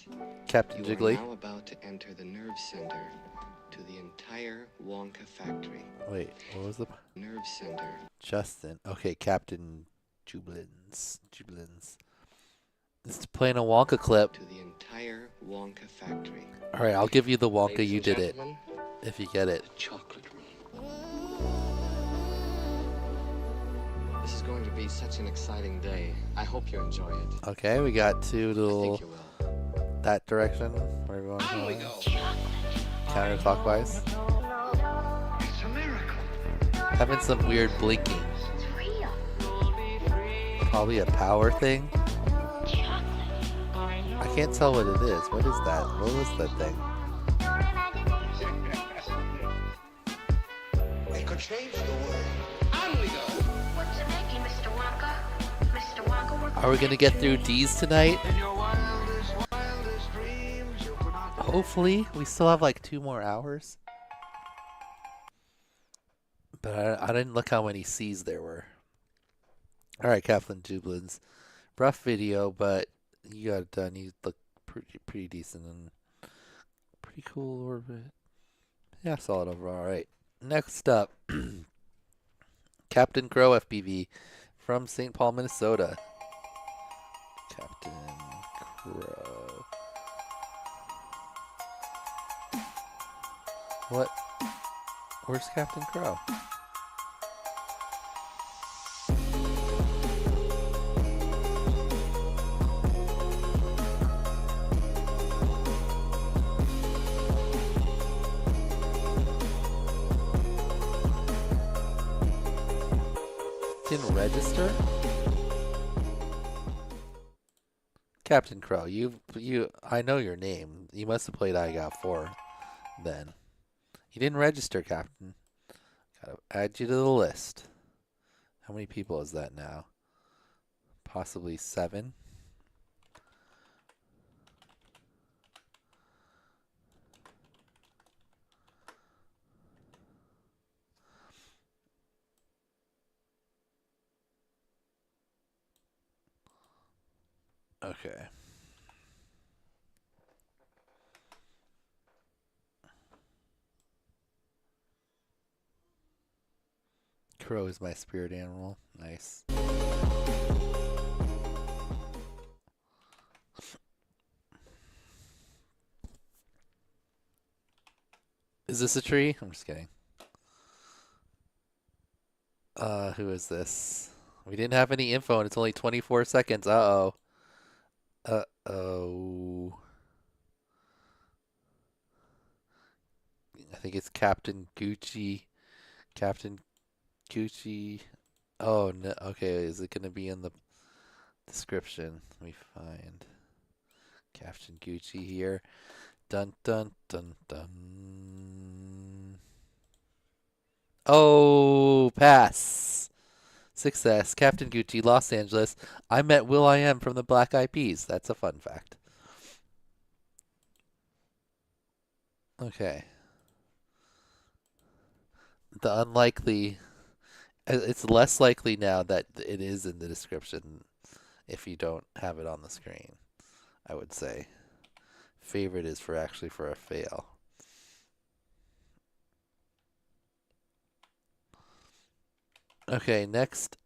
Captain Jiggly. You are now about to enter the nerve center to the entire Wonka factory. Wait, what was the nerve center? Justin. Okay, Captain Jublins. It's playing a Wonka clip. To the entire Wonka factory. All right, I'll give you the Wonka. Ladies You and did it. gentlemen, If you get it. the chocolate room. This is going to be such an exciting day. I hope you enjoy it. Okay, we got 2 little that direction. Where we want to go? Counterclockwise. Having some weird blinking. Probably a power thing. I can't tell what it is. What is that? What was that thing? We could change the world. On we go. What's it making, Mr. Wonka? Mr. Wonka, we're Are we gonna get through D's tonight? Hopefully. We still have like 2 more hours. But I didn't look how many C's there were. Alright, Kathleen Jublins. Rough video, but you got it done. You look pretty decent and pretty cool orbit. Yeah, solid overall. Alright. Next up, Captain Crow FPV from St. Paul, Minnesota. Captain Crow. What? Where's Captain Crow? Didn't register? Captain Crow, I know your name. You must have played IGOT 4 then. You didn't register, Captain. Gotta add you to the list. How many people is that now? Possibly 7. Okay. Crow is my spirit animal. Nice. Is this a tree? I'm just kidding. Who is this? We didn't have any info and it's only 24 seconds. Uh-oh. Uh-oh. I think it's Captain Gucci. Captain Gucci. Oh, no. Okay, is it going to be in the description? Let me find Captain Gucci here. Dun, dun, dun, dun. Oh, pass. Success. Captain Gucci, Los Angeles. I met will.i.am from the Black Eyed Peas. That's a fun fact. Okay. The unlikely... It's less likely now that it is in the description if you don't have it on the screen, I would say. Favorite is for a fail. Okay, next.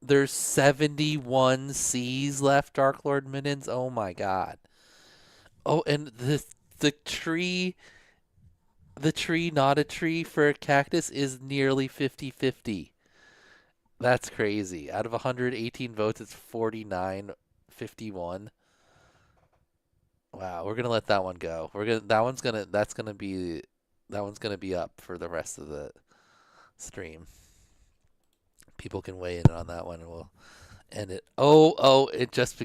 There's 71 C's left, Dark Lord Mittens. Oh my god. Oh, and the tree not a tree for a cactus is nearly 50-50. That's crazy. Out of 118 votes, it's 49-51. Wow, we're gonna let that one go. That's gonna be up for the rest of the stream. People can weigh in on that one, and we'll end it. It just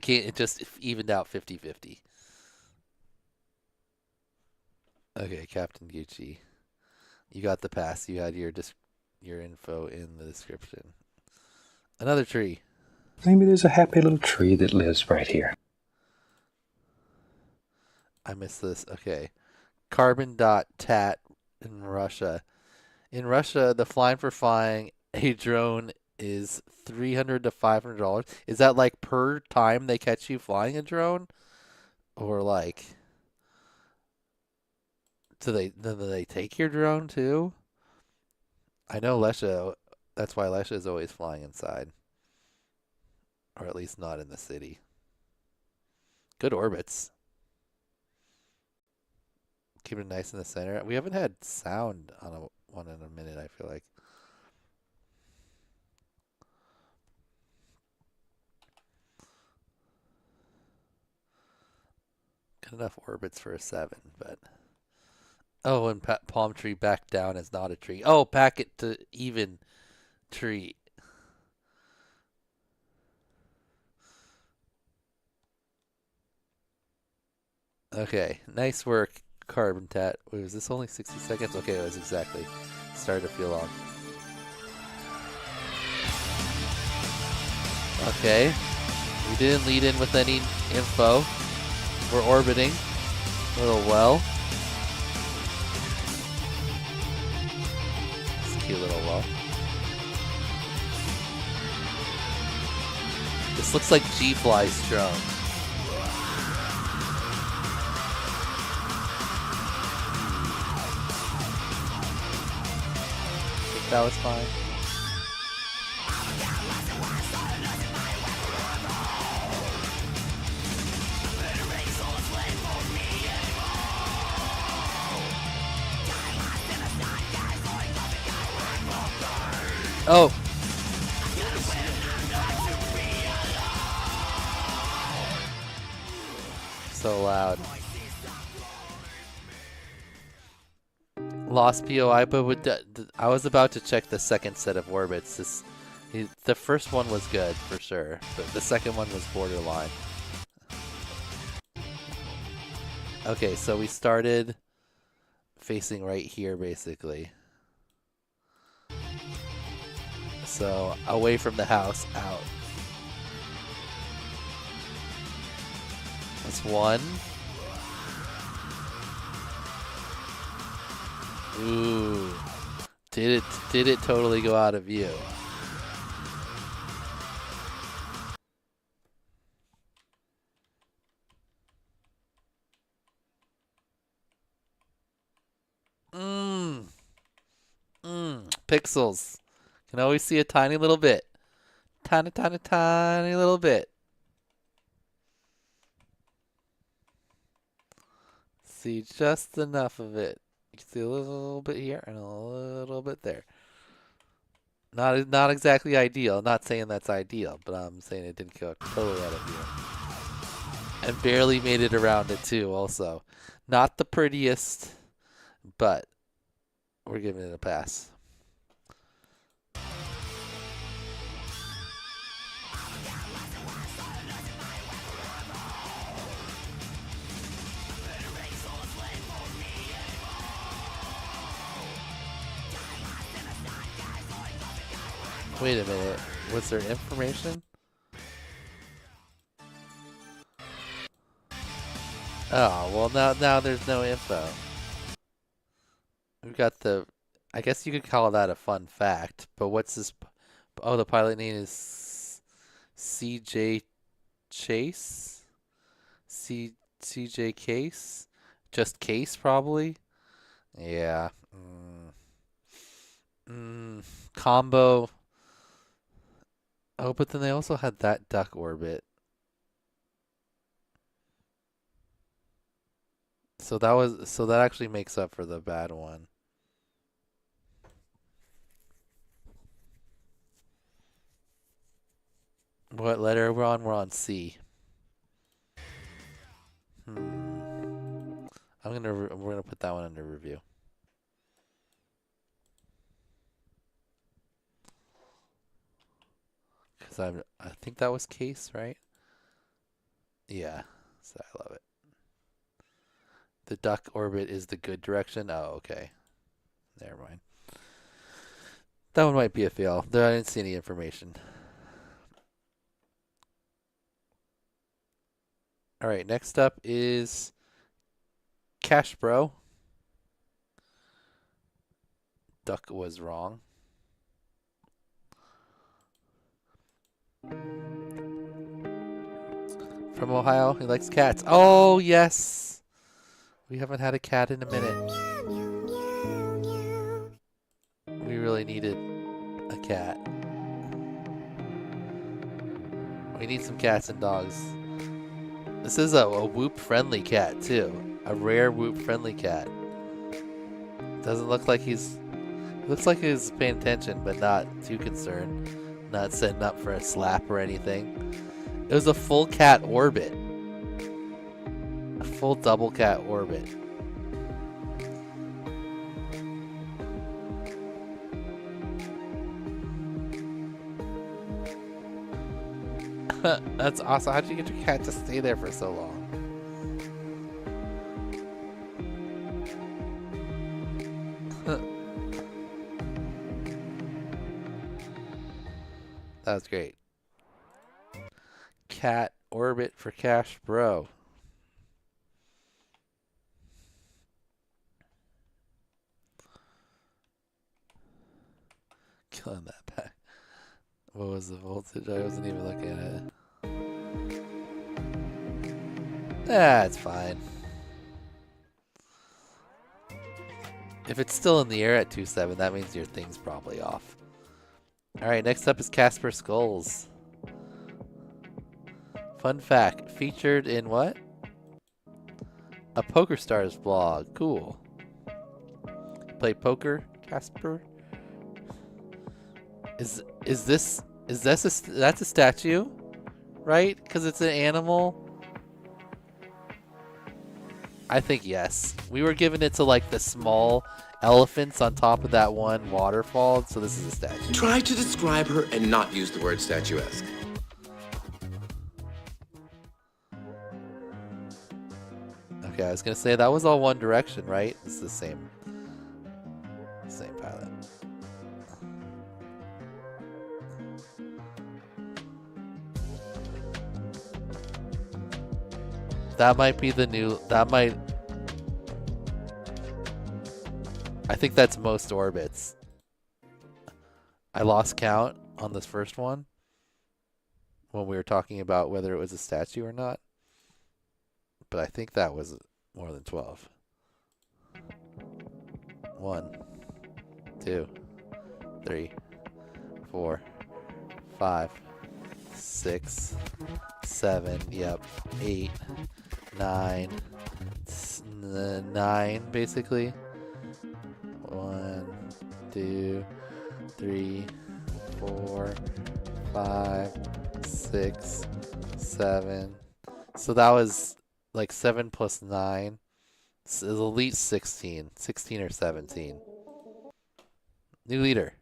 evened out 50-50. Okay, Captain Gucci, you got the pass. You had your info in the description. Another tree. Maybe there's a happy little tree that lives right here. I missed this. Okay. Carbon.tat in Russia. In Russia, the flying for flying a drone is $300 to $500. Is that like per time they catch you flying a drone? Or like... Do they take your drone too? I know Lesha, that's why Lesha is always flying inside. Or at least not in the city. Good orbits. Keep it nice in the center. We haven't had sound on one in a minute, I feel like. Not enough orbits for a 7, but... Oh, and palm tree back down is not a tree. Oh, pack it to even tree. Okay, nice work, Carbon Tat. Wait, was this only 60 seconds? Okay, it was exactly. Started to feel long. Okay, we didn't lead in with any info. We're orbiting a little well. It's a cute little well. This looks like G-Fly's drone. That was fine. Oh. So loud. Lost POI, but I was about to check the second set of orbits. The first one was good for sure, but the second one was borderline. Okay, so we started facing right here basically. So away from the house, out. That's one. Ooh. Did it totally go out of view? Pixels. Can always see a tiny little bit. Tiny little bit. See just enough of it. You can see a little bit here and a little bit there. Not exactly ideal. I'm not saying that's ideal, but I'm saying it didn't go totally out of view. And barely made it around it too, also. Not the prettiest, but we're giving it a pass. Wait a minute. Was there information? Oh, well now there's no info. We've got the... I guess you could call that a fun fact, but what's this... Oh, the pilot name is CJ Chase? CJ Case? Just Case, probably? Yeah. Combo... Oh, but then they also had that duck orbit. So that actually makes up for the bad one. What letter are we on? We're on C. We're gonna put that one under review. I think that was Case, right? Yeah, so I love it. The duck orbit is the good direction. Oh, okay. Never mind. That one might be a fail. There, I didn't see any information. All right, next up is Cash Bro. Duck was wrong. From Ohio, he likes cats. Oh, yes! We haven't had a cat in a minute. We really needed a cat. We need some cats and dogs. This is a Whoop-friendly cat, too. A rare Whoop-friendly cat. Doesn't look like he's... Looks like he's paying attention, but not too concerned. Not setting up for a slap or anything. It was a full cat orbit. A Full double cat orbit. That's awesome. How'd you get your cat to stay there for so long? That was great. Cat orbit for cash, bro. Killing that back. What was the voltage? I wasn't even looking at it. Ah, it's fine. If it's still in the air at 2.7, that means your thing's probably off. Alright, next up is Casper Skulls. Fun fact, featured in what? A PokerStars blog. Cool. Play poker, Casper? That's a statue, right? Because it's an animal. I think yes. We were giving it to like the small elephants on top of that one waterfall, so this is a statue. Try to describe her and not use the word statuesque. Okay, I was gonna say that was all One Direction, right? It's the same pilot. That might be the new. I think that's most orbits. I lost count on this first one when we were talking about whether it was a statue or not. But I think that was more than 12. 1, 2, 3, 4, 5, 6, 7, yep, 8, 9, 9 basically. 1, 2, 3, 4, 5, 6, 7. So that was like 7 plus 9. It's at least 16 or 17. New leader.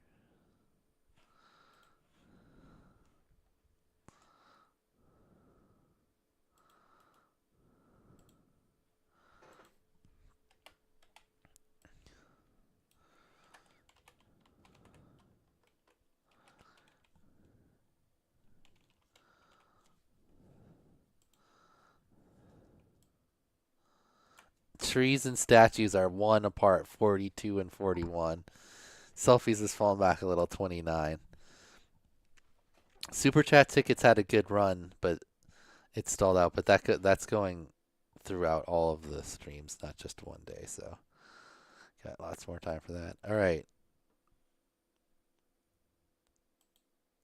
Trees and statues are 1 apart, 42 and 41. Selfies has fallen back a little, 29. Super Chat tickets had a good run, but it stalled out. But that's going throughout all of the streams, not just one day. So got lots more time for that. All right.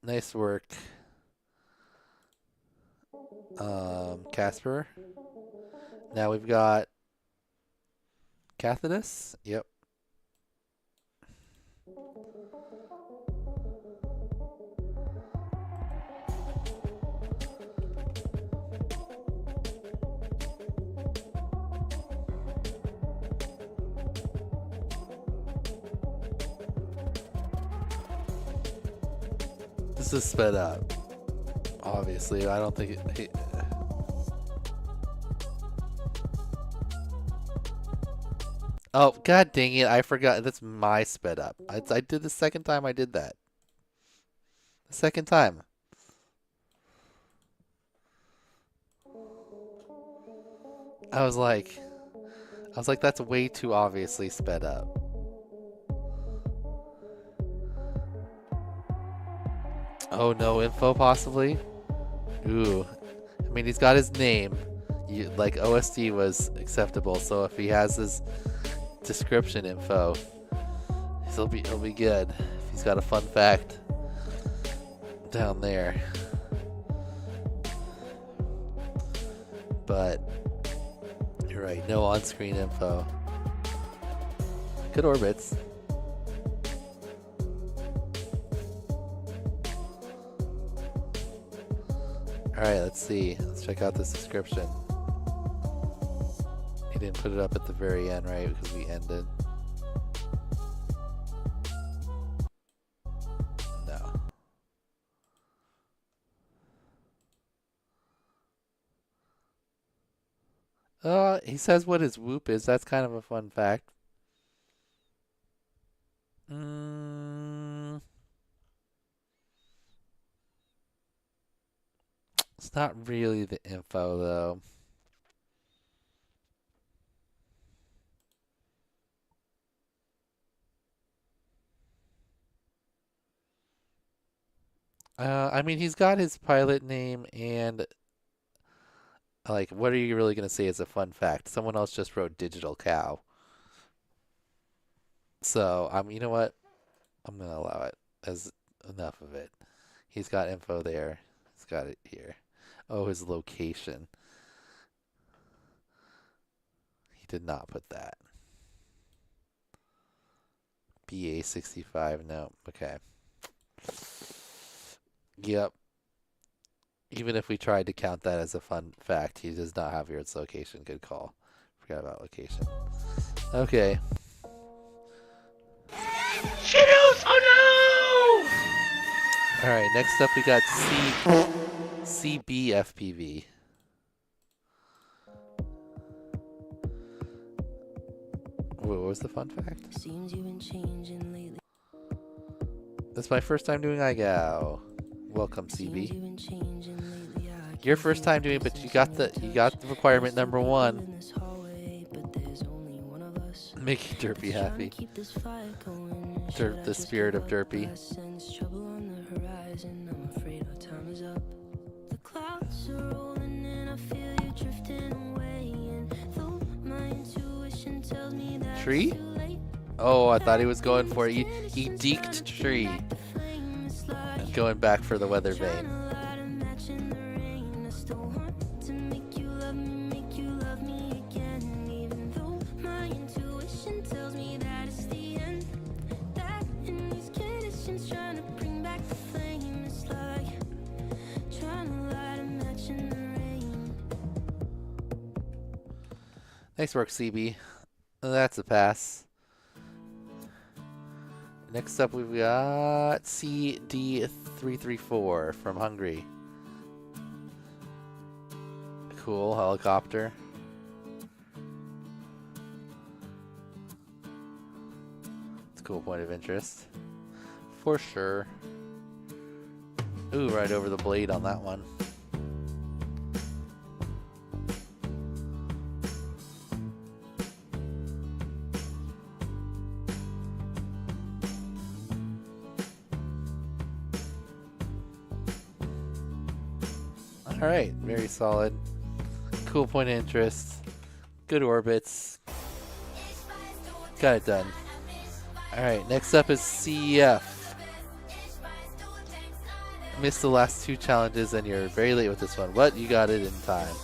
Nice work, Casper. Now we've got Cathedus? Yep. This is sped up. Obviously, I don't think it... Oh, god dang it, I forgot. That's my sped up. I did the second time I did that. The second time. I was like, that's way too obviously sped up. Oh, no info possibly? Ooh. I mean, he's got his name. Like, OSD was acceptable, so if he has his description info, he'll be good. If he's got a fun fact down there. But you're right, no on-screen info. Good orbits. Alright, let's see. Let's check out this description. He didn't put it up at the very end, right? Because we ended. No. He says what his whoop is. That's kind of a fun fact. It's not really the info, though. I mean, he's got his pilot name and, like, what are you really going to say as a fun fact? Someone else just wrote Digital Cow. So, you know what? I'm going to allow it as enough of it. He's got info there. He's got it here. Oh, his location. He did not put that. BA65, no. Okay. Yep. Even if we tried to count that as a fun fact, he does not have its location. Good call. Forgot about location. Okay. Skittles! Oh no! Alright, next up we got CBFPV. What was the fun fact? Seems you've been changing lately. This is my first time doing iGao. Welcome, CB. Your first time doing it, but you got the requirement number 1. Making Derpy happy. The spirit of Derpy. Tree? Oh, I thought he was going for it. He deked tree. Going back for the weather vane. Nice work, CB. That's a pass. Next up, we've got CD334 from Hungary. Cool helicopter. It's a cool point of interest. For sure. Ooh, right over the blade on that one. Alright, very solid. Cool point of interest. Good orbits. Got it done. Alright, next up is CEF. Missed the last 2 challenges and you're very late with this one. But you got it in time.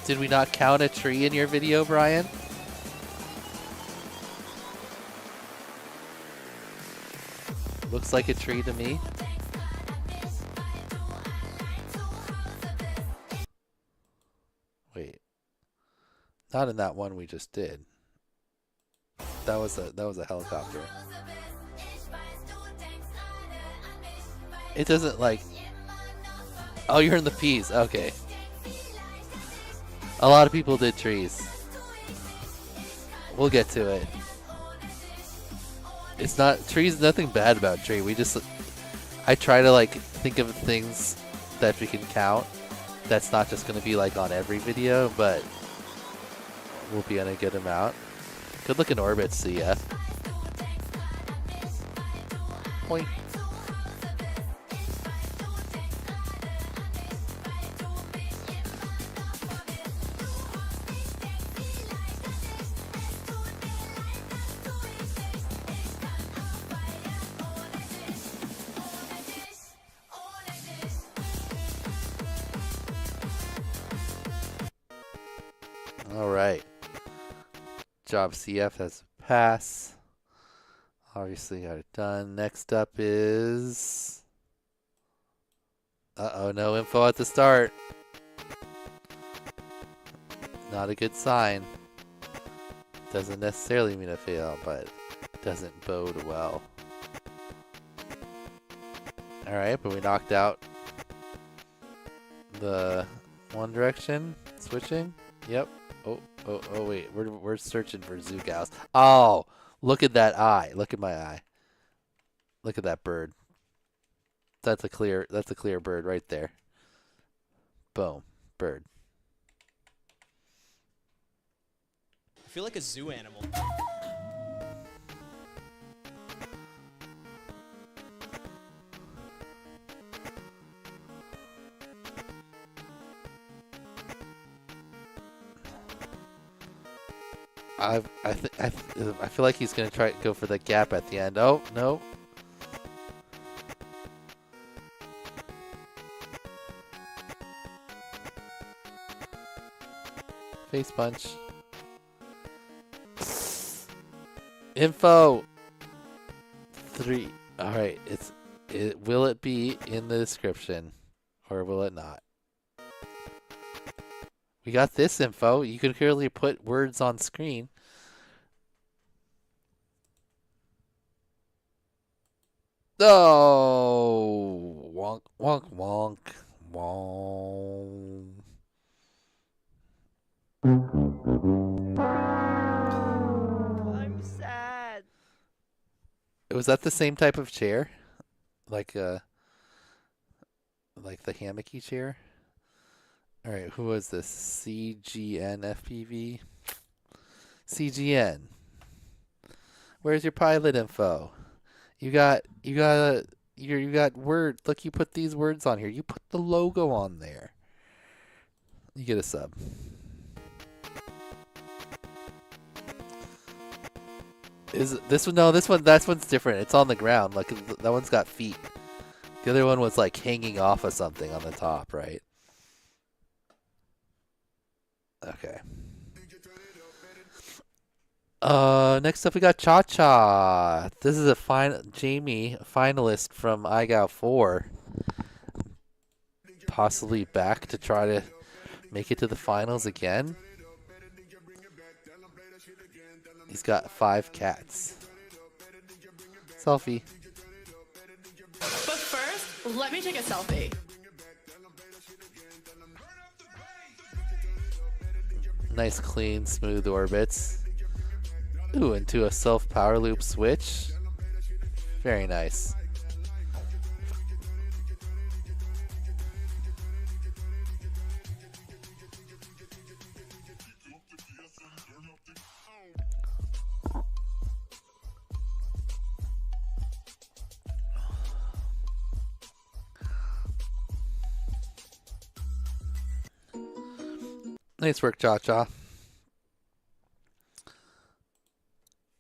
Did we not count a tree in your video, Brian? Looks like a tree to me. Wait. Not in that one we just did. That was a helicopter. It doesn't like... Oh, you're in the P's. Okay. A lot of people did trees. We'll get to it. It's not trees. Nothing bad about tree. I try to like think of things that we can count. That's not just going to be like on every video, but we'll be on a good amount. Good looking orbits, CF. Point. All right. job, CF has a pass. Obviously got it done. Next up is... Uh-oh, no info at the start. Not a good sign. Doesn't necessarily mean a fail, but doesn't bode well. Alright, but we knocked out the one direction. Switching. Yep. Oh, wait. We're searching for zoo gals. Oh, look at that eye. Look at my eye. Look at that bird. That's a clear bird right there. Boom. Bird. I feel like a zoo animal. I feel like he's gonna try to go for the gap at the end. Oh no! Face punch. Info. 3. All right. Will it be in the description, or will it not? We got this info. You can clearly put words on screen. Oh, wonk, wonk, wonk, wonk. I'm sad. Was that the same type of chair? Like the hammocky chair? All right, who was this? CGN FPV? CGN. Where's your pilot info? You got word. Look, you put these words on here. You put the logo on there. You get a sub. Is this one? No, this one. That one's different. It's on the ground. Like that one's got feet. The other one was like hanging off of something on the top, right? Okay. Next up we got Cha Cha. This is a Jamie, finalist from IGAO 4. Possibly back to try to make it to the finals again. He's got 5 cats. Selfie. But first, let me take a selfie. Nice, clean, smooth orbits. Ooh, into a self-power loop switch. Very nice. Nice work, Cha Cha.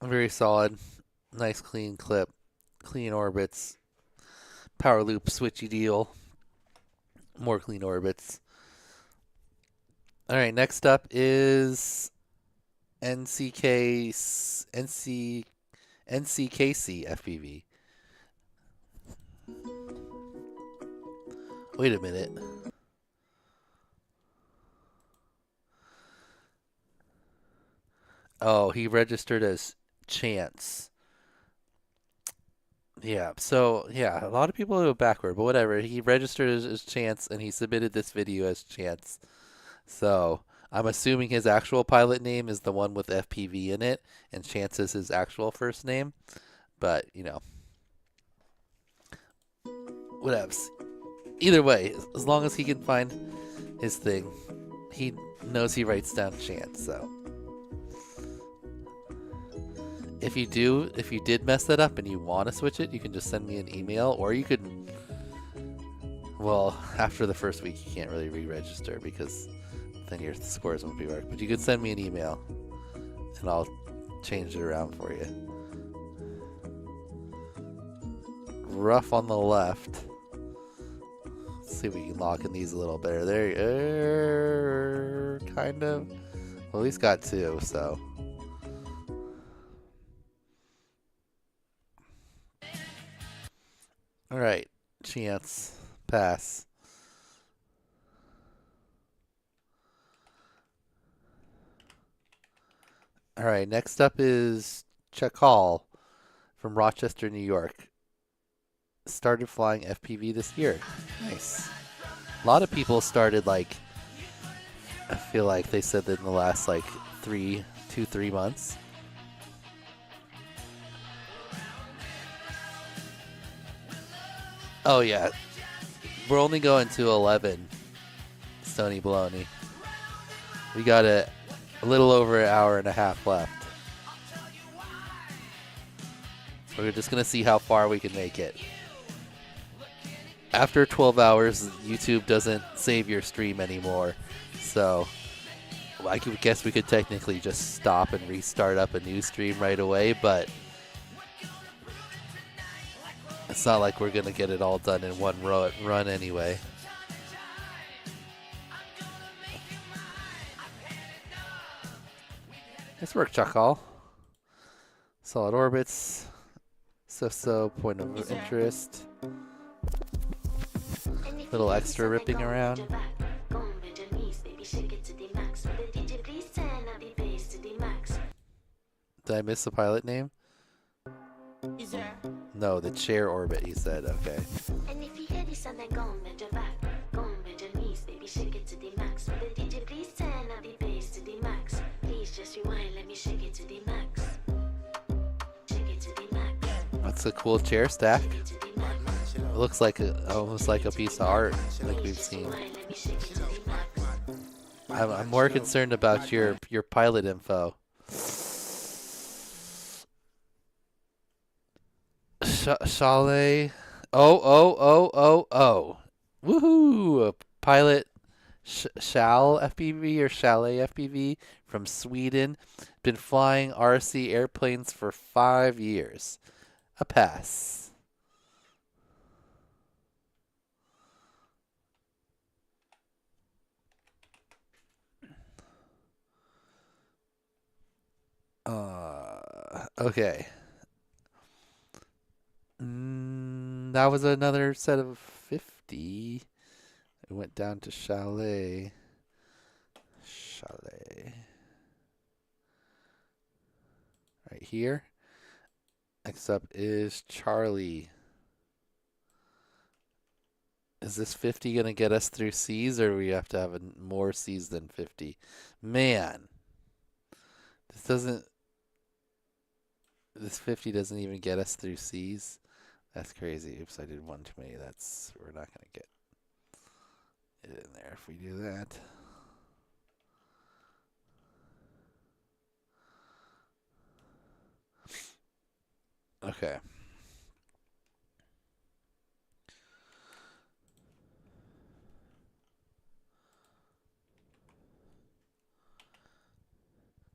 Very solid. Nice clean clip. Clean orbits. Power loop switchy deal. More clean orbits. Alright, next up is NCKC FPV. Wait a minute. Oh, he registered as Chance. Yeah, so, yeah, a lot of people go backward, but whatever. He registered as Chance, and he submitted this video as Chance. So, I'm assuming his actual pilot name is the one with FPV in it, and Chance is his actual first name. But, you know. Whatevs. Either way, as long as he can find his thing, he knows he writes down Chance, so. If you did mess that up and you want to switch it, you can just send me an email, or you could, well, after the first week you can't really re-register because then your scores won't be worked. But you could send me an email and I'll change it around for you. Rough on the left. Let's see if we can lock in these a little better. There, kind of. Well, at least got 2, so. chance. Pass. All right, next up is Chuck Hall from Rochester, New York. Started flying FPV this year. Nice. A lot of people started, like, I feel like they said that in the last, like, 3 months. Oh, yeah. We're only going to 11, Stony Baloney. We got a little over an hour and a half left. We're just going to see how far we can make it. After 12 hours, YouTube doesn't save your stream anymore. So I guess we could technically just stop and restart up a new stream right away, but it's not like we're going to get it all done in one run anyway. Nice work, Chuck Hall. Solid orbits. So point of interest. Little extra ripping around. Did I miss the pilot name? No, the chair orbit, he said. Okay. And if you hear this sound, then go and bend your back. Go and bend your knees, baby, shake it to the max. Will the DJ please turn up the bass to the max? Please just rewind, let me shake it to the max. Shake it to the max. That's a cool chair stack. It looks like almost like a piece of art, like we've seen. I'm more concerned about your pilot info. Chalet. Oh. Woohoo! Pilot Shal FPV or Chalet FPV from Sweden. Been flying RC airplanes for 5 years. A pass. Okay. That was another set of 50. It went down to Chalet. Right here. Next up is Charlie. Is this 50 going to get us through C's, or we have to have more C's than 50? Man. This 50 doesn't even get us through C's. That's crazy. Oops, I did one too many. We're not going to get it in there if we do that. Okay.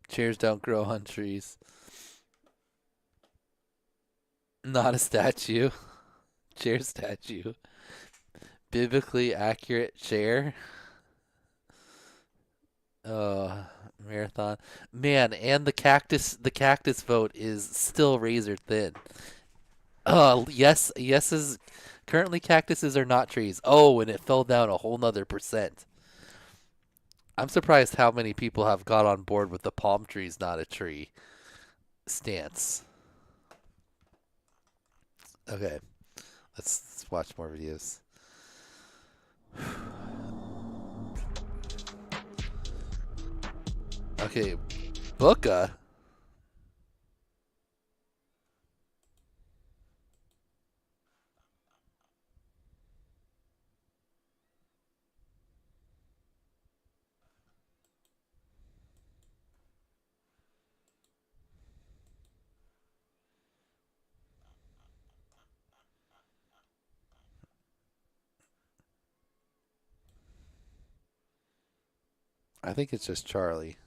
Chairs don't grow on trees. Not a statue. Chair statue. Biblically accurate chair. Marathon. Man, and the cactus vote is still razor thin. Yeses. Currently cactuses are not trees. Oh, and it fell down a whole nother %. I'm surprised how many people have got on board with the palm tree's not a tree stance. Okay, let's watch more videos. Okay, Booka. I think it's just Charlie.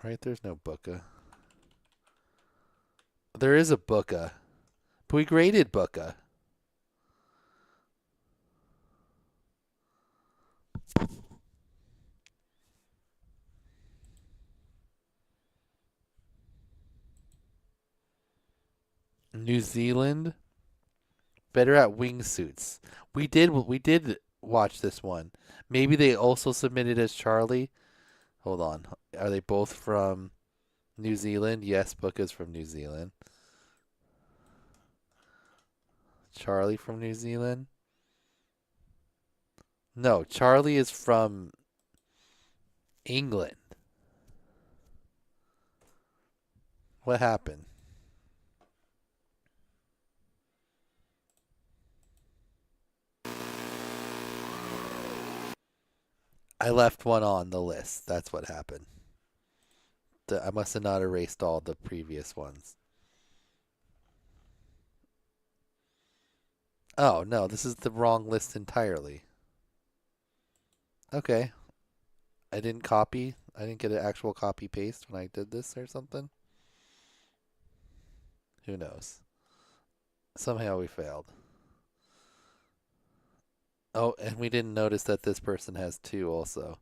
Right, there's no Booka. There is a Booka. But we graded Booka. New Zealand. Better at wingsuits. We did watch this one. Maybe they also submitted as Charlie. Hold on. Are they both from New Zealand? Yes, Book is from New Zealand. Charlie from New Zealand? No, Charlie is from England. What happened? I left one on the list. That's what happened. I must have not erased all the previous ones. Oh, no, this is the wrong list entirely. Okay. I didn't copy. I didn't get an actual copy paste when I did this or something. Who knows? Somehow we failed. Oh, and we didn't notice that this person has 2 also.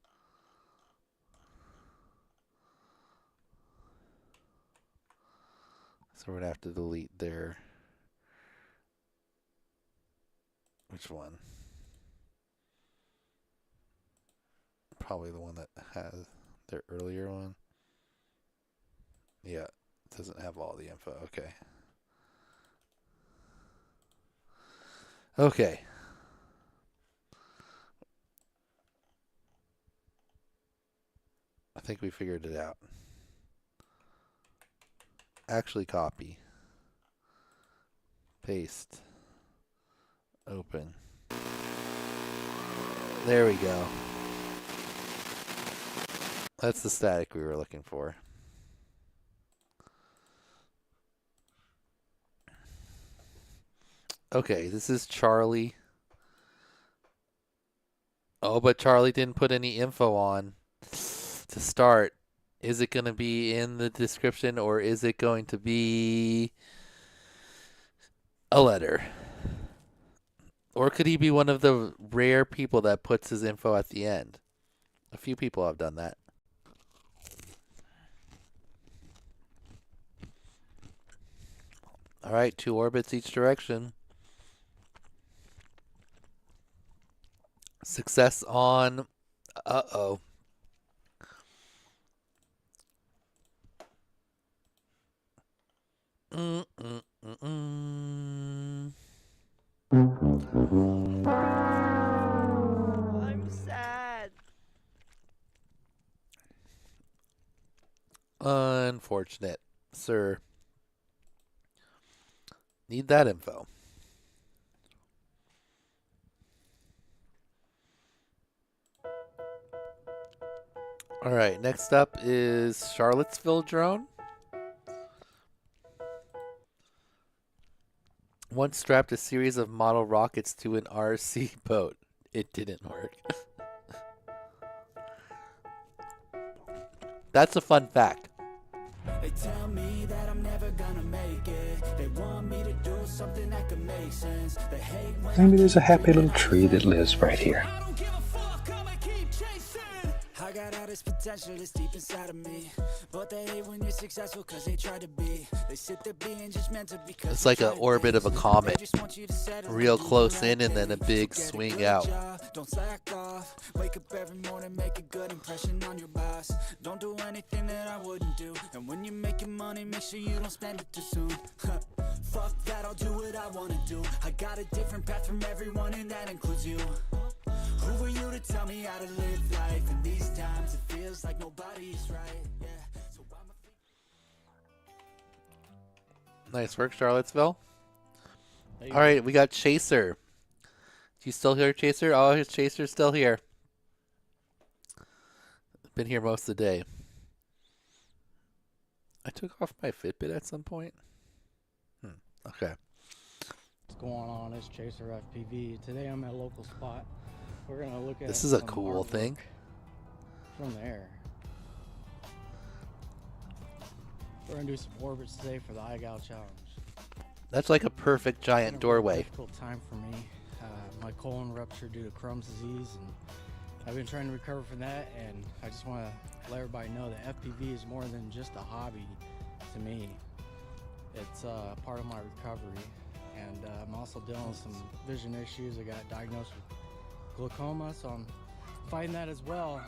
So we're going to have to delete their... Which one? Probably the one that has their earlier one. Yeah, it doesn't have all the info. Okay. Okay. I think we figured it out. Actually copy. Paste. Open. There we go. That's the static we were looking for. Okay, this is Charlie. Oh, but Charlie didn't put any info on to start. Is it going to be in the description or is it going to be a letter? Or could he be one of the rare people that puts his info at the end? A few people have done that. All right, 2 orbits each direction. Success on... Uh-oh. I'm sad. Unfortunate, sir. Need that info. All right, next up is Charlottesville drone. Once strapped a series of model rockets to an RC boat. It didn't work. That's a fun fact. They tell me that I'm never gonna make it. They want me to do something that could make sense. They hate when Maybe there's a happy little tree that lives right here. I got all this potential that's deep inside of me, but they hate when you're successful because they try to be. They sit there being just meant to because it's like an orbit of a comet, real close in and then a big swing out. Don't slack off. Wake up every morning, make a good impression on your boss. Don't do anything that I wouldn't do. And when you're making money, make sure you don't spend it too soon. Fuck that, I'll do what I wanna do. I got a different path from everyone, and that includes you. Who are you to tell me how to live life? In these times, it feels like nobody's right. Yeah. So Nice work, Charlottesville. All right, we got Chaser. You still here, Chaser? Oh, his Chaser's still here. Been here most of the day. I took off my Fitbit at some point. Okay. What's going on? It's Chaser FPV. Today I'm at a local spot. We're gonna look at This is a some cool artwork thing. from there. We're gonna do some orbits today for the iGal challenge. That's like a perfect giant It's been a really doorway. difficult time for me. My colon ruptured due to Crohn's disease, and I've been trying to recover from that. And I just want to let everybody know that FPV is more than just a hobby to me. It's part of my recovery, and I'm also dealing with some vision issues. I got diagnosed with glaucoma, so I'm fighting that as well.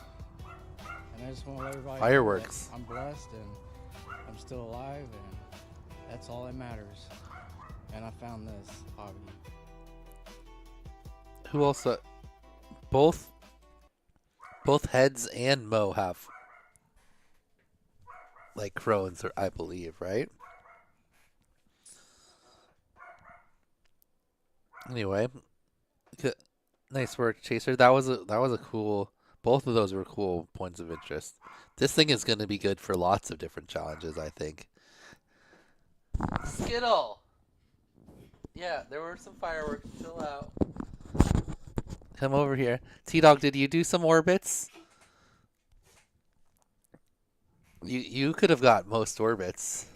And I just want to let everybody Fireworks. know that I'm blessed and I'm still alive, and that's all that matters. And I found this hobby. Who else? Both Heads and Mo have like Crohn's, I believe, right? Anyway, nice work, Chaser. That was a cool. Both of those were cool points of interest. This thing is going to be good for lots of different challenges, I think. Skittle. Yeah, there were some fireworks. Chill out. Come over here. T-Dog, did you do some orbits? You could have got most orbits.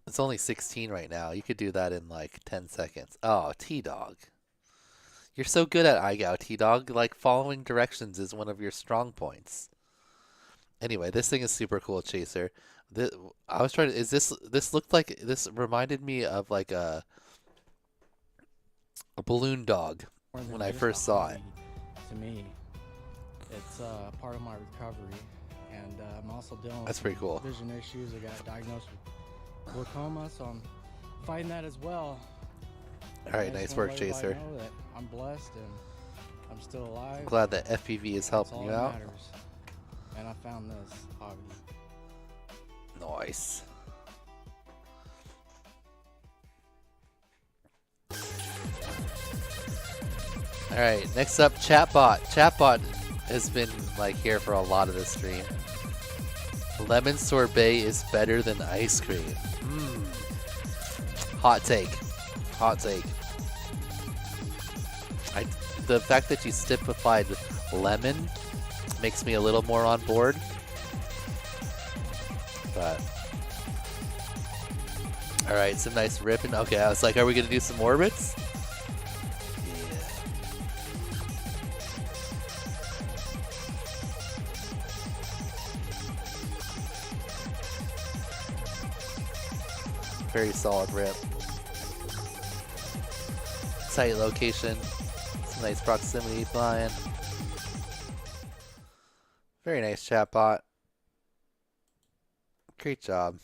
It's only 16 right now. You could do that in like 10 seconds. Oh, T-Dog. You're so good at iGao, T-Dog. Like, following directions is one of your strong points. Anyway, this thing is super cool, Chaser. I was trying to... This looked like... This reminded me of like a balloon dog when I first saw it. To me, it's part of my recovery, and I'm also dealing with That's pretty cool. vision issues. I got diagnosed with glaucoma, so I'm fighting that as well. All right, nice work, Chaser. Know that I'm blessed and I'm still alive. Glad that FPV is helping you out. Matters. And I found this hobby. Nice. All right, next up, Chatbot. Chatbot has been like here for a lot of the stream. Lemon sorbet is better than ice cream. Hot take. Hot take. The fact that you stipified lemon makes me a little more on board. But all right, some nice ripping. Okay, I was like, are we gonna do some orbits? Very solid rip. Tight location. Some nice proximity flying. Very nice, Chatbot. Great job.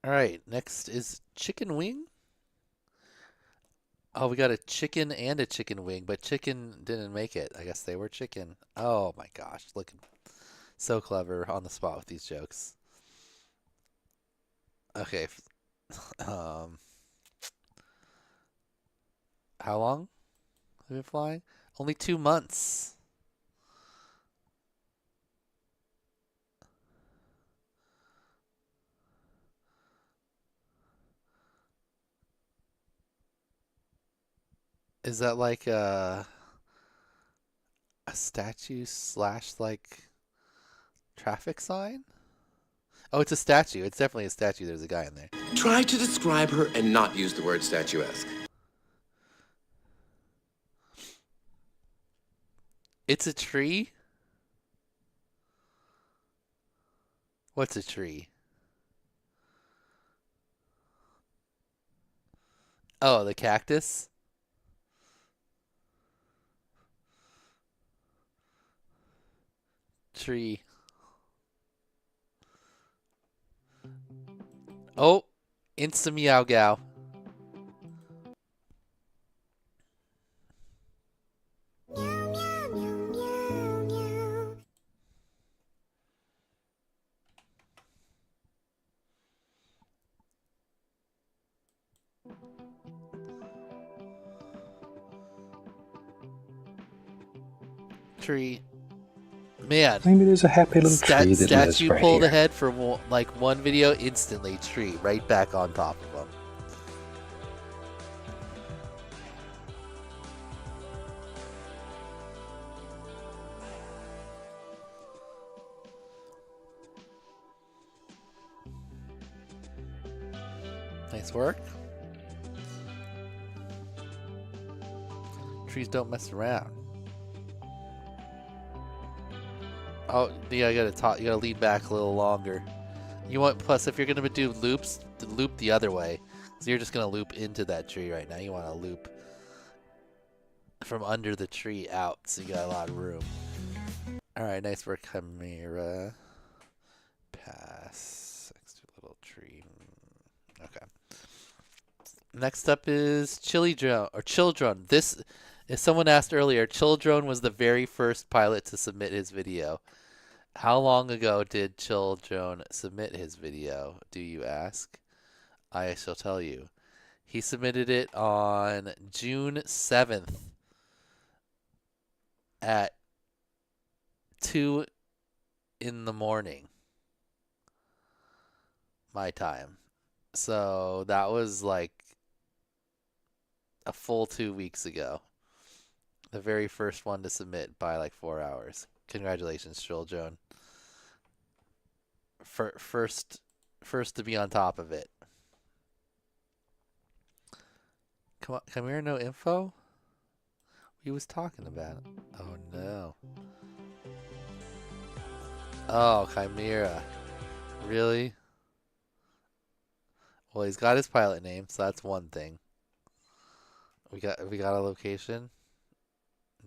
Alright, next is chicken wing. Oh, we got a chicken and a chicken wing, but chicken didn't make it. I guess they were chicken. Oh my gosh, looking so clever on the spot with these jokes. Okay. How long have you been flying? Only 2 months. Is that like a statue / like traffic sign? Oh, it's a statue. It's definitely a statue. There's a guy in there. Try to describe her and not use the word statuesque. It's a tree? What's a tree? Oh, the cactus? Tree. Oh, Insta Meow Gow. Tree. Man, Maybe there's a happy little tree that lives statue right pulled here. ahead for like one video, instantly tree right back on top of him. Nice work. Trees don't mess around. Oh, yeah, you gotta lean back a little longer. You want, plus if you're gonna do loops, loop the other way. So you're just gonna loop into that tree right now. You want to loop from under the tree out, so you got a lot of room. All right, nice work, Chimera. Pass next to a little tree. Okay. Next up is Children. This, as someone asked earlier, Children was the very first pilot to submit his video. How long ago did Children submit his video, do you ask? I shall tell you. He submitted it on June 7th at 2 in the morning, my time. So that was like a full 2 weeks ago. The very first one to submit by like 4 hours. Congratulations, Children. First to be on top of it. Come on, Chimera, no info? He was talking about it. Oh no. Oh, Chimera. Really? Well, he's got his pilot name, so that's one thing. We got a location?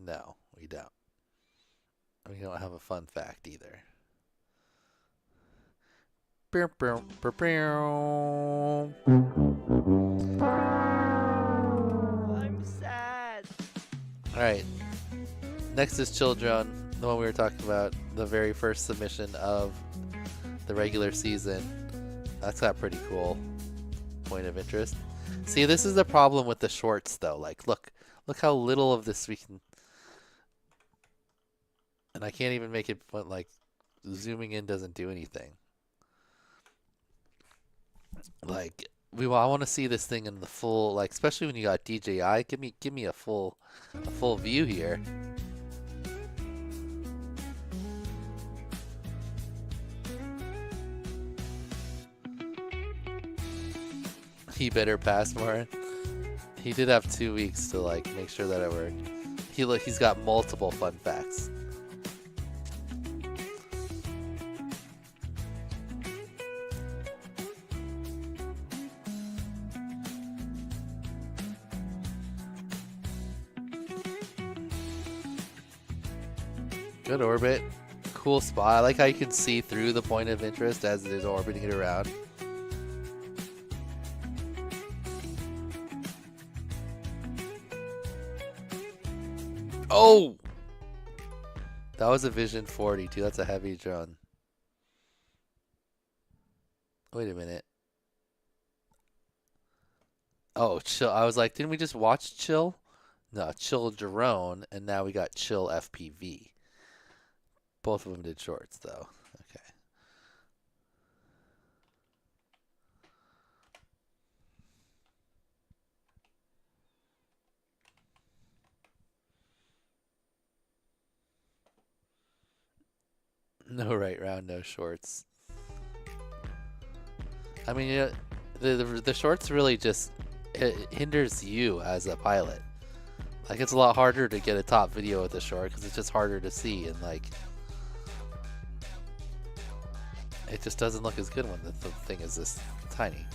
No, we don't. We don't have a fun fact either. I'm sad. Alright. Next is Children, the one we were talking about, the very first submission of the regular season. That's got pretty cool point of interest. See, this is the problem with the shorts though. Like, look how little of this we can. And I can't even make it, but like, zooming in doesn't do anything. Like, I want to see this thing in the full, like, especially when you got DJI. Give me a full view here. He better pass more. He did have 2 weeks to like make sure that it worked. He's got multiple fun facts. Good orbit. Cool spot. I like how you can see through the point of interest as it is orbiting it around. Oh! That was a Vision 40 too. That's a heavy drone. Wait a minute. Oh, Chill. I was like, didn't we just watch Chill? No, Chill Drone, and now we got Chill FPV. Both of them did shorts, though. Okay. No right round, no shorts. I mean, yeah, the shorts really just it hinders you as a pilot. Like, it's a lot harder to get a top video with the short because it's just harder to see, and like, it just doesn't look as good when the thing is this tiny.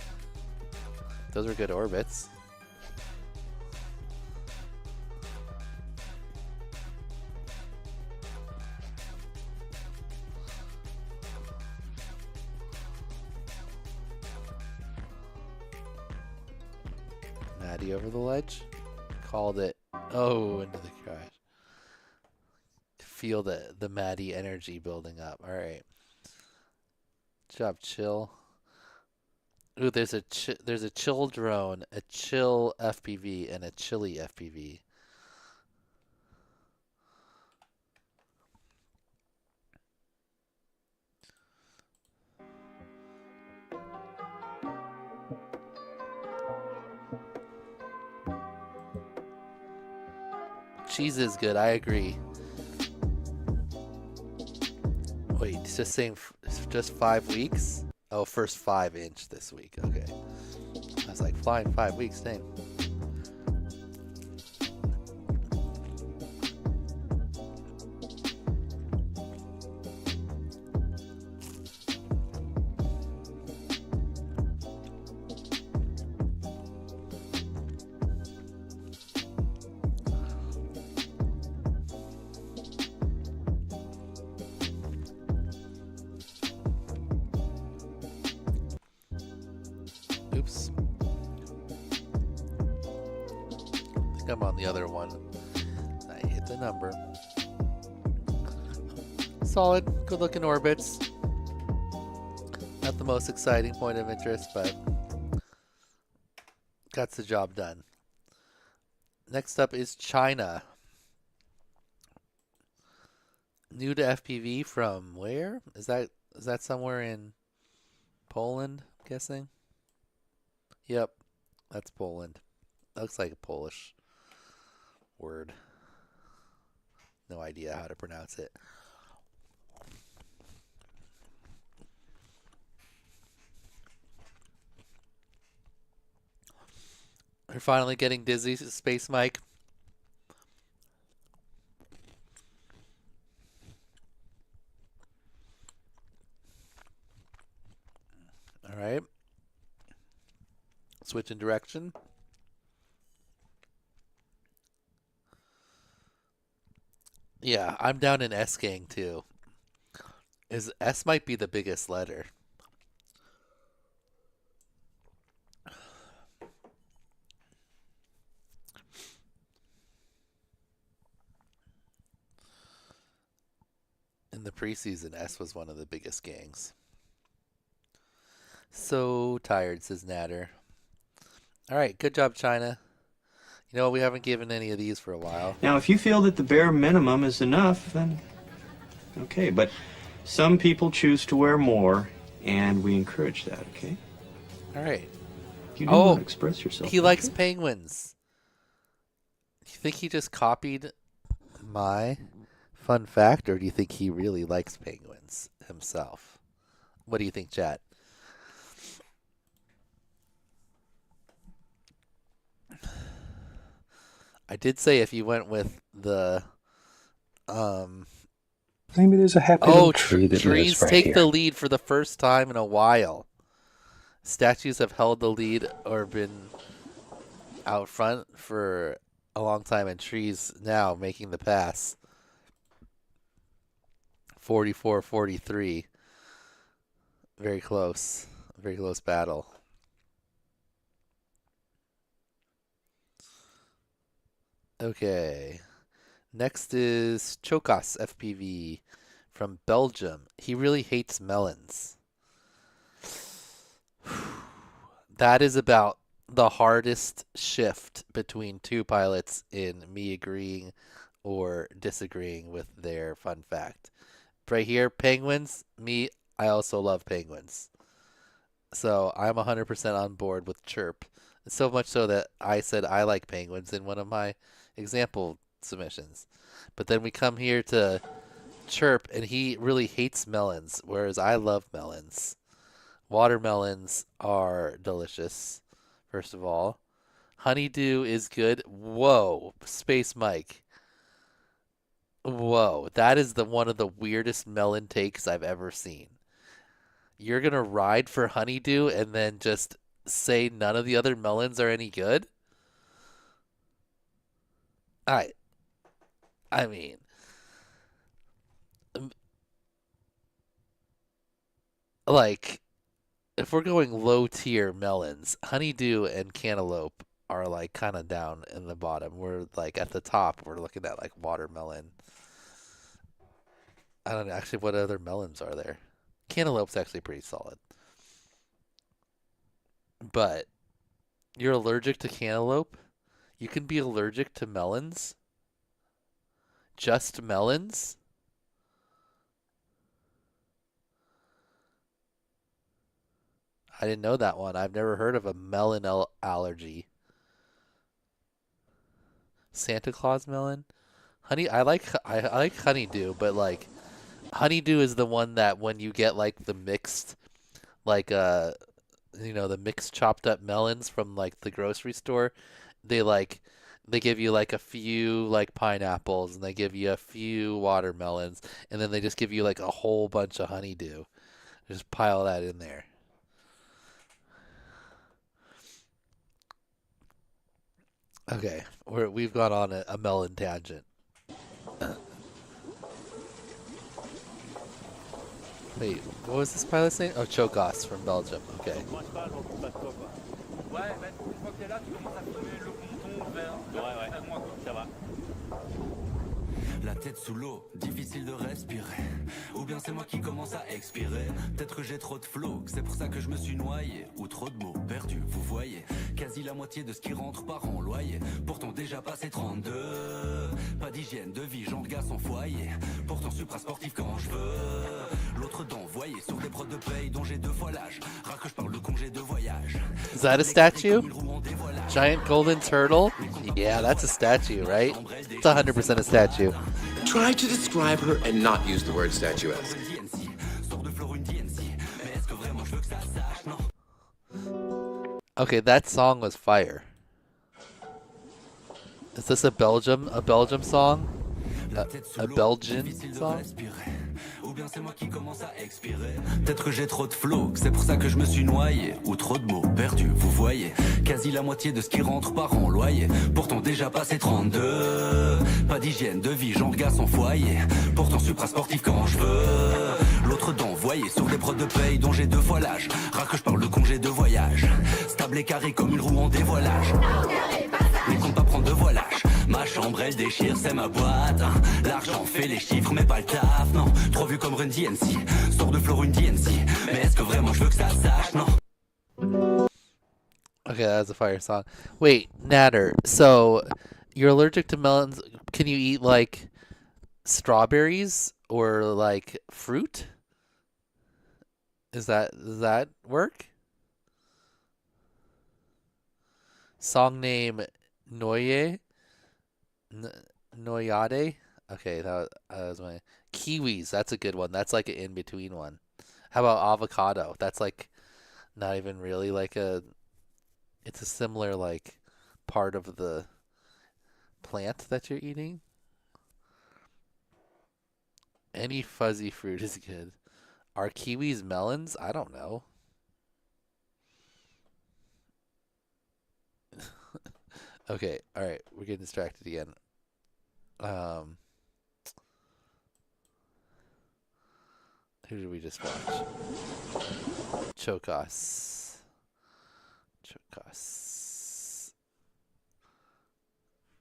Those are good orbits. Maddie over the ledge. Called it. Oh, into the crash. Feel the Maddie energy building up. All right. Good job, Chill. Ooh, there's a Chill drone, a Chill FPV, and a Chili FPV. Cheese is good, I agree. Wait, it's just saying just 5 weeks? Oh, first 5-inch this week. Okay. I was like, flying 5 weeks, dang. Oops. I think I'm on the other one. I hit the number. Solid, good looking orbits. Not the most exciting point of interest, but got the job done. Next up is China. New to FPV from where? Is that somewhere in Poland, I'm guessing? Yep, that's Poland. Looks like a Polish word. No idea how to pronounce it. We're finally getting dizzy, Space Mike. All right. Switch in direction. Yeah, I'm down in S gang too. S might be the biggest letter. In the preseason, S was one of the biggest gangs. So tired, says Natter. All right, good job, China. You know, we haven't given any of these for a while. Now, if you feel that the bare minimum is enough, then okay. But some people choose to wear more, and we encourage that, okay? All right. You do want to express yourself. He likes penguins. Do you think he just copied my fun fact, or do you think he really likes penguins himself? What do you think, chat? I did say if you went with the maybe there's a happy little tree that trees lives right take here. the lead for the first time in a while. Statues have held the lead or been out front for a long time, and trees now making the pass. 44-43. Very close. Very close battle. Okay. Next is Chokas FPV from Belgium. He really hates melons. That is about the hardest shift between two pilots in me agreeing or disagreeing with their fun fact. Right here, penguins. Me, I also love penguins. So I'm 100% on board with Chirp. So much so that I said I like penguins in one of my example submissions. But then we come here to Chirp, and he really hates melons, whereas I love melons. Watermelons are delicious, first of all. Honeydew is good. Whoa, Space Mike. Whoa, that is one of the weirdest melon takes I've ever seen. You're going to ride for Honeydew and then just say none of the other melons are any good? I mean, like, if we're going low tier melons, Honeydew and Cantaloupe are like kind of down in the bottom. We're like at the top, we're looking at like watermelon. I don't know actually what other melons are there. Cantaloupe's actually pretty solid. But you're allergic to cantaloupe? You can be allergic to melons? Just melons? I didn't know that one. I've never heard of a melon allergy. Santa Claus melon? I like honeydew, but like honeydew is the one that when you get like the mixed like the mixed chopped up melons from like the grocery store, they give you like a few like pineapples and they give you a few watermelons and then they just give you like a whole bunch of honeydew. Just pile that in there. Okay, we've gone on a melon tangent. Wait, what was this pilot saying? Oh, Chokas from Belgium. Okay. Ouais, bah, une fois que t'es là, tu commences à filmer le ponton vers moi, quoi. Ça va. La tête sous l'eau, difficile de respirer. Ou bien c'est moi qui commence à expirer. Peut-être que j'ai trop de flow, que c'est pour ça que je me suis noyé. Ou trop de mots perdus, vous voyez. Quasi la moitié de ce qui rentre par an loyer. Pourtant déjà passé 32. Pas d'hygiène de vie, genre de gars sans foyer. Pourtant supra sportif quand je veux. L'autre dent voyez sur des prods de paye dont j'ai 2 fois l'âge. Rare que je parle de congé de voyage. Is that a statue? Giant golden turtle? Yeah, that's a statue, right? It's 100% a statue. Try to describe her and not use the word statuesque. Okay, that song was fire. Is this a Belgium song? A Belgian song? Ou bien c'est moi qui commence à expirer. Peut-être que j'ai trop de flow, que c'est pour ça que je me suis noyé. Ou trop de mots perdus, vous voyez. Quasi la moitié de ce qui rentre par an loyer. Pourtant déjà passé 32. Pas d'hygiène de vie, genre de gars sans foyer. Pourtant supra sportif quand je veux. L'autre dent voyez sur des prods de paye dont j'ai 2 fois l'âge. Rare que je parle de congé de voyage. Stable et carré comme une roue en dévoilage. Mais compte pas prendre de voilage. Ma chambre elle déchire, c'est ma boîte. L'argent fait les chiffres mais pas le taf, non. Trop vu comme Run DNC, sort de floor une DNC. Mais est-ce que vraiment je veux que ça sache, non? Okay, that's a fire song. Wait, Natter, so you're allergic to melons. Can you eat like strawberries or like fruit? Does that work? Song name Noye? Noyade? Okay, that was my kiwis. That's a good one. That's like an in-between one. How about avocado? That's like not even really like it's a similar like part of the plant that you're eating. Any fuzzy fruit is good. Are kiwis melons? I don't know. Okay, all right, we're getting distracted again. Who did we just watch? Chokos.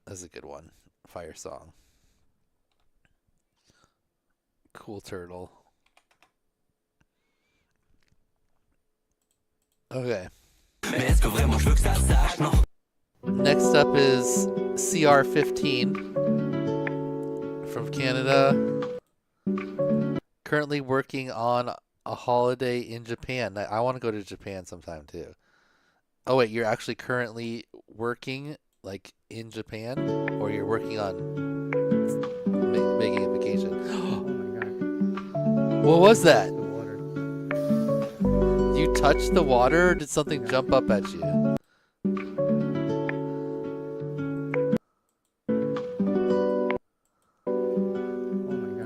That's a good one. Fire song. Cool turtle. Okay. Next up is CR15 from Canada. Currently working on a holiday in Japan. I want to go to Japan sometime too. Oh wait, you're actually currently working like in Japan, or you're working on making a vacation? Oh my god! What was that? The water. You touched the water, or did something jump up at you?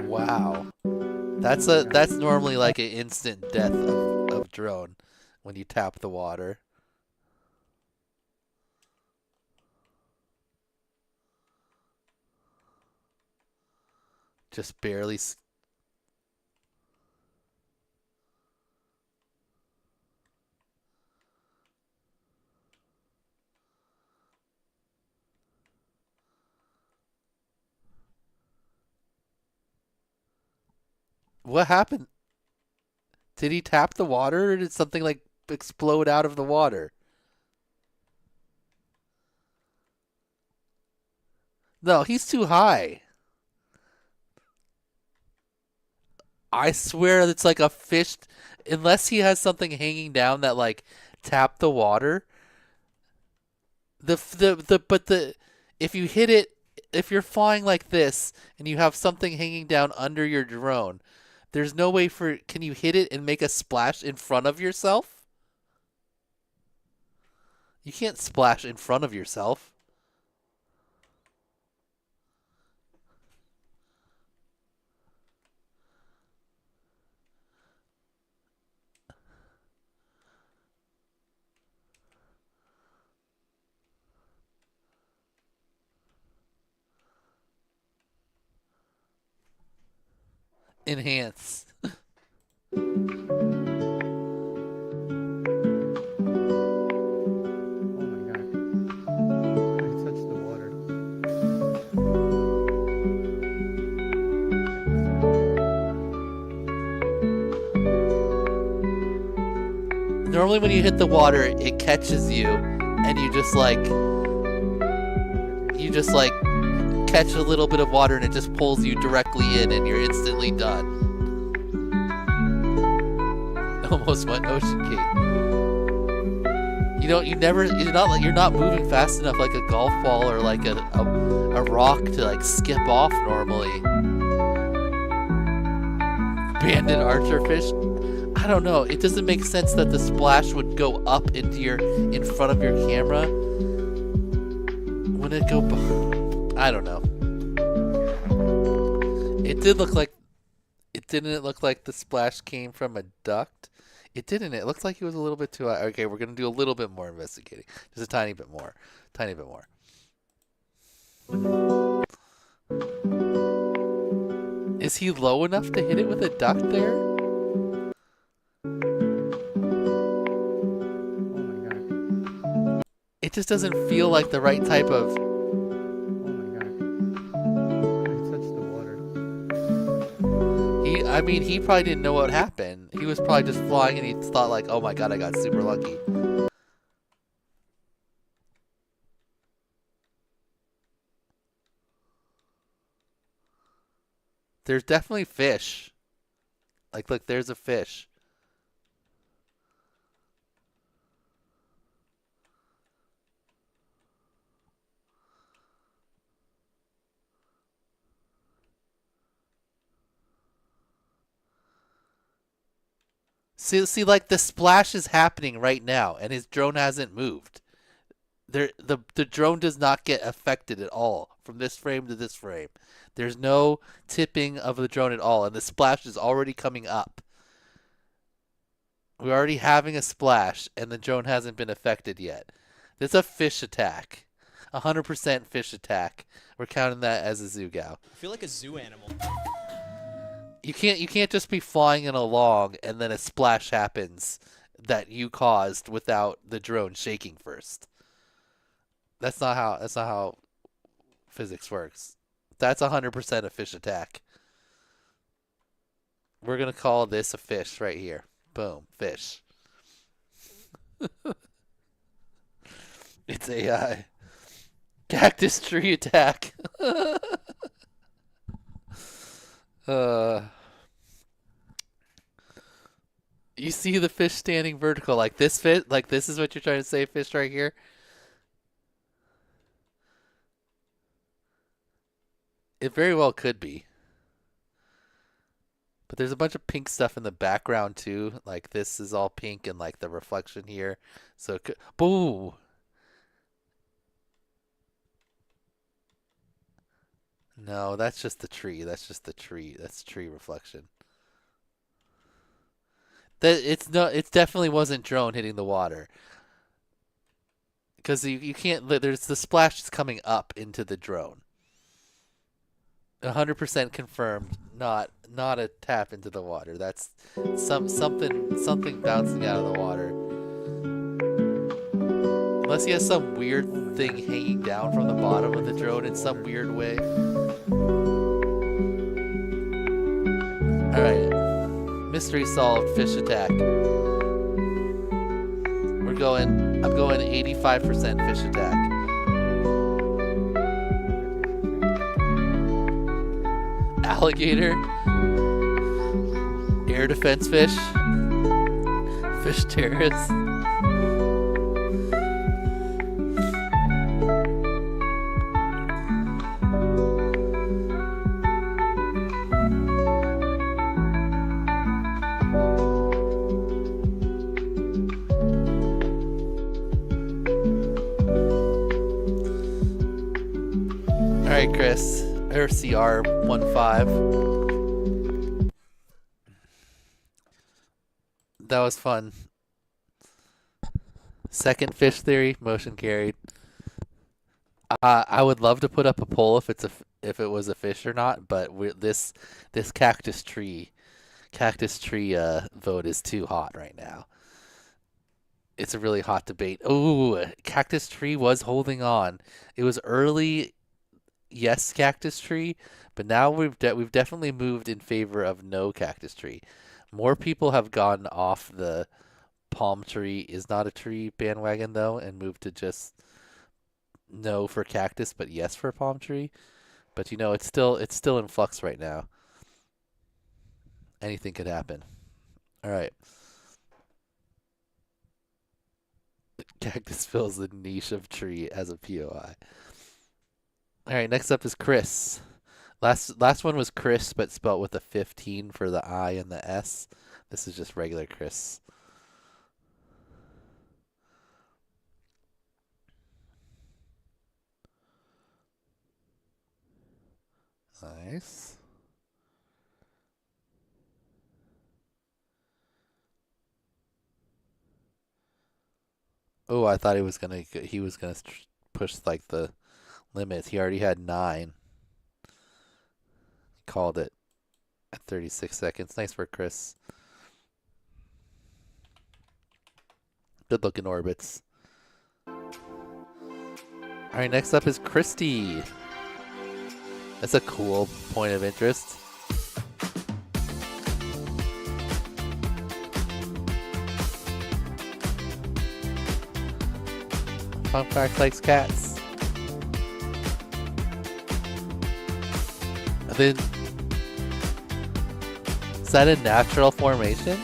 Wow. That's normally like an instant death of drone when you tap the water. Just barely. What happened? Did he tap the water, or did something like explode out of the water? No, he's too high. I swear it's like a fish, unless he has something hanging down that like tapped the water. If you hit it, if you're flying like this and you have something hanging down under your drone, there's no way can you hit it and make a splash in front of yourself? You can't splash in front of yourself. Enhance. Normally when you hit the water, it catches you, and you just like catch a little bit of water, and it just pulls you directly in, and you're instantly done. Almost went Ocean Gate. You're not moving fast enough like a golf ball or like a rock to like skip off normally. Banded archerfish. I don't know. It doesn't make sense that the splash would go up in front of your camera. Would it go? I don't know. It didn't look like the splash came from a duct. It didn't. It looked like it was a little bit too high. Okay, we're gonna do a little bit more investigating. Just a tiny bit more. Tiny bit more. Is he low enough to hit it with a duct there? It just doesn't feel like the right type of... He probably didn't know what happened. He was probably just flying and he thought like, oh my god, I got super lucky. There's definitely fish. Like, look, there's a fish. See, like the splash is happening right now, and his drone hasn't moved. The drone does not get affected at all from this frame to this frame. There's no tipping of the drone at all, and the splash is already coming up. We're already having a splash, and the drone hasn't been affected yet. There's a fish attack, 100% fish attack. We're counting that as a zoo gal. I feel like a zoo animal. You can't just be flying in along and then a splash happens that you caused without the drone shaking first. That's not how physics works. That's 100% a fish attack. We're gonna call this a fish right here. Boom, fish. It's a cactus tree attack. You see the fish standing vertical like this fish? Like this is what you're trying to say, fish right here? It very well could be. But there's a bunch of pink stuff in the background too. Like this is all pink and like the reflection here. So it could... Boo! No, that's just the tree. That's just the tree. That's tree reflection. It's definitely wasn't drone hitting the water. Because you can't, there's the splash is coming up into the drone. 100% confirmed, not a tap into the water. That's something bouncing out of the water. Unless he has some weird thing hanging down from the bottom of the drone in some weird way. Alright. Mystery solved, fish attack. I'm going 85% fish attack. Alligator. Air defense fish. Fish terrorists. Alright, Chris. RCR15. That was fun. Second fish theory, motion carried. I would love to put up a poll if it was a fish or not, but this cactus tree vote is too hot right now. It's a really hot debate. Oh, cactus tree was holding on. It was early. Yes, cactus tree, but now we've definitely moved in favor of no cactus tree. More people have gone off the palm tree is not a tree bandwagon though, and moved to just no for cactus, but yes for palm tree. But you know, it's still in flux right now. Anything could happen. All right. Cactus fills the niche of tree as a POI. All right, next up is Chris. Last one was Chris, but spelled with a 15 for the I and the S. This is just regular Chris. Nice. Oh, I thought he was gonna push like the limits. He already had 9. Called it at 36 seconds. Nice work, Chris. Good looking orbits. All right, next up is Christy. That's a cool point of interest. Fun fact likes cats. And then, is that a natural formation?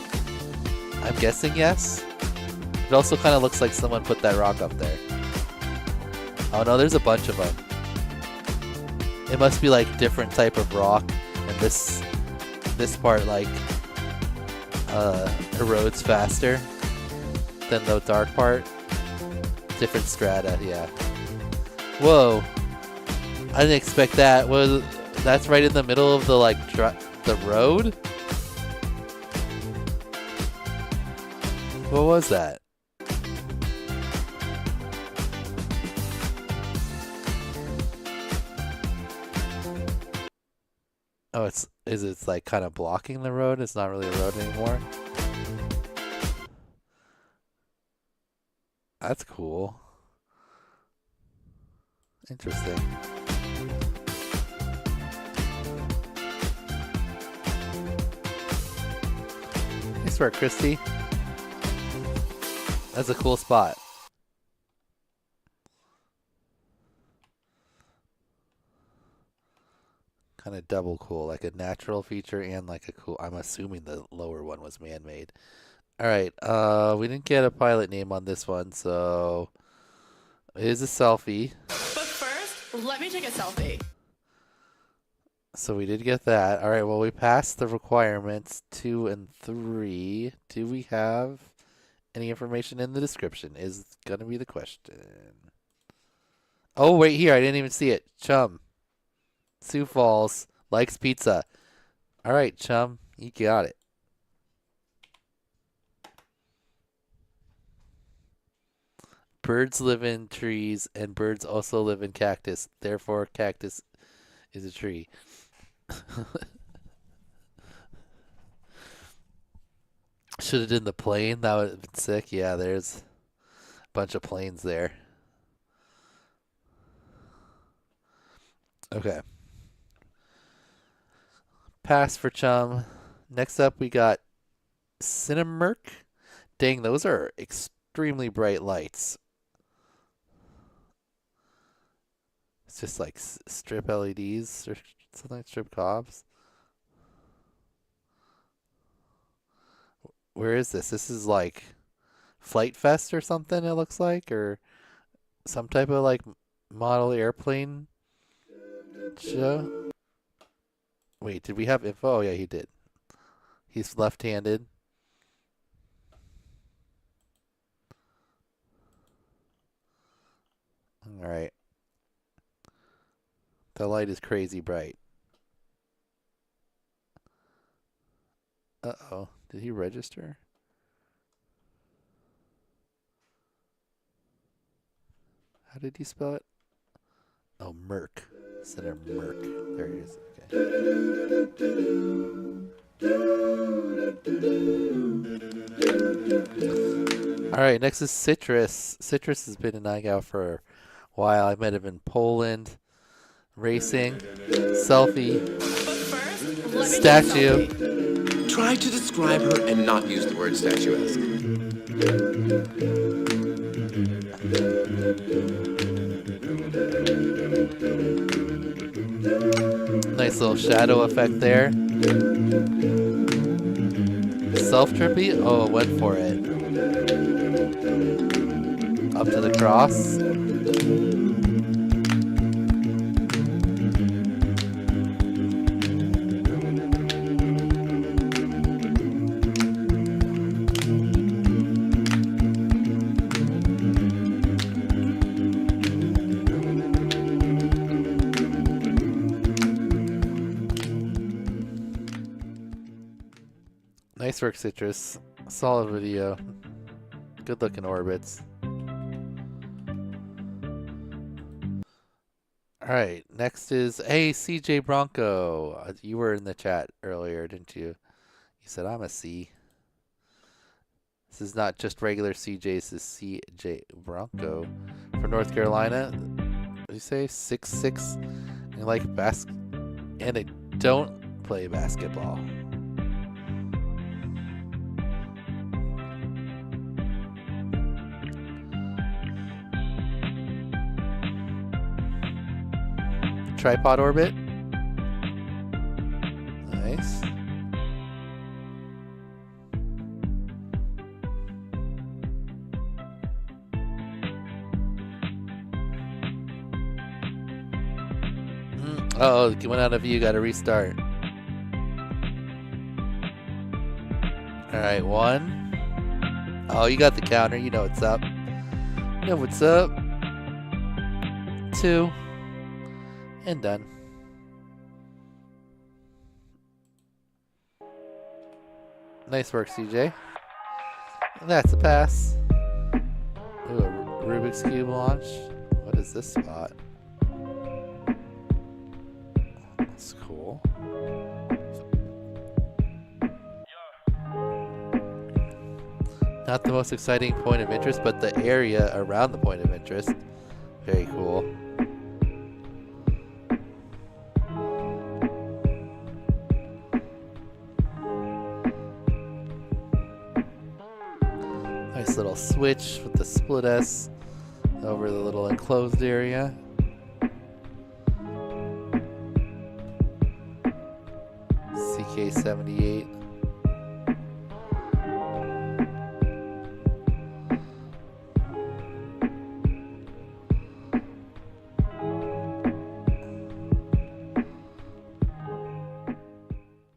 I'm guessing yes. It also kind of looks like someone put that rock up there. Oh no, there's a bunch of them. It must be like different type of rock, and this part like erodes faster than the dark part. Different strata, yeah. Whoa! I didn't expect that. That's right in the middle of the the road. What was that? Oh, is it like kind of blocking the road? It's not really a road anymore. That's cool. Interesting. Nice work, Christy. That's a cool spot. Kind of double cool, like a natural feature and like a cool. I'm assuming the lower one was man-made. All right, we didn't get a pilot name on this one, so it is a selfie. But first, let me take a selfie. So we did get that. All right, well, we passed the requirements 2 and 3. Do we have any information in the description? Is going to be the question. Oh, wait here. I didn't even see it. Chum. Sioux Falls likes pizza. All right, Chum. You got it. Birds live in trees, and birds also live in cactus. Therefore, cactus is a tree. Should have done the plane. That would have been sick. Yeah, there's a bunch of planes there. Okay. Pass for Chum. Next up, we got Cinemerc. Dang, those are extremely bright lights. It's just like strip LEDs or something like strip cobs. Where is this? This is like Flight Fest or something, it looks like, or some type of like model airplane show. Wait, did we have info? Oh yeah, he did. He's left-handed. All right. The light is crazy bright. Uh-oh. Did he register? How did he spell it? Oh, Merc. Cinemerc. There he is. Okay. All right, next is Citrus. Citrus has been in iGal for a while. I met him in Poland. Racing. Selfie. Statue. Try to describe her and not use the word statuesque. Nice little shadow effect there. Self-trippy? Oh, went for it. Up to the cross. Nice work, Citrus. Solid video. Good looking orbits. Alright, next is, hey, CJ Bronco. You were in the chat earlier, didn't you? You said, I'm a C. This is not just regular CJ, this is CJ Bronco from North Carolina. What do you say? 6'6". And you like and I don't play basketball. Tripod orbit. Nice. Uh-oh, it went out of view, gotta restart. Alright, 1. Oh, you got the counter, you know what's up. You know what's up. 2. And done. Nice work, CJ. That's a pass. Ooh, a Rubik's Cube launch. What is this spot? That's cool. Not the most exciting point of interest, but the area around the point of interest. Very cool. Nice little switch with the split S over the little enclosed area. CK78.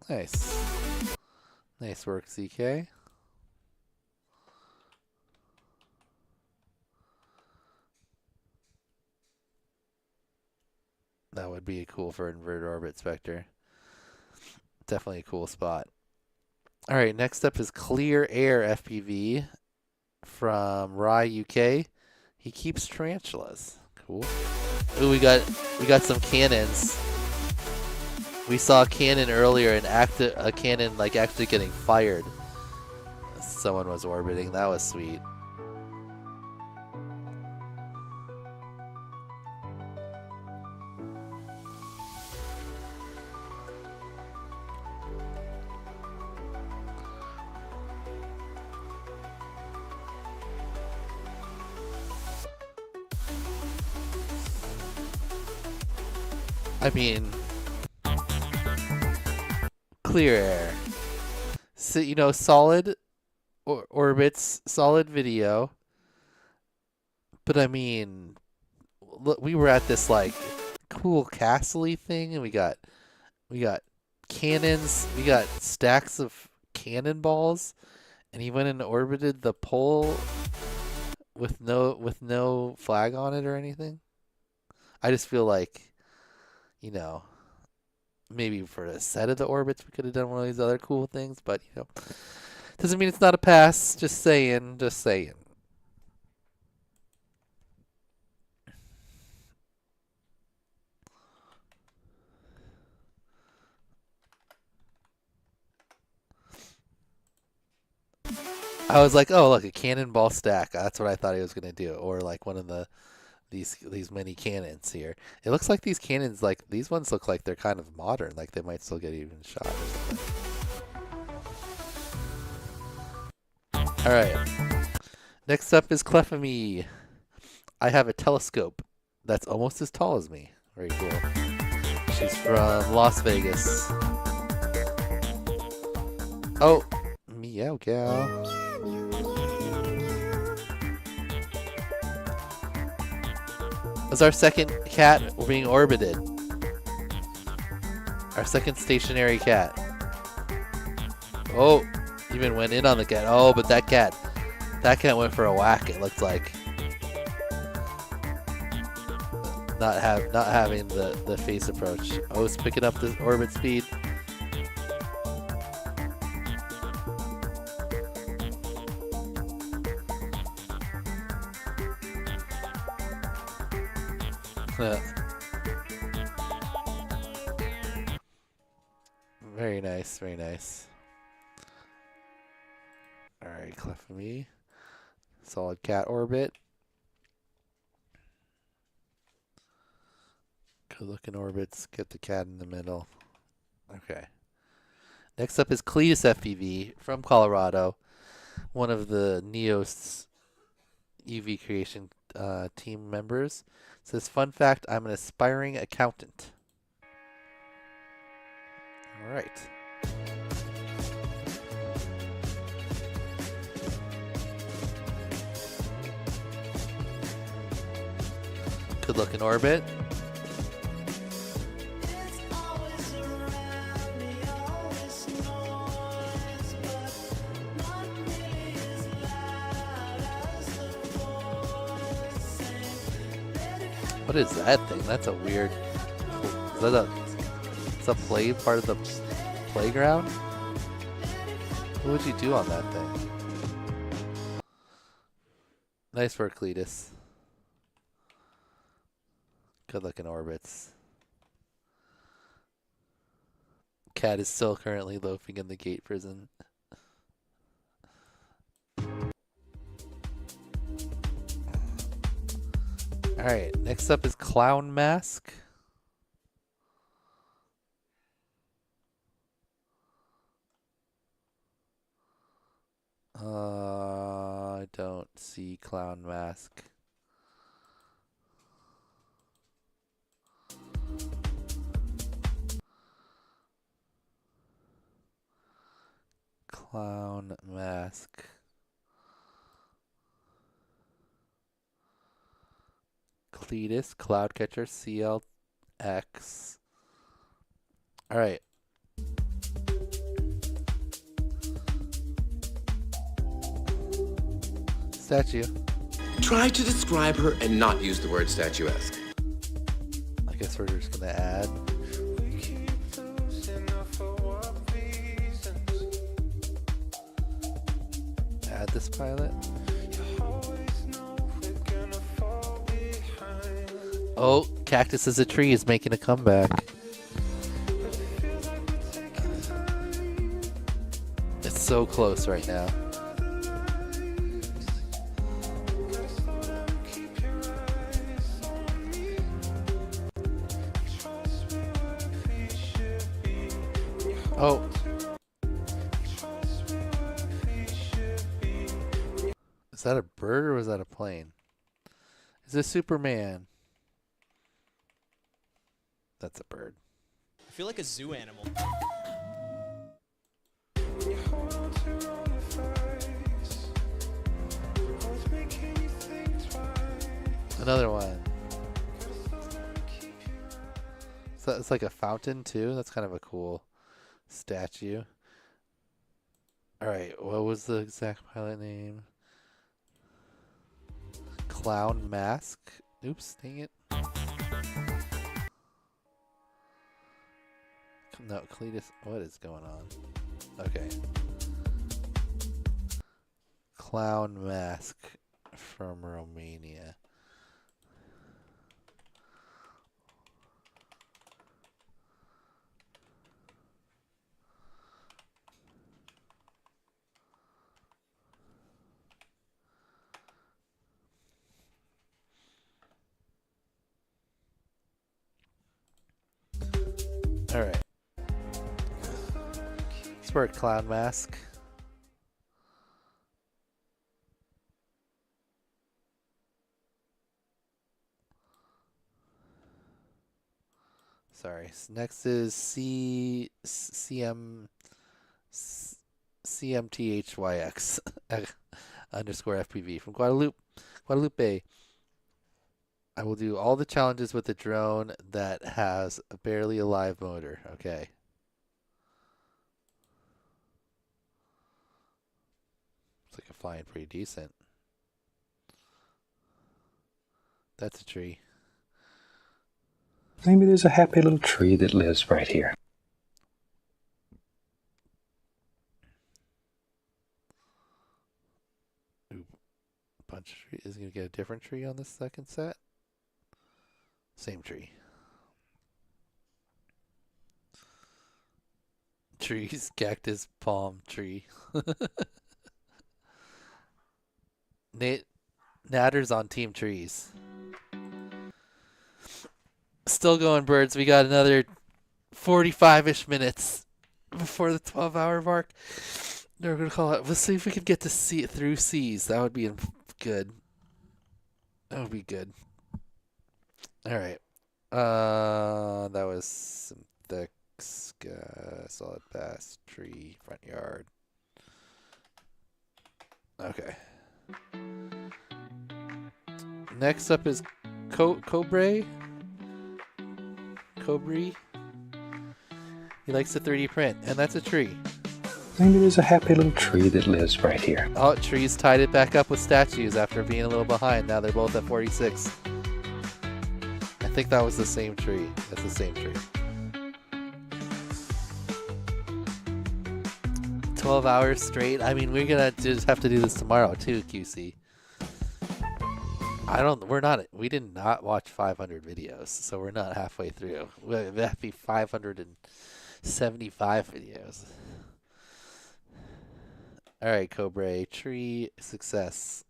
Nice. Nice work, CK. That would be cool for inverted orbit Spectre. Definitely a cool spot. Alright, next up is Clear Air FPV from Rye UK. He keeps tarantulas. Cool. Ooh, we got some cannons. We saw a cannon earlier and a cannon like actually getting fired. Someone was orbiting. That was sweet. I mean, Clear Air. So, you know, solid orbits, solid video. But I mean, look, we were at this like cool castle-y thing, and we got cannons, we got stacks of cannonballs, and he went and orbited the pole with no flag on it or anything. I just feel like, you know, maybe for a set of the orbits we could have done one of these other cool things, but you know, doesn't mean it's not a pass. Just saying, just saying. I was like, oh look, a cannonball stack. That's what I thought he was gonna do, or like one of these mini cannons here. It looks like these cannons, like these ones look like they're kind of modern, like they might still get even shot or something. Alright. Next up is Clefamy. I have a telescope that's almost as tall as me. Very cool. She's from Las Vegas. Oh, meow gal. That's our second cat being orbited. Our second stationary cat. Oh, even went in on the cat. Oh, but that cat went for a whack, it looked like. Not having the face approach. Oh, it's picking up the orbit speed. Very nice, very nice. Alright, Clefamy. Solid cat orbit. Good looking orbits. Get the cat in the middle. Okay. Next up is Cletus FPV from Colorado. One of the Neos UV creation team members. Says, fun fact, I'm an aspiring accountant. All right. Good looking orbit. What is that thing? That's a weird. Is that it's a play part of the playground? What would you do on that thing? Nice work, Cletus. Good looking orbits. Cat is still currently loafing in the gate prison. Alright, next up is Clown Mask. I don't see Clown Mask. Clown Mask. Cletus, Cloudcatcher, CLX. Alright. Statue. Try to describe her and not use the word statuesque. I guess we're just gonna add. Add this pilot. Oh, Cactus as a Tree is making a comeback. It's so close right now. Oh. Is that a bird or was that a plane? Is it Superman? That's a bird. I feel like a zoo animal. Another one. So it's like a fountain too. That's kind of a cool statue. All right, what was the exact pilot name? Clown Mask. Oops, dang it. No, Cletus. What is going on? Okay. Clown Mask from Romania. All right. Let's work Clown Mask. Sorry. Next is CMTHYX underscore FPV from Guadalupe. I will do all the challenges with a drone that has a barely alive motor. Okay. Looks like I'm flying pretty decent. That's a tree. Maybe there's a happy little tree that lives right here. Ooh, bunch of trees. Is he gonna get a different tree on this second set? Same tree. Trees, cactus, palm, tree. Natter's on Team Trees. Still going, birds. We got another 45-ish minutes before the 12-hour mark. We're going to call it. Let's see if we can get to see it through C's. That would be good. That would be good. All right. That was synthetic, solid pass, tree, front yard. Okay. Next up is Cobray. He likes to 3D print, and that's a tree. Maybe there's a happy little tree that lives right here. Oh, trees tied it back up with statues after being a little behind. Now they're both at 46. I think that was the same tree. That's the same tree. 12 hours straight. I mean, we're gonna just have to do this tomorrow too, QC. We did not watch 500 videos, so we're not halfway through. That'd be 575 videos. All right, Cobra, tree success.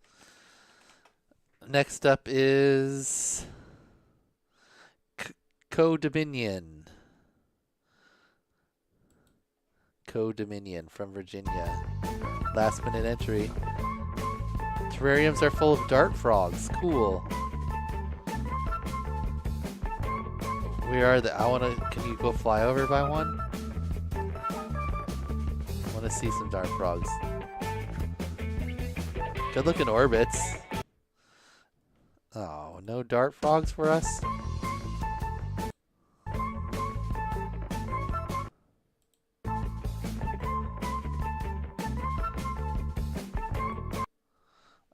Next up is Co-Dominion from Virginia. Last minute entry. Terrariums are full of dart frogs. Cool. Can you go fly over by one? I want to see some dart frogs. Good looking orbits. Oh, no dart frogs for us?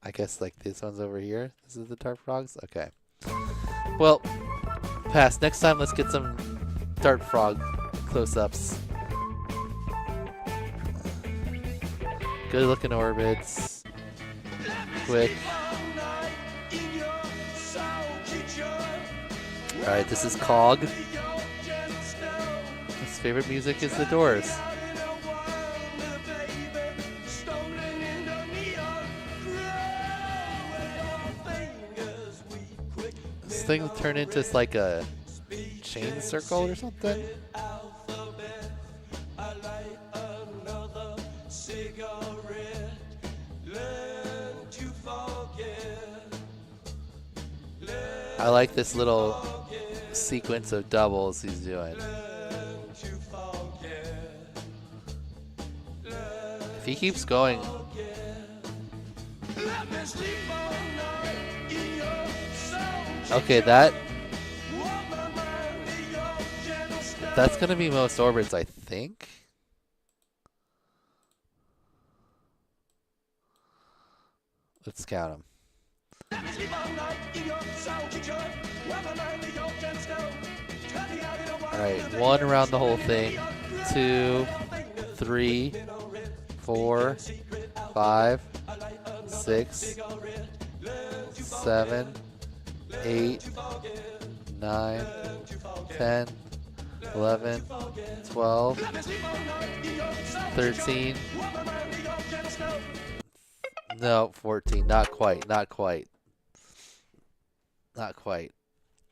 I guess like this one's over here. This is the dart frogs? Okay. Well, pass. Next time, let's get some dart frog close-ups. Good looking orbits. Quick. Alright, this is Cog. His favorite music is The Doors. This thing turned into like a chain circle or something. I like this little sequence of doubles he's doing. If he keeps going. Okay, that's gonna be most orbits, I think. Let's count them. Alright, 1 around the whole thing. 2, 3, 4, 5, 6, 7, 8, 9, 10, 11, 12, 13. No, 14. Not quite.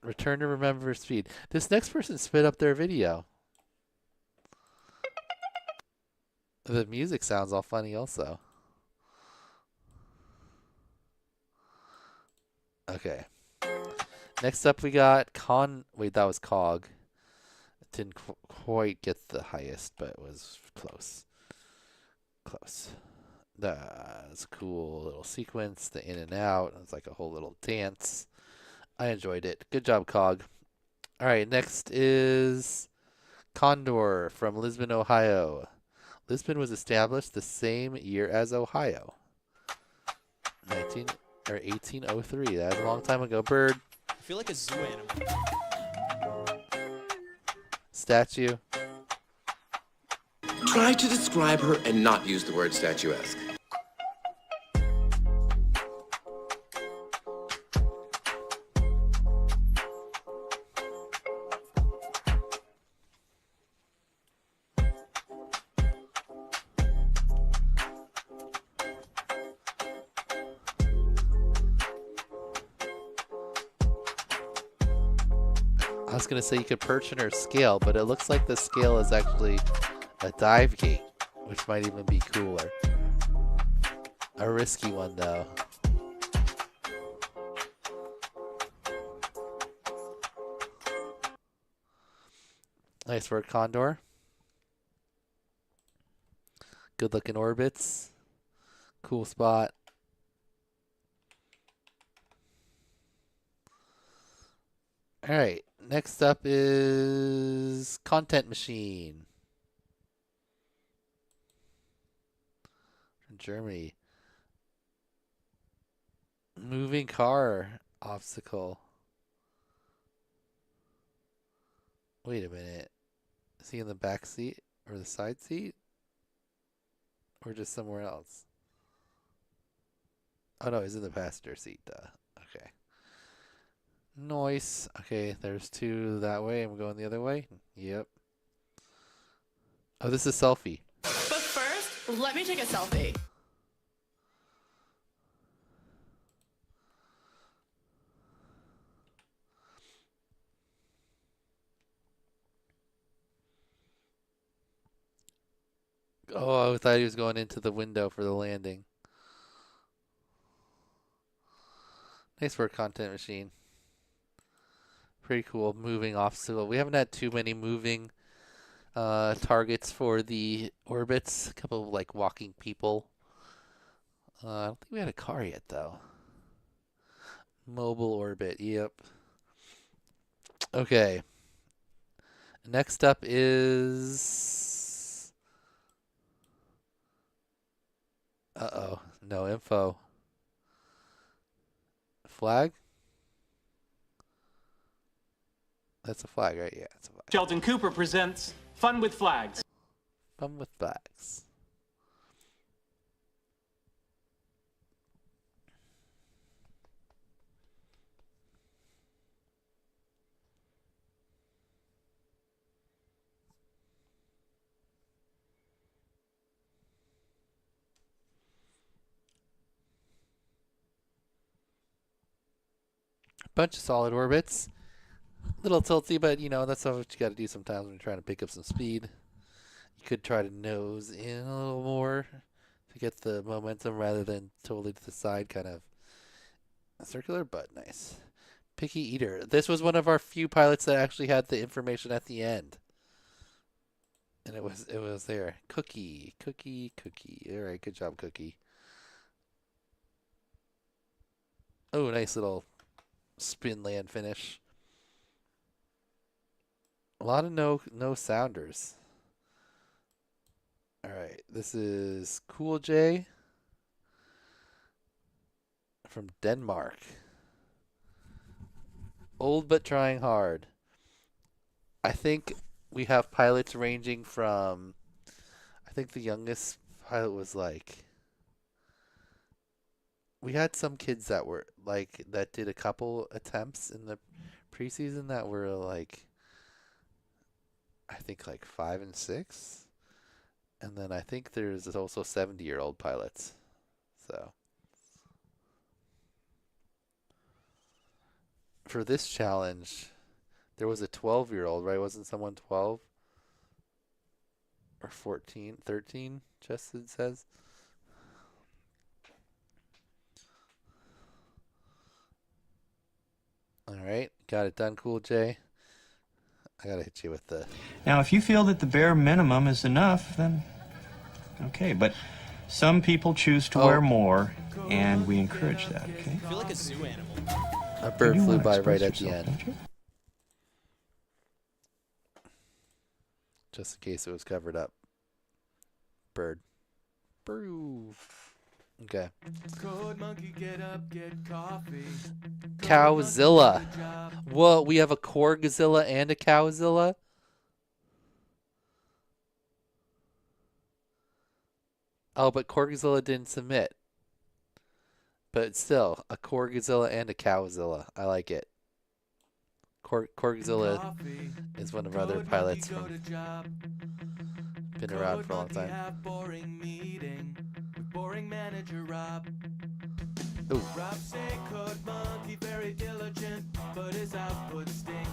Return to remember speed. This next person sped up their video. The music sounds all funny also. Okay. Next up we got Wait, that was Cog. Didn't quite get the highest, but it was close. Close. That's a cool little sequence. The in and out. It's like a whole little dance. I enjoyed it. Good job, Cog. All right, next is Condor from Lisbon, Ohio. Lisbon was established the same year as Ohio. 1803. That was a long time ago. Bird. I feel like a zoo animal. Statue. Try to describe her and not use the word statuesque. I was going to say you could perch in her scale, but it looks like the scale is actually a dive gate, which might even be cooler. A risky one, though. Nice work, Condor. Good looking orbits. Cool spot. All right. Next up is Content Machine from Germany. Moving car obstacle. Wait a minute. Is he in the back seat or the side seat? Or just somewhere else? Oh no, he's in the passenger seat. Okay. Nice. Okay, there's two that way. I'm going the other way. Yep. Oh, this is selfie. But first, let me take a selfie. Oh, I thought he was going into the window for the landing. Nice work, Content Machine. Pretty cool. Moving obstacle. We haven't had too many moving targets for the orbits. A couple of like walking people. I don't think we had a car yet, though. Mobile orbit. Yep. Okay. Next up is... Uh-oh. No info. Flag? That's a flag, right? Yeah, it's a flag. Sheldon Cooper presents Fun with Flags. Fun with flags. Bunch of solid orbits. Little tilty, but you know, that's what you got to do sometimes when you're trying to pick up some speed. You could try to nose in a little more to get the momentum rather than totally to the side, kind of circular, but nice. Picky Eater. This was one of our few pilots that actually had the information at the end. And it was there. Cookie. All right, good job, Cookie. Oh, nice little spin land finish. A lot of no sounders. All right, this is Cool J from Denmark. Old but trying hard. I think we have pilots ranging from, I think the youngest pilot was like, we had some kids that were like, that did a couple attempts in the preseason that were like, I think like 5 and 6. And then I think there's also 70-year-old pilots. So for this challenge, there was a 12-year-old, right? Wasn't someone 12? Or 14, 13, Justin says. All right, got it done, Cool J. I gotta hit you with the... Now, if you feel that the bare minimum is enough, then okay. But some people choose to wear more, and we encourage that, okay? I feel like a zoo animal. A bird flew by right at the end. Just in case it was covered up. Bird. Brew. Okay. Cowzilla. Whoa, we have a Corgzilla and a Cowzilla? Oh, but Corgzilla didn't submit. But still, a Corgzilla and a Cowzilla. I like it. Corgzilla is one of our other pilots from... Been around for a long time. Boring manager Rob. Ooh. Rob say code monkey very diligent, but his output stink.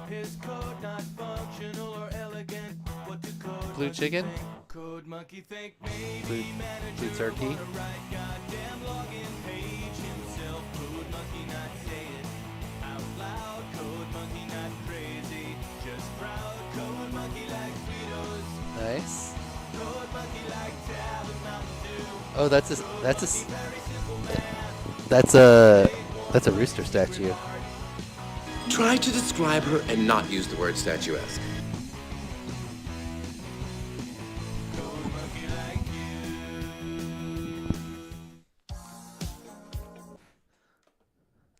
His code not functional or elegant. What do code Blue chicken? think? Code monkey think maybe Blue turkey? right goddamn login page himself. Code monkey not say it out loud. Code monkey not crazy, just proud. Code monkey like Fritos. Nice. Code monkey like Tab and Mountain Dew. Oh, that's a rooster statue. Try to describe her and not use the word statuesque.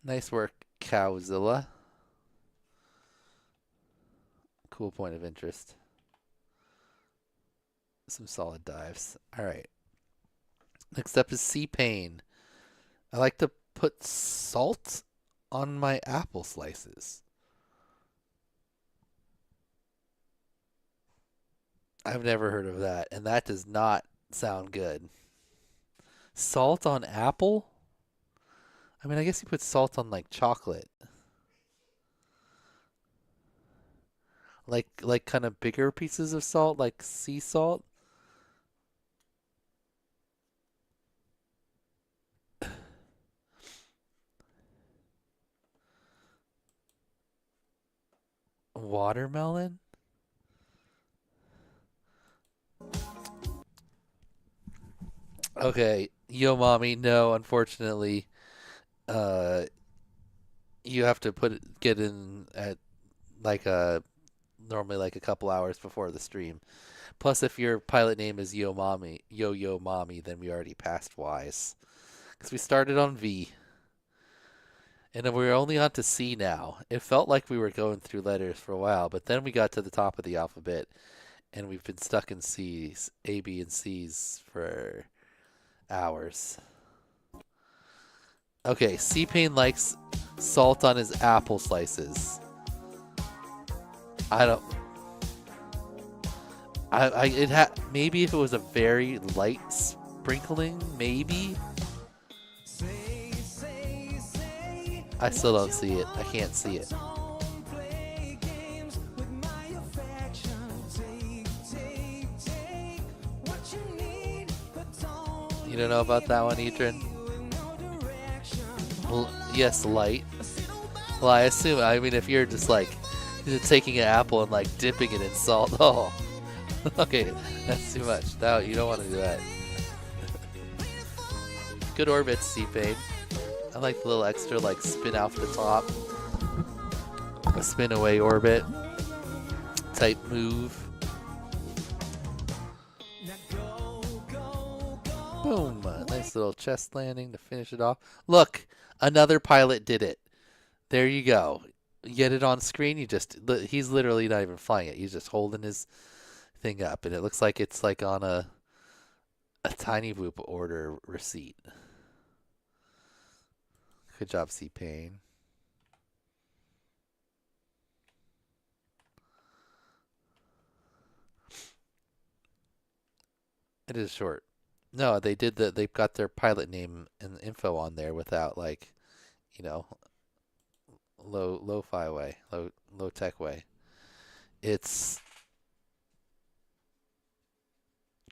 Nice work, Cowzilla. Cool point of interest. Some solid dives. All right. Next up is C-Pain. I like to put salt on my apple slices. I've never heard of that, and that does not sound good. Salt on apple? I mean, I guess you put salt on like chocolate. Like kind of bigger pieces of salt, like sea salt. Watermelon? Okay, Yo Mommy, no, unfortunately. You have to get in at normally like a couple hours before the stream. Plus, if your pilot name is Yo Mommy, then we already passed Y's. Because we started on V. And then we're only on to C now. It felt like we were going through letters for a while, but then we got to the top of the alphabet, and we've been stuck in C's, A, B, and C's for hours. Okay, C-Pain likes salt on his apple slices. Maybe if it was a very light sprinkling, maybe. I still don't see it. I can't see it. You don't know about that one, Ethan? Yes, light. Well, I mean, if you're just like taking an apple and like dipping it in salt, oh, okay, that's too much. No, you don't want to do that. Good orbits, C-Pain. I like the little extra like spin off the top, a spin away orbit type move. Boom! Nice little chest landing to finish it off. Look, another pilot did it. There you go. You get it on screen. He's literally not even flying it. He's just holding his thing up, and it looks like it's like on a tiny Whoop order receipt. Good job, C-Pain. It is short. No, they did they've got their pilot name and info on there without like, low-fi way, low tech way. It's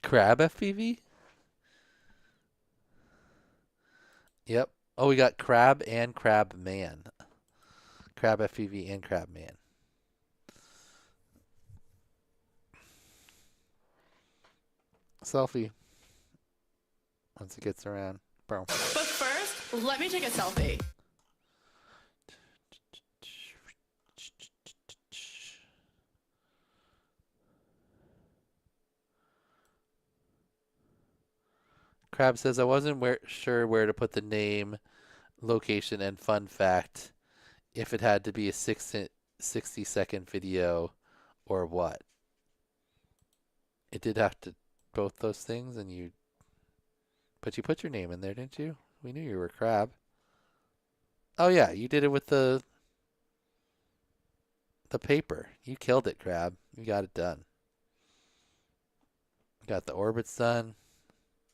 Crab FPV? Yep. Oh, we got Crab and Crab Man. Crab FPV and Crab Man. Selfie. Once it gets around. Boom. But first, let me take a selfie. Crab says, I wasn't sure where to put the name, location, and fun fact, if it had to be a 60-second video or what. It did have to both those things, and you put your name in there, didn't you? We knew you were Crab. Oh yeah, you did it with the paper. You killed it, Crab. You got it done. Got the orbits done.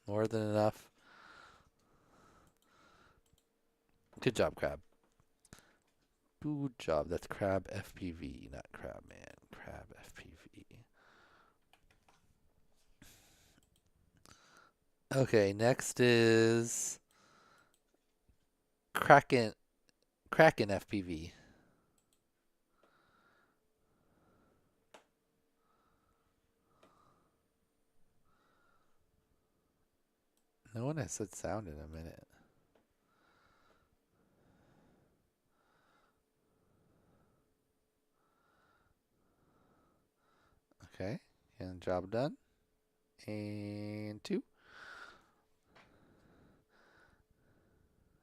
More than enough. Good job, Crab. Good job. That's Crab FPV, not Crab Man. Crab FPV. Okay, next is Kraken FPV. No one has said sound in a minute. Okay, and job done. And 2.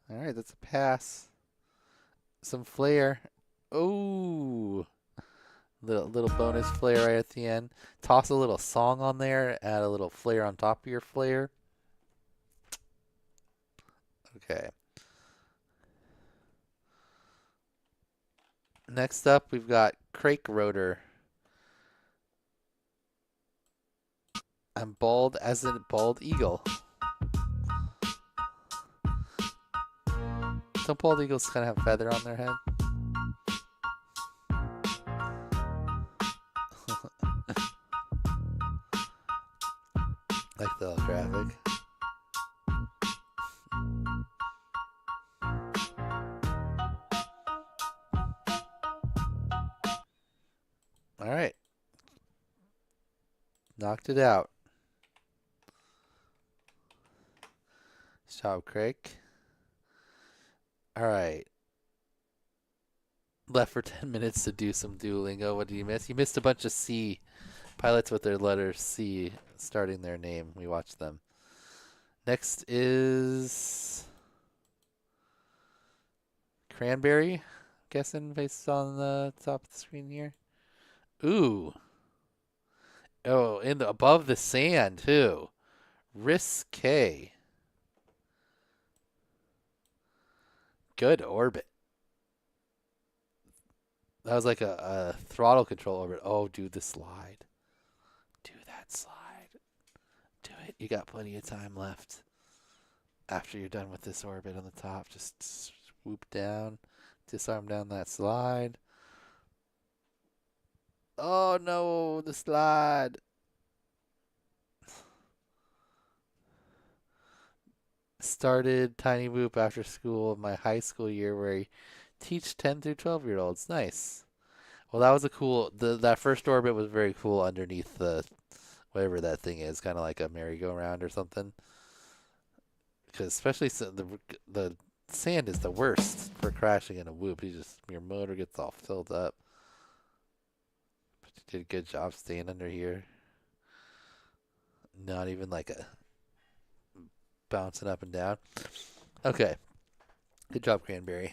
All right, that's a pass. Some flare. Oh, little bonus flare right at the end. Toss a little song on there. Add a little flare on top of your flare. Okay. Next up, we've got Crake Rotor. I'm bald as a bald eagle. Don't bald eagles kind of have feather on their head? Like the graphic. All right. Knocked it out. Nice job, Craig. All right. Left for 10 minutes to do some Duolingo. What did you miss? You missed a bunch of C. Pilots with their letter C starting their name. We watched them. Next is Cranberry. Guessing based on the top of the screen here. Ooh. Oh, above the sand too. Risque. Good orbit. That was like a throttle control orbit. Oh, do the slide. Do that slide. Do it. You got plenty of time left. After you're done with this orbit on the top, just swoop down. Disarm down that slide. Oh no, the slide. Started Tiny Whoop after school in my high school year where I teach 10 through 12-year-olds. Nice. Well, that was a cool, that first orbit was very cool underneath the, whatever that thing is, kind of like a merry-go-round or something. Because especially the sand is the worst for crashing in a whoop. Your motor gets all filled up. But you did a good job staying under here. Not even like a bouncing up and down. Okay. Good job, Cranberry.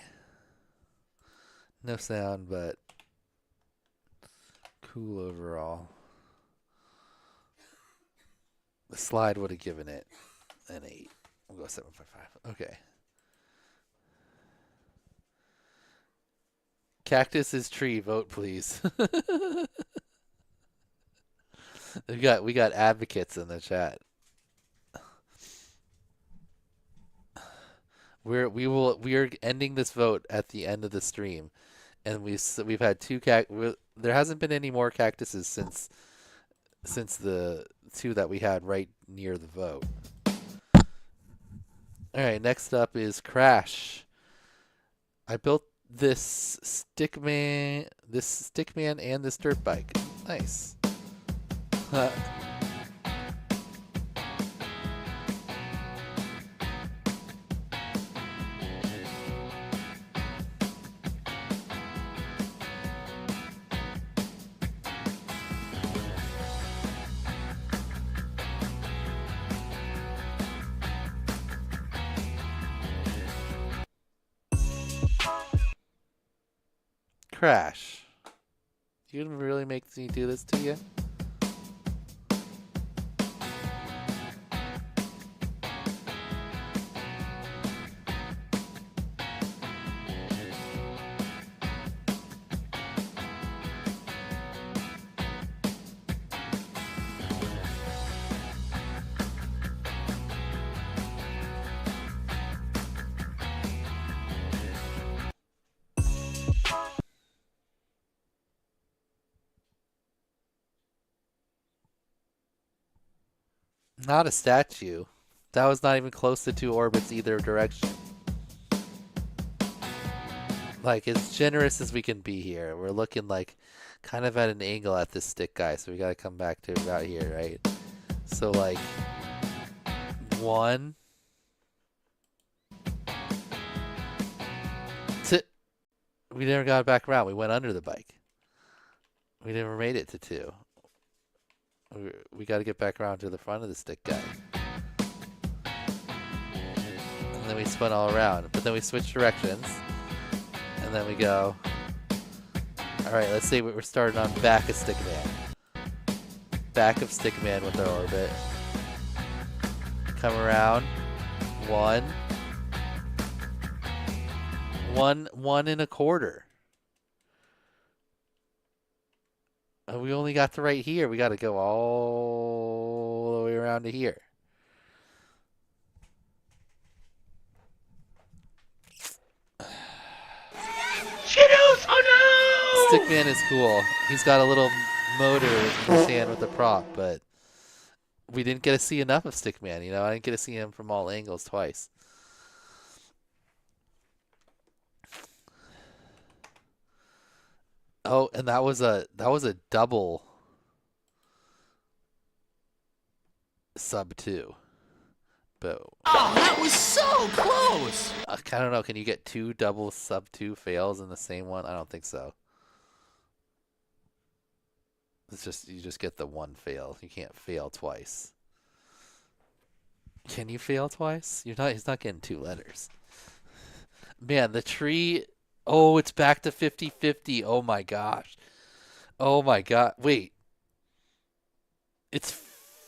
No sound, but cool overall. The slide would have given it an 8. We'll go 7.5. Okay. Cactus is tree. Vote, please. we got advocates in the chat. We are ending this vote at the end of the stream, and we've had 2 there hasn't been any more cactuses since the 2 that we had right near the vote. All right, next up is Crash. I built this stickman and this dirt bike. Nice. Crash. You really make me do this to you? Not a statue. That was not even close to 2 orbits either direction. Like, as generous as we can be here. We're looking like kind of at an angle at this stick guy, so we gotta come back to about here, right? So like 1 to, we never got back around. We went under the bike. We never made it to 2. We got to get back around to the front of the stick guy. And then we spun all around. But then we switched directions. And then we go. Alright, let's say we're starting on back of Stickman. Back of Stickman with our orbit. Come around. 1. 1 1.25. We only got to right here. We got to go all the way around to here. Skittles! Oh no! Stickman is cool. He's got a little motor in his hand with the prop, but we didn't get to see enough of Stickman. You know, I didn't get to see him from all angles twice. Oh, and that was a double sub 2. But oh, that was so close. I don't know. Can you get 2 double sub 2 fails in the same one? I don't think so. It's just you just get the 1 fail. You can't fail twice. Can you fail twice? You're not. He's not getting 2 letters. Man, the tree. Oh, it's back to 50-50. Oh my gosh. Oh my god. Wait. It's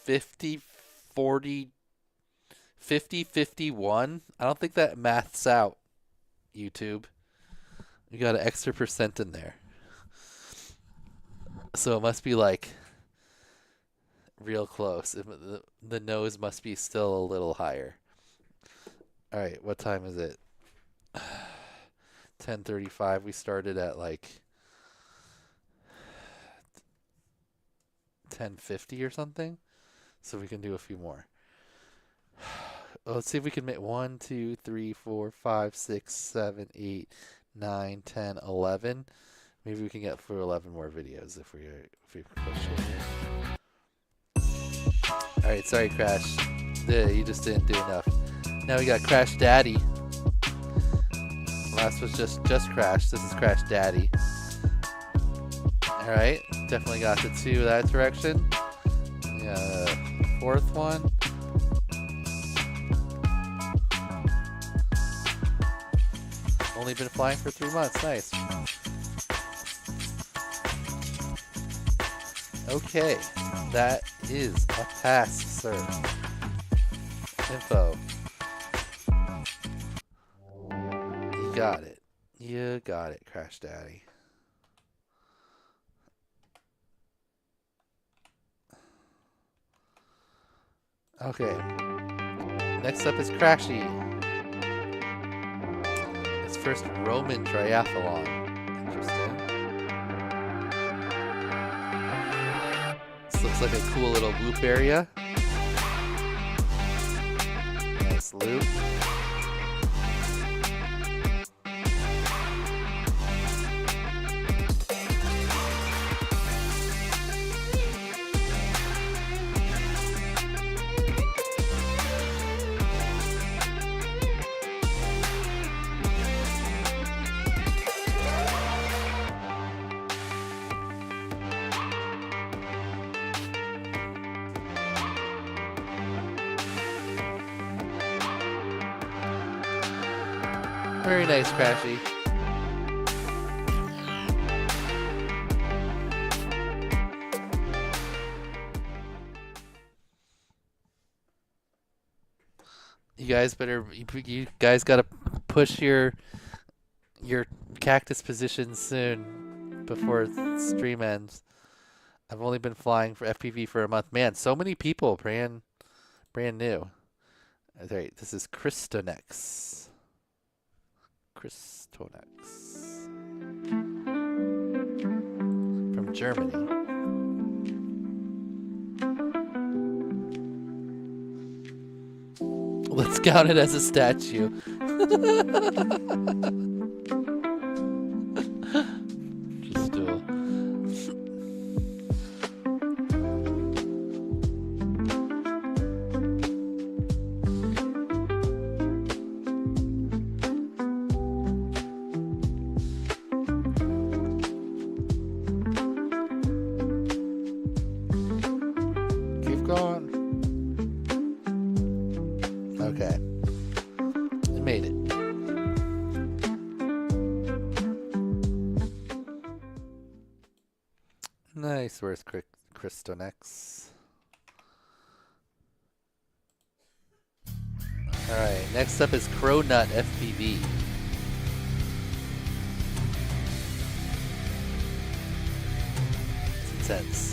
50-40. 50-51. I don't think that maths out, YouTube. You got an extra % in there. So it must be like real close. The nose must be still a little higher. All right, what time is it? 10:35. We started at like 10:50 or something. So we can do a few more. Let's see if we can make 1, 2, 3, 4, 5, 6, 7, 8, 9, 10, 11. Maybe we can get through 11 more videos if we push it. All right, sorry, Crash. Yeah, you just didn't do enough. Now we got Crash Daddy. Last was just Crash. This is Crash Daddy. All right, definitely got the 2 that direction. Yeah, 4th one. Only been flying for 3 months. Nice. Okay, that is a pass, sir. Info. You got it. You got it, Crash Daddy. Okay. Next up is Crashy. His first Roman triathlon. Interesting. This looks like a cool little loop area. Nice loop. Very nice, Crashy. guys gotta push your cactus positions soon before stream ends. I've only been flying for FPV for a month. Man, so many people, brand new. Alright, this is Christonex. From Germany. Let's count it as a statue. Just do it. Keep going. Okay. I made it. Nice. Where's Christonex? Alright, next up is Cronut FPV. It's intense.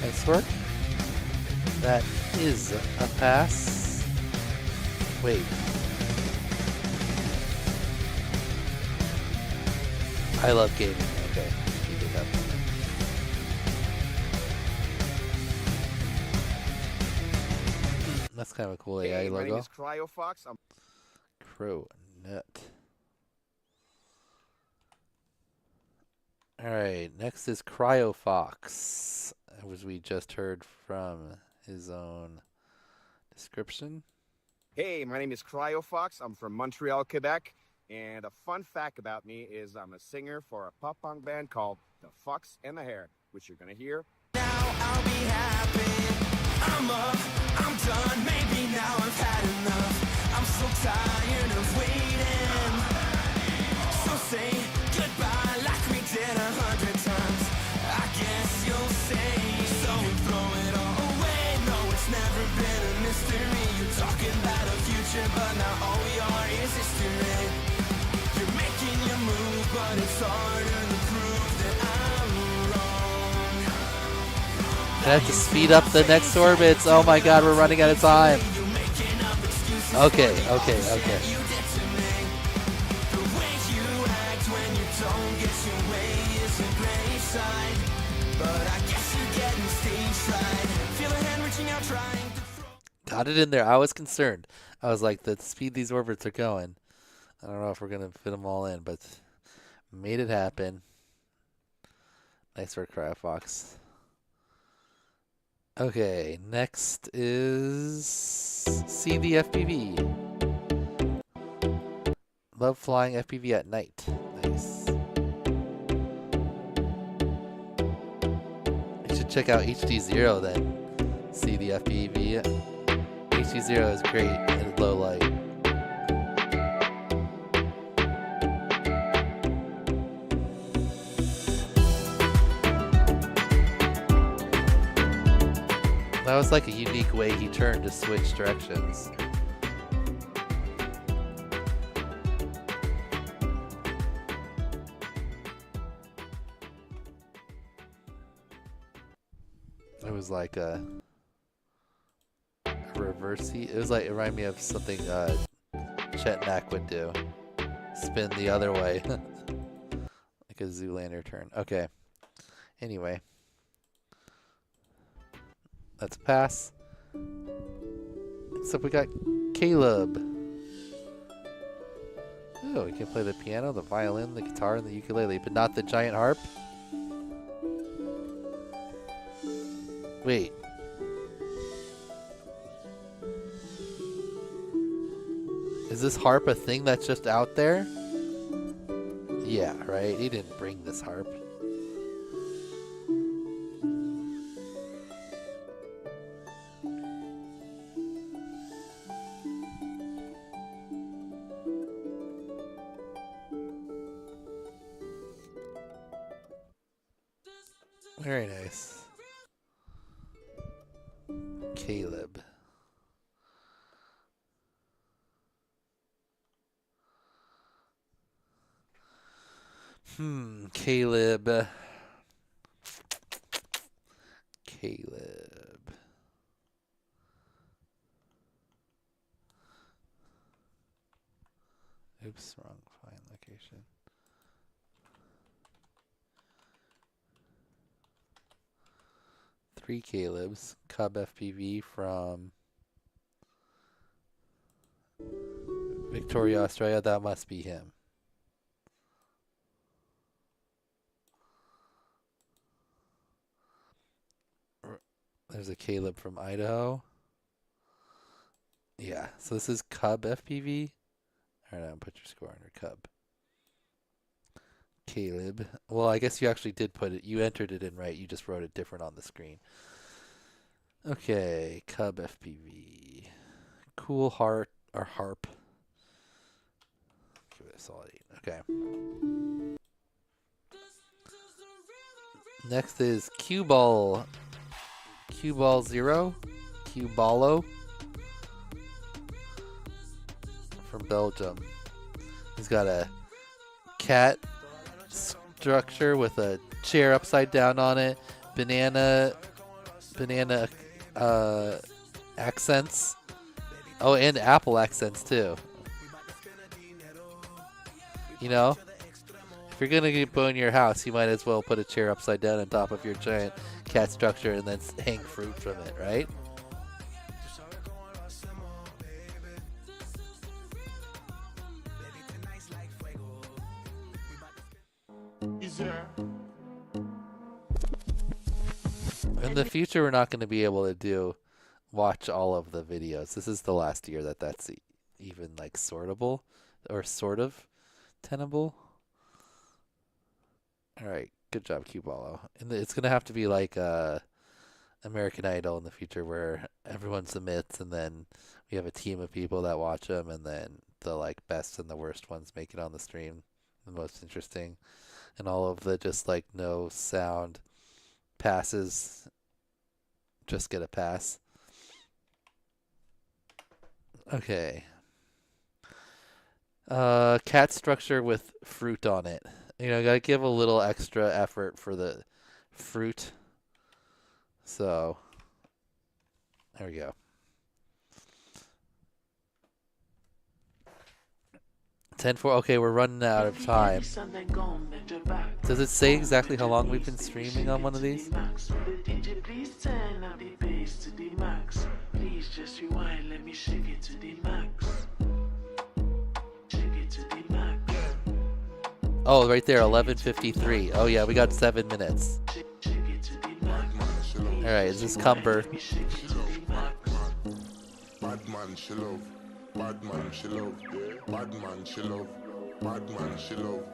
Nice work. That is a pass. Wait. I love gaming. Okay. Keep it up. That's kind of a cool AI logo. My name is CryoFox. Cronut. Alright, next is CryoFox, as we just heard from his own description. Hey, my name is CryoFox. I'm from Montreal, Quebec. And a fun fact about me is I'm a singer for a pop punk band called The Fox and the Hare, which you're going to hear. Now I'll be happy. I'm up, I'm done. Maybe now I've had enough. I'm so tired of waiting. So say goodbye like we did 100 times. I guess you'll say so. Throw it all away. No, it's never been a mystery. You're talking about a future, but now all we are is history. You're making your move, but it's harder to prove that I'm wrong. I have to speed up the next orbits. Oh my god, we're running out of time. Okay. Got it in there. I was concerned. I was like, the speed these orbits are going. I don't know if we're going to fit them all in, but made it happen. Nice work, CryoFox. Okay, next is See the FPV. Love flying FPV at night. Nice. You should check out HD0 then. See the FPV. HD0 is great in low light. That was like a unique way he turned to switch directions. It was like a reversey. It was like, it reminded me of something Chet Mack would do. Spin the other way. Like a Zoolander turn. Okay. Anyway. That's a pass. Except we got Caleb. Oh, he can play the piano, the violin, the guitar, and the ukulele, but not the giant harp? Wait. Is this harp a thing that's just out there? Yeah, right? He didn't bring this harp. Very nice. Caleb. Caleb. Caleb. Oops, wrong file location. Three Calebs. Cub FPV from Victoria, Australia. That must be him. There's a Caleb from Idaho. Yeah, so this is Cub FPV. All right, now put your score under Cub. Caleb. Well, I guess you actually did put it. You entered it in right. You just wrote it different on the screen. Okay, Cub FPV. Cool heart or harp. Give it a solid 8. Okay. Next is Cue Ball. Cue Ball 0. Cue Ballo. From Belgium. He's got a cat structure with a chair upside down on it. Banana accents. Oh, and apple accents too. You know, if you're gonna get bone in your house, you might as well put a chair upside down on top of your giant cat structure and then hang fruit from it, right? In the future, we're not going to be able to watch all of the videos. This is the last year that's even like sortable or sort of tenable. All right, good job, Cuballo. And it's going to have to be like American Idol in the future, where everyone submits, and then we have a team of people that watch them, and then the like best and the worst ones make it on the stream, the most interesting, and all of the just like no sound passes just get a pass. Okay. Cat structure with fruit on it. You know, gotta give a little extra effort for the fruit. So, there we go. 10-4. Okay, we're running out of time. Does it say exactly how long we've been streaming on one of these? Oh, right there, 11:53. Oh yeah, we got 7 minutes. All right, is this Cumber? Bad man, she love. Bad man, she love. Yeah. Bad man, she love. Bad man, she love.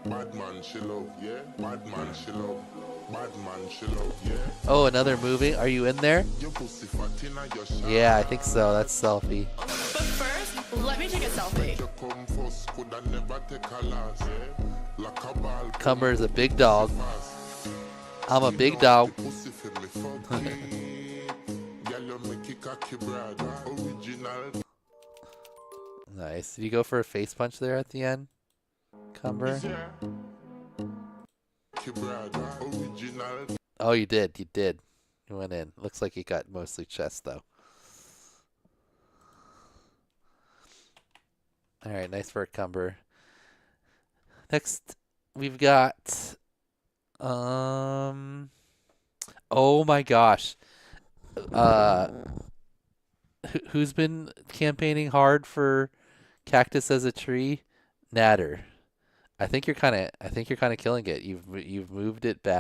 Bad man, she love. Yeah. Bad man, she love. Bad man, she love. Yeah. Oh, another movie. Are you in there? Yeah, I think so. That's selfie. But first, let me take a selfie. Cumber is a big dog. I'm a big dog. Nice. Did you go for a face punch there at the end, Cumber? Oh, you did. You did. You went in. Looks like you got mostly chest, though. All right. Nice work, Cumber. Next, we've got... Oh, my gosh. Who's been campaigning hard for cactus as a tree? Natter. I think you're kind of killing it. You've moved it back.